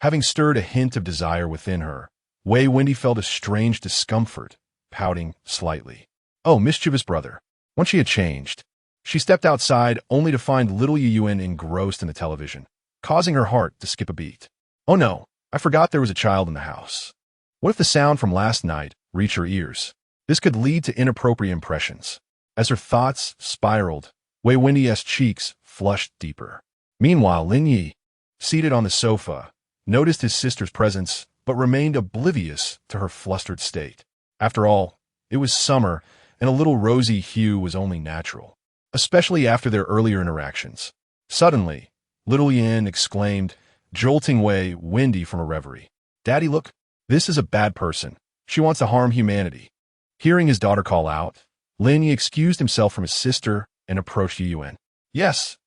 Speaker 1: Having stirred a hint of desire within her, Wei Wenye felt a strange discomfort, pouting slightly. Oh, mischievous brother. Once she had changed, she stepped outside only to find little Yuan engrossed in the television, causing her heart to skip a beat. Oh no, I forgot there was a child in the house. What if the sound from last night reached her ears? This could lead to inappropriate impressions. As her thoughts spiraled, Wei Wenye's cheeks flushed deeper. Meanwhile, Lin Ye, seated on the sofa, noticed his sister's presence but remained oblivious to her flustered state. After all, it was summer, and a little rosy hue was only natural, especially after their earlier interactions. Suddenly, little Yin exclaimed, jolting Wei Wendy from a reverie. "Daddy, look, this is a bad person. She wants to harm humanity." Hearing his daughter call out, Lin Ye excused himself from his sister and approached Yuan. Yes,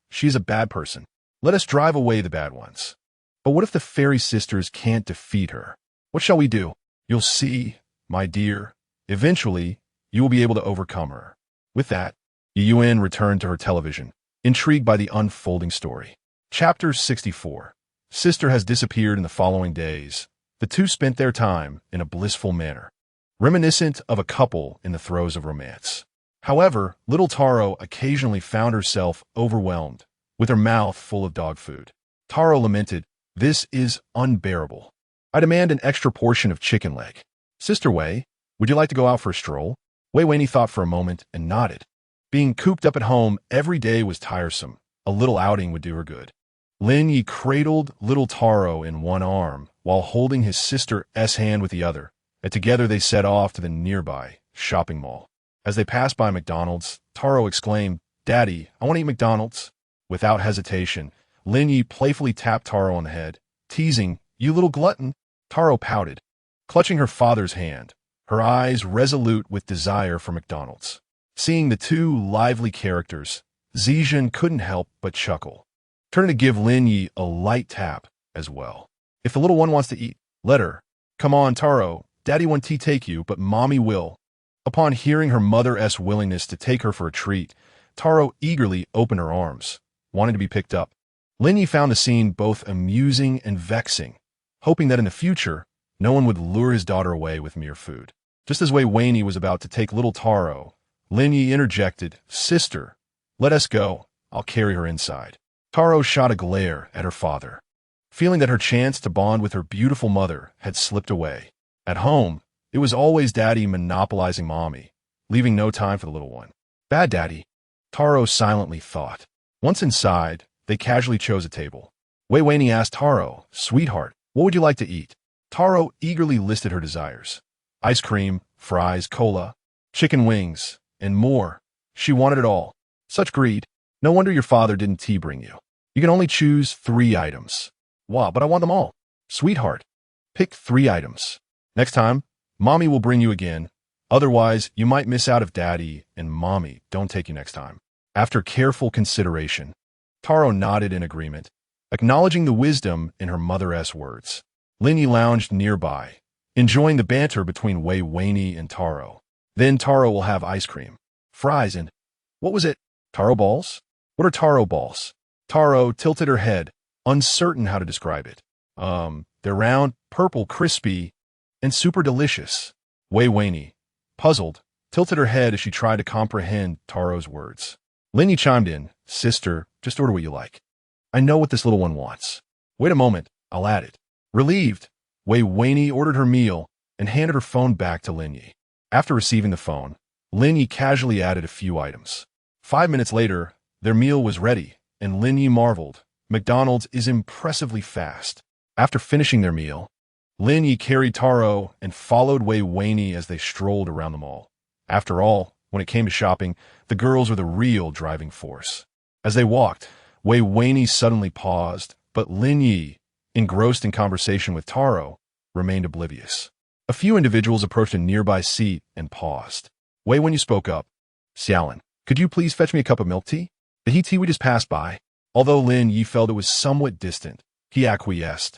Speaker 1: she's a bad person. Let us drive away the bad ones. But what if the fairy sisters can't defeat her? What shall we do? You'll see, my dear. Eventually, you will be able to overcome her. With that, Yuan returned to her television, intrigued by the unfolding story. Chapter 64. Sister has disappeared in the following days. The two spent their time in a blissful manner, reminiscent of a couple in the throes of romance. However, little Taro occasionally found herself overwhelmed, with her mouth full of dog food. Taro lamented, "This is unbearable. I demand an extra portion of chicken leg." "Sister Wei, would you like to go out for a stroll?" Wei Wendy thought for a moment and nodded. Being cooped up at home every day was tiresome. A little outing would do her good. Lin Ye cradled little Taro in one arm while holding his sister's hand with the other, and together they set off to the nearby shopping mall. As they passed by McDonald's, Taro exclaimed, "Daddy, I want to eat McDonald's." Without hesitation, Lin Ye playfully tapped Taro on the head, teasing, "You little glutton." Taro pouted, clutching her father's hand, her eyes resolute with desire for McDonald's. Seeing the two lively characters, Zijin couldn't help but chuckle, turning to give Lin Ye a light tap as well. "If the little one wants to eat, let her. Come on, Taro. Daddy won't take you, but Mommy will." Upon hearing her mother's willingness to take her for a treat, Taro eagerly opened her arms, wanting to be picked up. Lin Ye found the scene both amusing and vexing, hoping that in the future, no one would lure his daughter away with mere food. Just as Wei Wendy was about to take little Taro, Lin Ye interjected, "Sister, let us go. I'll carry her inside." Taro shot a glare at her father, feeling that her chance to bond with her beautiful mother had slipped away. At home, it was always Daddy monopolizing Mommy, leaving no time for the little one. Bad Daddy, Taro silently thought. Once inside, they casually chose a table. Wei Wendy asked Taro, "Sweetheart, what would you like to eat?" Taro eagerly listed her desires. Ice cream, fries, cola, chicken wings, and more. She wanted it all. Such greed. No wonder your father didn't bring you. You can only choose 3 items. Wow, but I want them all. Sweetheart, pick 3 items. Next time, Mommy will bring you again. Otherwise, you might miss out if Daddy and Mommy don't take you next time. After careful consideration, Taro nodded in agreement, acknowledging the wisdom in her mother's words. Lin Ye lounged nearby, enjoying the banter between Wei Wendy and Taro. Then Taro will have ice cream, fries, and what was it? Taro balls? What are Taro balls? Taro tilted her head, uncertain how to describe it. They're round, purple, crispy, and super delicious. Wei Wendy, puzzled, tilted her head as she tried to comprehend Taro's words. Lin Ye chimed in, "Sister, just order what you like. I know what this little one wants. Wait a moment, I'll add it." Relieved, Wei Wendy ordered her meal and handed her phone back to Lin Ye. After receiving the phone, Lin Ye casually added a few items. 5 minutes later, their meal was ready, and Lin Ye marveled. McDonald's is impressively fast. After finishing their meal, Lin Ye carried Taro and followed Wei Wendy as they strolled around the mall. After all, when it came to shopping, the girls were the real driving force. As they walked, Wei Wendy suddenly paused, but Lin Ye, engrossed in conversation with Taro, remained oblivious. A few individuals approached a nearby seat and paused. Wei Wendy spoke up. "Xiaolin, could you please fetch me a cup of milk tea?" The heat tea we just passed by. Although Lin Ye felt it was somewhat distant, he acquiesced,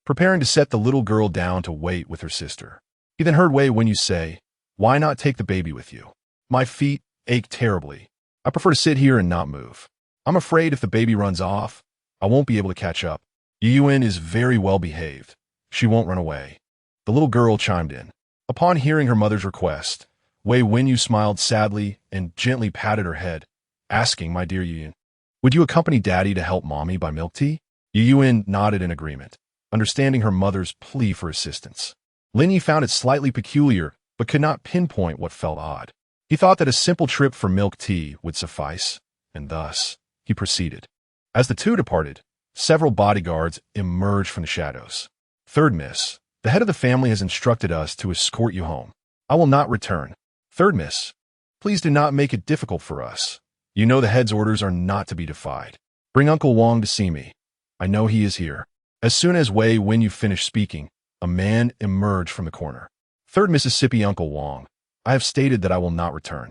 Speaker 1: preparing to set the little girl down to wait with her sister. He then heard Wei Wendy say, "Why not take the baby with you? My feet ache terribly. I prefer to sit here and not move. I'm afraid if the baby runs off, I won't be able to catch up. Yuan is very well behaved. She won't run away." The little girl chimed in. Upon hearing her mother's request, Wei Wenyu smiled sadly and gently patted her head, asking, "My dear Yuan, would you accompany Daddy to help Mommy buy milk tea?" Yuan nodded in agreement, understanding her mother's plea for assistance. Lin Ye found it slightly peculiar, but could not pinpoint what felt odd. He thought that a simple trip for milk tea would suffice, and thus, he proceeded. As the two departed, several bodyguards emerged from the shadows. Third Miss, the head of the family has instructed us to escort you home. I will not return. Third Miss, please do not make it difficult for us. You know the head's orders are not to be defied. Bring Uncle Wong to see me. I know he is here. As soon as Wei Wen finished speaking, a man emerged from the corner. Third Mississippi Uncle Wong, I have stated that I will not return.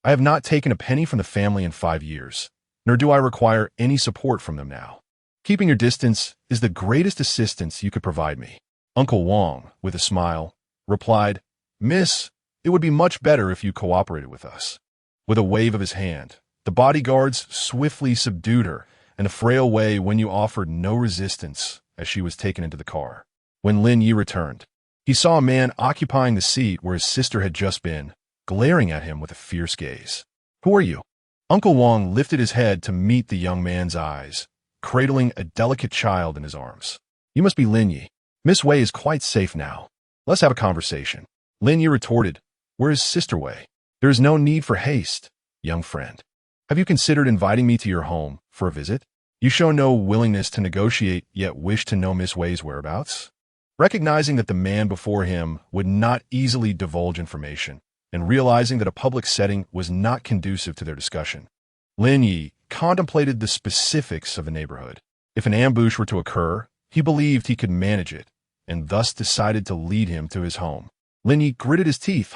Speaker 1: I have not taken a penny from the family in 5 years, nor do I require any support from them now. Keeping your distance is the greatest assistance you could provide me. Uncle Wong, with a smile, replied, Miss, it would be much better if you cooperated with us. With a wave of his hand, the bodyguards swiftly subdued her, and the frail Wei Wen offered no resistance as she was taken into the car. When Lin Ye returned, he saw a man occupying the seat where his sister had just been, glaring at him with a fierce gaze. Who are you? Uncle Wong lifted his head to meet the young man's eyes, cradling a delicate child in his arms. You must be Lin Ye. Miss Wei is quite safe now. Let's have a conversation. Lin Ye retorted, Where is Sister Wei? There is no need for haste, young friend. Have you considered inviting me to your home for a visit? You show no willingness to negotiate, yet wish to know Miss Wei's whereabouts? Recognizing that the man before him would not easily divulge information, and realizing that a public setting was not conducive to their discussion, Lin Ye contemplated the specifics of the neighborhood. If an ambush were to occur, he believed he could manage it, and thus decided to lead him to his home. Lin Ye gritted his teeth.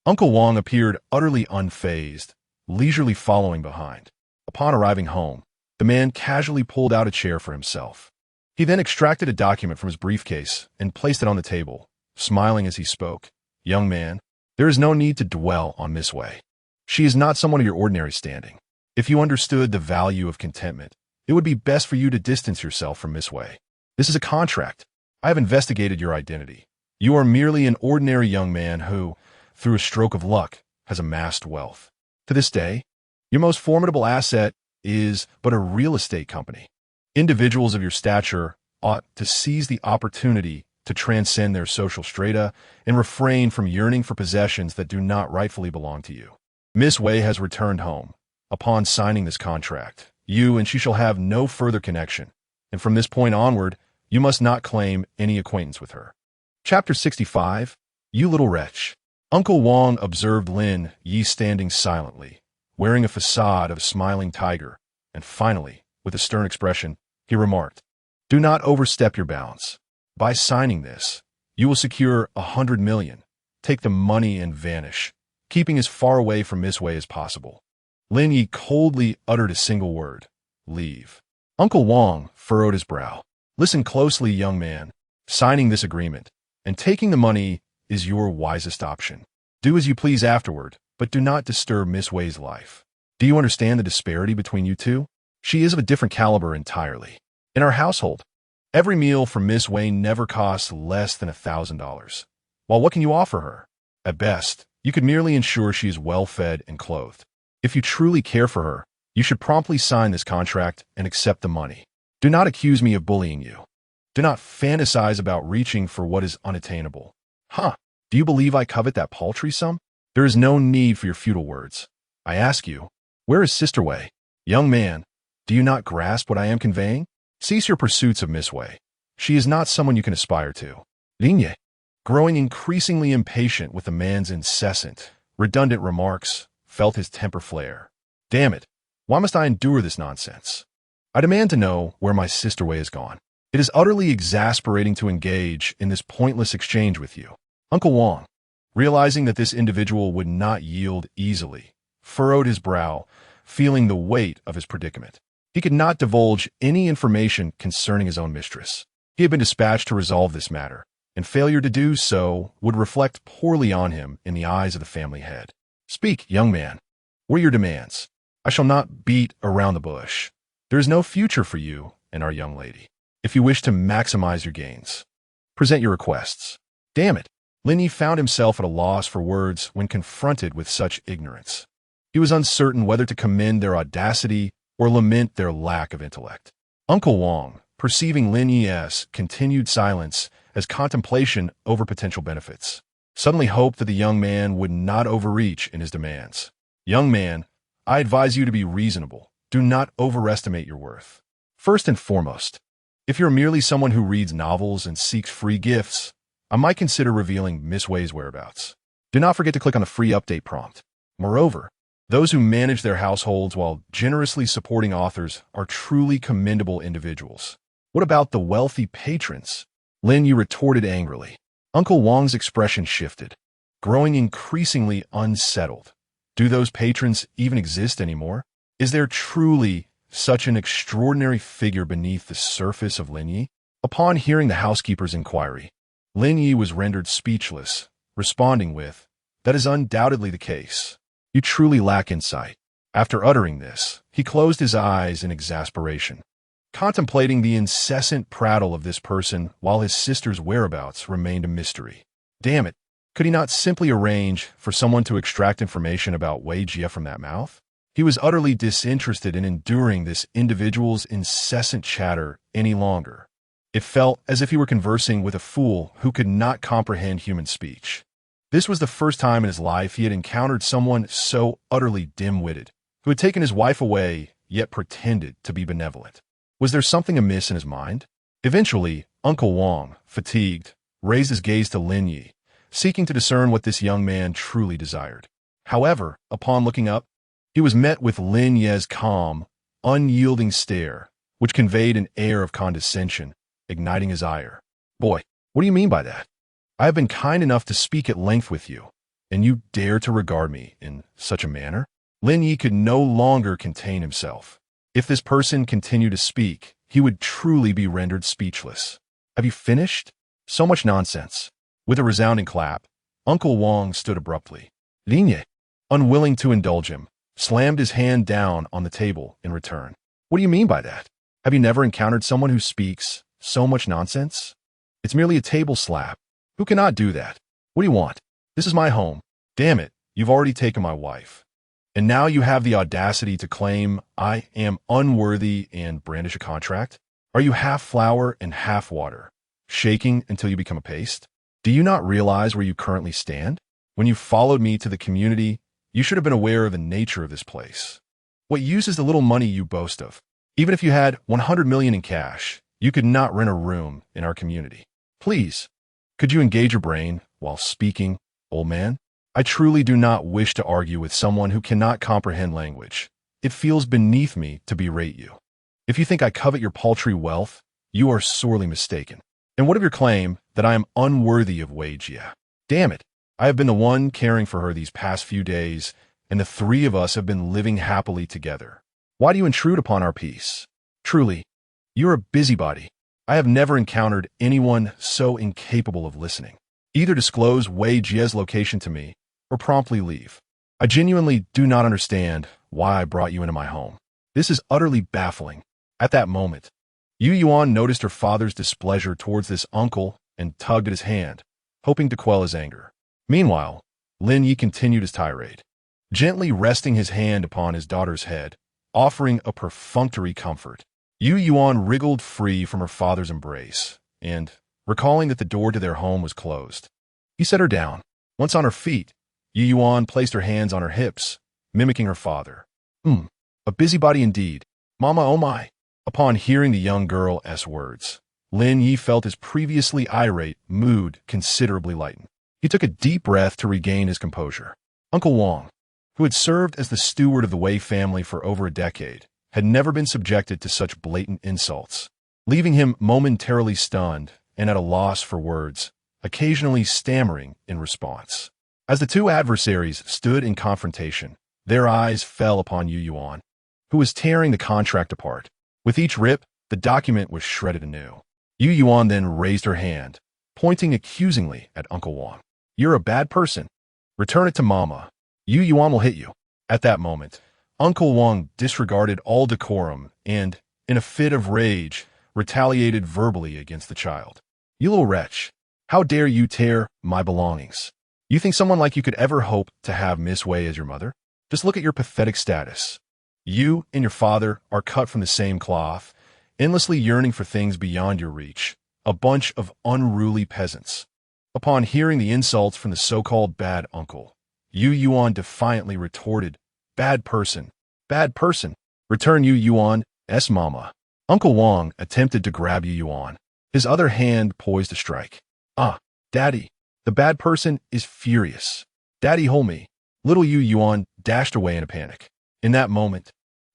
Speaker 1: Uncle Wong appeared utterly unfazed, leisurely following behind. Upon arriving home, the man casually pulled out a chair for himself. He then extracted a document from his briefcase and placed it on the table, smiling as he spoke. Young man, there is no need to dwell on Miss Wei. She is not someone of your ordinary standing. If you understood the value of contentment, it would be best for you to distance yourself from Miss Wei. This is a contract. I have investigated your identity. You are merely an ordinary young man who, through a stroke of luck, has amassed wealth. To this day, your most formidable asset is but a real estate company. Individuals of your stature ought to seize the opportunity to transcend their social strata and refrain from yearning for possessions that do not rightfully belong to you. Miss Wei has returned home. Upon signing this contract, you and she shall have no further connection, and from this point onward, you must not claim any acquaintance with her. Chapter 65, You Little Wretch. Uncle Wong observed Lin Ye standing silently, wearing a facade of a smiling tiger, and finally, with a stern expression, he remarked, Do not overstep your bounds. By signing this, you will secure 100 million, take the money and vanish, keeping as far away from Miss Wei as possible. Lin Ye coldly uttered a single word, Leave. Uncle Wong furrowed his brow. Listen closely, young man. Signing this agreement and taking the money is your wisest option. Do as you please afterward, but do not disturb Miss Wei's life. Do you understand the disparity between you two? She is of a different caliber entirely. In our household, every meal for Miss Wei never costs less than $1,000. While what can you offer her? At best, you could merely ensure she is well fed and clothed. If you truly care for her, you should promptly sign this contract and accept the money. Do not accuse me of bullying you. Do not fantasize about reaching for what is unattainable. Do you believe I covet that paltry sum? There is no need for your futile words. I ask you, where is Sister Wei? Young man, do you not grasp what I am conveying? Cease your pursuits of Miss Wei. She is not someone you can aspire to. Lin Ye, growing increasingly impatient with the man's incessant, redundant remarks, felt his temper flare. Damn it, why must I endure this nonsense? I demand to know where my Sister Wei has gone. It is utterly exasperating to engage in this pointless exchange with you. Uncle Wong, realizing that this individual would not yield easily, furrowed his brow, feeling the weight of his predicament. He could not divulge any information concerning his own mistress. He had been dispatched to resolve this matter, and failure to do so would reflect poorly on him in the eyes of the family head. Speak, young man. What are your demands? I shall not beat around the bush. There is no future for you and our young lady. If you wish to maximize your gains, present your requests. Damn it! Lin Ye found himself at a loss for words when confronted with such ignorance. He was uncertain whether to commend their audacity or lament their lack of intellect. Uncle Wong, perceiving Lin Ye's continued silence as contemplation over potential benefits, suddenly hoped that the young man would not overreach in his demands. Young man, I advise you to be reasonable. Do not overestimate your worth. First and foremost, if you're merely someone who reads novels and seeks free gifts, I might consider revealing Miss Wei's whereabouts. Do not forget to click on the free update prompt. Moreover, those who manage their households while generously supporting authors are truly commendable individuals. What about the wealthy patrons? Lin Ye retorted angrily. Uncle Wang's expression shifted, growing increasingly unsettled. Do those patrons even exist anymore? Is there truly such an extraordinary figure beneath the surface of Lin Ye? Upon hearing the housekeeper's inquiry, Lin Ye was rendered speechless, responding with, "That is undoubtedly the case. You truly lack insight." After uttering this, he closed his eyes in exasperation, contemplating the incessant prattle of this person while his sister's whereabouts remained a mystery. Damn it, could he not simply arrange for someone to extract information about Wei Jie from that mouth? He was utterly disinterested in enduring this individual's incessant chatter any longer. It felt as if he were conversing with a fool who could not comprehend human speech. This was the first time in his life he had encountered someone so utterly dim-witted, who had taken his wife away, yet pretended to be benevolent. Was there something amiss in his mind? Eventually, Uncle Wang, fatigued, raised his gaze to Lin Ye, seeking to discern what this young man truly desired. However, upon looking up, he was met with Lin Ye's calm, unyielding stare, which conveyed an air of condescension, igniting his ire. "Boy, what do you mean by that? I have been kind enough to speak at length with you, and you dare to regard me in such a manner?" Lin Ye could no longer contain himself. If this person continued to speak, he would truly be rendered speechless. "Have you finished? So much nonsense." With a resounding clap, Uncle Wang stood abruptly. Lin Ye, unwilling to indulge him, slammed his hand down on the table in return. "What do you mean by that? Have you never encountered someone who speaks so much nonsense? It's merely a table slap. Who cannot do that? What do you want? This is my home. Damn it, you've already taken my wife. And now you have the audacity to claim I am unworthy and brandish a contract? Are you half flour and half water, shaking until you become a paste? Do you not realize where you currently stand? When you followed me to the community, you should have been aware of the nature of this place. What use is the little money you boast of? Even if you had 100 million in cash, you could not rent a room in our community. Please, could you engage your brain while speaking, old man? I truly do not wish to argue with someone who cannot comprehend language. It feels beneath me to berate you. If you think I covet your paltry wealth, you are sorely mistaken. And what of your claim that I am unworthy of Wei Jie? Damn it, I have been the one caring for her these past few days, and the three of us have been living happily together. Why do you intrude upon our peace? Truly, you're a busybody. I have never encountered anyone so incapable of listening. Either disclose Wei Jie's location to me, or promptly leave. I genuinely do not understand why I brought you into my home. This is utterly baffling. At that moment, Yu Yuan noticed her father's displeasure towards this uncle and tugged at his hand, hoping to quell his anger. Meanwhile, Lin Ye continued his tirade, gently resting his hand upon his daughter's head, offering a perfunctory comfort. Yu Yuan wriggled free from her father's embrace, and, recalling that the door to their home was closed, he set her down. Once on her feet, Yu Yuan placed her hands on her hips, mimicking her father. A busybody indeed. Mama, oh my. Upon hearing the young girl's words, Lin Ye felt his previously irate mood considerably lighten. He took a deep breath to regain his composure. Uncle Wang, who had served as the steward of the Wei family for over a decade, had never been subjected to such blatant insults, leaving him momentarily stunned and at a loss for words, occasionally stammering in response. As the two adversaries stood in confrontation, their eyes fell upon Yu Yuan, who was tearing the contract apart. With each rip, the document was shredded anew. Yu Yuan then raised her hand, pointing accusingly at Uncle Wang. "You're a bad person. Return it to Mama. Yu Yuan will hit you." At that moment, Uncle Wang disregarded all decorum and, in a fit of rage, retaliated verbally against the child. "You little wretch, how dare you tear my belongings? You think someone like you could ever hope to have Miss Wei as your mother? Just look at your pathetic status. You and your father are cut from the same cloth, endlessly yearning for things beyond your reach, a bunch of unruly peasants." Upon hearing the insults from the so-called bad uncle, Yu Yuan defiantly retorted, "Bad person, bad person. Return Yu Yuan's mama." Uncle Wang attempted to grab Yu Yuan, his other hand poised to strike. Ah, Daddy, the bad person is furious. Daddy, hold me. Little Yu Yuan dashed away in a panic. In that moment,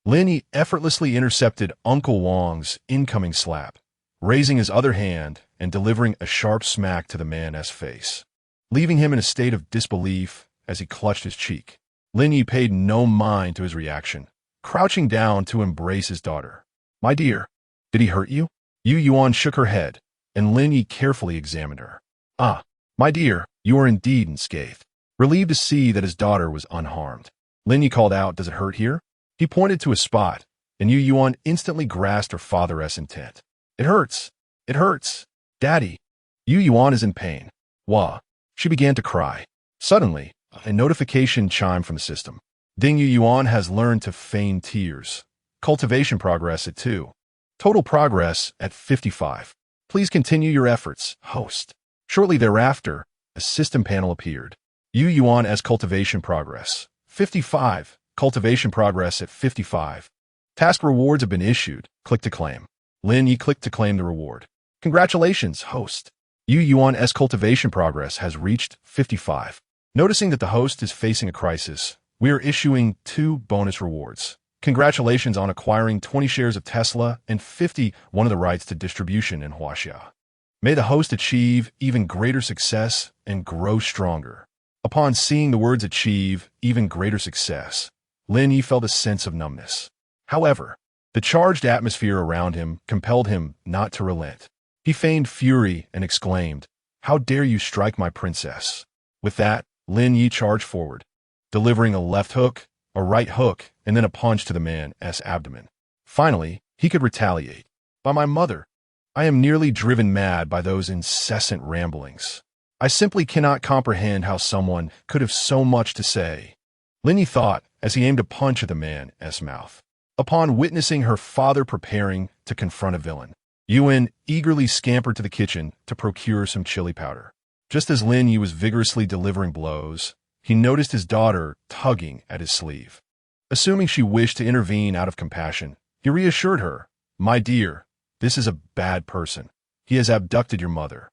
Speaker 1: Lin Ye effortlessly intercepted Uncle Wang's incoming slap, raising his other hand and delivering a sharp smack to the man's face, leaving him in a state of disbelief as he clutched his cheek. Lin Ye paid no mind to his reaction, crouching down to embrace his daughter. My dear, did he hurt you? Yu Yuan shook her head, and Lin Ye carefully examined her. Ah, my dear, you are indeed unscathed. Relieved to see that his daughter was unharmed, Lin Ye called out, does it hurt here? He pointed to a spot, and Yu Yuan instantly grasped her father's intent. It hurts. It hurts. Daddy. Yu Yuan is in pain. Wah. She began to cry. Suddenly, a notification chimed from the system. Ding, Yu Yuan has learned to feign tears. Cultivation progress at 2. Total progress at 55. Please continue your efforts, host. Shortly thereafter, a system panel appeared. Yu Yuan as cultivation progress. 55. Cultivation progress at 55. Task rewards have been issued. Click to claim. Lin Ye clicked to claim the reward. Congratulations, host. Yu Yuan's cultivation progress has reached 55. Noticing that the host is facing a crisis, we are issuing 2 bonus rewards. Congratulations on acquiring 20 shares of Tesla and 51 of the rights to distribution in Huaxia. May the host achieve even greater success and grow stronger. Upon seeing the words achieve even greater success, Lin Ye felt a sense of numbness. However, the charged atmosphere around him compelled him not to relent. He feigned fury and exclaimed, how dare you strike my princess? With that, Lin Ye charged forward, delivering a left hook, a right hook, and then a punch to the man's abdomen. Finally, he could retaliate. By my mother, I am nearly driven mad by those incessant ramblings. I simply cannot comprehend how someone could have so much to say. Lin Ye thought as he aimed a punch at the man's mouth. Upon witnessing her father preparing to confront a villain, Yuan eagerly scampered to the kitchen to procure some chili powder. Just as Lin Ye was vigorously delivering blows, he noticed his daughter tugging at his sleeve. Assuming she wished to intervene out of compassion, he reassured her, my dear, this is a bad person. He has abducted your mother.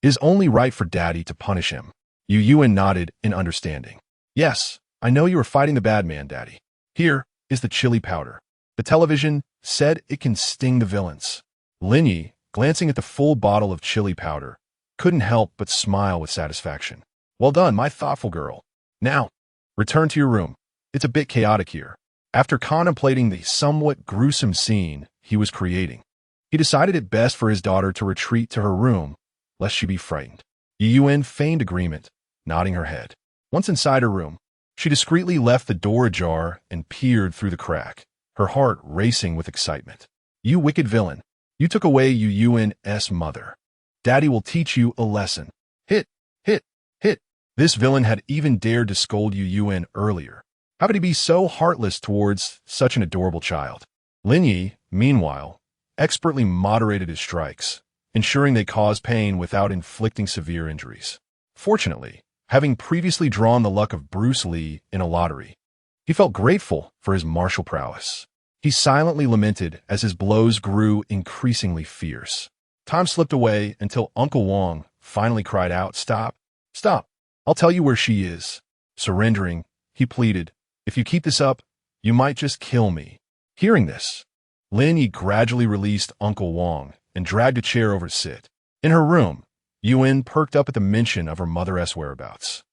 Speaker 1: It is only right for Daddy to punish him. Yu Yuan nodded in understanding. Yes, I know you are fighting the bad man, Daddy. Here is the chili powder. The television said it can sting the villains. Lin Ye, glancing at the full bottle of chili powder, couldn't help but smile with satisfaction. Well done, my thoughtful girl. Now, return to your room. It's a bit chaotic here. After contemplating the somewhat gruesome scene he was creating, he decided it best for his daughter to retreat to her room, lest she be frightened. Yu Yuan feigned agreement, nodding her head. Once inside her room, she discreetly left the door ajar and peered through the crack, her heart racing with excitement. You wicked villain, you took away Yu Yuan's mother. Daddy will teach you a lesson. Hit, hit, hit. This villain had even dared to scold Yu Yuan earlier. How could he be so heartless towards such an adorable child? Lin Ye, meanwhile, expertly moderated his strikes, ensuring they caused pain without inflicting severe injuries. Fortunately, having previously drawn the luck of Bruce Lee in a lottery, he felt grateful for his martial prowess. He silently lamented as his blows grew increasingly fierce. Time slipped away until Uncle Wang finally cried out, Stop! Stop! I'll tell you where she is. Surrendering, he pleaded, if you keep this up, you might just kill me. Hearing this, Lin Ye gradually released Uncle Wang and dragged a chair over to sit. In her room, Yuan perked up at the mention of her mother's whereabouts.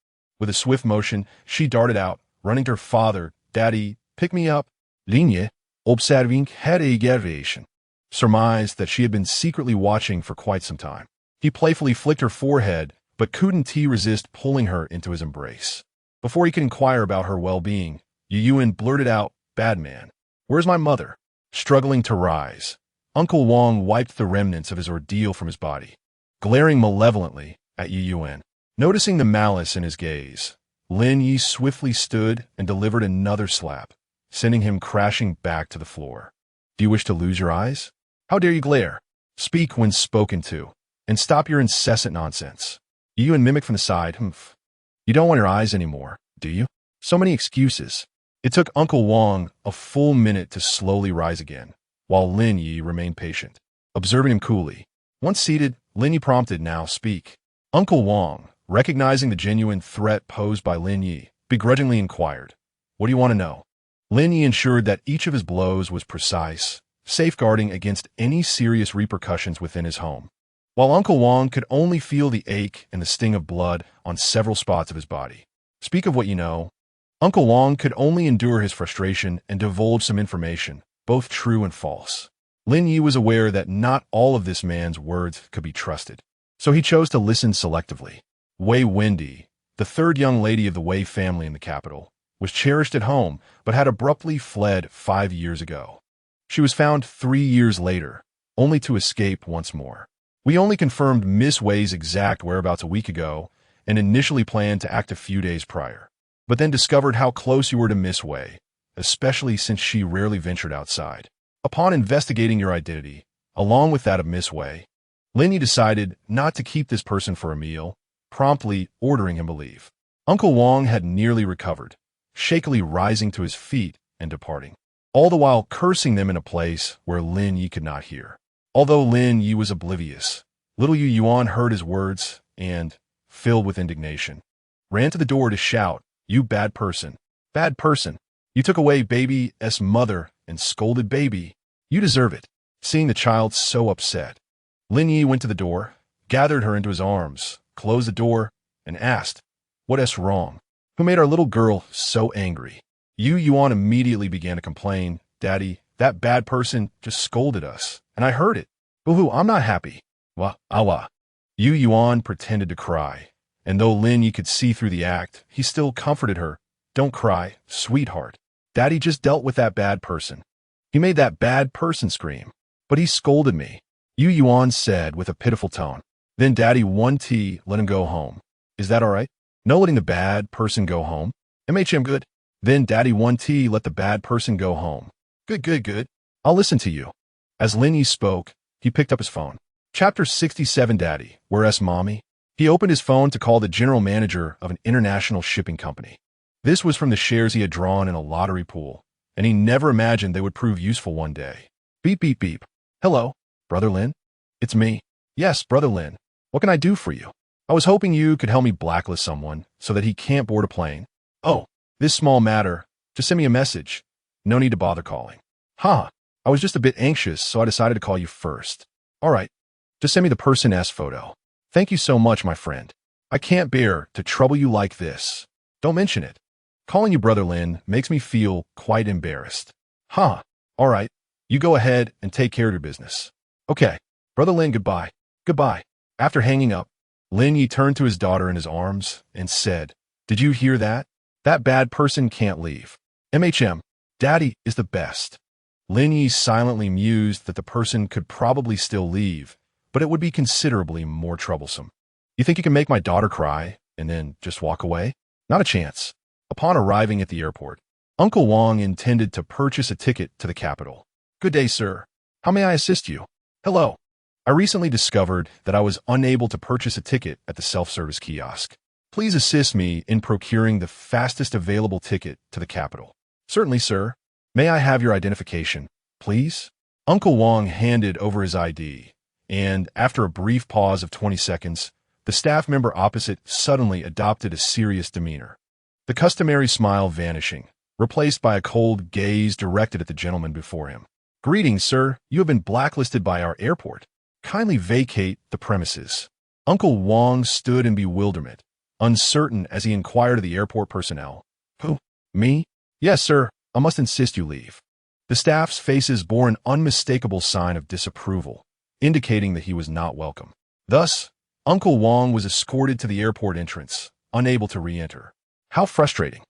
Speaker 1: With a swift motion, she darted out, running to her father. Daddy, pick me up. Lin Ye, observing her aggravation, surmised that she had been secretly watching for quite some time. He playfully flicked her forehead, but couldn't resist pulling her into his embrace. Before he could inquire about her well-being, Yuan blurted out, Bad man, where's my mother? Struggling to rise, Uncle Wang wiped the remnants of his ordeal from his body, glaring malevolently at Yuan. Noticing the malice in his gaze, Lin Ye swiftly stood and delivered another slap, sending him crashing back to the floor. Do you wish to lose your eyes? How dare you glare? Speak when spoken to, and stop your incessant nonsense. Yuan mimicked from the side, Humph. You don't want your eyes anymore, do you? So many excuses. It took Uncle Wang a full minute to slowly rise again, while Lin Ye remained patient, observing him coolly. Once seated, Lin Ye prompted, "Now speak." Uncle Wang, recognizing the genuine threat posed by Lin Ye, begrudgingly inquired, "What do you want to know?" Lin Ye ensured that each of his blows was precise, safeguarding against any serious repercussions within his home, while Uncle Wang could only feel the ache and the sting of blood on several spots of his body. "Speak of what you know." Uncle Wang could only endure his frustration and divulge some information, both true and false. Lin Ye was aware that not all of this man's words could be trusted, so he chose to listen selectively. Wei Wendy, the third young lady of the Wei family in the capital, was cherished at home but had abruptly fled 5 years ago. She was found 3 years later, only to escape once more. We only confirmed Miss Wei's exact whereabouts a week ago and initially planned to act a few days prior, but then discovered how close you were to Miss Wei, especially since she rarely ventured outside. Upon investigating your identity, along with that of Miss Wei, Lin Ye decided not to keep this person for a meal, promptly ordering him to leave. Uncle Wang had nearly recovered, shakily rising to his feet and departing, all the while cursing them in a place where Lin Ye could not hear. Although Lin Ye was oblivious, little Yu Yuan heard his words and, filled with indignation, ran to the door to shout, "You bad person! Bad person! You took away baby's mother and scolded baby. You deserve it." Seeing the child so upset, Lin Ye went to the door, gathered her into his arms, closed the door, and asked, "What's wrong? Who made our little girl so angry?" Yu Yuan immediately began to complain, "Daddy, that bad person just scolded us, and I heard it. Boo-hoo, I'm not happy. Wah, awa." Yu Yuan pretended to cry, and though Lin Ye could see through the act, he still comforted her. "Don't cry, sweetheart. Daddy just dealt with that bad person. He made that bad person scream, but he scolded me," Yu Yuan said with a pitiful tone. "Then Daddy 1T let him go home. Is that all right? No letting the bad person go home? MHM good? Then Daddy 1T let the bad person go home. Good, good, good. I'll listen to you." As Lin Ye spoke, he picked up his phone. Chapter 67 Daddy, where's Mommy? He opened his phone to call the general manager of an international shipping company. This was from the shares he had drawn in a lottery pool, and he never imagined they would prove useful one day. Beep, beep, beep. "Hello, Brother Lin? It's me." "Yes, Brother Lin. What can I do for you?" "I was hoping you could help me blacklist someone so that he can't board a plane." "Oh, this small matter. Just send me a message. No need to bother calling." "Huh. I was just a bit anxious, so I decided to call you first." "All right. Just send me the person's photo." "Thank you so much, my friend. I can't bear to trouble you like this." "Don't mention it. Calling you Brother Lin makes me feel quite embarrassed." "Huh. All right. You go ahead and take care of your business." "Okay. Brother Lin, goodbye." "Goodbye." After hanging up, Lin Ye turned to his daughter in his arms and said, "Did you hear that? That bad person can't leave. MHM, Daddy is the best." Lin Ye silently mused that the person could probably still leave, but it would be considerably more troublesome. "You think you can make my daughter cry and then just walk away?" "Not a chance." Upon arriving at the airport, Uncle Wang intended to purchase a ticket to the capital. "Good day, sir. How may I assist you?" "Hello. I recently discovered that I was unable to purchase a ticket at the self-service kiosk. Please assist me in procuring the fastest available ticket to the capital." "Certainly, sir. May I have your identification, please?" Uncle Wang handed over his ID, and after a brief pause of 20 seconds, the staff member opposite suddenly adopted a serious demeanor, the customary smile vanishing, replaced by a cold gaze directed at the gentleman before him. "Greetings, sir. You have been blacklisted by our airport. Kindly vacate the premises." Uncle Wang stood in bewilderment, uncertain as he inquired of the airport personnel. "Who? Me?" "Yes, sir. I must insist you leave." The staff's faces bore an unmistakable sign of disapproval, indicating that he was not welcome. Thus, Uncle Wang was escorted to the airport entrance, unable to re-enter. How frustrating.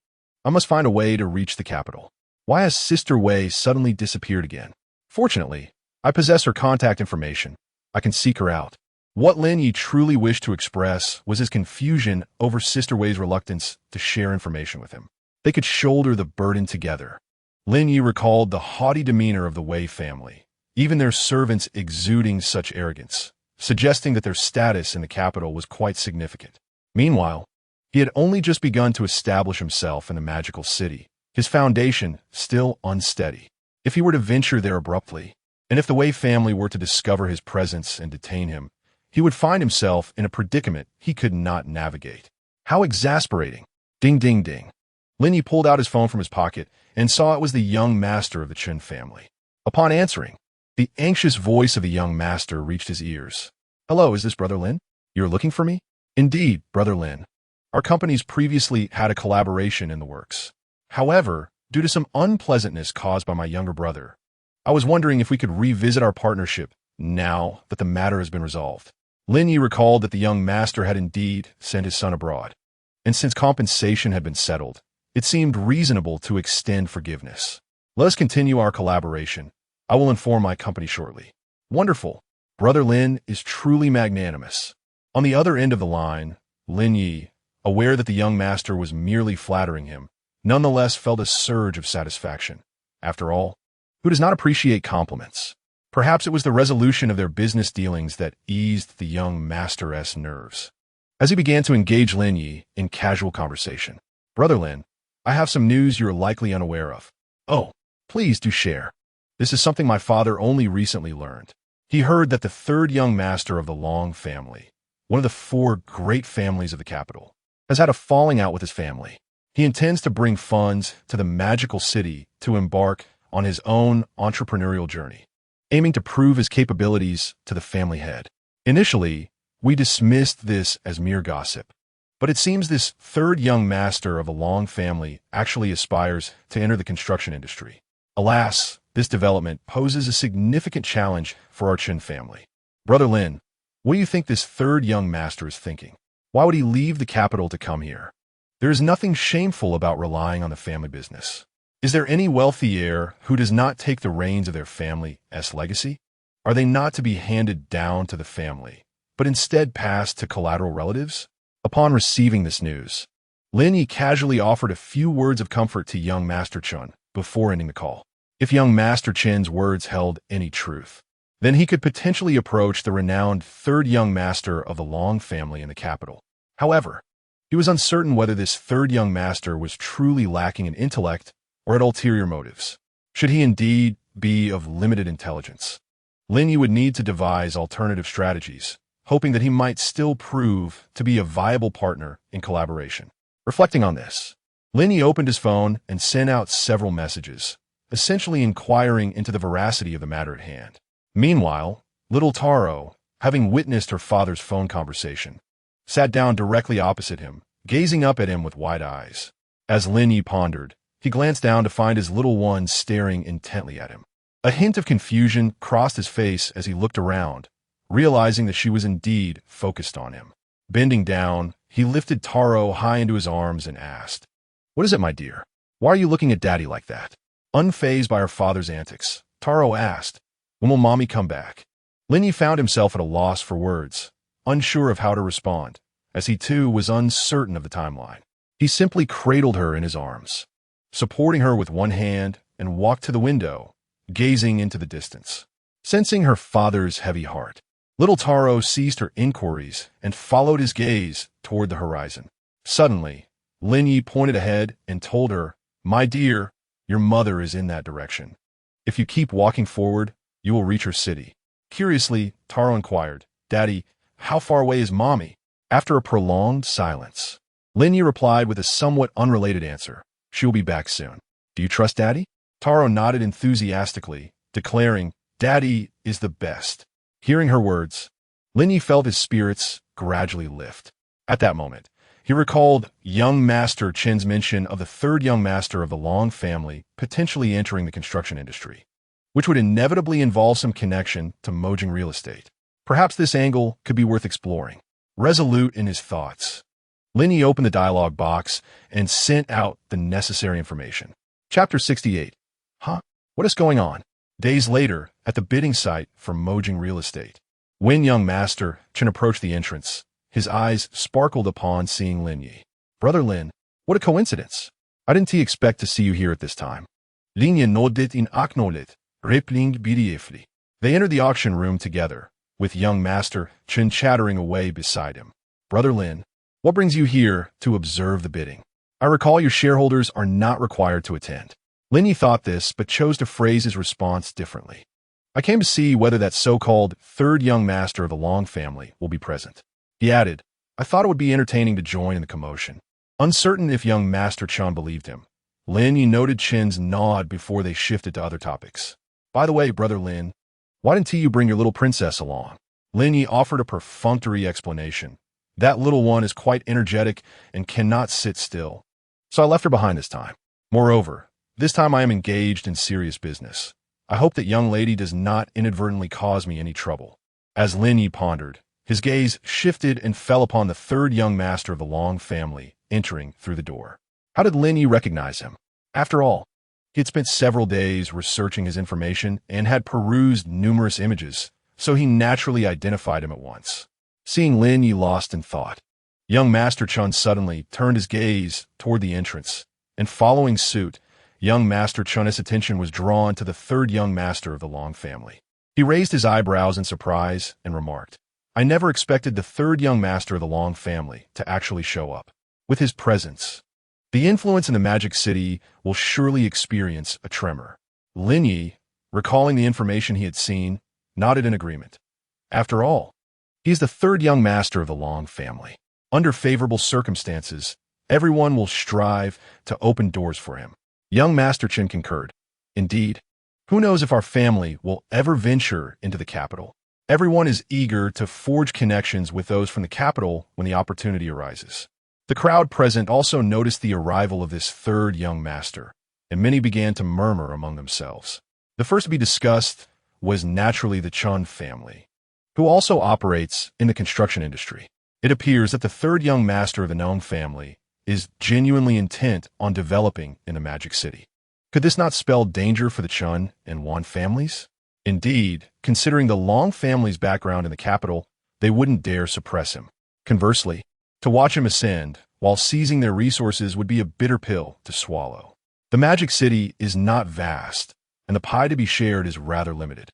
Speaker 1: I must find a way to reach the capital. Why has Sister Wei suddenly disappeared again? Fortunately, I possess her contact information. I can seek her out. What Lin Ye truly wished to express was his confusion over Sister Wei's reluctance to share information with him. They could shoulder the burden together. Lin Ye recalled the haughty demeanor of the Wei family, even their servants exuding such arrogance, suggesting that their status in the capital was quite significant. Meanwhile, he had only just begun to establish himself in the magical city, his foundation still unsteady. If he were to venture there abruptly, And if the Wei family were to discover his presence and detain him, he would find himself in a predicament he could not navigate. How exasperating. Ding, ding, ding. Lin Ye pulled out his phone from his pocket and saw it was the young master of the Chen family. Upon answering, the anxious voice of the young master reached his ears. Hello, is this Brother Lin? You're looking for me? Indeed, Brother Lin. Our companies previously had a collaboration in the works. However, due to some unpleasantness caused by my younger brother, I was wondering if we could revisit our partnership now that the matter has been resolved. Lin Ye recalled that the young master had indeed sent his son abroad, and since compensation had been settled, it seemed reasonable to extend forgiveness. Let us continue our collaboration. I will inform my company shortly. Wonderful. Brother Lin is truly magnanimous. On the other end of the line, Lin Ye, aware that the young master was merely flattering him, nonetheless felt a surge of satisfaction. After all, who does not appreciate compliments? Perhaps it was the resolution of their business dealings that eased the young master's nerves. As he began to engage Lin Ye in casual conversation, Brother Lin, I have some news you are likely unaware of. Oh, please do share. This is something my father only recently learned. He heard that the third young master of the Long family, one of the 4 great families of the capital, has had a falling out with his family. He intends to bring funds to the magical city to embark on his own entrepreneurial journey, aiming to prove his capabilities to the family head. Initially, we dismissed this as mere gossip, but it seems this third young master of the Long family actually aspires to enter the construction industry. Alas, this development poses a significant challenge for our Chen family. Brother Lin, what do you think this third young master is thinking? Why would he leave the capital to come here? There is nothing shameful about relying on the family business. Is there any wealthy heir who does not take the reins of their family's legacy? Are they not to be handed down to the family, but instead passed to collateral relatives? Upon receiving this news, Lin Ye casually offered a few words of comfort to young Master Chen before ending the call. If young Master Chen's words held any truth, then he could potentially approach the renowned third young master of the Long family in the capital. However, he was uncertain whether this third young master was truly lacking in intellect or had ulterior motives. Should he indeed be of limited intelligence, Lin Ye would need to devise alternative strategies, hoping that he might still prove to be a viable partner in collaboration. Reflecting on this, Lin Ye opened his phone and sent out several messages, essentially inquiring into the veracity of the matter at hand. Meanwhile, little Taro, having witnessed her father's phone conversation, sat down directly opposite him, gazing up at him with wide eyes. As Lin Ye pondered, he glanced down to find his little one staring intently at him. A hint of confusion crossed his face as he looked around, realizing that she was indeed focused on him. Bending down, he lifted Taro high into his arms and asked, "What is it, my dear? Why are you looking at Daddy like that?" Unfazed by her father's antics, Taro asked, "When will Mommy come back?" Lin Ye found himself at a loss for words, unsure of how to respond, as he too was uncertain of the timeline. He simply cradled her in his arms, supporting her with one hand, and walked to the window, gazing into the distance. Sensing her father's heavy heart, little Taro ceased her inquiries and followed his gaze toward the horizon. Suddenly, Lin Ye pointed ahead and told her, "My dear, your mother is in that direction. If you keep walking forward, you will reach her city." Curiously, Taro inquired, "Daddy, how far away is Mommy?" After a prolonged silence, Lin Ye replied with a somewhat unrelated answer, "She will be back soon." "Do you trust Daddy?" Taro nodded enthusiastically, declaring, "Daddy is the best." Hearing her words, Lin Ye felt his spirits gradually lift. At that moment, he recalled young Master Chen's mention of the third young master of the Long family potentially entering the construction industry, which would inevitably involve some connection to Mojing real estate. Perhaps this angle could be worth exploring. Resolute in his thoughts, Lin Ye opened the dialog box and sent out the necessary information. Chapter 68. Huh? What is going on? Days later, at the bidding site for Mojing real estate, when young Master Chen approached the entrance, his eyes sparkled upon seeing Lin Ye. "Brother Lin, what a coincidence. I didn't expect to see you here at this time." Lin Ye nodded in acknowledgement, replying briefly. They entered the auction room together, with young Master Chen chattering away beside him. "Brother Lin, what brings you here to observe the bidding? I recall your shareholders are not required to attend." Lin Ye thought this, but chose to phrase his response differently. I came to see whether that so-called third young master of the Long family will be present. He added, I thought it would be entertaining to join in the commotion. Uncertain if young Master Chun believed him, Lin Ye noted Chin's nod before they shifted to other topics. By the way, brother Lin, why didn't you bring your little princess along? Lin Ye offered a perfunctory explanation. That little one is quite energetic and cannot sit still. So I left her behind this time. Moreover, this time I am engaged in serious business. I hope that young lady does not inadvertently cause me any trouble. As Lin Ye pondered, his gaze shifted and fell upon the third young master of the Long family, entering through the door. How did Lin Ye recognize him? After all, he had spent several days researching his information and had perused numerous images, so he naturally identified him at once. Seeing Lin Ye lost in thought, young Master Chun suddenly turned his gaze toward the entrance, and following suit, young Master Chun's attention was drawn to the third young master of the Long family. He raised his eyebrows in surprise and remarked, I never expected the third young master of the Long family to actually show up. With his presence, the influence in the Magic City will surely experience a tremor. Lin Ye, recalling the information he had seen, nodded in agreement. After all, he is the third young master of the Long family. Under favorable circumstances, everyone will strive to open doors for him. Young Master Chin concurred. Indeed, who knows if our family will ever venture into the capital? Everyone is eager to forge connections with those from the capital when the opportunity arises. The crowd present also noticed the arrival of this third young master, and many began to murmur among themselves. The first to be discussed was naturally the Chun family, who also operates in the construction industry. It appears that the third young master of the Gnome family is genuinely intent on developing in the Magic City. Could this not spell danger for the Chun and Wan families? Indeed, considering the Long family's background in the capital, they wouldn't dare suppress him. Conversely, to watch him ascend while seizing their resources would be a bitter pill to swallow. The Magic City is not vast, and the pie to be shared is rather limited.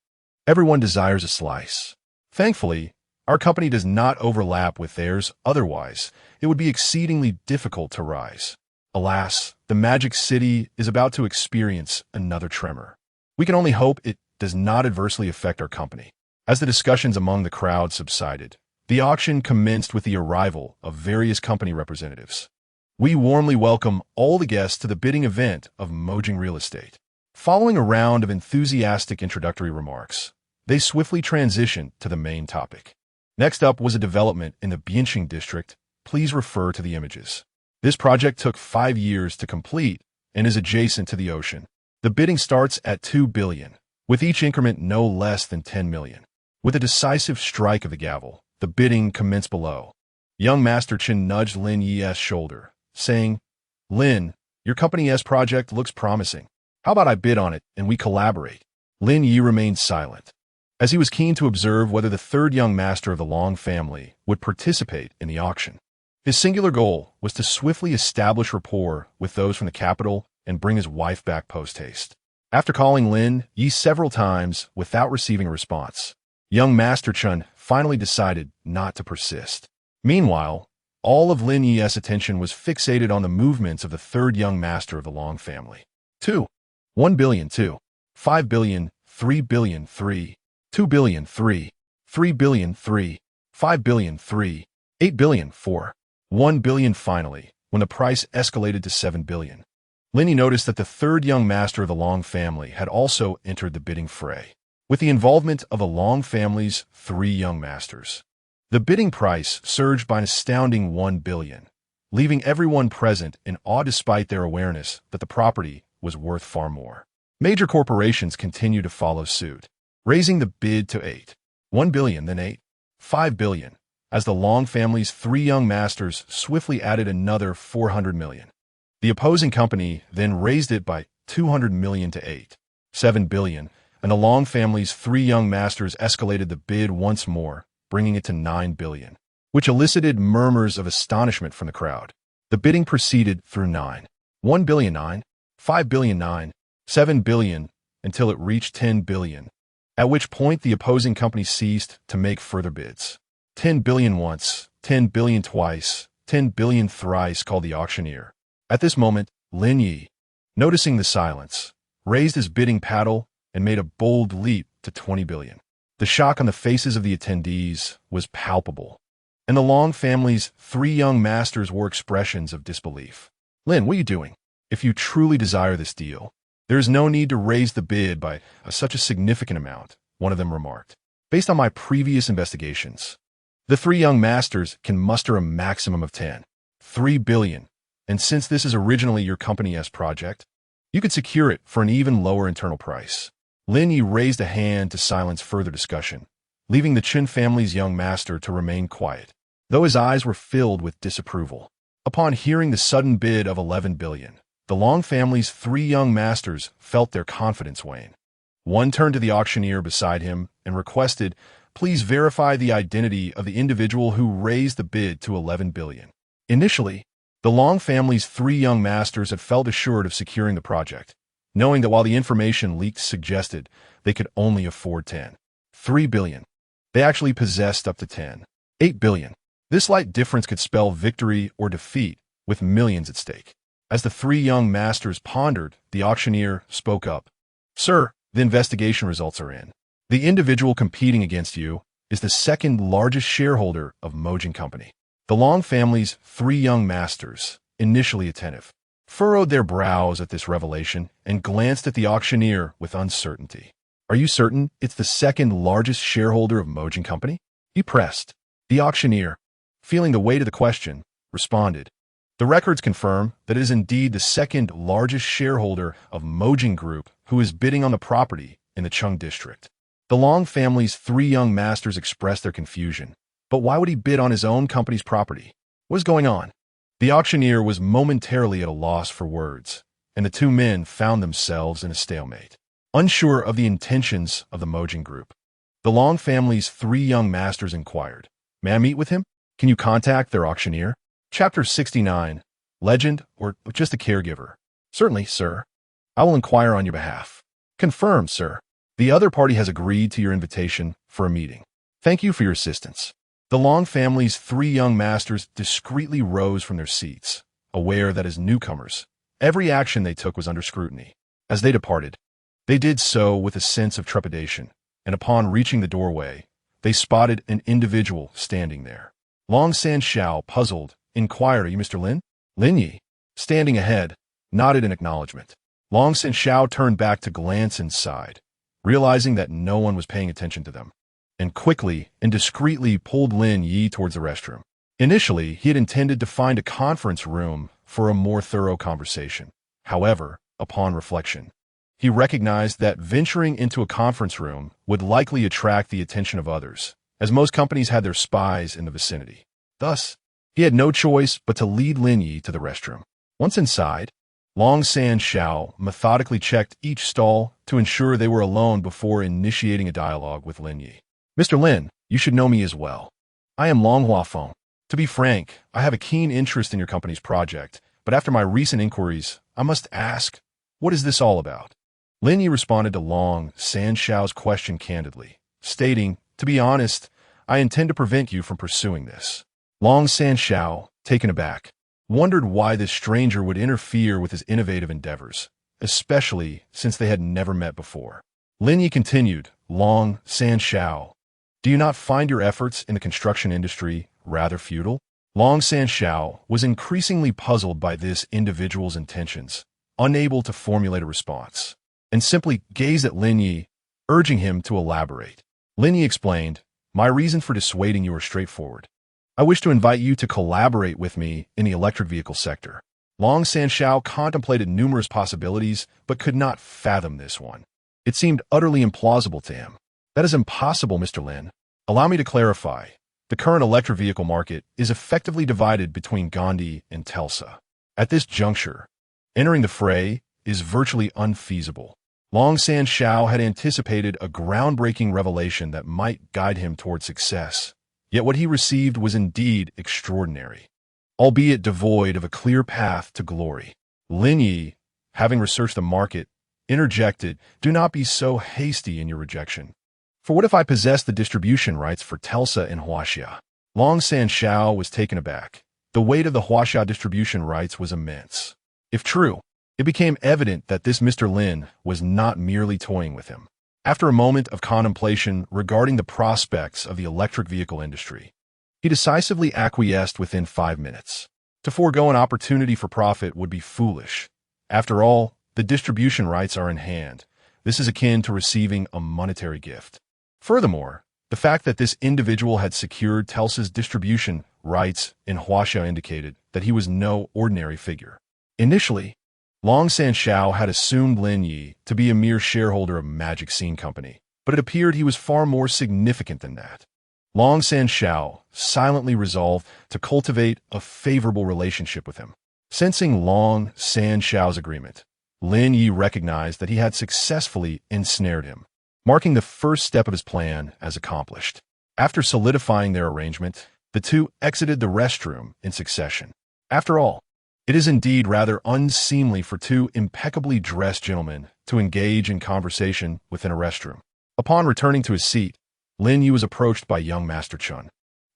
Speaker 1: Everyone desires a slice. Thankfully, our company does not overlap with theirs, otherwise, it would be exceedingly difficult to rise. Alas, the Magic City is about to experience another tremor. We can only hope it does not adversely affect our company. As the discussions among the crowd subsided, the auction commenced with the arrival of various company representatives. We warmly welcome all the guests to the bidding event of Mojing Real Estate. Following a round of enthusiastic introductory remarks, they swiftly transitioned to the main topic. Next up was a development in the Bianqing district. Please refer to the images. This project took 5 years to complete and is adjacent to the ocean. The bidding starts at 2 billion, with each increment no less than 10 million. With a decisive strike of the gavel, the bidding commenced below. Young Master Chin nudged Lin Ye's shoulder, saying, Lin, your company's project looks promising. How about I bid on it and we collaborate? Lin Ye remained silent, as he was keen to observe whether the third young master of the Long family would participate in the auction. His singular goal was to swiftly establish rapport with those from the capital and bring his wife back post-haste. After calling Lin Ye several times without receiving a response, young Master Chun finally decided not to persist. Meanwhile, all of Lin Ye's attention was fixated on the movements of the third young master of the Long family. 2. 1 billion 2. 5 billion 3 billion 3. 2 billion 3. 3 billion 3. 5 billion 3. 8 billion 4. 1 billion finally, when the price escalated to 7 billion. Lin Ye noticed that the third young master of the Long family had also entered the bidding fray, with the involvement of the Long family's 3 young masters. The bidding price surged by an astounding 1 billion, leaving everyone present in awe despite their awareness that the property was worth far more. Major corporations continued to follow suit, raising the bid to 8. 1 billion, then 8. 5 billion, as the Long family's 3 young masters swiftly added another 400 million. The opposing company then raised it by 200 million to 8. 7 billion, and the Long family's 3 young masters escalated the bid once more, bringing it to 9 billion, which elicited murmurs of astonishment from the crowd. The bidding proceeded through 9. 1 billion 9, 5 billion 9, 7 billion, until it reached 10 billion, at which point the opposing company ceased to make further bids. 10 billion once, 10 billion twice, 10 billion thrice, called the auctioneer. At this moment, Lin Ye, noticing the silence, raised his bidding paddle and made a bold leap to 20 billion. The shock on the faces of the attendees was palpable, and the Long family's three young masters wore expressions of disbelief. Lin, what are you doing? If you truly desire this deal, there is no need to raise the bid by such a significant amount, one of them remarked. Based on my previous investigations, the three young masters can muster a maximum of 3 billion, and since this is originally your company's project, you could secure it for an even lower internal price. Lin Ye raised a hand to silence further discussion, leaving the Chen family's young master to remain quiet, though his eyes were filled with disapproval. Upon hearing the sudden bid of 11 billion, the Long family's three young masters felt their confidence wane. One turned to the auctioneer beside him and requested, "Please verify the identity of the individual who raised the bid to 11 billion. Initially, the Long family's three young masters had felt assured of securing the project, knowing that while the information leaked suggested they could only afford 3 billion, they actually possessed up to 8 billion. This slight difference could spell victory or defeat, with millions at stake. As the three young masters pondered, the auctioneer spoke up. "Sir, the investigation results are in. The individual competing against you is the second largest shareholder of Mojin Company." The Long family's three young masters, initially attentive, furrowed their brows at this revelation and glanced at the auctioneer with uncertainty. "Are you certain it's the second largest shareholder of Mojin Company?" he pressed. The auctioneer, feeling the weight of the question, responded, "The records confirm that it is indeed the second largest shareholder of Mojin Group who is bidding on the property in the Chung district." The Long family's three young masters expressed their confusion. But why would he bid on his own company's property? What is going on? The auctioneer was momentarily at a loss for words, and the two men found themselves in a stalemate, unsure of the intentions of the Mojin Group. The Long family's three young masters inquired, "May I meet with him? Can you contact their auctioneer?" Chapter 69, Legend or just a caregiver? "Certainly, sir. I will inquire on your behalf." "Confirmed, sir. The other party has agreed to your invitation for a meeting. Thank you for your assistance." The Long family's three young masters discreetly rose from their seats, aware that as newcomers, every action they took was under scrutiny. As they departed, they did so with a sense of trepidation, and upon reaching the doorway, they spotted an individual standing there. Long Sanshao, puzzled, inquired, "Are you Mr. Lin?" Lin Ye, standing ahead, nodded in acknowledgement. Long Sanshao turned back to glance inside, realizing that no one was paying attention to them, and quickly and discreetly pulled Lin Ye towards the restroom. Initially, he had intended to find a conference room for a more thorough conversation. However, upon reflection, he recognized that venturing into a conference room would likely attract the attention of others, as most companies had their spies in the vicinity. Thus, he had no choice but to lead Lin Ye to the restroom. Once inside, Long Sanshao methodically checked each stall to ensure they were alone before initiating a dialogue with Lin Ye. "Mr. Lin, you should know me as well. I am Long Huafeng. To be frank, I have a keen interest in your company's project, but after my recent inquiries, I must ask, what is this all about?" Lin Ye responded to Long Sanshao's question candidly, stating, "To be honest, I intend to prevent you from pursuing this." Long Sanshao, taken aback, wondered why this stranger would interfere with his innovative endeavors, especially since they had never met before. Lin Ye continued, "Long Sanshao, do you not find your efforts in the construction industry rather futile?" Long Sanshao was increasingly puzzled by this individual's intentions, unable to formulate a response, and simply gazed at Lin Ye, urging him to elaborate. Lin Ye explained, "My reason for dissuading you are straightforward. I wish to invite you to collaborate with me in the electric vehicle sector." Long Sanshao contemplated numerous possibilities, but could not fathom this one. It seemed utterly implausible to him. "That is impossible, Mr. Lin. Allow me to clarify. The current electric vehicle market is effectively divided between Gandhi and Telsa. At this juncture, entering the fray is virtually unfeasible." Long Sanshao had anticipated a groundbreaking revelation that might guide him toward success. Yet what he received was indeed extraordinary, albeit devoid of a clear path to glory. Lin Ye, having researched the market, interjected, "Do not be so hasty in your rejection. For what if I possess the distribution rights for Telsa and Huaxia?" Long Sanshao was taken aback. The weight of the Huaxia distribution rights was immense. If true, it became evident that this Mr. Lin was not merely toying with him. After a moment of contemplation regarding the prospects of the electric vehicle industry, he decisively acquiesced within 5 minutes. To forego an opportunity for profit would be foolish. After all, the distribution rights are in hand. This is akin to receiving a monetary gift. Furthermore, the fact that this individual had secured Telsa's distribution rights in Huaxia indicated that he was no ordinary figure. Initially, Long Sanshao had assumed Lin Ye to be a mere shareholder of Magic Scene Company, but it appeared he was far more significant than that. Long Sanshao silently resolved to cultivate a favorable relationship with him. Sensing Long Sanshao's agreement, Lin Ye recognized that he had successfully ensnared him, marking the first step of his plan as accomplished. After solidifying their arrangement, the two exited the restroom in succession. After all, it is indeed rather unseemly for two impeccably dressed gentlemen to engage in conversation within a restroom. Upon returning to his seat, Lin Ye was approached by young Master Chun,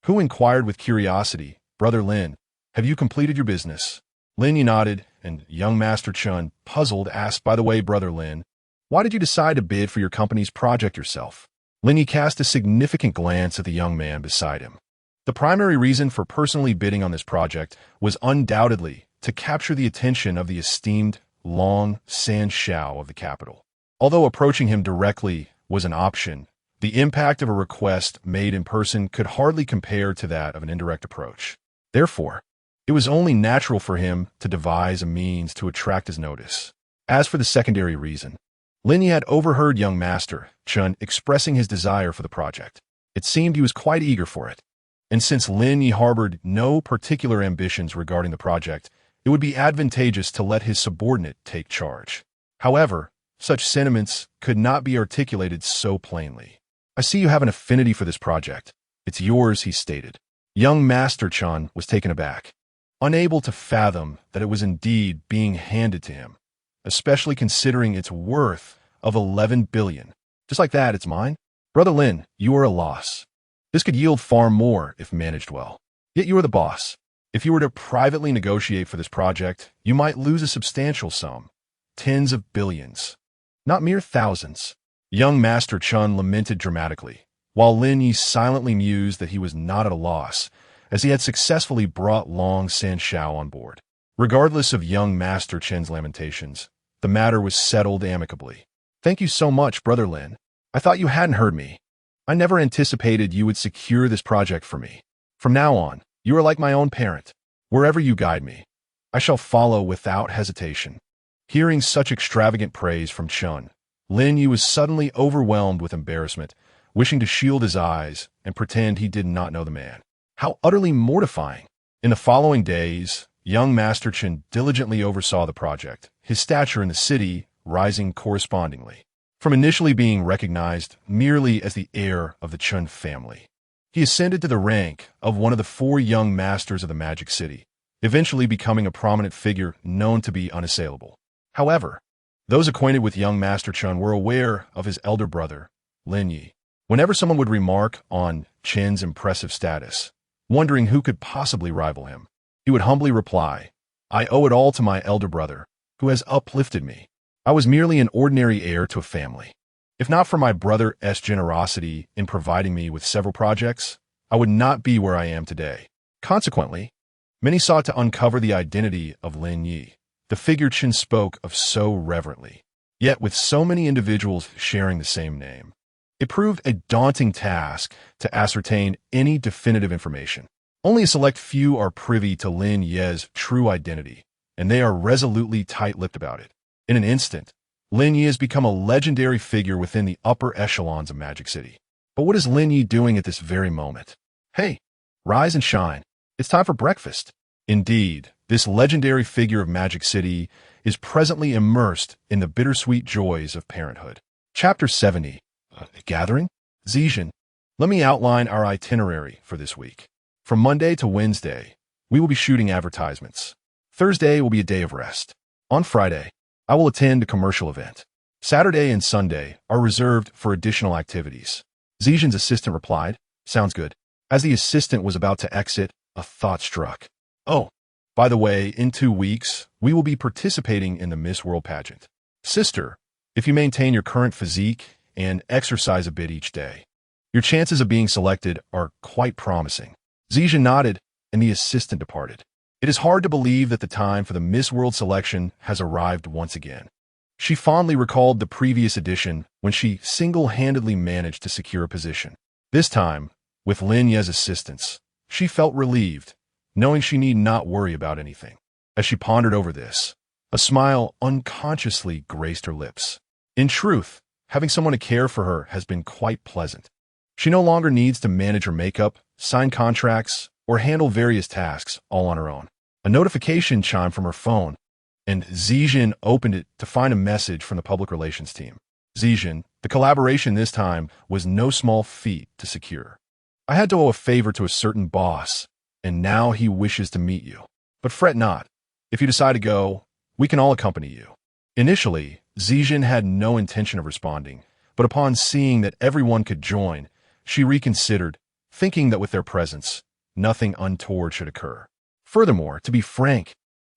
Speaker 1: who inquired with curiosity, "Brother Lin, have you completed your business?" Lin Ye nodded, and young Master Chun, puzzled, asked, "By the way, Brother Lin, why did you decide to bid for your company's project yourself?" Lin Ye cast a significant glance at the young man beside him. The primary reason for personally bidding on this project was undoubtedly to capture the attention of the esteemed Long Sanshao of the capital. Although approaching him directly was an option, the impact of a request made in person could hardly compare to that of an indirect approach. Therefore, it was only natural for him to devise a means to attract his notice. As for the secondary reason, Lin Ye had overheard young Master Chun expressing his desire for the project. It seemed he was quite eager for it. And since Lin Ye harbored no particular ambitions regarding the project, it would be advantageous to let his subordinate take charge. However, such sentiments could not be articulated so plainly. "I see you have an affinity for this project. It's yours," he stated. Young Master Chun was taken aback, unable to fathom that it was indeed being handed to him, especially considering its worth of 11 billion. "Just like that, it's mine? Brother Lin, you are a loss. This could yield far more if managed well. Yet you are the boss. If you were to privately negotiate for this project, you might lose a substantial sum, tens of billions, not mere thousands." Young Master Chun lamented dramatically, while Lin Ye silently mused that he was not at a loss, as he had successfully brought Long Sanshao on board. Regardless of young Master Chen's lamentations, the matter was settled amicably. "Thank you so much, Brother Lin. I thought you hadn't heard me. I never anticipated you would secure this project for me. From now on, you are like my own parent. Wherever you guide me, I shall follow without hesitation." Hearing such extravagant praise from Chun, Lin Ye was suddenly overwhelmed with embarrassment, wishing to shield his eyes and pretend he did not know the man. How utterly mortifying! In the following days, young Master Chen diligently oversaw the project, his stature in the city rising correspondingly. From initially being recognized merely as the heir of the Chun family, he ascended to the rank of one of the 4 young masters of the Magic City, eventually becoming a prominent figure known to be unassailable. However, those acquainted with young Master Chun were aware of his elder brother, Lin Ye. Whenever someone would remark on Chen's impressive status, wondering who could possibly rival him, he would humbly reply, "I owe it all to my elder brother, who has uplifted me. I was merely an ordinary heir to a family. If not for my brother's generosity in providing me with several projects, I would not be where I am today." Consequently, many sought to uncover the identity of Lin Ye, the figure Chen spoke of so reverently. Yet with so many individuals sharing the same name, it proved a daunting task to ascertain any definitive information. Only a select few are privy to Lin Ye's true identity, and they are resolutely tight-lipped about it. In an instant, Lin Ye has become a legendary figure within the upper echelons of Magic City. But what is Lin Ye doing at this very moment? Hey, rise and shine. It's time for breakfast. Indeed, this legendary figure of Magic City is presently immersed in the bittersweet joys of parenthood. Chapter 70. Gathering? Zhejian. Let me outline our itinerary for this week. From Monday to Wednesday, we will be shooting advertisements. Thursday will be a day of rest. On Friday, I will attend a commercial event. Saturday and Sunday are reserved for additional activities. Zhejian's assistant replied, "Sounds good." As the assistant was about to exit, a thought struck. "Oh, by the way, in 2 weeks, we will be participating in the Miss World pageant. Sister, if you maintain your current physique and exercise a bit each day. Your chances of being selected are quite promising." Zijin nodded, and the assistant departed. It is hard to believe that the time for the Miss World selection has arrived once again. She fondly recalled the previous edition when she single-handedly managed to secure a position. This time, with Lin Ye's assistance, she felt relieved, knowing she need not worry about anything. As she pondered over this, a smile unconsciously graced her lips. In truth, having someone to care for her has been quite pleasant. She no longer needs to manage her makeup, sign contracts, or handle various tasks all on her own. A notification chimed from her phone, and Zijin opened it to find a message from the public relations team. Zijin, the collaboration this time was no small feat to secure. "I had to owe a favor to a certain boss, and now he wishes to meet you. But fret not. If you decide to go, we can all accompany you." Initially, Zijin had no intention of responding, but upon seeing that everyone could join, she reconsidered, thinking that with their presence, nothing untoward should occur. Furthermore, to be frank,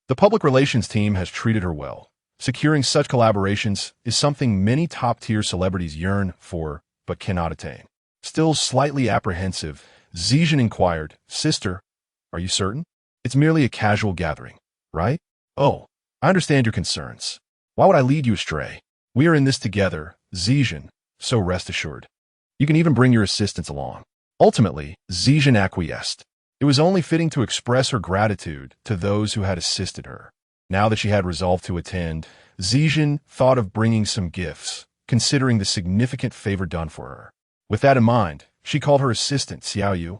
Speaker 1: the public relations team has treated her well. Securing such collaborations is something many top-tier celebrities yearn for but cannot attain. Still slightly apprehensive, Zijin inquired, "Sister, are you certain? It's merely a casual gathering, right?" "Oh, I understand your concerns. Why would I lead you astray? We are in this together, Zijin, so rest assured. You can even bring your assistants along." Ultimately, Zijin acquiesced. It was only fitting to express her gratitude to those who had assisted her. Now that she had resolved to attend, Zijin thought of bringing some gifts, considering the significant favor done for her. With that in mind, she called her assistant, Xiao Yu.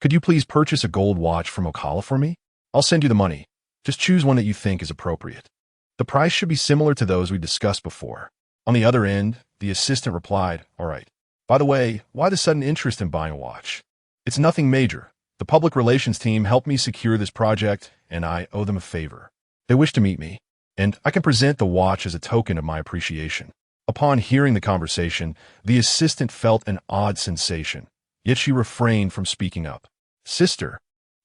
Speaker 1: "Could you please purchase a gold watch from Ocala for me? I'll send you the money. Just choose one that you think is appropriate. The price should be similar to those we discussed before." On the other end, the assistant replied, "All right. By the way, why the sudden interest in buying a watch? It's nothing major. The public relations team helped me secure this project, and I owe them a favor. They wish to meet me, and I can present the watch as a token of my appreciation." Upon hearing the conversation, the assistant felt an odd sensation, yet she refrained from speaking up. "Sister,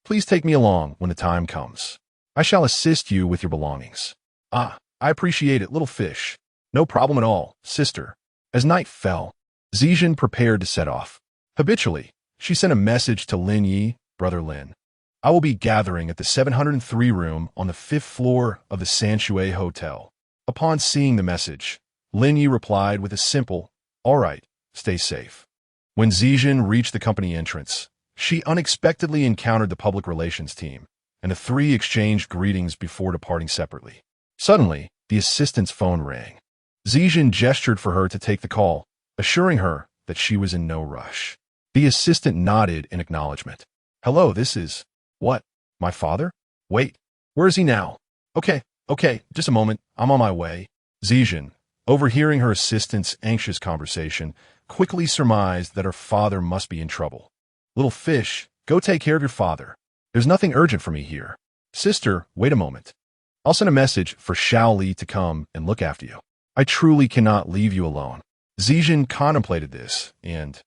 Speaker 1: please take me along when the time comes. I shall assist you with your belongings." "Ah, I appreciate it, little fish. No problem at all, sister." As night fell, Zijin prepared to set off. Habitually, she sent a message to Lin Ye, "Brother Lin, I will be gathering at the 703 room on the 5th floor of the Sanshui Hotel." Upon seeing the message, Lin Ye replied with a simple, "All right, stay safe." When Zijin reached the company entrance, she unexpectedly encountered the public relations team, and the three exchanged greetings before departing separately. Suddenly, the assistant's phone rang. Zijin gestured for her to take the call, assuring her that she was in no rush. The assistant nodded in acknowledgement. "Hello, this is... What? My father? Wait, where is he now? Okay, just a moment, I'm on my way." Zijin, overhearing her assistant's anxious conversation, quickly surmised that her father must be in trouble. "Little fish, go take care of your father. There's nothing urgent for me here. Sister, wait a moment. I'll send a message for Xiao Li to come and look after you. I truly cannot leave you alone." Zijin contemplated this and,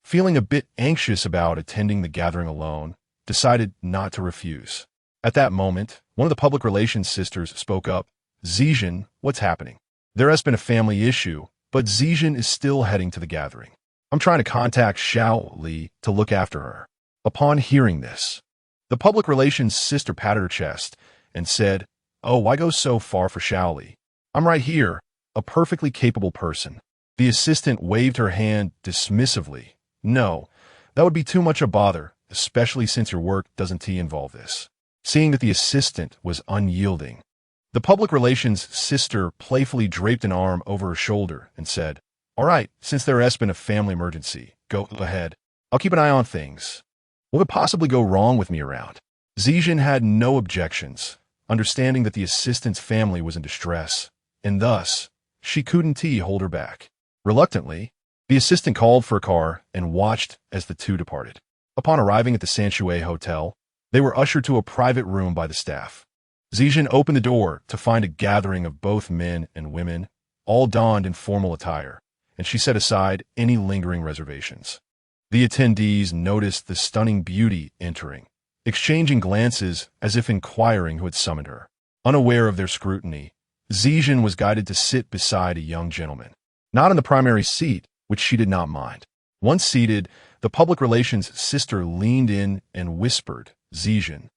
Speaker 1: feeling a bit anxious about attending the gathering alone, decided not to refuse. At that moment, one of the public relations sisters spoke up. "Zijin, what's happening? There has been a family issue, but Zijin is still heading to the gathering. I'm trying to contact Xiao Li to look after her." Upon hearing this, the public relations sister patted her chest and said, "Oh, why go so far for Xiao Li? I'm right here, a perfectly capable person." The assistant waved her hand dismissively. "No, that would be too much a bother, especially since your work doesn't involve this." Seeing that the assistant was unyielding, the public relations sister playfully draped an arm over her shoulder and said, "All right, since there has been a family emergency, go ahead. I'll keep an eye on things. What could possibly go wrong with me around?" Zijin had no objections, understanding that the assistant's family was in distress, and thus, she couldn't hold her back. Reluctantly, the assistant called for a car and watched as the two departed. Upon arriving at the Sanshui Hotel, they were ushered to a private room by the staff. Zijin opened the door to find a gathering of both men and women, all donned in formal attire, and she set aside any lingering reservations. The attendees noticed the stunning beauty entering, exchanging glances as if inquiring who had summoned her. Unaware of their scrutiny, Zijin was guided to sit beside a young gentleman. Not in the primary seat, which she did not mind. Once seated, the public relations sister leaned in and whispered, "Zijin,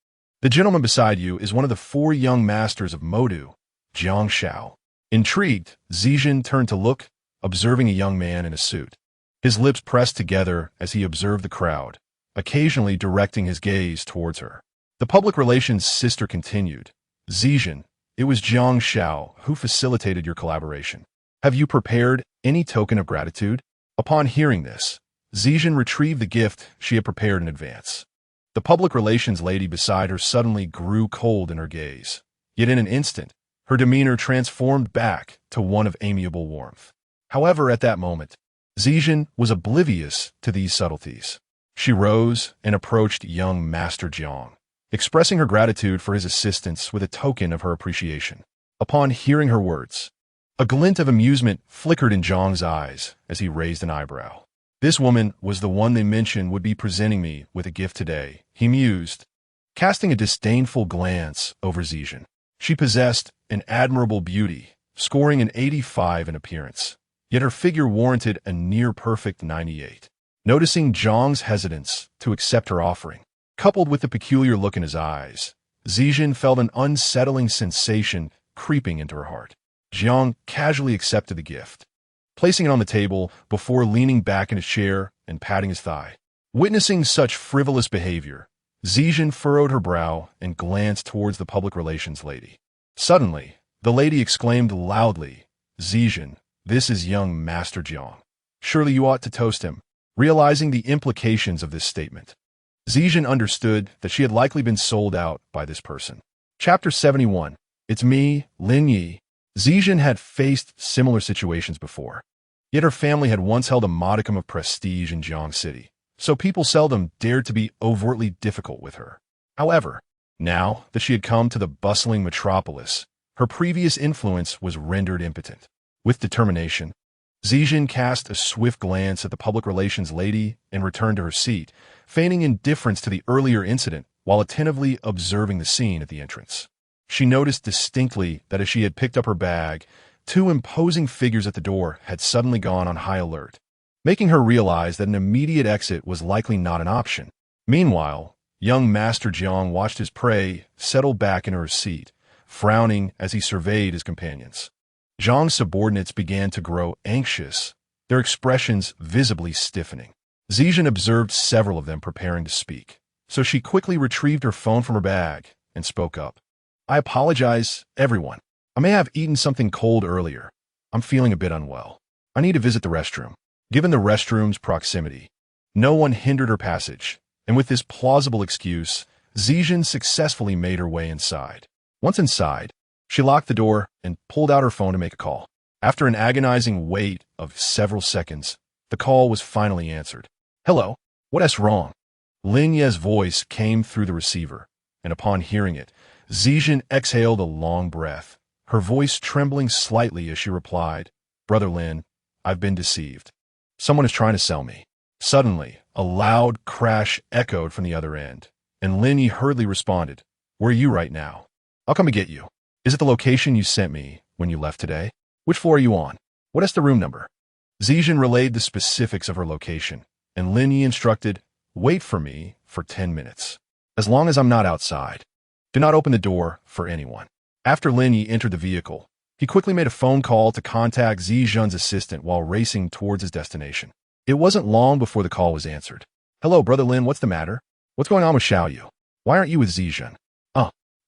Speaker 1: the gentleman beside you is one of the 4 young masters of Modu, Jiang Shao." Intrigued, Zijin turned to look, observing a young man in a suit. His lips pressed together as he observed the crowd, occasionally directing his gaze towards her. The public relations sister continued, "Zijin, it was Jiang Shao who facilitated your collaboration. Have you prepared any token of gratitude?" Upon hearing this, Zijin retrieved the gift she had prepared in advance. The public relations lady beside her suddenly grew cold in her gaze. Yet in an instant, her demeanor transformed back to one of amiable warmth. However, at that moment, Zijin was oblivious to these subtleties. She rose and approached young Master Jiang, expressing her gratitude for his assistance with a token of her appreciation. Upon hearing her words, a glint of amusement flickered in Jiang's eyes as he raised an eyebrow. "This woman was the one they mentioned would be presenting me with a gift today," he mused, casting a disdainful glance over Zijin. She possessed an admirable beauty, scoring an 85 in appearance, yet her figure warranted a near-perfect 98. Noticing Jiang's hesitance to accept her offering, coupled with the peculiar look in his eyes, Zijin felt an unsettling sensation creeping into her heart. Jiang casually accepted the gift, placing it on the table before leaning back in his chair and patting his thigh. Witnessing such frivolous behavior, Zijin furrowed her brow and glanced towards the public relations lady. Suddenly, the lady exclaimed loudly, "Zijin, this is young Master Jiang. Surely you ought to toast him." Realizing the implications of this statement, Zijin understood that she had likely been sold out by this person. Chapter 71. It's me, Lin Ye. Zijin had faced similar situations before, yet her family had once held a modicum of prestige in Jiang City, so people seldom dared to be overtly difficult with her. However, now that she had come to the bustling metropolis, her previous influence was rendered impotent. With determination, Zijin cast a swift glance at the public relations lady and returned to her seat, feigning indifference to the earlier incident while attentively observing the scene at the entrance. She noticed distinctly that as she had picked up her bag, 2 imposing figures at the door had suddenly gone on high alert, making her realize that an immediate exit was likely not an option. Meanwhile, young Master Jiang watched his prey settle back into her seat, frowning as he surveyed his companions. Jiang's subordinates began to grow anxious, their expressions visibly stiffening. Zijin observed several of them preparing to speak, so she quickly retrieved her phone from her bag and spoke up. "I apologize, everyone. I may have eaten something cold earlier. I'm feeling a bit unwell. I need to visit the restroom." Given the restroom's proximity, no one hindered her passage, and with this plausible excuse, Zijin successfully made her way inside. Once inside, she locked the door and pulled out her phone to make a call. After an agonizing wait of several seconds, the call was finally answered. "Hello, what's wrong?" Lin Ye's voice came through the receiver, and upon hearing it, Zijin exhaled a long breath, her voice trembling slightly as she replied, "Brother Lin, I've been deceived. Someone is trying to sell me." Suddenly, a loud crash echoed from the other end, and Lin Ye hurriedly responded, "Where are you right now? I'll come and get you. Is it the location you sent me when you left today? Which floor are you on? What is the room number?" Zijin relayed the specifics of her location, and Lin Ye instructed, "Wait for me for 10 minutes. As long as I'm not outside, do not open the door for anyone." After Lin Ye entered the vehicle, he quickly made a phone call to contact Zijin's assistant while racing towards his destination. It wasn't long before the call was answered. "Hello, Brother Lin, what's the matter? What's going on with Xiaoyu? Why aren't you with Zijin?"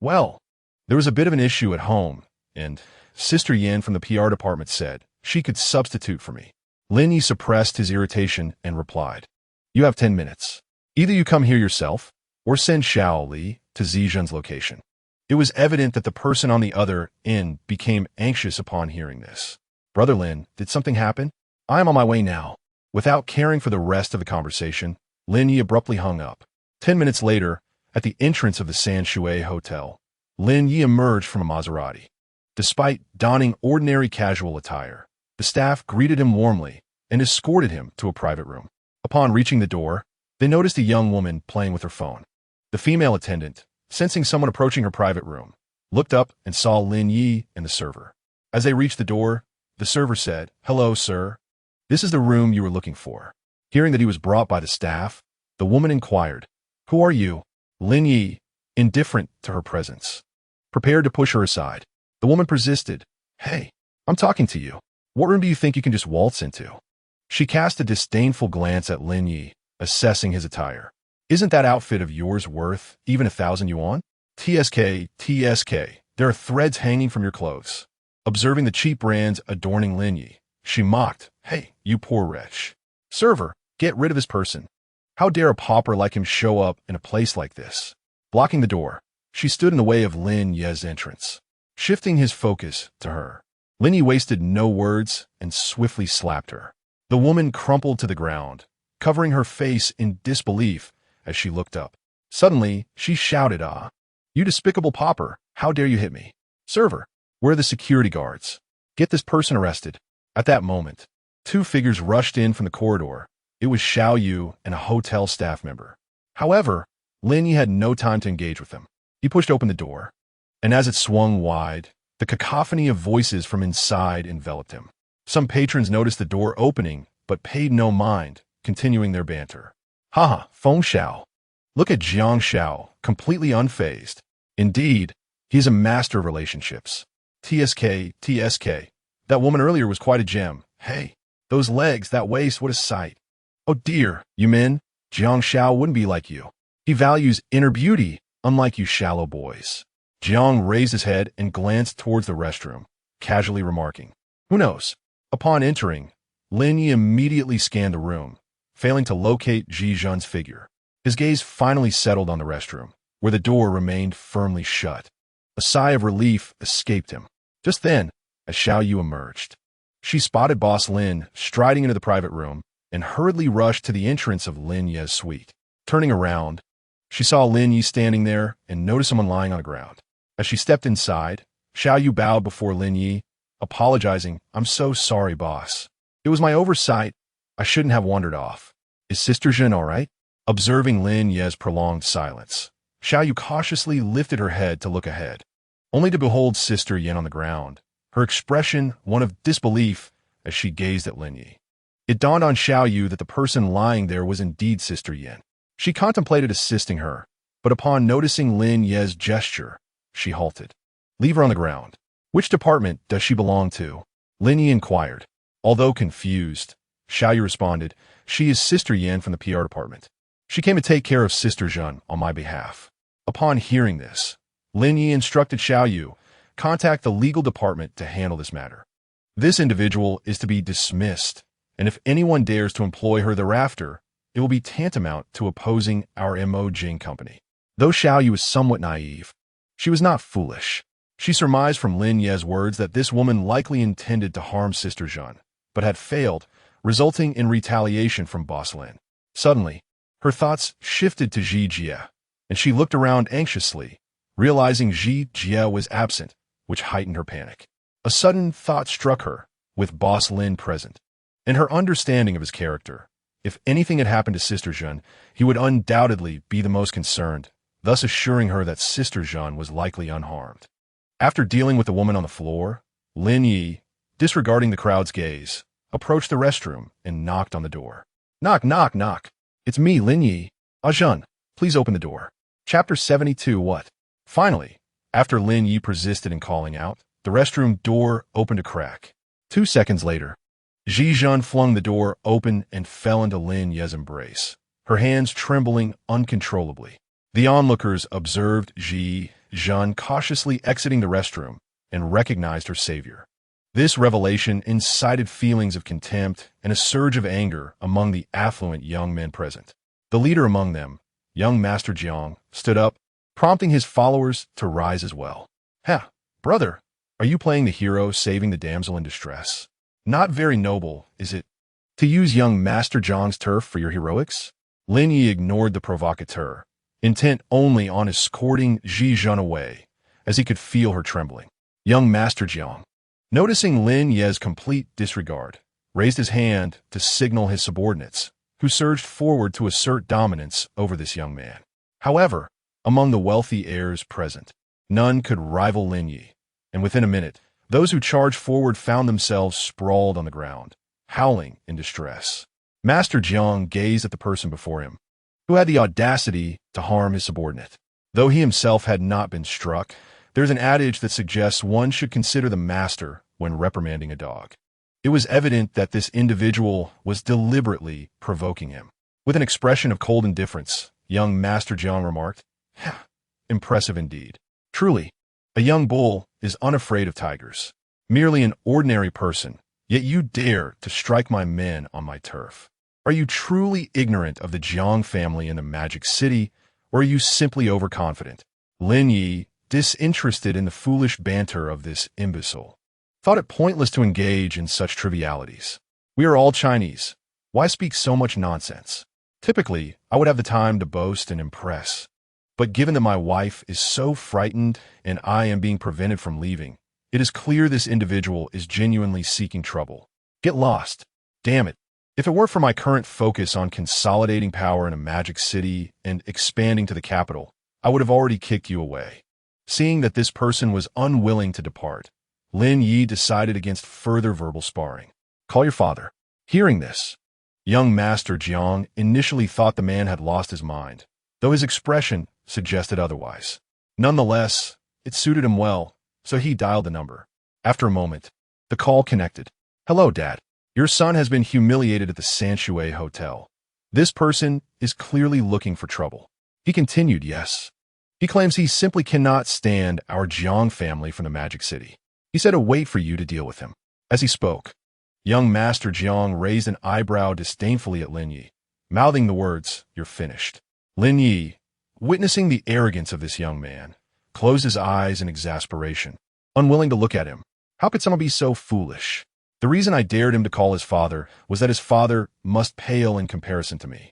Speaker 1: Well, there was a bit of an issue at home, and Sister Yin from the PR department said she could substitute for me." Lin Ye suppressed his irritation and replied, "You have 10 minutes. Either you come here yourself, or send Xiao Li to Zijin's location." It was evident that the person on the other end became anxious upon hearing this. "Brother Lin, did something happen? I am on my way now." Without caring for the rest of the conversation, Lin Ye abruptly hung up. 10 minutes later, at the entrance of the San Shui Hotel, Lin Ye emerged from a Maserati. Despite donning ordinary casual attire, the staff greeted him warmly and escorted him to a private room. Upon reaching the door, they noticed a young woman playing with her phone. The female attendant, sensing someone approaching her private room, looked up and saw Lin Ye and the server. As they reached the door, the server said, "Hello, sir. This is the room you were looking for. Hearing that he was brought by the staff, the woman inquired, Who are you? Lin Ye, indifferent to her presence, prepared to push her aside. The woman persisted, Hey, I'm talking to you. What room do you think you can just waltz into? She cast a disdainful glance at Lin Ye, assessing his attire. Isn't that outfit of yours worth even 1,000 yuan? TSK, TSK, there are threads hanging from your clothes. Observing the cheap brands adorning Lin Ye, she mocked, Hey, you poor wretch. Server, get rid of this person. How dare a pauper like him show up in a place like this? Blocking the door, she stood in the way of Lin Ye's entrance, shifting his focus to her. Lin Ye wasted no words and swiftly slapped her. The woman crumpled to the ground, covering her face in disbelief as she looked up. Suddenly, she shouted, Ah, you despicable pauper, how dare you hit me? Server, where are the security guards? Get this person arrested. At that moment, two figures rushed in from the corridor. It was Xiao Yu and a hotel staff member. However, Lin Ye had no time to engage with them. He pushed open the door, and as it swung wide, the cacophony of voices from inside enveloped him. Some patrons noticed the door opening, but paid no mind, continuing their banter. Haha, Feng Xiao. Look at Jiang Xiao, completely unfazed. Indeed, he's a master of relationships. TSK, TSK. That woman earlier was quite a gem. Hey, those legs, that waist, what a sight. Oh dear, you men, Jiang Xiao wouldn't be like you. He values inner beauty, unlike you shallow boys. Jiang raised his head and glanced towards the restroom, casually remarking, Who knows? Upon entering, Lin Ye immediately scanned the room, failing to locate Ji Zhun's figure. His gaze finally settled on the restroom, where the door remained firmly shut. A sigh of relief escaped him. Just then, as Xiao Yu emerged, she spotted Boss Lin striding into the private room and hurriedly rushed to the entrance of Lin Ye's suite. Turning around, she saw Lin Ye standing there and noticed someone lying on the ground. As she stepped inside, Xiao Yu bowed before Lin Ye, apologizing, I'm so sorry, boss. It was my oversight. I shouldn't have wandered off. Is Sister Zhen all right? Observing Lin Ye's prolonged silence, Xiao Yu cautiously lifted her head to look ahead, only to behold Sister Yen on the ground, her expression one of disbelief as she gazed at Lin Ye. It dawned on Xiao Yu that the person lying there was indeed Sister Yen. She contemplated assisting her, but upon noticing Lin Ye's gesture, she halted. Leave her on the ground. Which department does she belong to? Lin Ye inquired. Although confused, Xiao Yu responded, She is Sister Yen from the PR department. She came to take care of Sister Zhen on my behalf. Upon hearing this, Lin Ye instructed Xiao Yu, contact the legal department to handle this matter. This individual is to be dismissed, and if anyone dares to employ her thereafter, it will be tantamount to opposing our Mo Jing company. Though Xiao Yu was somewhat naive, she was not foolish. She surmised from Lin Ye's words that this woman likely intended to harm Sister Zhen, but had failed, resulting in retaliation from Boss Lin. Suddenly, her thoughts shifted to Ji Jie, and she looked around anxiously, realizing Ji Jie was absent, which heightened her panic. A sudden thought struck her, with Boss Lin present. In her understanding of his character, if anything had happened to Sister Zhen, he would undoubtedly be the most concerned, thus assuring her that Sister Zhen was likely unharmed. After dealing with the woman on the floor, Lin Ye, disregarding the crowd's gaze, approached the restroom and knocked on the door. Knock, knock, knock. It's me, Lin Ye. Zhen, please open the door. Chapter 72 What? Finally, after Lin Ye persisted in calling out, the restroom door opened a crack. 2 seconds later, Ji Zhen flung the door open and fell into Lin Ye's embrace, her hands trembling uncontrollably. The onlookers observed Ji Zhen cautiously exiting the restroom and recognized her savior. This revelation incited feelings of contempt and a surge of anger among the affluent young men present. The leader among them, young Master Jiang, stood up, prompting his followers to rise as well. Ha, brother, are you playing the hero saving the damsel in distress? Not very noble, is it, to use young Master Jiang's turf for your heroics? Lin Ye ignored the provocateur, intent only on escorting Ji Zhen away, as he could feel her trembling. Young Master Jiang, noticing Lin Ye's complete disregard, raised his hand to signal his subordinates, who surged forward to assert dominance over this young man. However, among the wealthy heirs present, none could rival Lin Ye, and within a minute, those who charged forward found themselves sprawled on the ground, howling in distress. Master Jiang gazed at the person before him, who had the audacity to harm his subordinate. Though he himself had not been struck, there's an adage that suggests one should consider the master when reprimanding a dog. It was evident that this individual was deliberately provoking him. With an expression of cold indifference, young Master Jiang remarked, "Impressive indeed. Truly, a young bull is unafraid of tigers. Merely an ordinary person, yet you dare to strike my men on my turf. Are you truly ignorant of the Jiang family in the Magic City, or are you simply overconfident?" Lin Ye, disinterested in the foolish banter of this imbecile, thought it pointless to engage in such trivialities. We are all Chinese. Why speak so much nonsense? Typically, I would have the time to boast and impress. But given that my wife is so frightened and I am being prevented from leaving, it is clear this individual is genuinely seeking trouble. Get lost. Damn it. If it weren't for my current focus on consolidating power in a Magic City and expanding to the capital, I would have already kicked you away. Seeing that this person was unwilling to depart, Lin Ye decided against further verbal sparring. Call your father. Hearing this, young Master Jiang initially thought the man had lost his mind, though his expression suggested otherwise. Nonetheless, it suited him well, so he dialed the number. After a moment, the call connected. Hello, Dad. Your son has been humiliated at the Sanshui Hotel. This person is clearly looking for trouble. He continued, yes. He claims he simply cannot stand our Jiang family from the Magic City. He said to wait for you to deal with him. As he spoke, young Master Jiang raised an eyebrow disdainfully at Lin Ye, mouthing the words, "You're finished." Lin Ye, witnessing the arrogance of this young man, closed his eyes in exasperation, unwilling to look at him. How could someone be so foolish? The reason I dared him to call his father was that his father must pale in comparison to me.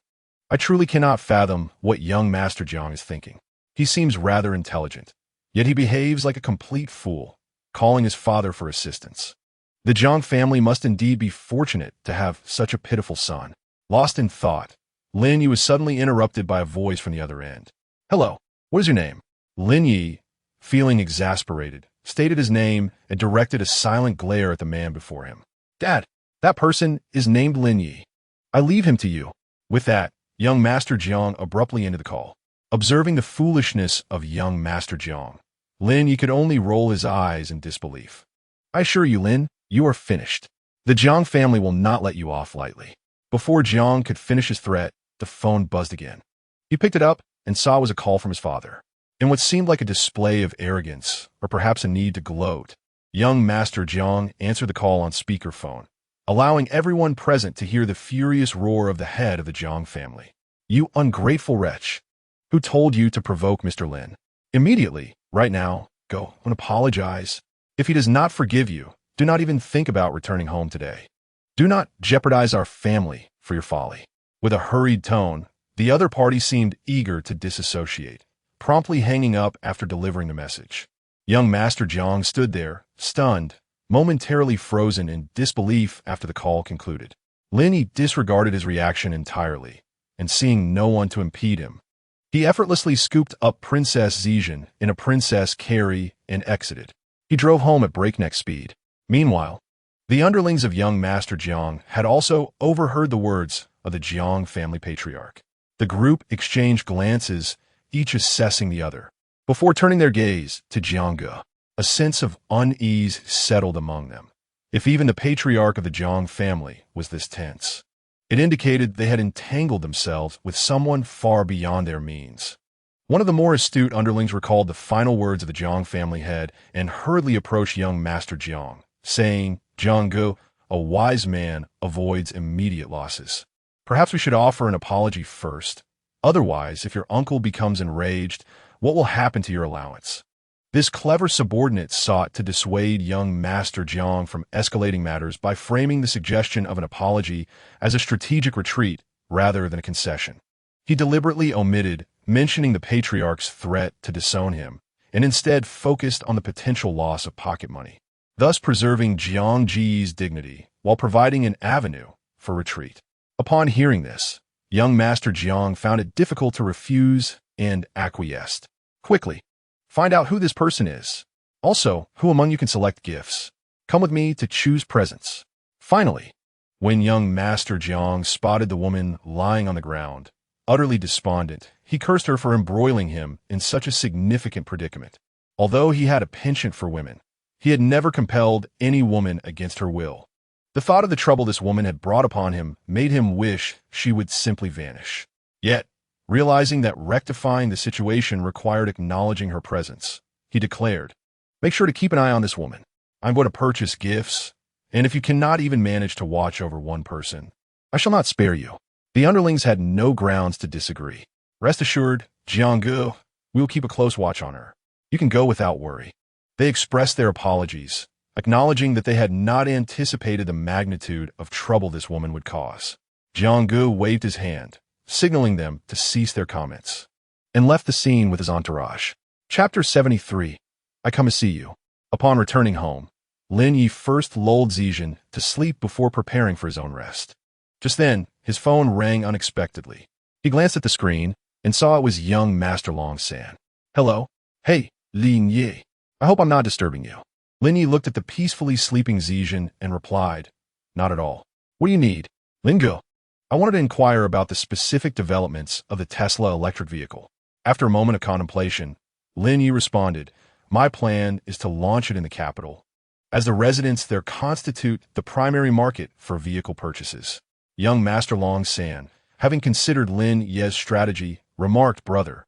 Speaker 1: I truly cannot fathom what young Master Jiang is thinking. He seems rather intelligent, yet he behaves like a complete fool, calling his father for assistance. The Jiang family must indeed be fortunate to have such a pitiful son. Lost in thought, Lin Ye was suddenly interrupted by a voice from the other end. Hello, what is your name? Lin Ye, feeling exasperated, stated his name and directed a silent glare at the man before him. Dad, that person is named Lin Ye. I leave him to you. With that, young Master Jiang abruptly ended the call. Observing the foolishness of young Master Jiang, Lin Ye could only roll his eyes in disbelief. I assure you, Lin, you are finished. The Jiang family will not let you off lightly. Before Jiang could finish his threat, the phone buzzed again. He picked it up and saw it was a call from his father. In what seemed like a display of arrogance, or perhaps a need to gloat, young Master Jiang answered the call on speakerphone, allowing everyone present to hear the furious roar of the head of the Jiang family. You ungrateful wretch! Who told you to provoke Mr. Lin? Immediately, right now, go and apologize. If he does not forgive you, do not even think about returning home today. Do not jeopardize our family for your folly. With a hurried tone, the other party seemed eager to disassociate, promptly hanging up after delivering the message. Young Master Jiang stood there, stunned, momentarily frozen in disbelief after the call concluded. Lin Ye disregarded his reaction entirely, and seeing no one to impede him, he effortlessly scooped up Princess Zizhen in a princess carry and exited. He drove home at breakneck speed. Meanwhile, the underlings of young Master Jiang had also overheard the words of the Jiang family patriarch. The group exchanged glances, each assessing the other, before turning their gaze to Jiang Ge. A sense of unease settled among them. If even the patriarch of the Jiang family was this tense, it indicated they had entangled themselves with someone far beyond their means. One of the more astute underlings recalled the final words of the Jiang family head and hurriedly approached young Master Jiang, saying, Jiang Ge, a wise man avoids immediate losses. Perhaps we should offer an apology first. Otherwise, if your uncle becomes enraged, what will happen to your allowance? This clever subordinate sought to dissuade young Master Jiang from escalating matters by framing the suggestion of an apology as a strategic retreat rather than a concession. He deliberately omitted mentioning the patriarch's threat to disown him, and instead focused on the potential loss of pocket money, thus preserving Jiang Ji's dignity while providing an avenue for retreat. Upon hearing this, young Master Jiang found it difficult to refuse and acquiesced. Quickly, find out who this person is. Also, who among you can select gifts. Come with me to choose presents. Finally, When young Master Jiang spotted the woman lying on the ground, utterly despondent, he cursed her for embroiling him in such a significant predicament. Although he had a penchant for women, he had never compelled any woman against her will. The thought of the trouble this woman had brought upon him made him wish she would simply vanish. Yet, realizing that rectifying the situation required acknowledging her presence, he declared, "Make sure to keep an eye on this woman. I'm going to purchase gifts, and if you cannot even manage to watch over one person, I shall not spare you." The underlings had no grounds to disagree. "Rest assured, Jianggu, we will keep a close watch on her. You can go without worry." They expressed their apologies, acknowledging that they had not anticipated the magnitude of trouble this woman would cause. Jianggu waved his hand, signaling them to cease their comments, and left the scene with his entourage. Chapter 73. I come to see you. Upon returning home, Lin Ye first lulled Zijin to sleep before preparing for his own rest. Just then, his phone rang unexpectedly. He glanced at the screen and saw it was young Master Long-san. "Hello? Hey, Lin Ye. I hope I'm not disturbing you." Lin Ye looked at the peacefully sleeping Zijin and replied, "Not at all. What do you need?" "Lingo. I wanted to inquire about the specific developments of the Tesla electric vehicle." After a moment of contemplation, Lin Ye responded, "My plan is to launch it in the capital, as the residents there constitute the primary market for vehicle purchases." Young Master Long-san, having considered Lin Ye's strategy, remarked, "Brother,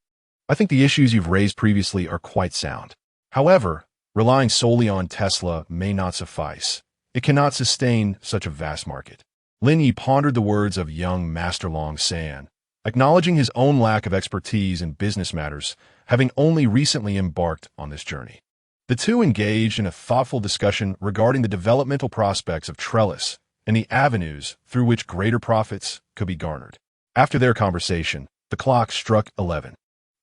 Speaker 1: I think the issues you've raised previously are quite sound. However, relying solely on Tesla may not suffice. It cannot sustain such a vast market." Lin Ye pondered the words of young Master Long-san, acknowledging his own lack of expertise in business matters, having only recently embarked on this journey. The two engaged in a thoughtful discussion regarding the developmental prospects of Trellis and the avenues through which greater profits could be garnered. After their conversation, the clock struck 11.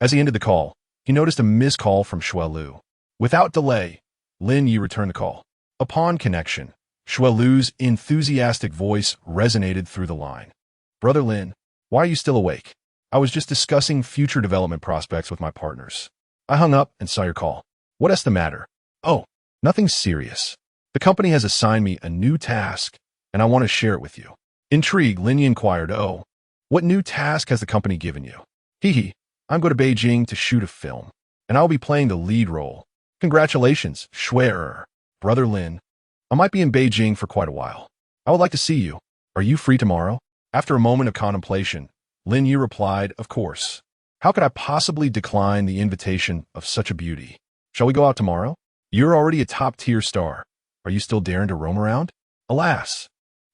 Speaker 1: As he ended the call, he noticed a missed call from Xuelu. Without delay, Lin Ye returned the call. Upon connection, Xuelu's enthusiastic voice resonated through the line. "Brother Lin, why are you still awake? I was just discussing future development prospects with my partners. I hung up and saw your call. What's the matter?" "Oh, nothing serious. The company has assigned me a new task, and I want to share it with you." Intrigued, Lin Ye inquired, "Oh, what new task has the company given you?" "Hee, I'm going to Beijing to shoot a film, and I'll be playing the lead role." "Congratulations, Schwerer. Brother Lin, I might be in Beijing for quite a while. I would like to see you. Are you free tomorrow?" After a moment of contemplation, Lin Ye replied, "Of course. How could I possibly decline the invitation of such a beauty? Shall we go out tomorrow? You're already a top-tier star. Are you still daring to roam around?" "Alas.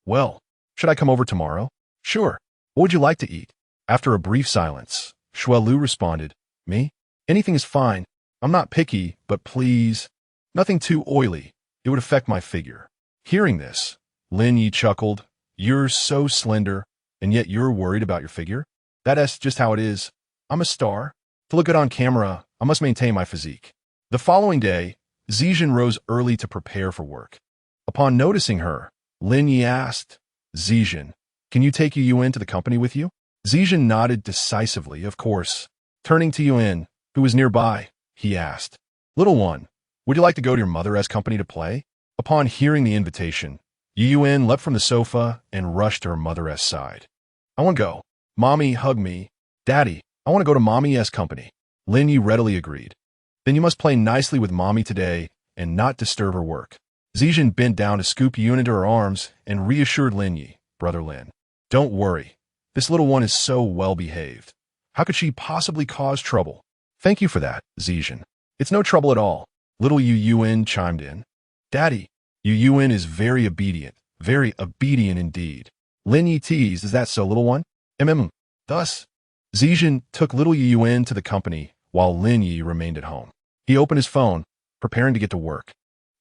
Speaker 1: Well, should I come over tomorrow?" "Sure. What would you like to eat?" After a brief silence, Xuelu responded, "Me? Anything is fine. I'm not picky, but please, nothing too oily. It would affect my figure." Hearing this, Lin Ye chuckled. "You're so slender, and yet you're worried about your figure? That's just how it is. I'm a star. To look good on camera, I must maintain my physique." The following day, Zijin rose early to prepare for work. Upon noticing her, Lin Ye asked, "Zijin, can you take Yuen to the company with you?" Zijin nodded decisively, "Of course." Turning to Yuen, who was nearby, he asked, "Little one, would you like to go to your mother's company to play?" Upon hearing the invitation, Yuen leapt from the sofa and rushed to her mother's side. "I want to go. Mommy, hug me. Daddy, I want to go to Mommy's company." Lin Ye readily agreed. "Then you must play nicely with Mommy today and not disturb her work." Zijin bent down to scoop Yuen into her arms and reassured Lin Ye, "Brother Lin, don't worry. This little one is so well-behaved. How could she possibly cause trouble?" "Thank you for that, Zijin. It's no trouble at all." Little Yuen chimed in. "Daddy, Yuen is very obedient indeed." Lin Ye teased, "Is that so, little one?" Thus, Zijin took little Yuen to the company while Lin Ye remained at home. He opened his phone, preparing to get to work,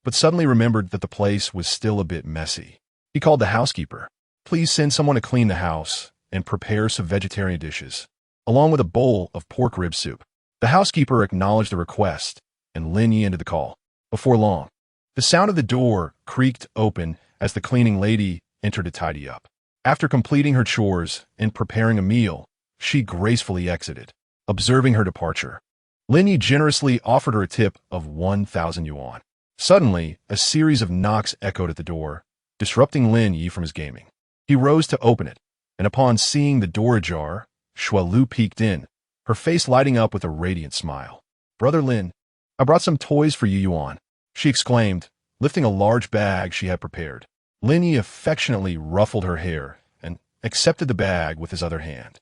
Speaker 1: but suddenly remembered that the place was still a bit messy. He called the housekeeper. "Please send someone to clean the house and prepare some vegetarian dishes, along with a bowl of pork rib soup." The housekeeper acknowledged the request, and Lin Ye ended the call. Before long, the sound of the door creaked open as the cleaning lady entered to tidy up. After completing her chores and preparing a meal, she gracefully exited. Observing her departure, Lin Ye generously offered her a tip of 1,000 yuan. Suddenly, a series of knocks echoed at the door, disrupting Lin Ye from his gaming. He rose to open it, and upon seeing the door ajar, Xuelu peeked in, her face lighting up with a radiant smile. "Brother Lin, I brought some toys for you, Yuan," she exclaimed, lifting a large bag she had prepared. Lin Ye affectionately ruffled her hair and accepted the bag with his other hand.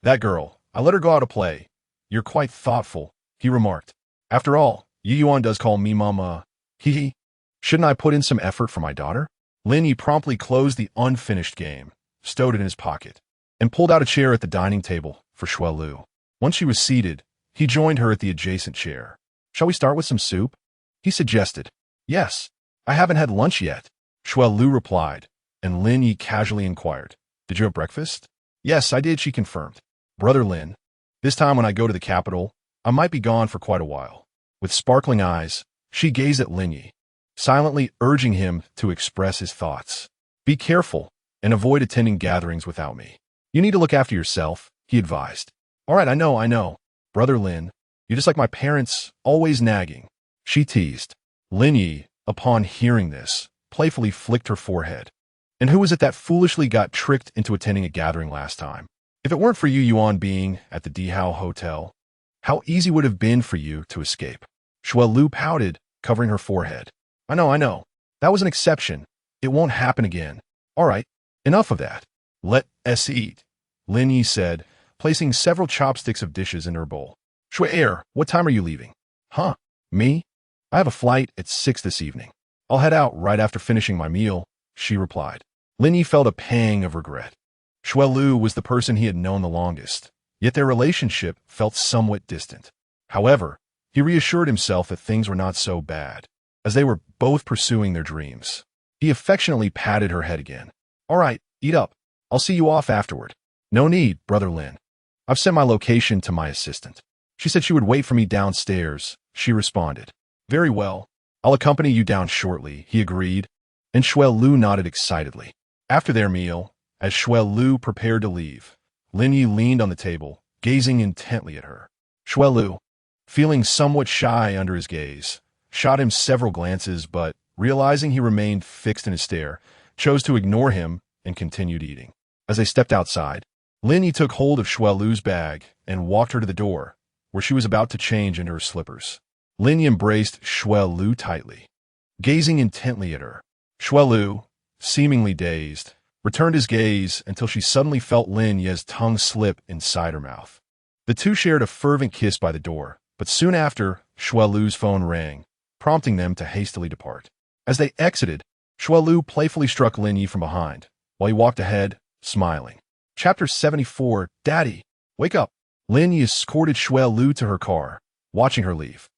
Speaker 1: "That girl, I let her go out to play. You're quite thoughtful," he remarked. "After all, Yuan does call me Mama. Hee. Shouldn't I put in some effort for my daughter?" Lin Ye promptly closed the unfinished game, stowed it in his pocket, and pulled out a chair at the dining table for Xuelu. Once she was seated, he joined her at the adjacent chair. "Shall we start with some soup?" he suggested. "Yes, I haven't had lunch yet," Xuelu replied, and Lin Ye casually inquired, "Did you have breakfast?" "Yes, I did," she confirmed. "Brother Lin, this time when I go to the capital, I might be gone for quite a while." With sparkling eyes, she gazed at Lin Ye, silently urging him to express his thoughts. "Be careful and avoid attending gatherings without me. You need to look after yourself," he advised. "All right, I know. Brother Lin, you're just like my parents, always nagging," she teased. Lin Ye, upon hearing this, playfully flicked her forehead. "And who was it that foolishly got tricked into attending a gathering last time? If it weren't for you Yuan being at the Dihao Hotel, how easy would it have been for you to escape?" Xuelu pouted, covering her forehead. I know. That was an exception. It won't happen again. All right, enough of that. Let us eat," Lin Ye said, placing several chopsticks of dishes in her bowl. "Shui, what time are you leaving?" "Huh? Me? I have a flight at 6 this evening. I'll head out right after finishing my meal," she replied. Lin Ye felt a pang of regret. Xuelu was the person he had known the longest, yet their relationship felt somewhat distant. However, he reassured himself that things were not so bad, as they were both pursuing their dreams. He affectionately patted her head again. "All right, eat up. I'll see you off afterward." "No need, Brother Lin. I've sent my location to my assistant. She said she would wait for me downstairs," she responded. "Very well. I'll accompany you down shortly," he agreed, and Xuelu nodded excitedly. After their meal, as Xuelu prepared to leave, Lin Ye leaned on the table, gazing intently at her. Xuelu, feeling somewhat shy under his gaze, shot him several glances, but, realizing he remained fixed in his stare, chose to ignore him and continued eating. As they stepped outside, Lin Ye took hold of Xuelu's bag and walked her to the door, where she was about to change into her slippers. Lin Ye embraced Xuelu tightly, gazing intently at her. Xuelu, seemingly dazed, returned his gaze until she suddenly felt Lin Ye's tongue slip inside her mouth. The two shared a fervent kiss by the door, but soon after, Xuelu's phone rang, prompting them to hastily depart. As they exited, Xuelu playfully struck Lin Ye from behind, while he walked ahead, smiling. Chapter 74, Daddy, wake up! Lin Ye escorted Xuelu to her car, watching her leave.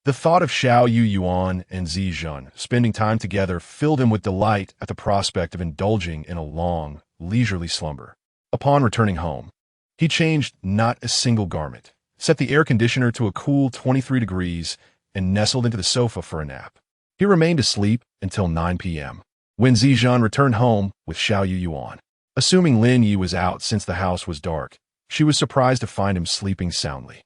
Speaker 1: The thought of Xiao Yuan and Zijun spending time together filled him with delight at the prospect of indulging in a long, leisurely slumber. Upon returning home, he changed not a single garment, set the air conditioner to a cool 23 degrees, and nestled into the sofa for a nap. He remained asleep until 9 p.m., when Zijun returned home with Xiao Yuan. Assuming Lin Ye was out since the house was dark, she was surprised to find him sleeping soundly.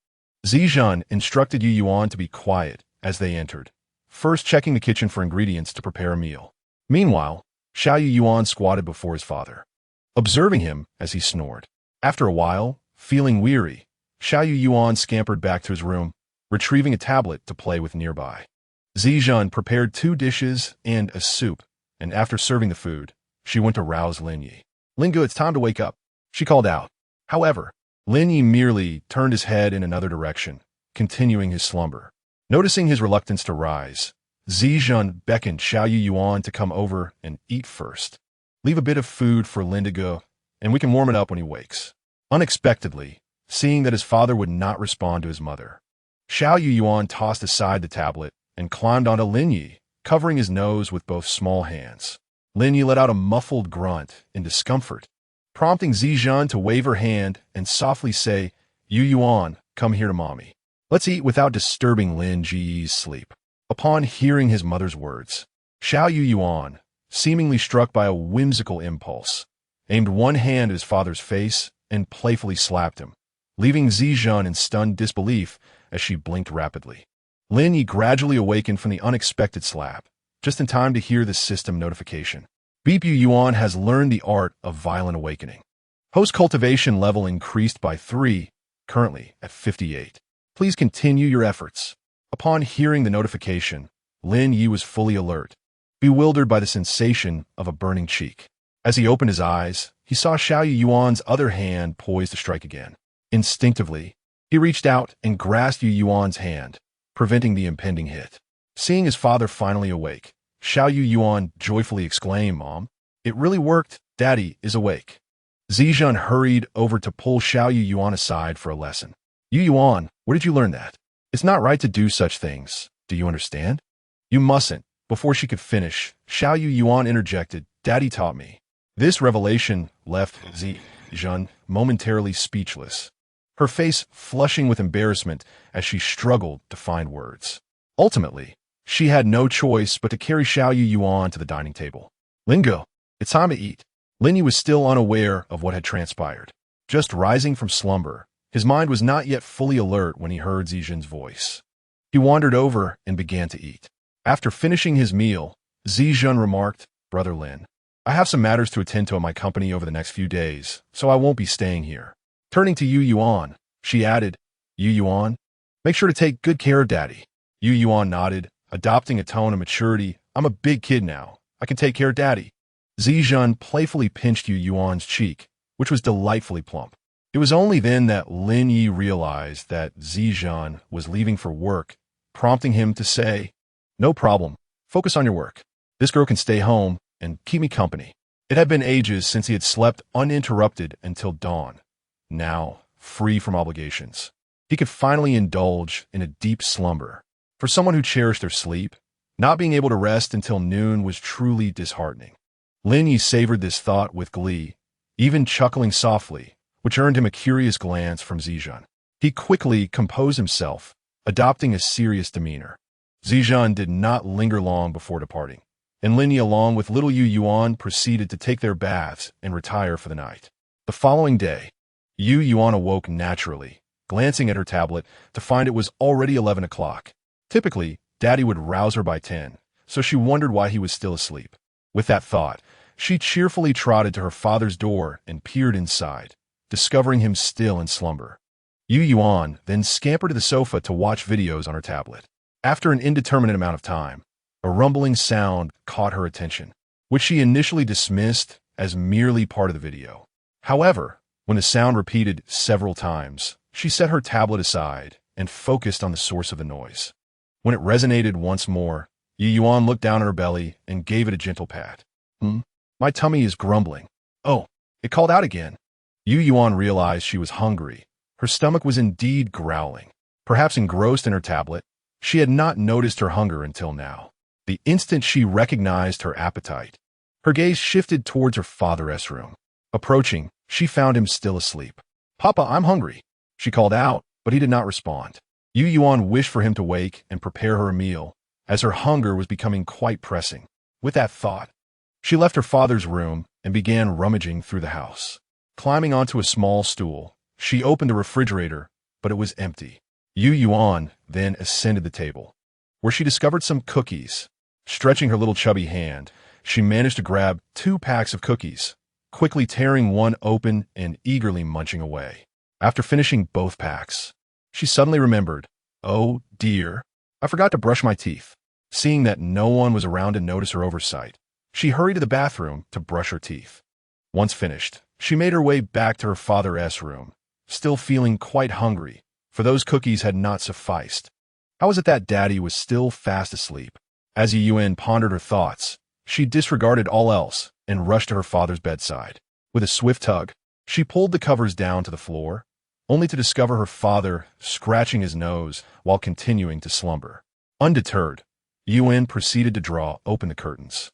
Speaker 1: Zijun instructed Yuan to be quiet as they entered, first checking the kitchen for ingredients to prepare a meal. Meanwhile, Xiao Yuan squatted before his father, observing him as he snored. After a while, feeling weary, Xiao Yuan scampered back to his room, retrieving a tablet to play with nearby. Zijun prepared 2 dishes and a soup, and after serving the food, she went to rouse Lin Ye. "Lingu, it's time to wake up," she called out. However, Lin Ye merely turned his head in another direction, continuing his slumber. Noticing his reluctance to rise, Zijun beckoned Xiao Yuan to come over and eat first. "Leave a bit of food for Lindigo, and we can warm it up when he wakes." Unexpectedly, seeing that his father would not respond to his mother, Xiao Yuan tossed aside the tablet and climbed onto Lin Ye, covering his nose with both small hands. Lin Ye let out a muffled grunt in discomfort, prompting Zijun to wave her hand and softly say, Yuan, come here to mommy. Let's eat without disturbing Lin Ji's sleep." Upon hearing his mother's words, Xiao Yuan, seemingly struck by a whimsical impulse, aimed one hand at his father's face and playfully slapped him, leaving Zijun in stunned disbelief as she blinked rapidly. Lin Ye gradually awakened from the unexpected slap, just in time to hear the system notification. Beep Yu Yuan has learned the art of violent awakening. Host cultivation level increased by 3, currently at 58. Please continue your efforts. Upon hearing the notification, Lin Ye was fully alert, bewildered by the sensation of a burning cheek. As he opened his eyes, he saw Xiao Yu Yuan's other hand poised to strike again. Instinctively, he reached out and grasped Yu Yuan's hand, preventing the impending hit. Seeing his father finally awake, Xiao Yu Yuan joyfully exclaimed, "Mom, it really worked. Daddy is awake." Zijun hurried over to pull Xiao Yu Yuan aside for a lesson. "Yu Yuan, where did you learn that? It's not right to do such things. Do you understand?" "You mustn't." Before she could finish, Xiao Yu Yuan interjected, "Daddy taught me." This revelation left Zijun momentarily speechless, her face flushing with embarrassment as she struggled to find words. Ultimately, she had no choice but to carry Xiao Yu Yuan to the dining table. "Lingo, it's time to eat." Lin Ye was still unaware of what had transpired. Just rising from slumber, his mind was not yet fully alert when he heard Zijun's voice. He wandered over and began to eat. After finishing his meal, Zijun remarked, "Brother Lin, I have some matters to attend to at my company over the next few days, so I won't be staying here." Turning to Yu Yuan, she added, "Yu Yuan, make sure to take good care of Daddy." Yu Yuan nodded, adopting a tone of maturity. "I'm a big kid now. I can take care of Daddy." Zijun playfully pinched Yu Yuan's cheek, which was delightfully plump. It was only then that Lin Ye realized that Zijun was leaving for work, prompting him to say, "No problem. Focus on your work. This girl can stay home and keep me company." It had been ages since he had slept uninterrupted until dawn. Now, free from obligations, he could finally indulge in a deep slumber. For someone who cherished their sleep, not being able to rest until noon was truly disheartening. Lin Yi savored this thought with glee, even chuckling softly, which earned him a curious glance from Zijun. He quickly composed himself, adopting a serious demeanor. Zijun did not linger long before departing, and Lin Yi, along with little Yu Yuan, proceeded to take their baths and retire for the night. The following day, Yu Yuan awoke naturally, glancing at her tablet to find it was already 11 o'clock. Typically, Daddy would rouse her by 10, so she wondered why he was still asleep. With that thought, she cheerfully trotted to her father's door and peered inside, discovering him still in slumber. Yu Yuan then scampered to the sofa to watch videos on her tablet. After an indeterminate amount of time, a rumbling sound caught her attention, which she initially dismissed as merely part of the video. However, when the sound repeated several times, she set her tablet aside and focused on the source of the noise. When it resonated once more, Yu Yuan looked down at her belly and gave it a gentle pat. My tummy is grumbling." "Oh," it called out again. Yu Yuan realized she was hungry. Her stomach was indeed growling. Perhaps engrossed in her tablet, she had not noticed her hunger until now. The instant she recognized her appetite, her gaze shifted towards her father's room. Approaching, she found him still asleep. "Papa, I'm hungry," she called out, but he did not respond. Yu Yuan wished for him to wake and prepare her a meal, as her hunger was becoming quite pressing. With that thought, she left her father's room and began rummaging through the house. Climbing onto a small stool, she opened the refrigerator, but it was empty. Yu Yuan then ascended the table, where she discovered some cookies. Stretching her little chubby hand, she managed to grab 2 packs of cookies, quickly tearing one open and eagerly munching away. After finishing both packs, she suddenly remembered, "Oh dear, I forgot to brush my teeth." Seeing that no one was around to notice her oversight, she hurried to the bathroom to brush her teeth. Once finished, she made her way back to her father's room, still feeling quite hungry, for those cookies had not sufficed. How was it that Daddy was still fast asleep? As Yuen pondered her thoughts, she disregarded all else and rushed to her father's bedside. With a swift tug, she pulled the covers down to the floor, only to discover her father scratching his nose while continuing to slumber. Undeterred, Yuen proceeded to draw open the curtains,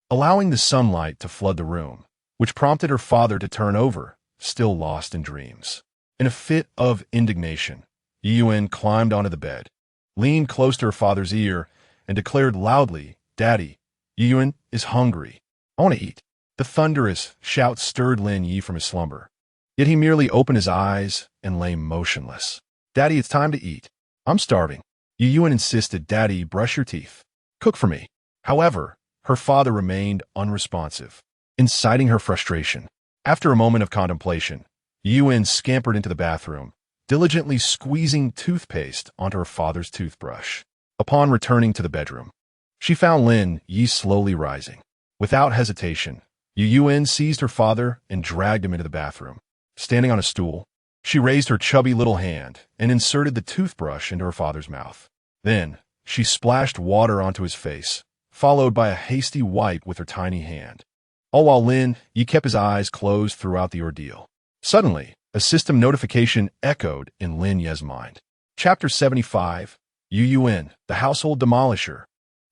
Speaker 1: allowing the sunlight to flood the room, which prompted her father to turn over, still lost in dreams. In a fit of indignation, Yuen climbed onto the bed, leaned close to her father's ear, and declared loudly, "Daddy, Yuen is hungry. I want to eat." The thunderous shout stirred Lin Ye from his slumber, yet he merely opened his eyes and lay motionless. "Daddy, it's time to eat. I'm starving." Yuen insisted, "Daddy, brush your teeth. Cook for me." However, Her father remained unresponsive, inciting her frustration. After a moment of contemplation, Yuen scampered into the bathroom, diligently squeezing toothpaste onto her father's toothbrush. Upon returning to the bedroom, she found Lin Ye slowly rising. Without hesitation, Yuen seized her father and dragged him into the bathroom. Standing on a stool, she raised her chubby little hand and inserted the toothbrush into her father's mouth. Then, she splashed water onto his face, followed by a hasty wipe with her tiny hand. All while Lin Ye kept his eyes closed throughout the ordeal. Suddenly, a system notification echoed in Lin Ye's mind. Chapter 75, Yuen, the Household Demolisher.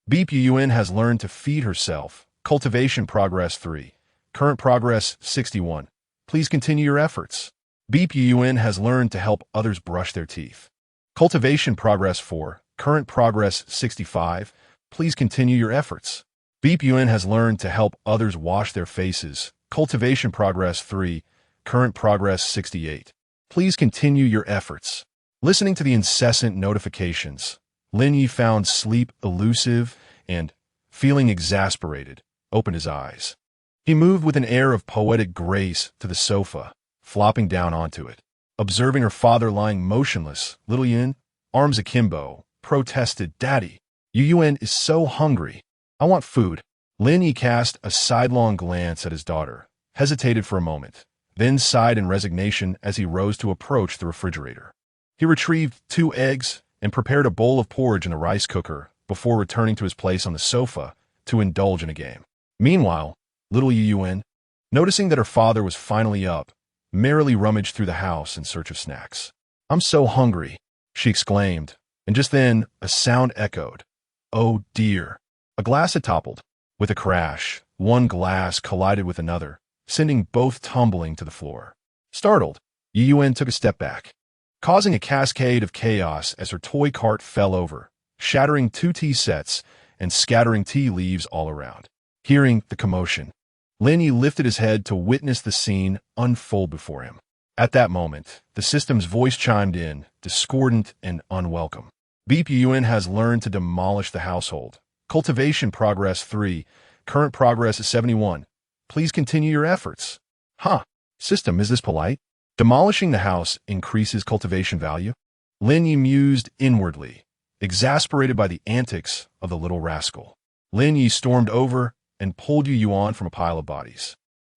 Speaker 1: Beep Yuen has learned to feed herself. Cultivation progress 3. Current progress 61. Please continue your efforts. Beep Yuen has learned to help others brush their teeth. Cultivation progress 4. Current progress 65. Please continue your efforts. Beep Yuen has learned to help others wash their faces. Cultivation progress 3. Current progress 68. Please continue your efforts. Listening to the incessant notifications, Lin Ye found sleep elusive and, feeling exasperated, opened his eyes. He moved with an air of poetic grace to the sofa, flopping down onto it. Observing her father lying motionless, little Yin, arms akimbo, protested, "Daddy, Yuen is so hungry. I want food." Lin Ye cast a sidelong glance at his daughter, hesitated for a moment, then sighed in resignation as he rose to approach the refrigerator. He retrieved 2 eggs and prepared a bowl of porridge in the rice cooker before returning to his place on the sofa to indulge in a game. Meanwhile, little Yuen, noticing that her father was finally up, merrily rummaged through the house in search of snacks. "I'm so hungry," she exclaimed, and just then a sound echoed. Oh dear. A glass had toppled. With a crash, one glass collided with another, sending both tumbling to the floor. Startled, Yuen took a step back, causing a cascade of chaos as her toy cart fell over, shattering 2 tea sets and scattering tea leaves all around. Hearing the commotion, Lin Ye lifted his head to witness the scene unfold before him. At that moment, the system's voice chimed in, discordant and unwelcome. Beep Yuen has learned to demolish the household. Cultivation progress 3. Current progress is 71. Please continue your efforts. Huh. System, is this polite? Demolishing the house increases cultivation value? Lin Ye mused inwardly, exasperated by the antics of the little rascal. Lin Ye stormed over and pulled Yuan from a pile of bodies,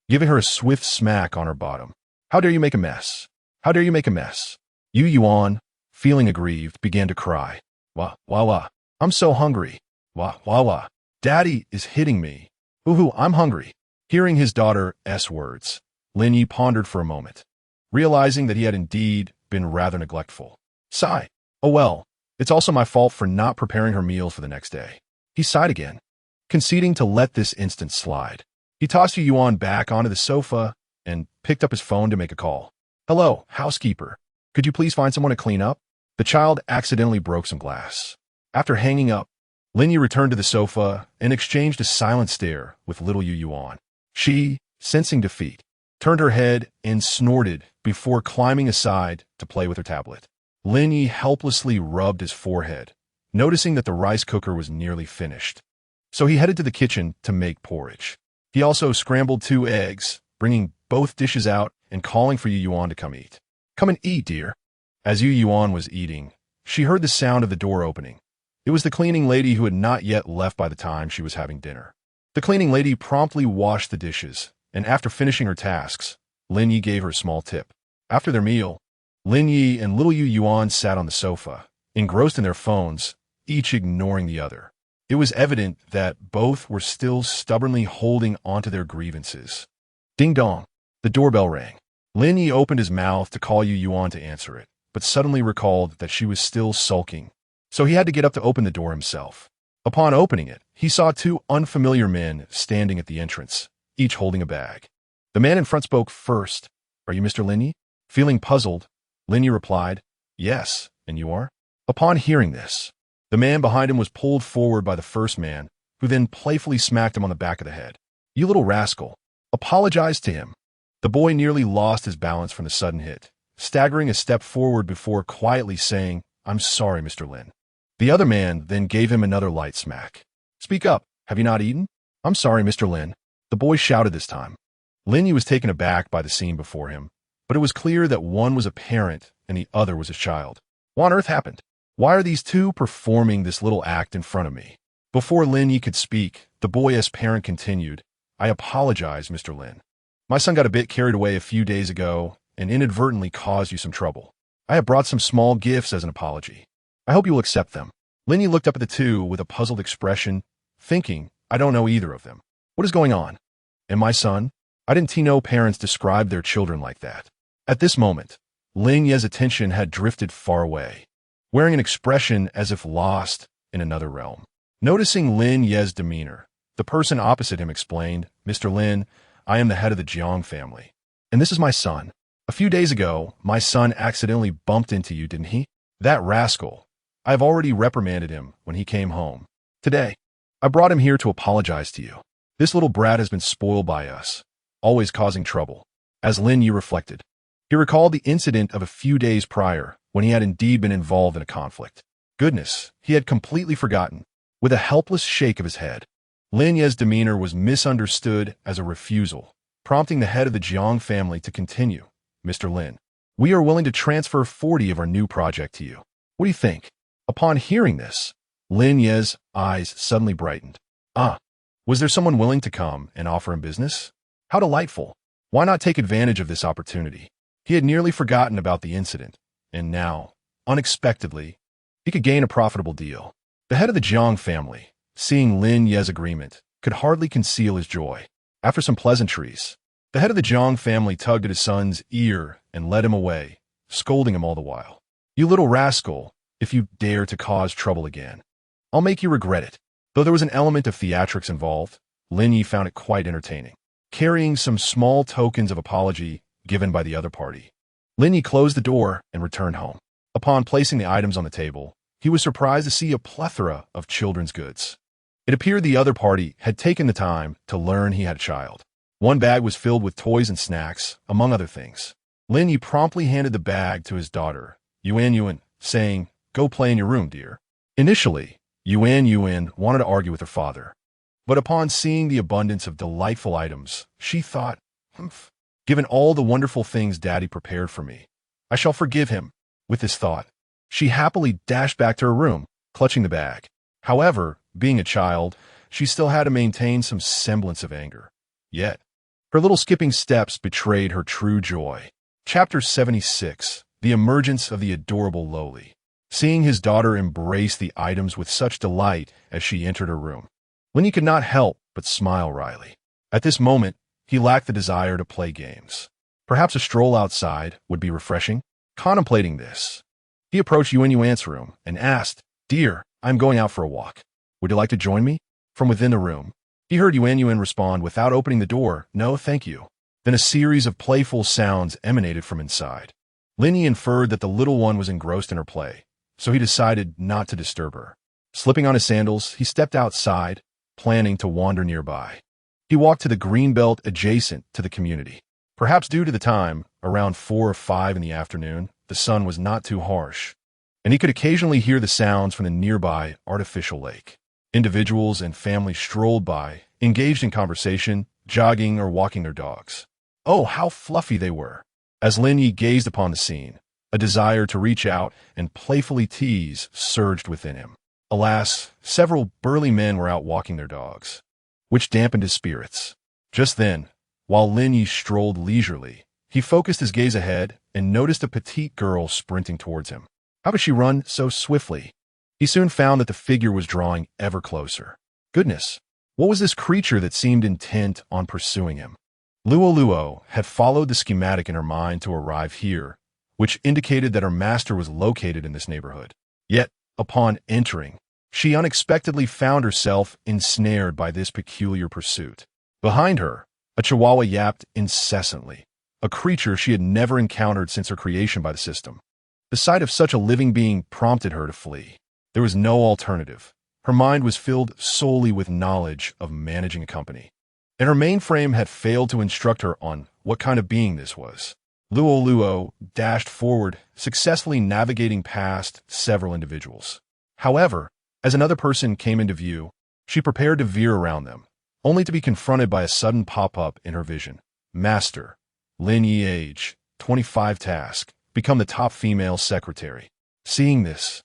Speaker 1: giving her a swift smack on her bottom. "How dare you make a mess? How dare you make a mess?" Yuan, feeling aggrieved, began to cry. "Wah, wah, wah. I'm so hungry. Wah, wah, wah. Daddy is hitting me. Ooh, I'm hungry." Hearing his daughter's words, Lin Ye pondered for a moment, realizing that he had indeed been rather neglectful. Sigh. "Oh well, it's also my fault for not preparing her meals for the next day." He sighed again, conceding to let this instance slide. He tossed Yuan back onto the sofa and picked up his phone to make a call. "Hello, housekeeper. Could you please find someone to clean up?" The child accidentally broke some glass. After hanging up, Lin Ye returned to the sofa and exchanged a silent stare with little Yuan. She, sensing defeat, turned her head and snorted before climbing aside to play with her tablet. Lin Ye helplessly rubbed his forehead, noticing that the rice cooker was nearly finished. So he headed to the kitchen to make porridge. He also scrambled 2 eggs, bringing both dishes out and calling for Yuan to come eat. "Come and eat, dear." As Yuan was eating, she heard the sound of the door opening. It was the cleaning lady who had not yet left by the time she was having dinner. The cleaning lady promptly washed the dishes, and after finishing her tasks, Lin Ye gave her a small tip. After their meal, Lin Ye and little Yuan sat on the sofa, engrossed in their phones, each ignoring the other. It was evident that both were still stubbornly holding onto their grievances. Ding dong. The doorbell rang. Lin Ye opened his mouth to call Yuan to answer it, but suddenly recalled that she was still sulking, so he had to get up to open the door himself. Upon opening it, he saw 2 unfamiliar men standing at the entrance, each holding a bag. The man in front spoke first. "Are you Mr. Lin Ye?" Feeling puzzled, Lin Ye replied, "Yes, and you are?" Upon hearing this, the man behind him was pulled forward by the first man, who then playfully smacked him on the back of the head. "You little rascal, apologize to him." The boy nearly lost his balance from the sudden hit, staggering a step forward before quietly saying, "I'm sorry, Mr. Lin." The other man then gave him another light smack. "Speak up, have you not eaten?" I'm sorry, Mr. Lin. The boy shouted this time. Lin Ye was taken aback by the scene before him, but it was clear that one was a parent and the other was a child. What on earth happened? Why are these two performing this little act in front of me? Before Lin Ye could speak, the boy's parent continued, I apologize, Mr. Lin. My son got a bit carried away a few days ago and inadvertently caused you some trouble. I have brought some small gifts as an apology. I hope you will accept them. Lin Ye looked up at the two with a puzzled expression, thinking, I don't know either of them. What is going on? And my son? I didn't know parents describe their children like that. At this moment, Lin Ye's attention had drifted far away, wearing an expression as if lost in another realm. Noticing Lin Ye's demeanor, the person opposite him explained, Mr. Lin, I am the head of the Jiang family. And this is my son. A few days ago, my son accidentally bumped into you, didn't he? That rascal. I have already reprimanded him when he came home. Today, I brought him here to apologize to you. This little brat has been spoiled by us, always causing trouble. As Lin Ye reflected, he recalled the incident of a few days prior when he had indeed been involved in a conflict. Goodness, he had completely forgotten. With a helpless shake of his head, Lin Ye's demeanor was misunderstood as a refusal, prompting the head of the Jiang family to continue. Mr. Lin, we are willing to transfer 40 of our new project to you. What do you think? Upon hearing this, Lin Ye's eyes suddenly brightened. Was there someone willing to come and offer him business? How delightful. Why not take advantage of this opportunity? He had nearly forgotten about the incident, and now, unexpectedly, he could gain a profitable deal. The head of the Jiang family, seeing Lin Ye's agreement, could hardly conceal his joy. After some pleasantries, the head of the Jiang family tugged at his son's ear and led him away, scolding him all the while. You little rascal, if you dare to cause trouble again, I'll make you regret it. Though there was an element of theatrics involved, Lin Ye found it quite entertaining, carrying some small tokens of apology given by the other party. Lin Ye closed the door and returned home. Upon placing the items on the table, he was surprised to see a plethora of children's goods. It appeared the other party had taken the time to learn he had a child. One bag was filled with toys and snacks, among other things. Lin Ye promptly handed the bag to his daughter, Yuan, saying, Go play in your room, dear. Initially, Yuan wanted to argue with her father, but upon seeing the abundance of delightful items, she thought, given all the wonderful things Daddy prepared for me, I shall forgive him. With this thought, she happily dashed back to her room, clutching the bag. However, being a child, she still had to maintain some semblance of anger. Yet, her little skipping steps betrayed her true joy. Chapter 76, The Emergence of the Adorable Lowly. Seeing his daughter embrace the items with such delight as she entered her room, Lin Ye could not help but smile wryly. At this moment, he lacked the desire to play games. Perhaps a stroll outside would be refreshing. Contemplating this, he approached Yuan's room and asked, Dear, I'm going out for a walk. Would you like to join me? From within the room, he heard Yuan respond without opening the door, No, thank you. Then a series of playful sounds emanated from inside. Lin Ye inferred that the little one was engrossed in her play, so he decided not to disturb her. Slipping on his sandals, he stepped outside, planning to wander nearby. He walked to the green belt adjacent to the community. Perhaps due to the time, around 4 or 5 in the afternoon, the sun was not too harsh, and he could occasionally hear the sounds from the nearby artificial lake. Individuals and families strolled by, engaged in conversation, jogging or walking their dogs. Oh, how fluffy they were! As Lin Ye gazed upon the scene, a desire to reach out and playfully tease surged within him. Alas, several burly men were out walking their dogs, which dampened his spirits. Just then, while Lin Ye strolled leisurely, he focused his gaze ahead and noticed a petite girl sprinting towards him. How could she run so swiftly? He soon found that the figure was drawing ever closer. Goodness, what was this creature that seemed intent on pursuing him? Luo had followed the schematic in her mind to arrive here, which indicated that her master was located in this neighborhood. Yet, upon entering, she unexpectedly found herself ensnared by this peculiar pursuit. Behind her, a chihuahua yapped incessantly, a creature she had never encountered since her creation by the system. The sight of such a living being prompted her to flee. There was no alternative. Her mind was filled solely with knowledge of managing a company, and her mainframe had failed to instruct her on what kind of being this was. Luo dashed forward, successfully navigating past several individuals. However, as another person came into view, she prepared to veer around them, only to be confronted by a sudden pop-up in her vision. Master, Lin Ye, age 25, task, become the top female secretary. Seeing this,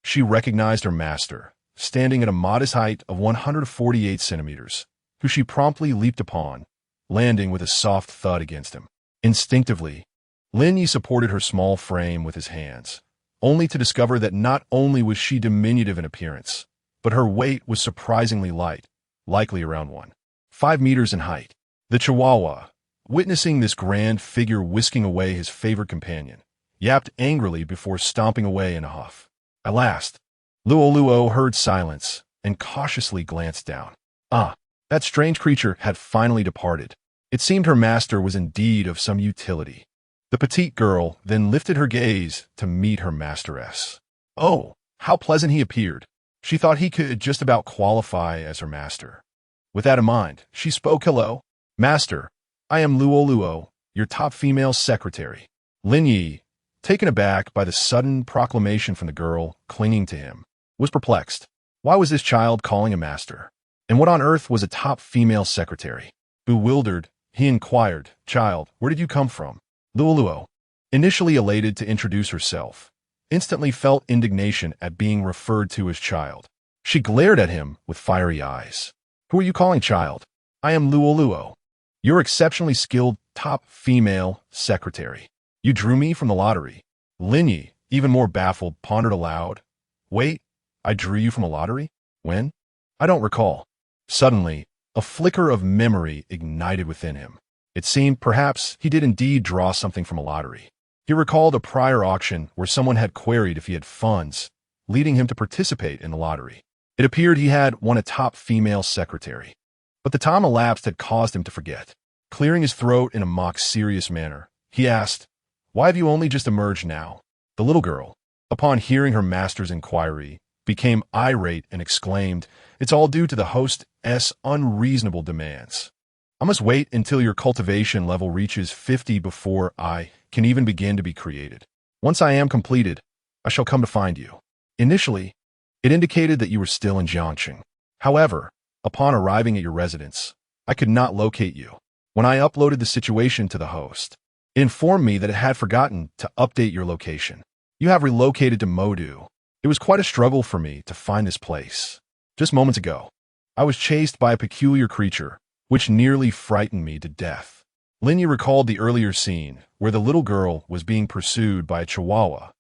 Speaker 1: she recognized her master, standing at a modest height of 148 centimeters, who she promptly leaped upon, landing with a soft thud against him. Instinctively, Lin Ye supported her small frame with his hands, only to discover that not only was she diminutive in appearance, but her weight was surprisingly light, likely around 1.5 meters in height. The Chihuahua, witnessing this grand figure whisking away his favorite companion, yapped angrily before stomping away in a huff. At last, Luo heard silence and cautiously glanced down. That strange creature had finally departed. It seemed her master was indeed of some utility. The petite girl then lifted her gaze to meet her masteress. Oh, how pleasant he appeared. She thought he could just about qualify as her master. With that in mind, she spoke. Hello, Master. I am Luo, your top female secretary. Lin Ye, taken aback by the sudden proclamation from the girl clinging to him, was perplexed. Why was this child calling a master? And what on earth was a top female secretary? Bewildered, he inquired, Child, where did you come from? Luo, initially elated to introduce herself, instantly felt indignation at being referred to as child. She glared at him with fiery eyes. Who are you calling child? I am Luo, your exceptionally skilled top female secretary. You drew me from the lottery. Lin Ye, even more baffled, pondered aloud. Wait, I drew you from a lottery? When? I don't recall. Suddenly, a flicker of memory ignited within him. It seemed perhaps he did indeed draw something from a lottery. He recalled a prior auction where someone had queried if he had funds, leading him to participate in the lottery. It appeared he had won a top female secretary. But the time elapsed had caused him to forget. Clearing his throat in a mock-serious manner, he asked, Why have you only just emerged now? The little girl, upon hearing her master's inquiry, became irate and exclaimed, It's all due to the host's unreasonable demands. I must wait until your cultivation level reaches 50 before I can even begin to be created. Once I am completed, I shall come to find you. Initially, it indicated that you were still in Jiangqing. However, upon arriving at your residence, I could not locate you. When I uploaded the situation to the host, it informed me that it had forgotten to update your location. You have relocated to Modu. It was quite a struggle for me to find this place. Just moments ago, I was chased by a peculiar creature, which nearly frightened me to death. Lin Ye recalled the earlier scene where the little girl was being pursued by a chihuahua,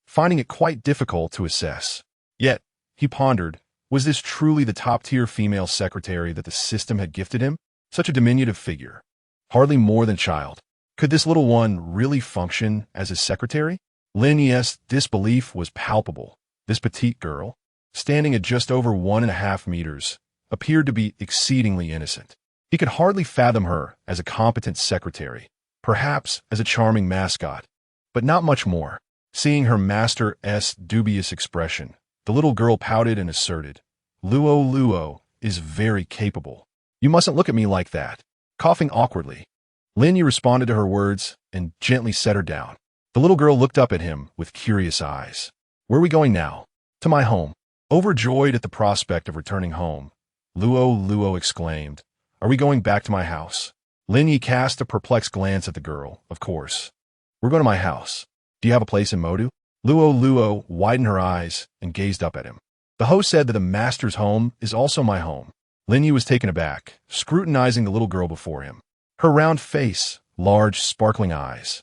Speaker 1: finding it quite difficult to assess. Yet, he pondered, was this truly the top-tier female secretary that the system had gifted him? Such a diminutive figure, hardly more than child. Could this little one really function as his secretary? Lin Ye's disbelief was palpable. This petite girl, standing at just over 1.5 meters, appeared to be exceedingly innocent. He could hardly fathom her as a competent secretary, perhaps as a charming mascot, but not much more. Seeing her master's dubious expression, the little girl pouted and asserted, Luo is very capable. You mustn't look at me like that. Coughing awkwardly, Lin Ye responded to her words and gently set her down. The little girl looked up at him with curious eyes. Where are we going now? To my home. Overjoyed at the prospect of returning home, Luo exclaimed, Are we going back to my house? Lin Ye cast a perplexed glance at the girl. Of course. We're going to my house. Do you have a place in Modu? Luo widened her eyes and gazed up at him. The host said that the master's home is also my home. Lin Ye was taken aback, scrutinizing the little girl before him. Her round face, large, sparkling eyes,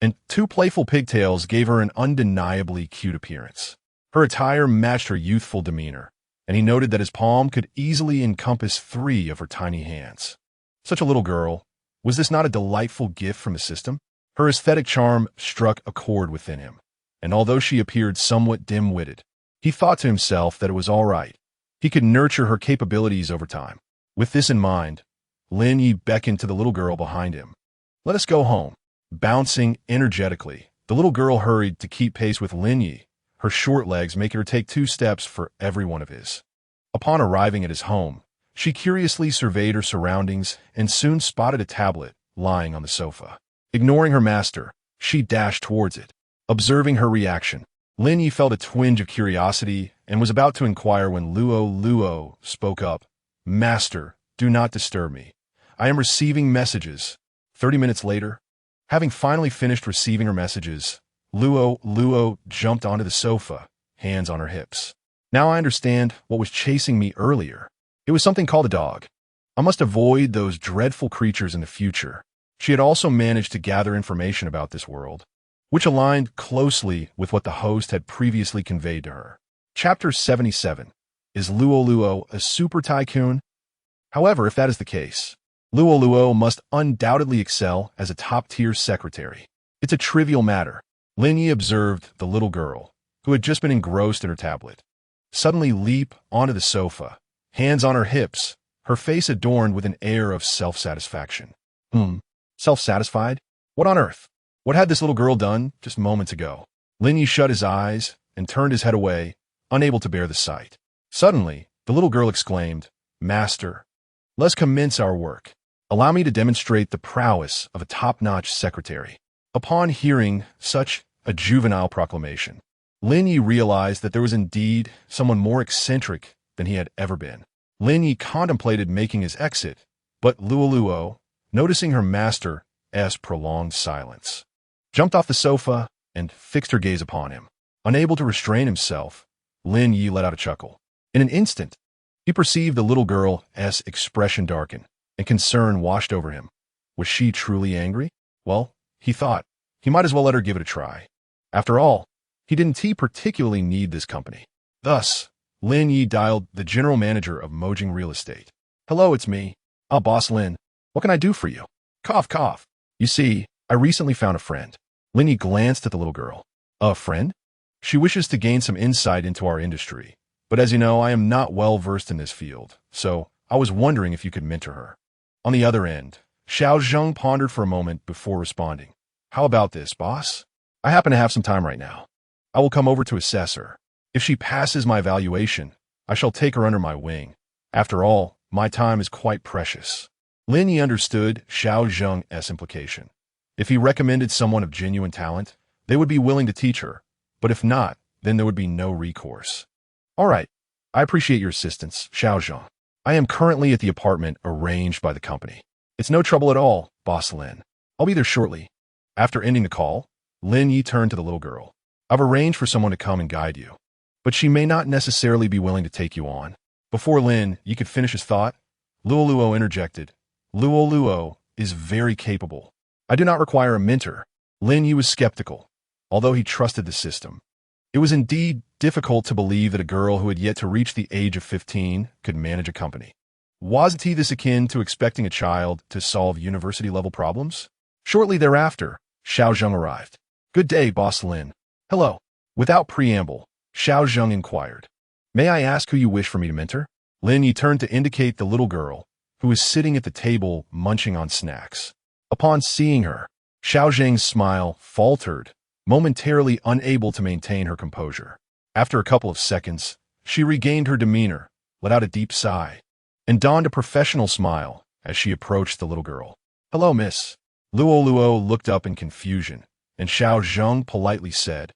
Speaker 1: and 2 playful pigtails gave her an undeniably cute appearance. Her attire matched her youthful demeanor, and he noted that his palm could easily encompass 3 of her tiny hands. Such a little girl, was this not a delightful gift from the system? Her aesthetic charm struck a chord within him, and although she appeared somewhat dim-witted, he thought to himself that it was all right. He could nurture her capabilities over time. With this in mind, Lin Ye beckoned to the little girl behind him. Let us go home. Bouncing energetically, the little girl hurried to keep pace with Lin Ye, her short legs making her take 2 steps for every one of his. Upon arriving at his home, she curiously surveyed her surroundings and soon spotted a tablet lying on the sofa. Ignoring her master, she dashed towards it. Observing her reaction, Lin Ye felt a twinge of curiosity and was about to inquire when Luo spoke up. Master, do not disturb me. I am receiving messages. 30 minutes later, having finally finished receiving her messages, Luo jumped onto the sofa, hands on her hips. Now I understand what was chasing me earlier. It was something called a dog. I must avoid those dreadful creatures in the future. She had also managed to gather information about this world, which aligned closely with what the host had previously conveyed to her. Chapter 77. Is Luo a super tycoon? However, if that is the case, Luo must undoubtedly excel as a top-tier secretary. It's a trivial matter. Lin Ye observed the little girl, who had just been engrossed in her tablet, suddenly leap onto the sofa, hands on her hips, her face adorned with an air of self-satisfaction. Self-satisfied? What on earth? What had this little girl done just moments ago? Lin Ye shut his eyes and turned his head away, unable to bear the sight. Suddenly, the little girl exclaimed, "Master, let's commence our work. Allow me to demonstrate the prowess of a top-notch secretary." Upon hearing such a juvenile proclamation, Lin Ye realized that there was indeed someone more eccentric than he had ever been. Lin Ye contemplated making his exit, but Luo, noticing her master's prolonged silence, jumped off the sofa and fixed her gaze upon him. Unable to restrain himself, Lin Ye let out a chuckle. In an instant, he perceived the little girl's expression darken, and concern washed over him. Was she truly angry? Well, he thought, he might as well let her give it a try. After all, he didn't particularly need this company. Thus, Lin Ye dialed the general manager of Mojing Real Estate. "Hello, it's me. Boss Lin. What can I do for you?" Cough, cough. "You see, I recently found a friend." Lin Ye glanced at the little girl. "A friend?" "She wishes to gain some insight into our industry. But as you know, I am not well versed in this field, so I was wondering if you could mentor her." On the other end, Xiao Zheng pondered for a moment before responding. "How about this, boss? I happen to have some time right now. I will come over to assess her. If she passes my evaluation, I shall take her under my wing. After all, my time is quite precious." Lin Ye understood Xiao Zheng's implication. If he recommended someone of genuine talent, they would be willing to teach her, but if not, then there would be no recourse. "All right, I appreciate your assistance, Xiao Zheng. I am currently at the apartment arranged by the company. It's no trouble at all, Boss Lin. I'll be there shortly." After ending the call, Lin Ye turned to the little girl. "I've arranged for someone to come and guide you, but she may not necessarily be willing to take you on." Before Lin Ye could finish his thought, Luo interjected. "Luo is very capable. I do not require a mentor." Lin Ye was skeptical, although he trusted the system. It was indeed difficult to believe that a girl who had yet to reach the age of 15 could manage a company. Wasn't this akin to expecting a child to solve university-level problems? Shortly thereafter, Xiao Zheng arrived. "Good day, Boss Lin." "Hello." Without preamble, Xiao Zheng inquired, "May I ask who you wish for me to mentor?" Lin Ye turned to indicate the little girl, who was sitting at the table munching on snacks. Upon seeing her, Xiao Zheng's smile faltered, momentarily unable to maintain her composure. After a couple of seconds, she regained her demeanor, let out a deep sigh, and donned a professional smile as she approached the little girl. "Hello, miss." Luo looked up in confusion, and Xiao Zheng politely said,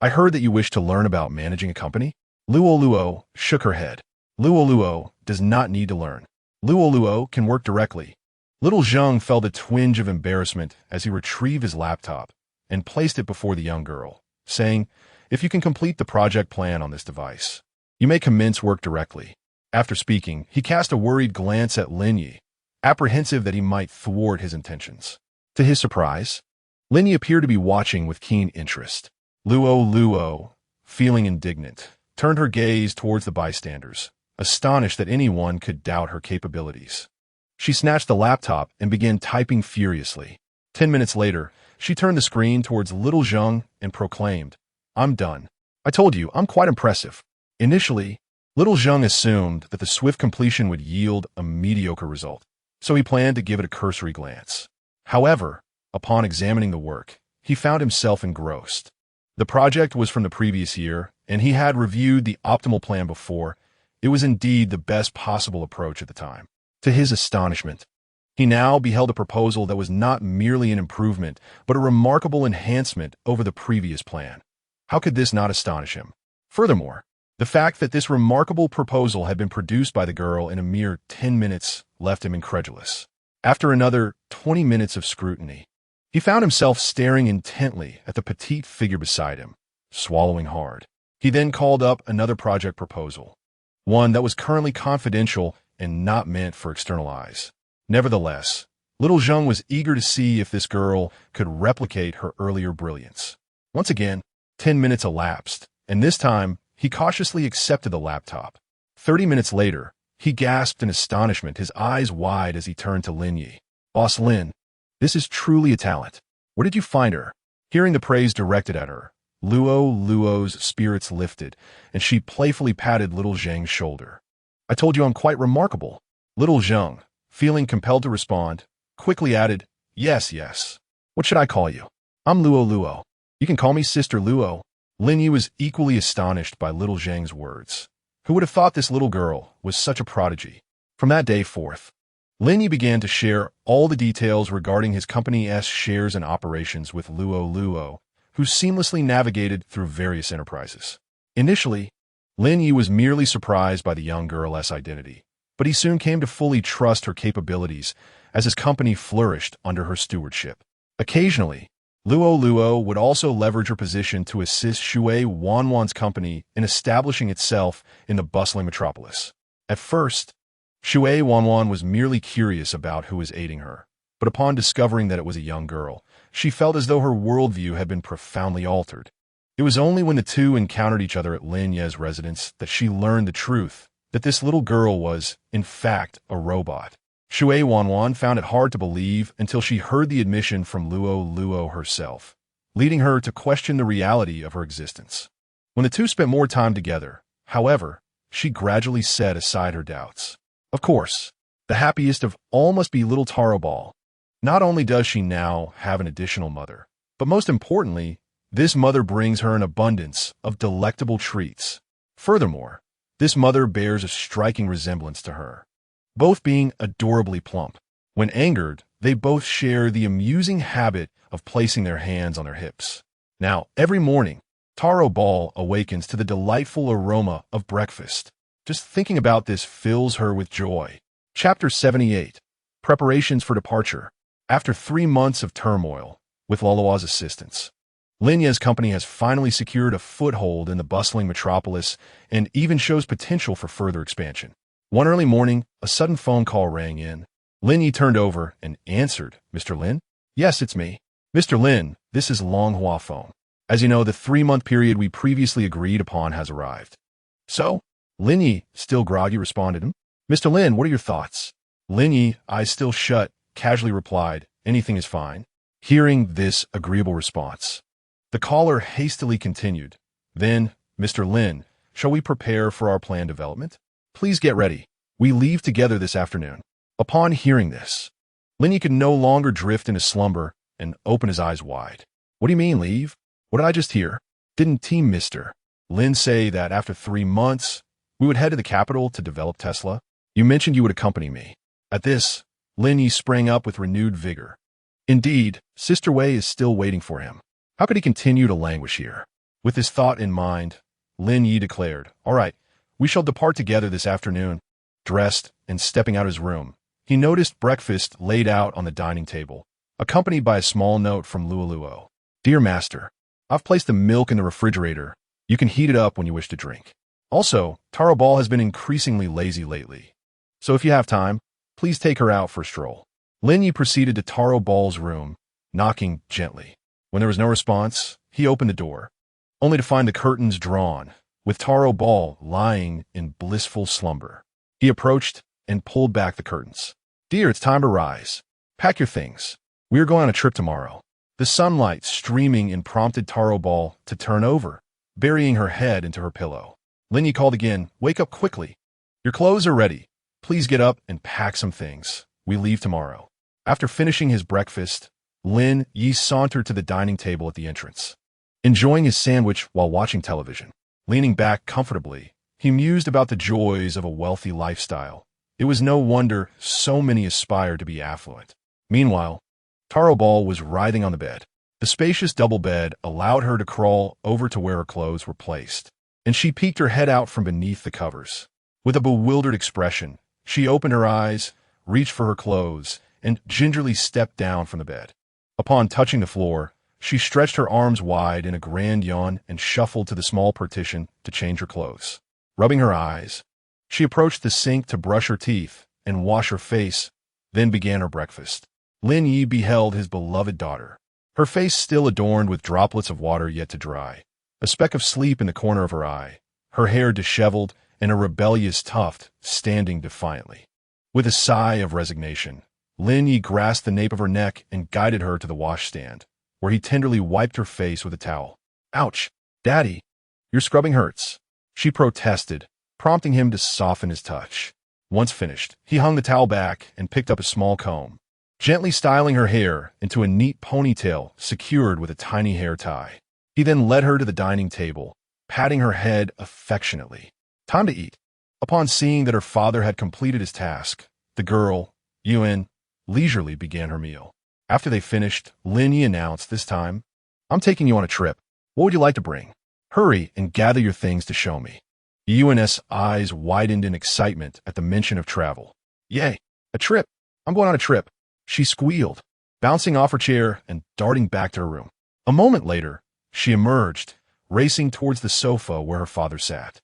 Speaker 1: "I heard that you wish to learn about managing a company?" Luo shook her head. Luo does not need to learn. Luo can work directly. Little Zheng felt a twinge of embarrassment as he retrieved his laptop and placed it before the young girl, saying, "If you can complete the project plan on this device, you may commence work directly." After speaking, he cast a worried glance at Lin Ye, apprehensive that he might thwart his intentions. To his surprise, Lin Ye appeared to be watching with keen interest. Luo, feeling indignant, turned her gaze towards the bystanders, astonished that anyone could doubt her capabilities. She snatched the laptop and began typing furiously. 10 minutes later, she turned the screen towards little Zheng and proclaimed, "I'm done. I told you, I'm quite impressive." Initially, little Zheng assumed that the swift completion would yield a mediocre result, so he planned to give it a cursory glance. However, upon examining the work, he found himself engrossed. The project was from the previous year, and he had reviewed the optimal plan before. It was indeed the best possible approach at the time. To his astonishment, he now beheld a proposal that was not merely an improvement, but a remarkable enhancement over the previous plan. How could this not astonish him? Furthermore, The fact that this remarkable proposal had been produced by the girl in a mere 10 minutes left him incredulous. After another 20 minutes of scrutiny, he found himself staring intently at the petite figure beside him, swallowing hard. He then called up another project proposal, one that was currently confidential and not meant for external eyes. Nevertheless, little Zheng was eager to see if this girl could replicate her earlier brilliance. Once again, 10 minutes elapsed, and this time, he cautiously accepted the laptop. 30 minutes later, he gasped in astonishment, his eyes wide as he turned to Lin Ye. "Boss Lin, this is truly a talent. Where did you find her?" Hearing the praise directed at her, Luo's spirits lifted, and she playfully patted little Zheng's shoulder. "I told you I'm quite remarkable." Little Zheng, feeling compelled to respond, quickly added, Yes. What should I call you?" "I'm Luo. You can call me Sister Luo." Lin Ye was equally astonished by little Zheng's words. Who would have thought this little girl was such a prodigy? From that day forth, Lin Ye began to share all the details regarding his company's shares and operations with Luo, who seamlessly navigated through various enterprises. Initially, Lin Ye was merely surprised by the young girl's identity, but he soon came to fully trust her capabilities as his company flourished under her stewardship. Occasionally, Luo would also leverage her position to assist Shui Wanwan's company in establishing itself in the bustling metropolis. At first, Shui Wanwan was merely curious about who was aiding her, but upon discovering that it was a young girl, she felt as though her worldview had been profoundly altered. It was only when the two encountered each other at Lin Ye's residence that she learned the truth, that this little girl was, in fact, a robot. Shui Wanwan found it hard to believe until she heard the admission from Luo herself, leading her to question the reality of her existence. When the two spent more time together, however, she gradually set aside her doubts. Of course, the happiest of all must be little Taro Ball. Not only does she now have an additional mother, but most importantly, this mother brings her an abundance of delectable treats. Furthermore, this mother bears a striking resemblance to her, both being adorably plump. When angered, they both share the amusing habit of placing their hands on their hips. Now, every morning, Taro Ball awakens to the delightful aroma of breakfast. Just thinking about this fills her with joy. Chapter 78. Preparations for Departure. After 3 months of turmoil, with Luo's assistance, Lin Ye's company has finally secured a foothold in the bustling metropolis and even shows potential for further expansion. One early morning, a sudden phone call rang in. Lin Ye turned over and answered. "Mr. Lin?" "Yes, it's me." "Mr. Lin, this is Longhua phone. As you know, the 3-month period we previously agreed upon has arrived." "So?" Lin Ye, still groggy, responded him. "Mr. Lin, what are your thoughts?" Lin Ye, eyes still shut, casually replied, "Anything is fine." Hearing this agreeable response, the caller hastily continued. "Then, Mr. Lin, shall we prepare for our planned development? Please get ready. We leave together this afternoon." Upon hearing this, Lin Ye could no longer drift into slumber and open his eyes wide. "What do you mean, leave? What did I just hear? Didn't Team Mr. Lin say that after 3 months, we would head to the capital to develop Tesla? You mentioned you would accompany me." At this, Lin Ye sprang up with renewed vigor. Indeed, Sister Wei is still waiting for him. How could he continue to languish here? With this thought in mind, Lin Ye declared, "All right, we shall depart together this afternoon." Dressed and stepping out of his room, he noticed breakfast laid out on the dining table, accompanied by a small note from Luo. "Dear Master, I've placed the milk in the refrigerator. You can heat it up when you wish to drink. Also, Taro Ball has been increasingly lazy lately, so if you have time, please take her out for a stroll." Lin Ye proceeded to Taro Ball's room, knocking gently. When there was no response, he opened the door, only to find the curtains drawn, with Taro Ball lying in blissful slumber. He approached and pulled back the curtains. "Dear, it's time to rise. Pack your things. We are going on a trip tomorrow." The sunlight streaming in prompted Taro Ball to turn over, burying her head into her pillow. Lin Ye called again, "Wake up quickly. Your clothes are ready. Please get up and pack some things. We leave tomorrow." After finishing his breakfast, Lin Ye sauntered to the dining table at the entrance. Enjoying his sandwich while watching television, leaning back comfortably, he mused about the joys of a wealthy lifestyle. It was no wonder so many aspired to be affluent. Meanwhile, Taro Ball was writhing on the bed. The spacious double bed allowed her to crawl over to where her clothes were placed. and she peeked her head out from beneath the covers. With a bewildered expression, she opened her eyes, reached for her clothes, and gingerly stepped down from the bed. Upon touching the floor, she stretched her arms wide in a grand yawn and shuffled to the small partition to change her clothes. Rubbing her eyes, she approached the sink to brush her teeth and wash her face, then began her breakfast. Lin Ye beheld his beloved daughter, her face still adorned with droplets of water yet to dry, a speck of sleep in the corner of her eye, her hair disheveled and a rebellious tuft standing defiantly. With a sigh of resignation, Lin Ye grasped the nape of her neck and guided her to the washstand, where he tenderly wiped her face with a towel. "Ouch, Daddy, your scrubbing hurts," she protested, prompting him to soften his touch. Once finished, he hung the towel back and picked up a small comb, gently styling her hair into a neat ponytail secured with a tiny hair tie. He then led her to the dining table, patting her head affectionately. "Time to eat." Upon seeing that her father had completed his task, the girl, Yuen, leisurely began her meal. After they finished, Lin Ye announced, "This time, I'm taking you on a trip. What would you like to bring? Hurry and gather your things to show me." Yuen's eyes widened in excitement at the mention of travel. "Yay, a trip! I'm going on a trip," she squealed, bouncing off her chair and darting back to her room. A moment later, she emerged, racing towards the sofa where her father sat.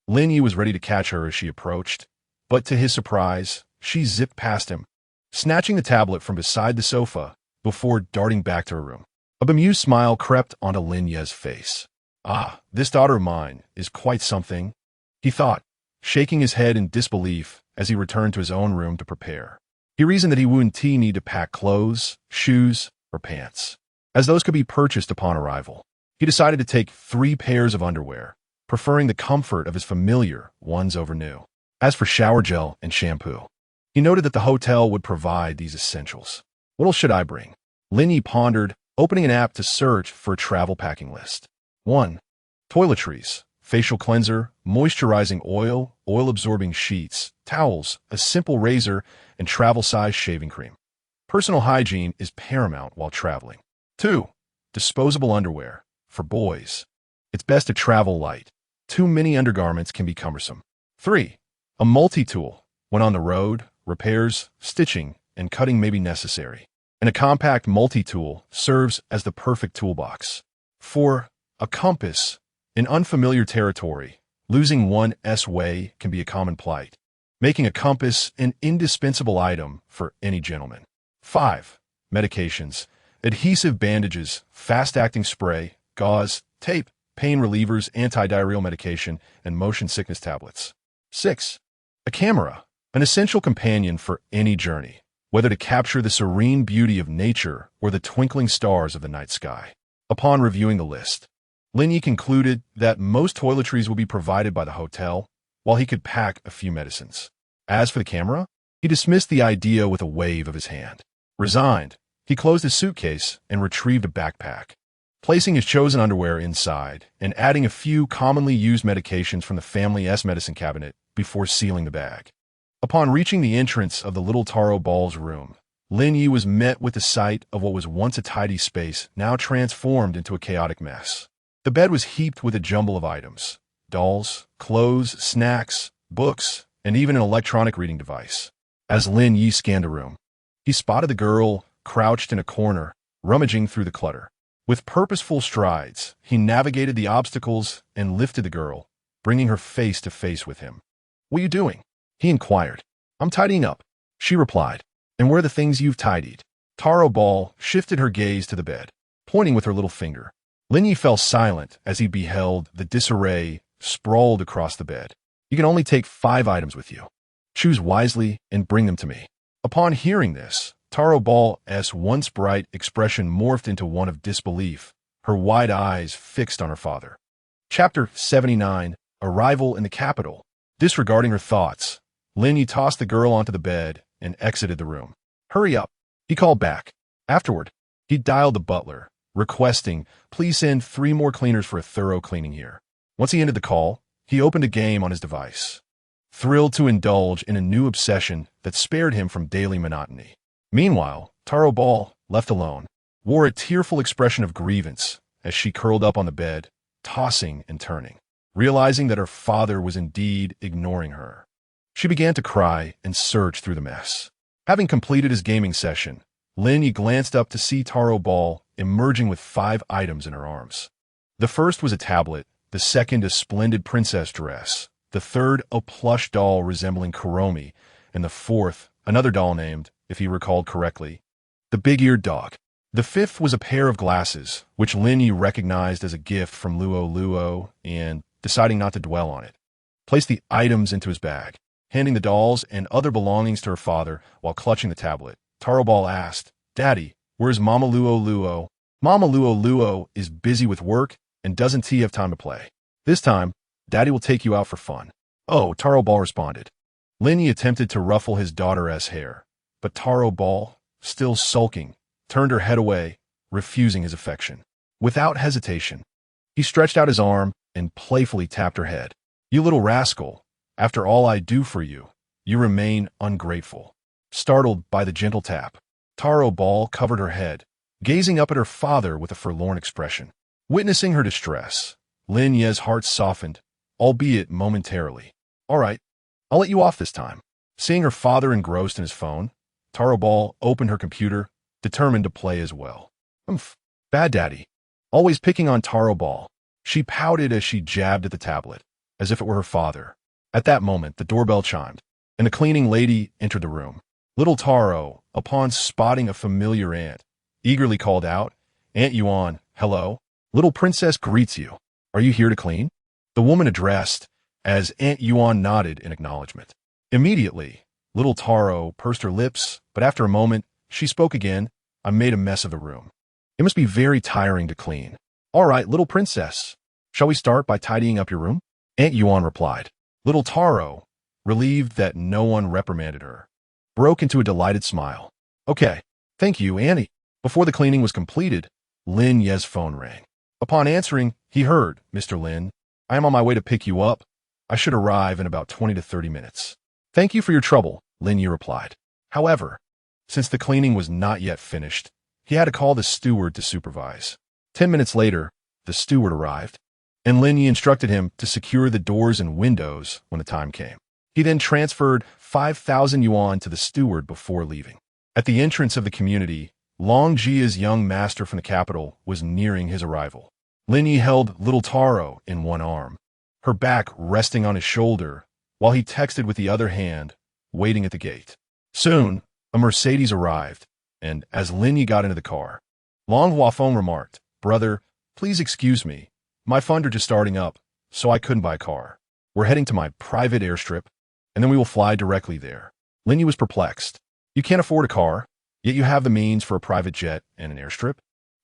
Speaker 1: Lin Ye was ready to catch her as she approached, but to his surprise, she zipped past him, snatching the tablet from beside the sofa before darting back to her room. A bemused smile crept onto Lin Ye's face. "Ah, this daughter of mine is quite something," he thought, shaking his head in disbelief as he returned to his own room to prepare. He reasoned that he wouldn't need to pack clothes, shoes, or pants, as those could be purchased upon arrival. He decided to take 3 pairs of underwear, preferring the comfort of his familiar ones over new. As for shower gel and shampoo, he noted that the hotel would provide these essentials. What else should I bring? Lin Ye pondered, opening an app to search for a travel packing list. 1. Toiletries, facial cleanser, moisturizing oil, oil-absorbing sheets, towels, a simple razor, and travel-size shaving cream. Personal hygiene is paramount while traveling. 2. Disposable underwear, for boys. It's best to travel light. Too many undergarments can be cumbersome. 3. A multi-tool. When on the road, repairs, stitching, and cutting may be necessary, and a compact multi-tool serves as the perfect toolbox. 4. A compass. In unfamiliar territory, losing one's way can be a common plight, making a compass an indispensable item for any gentleman. 5. Medications. Adhesive bandages, fast-acting spray, gauze, tape, pain relievers, antidiarrheal medication, and motion sickness tablets. 6. A camera. An essential companion for any journey, whether to capture the serene beauty of nature or the twinkling stars of the night sky. Upon reviewing the list, Lin Ye concluded that most toiletries will be provided by the hotel, while he could pack a few medicines. As for the camera, he dismissed the idea with a wave of his hand. Resigned, he closed his suitcase and retrieved a backpack, placing his chosen underwear inside and adding a few commonly used medications from the family's medicine cabinet before sealing the bag. Upon reaching the entrance of the little Taro Ball's room, Lin Ye was met with the sight of what was once a tidy space now transformed into a chaotic mess. The bed was heaped with a jumble of items: dolls, clothes, snacks, books, and even an electronic reading device. As Lin Ye scanned the room, he spotted the girl crouched in a corner, rummaging through the clutter. With purposeful strides, he navigated the obstacles and lifted the girl, bringing her face to face with him. "What are you doing?" he inquired. "I'm tidying up," she replied. "And where are the things you've tidied?" Taro Ball shifted her gaze to the bed, pointing with her little finger. Lin Ye fell silent as he beheld the disarray sprawled across the bed. "You can only take 5 items with you. Choose wisely and bring them to me." Upon hearing this, Taro Ball's once bright expression morphed into one of disbelief, her wide eyes fixed on her father. Chapter 79, Arrival in the Capital. Disregarding her thoughts, Lin Ye tossed the girl onto the bed and exited the room. "Hurry up," he called back. Afterward, he dialed the butler, requesting, "Please send 3 more cleaners for a thorough cleaning here." Once he ended the call, he opened a game on his device, thrilled to indulge in a new obsession that spared him from daily monotony. Meanwhile, Taro Ball, left alone, wore a tearful expression of grievance as she curled up on the bed, tossing and turning. realizing that her father was indeed ignoring her. She began to cry and search through the mess. Having completed his gaming session, Lin Ye glanced up to see Taro Ball emerging with 5 items in her arms. The first was a tablet, the second a splendid princess dress, the third a plush doll resembling Kuromi, and the fourth another doll named, if he recalled correctly, the big-eared dog. The fifth was a pair of glasses, which Lin Ye recognized as a gift from Luo Luo, and, deciding not to dwell on it, placed the items into his bag, handing the dolls and other belongings to her father while clutching the tablet. Taro Ball asked, "Daddy, where's Mama Luo Luo?" "Mama Luo Luo is busy with work and doesn't have time to play. This time, Daddy will take you out for fun." "Oh," Taro Ball responded. Lin Ye attempted to ruffle his daughter's hair, but Taro Ball, still sulking, turned her head away, refusing his affection. Without hesitation, he stretched out his arm and playfully tapped her head. "You little rascal, after all I do for you, you remain ungrateful." Startled by the gentle tap, Taro Ball covered her head, gazing up at her father with a forlorn expression. Witnessing her distress, Lin Ye's heart softened, albeit momentarily. "All right, I'll let you off this time." Seeing her father engrossed in his phone, Taro Ball opened her computer, determined to play as well. Bad daddy. Always picking on Taro Ball. She pouted as she jabbed at the tablet, as if it were her father. At that moment, the doorbell chimed, and the cleaning lady entered the room. Little Taro, upon spotting a familiar aunt, eagerly called out, "Aunt Yuan, hello. Little princess greets you. Are you here to clean?" The woman addressed, as Aunt Yuan nodded in acknowledgement. Immediately, little Taro pursed her lips, but after a moment, she spoke again. "I made a mess of the room. It must be very tiring to clean." "All right, little princess. Shall we start by tidying up your room?" Aunt Yuan replied. Little Taro, relieved that no one reprimanded her, broke into a delighted smile. "Okay, thank you, Annie." Before the cleaning was completed, Lin Ye's phone rang. Upon answering, he heard, "Mr. Lin, I am on my way to pick you up. I should arrive in about 20 to 30 minutes. "Thank you for your trouble," Lin Ye replied. However, since the cleaning was not yet finished, he had to call the steward to supervise. 10 minutes later, the steward arrived, and Lin Ye instructed him to secure the doors and windows when the time came. He then transferred 5,000 yuan to the steward before leaving. At the entrance of the community, Long Jia's young master from the capital was nearing his arrival. Lin Ye held little Taro in one arm, her back resting on his shoulder, while he texted with the other hand, waiting at the gate. Soon, a Mercedes arrived, and as Lin Ye got into the car, Long Huafeng remarked, "Brother, please excuse me. My funds are just starting up, so I couldn't buy a car. We're heading to my private airstrip, and then we will fly directly there." Lin Ye was perplexed. "You can't afford a car, yet you have the means for a private jet and an airstrip?"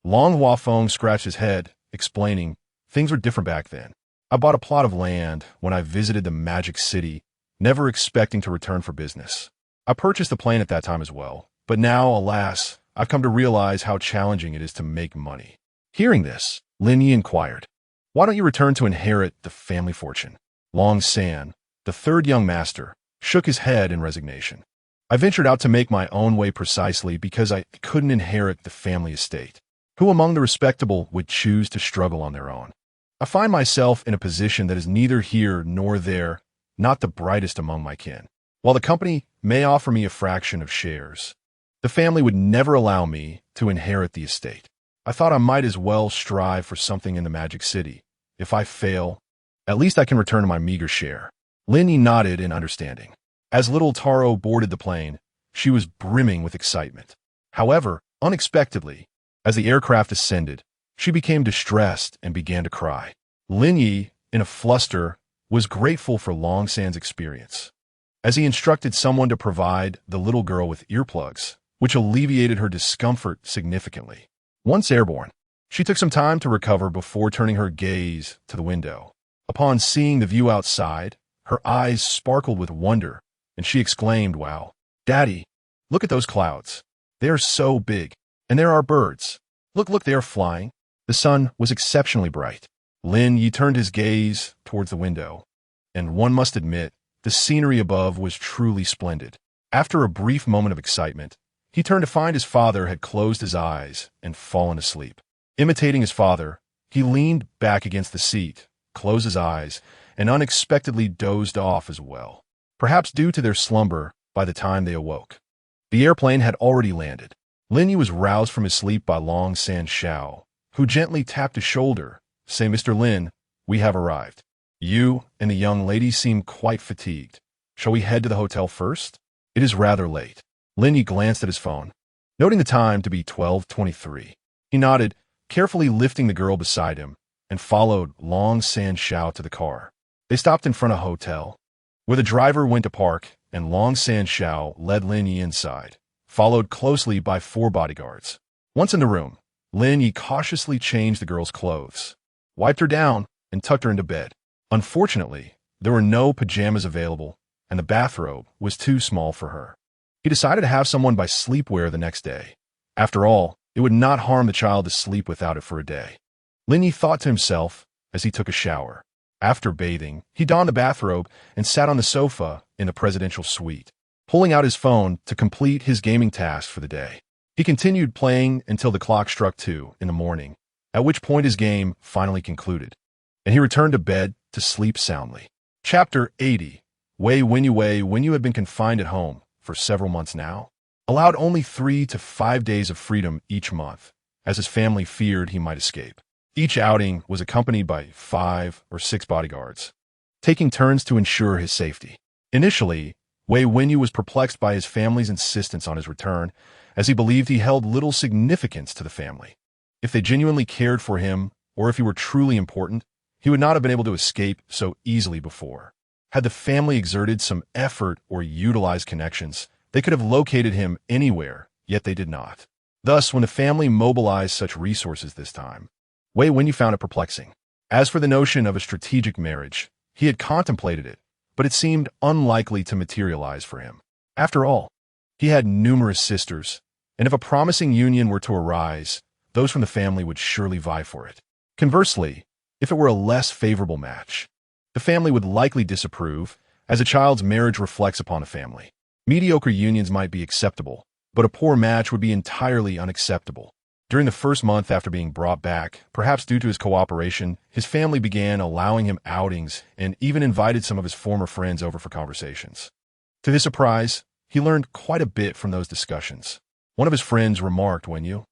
Speaker 1: Long Huafeng scratched his head, explaining, "Things were different back then. I bought a plot of land when I visited the Magic City, never expecting to return for business. I purchased the plane at that time as well, but now, alas, I've come to realize how challenging it is to make money." Hearing this, Lin Ye inquired, "Why don't you return to inherit the family fortune?" Long San, the third young master, shook his head in resignation. "I ventured out to make my own way precisely because I couldn't inherit the family estate. Who among the respectable would choose to struggle on their own? I find myself in a position that is neither here nor there, not the brightest among my kin. While the company may offer me a fraction of shares, the family would never allow me to inherit the estate. I thought I might as well strive for something in the Magic City. If I fail, at least I can return to my meager share." Lin Ye nodded in understanding. As little Taro boarded the plane, she was brimming with excitement. However, unexpectedly, as the aircraft ascended, she became distressed and began to cry. Lin Ye, in a fluster, was grateful for Long San's experience, as he instructed someone to provide the little girl with earplugs, which alleviated her discomfort significantly. Once airborne, she took some time to recover before turning her gaze to the window. Upon seeing the view outside, her eyes sparkled with wonder, and she exclaimed, "Wow, Daddy, look at those clouds. They are so big, and there are birds. Look, they are flying." The sun was exceptionally bright. Lin Ye turned his gaze towards the window, and one must admit, the scenery above was truly splendid. After a brief moment of excitement, he turned to find his father had closed his eyes and fallen asleep. Imitating his father, he leaned back against the seat, closed his eyes, and unexpectedly dozed off as well, perhaps due to their slumber by the time they awoke. The airplane had already landed. Lin Ye was roused from his sleep by Long San Shao, who gently tapped his shoulder. "Say, Mr. Lin, we have arrived. You and the young lady seem quite fatigued. Shall we head to the hotel first? It is rather late." Lin Ye glanced at his phone, noting the time to be 12:23. He nodded, carefully lifting the girl beside him, and followed Long San Shao to the car. They stopped in front of a hotel, where the driver went to park, and Long San Shao led Lin Ye inside, followed closely by 4 bodyguards. Once in the room, Lin Ye cautiously changed the girl's clothes, wiped her down, and tucked her into bed. Unfortunately, there were no pajamas available, and the bathrobe was too small for her. He decided to have someone buy sleepwear the next day. After all, it would not harm the child to sleep without it for a day. Lin Ye thought to himself as he took a shower. After bathing, he donned the bathrobe and sat on the sofa in the presidential suite, pulling out his phone to complete his gaming task for the day. He continued playing until the clock struck 2 in the morning, at which point his game finally concluded, and he returned to bed to sleep soundly. Chapter 80. Wei Wenyu had been confined at home for several months now, allowed only 3 to 5 days of freedom each month, as his family feared he might escape. Each outing was accompanied by 5 or 6 bodyguards, taking turns to ensure his safety. Initially, Wei Wenyu was perplexed by his family's insistence on his return, as he believed he held little significance to the family. If they genuinely cared for him, or if he were truly important, he would not have been able to escape so easily before. Had the family exerted some effort or utilized connections, they could have located him anywhere, yet they did not. Thus, when the family mobilized such resources this time, Wei Wenyu found it perplexing. As for the notion of a strategic marriage, he had contemplated it, but it seemed unlikely to materialize for him. After all, he had numerous sisters, and if a promising union were to arise, those from the family would surely vie for it. Conversely, if it were a less favorable match, the family would likely disapprove, as a child's marriage reflects upon a family. Mediocre unions might be acceptable, but a poor match would be entirely unacceptable. During the first month after being brought back, perhaps due to his cooperation, his family began allowing him outings and even invited some of his former friends over for conversations. To his surprise, he learned quite a bit from those discussions. One of his friends remarked, "Wenyu,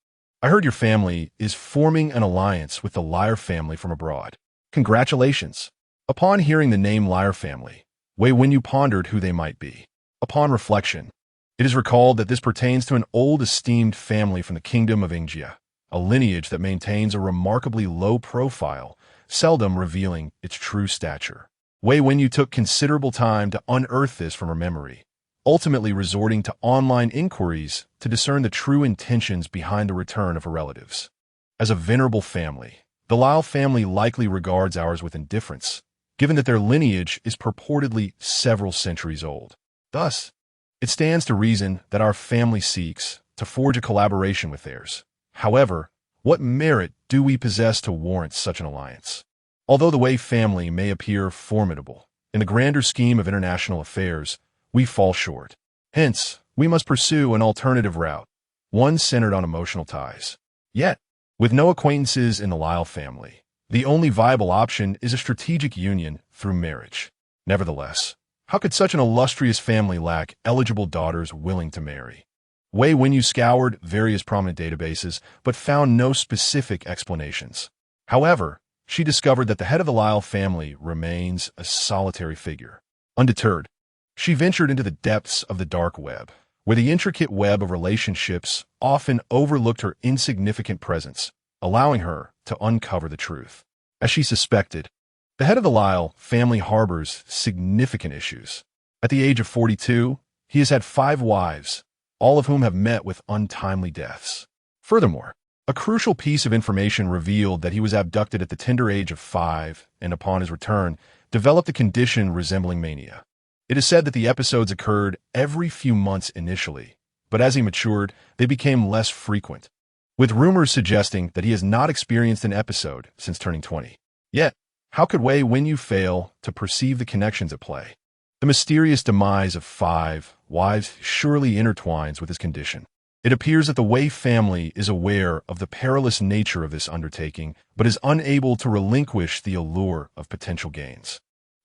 Speaker 1: I heard your family is forming an alliance with the Liar family from abroad. Congratulations." Upon hearing the name Liar family, Wei Wenyu pondered who they might be. Upon reflection, it is recalled that this pertains to an old esteemed family from the kingdom of Ingjia, a lineage that maintains a remarkably low profile, seldom revealing its true stature. Wei Wenyu took considerable time to unearth this from her memory, ultimately resorting to online inquiries to discern the true intentions behind the return of her relatives. As a venerable family, the Liao family likely regards ours with indifference, given that their lineage is purportedly several centuries old. Thus, it stands to reason that our family seeks to forge a collaboration with theirs. However, what merit do we possess to warrant such an alliance? Although the Wei family may appear formidable, in the grander scheme of international affairs, we fall short. Hence, we must pursue an alternative route, one centered on emotional ties. Yet, with no acquaintances in the Liao family, the only viable option is a strategic union through marriage. Nevertheless, how could such an illustrious family lack eligible daughters willing to marry? Wei Wenyu scoured various prominent databases, but found no specific explanations. However, she discovered that the head of the Liao family remains a solitary figure. Undeterred, she ventured into the depths of the dark web, where the intricate web of relationships often overlooked her insignificant presence, allowing her to uncover the truth. As she suspected, the head of the Liao family harbors significant issues. At the age of 42, he has had 5 wives, all of whom have met with untimely deaths. Furthermore, a crucial piece of information revealed that he was abducted at the tender age of 5 and upon his return, developed a condition resembling mania. It is said that the episodes occurred every few months initially, but as he matured, they became less frequent, with rumors suggesting that he has not experienced an episode since turning 20. Yet, how could Wei Wenyu fail to perceive the connections at play? The mysterious demise of 5 wives surely intertwines with his condition. It appears that the Wei family is aware of the perilous nature of this undertaking, but is unable to relinquish the allure of potential gains,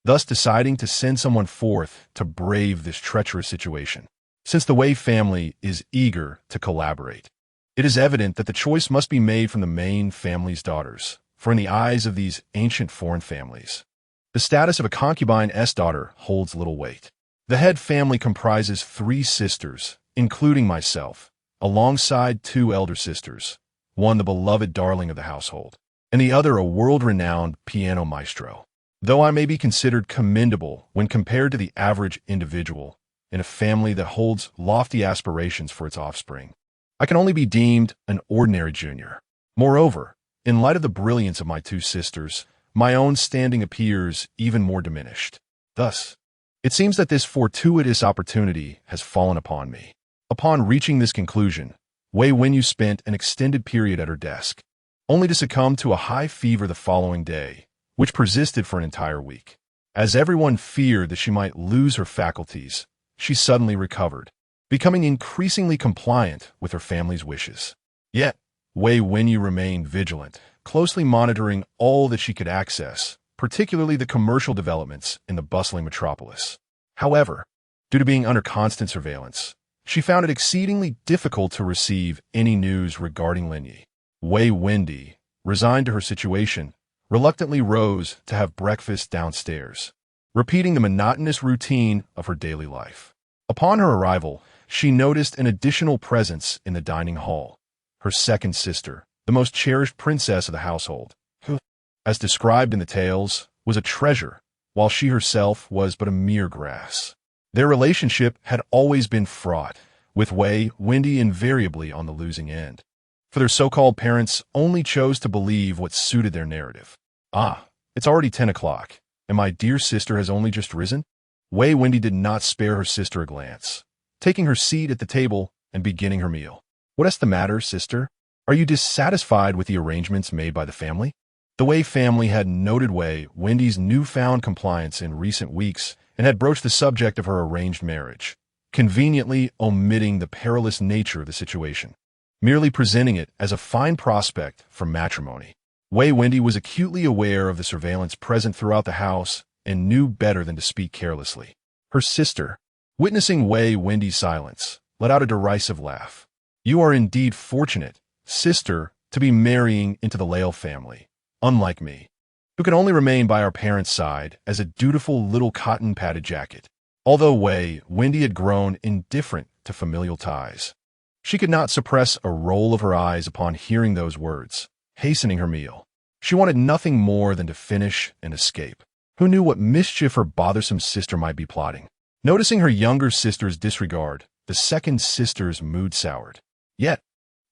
Speaker 1: thus deciding to send someone forth to brave this treacherous situation. Since the Wei family is eager to collaborate, it is evident that the choice must be made from the main family's daughters, for in the eyes of these ancient foreign families, the status of a concubine's daughter holds little weight. The head family comprises 3 sisters, including myself, alongside 2 elder sisters, one the beloved darling of the household, and the other a world-renowned piano maestro. Though I may be considered commendable when compared to the average individual in a family that holds lofty aspirations for its offspring, I can only be deemed an ordinary junior. Moreover, in light of the brilliance of my 2 sisters, my own standing appears even more diminished. Thus, it seems that this fortuitous opportunity has fallen upon me. Upon reaching this conclusion, Wei Wenyu spent an extended period at her desk, only to succumb to a high fever the following day, which persisted for an entire week. As everyone feared that she might lose her faculties, she suddenly recovered, becoming increasingly compliant with her family's wishes. Yet, Wei Wenyu remained vigilant, closely monitoring all that she could access, particularly the commercial developments in the bustling metropolis. However, due to being under constant surveillance, she found it exceedingly difficult to receive any news regarding Lin Ye. Wei Wendy, resigned to her situation, reluctantly rose to have breakfast downstairs, repeating the monotonous routine of her daily life. Upon her arrival, she noticed an additional presence in the dining hall, her second sister, the most cherished princess of the household, who, as described in the tales, was a treasure, while she herself was but a mere grass. Their relationship had always been fraught, with Wei Wendy invariably on the losing end, for their so-called parents only chose to believe what suited their narrative. Ah, it's already 10 o'clock, and my dear sister has only just risen? Wei Wendy did not spare her sister a glance, taking her seat at the table and beginning her meal. What's the matter, sister? Are you dissatisfied with the arrangements made by the family? The Wei family had noted Wei Wendy's newfound compliance in recent weeks and had broached the subject of her arranged marriage, conveniently omitting the perilous nature of the situation, merely presenting it as a fine prospect for matrimony. Wei Wendy was acutely aware of the surveillance present throughout the house and knew better than to speak carelessly. Her sister, witnessing Wei Wendy's silence, let out a derisive laugh. You are indeed fortunate, sister, to be marrying into the Lale family, unlike me, who can only remain by our parents' side as a dutiful little cotton-padded jacket. Although Wei Wendy had grown indifferent to familial ties, she could not suppress a roll of her eyes upon hearing those words, hastening her meal. She wanted nothing more than to finish and escape. Who knew what mischief her bothersome sister might be plotting? Noticing her younger sister's disregard, the second sister's mood soured. Yet,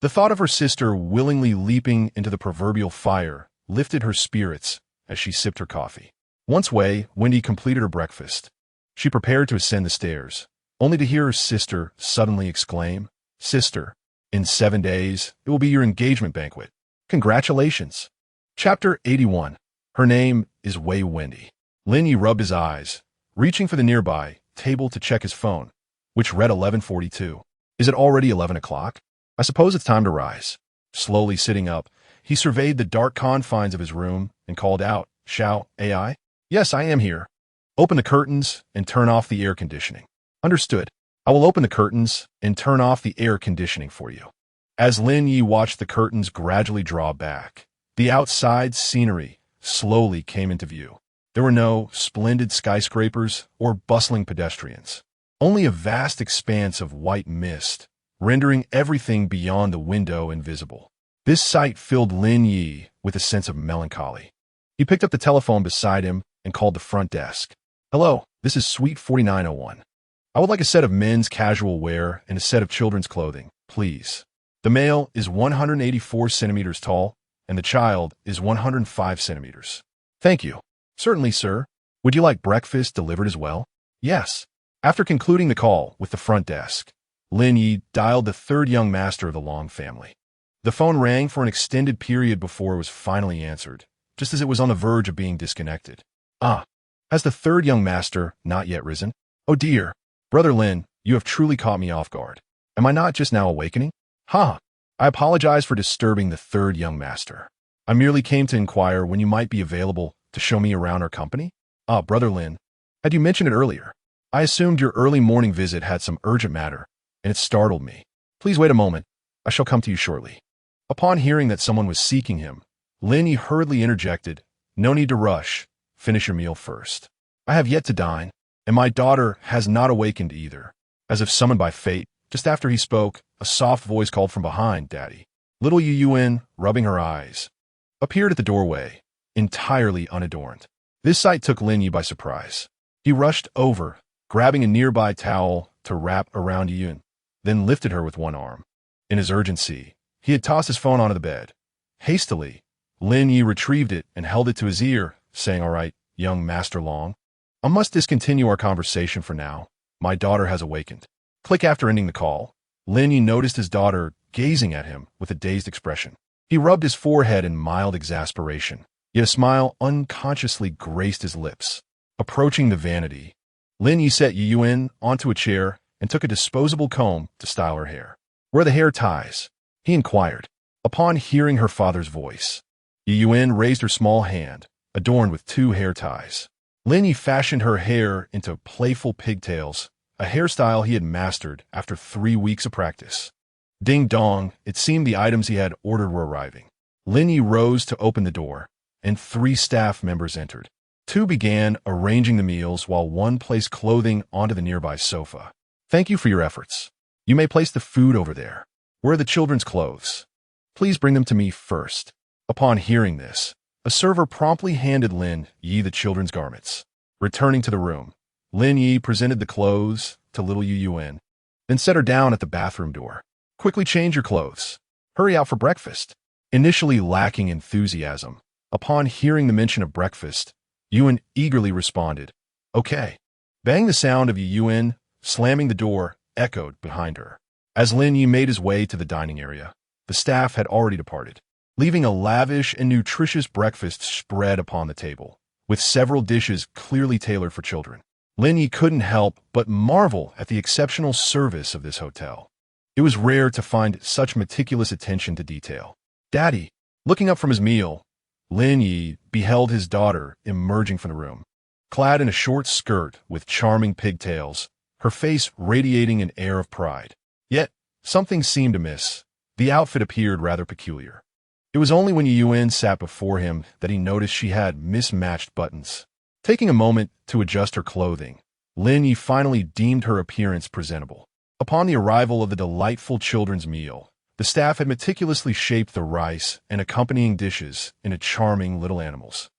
Speaker 1: the thought of her sister willingly leaping into the proverbial fire lifted her spirits as she sipped her coffee. Once Wei Wendy completed her breakfast, she prepared to ascend the stairs, only to hear her sister suddenly exclaim, Sister, in 7 days, it will be your engagement banquet. Congratulations. Chapter 81. Her name is Wei Wendy. Lin Ye rubbed his eyes, reaching for the nearby table to check his phone, which read 11:42. Is it already 11 o'clock? I suppose it's time to rise. Slowly sitting up, he surveyed the dark confines of his room and called out, Xiao, AI? Yes, I am here. Open the curtains and turn off the air conditioning. Understood. I will open the curtains and turn off the air conditioning for you. As Lin Ye watched the curtains gradually draw back, the outside scenery slowly came into view. There were no splendid skyscrapers or bustling pedestrians, only a vast expanse of white mist, rendering everything beyond the window invisible. This sight filled Lin Ye with a sense of melancholy. He picked up the telephone beside him and called the front desk. Hello, this is Suite 4901. I would like a set of men's casual wear and a set of children's clothing, please. The male is 184 centimeters tall, and the child is 105 centimeters. Thank you. Certainly, sir. Would you like breakfast delivered as well? Yes. After concluding the call with the front desk, Lin Ye dialed the third young master of the Long family. The phone rang for an extended period before it was finally answered, just as it was on the verge of being disconnected. Ah, has the third young master not yet risen? Oh dear. Brother Lin, you have truly caught me off guard. Am I not just now awakening? Ha! I apologize for disturbing the third young master. I merely came to inquire when you might be available to show me around our company. Ah, Brother Lin, had you mentioned it earlier? I assumed your early morning visit had some urgent matter, and it startled me. Please wait a moment. I shall come to you shortly. Upon hearing that someone was seeking him, Lin Ye hurriedly interjected, No need to rush. Finish your meal first. I have yet to dine, and my daughter has not awakened either. As if summoned by fate, just after he spoke, a soft voice called from behind, Daddy. Little Yu Yuan, rubbing her eyes, appeared at the doorway, entirely unadorned. This sight took Lin Ye by surprise. He rushed over, grabbing a nearby towel to wrap around Yu Yuan, then lifted her with one arm. In his urgency, he had tossed his phone onto the bed. Hastily, Lin Ye retrieved it and held it to his ear, saying, All right, young Master Long, I must discontinue our conversation for now. My daughter has awakened. Click after ending the call. Lin Ye noticed his daughter gazing at him with a dazed expression. He rubbed his forehead in mild exasperation, yet a smile unconsciously graced his lips. Approaching the vanity, Lin Ye set Yu Yuan onto a chair and took a disposable comb to style her hair. Where are the hair ties? He inquired. Upon hearing her father's voice, Yu Yuan raised her small hand, adorned with 2 hair ties. Lin Ye fashioned her hair into playful pigtails, a hairstyle he had mastered after 3 weeks of practice. Ding dong, it seemed the items he had ordered were arriving. Lin Ye rose to open the door, and 3 staff members entered. 2 began arranging the meals while 1 placed clothing onto the nearby sofa. Thank you for your efforts. You may place the food over there. Where are the children's clothes? Please bring them to me first. Upon hearing this, a server promptly handed Lin Ye the children's garments. Returning to the room, Lin Ye presented the clothes to little Yu Yuan, then set her down at the bathroom door. Quickly change your clothes. Hurry out for breakfast. Initially lacking enthusiasm, upon hearing the mention of breakfast, Yuan eagerly responded, Okay. Bang the sound of Yu Yuan slamming the door echoed behind her. As Lin Ye made his way to the dining area, the staff had already departed, leaving a lavish and nutritious breakfast spread upon the table, with several dishes clearly tailored for children. Lin Ye couldn't help but marvel at the exceptional service of this hotel. It was rare to find such meticulous attention to detail. Daddy, looking up from his meal, Lin Ye beheld his daughter emerging from the room. Clad in a short skirt with charming pigtails, her face radiating an air of pride. Yet, something seemed amiss. The outfit appeared rather peculiar. It was only when Yu Yuan sat before him that he noticed she had mismatched buttons. Taking a moment to adjust her clothing, Lin Ye finally deemed her appearance presentable. Upon the arrival of the delightful children's meal, the staff had meticulously shaped the rice and accompanying dishes into charming little animals.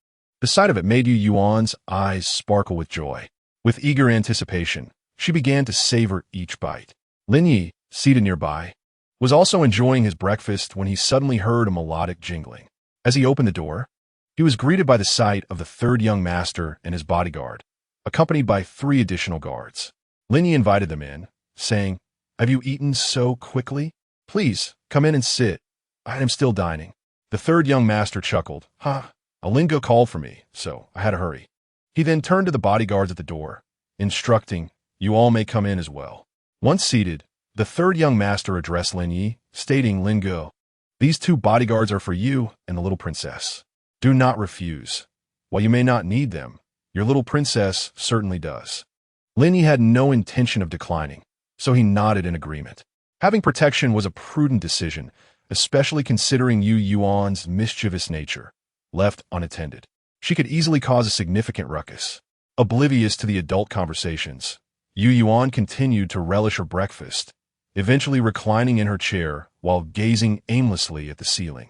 Speaker 1: The sight of it made Yu Yuan's eyes sparkle with joy. With eager anticipation, she began to savor each bite. Lin Ye, seated nearby, was also enjoying his breakfast when he suddenly heard a melodic jingling. As he opened the door, he was greeted by the sight of the third young master and his bodyguard, accompanied by 3 additional guards. Lin Ye invited them in, saying, Have you eaten so quickly? Please, come in and sit. I am still dining. The third young master chuckled. A lingo called for me, so I had to hurry. He then turned to the bodyguards at the door, instructing, You all may come in as well. Once seated, the third young master addressed Lin Ye, stating lingo, These 2 bodyguards are for you and the little princess. Do not refuse. While you may not need them, your little princess certainly does. Lin Ye had no intention of declining, so he nodded in agreement. Having protection was a prudent decision, especially considering Yu Yuan's mischievous nature. Left unattended, she could easily cause a significant ruckus. Oblivious to the adult conversations, Yu Yuan continued to relish her breakfast, eventually reclining in her chair while gazing aimlessly at the ceiling,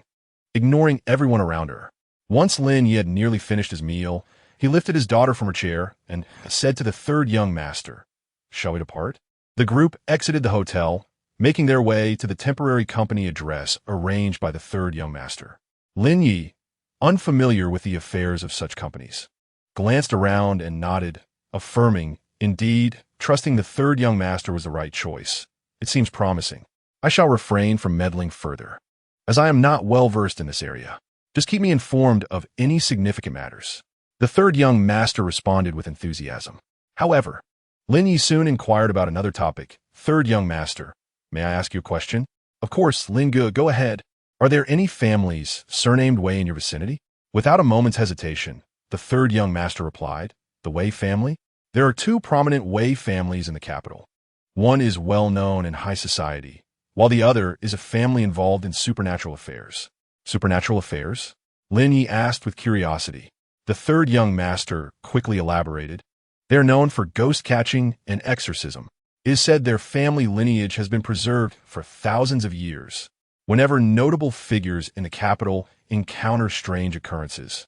Speaker 1: ignoring everyone around her. Once Lin Ye had nearly finished his meal, he lifted his daughter from her chair and said to the third young master, Shall we depart? The group exited the hotel, making their way to the temporary company address arranged by the third young master. Lin Ye, unfamiliar with the affairs of such companies, glanced around and nodded, affirming, Indeed, trusting the third young master was the right choice. It seems promising. I shall refrain from meddling further, as I am not well versed in this area. Just keep me informed of any significant matters. The third young master responded with enthusiasm. However, Lin Ye soon inquired about another topic. Third young master, May I ask you a question? Of course, Lin Ye, go ahead. Are there any families surnamed Wei in your vicinity? Without a moment's hesitation, the third young master replied, the Wei family? There are two prominent Wei families in the capital. One is well known in high society, while the other is a family involved in supernatural affairs. Supernatural affairs? Lin Ye asked with curiosity. The third young master quickly elaborated. They are known for ghost catching and exorcism. It is said their family lineage has been preserved for thousands of years. Whenever notable figures in the capital encounter strange occurrences,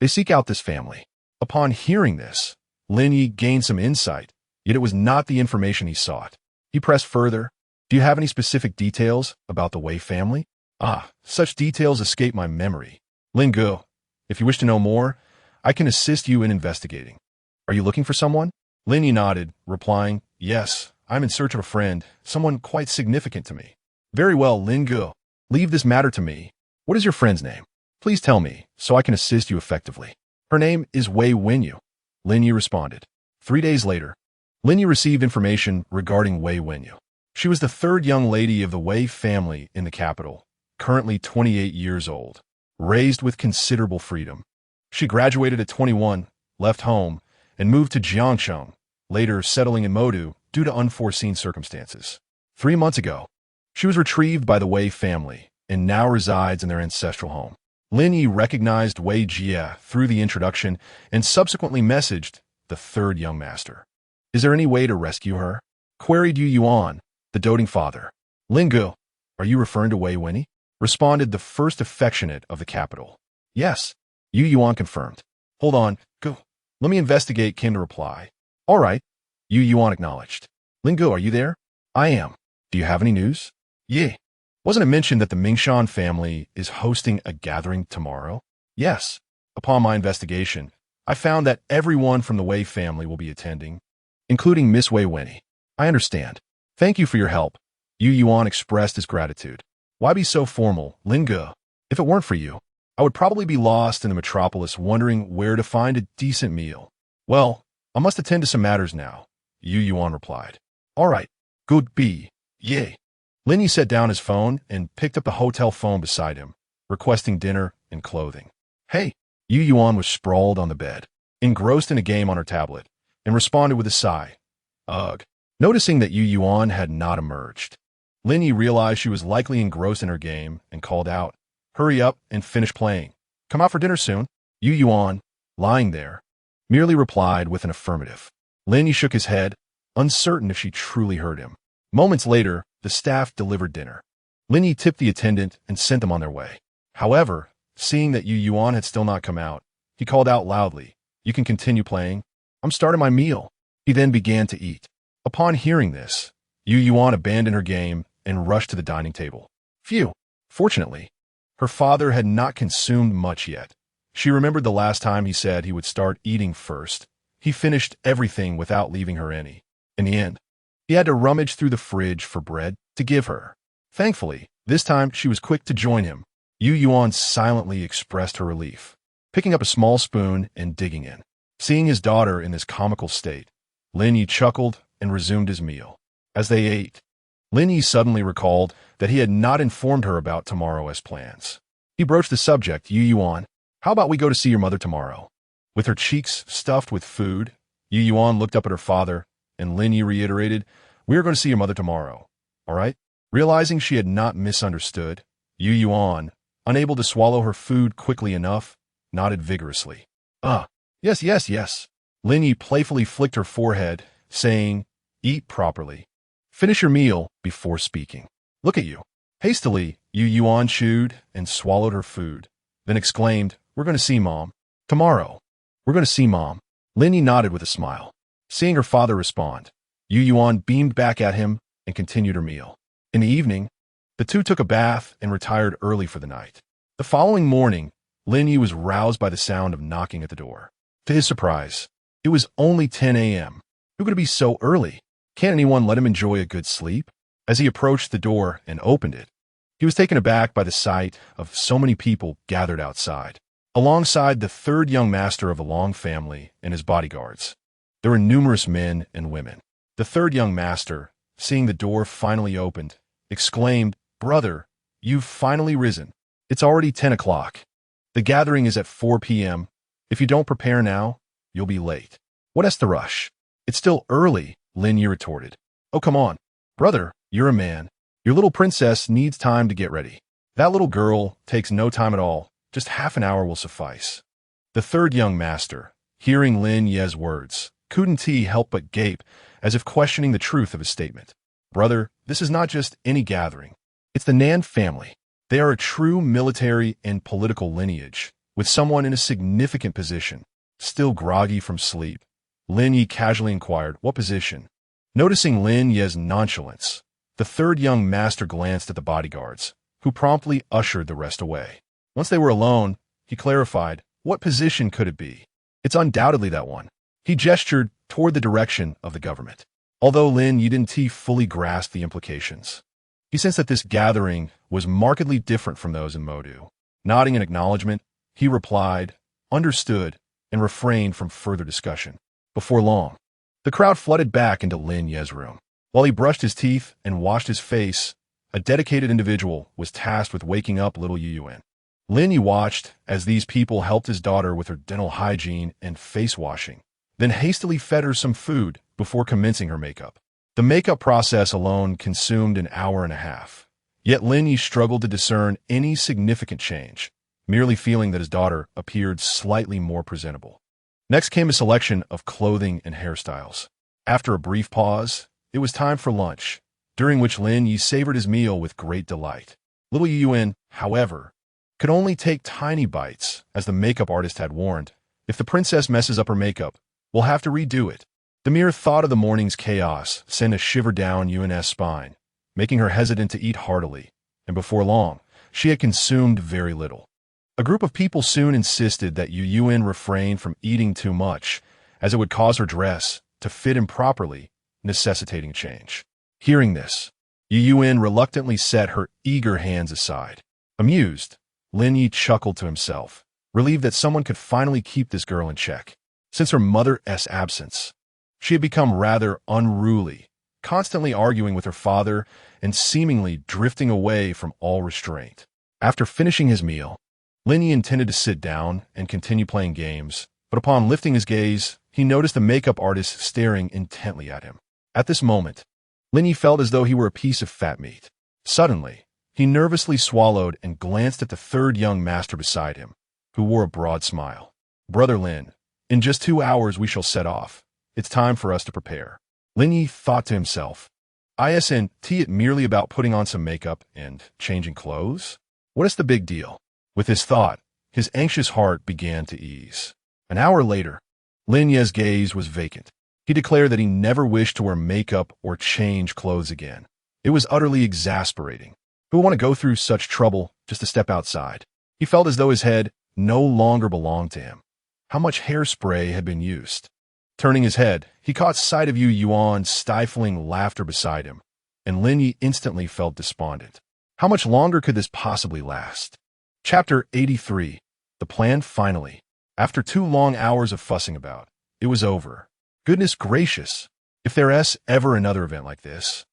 Speaker 1: they seek out this family. Upon hearing this, Lin Ye gained some insight, yet it was not the information he sought. He pressed further. Do you have any specific details about the Wei family? Such details escape my memory. Lin Ye, if you wish to know more, I can assist you in investigating. Are you looking for someone? Lin Ye nodded, replying, yes, I'm in search of a friend, someone quite significant to me. Very well, Lin Ye. Leave this matter to me. What is your friend's name? Please tell me, so I can assist you effectively. Her name is Wei Wenyu. Lin Ye responded. 3 days later, Lin Ye received information regarding Wei Wenyu. She was the third young lady of the Wei family in the capital, currently 28 years old, raised with considerable freedom. She graduated at 21, left home, and moved to Jiangcheng, later settling in Modu due to unforeseen circumstances. 3 months ago, she was retrieved by the Wei family and now resides in their ancestral home. Lin Ye recognized Wei Jie through the introduction and subsequently messaged the third young master. Is there any way to rescue her? Queried Yu Yuan, the doting father. Lin Ye, are you referring to Wei Wenny? Responded the first affectionate of the capital. Yes, Yu Yuan confirmed. Hold on, go. Let me investigate, came the reply. All right, Yu Yuan acknowledged. Lin Ye, are you there? I am. Do you have any news? Yeah. Wasn't it mentioned that the Mingshan family is hosting a gathering tomorrow? Yes. Upon my investigation, I found that everyone from the Wei family will be attending, including Miss Wei Wenny. I understand. Thank you for your help. Yu Yuan expressed his gratitude. Why be so formal, Lin Ye? If it weren't for you, I would probably be lost in the metropolis wondering where to find a decent meal. Well, I must attend to some matters now, Yu Yuan replied. All right, good be, yay. Lin Ye set down his phone and picked up the hotel phone beside him, requesting dinner and clothing. Hey, Yu Yuan was sprawled on the bed, engrossed in a game on her tablet, and responded with a sigh. Ugh. Noticing that Yu Yuan had not emerged, Lin Ye realized she was likely engrossed in her game and called out, hurry up and finish playing. Come out for dinner soon. Yu Yuan, lying there, merely replied with an affirmative. Lin Ye shook his head, uncertain if she truly heard him. Moments later, the staff delivered dinner. Lin Ye tipped the attendant and sent them on their way. However, seeing that Yu Yuan had still not come out, he called out loudly, you can continue playing. I'm starting my meal. He then began to eat. Upon hearing this, Yu Yuan abandoned her game and rushed to the dining table. Phew! Fortunately, her father had not consumed much yet. She remembered the last time he said he would start eating first. He finished everything without leaving her any. In the end, he had to rummage through the fridge for bread to give her. Thankfully, this time she was quick to join him. Yu Yuan silently expressed her relief, picking up a small spoon and digging in. Seeing his daughter in this comical state, Lin Ye chuckled and resumed his meal. As they ate, Lin Ye suddenly recalled that he had not informed her about tomorrow as plans. He broached the subject, Yu Yuan, how about we go to see your mother tomorrow? With her cheeks stuffed with food, Yu Yuan looked up at her father, and Lin Ye reiterated, we are going to see your mother tomorrow, all right? Realizing she had not misunderstood, Yu Yuan, unable to swallow her food quickly enough, nodded vigorously. Yes, yes, yes. Lin Ye playfully flicked her forehead, saying, eat properly. Finish your meal before speaking. Look at you. Hastily, Yu Yuan chewed and swallowed her food, then exclaimed, we're going to see Mom. Tomorrow. We're going to see Mom. Lin Ye nodded with a smile. Seeing her father respond, Yu Yuan beamed back at him and continued her meal. In the evening, the two took a bath and retired early for the night. The following morning, Lin Ye was roused by the sound of knocking at the door. To his surprise, it was only 10 a.m. Who could it be so early? Can't anyone let him enjoy a good sleep? As he approached the door and opened it, he was taken aback by the sight of so many people gathered outside. Alongside the third young master of the Long family and his bodyguards, there were numerous men and women. The third young master, seeing the door finally opened, exclaimed, "Brother, you've finally risen. It's already 10 o'clock. The gathering is at 4 p.m. If you don't prepare now, you'll be late." "What's the rush? It's still early," Lin Ye retorted. "Oh, come on. Brother, you're a man. Your little princess needs time to get ready. That little girl takes no time at all. Just half an hour will suffice." The third young master, hearing Lin Ye's words, couldn't help but gape, as if questioning the truth of his statement. "Brother, this is not just any gathering. It's the Nan family. They are a true military and political lineage, with someone in a significant position." Still groggy from sleep, Lin Ye casually inquired, "What position?" Noticing Lin Ye's nonchalance, the third young master glanced at the bodyguards, who promptly ushered the rest away. Once they were alone, he clarified, "What position could it be? It's undoubtedly that one." He gestured toward the direction of the government. Although Lin Ye didn't fully grasp the implications, he sensed that this gathering was markedly different from those in Modu. Nodding in acknowledgement, he replied, "Understood," and refrained from further discussion. Before long, the crowd flooded back into Lin Ye's room. While he brushed his teeth and washed his face, a dedicated individual was tasked with waking up little Yuyuan. Lin Ye watched as these people helped his daughter with her dental hygiene and face washing, then hastily fed her some food before commencing her makeup. The makeup process alone consumed an hour and a half. Yet Lin Ye struggled to discern any significant change, merely feeling that his daughter appeared slightly more presentable. Next came a selection of clothing and hairstyles. After a brief pause, it was time for lunch, during which Lin Ye savored his meal with great delight. Little Yuyuan, however, could only take tiny bites, as the makeup artist had warned. "If the princess messes up her makeup, we'll have to redo it." The mere thought of the morning's chaos sent a shiver down Yuan's spine, making her hesitant to eat heartily, and before long, she had consumed very little. A group of people soon insisted that Yuyuan refrain from eating too much, as it would cause her dress to fit improperly, necessitating change. Hearing this, Yuyuan reluctantly set her eager hands aside. Amused, Lin Ye chuckled to himself, relieved that someone could finally keep this girl in check. Since her mother's absence, she had become rather unruly, constantly arguing with her father and seemingly drifting away from all restraint. After finishing his meal, Lin Ye intended to sit down and continue playing games, but upon lifting his gaze, he noticed the makeup artist staring intently at him. At this moment, Lin Ye felt as though he were a piece of fat meat. Suddenly, he nervously swallowed and glanced at the third young master beside him, who wore a broad smile. "Brother Lin, in just 2 hours we shall set off. It's time for us to prepare." Lin Ye thought to himself, "Isn't it merely about putting on some makeup and changing clothes? What is the big deal?" With this thought, his anxious heart began to ease. An hour later, Lin Ye's gaze was vacant. He declared that he never wished to wear makeup or change clothes again. It was utterly exasperating. Who would want to go through such trouble just to step outside? He felt as though his head no longer belonged to him. How much hairspray had been used? Turning his head, he caught sight of Yuan's stifling laughter beside him, and Lin Ye instantly felt despondent. How much longer could this possibly last? Chapter 83. The plan finally. After 2 long hours of fussing about, it was over. Goodness gracious, if there's ever another event like this,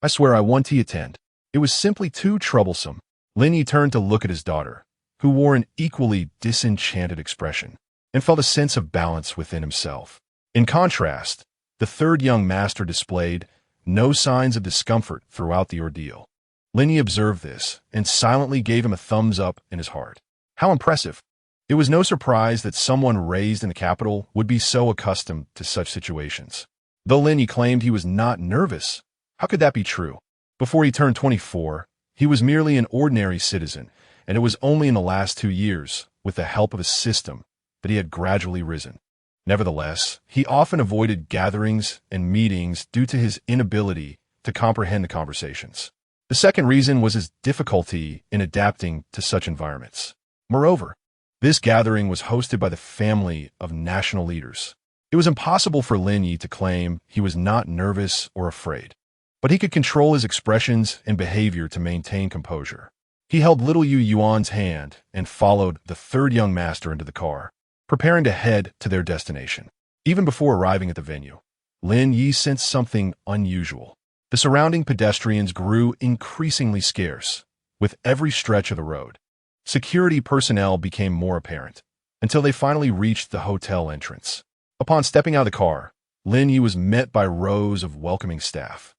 Speaker 1: I swear I want to attend. It was simply too troublesome. Lin Ye turned to look at his daughter, who wore an equally disenchanted expression, and felt a sense of balance within himself. In contrast, the third young master displayed no signs of discomfort throughout the ordeal. Lin Ye observed this and silently gave him a thumbs up in his heart. How impressive! It was no surprise that someone raised in the capital would be so accustomed to such situations. Though Lin Ye claimed he was not nervous, how could that be true? Before he turned 24, he was merely an ordinary citizen, and it was only in the last 2 years, with the help of a system, that he had gradually risen. Nevertheless, he often avoided gatherings and meetings due to his inability to comprehend the conversations. The second reason was his difficulty in adapting to such environments. Moreover, this gathering was hosted by the family of national leaders. It was impossible for Lin Ye to claim he was not nervous or afraid, but he could control his expressions and behavior to maintain composure. He held little Yuan's hand and followed the third young master into the car, preparing to head to their destination. Even before arriving at the venue, Lin Ye sensed something unusual. The surrounding pedestrians grew increasingly scarce with every stretch of the road. Security personnel became more apparent until they finally reached the hotel entrance. Upon stepping out of the car, Lin Ye was met by rows of welcoming staff.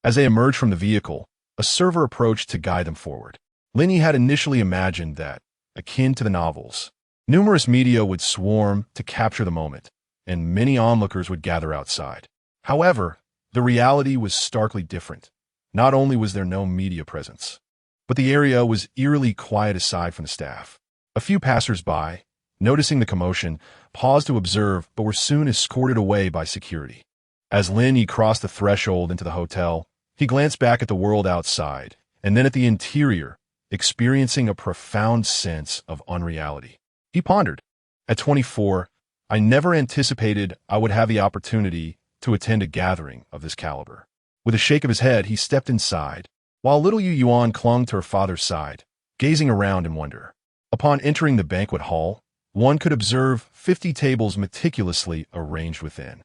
Speaker 1: As they emerged from the vehicle, a server approached to guide them forward. Lin Ye had initially imagined that, akin to the novels, numerous media would swarm to capture the moment, and many onlookers would gather outside. However, the reality was starkly different. Not only was there no media presence, but the area was eerily quiet aside from the staff. A few passers-by, noticing the commotion, paused to observe but were soon escorted away by security. As Lin Ye crossed the threshold into the hotel, he glanced back at the world outside and then at the interior, experiencing a profound sense of unreality. He pondered, "At 24, I never anticipated I would have the opportunity to attend a gathering of this caliber." With a shake of his head, he stepped inside, while little Yu Yuan clung to her father's side, gazing around in wonder. Upon entering the banquet hall, one could observe 50 tables meticulously arranged within,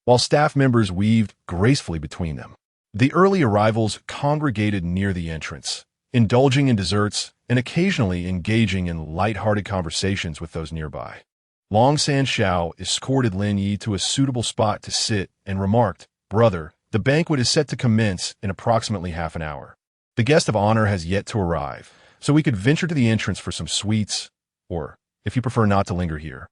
Speaker 1: while staff members weaved gracefully between them. The early arrivals congregated near the entrance, indulging in desserts and occasionally engaging in light-hearted conversations with those nearby. Long San Xiao escorted Lin Ye to a suitable spot to sit and remarked, "Brother, the banquet is set to commence in approximately half an hour. The guest of honor has yet to arrive, so we could venture to the entrance for some sweets, or, if you prefer not to linger here,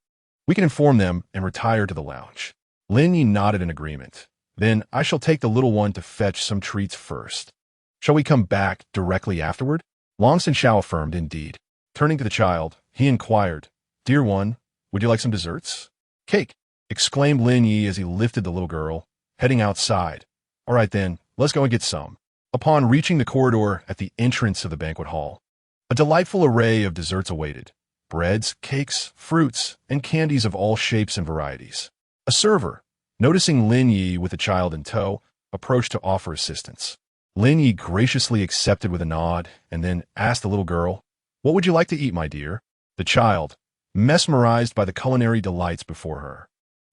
Speaker 1: we can inform them and retire to the lounge." Lin Ye nodded in agreement. "Then I shall take the little one to fetch some treats first. Shall we come back directly afterward?" Long San Xiao affirmed, "Indeed." Turning to the child, he inquired, "Dear one, would you like some desserts?" "Cake!" exclaimed Lin Ye as he lifted the little girl, heading outside. "All right then, let's go and get some." Upon reaching the corridor at the entrance of the banquet hall, a delightful array of desserts awaited: breads, cakes, fruits, and candies of all shapes and varieties. A server, noticing Lin Ye with the child in tow, approached to offer assistance. Lin Ye graciously accepted with a nod and then asked the little girl, "What would you like to eat, my dear?" The child, mesmerized by the culinary delights before her,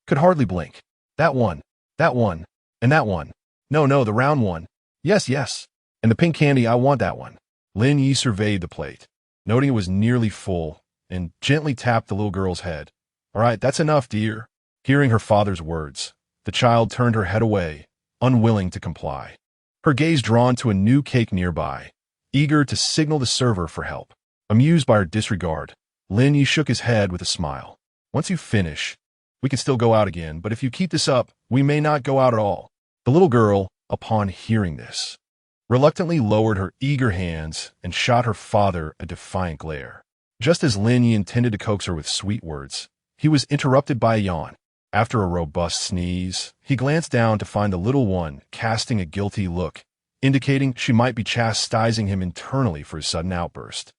Speaker 1: could hardly blink. That one, and that one. No, the round one. Yes. And the pink candy, I want that one." Lin Ye surveyed the plate, noting it was nearly full, and gently tapped the little girl's head. "All right, that's enough, dear." Hearing her father's words, the child turned her head away, unwilling to comply, her gaze drawn to a new cake nearby, eager to signal the server for help. Amused by her disregard, Lin Ye shook his head with a smile. "Once you finish, we can still go out again, but if you keep this up, we may not go out at all." The little girl, upon hearing this, reluctantly lowered her eager hands and shot her father a defiant glare. Just as Lin Ye intended to coax her with sweet words, he was interrupted by a yawn. After a robust sneeze, he glanced down to find the little one casting a guilty look, indicating she might be chastising him internally for his sudden outburst.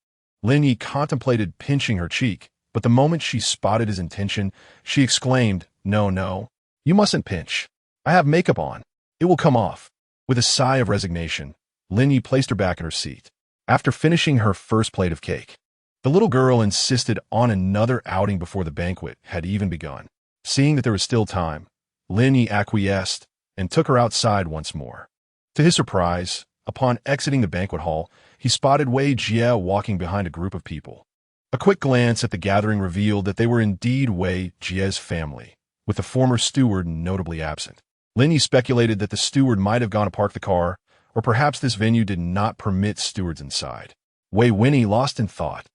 Speaker 1: Lin Ye contemplated pinching her cheek, but the moment she spotted his intention, she exclaimed, No, you mustn't pinch. I have makeup on. It will come off." With a sigh of resignation, Lin Ye placed her back in her seat. After finishing her first plate of cake, the little girl insisted on another outing before the banquet had even begun. Seeing that there was still time, Lin Ye acquiesced and took her outside once more. To his surprise, upon exiting the banquet hall, he spotted Wei Jie walking behind a group of people. A quick glance at the gathering revealed that they were indeed Wei Jie's family, with the former steward notably absent. Lin Ye speculated that the steward might have gone to park the car, or perhaps this venue did not permit stewards inside. Wei Winnie, lost in thought,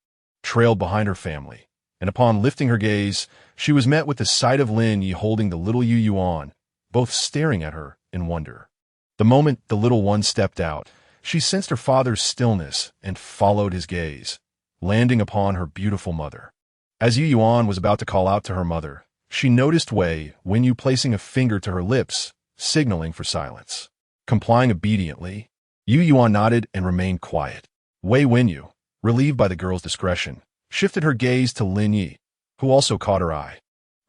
Speaker 1: trailed behind her family, and upon lifting her gaze, she was met with the sight of Lin Ye holding the little Yu Yuan, both staring at her in wonder. The moment the little one stepped out, she sensed her father's stillness and followed his gaze, landing upon her beautiful mother. As Yu Yuan was about to call out to her mother, she noticed Wei Wenyu placing a finger to her lips, signaling for silence. Complying obediently, Yu Yuan nodded and remained quiet. Wei Wenyu, relieved by the girl's discretion, shifted her gaze to Lin Ye, who also caught her eye.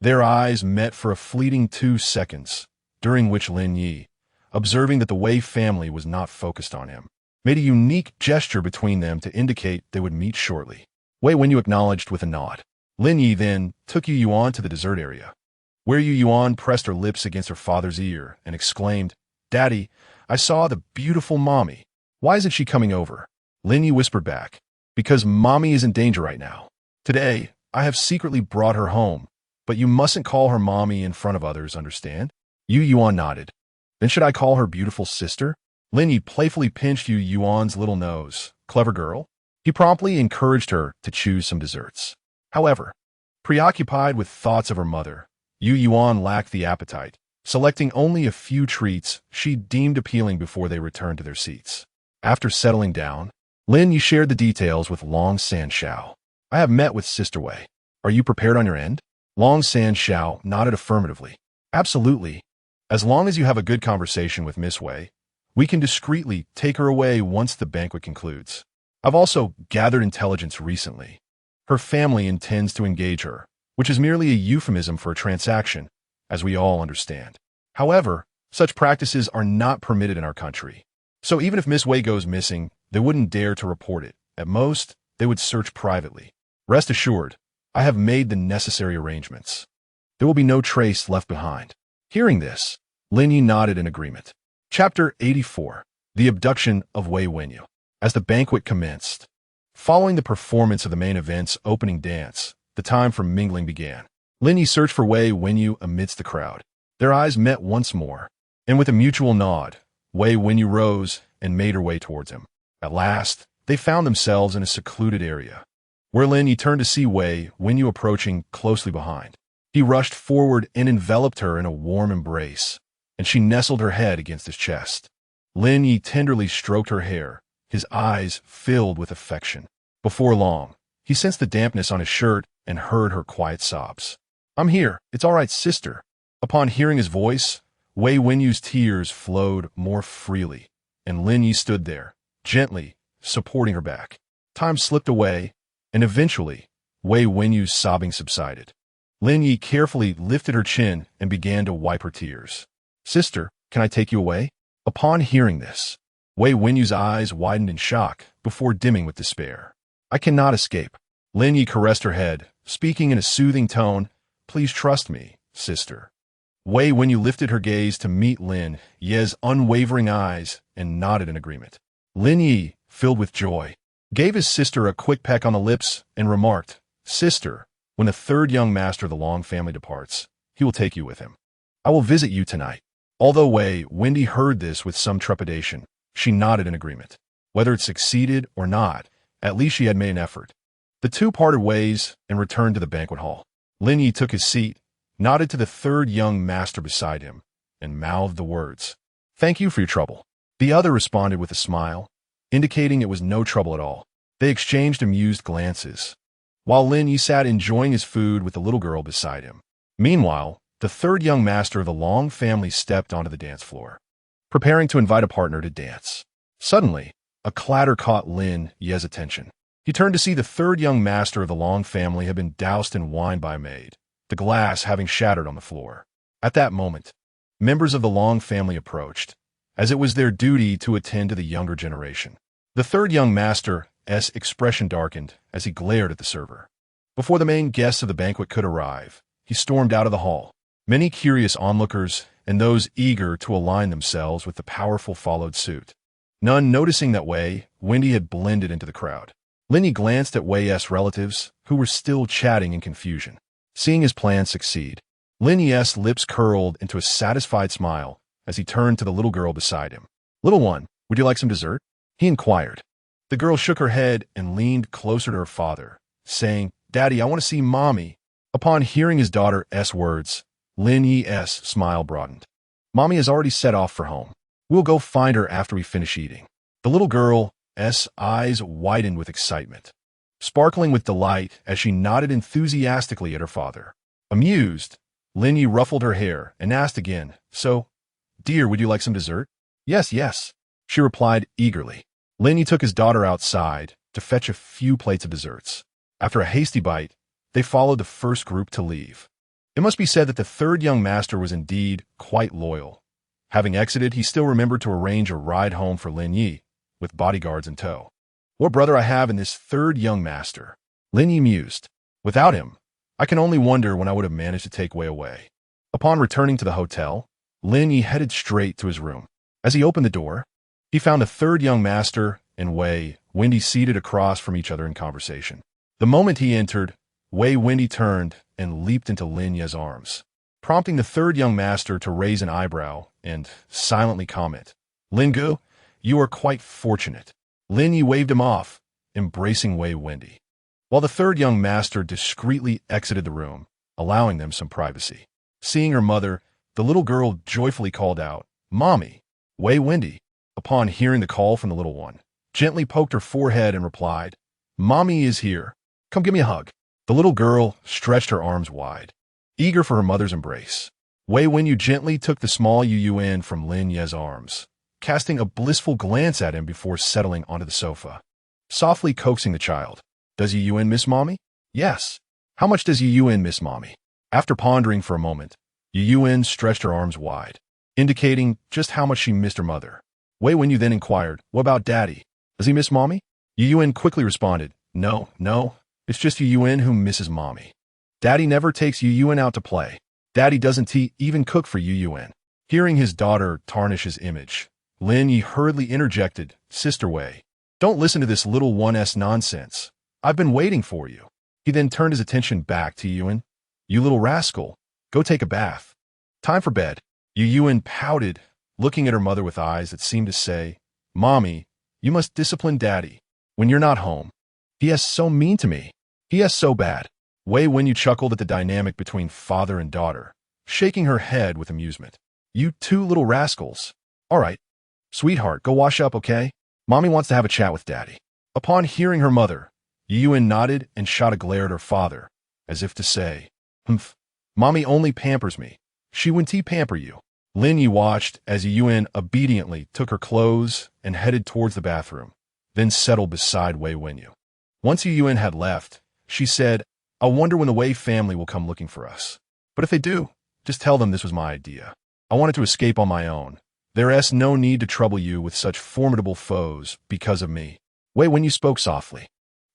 Speaker 1: Their eyes met for a fleeting 2 seconds, during which Lin Ye, observing that the Wei family was not focused on him, made a unique gesture between them to indicate they would meet shortly. Wei Wenyu acknowledged with a nod. Lin Ye then took Yu Yuan to the dessert area, where Yu Yuan pressed her lips against her father's ear and exclaimed, "Daddy, I saw the beautiful mommy. Why isn't she coming over? Lin Ye whispered back. Because mommy is in danger right now. Today, I have secretly brought her home, but you mustn't call her mommy in front of others, understand? Yu Yuan nodded. Then should I call her beautiful sister? Lin Ye playfully pinched Yu Yuan's little nose. Clever girl. He promptly encouraged her to choose some desserts. However, preoccupied with thoughts of her mother, Yu Yuan lacked the appetite, selecting only a few treats she deemed appealing before they returned to their seats. After settling down, Lin Ye shared the details with Long San Shao. I have met with Sister Wei. Are you prepared on your end? Long San Shao nodded affirmatively. Absolutely. As long as you have a good conversation with Miss Wei, we can discreetly take her away once the banquet concludes. I've also gathered intelligence recently. Her family intends to engage her, which is merely a euphemism for a transaction, as we all understand. However, such practices are not permitted in our country. So even if Miss Wei goes missing, they wouldn't dare to report it. At most, they would search privately. Rest assured, I have made the necessary arrangements. There will be no trace left behind. Hearing this, Lin Ye nodded in agreement. Chapter 84. The Abduction of Wei Wenyu. As the banquet commenced, following the performance of the main event's opening dance, the time for mingling began. Lin Ye searched for Wei Wenyu amidst the crowd. Their eyes met once more, and with a mutual nod, Wei Wenyu rose and made her way towards him. At last, they found themselves in a secluded area, where Lin Ye turned to see Wei Wenyu approaching closely behind. He rushed forward and enveloped her in a warm embrace, and she nestled her head against his chest. Lin Ye tenderly stroked her hair, his eyes filled with affection. Before long, he sensed the dampness on his shirt and heard her quiet sobs. I'm here. It's all right, sister. Upon hearing his voice, Wei Wenyu's tears flowed more freely, and Lin Ye stood there, gently supporting her back. Time slipped away, and eventually, Wei Wenyu's sobbing subsided. Lin Ye carefully lifted her chin and began to wipe her tears. Sister, can I take you away? Upon hearing this, Wei Wenyu's eyes widened in shock before dimming with despair. I cannot escape. Lin Ye caressed her head, speaking in a soothing tone. Please trust me, sister. Wei Wenyu lifted her gaze to meet Lin Ye's unwavering eyes and nodded in agreement. Lin Ye, filled with joy, gave his sister a quick peck on the lips and remarked, Sister, when the third young master of the Long family departs, he will take you with him. I will visit you tonight. Although Wei Wendy heard this with some trepidation, she nodded in agreement. Whether it succeeded or not, at least she had made an effort. The two parted ways and returned to the banquet hall. Lin Ye took his seat, nodded to the third young master beside him, and mouthed the words, Thank you for your trouble. The other responded with a smile, indicating it was no trouble at all. They exchanged amused glances, while Lin Ye sat enjoying his food with the little girl beside him. Meanwhile, the third young master of the Long family stepped onto the dance floor, preparing to invite a partner to dance. Suddenly, a clatter caught Lin Ye's attention. He turned to see the third young master of the Long family had been doused in wine by a maid, the glass having shattered on the floor. At that moment, members of the Long family approached, as it was their duty to attend to the younger generation. The third young master's expression darkened as he glared at the server. Before the main guests of the banquet could arrive, he stormed out of the hall. Many curious onlookers and those eager to align themselves with the powerful followed suit. None noticing that Wei Wendy had blended into the crowd. Lin Ye glanced at Wei's relatives, who were still chatting in confusion. Seeing his plan succeed, Lin Ye's lips curled into a satisfied smile as he turned to the little girl beside him. Little one, would you like some dessert? He inquired. The girl shook her head and leaned closer to her father, saying, Daddy, I want to see Mommy. Upon hearing his daughter's words, Lin Ye's smile broadened. Mommy has already set off for home. We'll go find her after we finish eating. The little girl's eyes widened with excitement, sparkling with delight as she nodded enthusiastically at her father. Amused, Lin Ye ruffled her hair and asked again, So, dear, would you like some dessert? Yes, yes, she replied eagerly. Lin Ye took his daughter outside to fetch a few plates of desserts. After a hasty bite, they followed the first group to leave. It must be said that the third young master was indeed quite loyal. Having exited, he still remembered to arrange a ride home for Lin Ye, with bodyguards in tow. What brother I have in this third young master, Lin Ye mused. Without him, I can only wonder when I would have managed to take Wei away. Upon returning to the hotel, Lin Ye headed straight to his room. As he opened the door, he found a third young master and Wei Wendy seated across from each other in conversation. The moment he entered, Wei Wendy turned and leaped into Lin Ye's arms, prompting the third young master to raise an eyebrow and silently comment, "Lin Gu, you are quite fortunate." Lin Ye waved him off, embracing Wei Wendy, while the third young master discreetly exited the room, allowing them some privacy. Seeing her mother, the little girl joyfully called out, "Mommy!" Wei Wendy, upon hearing the call from the little one, gently poked her forehead and replied, "Mommy is here. Come give me a hug." The little girl stretched her arms wide, eager for her mother's embrace. Wei Wenyu gently took the small Yuyuan from Lin Ye's arms, casting a blissful glance at him before settling onto the sofa, softly coaxing the child. "Does Yuyuan miss Mommy?" "Yes." "How much does Yuyuan miss Mommy?" After pondering for a moment, Yuyuan stretched her arms wide, indicating just how much she missed her mother. Wei Wenyu then inquired, "What about Daddy? Does he miss Mommy?" Yuyuan quickly responded, No, it's just Yuyuan who misses Mommy. Daddy never takes Yuyuan out to play. Daddy doesn't even cook for Yuyuan." Hearing his daughter tarnish his image, Lin Ye hurriedly interjected, "Sister Wei, don't listen to this little one's nonsense. I've been waiting for you." He then turned his attention back to Yuyuan. "You little rascal, go take a bath. Time for bed." Yuyuan pouted, looking at her mother with eyes that seemed to say, "Mommy, you must discipline Daddy. When you're not home, he is so mean to me. He is so bad." Wei Wenyu chuckled at the dynamic between father and daughter, shaking her head with amusement. "You two little rascals. All right, sweetheart, go wash up, okay? Mommy wants to have a chat with Daddy." Upon hearing her mother, Yuyuan nodded and shot a glare at her father, as if to say, "Humph, Mommy only pampers me. She wouldn't pamper you." Lin Yi watched as Yuyuan obediently took her clothes and headed towards the bathroom, then settled beside Wei Wenyu. Once Yuyuan had left, she said, "I wonder when the Wei family will come looking for us. But if they do, just tell them this was my idea. I wanted to escape on my own. There is no need to trouble you with such formidable foes because of me." Wei Wenyu spoke softly.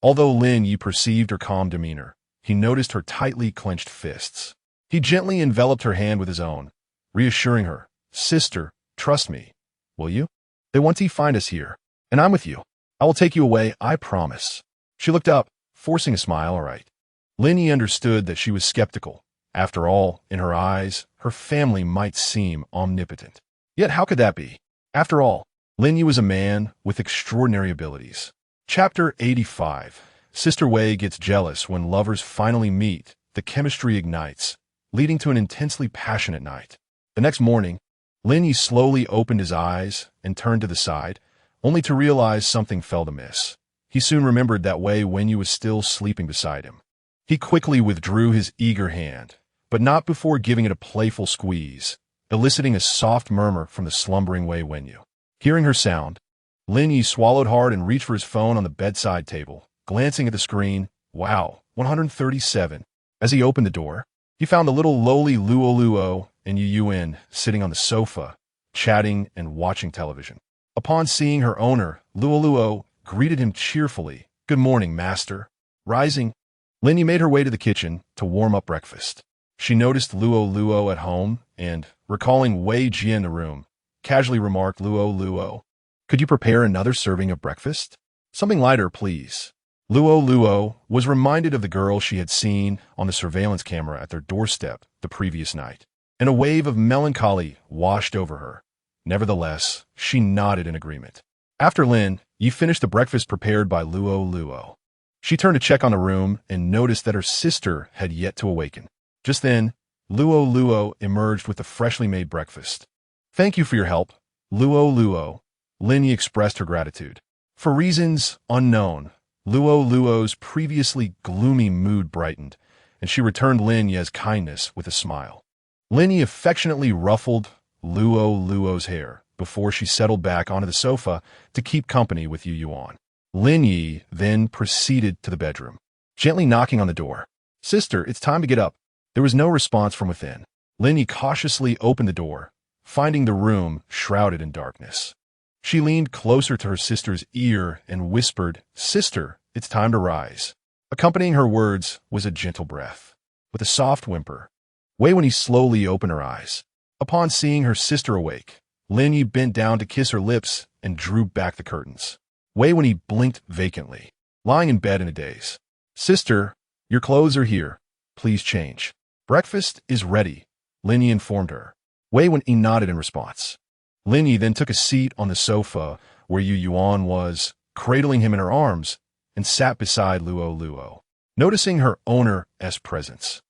Speaker 1: Although Lin Yi perceived her calm demeanor, he noticed her tightly clenched fists. He gently enveloped her hand with his own, reassuring her, "Sister, trust me. Will you? They want to find us here, and I'm with you. I will take you away, I promise." She looked up, forcing a smile. "All right." Lin Yi understood that she was skeptical. After all, in her eyes, her family might seem omnipotent. Yet how could that be? After all, Lin Yi was a man with extraordinary abilities. Chapter 85. Sister Wei gets jealous when lovers finally meet. The chemistry ignites, leading to an intensely passionate night. The next morning, Lin Yi slowly opened his eyes and turned to the side, only to realize something felt amiss. He soon remembered that Wei Wenyu was still sleeping beside him. He quickly withdrew his eager hand, but not before giving it a playful squeeze, eliciting a soft murmur from the slumbering Wei Wenyu. Hearing her sound, Lin Yi swallowed hard and reached for his phone on the bedside table, glancing at the screen. Wow, 137. As he opened the door, he found the little lowly Luo and Yuyuan sitting on the sofa, chatting and watching television. Upon seeing her owner, Luo greeted him cheerfully. "Good morning, master." Rising, Lin Yi made her way to the kitchen to warm up breakfast. She noticed Luo at home and, recalling Wei Jie in the room, casually remarked, Luo, could you prepare another serving of breakfast? Something lighter, please." Luo was reminded of the girl she had seen on the surveillance camera at their doorstep the previous night, and a wave of melancholy washed over her. Nevertheless, she nodded in agreement. After Lin Yi finished the breakfast prepared by Luo, she turned to check on the room and noticed that her sister had yet to awaken. Just then, Luo emerged with the freshly made breakfast. "Thank you for your help, Luo," Lin Yi expressed her gratitude. For reasons unknown, Luo's previously gloomy mood brightened, and she returned Lin Ye's kindness with a smile. Lin Yi affectionately ruffled Luo's hair before she settled back onto the sofa to keep company with Yuyuan. Lin Yi then proceeded to the bedroom, gently knocking on the door. "Sister, it's time to get up." There was no response from within. Lin Yi cautiously opened the door, finding the room shrouded in darkness. She leaned closer to her sister's ear and whispered, "Sister, it's time to rise." Accompanying her words was a gentle breath. With a soft whimper, Wei Wenyu slowly opened her eyes. Upon seeing her sister awake, Lin Ye bent down to kiss her lips and drew back the curtains. Wei Wenyi blinked vacantly, lying in bed in a daze. "Sister, your clothes are here. Please change." "Breakfast is ready," Lin Ye informed her. Wei Wenyi nodded in response. Lin Ye then took a seat on the sofa where Yu Yuan was, cradling him in her arms, and sat beside Luo Luo. Noticing her owner's presence,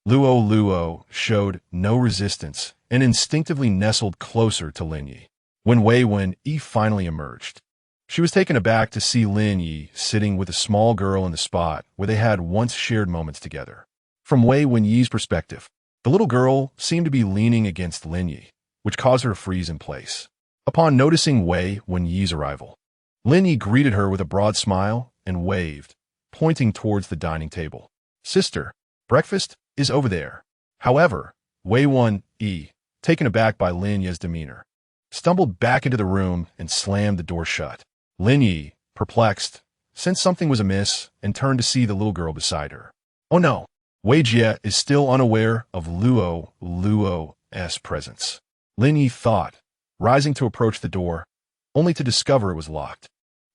Speaker 1: Luo Luo showed no resistance and instinctively nestled closer to Lin Ye. When Wei Wenyi finally emerged, she was taken aback to see Lin Ye sitting with a small girl in the spot where they had once shared moments together. From Wei Wenyi's perspective, the little girl seemed to be leaning against Lin Ye, which caused her to freeze in place. Upon noticing Wei Wenyi's arrival, Lin Ye greeted her with a broad smile and waved, pointing towards the dining table. "Sister, breakfast is over there." However, Wei Wenyi, taken aback by Lin Ye's demeanor, stumbled back into the room and slammed the door shut. Lin Ye, perplexed, sensed something was amiss and turned to see the little girl beside her. Oh no! Wei Jie is still unaware of Luo Luo's presence, Lin Ye thought, rising to approach the door, only to discover it was locked.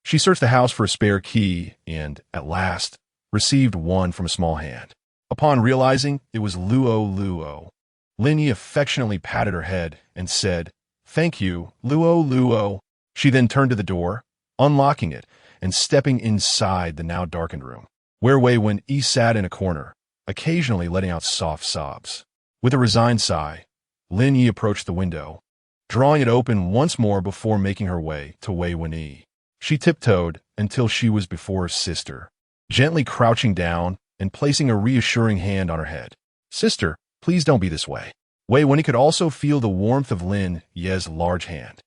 Speaker 1: She searched the house for a spare key and, at last, received one from a small hand. Upon realizing it was Luo Luo, Lin Ye affectionately patted her head and said, "Thank you, Luo Luo." She then turned to the door, unlocking it and stepping inside the now darkened room, where Wei Wenyi sat in a corner, occasionally letting out soft sobs. With a resigned sigh, Lin Ye approached the window, drawing it open once more before making her way to Wei Wenyi. She tiptoed until she was before her sister, gently crouching down and placing a reassuring hand on her head. "Sister, please don't be this way." Wei Wenyi could also feel the warmth of Lin Ye's large hand.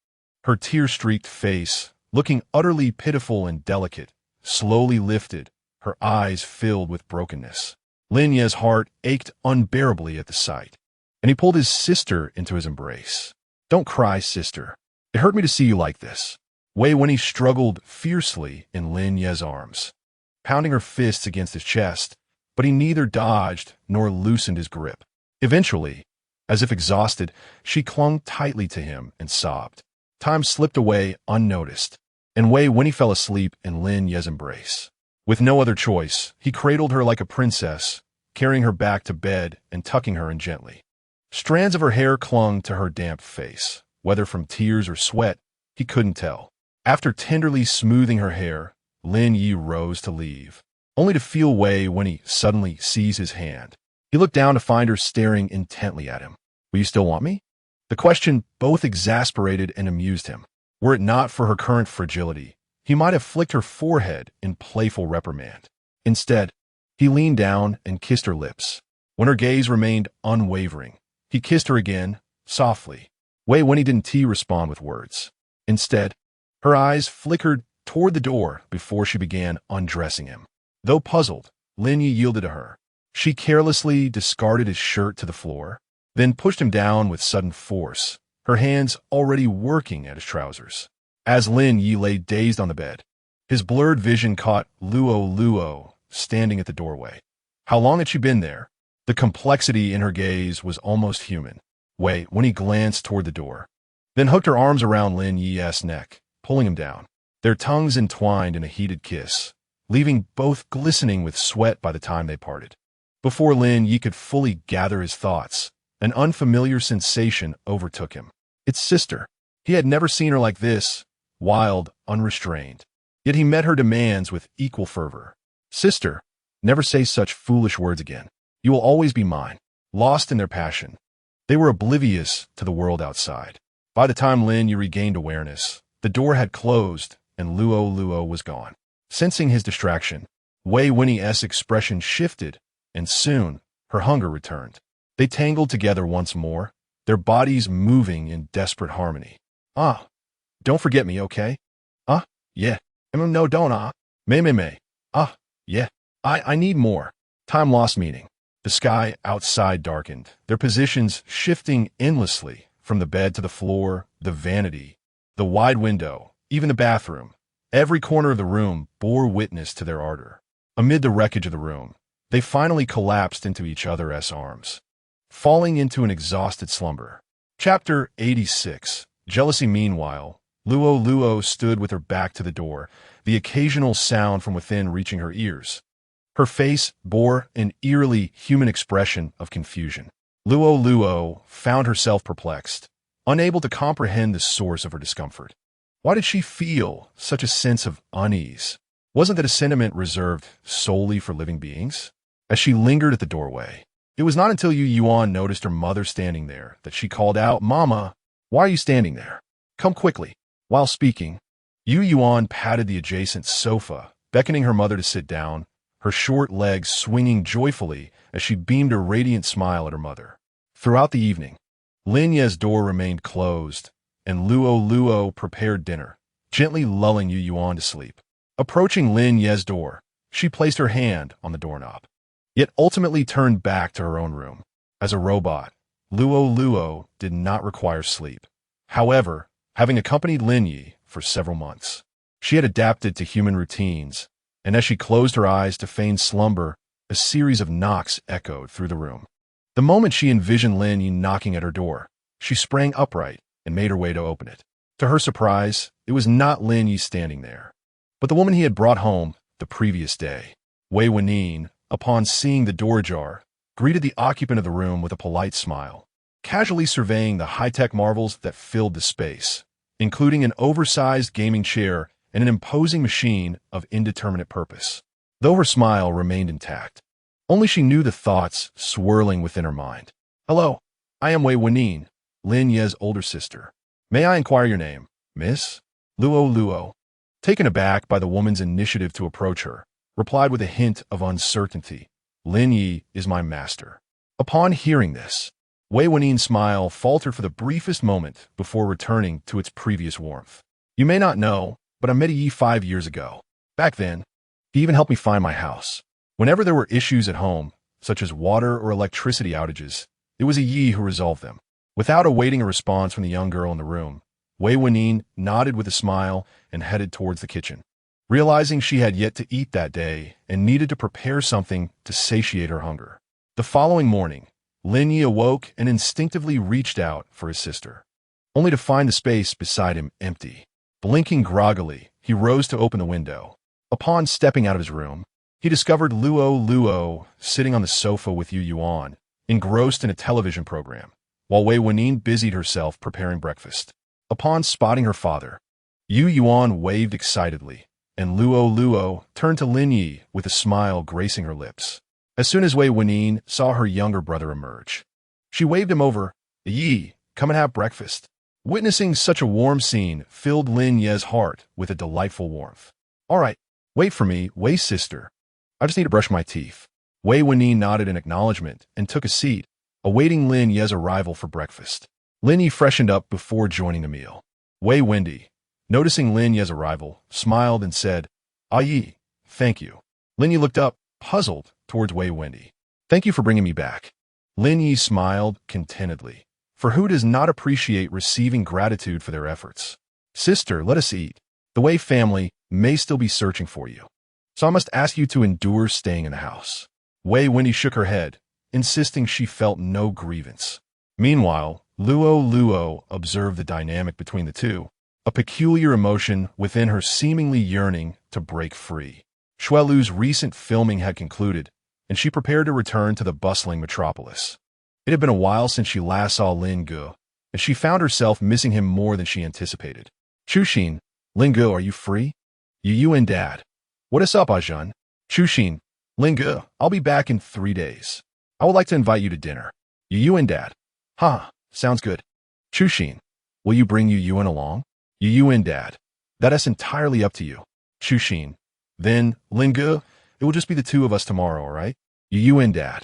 Speaker 1: Her tear-streaked face, looking utterly pitiful and delicate, slowly lifted, her eyes filled with brokenness. Lin Ye's heart ached unbearably at the sight, and he pulled his sister into his embrace. "Don't cry, sister. It hurt me to see you like this." Wei Wenyi struggled fiercely in Lin Ye's arms, pounding her fists against his chest, but he neither dodged nor loosened his grip. Eventually, as if exhausted, she clung tightly to him and sobbed. Time slipped away unnoticed, and Wei Wenyi fell asleep in Lin Ye's embrace. With no other choice, he cradled her like a princess, carrying her back to bed and tucking her in gently. Strands of her hair clung to her damp face. Whether from tears or sweat, he couldn't tell. After tenderly smoothing her hair, Lin Ye rose to leave, only to feel Wei Wenyi suddenly seize his hand. He looked down to find her staring intently at him. "Will you still want me?" The question both exasperated and amused him. Were it not for her current fragility, he might have flicked her forehead in playful reprimand. Instead, he leaned down and kissed her lips. When her gaze remained unwavering, he kissed her again, softly. Wei Wenyi didn't respond with words. Instead, her eyes flickered toward the door before she began undressing him. Though puzzled, Lin Ye yielded to her. She carelessly discarded his shirt to the floor, then pushed him down with sudden force, her hands already working at his trousers. As Lin Ye lay dazed on the bed, his blurred vision caught Luo Luo standing at the doorway. How long had she been there? The complexity in her gaze was almost human. Wei Wenyi glanced toward the door, then hooked her arms around Lin Ye's neck, pulling him down. Their tongues entwined in a heated kiss, leaving both glistening with sweat by the time they parted. Before Lin Ye could fully gather his thoughts, an unfamiliar sensation overtook him. Its sister. He had never seen her like this, wild, unrestrained. Yet he met her demands with equal fervor. "Sister, never say such foolish words again. You will always be mine." Lost in their passion, they were oblivious to the world outside. By the time Lin Ye regained awareness, the door had closed and Luo Luo was gone. Sensing his distraction, Wei Wenyi's expression shifted, and soon her hunger returned. They tangled together once more, their bodies moving in desperate harmony. "Ah, don't forget me, okay? Ah, yeah. No, don't, ah. May. Ah, yeah. I need more." Time lost meaning. The sky outside darkened, their positions shifting endlessly from the bed to the floor, the vanity, the wide window, even the bathroom. Every corner of the room bore witness to their ardor. Amid the wreckage of the room, they finally collapsed into each other's arms, falling into an exhausted slumber. Chapter 86. Jealousy meanwhile, Luo stood with her back to the door, the occasional sound from within reaching her ears. Her face bore an eerily human expression of confusion. Luo found herself perplexed, unable to comprehend the source of her discomfort. Why did she feel such a sense of unease? Wasn't that a sentiment reserved solely for living beings? As she lingered at the doorway, it was not until Yu Yuan noticed her mother standing there that she called out, "Mama, why are you standing there? Come quickly." While speaking, Yu Yuan patted the adjacent sofa, beckoning her mother to sit down, her short legs swinging joyfully as she beamed a radiant smile at her mother. Throughout the evening, Lin Ye's door remained closed, and Luo prepared dinner, gently lulling Yu Yuan to sleep. Approaching Lin Ye's door, she placed her hand on the doorknob, yet ultimately turned back to her own room. As a robot, Luo did not require sleep. However, having accompanied Lin Ye for several months, she had adapted to human routines, and as she closed her eyes to feign slumber, a series of knocks echoed through the room. The moment she envisioned Lin Ye knocking at her door, she sprang upright and made her way to open it. To her surprise, it was not Lin Ye standing there, but the woman he had brought home the previous day. Wei Wenyin, upon seeing the door ajar, greeted the occupant of the room with a polite smile, casually surveying the high-tech marvels that filled the space, including an oversized gaming chair and an imposing machine of indeterminate purpose. Though her smile remained intact, only she knew the thoughts swirling within her mind. "Hello, I am Wei Wenyin, Lin Ye's older sister. May I inquire your name, Miss?" Luo, taken aback by the woman's initiative to approach her, replied with a hint of uncertainty, "Lin Ye is my master." Upon hearing this, Wei Wenyin's smile faltered for the briefest moment before returning to its previous warmth. "You may not know, but I met Yi 5 years ago. Back then, he even helped me find my house. Whenever there were issues at home, such as water or electricity outages, it was a Yi who resolved them." Without awaiting a response from the young girl in the room, Wei Wenyin nodded with a smile and headed towards the kitchen. Realizing she had yet to eat that day and needed to prepare something to satiate her hunger. The following morning, Lin Ye awoke and instinctively reached out for his sister, only to find the space beside him empty. Blinking groggily, he rose to open the window. Upon stepping out of his room, he discovered Luo sitting on the sofa with Yu Yuan, engrossed in a television program, while Wei Wenyin busied herself preparing breakfast. Upon spotting her father, Yu Yuan waved excitedly, and Luo turned to Lin Ye with a smile gracing her lips. As soon as Wei Wenyin saw her younger brother emerge, she waved him over. "Yi, come and have breakfast." Witnessing such a warm scene filled Lin Ye's heart with a delightful warmth. "All right, wait for me, Wei's sister. I just need to brush my teeth." Wei Wenyin nodded in acknowledgement and took a seat, awaiting Lin Ye's arrival for breakfast. Lin Ye freshened up before joining the meal. Wei Wendy, noticing Lin Ye's arrival, smiled and said, "Ah Yi, thank you." Lin Ye looked up, puzzled, towards Wei Wendy. "Thank you for bringing me back." Lin Ye smiled contentedly, for who does not appreciate receiving gratitude for their efforts? "Sister, let us eat. The Wei family may still be searching for you, so I must ask you to endure staying in the house." Wei Wendy shook her head, insisting she felt no grievance. Meanwhile, Luo observed the dynamic between the two, a peculiar emotion within her seemingly yearning to break free. Xuelu's recent filming had concluded, and she prepared to return to the bustling metropolis. It had been a while since she last saw Lin Ge, and she found herself missing him more than she anticipated. "Chuxin, Lin Ge, are you free?" "You and Dad." "What is up, Ajun?" "Chuxin, Lin Ge, I'll be back in 3 days. I would like to invite you to dinner. You and Dad." "Huh, sounds good." "Chuxin, will you bring Yu along?" "You and Dad. That is entirely up to you." "Chuxin, then, Lin Ge, it will just be the two of us tomorrow, all right? You and Dad."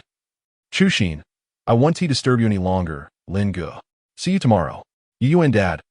Speaker 1: "Chuxin, I won't disturb you any longer, Lin Ge. See you tomorrow." "You and Dad.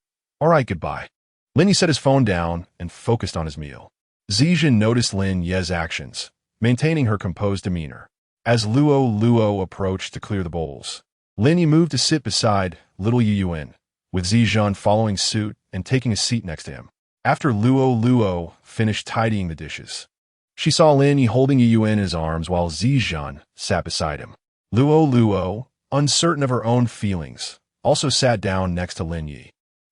Speaker 1: All right, goodbye." Lin Ye set his phone down and focused on his meal. Zijin noticed Lin Ye's actions, maintaining her composed demeanor. As Luo approached to clear the bowls, Lin Ye moved to sit beside little Yuyuan, with Zijin following suit and taking a seat next to him. After Luo finished tidying the dishes, she saw Lin Ye holding Yuyuan in his arms while Zijin sat beside him. Luo, uncertain of her own feelings, also sat down next to Lin Ye.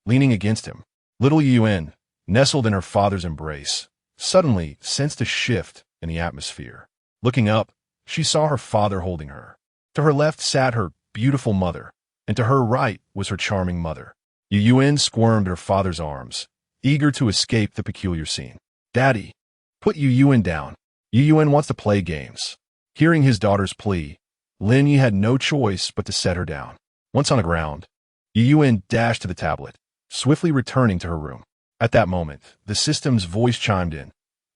Speaker 1: leaning against him. Little Yuen, nestled in her father's embrace, suddenly sensed a shift in the atmosphere. Looking up, she saw her father holding her. To her left sat her beautiful mother, and to her right was her charming mother. Yuen squirmed in her father's arms, eager to escape the peculiar scene. "Daddy, put Yuen down. Yuen wants to play games." Hearing his daughter's plea, Lin Ye had no choice but to set her down. Once on the ground, Yuen dashed to the tablet, swiftly returning to her room. At that moment, the system's voice chimed in.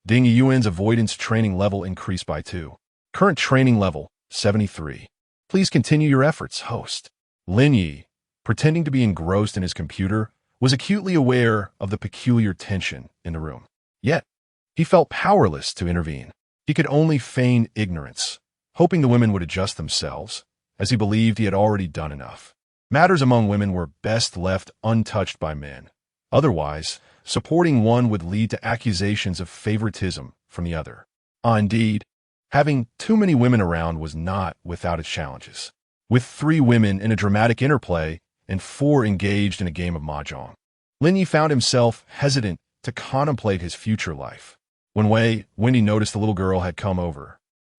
Speaker 1: Ding. Yuen's avoidance training level increased by 2. Current training level, 73. Please continue your efforts, host. Lin Ye, pretending to be engrossed in his computer, was acutely aware of the peculiar tension in the room. Yet, he felt powerless to intervene. He could only feign ignorance, hoping the women would adjust themselves, as he believed he had already done enough. Matters among women were best left untouched by men. Otherwise, supporting one would lead to accusations of favoritism from the other. Indeed, having too many women around was not without its challenges. With 3 women in a dramatic interplay and 4 engaged in a game of mahjong, Lin Ye found himself hesitant to contemplate his future life. When Wendy noticed the little girl had come over,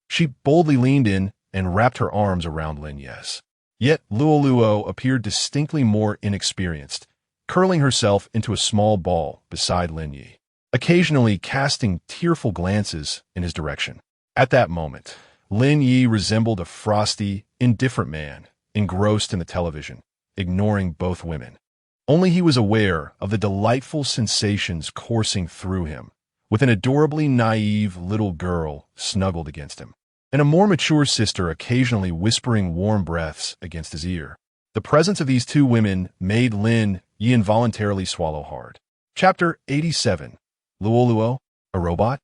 Speaker 1: she boldly leaned in and wrapped her arms around Lin Ye's. Yet Luo appeared distinctly more inexperienced, curling herself into a small ball beside Lin Ye, occasionally casting tearful glances in his direction. At that moment, Lin Ye resembled a frosty, indifferent man, engrossed in the television, ignoring both women. Only he was aware of the delightful sensations coursing through him, with an adorably naive little girl snuggled against him, and a more mature sister occasionally whispering warm breaths against his ear. The presence of these 2 women made Lin Ye involuntarily swallow hard. Chapter 87. Luo, a robot?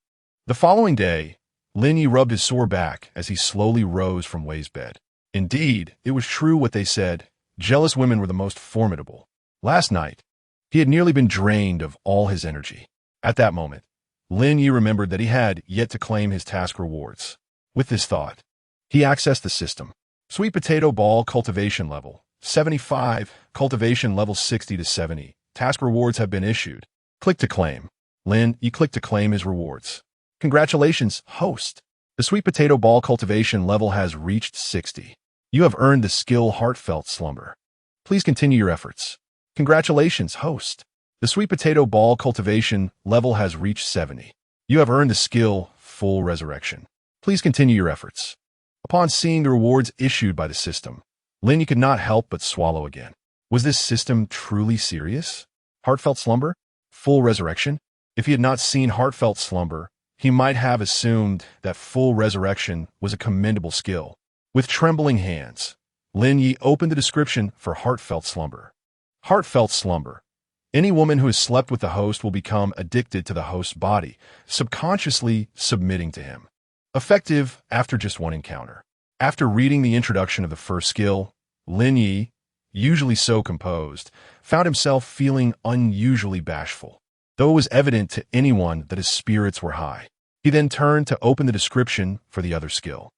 Speaker 1: The following day, Lin Ye rubbed his sore back as he slowly rose from Wei's bed. Indeed, it was true what they said. Jealous women were the most formidable. Last night, he had nearly been drained of all his energy. At that moment, Lin Ye remembered that he had yet to claim his task rewards. With this thought, he accessed the system. Sweet potato ball cultivation level, 75, cultivation level 60 to 70. Task rewards have been issued. Click to claim. Lin Ye clicked to claim his rewards. Congratulations, host. The sweet potato ball cultivation level has reached 60. You have earned the skill Heartfelt Slumber. Please continue your efforts. Congratulations, host. The sweet potato ball cultivation level has reached 70. You have earned the skill Full Resurrection. Please continue your efforts. Upon seeing the rewards issued by the system, Lin Ye could not help but swallow again. Was this system truly serious? Heartfelt Slumber? Full Resurrection? If he had not seen Heartfelt Slumber, he might have assumed that Full Resurrection was a commendable skill. With trembling hands, Lin Ye opened the description for Heartfelt Slumber. Heartfelt Slumber. Any woman who has slept with the host will become addicted to the host's body, subconsciously submitting to him. Effective after just one encounter. After reading the introduction of the first skill, Lin Ye, usually so composed, found himself feeling unusually bashful, though it was evident to anyone that his spirits were high. He then turned to open the description for the other skill.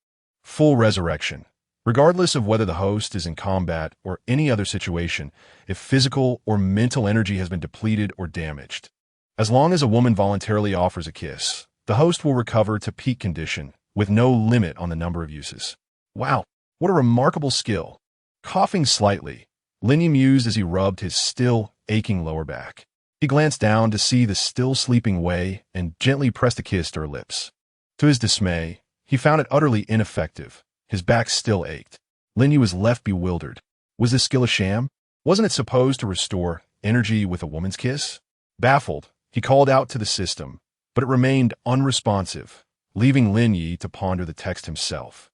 Speaker 1: Full Resurrection. Regardless of whether the host is in combat or any other situation, if physical or mental energy has been depleted or damaged. As long as a woman voluntarily offers a kiss, the host will recover to peak condition with no limit on the number of uses. Wow, what a remarkable skill. Coughing slightly, Lin Ye mused as he rubbed his still aching lower back. He glanced down to see the still sleeping Wei and gently pressed a kiss to her lips. To his dismay, he found it utterly ineffective. His back still ached. Lin Ye was left bewildered. Was this skill a sham? Wasn't it supposed to restore energy with a woman's kiss? Baffled, he called out to the system, but it remained unresponsive, leaving Lin Ye to ponder the text himself.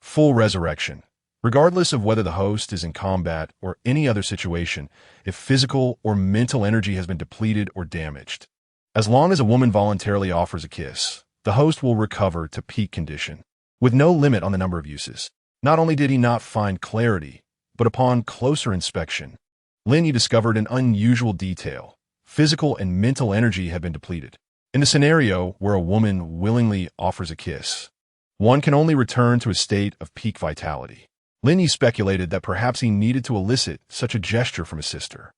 Speaker 1: Full Resurrection. Regardless of whether the host is in combat or any other situation, if physical or mental energy has been depleted or damaged. As long as a woman voluntarily offers a kiss, the host will recover to peak condition, with no limit on the number of uses. Not only did he not find clarity, but upon closer inspection, Lin Ye discovered an unusual detail. Physical and mental energy had been depleted. In the scenario where a woman willingly offers a kiss, one can only return to a state of peak vitality. Lin Ye speculated that perhaps he needed to elicit such a gesture from his sister.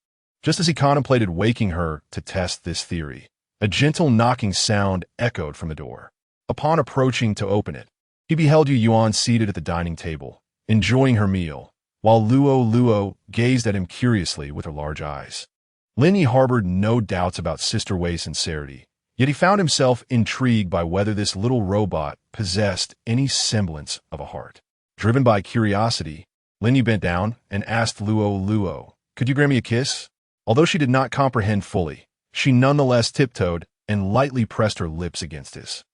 Speaker 1: Just as he contemplated waking her to test this theory, a gentle knocking sound echoed from the door. Upon approaching to open it, he beheld Yu Yuan seated at the dining table, enjoying her meal, while Luo gazed at him curiously with her large eyes. Lin Ye harbored no doubts about Sister Wei's sincerity, yet he found himself intrigued by whether this little robot possessed any semblance of a heart. Driven by curiosity, Lin Ye bent down and asked Luo, "Could you grant me a kiss?" Although she did not comprehend fully, she nonetheless tiptoed and lightly pressed her lips against his.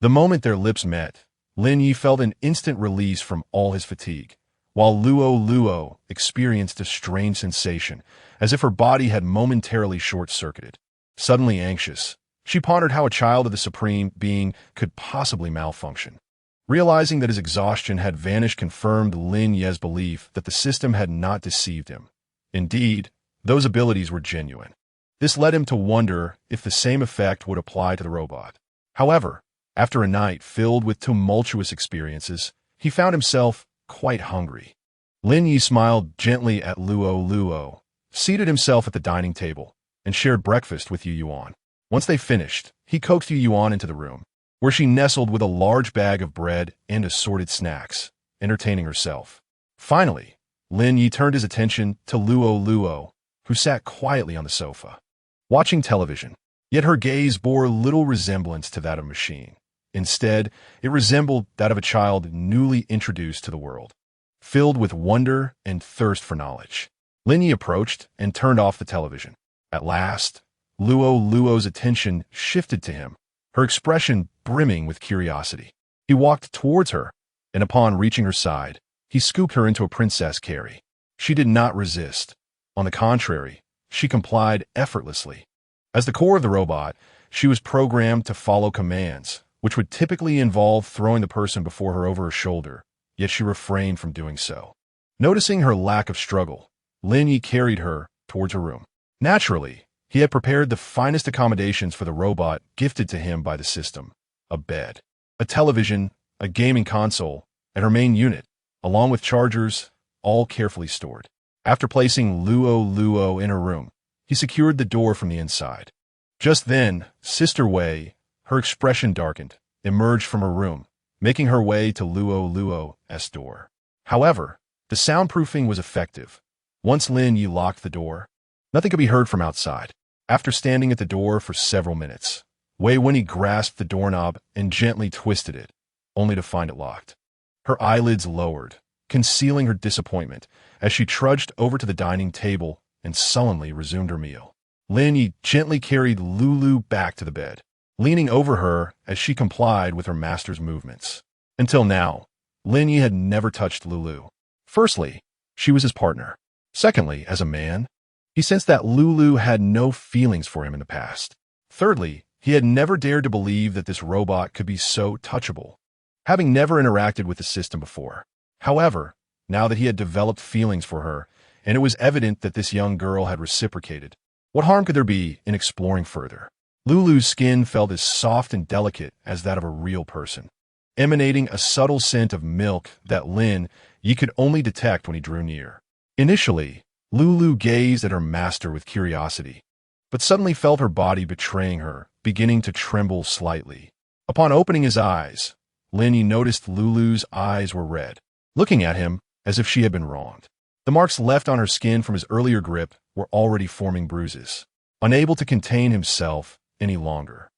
Speaker 1: The moment their lips met, Lin Ye felt an instant release from all his fatigue, while Luo experienced a strange sensation, as if her body had momentarily short-circuited. Suddenly anxious, she pondered how a child of the Supreme Being could possibly malfunction. Realizing that his exhaustion had vanished confirmed Lin Ye's belief that the system had not deceived him. Indeed, those abilities were genuine. This led him to wonder if the same effect would apply to the robot. However, after a night filled with tumultuous experiences, he found himself quite hungry. Lin Ye smiled gently at Luo, seated himself at the dining table, and shared breakfast with Yu Yuan. Once they finished, he coaxed Yu Yuan into the room, where she nestled with a large bag of bread and assorted snacks, entertaining herself. Finally, Lin Ye turned his attention to Luo, who sat quietly on the sofa, watching television, yet her gaze bore little resemblance to that of a machine. Instead, it resembled that of a child newly introduced to the world, filled with wonder and thirst for knowledge. Lin Ye approached and turned off the television. At last, Luo's attention shifted to him, her expression brimming with curiosity. He walked towards her, and upon reaching her side, he scooped her into a princess carry. She did not resist. On the contrary, she complied effortlessly. As the core of the robot, she was programmed to follow commands, which would typically involve throwing the person before her over her shoulder, yet she refrained from doing so. Noticing her lack of struggle, Lin Ye carried her towards her room. Naturally, he had prepared the finest accommodations for the robot gifted to him by the system: a bed, a television, a gaming console, and her main unit, along with chargers, all carefully stored. After placing Luo in her room, he secured the door from the inside. Just then, Sister Wei, her expression darkened, emerged from her room, making her way to Luo's door. However, the soundproofing was effective. Once Lin Ye locked the door, nothing could be heard from outside. After standing at the door for several minutes, Wei Winnie grasped the doorknob and gently twisted it, only to find it locked. Her eyelids lowered, concealing her disappointment as she trudged over to the dining table and sullenly resumed her meal. Lin Ye gently carried Lulu back to the bed, leaning over her as she complied with her master's movements. Until now, Lin Ye had never touched Lulu. Firstly, she was his partner. Secondly, as a man, he sensed that Lulu had no feelings for him in the past. Thirdly, he had never dared to believe that this robot could be so touchable, having never interacted with the system before. However, now that he had developed feelings for her, and it was evident that this young girl had reciprocated, what harm could there be in exploring further? Lulu's skin felt as soft and delicate as that of a real person, emanating a subtle scent of milk that Lin Ye could only detect when he drew near. Initially, Lulu gazed at her master with curiosity, but suddenly felt her body betraying her, beginning to tremble slightly. Upon opening his eyes, Lin Ye noticed Lulu's eyes were red, looking at him as if she had been wronged. The marks left on her skin from his earlier grip were already forming bruises. Unable to contain himself any longer,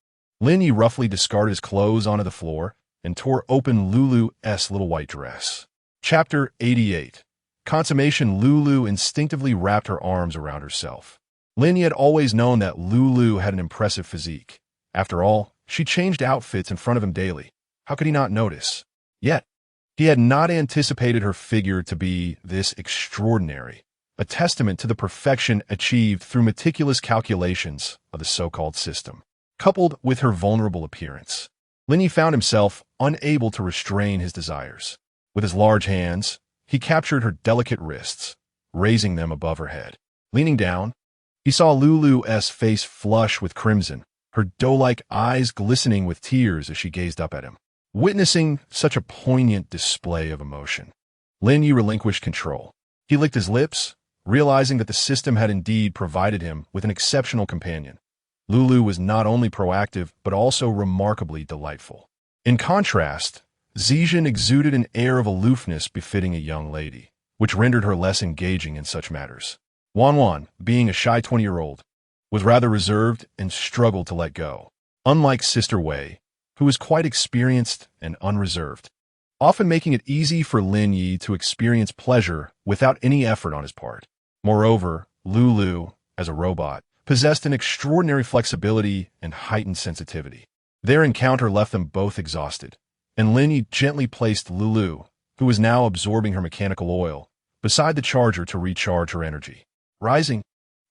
Speaker 1: Lin Ye roughly discarded his clothes onto the floor and tore open Lulu's little white dress. Chapter 88. Consummation. Lulu instinctively wrapped her arms around herself. Lin Ye had always known that Lulu had an impressive physique. After all, she changed outfits in front of him daily. How could he not notice? Yet, he had not anticipated her figure to be this extraordinary, a testament to the perfection achieved through meticulous calculations of the so-called system. Coupled with her vulnerable appearance, Lin Ye found himself unable to restrain his desires. With his large hands, he captured her delicate wrists, raising them above her head. Leaning down, he saw Lulu's face flush with crimson, her doe-like eyes glistening with tears as she gazed up at him. Witnessing such a poignant display of emotion, Lin Ye relinquished control. He licked his lips, realizing that the system had indeed provided him with an exceptional companion. Lulu was not only proactive, but also remarkably delightful. In contrast, Zijin exuded an air of aloofness befitting a young lady, which rendered her less engaging in such matters. Wanwan, being a shy 20-year-old, was rather reserved and struggled to let go, unlike Sister Wei, who was quite experienced and unreserved, often making it easy for Lin Ye to experience pleasure without any effort on his part. Moreover, Lulu, as a robot, possessed an extraordinary flexibility and heightened sensitivity. Their encounter left them both exhausted, and Lin Ye gently placed Lulu, who was now absorbing her mechanical oil, beside the charger to recharge her energy. Rising,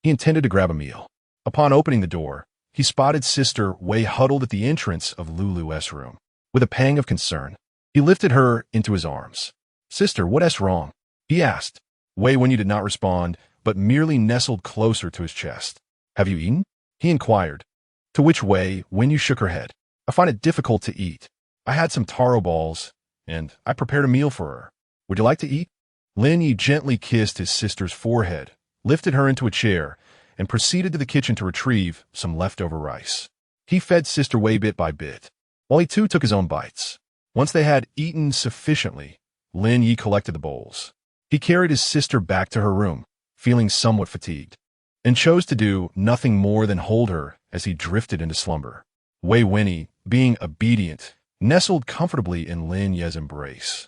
Speaker 1: he intended to grab a meal. Upon opening the door, he spotted Sister Wei huddled at the entrance of Lulu's room. With a pang of concern, he lifted her into his arms. "Sister, what's wrong?" he asked. Wei Wenyu did not respond, but merely nestled closer to his chest. "Have you eaten?" he inquired, to which Wei Wenyu shook her head. "I find it difficult to eat. I had some taro balls, and I prepared a meal for her. Would you like to eat?" Lin Ye gently kissed his sister's forehead, lifted her into a chair, and proceeded to the kitchen to retrieve some leftover rice. He fed Sister Wei bit by bit, while he too took his own bites. Once they had eaten sufficiently, Lin Ye collected the bowls. He carried his sister back to her room, feeling somewhat fatigued, and chose to do nothing more than hold her as he drifted into slumber. Wei Wenyu, being obedient, nestled comfortably in Lin Ye's embrace,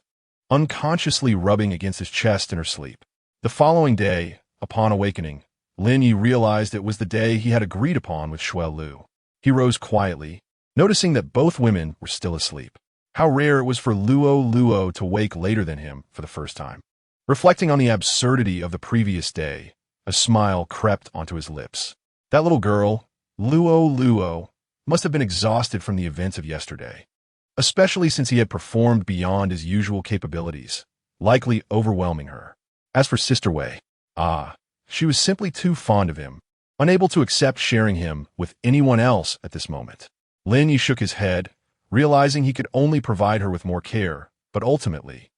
Speaker 1: unconsciously rubbing against his chest in her sleep. The following day, upon awakening, Lin Ye realized it was the day he had agreed upon with Shuai Lu. He rose quietly, noticing that both women were still asleep. How rare it was for Luo to wake later than him for the first time. Reflecting on the absurdity of the previous day, a smile crept onto his lips. That little girl, Luo, must have been exhausted from the events of yesterday, especially since he had performed beyond his usual capabilities, likely overwhelming her. As for Sister Wei, she was simply too fond of him, unable to accept sharing him with anyone else at this moment. Lin Ye shook his head, realizing he could only provide her with more care, but ultimately,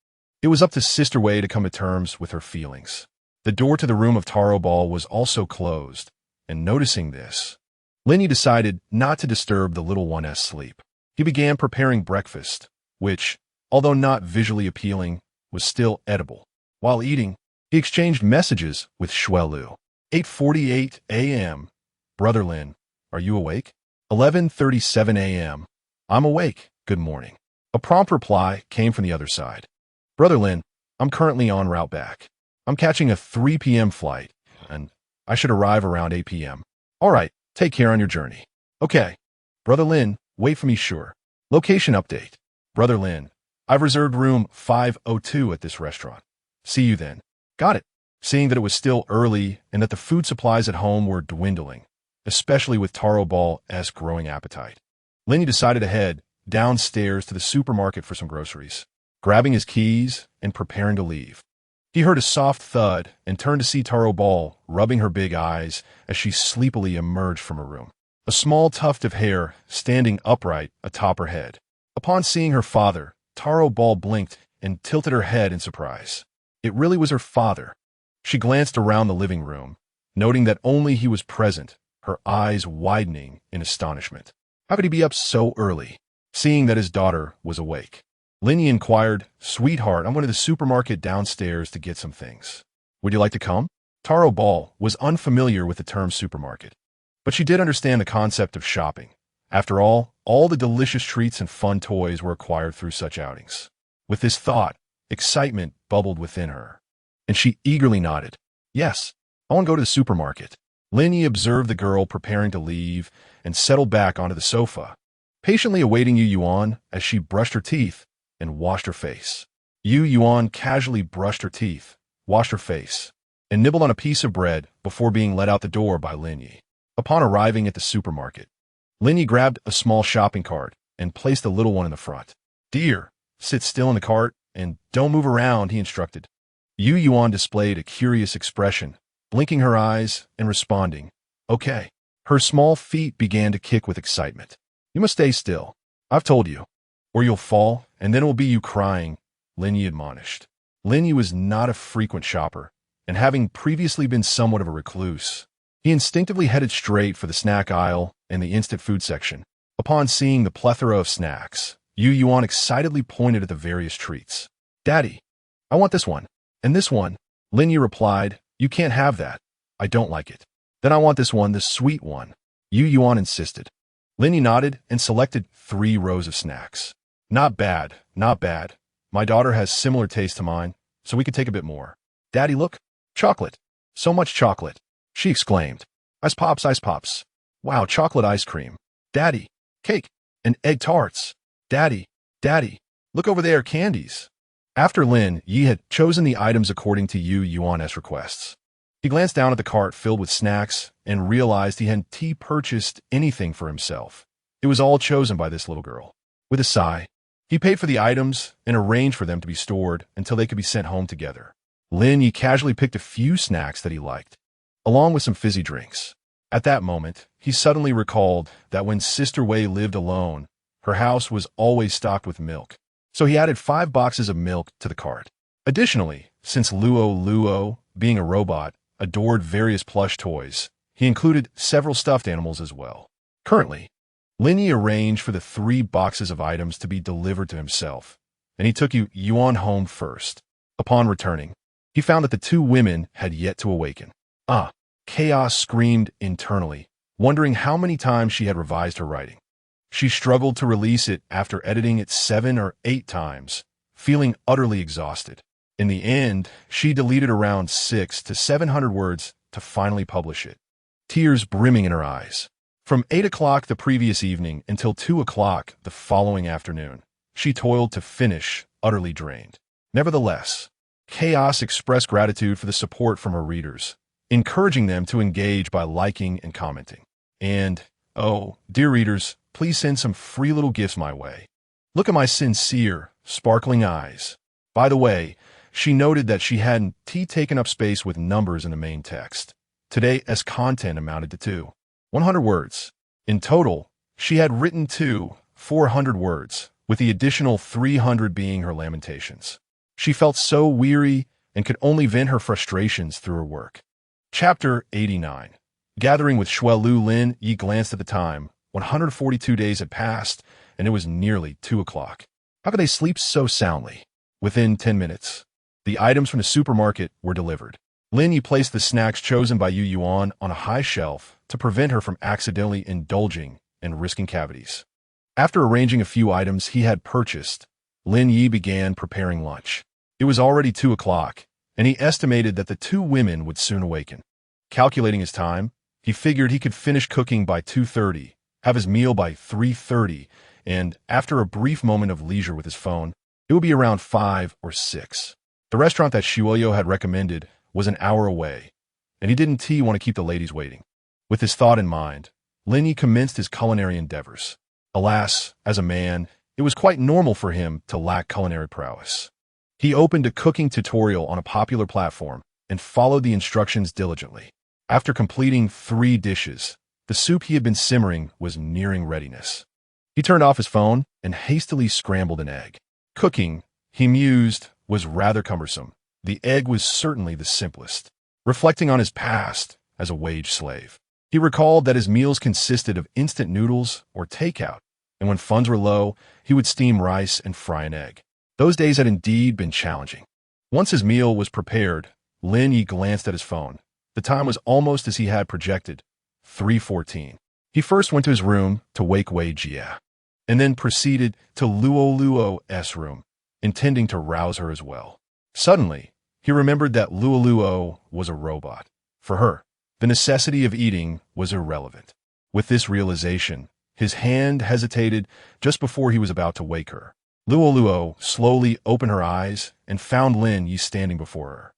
Speaker 1: it was up to Sister Wei to come to terms with her feelings. The door to the room of Taro Ball was also closed, and noticing this, Lin Ye decided not to disturb the little one's sleep. He began preparing breakfast, which, although not visually appealing, was still edible. While eating, he exchanged messages with Shuai Lu. 8:48 a.m. Brother Lin, are you awake? 11:37 a.m. I'm awake, good morning. A prompt reply came from the other side. Brother Lin, I'm currently en route back. I'm catching a 3 p.m. flight, and I should arrive around 8 p.m. All right, take care on your journey. Okay. Brother Lin, wait for me, sure. Location update. Brother Lin, I've reserved room 502 at this restaurant. See you then. Got it. Seeing that it was still early and that the food supplies at home were dwindling, especially with Taro Ball's growing appetite, Lin Ye decided to head downstairs to the supermarket for some groceries, grabbing his keys and preparing to leave. He heard a soft thud and turned to see Taro Ball rubbing her big eyes as she sleepily emerged from her room, a small tuft of hair standing upright atop her head. Upon seeing her father, Taro Ball blinked and tilted her head in surprise. It really was her father. She glanced around the living room, noting that only he was present, her eyes widening in astonishment. How could he be up so early? Seeing that his daughter was awake, Lin Ye inquired, Sweetheart, I'm going to the supermarket downstairs to get some things. Would you like to come? Taro Ball was unfamiliar with the term supermarket, but she did understand the concept of shopping. After all the delicious treats and fun toys were acquired through such outings. With this thought, excitement bubbled within her, and she eagerly nodded. Yes, I want to go to the supermarket. Lin Ye observed the girl preparing to leave and settled back onto the sofa, patiently awaiting Yu Yuan as she brushed her teeth and washed her face. Yu Yuan casually brushed her teeth, washed her face, and nibbled on a piece of bread before being led out the door by Lin Ye. Upon arriving at the supermarket, Lin Ye grabbed a small shopping cart and placed the little one in the front. Dear, sit still in the cart and don't move around, he instructed. Yu Yuan displayed a curious expression, blinking her eyes and responding, okay. Her small feet began to kick with excitement. You must stay still. I've told you. Or you'll fall, and then it will be you crying, Lin Ye admonished. Lin Ye was not a frequent shopper, and having previously been somewhat of a recluse, he instinctively headed straight for the snack aisle and the instant food section. Upon seeing the plethora of snacks, Yu Yuan excitedly pointed at the various treats. "Daddy, I want this one. And this one." Lin Ye replied, "You can't have that. I don't like it." "Then I want this one, this sweet one," Yu Yuan insisted. Lin Ye nodded and selected 3 rows of snacks. Not bad, not bad. My daughter has similar taste to mine, so we could take a bit more." "Daddy, look. Chocolate. So much chocolate," she exclaimed. Ice pops, ice pops. Wow, chocolate ice cream. Daddy, cake and egg tarts. Daddy, Daddy, look over there, candies." After Lin Ye had chosen the items according to Yu Yuan's requests, he glanced down at the cart filled with snacks and realized he hadn't purchased anything for himself. It was all chosen by this little girl. With a sigh, he paid for the items and arranged for them to be stored until they could be sent home together. Lin Ye casually picked a few snacks that he liked, along with some fizzy drinks. At that moment, he suddenly recalled that when Sister Wei lived alone, her house was always stocked with milk. So he added 5 boxes of milk to the cart. Additionally, since Luo, being a robot, adored various plush toys, he included several stuffed animals as well. Currently, Lin Ye arranged for the 3 boxes of items to be delivered to himself, and he took Yu Yuan home first. Upon returning, he found that the 2 women had yet to awaken. Chaos screamed internally, wondering how many times she had revised her writing. She struggled to release it after editing it 7 or 8 times, feeling utterly exhausted. In the end, she deleted around 600 to 700 words to finally publish it, tears brimming in her eyes. From 8 o'clock the previous evening until 2 o'clock the following afternoon, she toiled to finish, utterly drained. Nevertheless, Chaos expressed gratitude for the support from her readers, encouraging them to engage by liking and commenting. And, oh, dear readers, please send some free little gifts my way. Look at my sincere, sparkling eyes. By the way, she noted that she hadn't taken up space with numbers in the main text. Today's content amounted to 100 words. In total, she had written 400 words, with the additional 300 being her lamentations. She felt so weary and could only vent her frustrations through her work. Chapter 89. Gathering with Shuelu, Lin Ye glanced at the time. 142 days had passed, and it was nearly 2 o'clock. How could they sleep so soundly? Within 10 minutes, the items from the supermarket were delivered. Lin Ye placed the snacks chosen by Yu Yuan on a high shelf to prevent her from accidentally indulging and risking cavities. After arranging a few items he had purchased, Lin Ye began preparing lunch. It was already 2 o'clock, and he estimated that the 2 women would soon awaken. Calculating his time, he figured he could finish cooking by 2:30, have his meal by 3:30, and, after a brief moment of leisure with his phone, it would be around 5 or 6. The restaurant that Shuoyo had recommended was an hour away, and he didn't want to keep the ladies waiting. With this thought in mind, Lin Ye commenced his culinary endeavors. Alas, as a man, it was quite normal for him to lack culinary prowess. He opened a cooking tutorial on a popular platform and followed the instructions diligently. After completing 3 dishes, the soup he had been simmering was nearing readiness. He turned off his phone and hastily scrambled an egg. Cooking, he mused, was rather cumbersome. The egg was certainly the simplest. Reflecting on his past as a wage slave, he recalled that his meals consisted of instant noodles or takeout, and when funds were low, he would steam rice and fry an egg. Those days had indeed been challenging. Once his meal was prepared, Lin Ye glanced at his phone. The time was almost as he had projected, 3:14. He first went to his room to wake Wei Jia, and then proceeded to Luo's room, intending to rouse her as well. Suddenly, he remembered that Luo was a robot. For her, the necessity of eating was irrelevant. With this realization, his hand hesitated just before he was about to wake her. Luo slowly opened her eyes and found Lin Ye standing before her,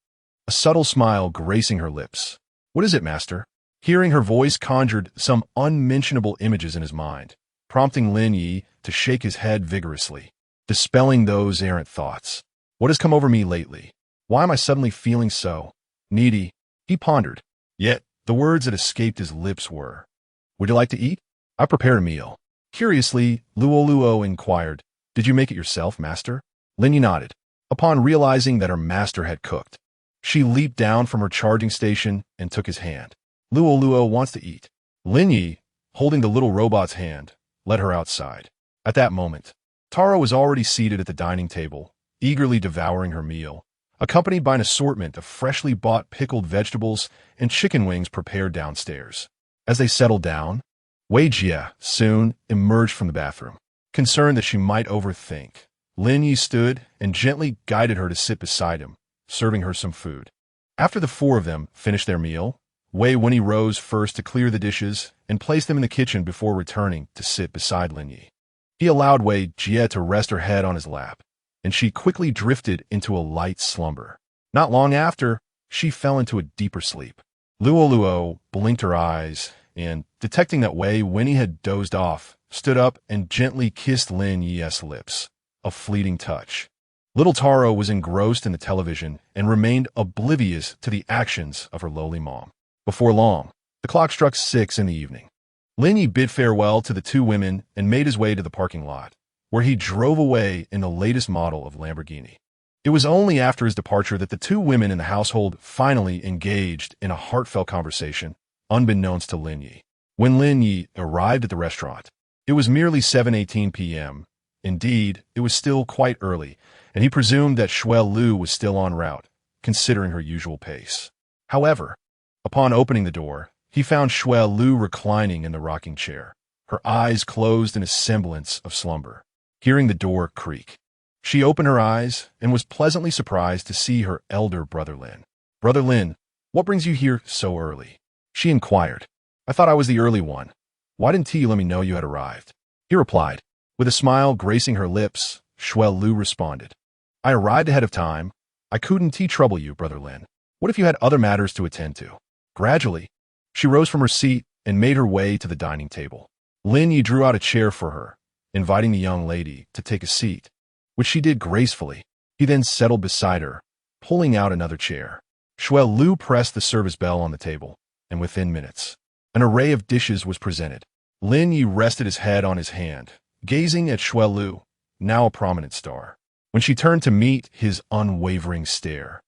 Speaker 1: a subtle smile gracing her lips. "What is it, master?" Hearing her voice conjured some unmentionable images in his mind, prompting Lin Ye to shake his head vigorously, dispelling those errant thoughts. "What has come over me lately? Why am I suddenly feeling so needy?" He pondered. Yet, the words that escaped his lips were, "Would you like to eat? I prepared a meal." Curiously, Luo inquired, "Did you make it yourself, master?" Lin Ye nodded. Upon realizing that her master had cooked, She leaped down from her charging station and took his hand. Luo wants to eat. Lin Ye, holding the little robot's hand, led her outside. At that moment, Tara was already seated at the dining table, eagerly devouring her meal, accompanied by an assortment of freshly bought pickled vegetables and chicken wings prepared downstairs. As they settled down, Wei Jie soon emerged from the bathroom. Concerned that she might overthink, Lin Yi stood and gently guided her to sit beside him, serving her some food. After the four of them finished their meal, Wei Winnie rose first to clear the dishes and place them in the kitchen before returning to sit beside Lin Yi. He allowed Wei Jie to rest her head on his lap, and she quickly drifted into a light slumber. Not long after, she fell into a deeper sleep. Luo blinked her eyes and, detecting that Wei Winnie had dozed off, stood up and gently kissed Lin Ye's lips, a fleeting touch. Little Taro was engrossed in the television and remained oblivious to the actions of her lowly mom. Before long, the clock struck 6 in the evening. Lin Ye bid farewell to the two women and made his way to the parking lot, where he drove away in the latest model of Lamborghini. It was only after his departure that the two women in the household finally engaged in a heartfelt conversation, unbeknownst to Lin Ye. When Lin Ye arrived at the restaurant, it was merely 7:18 p.m. Indeed, it was still quite early, and he presumed that Shuel Lu was still en route, considering her usual pace. However, upon opening the door, he found Shuel Lu reclining in the rocking chair, her eyes closed in a semblance of slumber. Hearing the door creak, she opened her eyes and was pleasantly surprised to see her elder brother Lin. "Brother Lin, what brings you here so early?" she inquired. "I thought I was the early one. Why didn't you let me know you had arrived?" He replied. With a smile gracing her lips, Shuel Lu responded, "I arrived ahead of time. I couldn't trouble you, Brother Lin. What if you had other matters to attend to?" Gradually, she rose from her seat and made her way to the dining table. Lin Yi drew out a chair for her, inviting the young lady to take a seat, which she did gracefully. He then settled beside her, pulling out another chair. Shuel Lu pressed the service bell on the table, and within minutes, an array of dishes was presented. Lin Yi rested his head on his hand, gazing at Shuel Lu, now a prominent star. When she turned to meet his unwavering stare,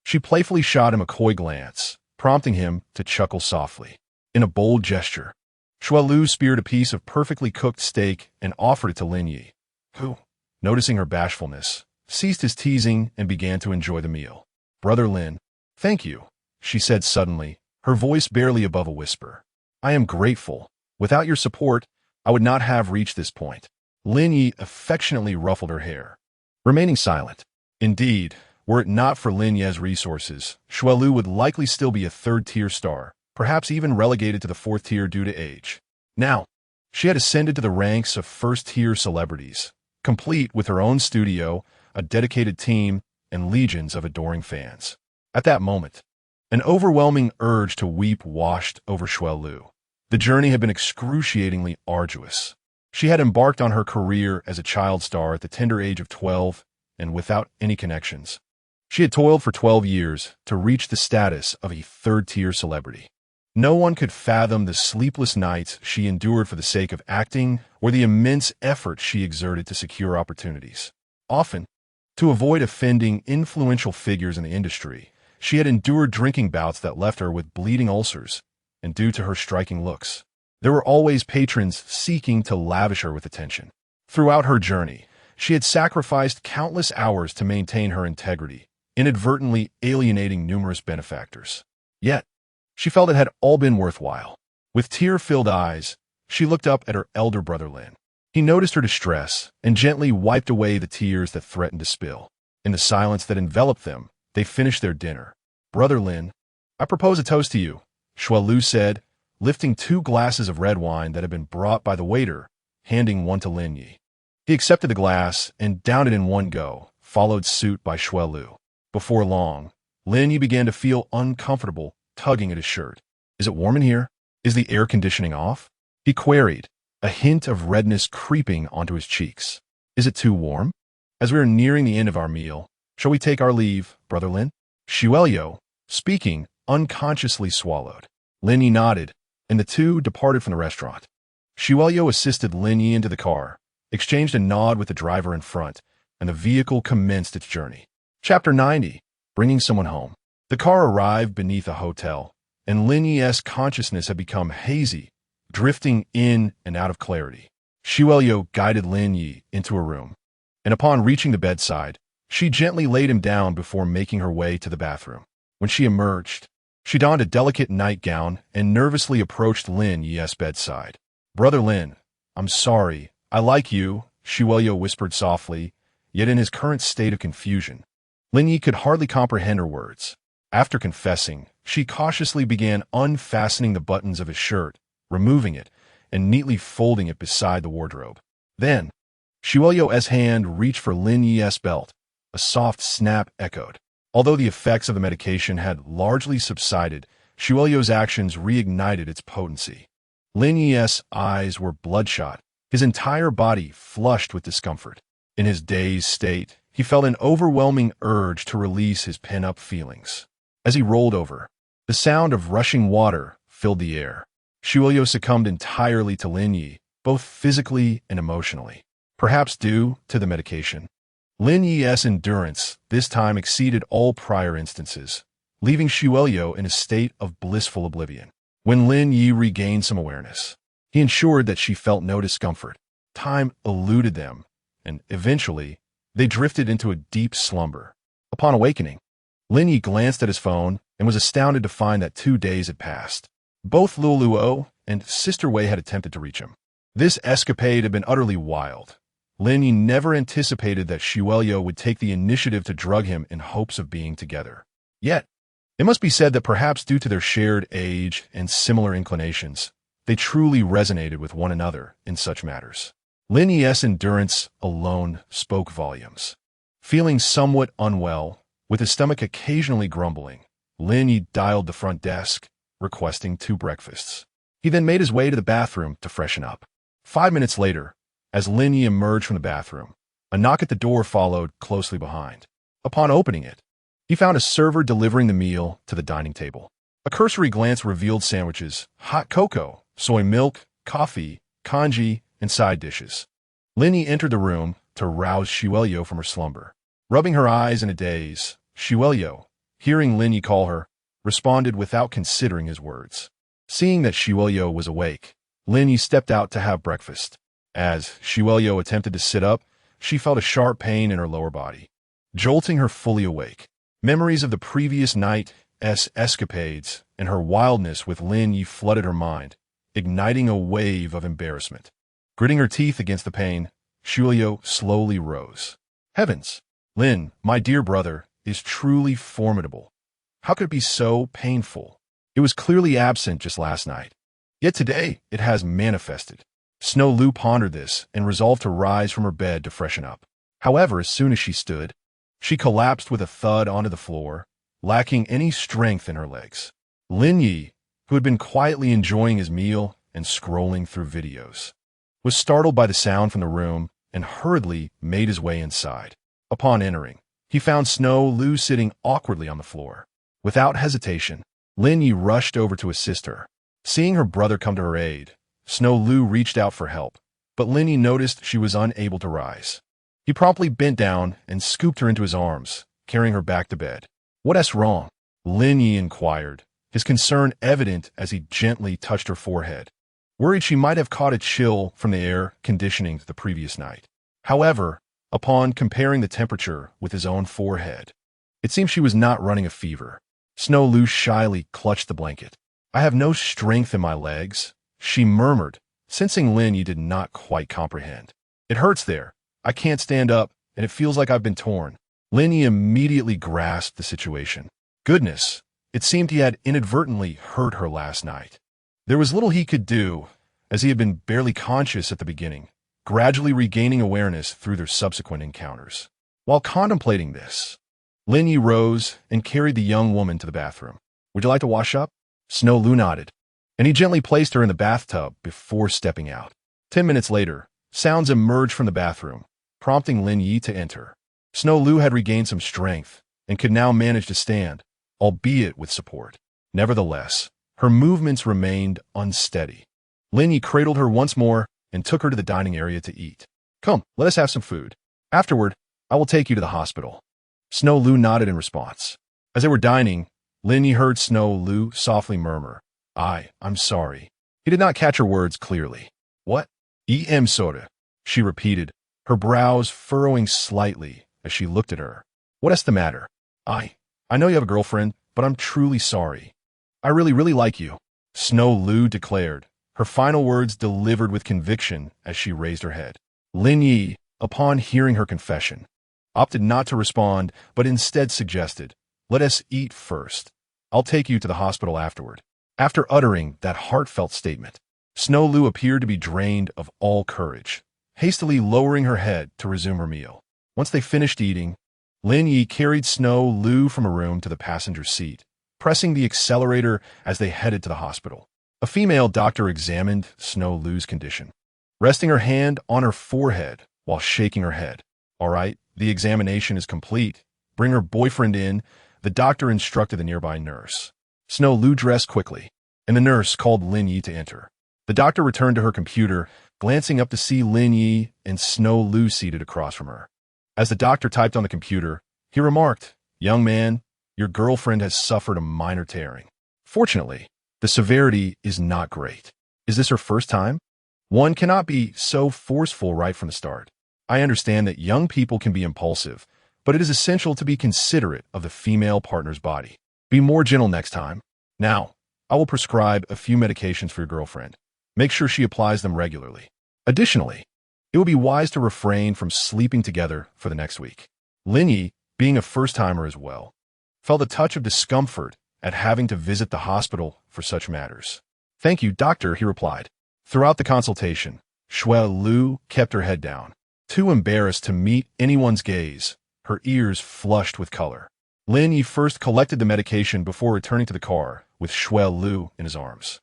Speaker 1: she playfully shot him a coy glance, prompting him to chuckle softly. In a bold gesture, Shuel Lu speared a piece of perfectly cooked steak and offered it to Lin Yi, who, noticing her bashfulness, ceased his teasing and began to enjoy the meal. "Brother Lin, thank you," she said suddenly, her voice barely above a whisper. "I am grateful. Without your support, I would not have reached this point." Lin Yi affectionately ruffled her hair, remaining silent. Indeed, were it not for Lin Ye's resources, Shuel Lu would likely still be a third-tier star, perhaps even relegated to the fourth tier due to age. Now, she had ascended to the ranks of first-tier celebrities, complete with her own studio, a dedicated team, and legions of adoring fans. At that moment, an overwhelming urge to weep washed over Shuel Lu. The journey had been excruciatingly arduous. She had embarked on her career as a child star at the tender age of 12 and without any connections. She had toiled for 12 years to reach the status of a third-tier celebrity. No one could fathom the sleepless nights she endured for the sake of acting or the immense effort she exerted to secure opportunities. Often, to avoid offending influential figures in the industry, she had endured drinking bouts that left her with bleeding ulcers, and due to her striking looks, there were always patrons seeking to lavish her with attention. Throughout her journey, she had sacrificed countless hours to maintain her integrity, inadvertently alienating numerous benefactors. Yet, she felt it had all been worthwhile. With tear-filled eyes, she looked up at her elder brother Lin. He noticed her distress and gently wiped away the tears that threatened to spill. In the silence that enveloped them, they finished their dinner. "Brother Lin, I propose a toast to you," Shuel Lu said, lifting 2 glasses of red wine that had been brought by the waiter, handing one to Lin Yi. He accepted the glass and downed it in one go, followed suit by Shuel Lu. Before long, Lin Yi began to feel uncomfortable, tugging at his shirt. "Is it warm in here? Is the air conditioning off?" he queried, a hint of redness creeping onto his cheeks. "Is it too warm? As we are nearing the end of our meal, shall we take our leave, Brother Lin?" Shuel, speaking, unconsciously swallowed. Lin Yi nodded, and the two departed from the restaurant. Shuel assisted Lin Yi into the car, exchanged a nod with the driver in front, and the vehicle commenced its journey. Chapter 90. Bringing Someone Home. The car arrived beneath a hotel, and Lin Ye's consciousness had become hazy, drifting in and out of clarity. Xiuelio guided Lin Ye into a room, and upon reaching the bedside, she gently laid him down before making her way to the bathroom. When she emerged, she donned a delicate nightgown and nervously approached Lin Ye's bedside. "Brother Lin, I'm sorry. I like you," Xiuelio whispered softly, yet in his current state of confusion. Lin Ye could hardly comprehend her words. After confessing, she cautiously began unfastening the buttons of his shirt, removing it, and neatly folding it beside the wardrobe. Then, Xiuelio's hand reached for Lin Ye's belt. A soft snap echoed. Although the effects of the medication had largely subsided, Xiuelio's actions reignited its potency. Lin Ye's eyes were bloodshot, his entire body flushed with discomfort. In his dazed state, he felt an overwhelming urge to release his pent-up feelings. As he rolled over, the sound of rushing water filled the air. Xiuelio succumbed entirely to Lin Ye, both physically and emotionally. Perhaps due to the medication. Lin Ye's endurance this time exceeded all prior instances, leaving Xiuelio in a state of blissful oblivion. When Lin Ye regained some awareness, he ensured that she felt no discomfort. Time eluded them, and eventually, they drifted into a deep slumber. Upon awakening, Lin Ye glanced at his phone and was astounded to find that 2 days had passed. Both Luoluo and Sister Wei had attempted to reach him. This escapade had been utterly wild. Lin Ye never anticipated that Xiuelio would take the initiative to drug him in hopes of being together. Yet, it must be said that perhaps due to their shared age and similar inclinations, they truly resonated with one another in such matters. Lin Ye's endurance alone spoke volumes. Feeling somewhat unwell, with his stomach occasionally grumbling, Lin Ye dialed the front desk, requesting 2 breakfasts. He then made his way to the bathroom to freshen up. 5 minutes later, as Lin Ye emerged from the bathroom, a knock at the door followed closely behind. Upon opening it, he found a server delivering the meal to the dining table. A cursory glance revealed sandwiches, hot cocoa, soy milk, coffee, congee, and side dishes. Lin Ye entered the room to rouse Xiuelio from her slumber. Rubbing her eyes in a daze, Xiuelio, hearing Lin Ye call her, responded without considering his words. Seeing that Xiuelio was awake, Lin Ye stepped out to have breakfast. As Xiuelio attempted to sit up, she felt a sharp pain in her lower body, jolting her fully awake. Memories of the previous night's escapades and her wildness with Lin Ye flooded her mind, igniting a wave of embarrassment. Gritting her teeth against the pain, Xiuelio slowly rose. "Heavens! Lin, my dear brother, is truly formidable. How could it be so painful? It was clearly absent just last night. Yet today it has manifested." Snow Lu pondered this and resolved to rise from her bed to freshen up. However, as soon as she stood, she collapsed with a thud onto the floor, lacking any strength in her legs. Lin Ye, who had been quietly enjoying his meal and scrolling through videos, was startled by the sound from the room and hurriedly made his way inside. Upon entering, he found Snow Lu sitting awkwardly on the floor. Without hesitation, Lin Ye rushed over to assist her. Seeing her brother come to her aid, Snow Lu reached out for help, but Lin Ye noticed she was unable to rise. He promptly bent down and scooped her into his arms, carrying her back to bed. "What's wrong?" Lin Ye inquired, his concern evident as he gently touched her forehead, worried she might have caught a chill from the air conditioning the previous night. However, upon comparing the temperature with his own forehead, it seemed she was not running a fever. Snow Lu shyly clutched the blanket. "I have no strength in my legs," she murmured, sensing Lin Ye did not quite comprehend. "It hurts there. I can't stand up, and it feels like I've been torn." Lin Ye immediately grasped the situation. Goodness, it seemed he had inadvertently hurt her last night. There was little he could do, as he had been barely conscious at the beginning, gradually regaining awareness through their subsequent encounters. While contemplating this, Lin Ye rose and carried the young woman to the bathroom. "Would you like to wash up?" Snow Lu nodded, and he gently placed her in the bathtub before stepping out. 10 minutes later, sounds emerged from the bathroom, prompting Lin Ye to enter. Snow Lu had regained some strength and could now manage to stand, albeit with support. Nevertheless, her movements remained unsteady. Lin Ye cradled her once more and took her to the dining area to eat. "Come, let us have some food. Afterward, I will take you to the hospital." Snow Lu nodded in response. As they were dining, Lin Ye heard Snow Lu softly murmur, I'm sorry. He did not catch her words clearly. What? Em soda, she repeated, her brows furrowing slightly as she looked at her. What's the matter? I know you have a girlfriend, but I'm truly sorry. I really, really like you, Snow Lu declared, her final words delivered with conviction as she raised her head. Lin Ye, upon hearing her confession, opted not to respond, but instead suggested, let us eat first. I'll take you to the hospital afterward. After uttering that heartfelt statement, Snow Lu appeared to be drained of all courage, hastily lowering her head to resume her meal. Once they finished eating, Lin Ye carried Snow Lu from a room to the passenger seat, pressing the accelerator as they headed to the hospital. A female doctor examined Snow Lu's condition, resting her hand on her forehead while shaking her head. All right, the examination is complete. Bring her boyfriend in, the doctor instructed the nearby nurse. Snow Lu dressed quickly, and the nurse called Lin Ye to enter. The doctor returned to her computer, glancing up to see Lin Ye and Snow Lu seated across from her. As the doctor typed on the computer, he remarked, young man, your girlfriend has suffered a minor tearing. Fortunately, the severity is not great. Is this her first time? One cannot be so forceful right from the start. I understand that young people can be impulsive, but it is essential to be considerate of the female partner's body. Be more gentle next time. Now, I will prescribe a few medications for your girlfriend. Make sure she applies them regularly. Additionally, it would be wise to refrain from sleeping together for the next week. Lin Ye, being a first-timer as well, felt a touch of discomfort at having to visit the hospital for such matters. Thank you, doctor, he replied. Throughout the consultation, Shui Lu kept her head down, too embarrassed to meet anyone's gaze, her ears flushed with color. Lin Ye first collected the medication before returning to the car with Shui Lu in his arms.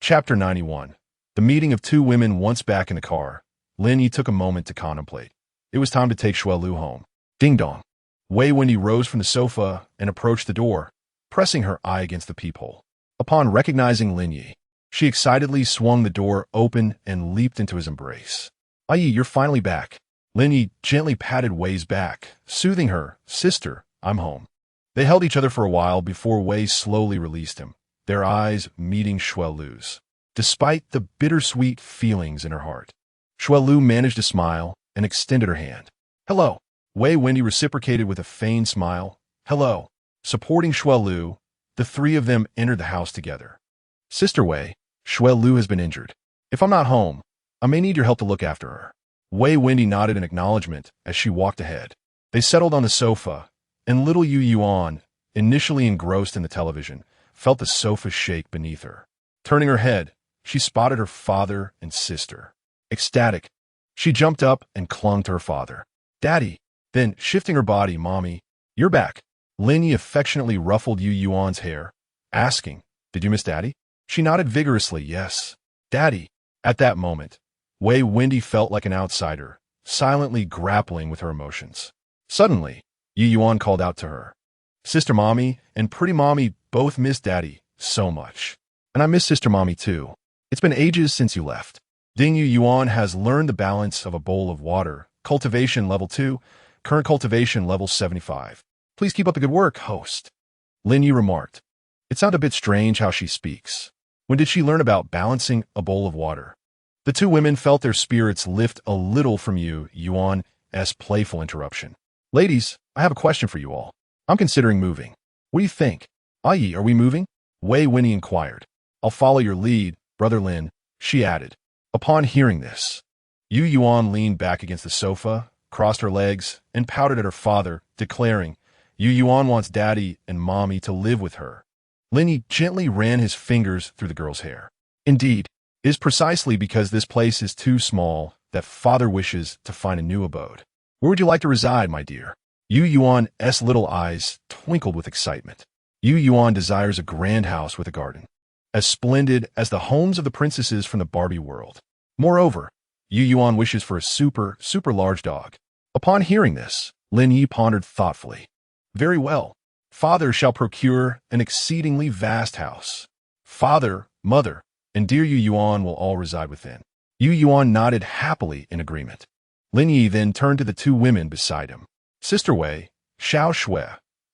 Speaker 1: Chapter 91. The meeting of two women. Once back in the car, Lin Ye took a moment to contemplate. It was time to take Shui Lu home. Ding dong. Wei Wendy rose from the sofa and approached the door, pressing her eye against the peephole. Upon recognizing Lin Ye, she excitedly swung the door open and leaped into his embrace. Yi, you're finally back. Lin Ye gently patted Wei's back, soothing her. Sister, I'm home. They held each other for a while before Wei slowly released him, their eyes meeting Shui Lu's. Despite the bittersweet feelings in her heart, Shui Lu managed to smile and extended her hand. Hello. Wei Wendy reciprocated with a feigned smile. Hello. Supporting Shui Lu, the three of them entered the house together. Sister Wei, Shui Lu has been injured. If I'm not home, I may need your help to look after her. Wei Wendy nodded in acknowledgement as she walked ahead. They settled on the sofa, and little Yu Yuan, initially engrossed in the television, felt the sofa shake beneath her. Turning her head, she spotted her father and sister. Ecstatic, she jumped up and clung to her father. Daddy. Then, shifting her body, Mommy, you're back. Lin Ye affectionately ruffled Yu Yuan's hair, asking, Did you miss Daddy? She nodded vigorously, yes. Daddy. At that moment, Wei Wendy felt like an outsider, silently grappling with her emotions. Suddenly, Yu Yuan called out to her. Sister Mommy and Pretty Mommy both miss Daddy so much. And I miss Sister Mommy too. It's been ages since you left. Ding Yu Yuan has learned the balance of a bowl of water. Cultivation level 2, current cultivation level 75. Please keep up the good work, host. Lin Ye remarked. It sounds a bit strange how she speaks. When did she learn about balancing a bowl of water? The two women felt their spirits lift a little from Yu Yuan's playful interruption. Ladies, I have a question for you all. I'm considering moving. What do you think? Yi, are we moving? Wei Wendy inquired. I'll follow your lead, Brother Lin, she added. Upon hearing this, Yu Yuan leaned back against the sofa, crossed her legs, and pouted at her father, declaring, Yu Yuan wants Daddy and Mommy to live with her. Lin Ye gently ran his fingers through the girl's hair. Indeed, it is precisely because this place is too small that Father wishes to find a new abode. Where would you like to reside, my dear? Yu Yuan's little eyes twinkled with excitement. Yu Yuan desires a grand house with a garden, as splendid as the homes of the princesses from the Barbie world. Moreover, Yu Yuan wishes for a super large dog. Upon hearing this, Lin Ye pondered thoughtfully. Very well. Father shall procure an exceedingly vast house. Father, Mother, and dear Yu Yuan will all reside within. Yu Yuan nodded happily in agreement. Lin Ye then turned to the two women beside him. Sister Wei, Xiao Shui,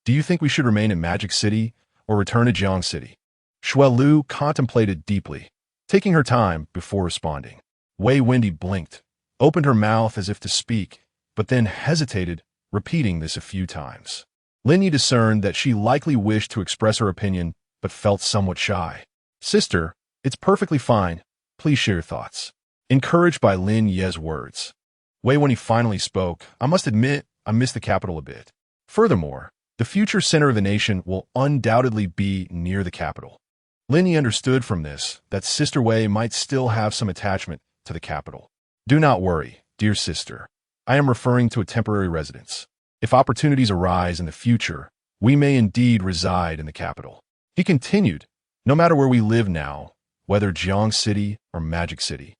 Speaker 1: do you think we should remain in Magic City, or return to Jiang City? Shui Lu contemplated deeply, taking her time before responding. Wei Wendy blinked, opened her mouth as if to speak, but then hesitated, repeating this a few times. Lin Ye discerned that she likely wished to express her opinion, but felt somewhat shy. Sister, it's perfectly fine. Please share your thoughts. Encouraged by Lin Ye's words. Wei Wendy finally spoke. I must admit, I miss the capital a bit. Furthermore, the future center of the nation will undoubtedly be near the capital. Lin Ye understood from this that Sister Wei might still have some attachment to the capital. Do not worry, dear sister. I am referring to a temporary residence. If opportunities arise in the future, we may indeed reside in the capital. He continued, no matter where we live now, whether Jiang City or Magic City,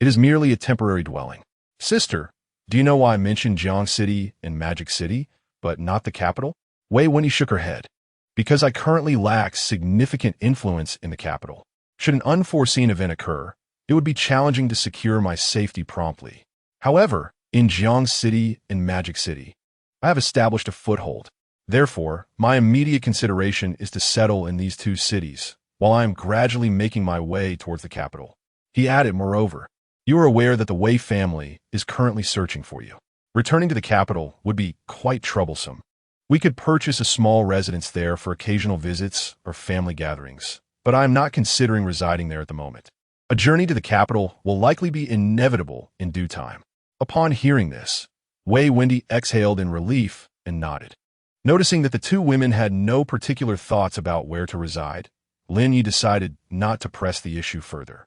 Speaker 1: it is merely a temporary dwelling. Sister, do you know why I mentioned Jiang City and Magic City, but not the capital? Wei Wendy shook her head. Because I currently lack significant influence in the capital. Should an unforeseen event occur, it would be challenging to secure my safety promptly. However, in Jiang City and Magic City, I have established a foothold. Therefore, my immediate consideration is to settle in these two cities, while I am gradually making my way towards the capital. He added, moreover, you are aware that the Wei family is currently searching for you. Returning to the capital would be quite troublesome. We could purchase a small residence there for occasional visits or family gatherings, but I am not considering residing there at the moment. A journey to the capital will likely be inevitable in due time. Upon hearing this, Wei Wendy exhaled in relief and nodded. Noticing that the two women had no particular thoughts about where to reside, Lin Ye decided not to press the issue further.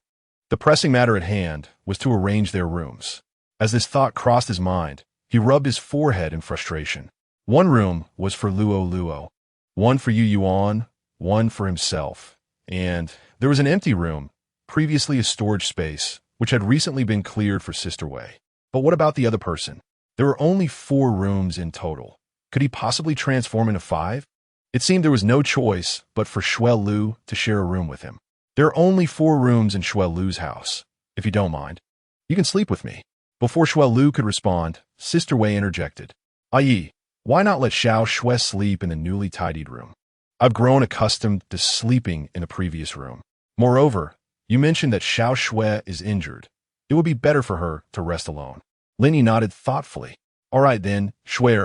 Speaker 1: The pressing matter at hand was to arrange their rooms. As this thought crossed his mind, he rubbed his forehead in frustration. One room was for Luo Luo, one for Yu Yuan, one for himself, and there was an empty room, previously a storage space, which had recently been cleared for Sister Wei. But what about the other person? There were only 4 rooms in total. Could he possibly transform into 5? It seemed there was no choice but for Shui Lu to share a room with him. There are only 4 rooms in Shui Lu's house, if you don't mind. You can sleep with me. Before Shui Lu could respond, Sister Wei interjected. Yi, why not let Xiao Shui sleep in the newly tidied room? I've grown accustomed to sleeping in the previous room. Moreover, you mentioned that Xiao Shui is injured. It would be better for her to rest alone. Lin Ye nodded thoughtfully. All right then, Shui,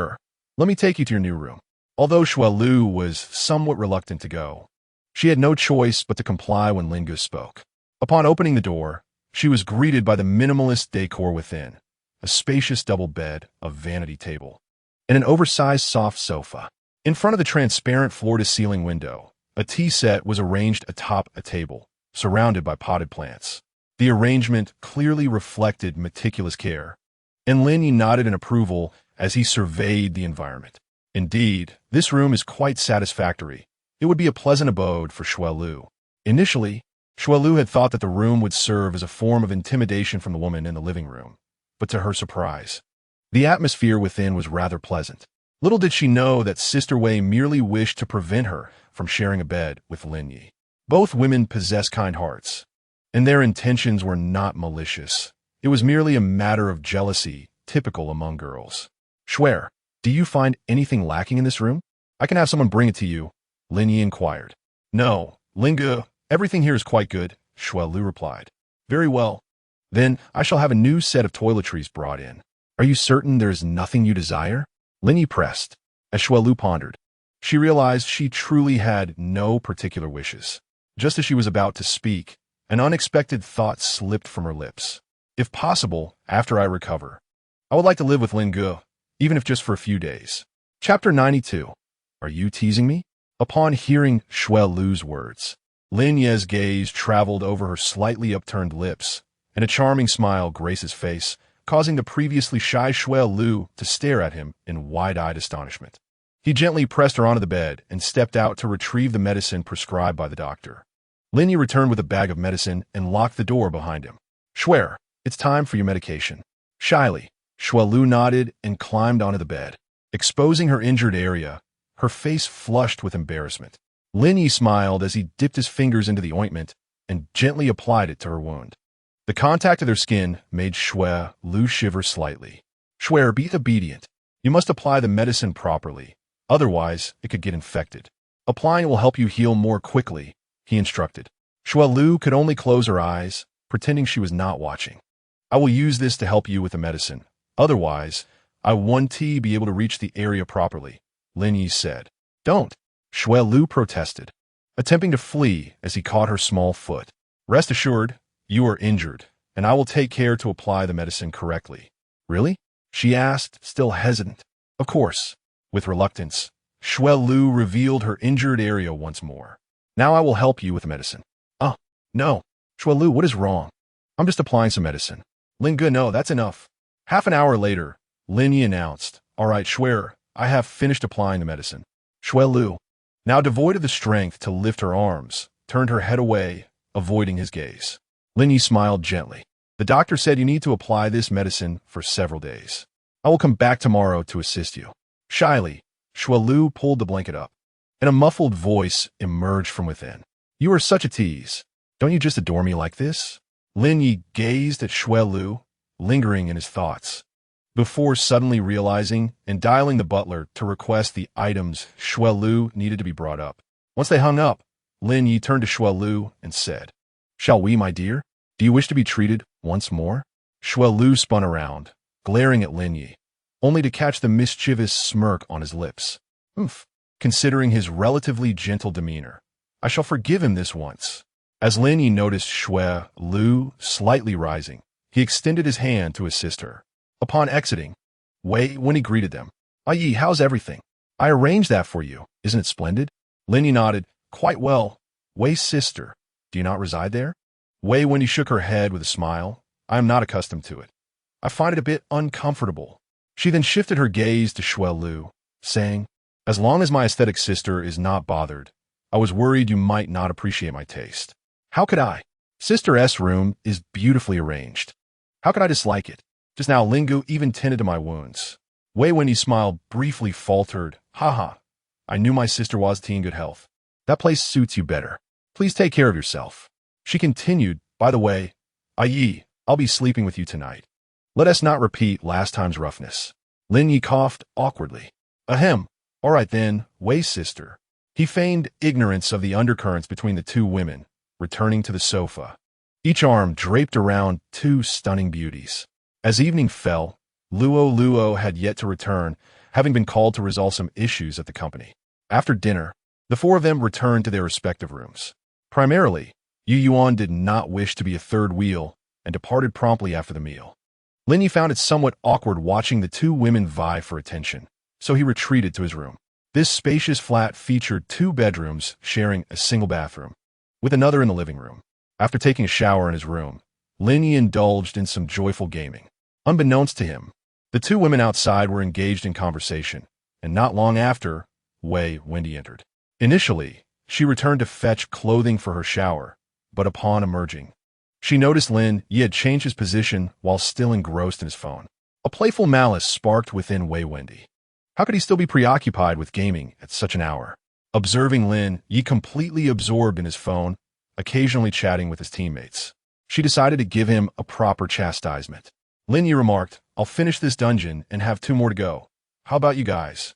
Speaker 1: let me take you to your new room. Although Shui Lu was somewhat reluctant to go, she had no choice but to comply when Lin Ge spoke. Upon opening the door, she was greeted by the minimalist decor within, a spacious double bed, a vanity table, and an oversized soft sofa. In front of the transparent floor-to-ceiling window, a tea set was arranged atop a table, surrounded by potted plants. The arrangement clearly reflected meticulous care, and Lin Ye nodded in approval as he surveyed the environment. Indeed, this room is quite satisfactory. It would be a pleasant abode for Shui Lu. Initially, Shui Lu had thought that the room would serve as a form of intimidation from the woman in the living room, but to her surprise, the atmosphere within was rather pleasant. Little did she know that Sister Wei merely wished to prevent her from sharing a bed with Lin Ye. Both women possess kind hearts, and their intentions were not malicious. It was merely a matter of jealousy, typical among girls. Shui, do you find anything lacking in this room? I can have someone bring it to you, Lin Ye inquired. No, Lin Ge, everything here is quite good, Shui Lu replied. Very well. Then I shall have a new set of toiletries brought in. Are you certain there is nothing you desire? Lin Ye pressed. As Shui Lu pondered, she realized she truly had no particular wishes. Just as she was about to speak, an unexpected thought slipped from her lips. If possible, after I recover, I would like to live with Lin Ge, even if just for a few days. Chapter 92. Are you teasing me? Upon hearing Shui Lu's words, Lin Ye's gaze traveled over her slightly upturned lips, and a charming smile graced his face, causing the previously shy Shui Lu to stare at him in wide-eyed astonishment. He gently pressed her onto the bed and stepped out to retrieve the medicine prescribed by the doctor. Lin Ye returned with a bag of medicine and locked the door behind him. Shui, it's time for your medication. Shyly, Shui Lu nodded and climbed onto the bed. Exposing her injured area, her face flushed with embarrassment. Lin Ye smiled as he dipped his fingers into the ointment and gently applied it to her wound. The contact of their skin made Shui Lu shiver slightly. Shui, be obedient. You must apply the medicine properly, otherwise it could get infected. Applying it will help you heal more quickly, he instructed. Lu could only close her eyes, pretending she was not watching. I will use this to help you with the medicine. Otherwise, I won't be able to reach the area properly, Lin Ye said. Don't, Lu protested, attempting to flee as he caught her small foot. Rest assured, you are injured, and I will take care to apply the medicine correctly. Really? She asked, still hesitant. Of course. With reluctance, Lu revealed her injured area once more. Now I will help you with the medicine. Oh, no. Lu, what is wrong? I'm just applying some medicine. Lin Ge, no, that's enough. Half an hour later, Lin Ye announced, all right, Schwer, I have finished applying the medicine. Lu, now devoid of the strength to lift her arms, turned her head away, avoiding his gaze. Lin Ye smiled gently. The doctor said you need to apply this medicine for several days. I will come back tomorrow to assist you. Shyly, Lu pulled the blanket up, and a muffled voice emerged from within. You are such a tease. Don't you just adore me like this? Lin Ye gazed at Lu, lingering in his thoughts, before suddenly realizing and dialing the butler to request the items Lu needed to be brought up. Once they hung up, Lin Ye turned to Lu and said, Shall we, my dear? Do you wish to be treated once more? Lu spun around, glaring at Lin Ye, only to catch the mischievous smirk on his lips. Oof. Considering his relatively gentle demeanor, I shall forgive him this once. As Lin Ye noticed Lu slightly rising, he extended his hand to assist her. Upon exiting, when he greeted them, Yi, how's everything? I arranged that for you. Isn't it splendid? Lin Ye nodded. Quite well. Wei's sister. Do you not reside there? Wendy shook her head with a smile. I am not accustomed to it. I find it a bit uncomfortable. She then shifted her gaze to Lu, saying, As long as my aesthetic sister is not bothered, I was worried you might not appreciate my taste. How could I? Sister S' room is beautifully arranged. How could I dislike it? Just now Lingu even tended to my wounds. Wendy smiled, briefly faltered, Haha, I knew my sister was in good health. That place suits you better. Please take care of yourself. She continued, By the way, Yi, I'll be sleeping with you tonight. Let us not repeat last time's roughness. Lin Ye coughed awkwardly. Ahem. All right then, Wei's sister. He feigned ignorance of the undercurrents between the two women, returning to the sofa, each arm draped around two stunning beauties. As evening fell, Luo had yet to return, having been called to resolve some issues at the company. After dinner, the four of them returned to their respective rooms. Primarily, Yu Yuan did not wish to be a third wheel and departed promptly after the meal. Lin Ye found it somewhat awkward watching the two women vie for attention, so he retreated to his room. This spacious flat featured two bedrooms sharing a single bathroom, with another in the living room. After taking a shower in his room, Lin Ye indulged in some joyful gaming. Unbeknownst to him, the two women outside were engaged in conversation, and not long after, Wendy entered. Initially, she returned to fetch clothing for her shower, but upon emerging, she noticed Lin Ye had changed his position while still engrossed in his phone. A playful malice sparked within Wendy. How could he still be preoccupied with gaming at such an hour? Observing Lin Ye completely absorbed in his phone, occasionally chatting with his teammates, she decided to give him a proper chastisement. Lin Ye remarked, I'll finish this dungeon and have 2 more to go. How about you guys?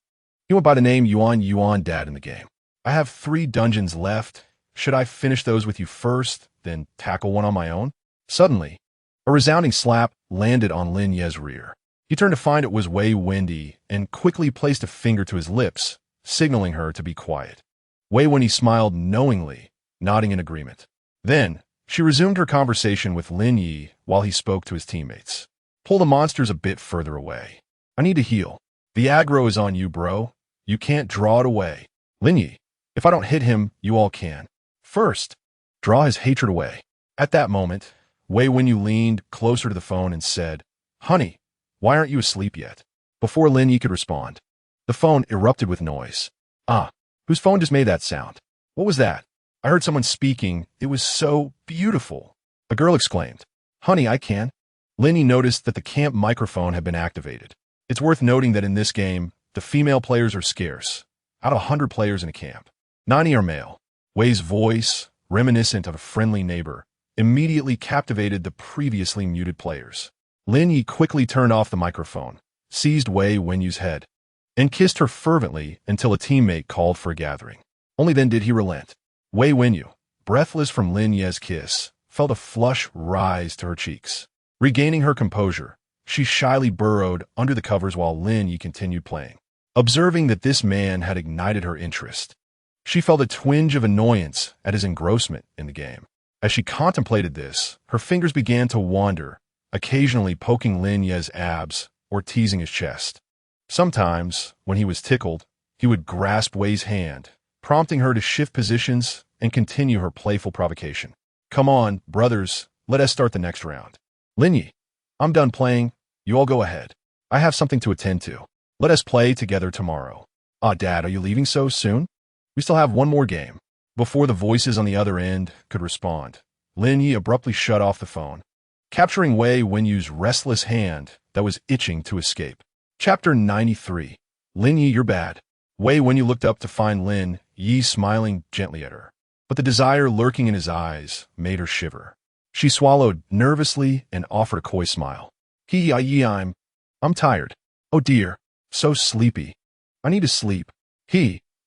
Speaker 1: He went by the name Yuan Dad in the game. I have 3 dungeons left. Should I finish those with you first, then tackle one on my own? Suddenly, a resounding slap landed on Lin Ye's rear. He turned to find it was Wendy and quickly placed a finger to his lips, signaling her to be quiet. Wendy smiled knowingly, nodding in agreement. Then, she resumed her conversation with Lin Ye while he spoke to his teammates. Pull the monsters a bit further away. I need to heal. The aggro is on you, bro. You can't draw it away. Lin Ye, if I don't hit him, you all can. First, draw his hatred away. At that moment, Wenyu leaned closer to the phone and said, Honey, why aren't you asleep yet? Before Lin Ye could respond, the phone erupted with noise. Ah, whose phone just made that sound? What was that? I heard someone speaking. It was so beautiful. A girl exclaimed. Honey, I can. Lin Ye noticed that the camp microphone had been activated. It's worth noting that in this game, the female players are scarce. Out of 100 players in a camp, 90 are male. Wei's voice, reminiscent of a friendly neighbor, immediately captivated the previously muted players. Lin Ye quickly turned off the microphone, seized Wenyu's head, and kissed her fervently until a teammate called for a gathering. Only then did he relent. Wei Wenyu, breathless from Lin Ye's kiss, felt a flush rise to her cheeks. Regaining her composure, she shyly burrowed under the covers while Lin Ye continued playing. Observing that this man had ignited her interest, she felt a twinge of annoyance at his engrossment in the game. As she contemplated this, her fingers began to wander, occasionally poking Lin Ye's abs or teasing his chest. Sometimes, when he was tickled, he would grasp Wei's hand, prompting her to shift positions and continue her playful provocation. Come on, brothers, let us start the next round. Lin Ye, I'm done playing, you all go ahead. I have something to attend to. Let us play together tomorrow. Dad, are you leaving so soon? We still have one more game. Before the voices on the other end could respond, Lin Ye abruptly shut off the phone, capturing Wei Wenyu's restless hand that was itching to escape. Chapter 93. Lin Ye, you're bad. Wei Wenyu looked up to find Lin Ye smiling gently at her, but the desire lurking in his eyes made her shiver. She swallowed nervously and offered a coy smile. I'm tired. Oh dear, so sleepy. I need to sleep.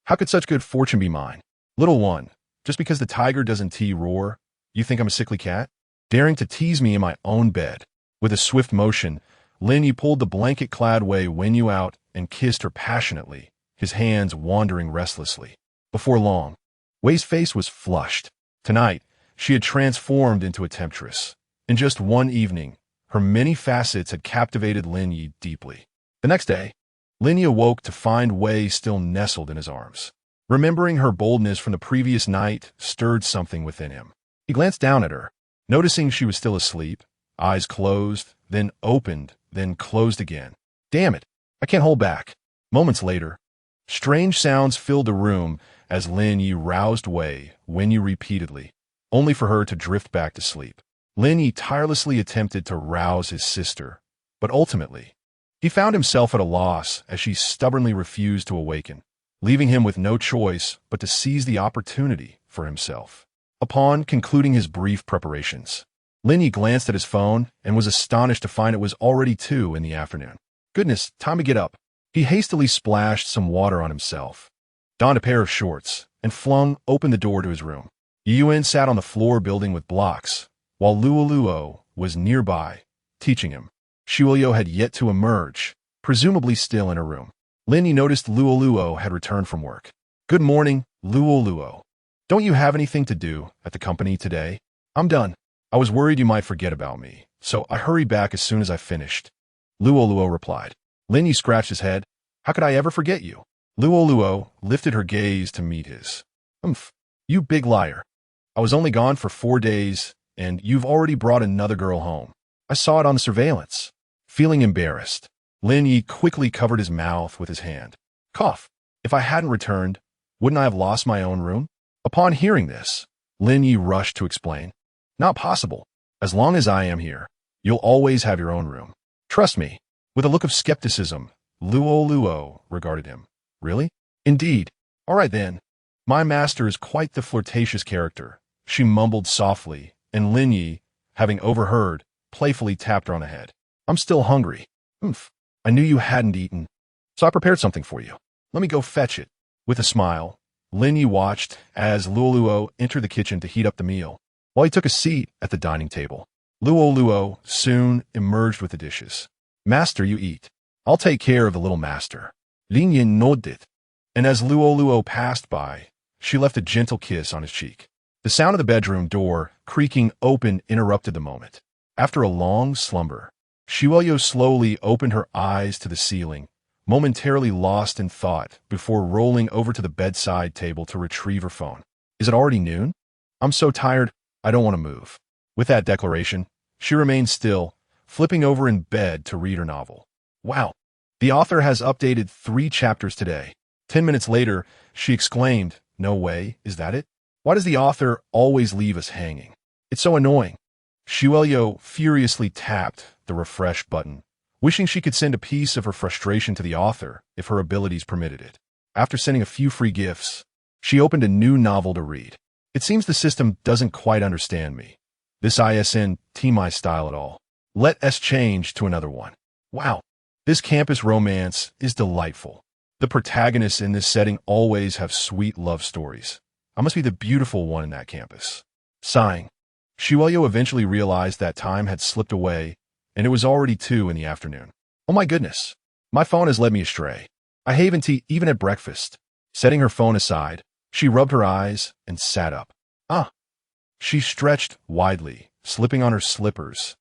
Speaker 1: How could such good fortune be mine? Little one, just because the tiger doesn't roar, you think I'm a sickly cat? Daring to tease me in my own bed. With a swift motion, Lin Ye pulled the blanket-clad Wei Wenyu out and kissed her passionately, his hands wandering restlessly. Before long, Wei's face was flushed. Tonight, she had transformed into a temptress. In just one evening, her many facets had captivated Lin Ye deeply. The next day, Lin Ye awoke to find Wei still nestled in his arms. Remembering her boldness from the previous night stirred something within him. He glanced down at her, noticing she was still asleep, eyes closed, then opened, then closed again. Damn it, I can't hold back. Moments later, strange sounds filled the room as Lin Ye roused Wei Wenyu repeatedly, only for her to drift back to sleep. Lin Ye tirelessly attempted to rouse his sister, but ultimately, he found himself at a loss as she stubbornly refused to awaken, leaving him with no choice but to seize the opportunity for himself. Upon concluding his brief preparations, Lin Ye glanced at his phone and was astonished to find it was already 2 in the afternoon. Goodness, time to get up. He hastily splashed some water on himself, donned a pair of shorts, and flung open the door to his room. Yuen sat on the floor building with blocks, while Luoluo was nearby, teaching him. Shuoyo had yet to emerge, presumably still in her room. Lin Ye noticed Luoluo had returned from work. Good morning, Luoluo. Don't you have anything to do at the company today? I'm done. I was worried you might forget about me, so I hurried back as soon as I finished. Luoluo replied. Lin Ye scratched his head. How could I ever forget you? Luoluo lifted her gaze to meet his. You big liar. I was only gone for 4 days, and you've already brought another girl home. I saw it on the surveillance. Feeling embarrassed, Lin Ye quickly covered his mouth with his hand. Cough. If I hadn't returned, wouldn't I have lost my own room? Upon hearing this, Lin Ye rushed to explain. Not possible. As long as I am here, you'll always have your own room. Trust me. With a look of skepticism, Luoluo regarded him. Really? Indeed. All right then. My master is quite the flirtatious character, she mumbled softly, and Lin Ye, having overheard, playfully tapped her on the head. I'm still hungry. I knew you hadn't eaten, so I prepared something for you. Let me go fetch it. With a smile, Lin Ye watched as Luoluo entered the kitchen to heat up the meal, while he took a seat at the dining table. Luoluo soon emerged with the dishes. Master, you eat. I'll take care of the little master. Lin Ye nodded, and as Luoluo passed by, she left a gentle kiss on his cheek. The sound of the bedroom door creaking open interrupted the moment. After a long slumber, Shuoyo slowly opened her eyes to the ceiling, momentarily lost in thought before rolling over to the bedside table to retrieve her phone. Is it already noon? I'm so tired, I don't want to move. With that declaration, she remained still, flipping over in bed to read her novel. Wow, the author has updated 3 chapters today. 10 minutes later, she exclaimed, no way, is that it? Why does the author always leave us hanging? It's so annoying. Shuoyo furiously tapped the refresh button, wishing she could send a piece of her frustration to the author if her abilities permitted it. After sending a few free gifts, she opened a new novel to read. It seems the system doesn't quite understand me. This isn't my style at all. Let us change to another one. Wow, this campus romance is delightful. The protagonists in this setting always have sweet love stories. I must be the beautiful one in that campus. Sighing, Shueyo eventually realized that time had slipped away, and it was already 2 in the afternoon. Oh my goodness, my phone has led me astray. I haven't tea even at breakfast. Setting her phone aside, she rubbed her eyes and sat up. Ah! She stretched widely, slipping on her slippers,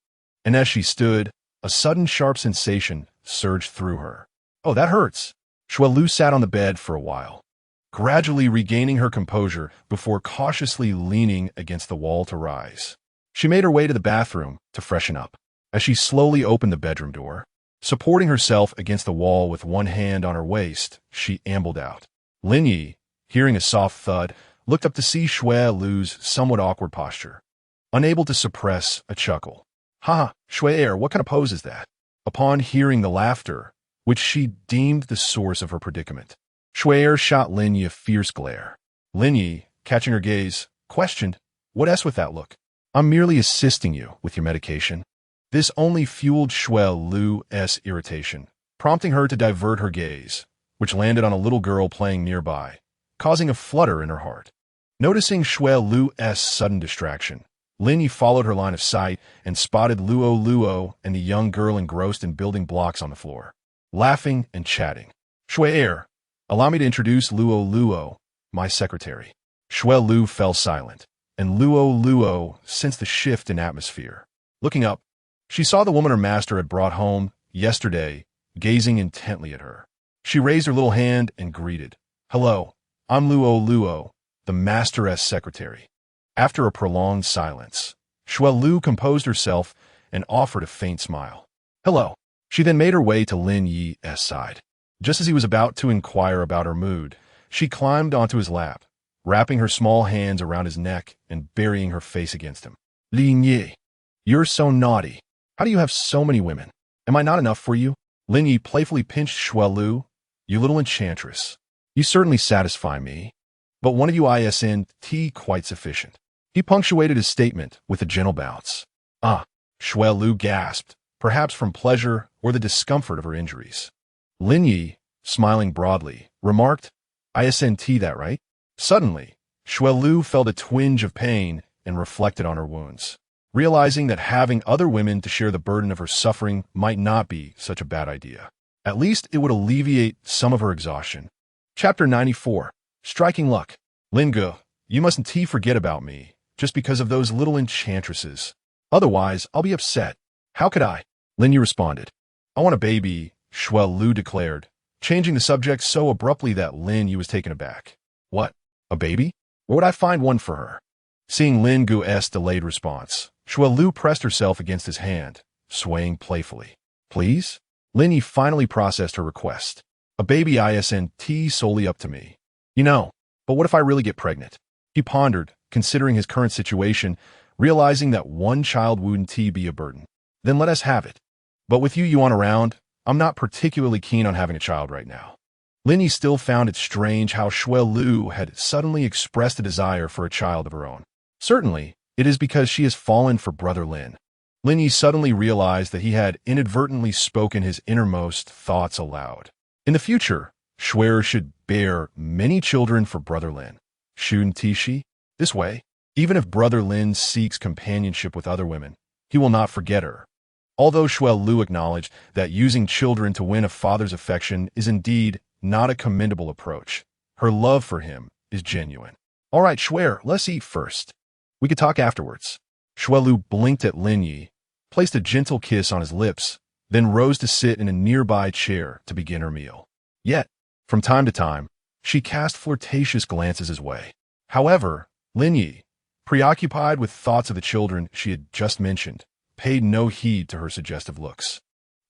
Speaker 1: and as she stood, a sudden sharp sensation surged through her. Oh, that hurts! Shuelu sat on the bed for a while, gradually regaining her composure before cautiously leaning against the wall to rise. She made her way to the bathroom to freshen up. As she slowly opened the bedroom door, supporting herself against the wall with one hand on her waist, she ambled out. Lin Ye, hearing a soft thud, looked up to see Shuelu's somewhat awkward posture, unable to suppress a chuckle. Ha! Shue'er, what kind of pose is that? Upon hearing the laughter, which she deemed the source of her predicament, Shue'er shot Lin Ye a fierce glare. Lin Ye, catching her gaze, questioned, "What S with that look?" "I'm merely assisting you with your medication." This only fueled Shuelu's irritation, prompting her to divert her gaze, which landed on a little girl playing nearby, causing a flutter in her heart. Noticing Shuelu's sudden distraction, Lin Ye followed her line of sight and spotted Luo and the young girl engrossed in building blocks on the floor, laughing and chatting. "Shue'er, allow me to introduce Luo, my secretary." Shuelu fell silent, and Luo sensed the shift in atmosphere. Looking up, she saw the woman her master had brought home yesterday, gazing intently at her. She raised her little hand and greeted, "Hello, I'm Luo, the master's secretary." After a prolonged silence, Shuelu composed herself and offered a faint smile. "Hello." She then made her way to Lin Ye's side. Just as he was about to inquire about her mood, she climbed onto his lap, wrapping her small hands around his neck and burying her face against him. "Lin Ye, you're so naughty. How do you have so many women? Am I not enough for you?" Lin Ye playfully pinched Shuelu. "You little enchantress. You certainly satisfy me, but one of you isn't quite sufficient." He punctuated his statement with a gentle bounce. "Ah," Shuelu gasped, perhaps from pleasure or the discomfort of her injuries. Lin Ye, smiling broadly, remarked, "Isn't that right?" Suddenly, Shuelu felt a twinge of pain and reflected on her wounds, realizing that having other women to share the burden of her suffering might not be such a bad idea. At least it would alleviate some of her exhaustion. Chapter 94. Striking Luck. "Lingu, you mustn't forget about me, just because of those little enchantresses. Otherwise, I'll be upset." "How could I?" Lin Ye responded. "I want a baby," Shuelu declared, changing the subject so abruptly that Lin Ye was taken aback. "What? A baby? Where would I find one for her?" Seeing Lin Gu's delayed response, Shuelu pressed herself against his hand, swaying playfully. "Please?" Lin Ye finally processed her request. "A baby isn't solely up to me. You know, but what if I really get pregnant?" He pondered, considering his current situation, realizing that one child wouldn't be a burden. "Then let us have it. But with you on around, I'm not particularly keen on having a child right now." Lin Ye still found it strange how Shuelu had suddenly expressed a desire for a child of her own. Certainly, it is because she has fallen for Brother Lin. Lin Ye suddenly realized that he had inadvertently spoken his innermost thoughts aloud. In the future, Shuer should bear many children for Brother Lin. Shouldn't she? This way, even if Brother Lin seeks companionship with other women, he will not forget her. Although Shuelu acknowledged that using children to win a father's affection is indeed not a commendable approach, her love for him is genuine. "All right, Shuer, let's eat first. We could talk afterwards." Shuelu blinked at Lin Ye, placed a gentle kiss on his lips, then rose to sit in a nearby chair to begin her meal. Yet, from time to time, she cast flirtatious glances his way. However, Lin Ye, preoccupied with thoughts of the children she had just mentioned, paid no heed to her suggestive looks.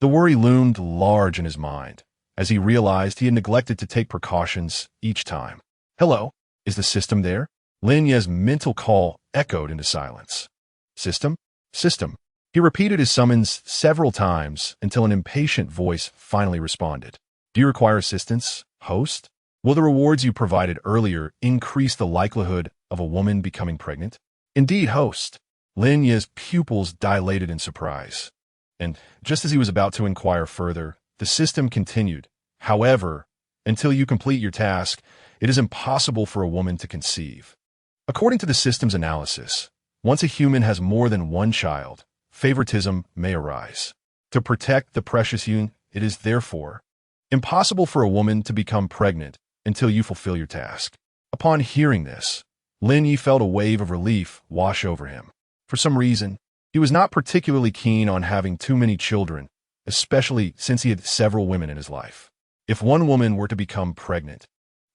Speaker 1: The worry loomed large in his mind, as he realized he had neglected to take precautions each time. "Hello, is the system there?" Lin Ye's mental call echoed into silence. "System? System." He repeated his summons several times until an impatient voice finally responded. "Do you require assistance, host? Will the rewards you provided earlier increase the likelihood of a woman becoming pregnant?" "Indeed, host." Lin Ye's pupils dilated in surprise. And just as he was about to inquire further, the system continued. "However, Until you complete your task, it is impossible for a woman to conceive. According to the system's analysis, once a human has more than one child, favoritism may arise. To protect the precious union, it is therefore impossible for a woman to become pregnant until you fulfill your task. Upon hearing this, Lin Ye felt a wave of relief wash over him. For some reason, he was not particularly keen on having too many children, especially since he had several women in his life. If one woman were to become pregnant,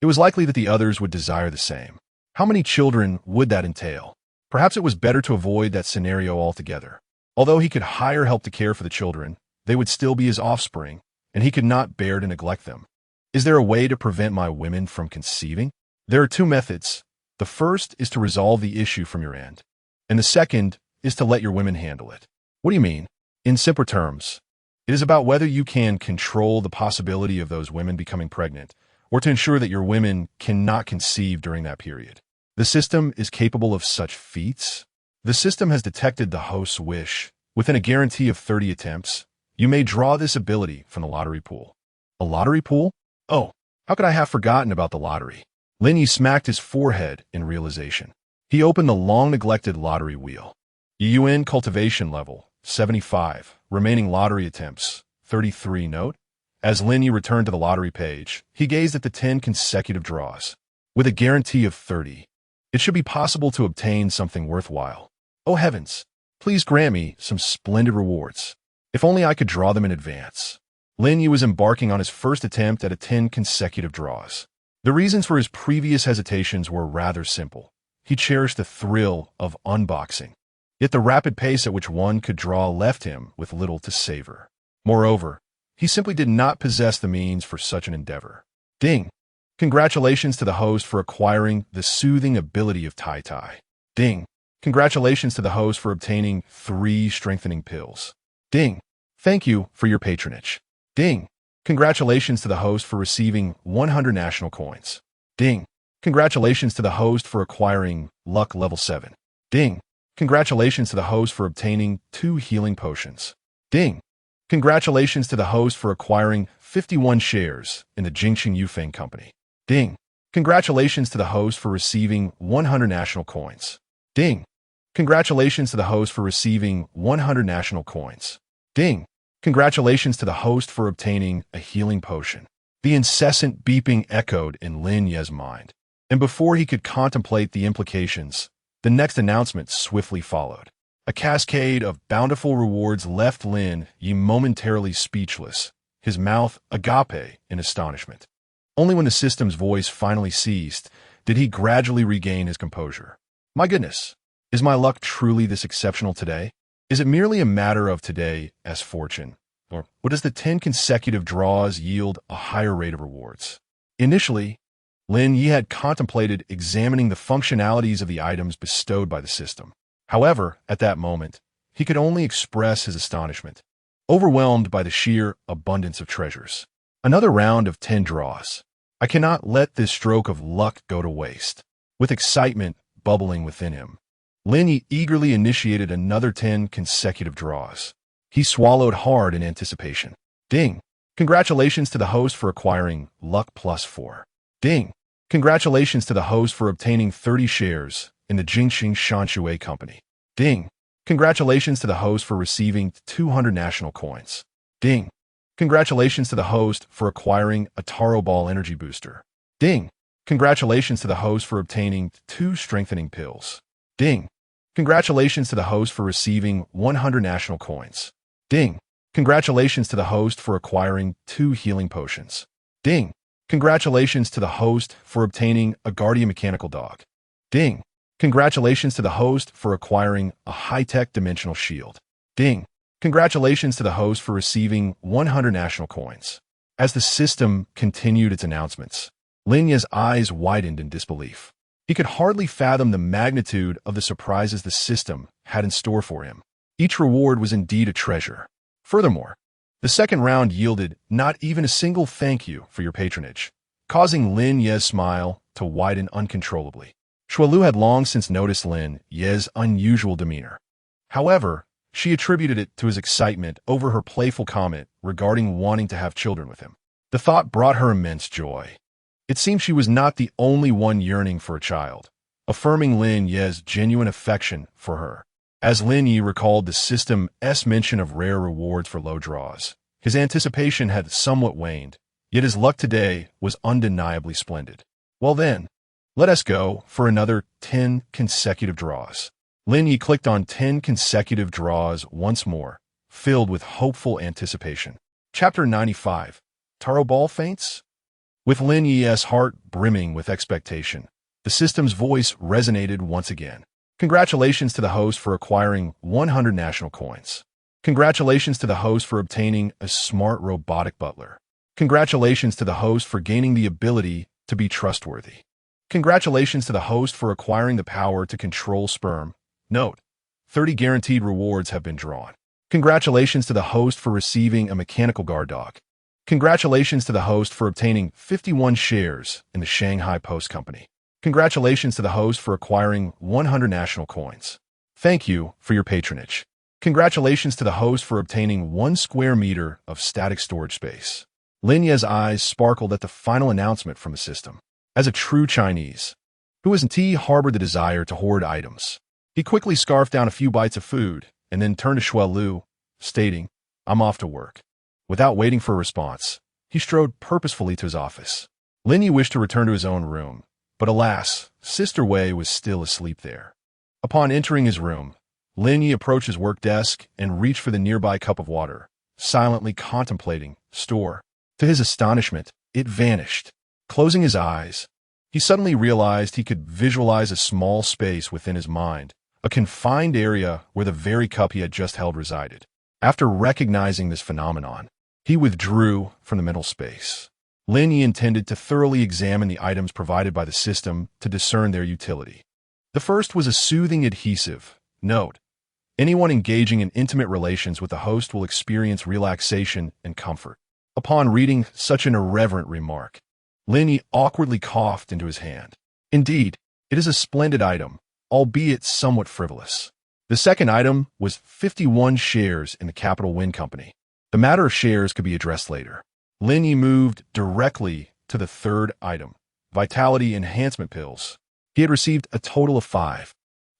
Speaker 1: it was likely that the others would desire the same. How many children would that entail? Perhaps it was better to avoid that scenario altogether. Although he could hire help to care for the children, they would still be his offspring, and he could not bear to neglect them. Is there a way to prevent my women from conceiving? There are two methods. The first is to resolve the issue from your end, and the second is to let your women handle it. What do you mean? In simpler terms, it is about whether you can control the possibility of those women becoming pregnant, or to ensure that your women cannot conceive during that period. The system is capable of such feats. The system has detected the host's wish. Within a guarantee of 30 attempts, you may draw this ability from the lottery pool. A lottery pool? Oh, how could I have forgotten about the lottery? Lin Ye smacked his forehead in realization. He opened the long-neglected lottery wheel. Yuan cultivation level, 75. Remaining lottery attempts, 33. Note. As Lin Ye returned to the lottery page, he gazed at the 10 consecutive draws. With a guarantee of 30, it should be possible to obtain something worthwhile. Oh heavens, please grant me some splendid rewards. If only I could draw them in advance. Lin Ye was embarking on his first attempt at 10 consecutive draws. The reasons for his previous hesitations were rather simple. He cherished the thrill of unboxing. Yet the rapid pace at which one could draw left him with little to savor. Moreover, he simply did not possess the means for such an endeavor. Ding! Congratulations to the host for acquiring the soothing ability of Tai Tai. Ding! Congratulations to the host for obtaining 3 strengthening pills. Ding! Thank you for your patronage. Ding! Congratulations to the host for receiving 100 national coins. Ding! Congratulations to the host for acquiring luck level 7. Ding! Congratulations to the host for obtaining 2 healing potions. Ding! Congratulations to the host for acquiring 51 shares in the Jingxing Yufeng Company. Ding! Congratulations to the host for receiving 100 national coins. Ding! Congratulations to the host for receiving 100 national coins. Ding! Congratulations to the host for obtaining a healing potion. The incessant beeping echoed in Lin Ye's mind, and before he could contemplate the implications, the next announcement swiftly followed. A cascade of bountiful rewards left Lin Ye momentarily speechless, his mouth agape in astonishment. Only when the system's voice finally ceased did he gradually regain his composure. My goodness, is my luck truly this exceptional today? Is it merely a matter of today as fortune, or does the 10 consecutive draws yield a higher rate of rewards? Initially, Lin Ye had contemplated examining the functionalities of the items bestowed by the system. However, at that moment, he could only express his astonishment, overwhelmed by the sheer abundance of treasures. Another round of 10 draws. I cannot let this stroke of luck go to waste. With excitement bubbling within him, Lin Ye eagerly initiated another 10 consecutive draws. He swallowed hard in anticipation. Ding! Congratulations to the host for acquiring luck plus 4. Ding! Congratulations to the host for obtaining 30 shares in the Jingxing Shanshui Company. Ding! Congratulations to the host for receiving 200 national coins. Ding! Congratulations to the host for acquiring a Taro Ball energy booster. Ding! Congratulations to the host for obtaining 2 strengthening pills. Ding! Congratulations to the host for receiving 100 national coins. Ding! Congratulations to the host for acquiring 2 healing potions. Ding! Congratulations to the host for obtaining a guardian mechanical dog. Ding! Congratulations to the host for acquiring a high-tech dimensional shield. Ding! Congratulations to the host for receiving 100 national coins. As the system continued its announcements, Lin Ye's eyes widened in disbelief. He could hardly fathom the magnitude of the surprises the system had in store for him. Each reward was indeed a treasure. Furthermore, the second round yielded not even a single thank you for your patronage, causing Lin Ye's smile to widen uncontrollably. Shualu had long since noticed Lin Ye's unusual demeanor. However, she attributed it to his excitement over her playful comment regarding wanting to have children with him. The thought brought her immense joy. It seemed she was not the only one yearning for a child, affirming Lin Ye's genuine affection for her. As Lin Ye recalled the system's mention of rare rewards for low draws, his anticipation had somewhat waned, yet his luck today was undeniably splendid. Well then, let us go for another 10 consecutive draws. Lin Ye clicked on 10 consecutive draws once more, filled with hopeful anticipation. Chapter 95. Taro Ball Faints? With Lin Ye's heart brimming with expectation, the system's voice resonated once again. Congratulations to the host for acquiring 100 national coins. Congratulations to the host for obtaining a smart robotic butler. Congratulations to the host for gaining the ability to be trustworthy. Congratulations to the host for acquiring the power to control sperm. Note: 30 guaranteed rewards have been drawn. Congratulations to the host for receiving a mechanical guard dog. Congratulations to the host for obtaining 51 shares in the Shanghai Post Company. Congratulations to the host for acquiring 100 national coins. Thank you for your patronage. Congratulations to the host for obtaining 1 square meter of static storage space. Lin Ye's eyes sparkled at the final announcement from the system. As a true Chinese, who isn't he harbored the desire to hoard items, he quickly scarfed down a few bites of food and then turned to Shuai Lu, stating, "I'm off to work." Without waiting for a response, he strode purposefully to his office. Lin Ye wished to return to his own room, but alas, Sister Wei was still asleep there. Upon entering his room, Lin Ye approached his work desk and reached for the nearby cup of water, silently contemplating store. To his astonishment, it vanished. Closing his eyes, he suddenly realized he could visualize a small space within his mind, a confined area where the very cup he had just held resided. After recognizing this phenomenon, he withdrew from the mental space. Lin Ye intended to thoroughly examine the items provided by the system to discern their utility. The first was a soothing adhesive. Note: anyone engaging in intimate relations with the host will experience relaxation and comfort. Upon reading such an irreverent remark, Lin Ye awkwardly coughed into his hand. Indeed, it is a splendid item, albeit somewhat frivolous. The second item was 51 shares in the Capital Wind Company. The matter of shares could be addressed later. Lin Ye moved directly to the third item, Vitality Enhancement Pills. He had received a total of 5.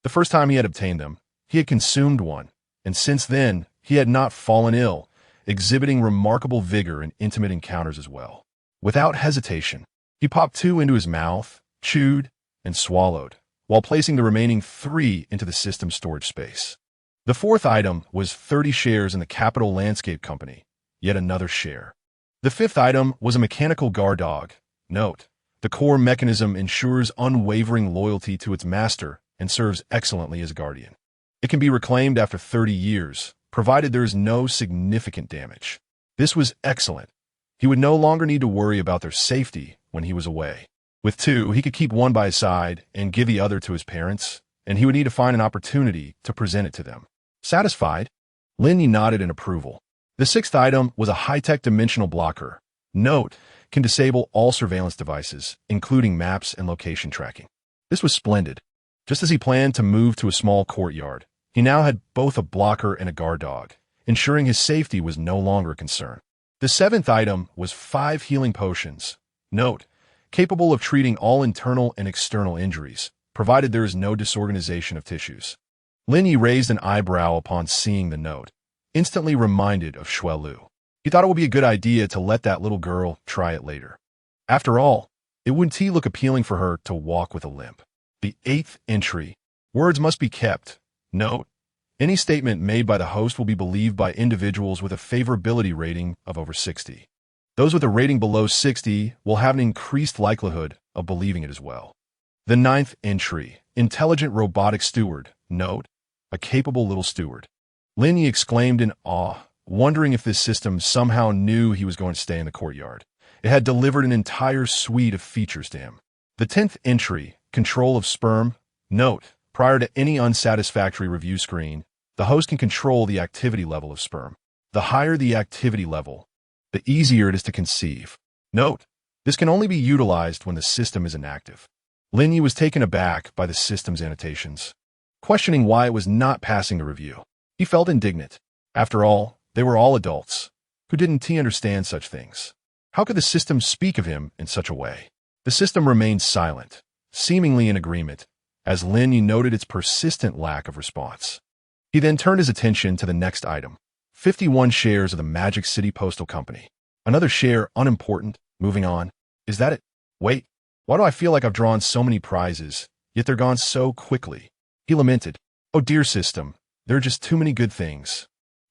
Speaker 1: The first time he had obtained them, he had consumed one, and since then, he had not fallen ill, exhibiting remarkable vigor in intimate encounters as well. Without hesitation, he popped 2 into his mouth, chewed, and swallowed, while placing the remaining 3 into the system's storage space. The fourth item was 30 shares in the Capital Landscape Company, yet another share. The fifth item was a mechanical guard dog. Note: the core mechanism ensures unwavering loyalty to its master and serves excellently as a guardian. It can be reclaimed after 30 years, provided there is no significant damage. This was excellent. He would no longer need to worry about their safety when he was away. With 2, he could keep one by his side and give the other to his parents, and he would need to find an opportunity to present it to them. Satisfied, Lin Ye nodded in approval. The sixth item was a high-tech dimensional blocker. Note: can disable all surveillance devices, including maps and location tracking. This was splendid. Just as he planned to move to a small courtyard, he now had both a blocker and a guard dog, ensuring his safety was no longer a concern. The seventh item was 5 healing potions. Note: capable of treating all internal and external injuries, provided there is no disorganization of tissues. Lin Ye raised an eyebrow upon seeing the note, instantly reminded of Shuai Lu. He thought it would be a good idea to let that little girl try it later. After all, it wouldn't look appealing for her to walk with a limp. The 8th entry. Words must be kept. Note: any statement made by the host will be believed by individuals with a favorability rating of over 60. Those with a rating below 60 will have an increased likelihood of believing it as well. The 9th entry. Intelligent robotic steward. Note: a capable little steward. Lin Ye exclaimed in awe, wondering if this system somehow knew he was going to stay in the courtyard. It had delivered an entire suite of features to him. The 10th entry. Control of sperm. Note: prior to any unsatisfactory review screen, the host can control the activity level of sperm. The higher the activity level, the easier it is to conceive. Note: this can only be utilized when the system is inactive. Lin Ye was taken aback by the system's annotations, questioning why it was not passing the review. He felt indignant. After all, they were all adults. Who didn't understand such things? How could the system speak of him in such a way? The system remained silent, seemingly in agreement, as Lin Ye noted its persistent lack of response. He then turned his attention to the next item, 51 shares of the Magic City Postal Company. Another share, unimportant, moving on. Is that it? Wait, why do I feel like I've drawn so many prizes, yet they're gone so quickly? He lamented. Oh dear system, there are just too many good things.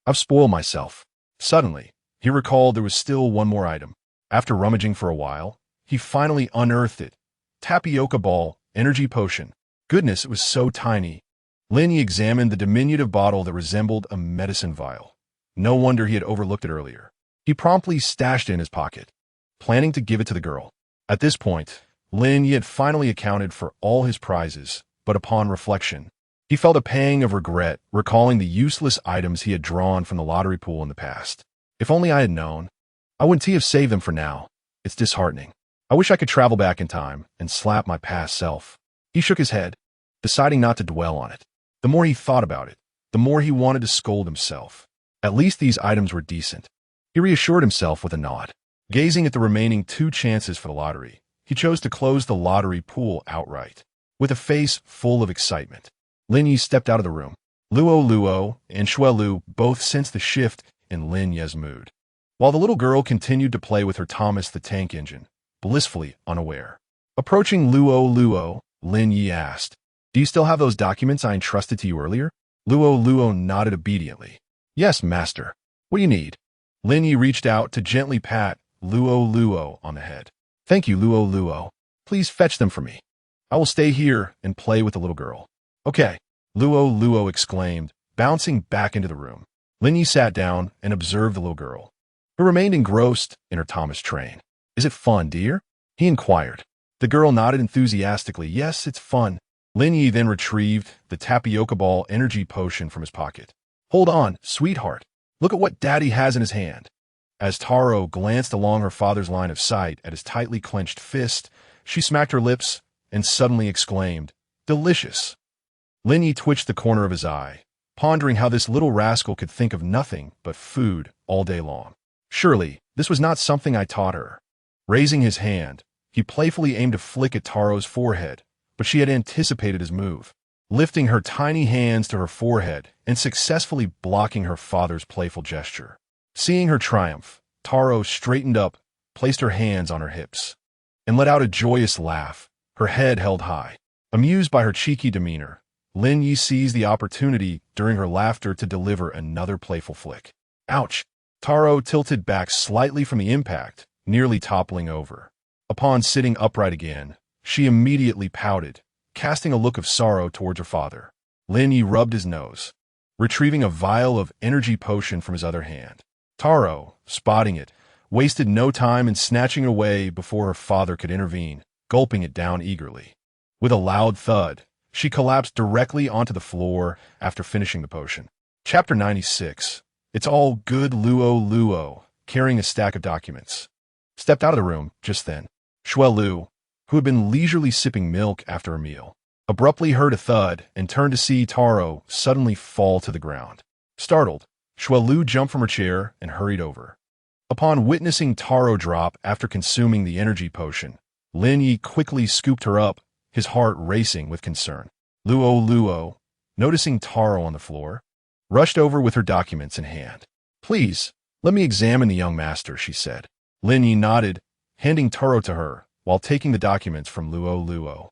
Speaker 1: I've spoiled myself. Suddenly, he recalled there was still one more item. After rummaging for a while, he finally unearthed it. Tapioca ball, energy potion. Goodness, it was so tiny. Lin Ye examined the diminutive bottle that resembled a medicine vial. No wonder he had overlooked it earlier. He promptly stashed it in his pocket, planning to give it to the girl. At this point, Lin Ye had finally accounted for all his prizes, but upon reflection, he felt a pang of regret, recalling the useless items he had drawn from the lottery pool in the past. If only I had known, I wouldn't have saved them for now. It's disheartening. I wish I could travel back in time and slap my past self. He shook his head, deciding not to dwell on it. The more he thought about it, the more he wanted to scold himself. At least these items were decent. He reassured himself with a nod. Gazing at the remaining 2 chances for the lottery, he chose to close the lottery pool outright. With a face full of excitement, Lin Ye stepped out of the room. Luo and Xuelu both sensed the shift in Lin Ye's mood, while the little girl continued to play with her Thomas the Tank Engine, blissfully unaware. Approaching Luo, Lin Ye asked, "Do you still have those documents I entrusted to you earlier?" Luo nodded obediently. "Yes, master. What do you need?" Lin Ye reached out to gently pat Luo on the head. "Thank you, Luo. Please fetch them for me. I will stay here and play with the little girl." "Okay," Luo exclaimed, bouncing back into the room. Lin Ye sat down and observed the little girl, who remained engrossed in her Thomas train. "Is it fun, dear?" he inquired. The girl nodded enthusiastically. "Yes, it's fun." Lin Ye then retrieved the tapioca ball energy potion from his pocket. "Hold on, sweetheart. Look at what Daddy has in his hand." As Taro glanced along her father's line of sight at his tightly clenched fist, she smacked her lips and suddenly exclaimed, "Delicious." Lin Ye twitched the corner of his eye, pondering how this little rascal could think of nothing but food all day long. Surely, this was not something I taught her. Raising his hand, he playfully aimed to flick at Taro's forehead, but she had anticipated his move, lifting her tiny hands to her forehead and successfully blocking her father's playful gesture. Seeing her triumph, Taro straightened up, placed her hands on her hips, and let out a joyous laugh, her head held high. Amused by her cheeky demeanor, Lin Ye seized the opportunity during her laughter to deliver another playful flick. Ouch! Taro tilted back slightly from the impact, nearly toppling over. Upon sitting upright again, she immediately pouted, casting a look of sorrow towards her father. Lin Ye rubbed his nose, retrieving a vial of energy potion from his other hand. Taro, spotting it, wasted no time in snatching it away before her father could intervene, gulping it down eagerly. With a loud thud, she collapsed directly onto the floor after finishing the potion. Chapter 96. It's all good. Luo, carrying a stack of documents, stepped out of the room just then. Xuelu, who had been leisurely sipping milk after a meal, abruptly heard a thud and turned to see Taro suddenly fall to the ground. Startled, Xuelu jumped from her chair and hurried over. Upon witnessing Taro drop after consuming the energy potion, Lin Ye quickly scooped her up, his heart racing with concern. Luo, noticing Taro on the floor, rushed over with her documents in hand. "Please, let me examine the young master," she said. Lin Ye nodded, handing Taro to her, while taking the documents from Luo.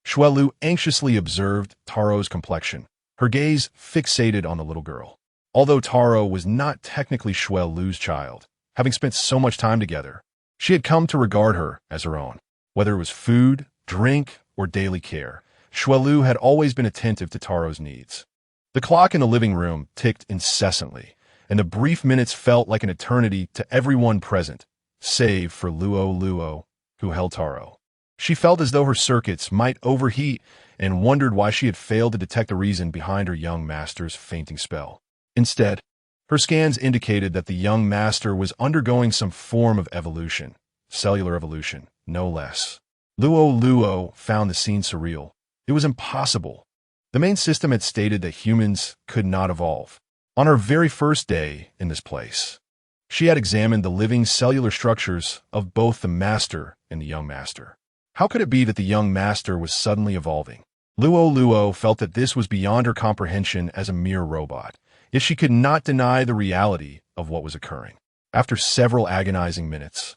Speaker 1: Xuelu anxiously observed Taro's complexion, her gaze fixated on the little girl. Although Taro was not technically Xuelu's child, having spent so much time together, she had come to regard her as her own. Whether it was food, drink, or daily care, Xuelu had always been attentive to Taro's needs. The clock in the living room ticked incessantly, and the brief minutes felt like an eternity to everyone present, save for Luo, who held Taro. She felt as though her circuits might overheat and wondered why she had failed to detect the reason behind her young master's fainting spell. Instead, her scans indicated that the young master was undergoing some form of evolution, cellular evolution, no less. Luo found the scene surreal. It was impossible. The main system had stated that humans could not evolve. On her very first day in this place, She had examined the living cellular structures of both the master and the young master. How could it be that the young master was suddenly evolving? Luo felt that this was beyond her comprehension as a mere robot, yet she could not deny the reality of what was occurring. After several agonizing minutes,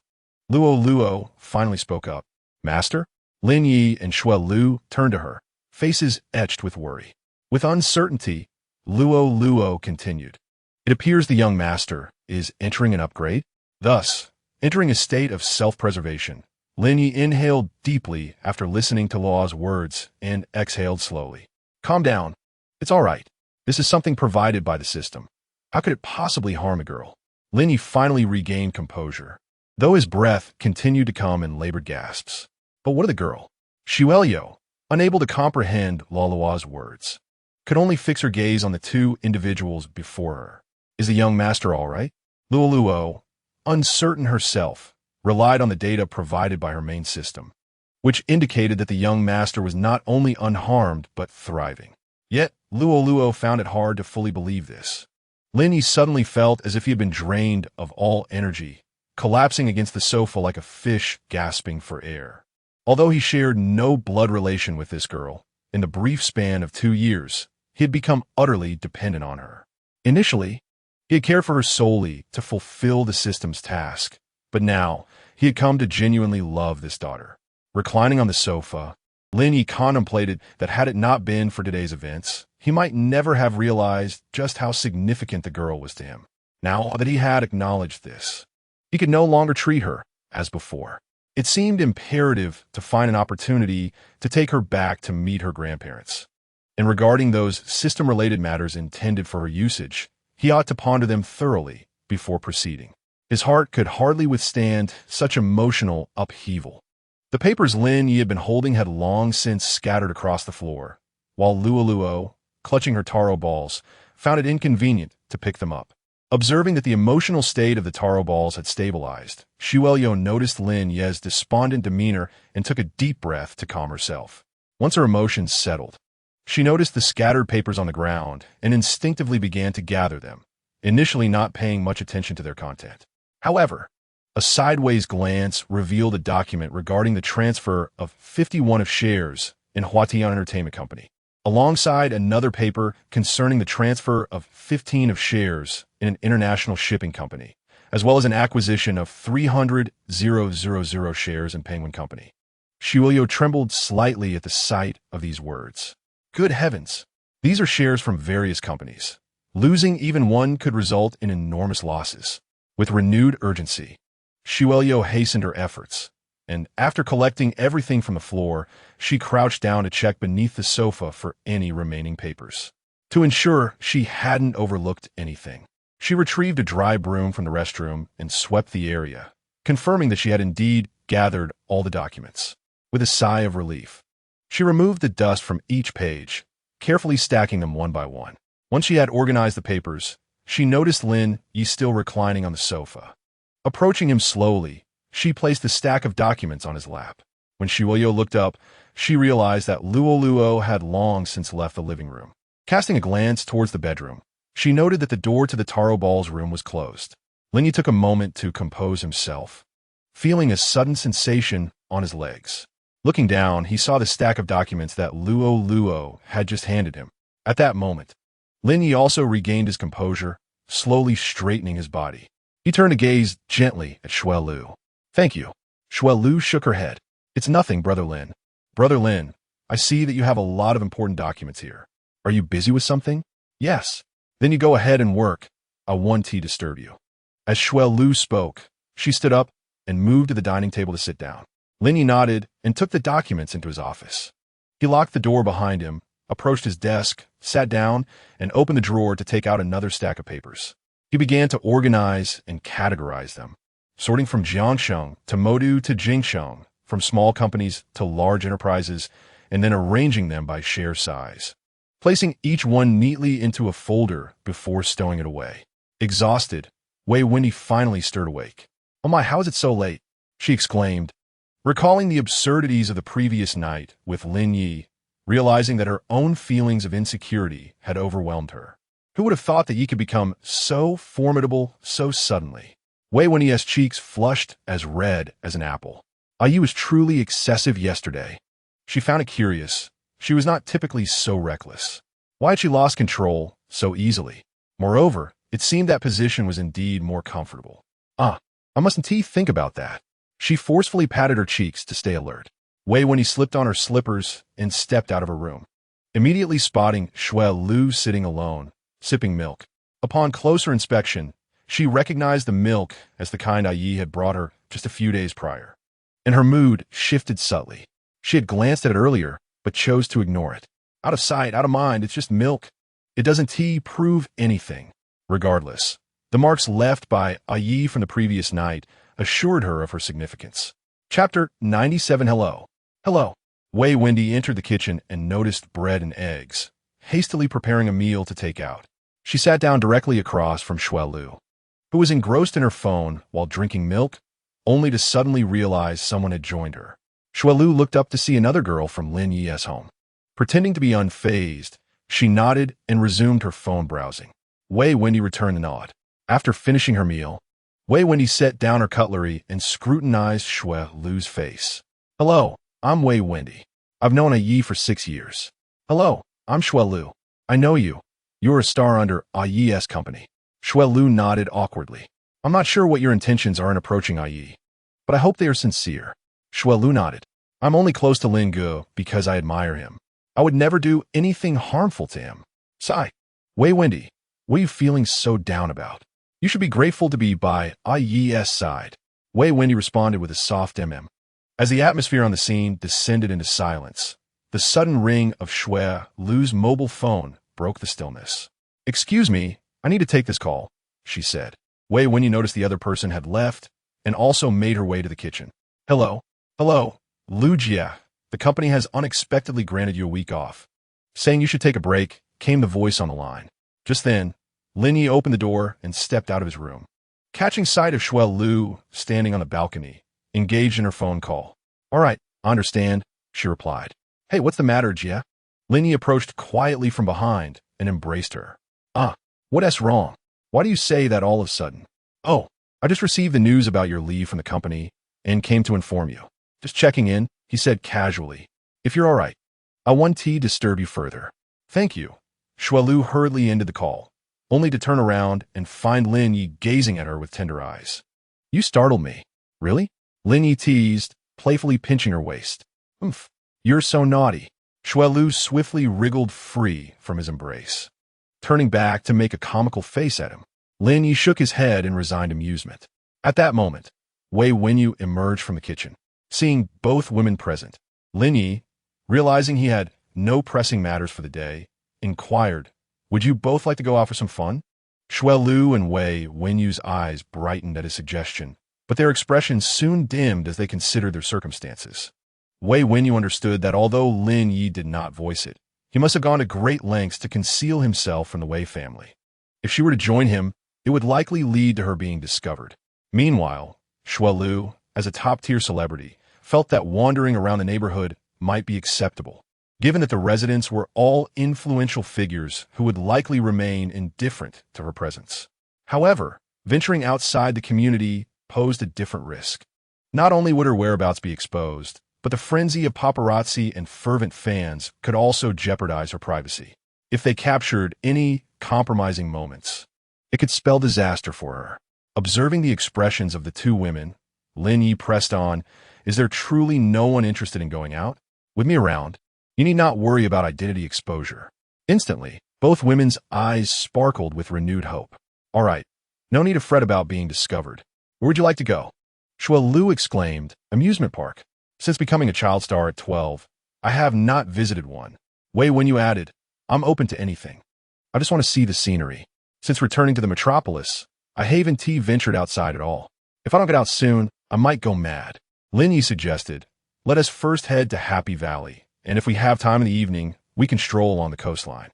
Speaker 1: Luo finally spoke up. Master? Lin Ye and Shuai Lu turned to her, faces etched with worry. With uncertainty, Luo continued. It appears the young master is entering an upgrade, thus entering a state of self-preservation. Lin Ye inhaled deeply after listening to Luo's words and exhaled slowly. Calm down. It's all right. This is something provided by the system. How could it possibly harm a girl? Lin Ye finally regained composure, though his breath continued to come in labored gasps. But what of the girl? Shuai, unable to comprehend Luo's words, could only fix her gaze on the two individuals before her. Is the young master all right? Luo, uncertain herself, relied on the data provided by her main system, which indicated that the young master was not only unharmed but thriving. Yet, Luo found it hard to fully believe this. Lin Ye suddenly felt as if he had been drained of all energy, collapsing against the sofa like a fish gasping for air. Although he shared no blood relation with this girl, in the brief span of 2 years, he had become utterly dependent on her. Initially, he had cared for her solely to fulfill the system's task, but now he had come to genuinely love this daughter. Reclining on the sofa, Lin Ye contemplated that had it not been for today's events, he might never have realized just how significant the girl was to him. Now that he had acknowledged this, he could no longer treat her as before. It seemed imperative to find an opportunity to take her back to meet her grandparents. And regarding those system-related matters intended for her usage, he ought to ponder them thoroughly before proceeding. His heart could hardly withstand such emotional upheaval. The papers Lin Ye had been holding had long since scattered across the floor, while Luo, clutching her taro balls, found it inconvenient to pick them up. Observing that the emotional state of the taro balls had stabilized, Shuai noticed Lin Ye's despondent demeanor and took a deep breath to calm herself. Once her emotions settled, she noticed the scattered papers on the ground and instinctively began to gather them, initially not paying much attention to their content. However, a sideways glance revealed a document regarding the transfer of 51 of shares in Huatian Entertainment Company, alongside another paper concerning the transfer of 15 of shares in an international shipping company, as well as an acquisition of 300,000 shares in Penguin Company. Shuai trembled slightly at the sight of these words. Good heavens! These are shares from various companies. Losing even one could result in enormous losses. With renewed urgency, Shuai hastened her efforts, and after collecting everything from the floor, she crouched down to check beneath the sofa for any remaining papers. To ensure she hadn't overlooked anything, she retrieved a dry broom from the restroom and swept the area, confirming that she had indeed gathered all the documents. With a sigh of relief, she removed the dust from each page, carefully stacking them one by one. Once she had organized the papers, she noticed Lin Ye still reclining on the sofa. Approaching him slowly, she placed the stack of documents on his lap. When Shuai looked up, she realized that Luo had long since left the living room. Casting a glance towards the bedroom, she noted that the door to the taro balls room was closed. Lin Ye took a moment to compose himself, feeling a sudden sensation on his legs. Looking down, he saw the stack of documents that Luo had just handed him. At that moment, Lin Ye also regained his composure, slowly straightening his body. He turned to gaze gently at Shuai Lu. Thank you. Shuai Lu shook her head. It's nothing, Brother Lin. Brother Lin, I see that you have a lot of important documents here. Are you busy with something? Yes. Then you go ahead and work. I won't disturb you. As Shuai Lu spoke, she stood up and moved to the dining table to sit down. Lin Ye nodded and took the documents into his office. He locked the door behind him, approached his desk, sat down, and opened the drawer to take out another stack of papers. He began to organize and categorize them, sorting from Jiangsheng to Modu to Jingsheng, from small companies to large enterprises, and then arranging them by share size, placing each one neatly into a folder before stowing it away. Exhausted, Wei Wendy finally stirred awake. Oh my, how is it so late? She exclaimed, recalling the absurdities of the previous night with Lin Ye, realizing that her own feelings of insecurity had overwhelmed her. Who would have thought that Ye could become so formidable so suddenly? Wei Wendy's cheeks flushed as red as an apple. Yi was truly excessive yesterday. She found it curious. She was not typically so reckless. Why had she lost control so easily? Moreover, it seemed that position was indeed more comfortable. I mustn't think about that. She forcefully patted her cheeks to stay alert. Wei Wendy slipped on her slippers and stepped out of her room, immediately spotting Shui Lu sitting alone, sipping milk. Upon closer inspection, she recognized the milk as the kind Yi had brought her just a few days prior, and her mood shifted subtly. She had glanced at it earlier, but chose to ignore it. Out of sight, out of mind, it's just milk. It doesn't prove anything. Regardless, the marks left by Yi from the previous night assured her of her significance. Chapter 97. Hello. Wei Wendy entered the kitchen and noticed bread and eggs, hastily preparing a meal to take out. She sat down directly across from Shui Lu, who was engrossed in her phone while drinking milk, only to suddenly realize someone had joined her. Shui Lu looked up to see another girl from Lin Ye's home. Pretending to be unfazed, she nodded and resumed her phone browsing. Wei Wendy returned the nod. After finishing her meal, Wei Wendy set down her cutlery and scrutinized Shui Lu's face. Hello, I'm Wei Wendy. I've known Yi for 6 years. Hello, I'm Shui Lu. I know you. You're a star under Yi's company. Shui Lu nodded awkwardly. I'm not sure what your intentions are in approaching Yi, but I hope they are sincere. Shui Lu nodded. I'm only close to Lin Ye because I admire him. I would never do anything harmful to him. Sigh. Wei Wendy, what are you feeling so down about? You should be grateful to be by Yi's side. Wei Wendy responded with a soft As the atmosphere on the scene descended into silence, the sudden ring of Shui Lu's mobile phone broke the stillness. Excuse me, I need to take this call, she said. Wei Wendy noticed the other person had left and also made her way to the kitchen. Hello, Lu Jie. The company has unexpectedly granted you a week off. Saying you should take a break, came the voice on the line. Just then, Lin Ye opened the door and stepped out of his room. Catching sight of Shui Lu standing on the balcony, engaged in her phone call. All right, I understand, she replied. Hey, what's the matter, Jie? Lin Ye approached quietly from behind and embraced her. What's wrong? Why do you say that all of a sudden? Oh, I just received the news about your leave from the company and came to inform you. Just checking in, he said casually. If you're all right, I won't disturb you further. Thank you. Shui Lu hurriedly ended the call, only to turn around and find Lin Ye gazing at her with tender eyes. You startled me. Really? Lin Ye teased, playfully pinching her waist. You're so naughty. Shui Lu swiftly wriggled free from his embrace. Turning back to make a comical face at him, Lin Ye shook his head in resigned amusement. At that moment, Wei Wenyu emerged from the kitchen. Seeing both women present, Lin Ye, realizing he had no pressing matters for the day, inquired, Would you both like to go out for some fun? Shui Lu and Wei Wenyu's eyes brightened at his suggestion, but their expressions soon dimmed as they considered their circumstances. Wei Wenyu understood that although Lin Ye did not voice it, he must have gone to great lengths to conceal himself from the Wei family. If she were to join him, it would likely lead to her being discovered. Meanwhile, Shui Lu, as a top-tier celebrity, felt that wandering around the neighborhood might be acceptable, given that the residents were all influential figures who would likely remain indifferent to her presence. However, venturing outside the community posed a different risk. Not only would her whereabouts be exposed, but the frenzy of paparazzi and fervent fans could also jeopardize her privacy. If they captured any compromising moments, it could spell disaster for her. Observing the expressions of the two women, Lin Ye pressed on, Is there truly no one interested in going out? With me around, you need not worry about identity exposure. Instantly, both women's eyes sparkled with renewed hope. All right, no need to fret about being discovered. Where would you like to go? Shui Lu exclaimed, Amusement park. Since becoming a child star at 12, I have not visited one. Wei Wenyu added, I'm open to anything. I just want to see the scenery. Since returning to the metropolis, I haven't ventured outside at all. If I don't get out soon, I might go mad. Lin Yi suggested, let us first head to Happy Valley, and if we have time in the evening, we can stroll along the coastline.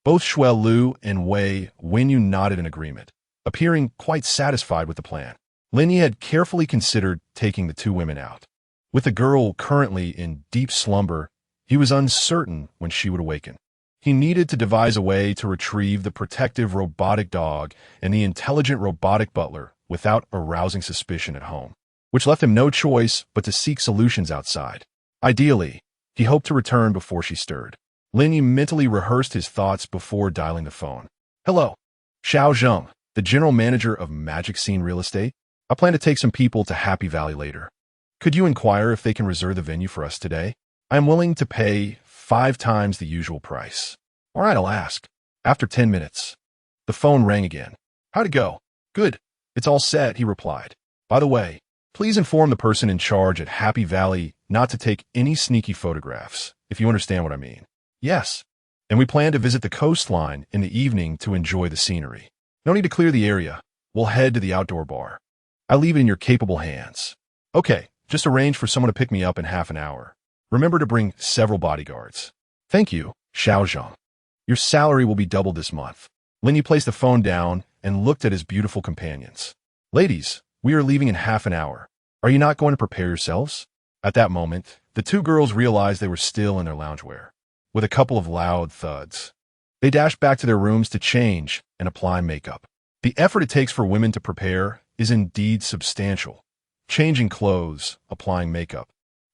Speaker 1: Both Shui Lu and Wei Wenyu nodded in agreement, appearing quite satisfied with the plan. Lin Yi had carefully considered taking the two women out. With the girl currently in deep slumber, he was uncertain when she would awaken. He needed to devise a way to retrieve the protective robotic dog and the intelligent robotic butler without arousing suspicion at home, which left him no choice but to seek solutions outside. Ideally, he hoped to return before she stirred. Lin Ye mentally rehearsed his thoughts before dialing the phone. Hello, Xiao Zheng, the general manager of Magic Scene Real Estate. I plan to take some people to Happy Valley later. Could you inquire if they can reserve the venue for us today? I am willing to pay 5 times the usual price. All right, I'll ask. After 10 minutes, the phone rang again. How'd it go? Good. It's all set, he replied. By the way, please inform the person in charge at Happy Valley not to take any sneaky photographs, if you understand what I mean. Yes. And we plan to visit the coastline in the evening to enjoy the scenery. No need to clear the area. We'll head to the outdoor bar. I leave it in your capable hands. Okay, just arrange for someone to pick me up in half an hour. Remember to bring several bodyguards. Thank you, Xiao Zheng. Your salary will be doubled this month. Lin Ye placed the phone down and looked at his beautiful companions. Ladies, we are leaving in half an hour. Are you not going to prepare yourselves? At that moment, the 2 girls realized they were still in their loungewear. With a couple of loud thuds, they dashed back to their rooms to change and apply makeup. The effort it takes for women to prepare is indeed substantial. Changing clothes, applying makeup,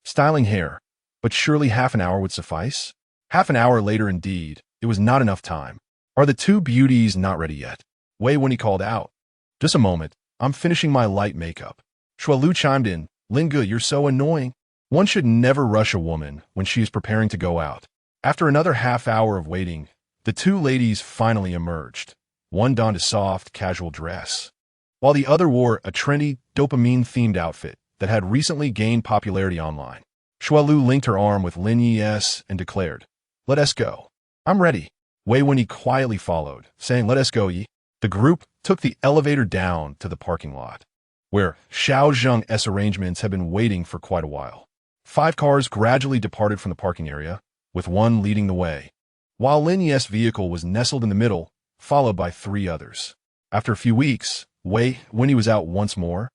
Speaker 1: styling hair, but surely half an hour would suffice? Half an hour later, indeed, it was not enough time. Are the 2 beauties not ready yet? Wei when he called out. Just a moment, I'm finishing my light makeup. Shuo Lu chimed in. Lin Ge, you're so annoying. One should never rush a woman when she is preparing to go out. After another half hour of waiting, the 2 ladies finally emerged. One donned a soft, casual dress, while the other wore a trendy, dopamine-themed outfit that had recently gained popularity online. Shuo Lu linked her arm with Lin Ye's and declared, Let us go. I'm ready. Wei Wenyi quietly followed, saying, Let us go, Yi. The group took the elevator down to the parking lot, where Xiao Zheng's arrangements had been waiting for quite a while. 5 cars gradually departed from the parking area, with one leading the way, while Lin Ye's vehicle was nestled in the middle, followed by 3 others. After a few weeks, Wei Wenyi was out once more,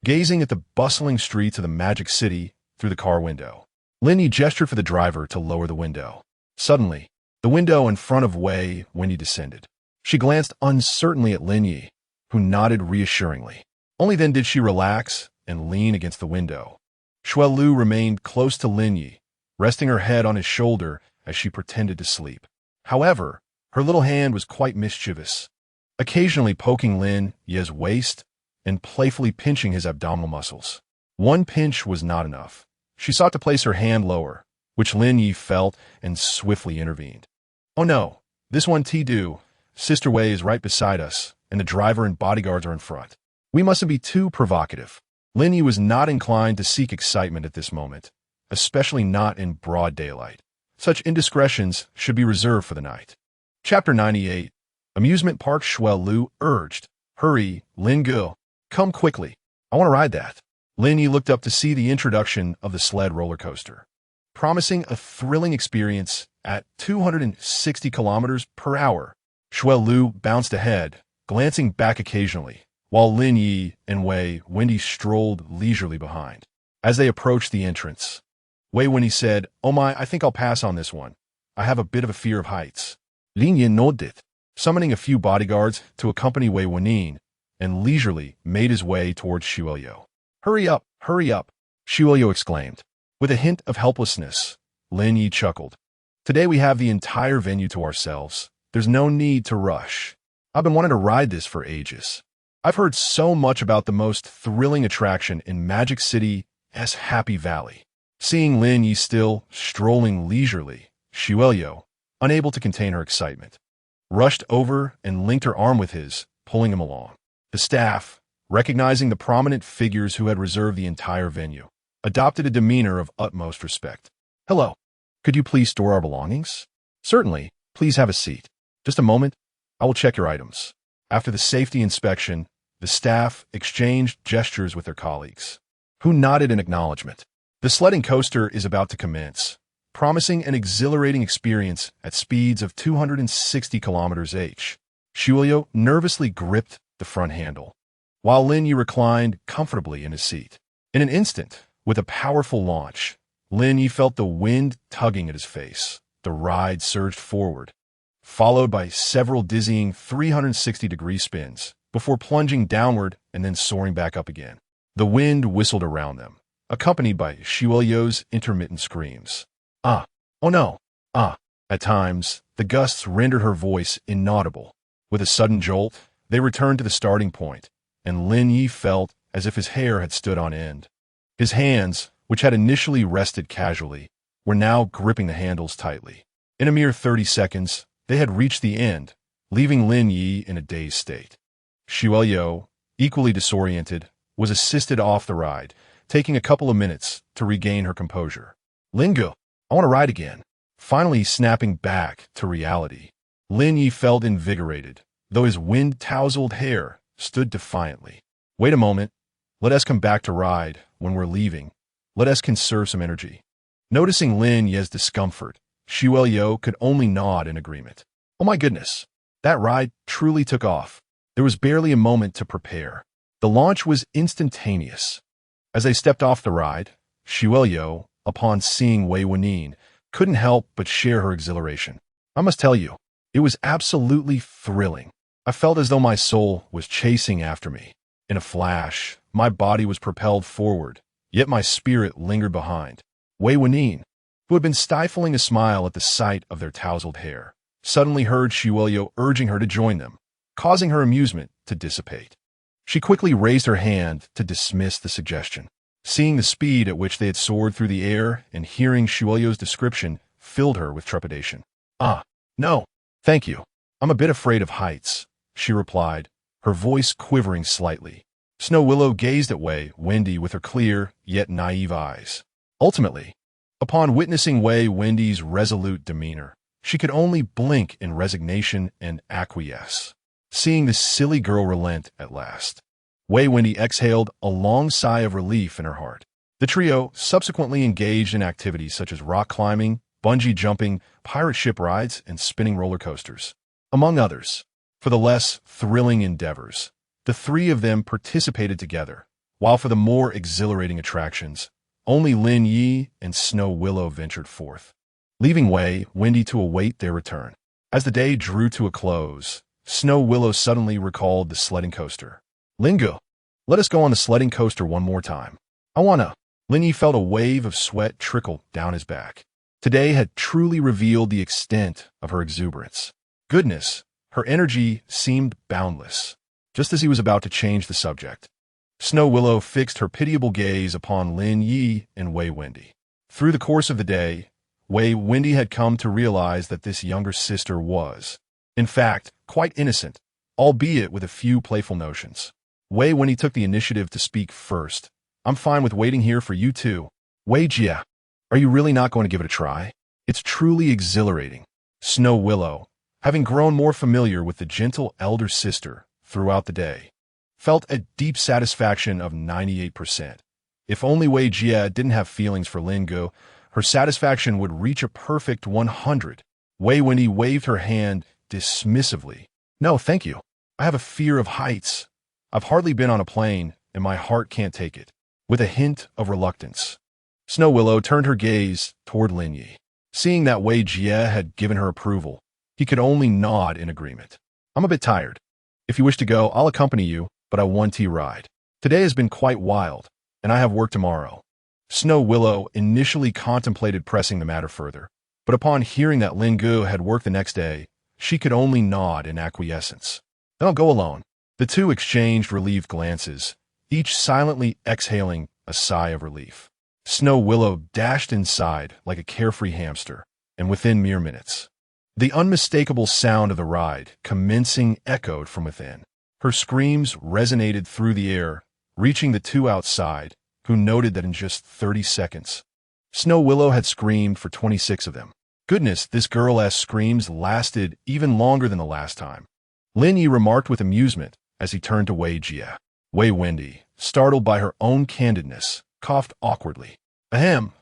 Speaker 1: gazing at the bustling streets of the Magic City through the car window. Lin Ye gestured for the driver to lower the window. Suddenly, the window in front of Wei Wenyi descended. She glanced uncertainly at Lin Ye, who nodded reassuringly. Only then did she relax and lean against the window. Shuo Lu remained close to Lin Ye, resting her head on his shoulder as she pretended to sleep. However, her little hand was quite mischievous, occasionally poking Lin Ye's waist and playfully pinching his abdominal muscles. One pinch was not enough. She sought to place her hand lower, which Lin Ye felt and swiftly intervened. Oh no, this one do. Sister Wei is right beside us, and the driver and bodyguards are in front. We mustn't be too provocative. Lin Ye was not inclined to seek excitement at this moment, especially not in broad daylight. Such indiscretions should be reserved for the night. Chapter 98. Amusement Park. Shuo Lu urged, Hurry, Lin Ge. Come quickly. I want to ride that. Lin Ye looked up to see the introduction of the sled roller coaster, promising a thrilling experience at 260 kilometers per hour. Shuo Lu bounced ahead, glancing back occasionally, while Lin Ye and Wei Wenyi strolled leisurely behind. As they approached the entrance, Wei Wenyi said, Oh my, I think I'll pass on this one. I have a bit of a fear of heights. Lin Ye nodded, summoning a few bodyguards to accompany Wei Wenyi, and leisurely made his way towards Shuo. Hurry up, Shuo exclaimed. With a hint of helplessness, Lin Ye chuckled. Today we have the entire venue to ourselves. There's no need to rush. I've been wanting to ride this for ages. I've heard so much about the most thrilling attraction in Magic City's Happy Valley. Seeing Lin Ye still strolling leisurely, Shuo, unable to contain her excitement, rushed over and linked her arm with his, pulling him along. The staff, recognizing the prominent figures who had reserved the entire venue, adopted a demeanor of utmost respect. Hello. Could you please store our belongings? Certainly. Please have a seat. Just a moment. I will check your items. After the safety inspection, the staff exchanged gestures with their colleagues, who nodded in acknowledgement. The sledding coaster is about to commence, promising an exhilarating experience at speeds of 260 km/h. Shuo nervously gripped the front handle, while Lin Ye reclined comfortably in his seat. In an instant, with a powerful launch, Lin Ye felt the wind tugging at his face. The ride surged forward, followed by several dizzying 360-degree spins, before plunging downward and then soaring back up again. The wind whistled around them, accompanied by Xuelio's intermittent screams. Ah! Oh no! Ah! At times, the gusts rendered her voice inaudible. With a sudden jolt, they returned to the starting point, and Lin Ye felt as if his hair had stood on end. His hands, which had initially rested casually, were now gripping the handles tightly. In a mere 30 seconds, they had reached the end, leaving Lin Ye in a dazed state. Xuelio, equally disoriented, was assisted off the ride, taking a couple of minutes to regain her composure. Lingu, I want to ride again. Finally snapping back to reality, Lin Ye felt invigorated, though his wind-tousled hair stood defiantly. Wait a moment. Let us come back to ride when we're leaving. Let us conserve some energy. Noticing Lin Ye's discomfort, Xuelio could only nod in agreement. Oh my goodness. That ride truly took off. There was barely a moment to prepare. The launch was instantaneous. As they stepped off the ride, Xuelio, upon seeing Wei Wunin, couldn't help but share her exhilaration. I must tell you, it was absolutely thrilling. I felt as though my soul was chasing after me. In a flash, my body was propelled forward, yet my spirit lingered behind. Wei Wunin, who had been stifling a smile at the sight of their tousled hair, suddenly heard Xuelio urging her to join them, causing her amusement to dissipate. She quickly raised her hand to dismiss the suggestion. Seeing the speed at which they had soared through the air and hearing Xuelio's description filled her with trepidation. Ah, no, thank you. I'm a bit afraid of heights, she replied, her voice quivering slightly. Snow Willow gazed at Wei Wendy with her clear, yet naive eyes. Ultimately, upon witnessing Wei Wendy's resolute demeanor, she could only blink in resignation and acquiesce. Seeing the silly girl relent at last, Wei Wendy exhaled a long sigh of relief in her heart. The trio subsequently engaged in activities such as rock climbing, bungee jumping, pirate ship rides, and spinning roller coasters, among others. For the less thrilling endeavors, the three of them participated together, while for the more exhilarating attractions, only Lin Ye and Snow Willow ventured forth, leaving Wei Wendy to await their return. As the day drew to a close, Snow Willow suddenly recalled the sledding coaster. Lingu, let us go on the sledding coaster one more time. I wanna. Lin Ye felt a wave of sweat trickle down his back. Today had truly revealed the extent of her exuberance. Goodness, her energy seemed boundless. Just as he was about to change the subject, Snow Willow fixed her pitiable gaze upon Lin Ye and Wei Wendy. Through the course of the day, Wei Wendy had come to realize that this younger sister was, in fact, quite innocent, albeit with a few playful notions. Wei Wendy took the initiative to speak first. I'm fine with waiting here for you two. Wei Jia, are you really not going to give it a try? It's truly exhilarating. Snow Willow, having grown more familiar with the gentle elder sister throughout the day, felt a deep satisfaction of 98%. If only Wei Jia didn't have feelings for Lingu, her satisfaction would reach a perfect 100. Wei Wendy waved her hand dismissively. No, thank you. I have a fear of heights. I've hardly been on a plane, and my heart can't take it. With a hint of reluctance, Snow Willow turned her gaze toward Lin Ye. Seeing that Wei Jia had given her approval, he could only nod in agreement. I'm a bit tired. If you wish to go, I'll accompany you, but I want to ride. Today has been quite wild, and I have work tomorrow. Snow Willow initially contemplated pressing the matter further, but upon hearing that Lingu had work the next day, she could only nod in acquiescence. Then I'll go alone. The two exchanged relieved glances, each silently exhaling a sigh of relief. Snow Willow dashed inside like a carefree hamster, and within mere minutes, the unmistakable sound of the ride commencing echoed from within. Her screams resonated through the air, reaching the two outside, who noted that in just 30 seconds, Snow Willow had screamed for 26 of them. Goodness, this girl-ass screams lasted even longer than the last time. Lin Ye remarked with amusement as he turned to Wei Jia. Wei Wendy, startled by her own candidness, coughed awkwardly. Ahem.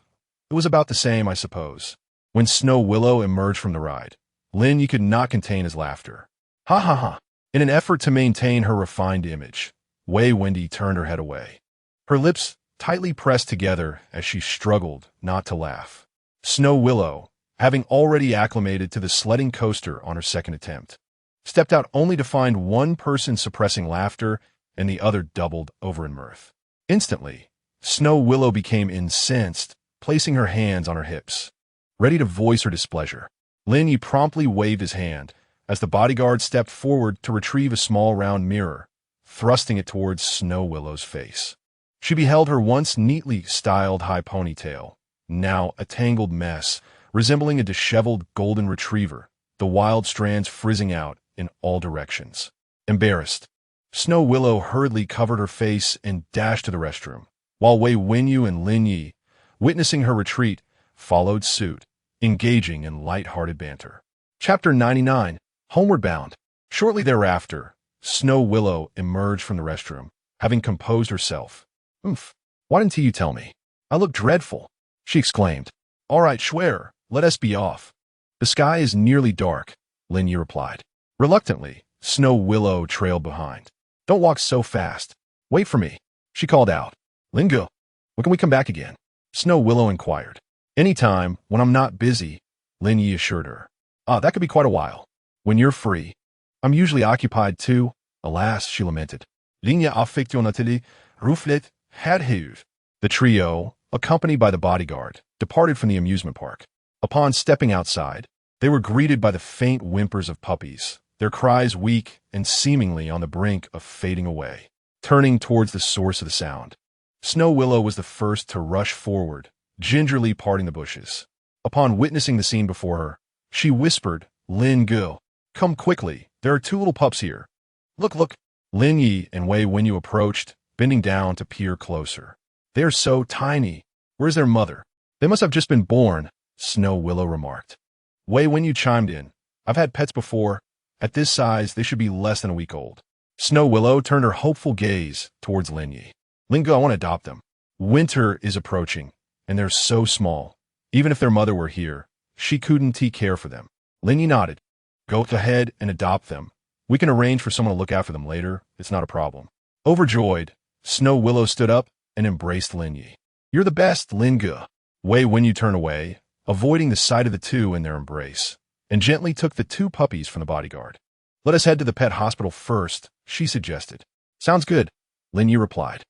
Speaker 1: It was about the same, I suppose. When Snow Willow emerged from the ride, Lin Ye could not contain his laughter. Ha ha ha. In an effort to maintain her refined image, Wei Wendy turned her head away. Her lips tightly pressed together as she struggled not to laugh. Snow Willow, having already acclimated to the sledding coaster on her second attempt, stepped out only to find one person suppressing laughter and the other doubled over in mirth. Instantly, Snow Willow became incensed, placing her hands on her hips, ready to voice her displeasure. Lin Ye promptly waved his hand as the bodyguard stepped forward to retrieve a small round mirror, thrusting it towards Snow Willow's face. She beheld her once neatly styled high ponytail, now a tangled mess, resembling a disheveled golden retriever, the wild strands frizzing out in all directions. Embarrassed, Snow Willow hurriedly covered her face and dashed to the restroom, while Wei Wenyu and Lin Ye, witnessing her retreat, followed suit, engaging in light-hearted banter. Chapter 99. Homeward Bound. Shortly thereafter, Snow Willow emerged from the restroom, having composed herself. "Oomph, why didn't you tell me? I look dreadful," she exclaimed. "All right, Schwer, let us be off." "The sky is nearly dark," Lin Ye replied. Reluctantly, Snow Willow trailed behind. "Don't walk so fast. Wait for me," she called out. "Lingo, when can we come back again?" Snow Willow inquired. "Anytime, when I'm not busy," Lin Ye assured her. That could be quite a while. When you're free. I'm usually occupied too." "Alas," she lamented. "Lin Ye affectionately roufflet had his." The trio, accompanied by the bodyguard, departed from the amusement park. Upon stepping outside, they were greeted by the faint whimpers of puppies, their cries weak and seemingly on the brink of fading away. Turning towards the source of the sound, Snow Willow was the first to rush forward, gingerly parting the bushes. Upon witnessing the scene before her, she whispered, "Lin Ge, come quickly, there are two little pups here. Look, look." Lin Ye and Wei Wenyu approached, bending down to peer closer. "They are so tiny. Where's their mother?" "They must have just been born," Snow Willow remarked. Wei Wenyu chimed in. "I've had pets before. At this size, they should be less than a week old." Snow Willow turned her hopeful gaze towards Lin Ye. "Lin Ge, I want to adopt them. Winter is approaching, and they're so small. Even if their mother were here, she couldn't take care for them." Lin Ye nodded. "Go ahead and adopt them. We can arrange for someone to look after them later. It's not a problem." Overjoyed, Snow Willow stood up and embraced Lin Ye. "You're the best, Lin Ge." Wei Wenyu turned away, avoiding the sight of the two in their embrace, and gently took the two puppies from the bodyguard. "Let us head to the pet hospital first," she suggested. "Sounds good," Lin Ye replied.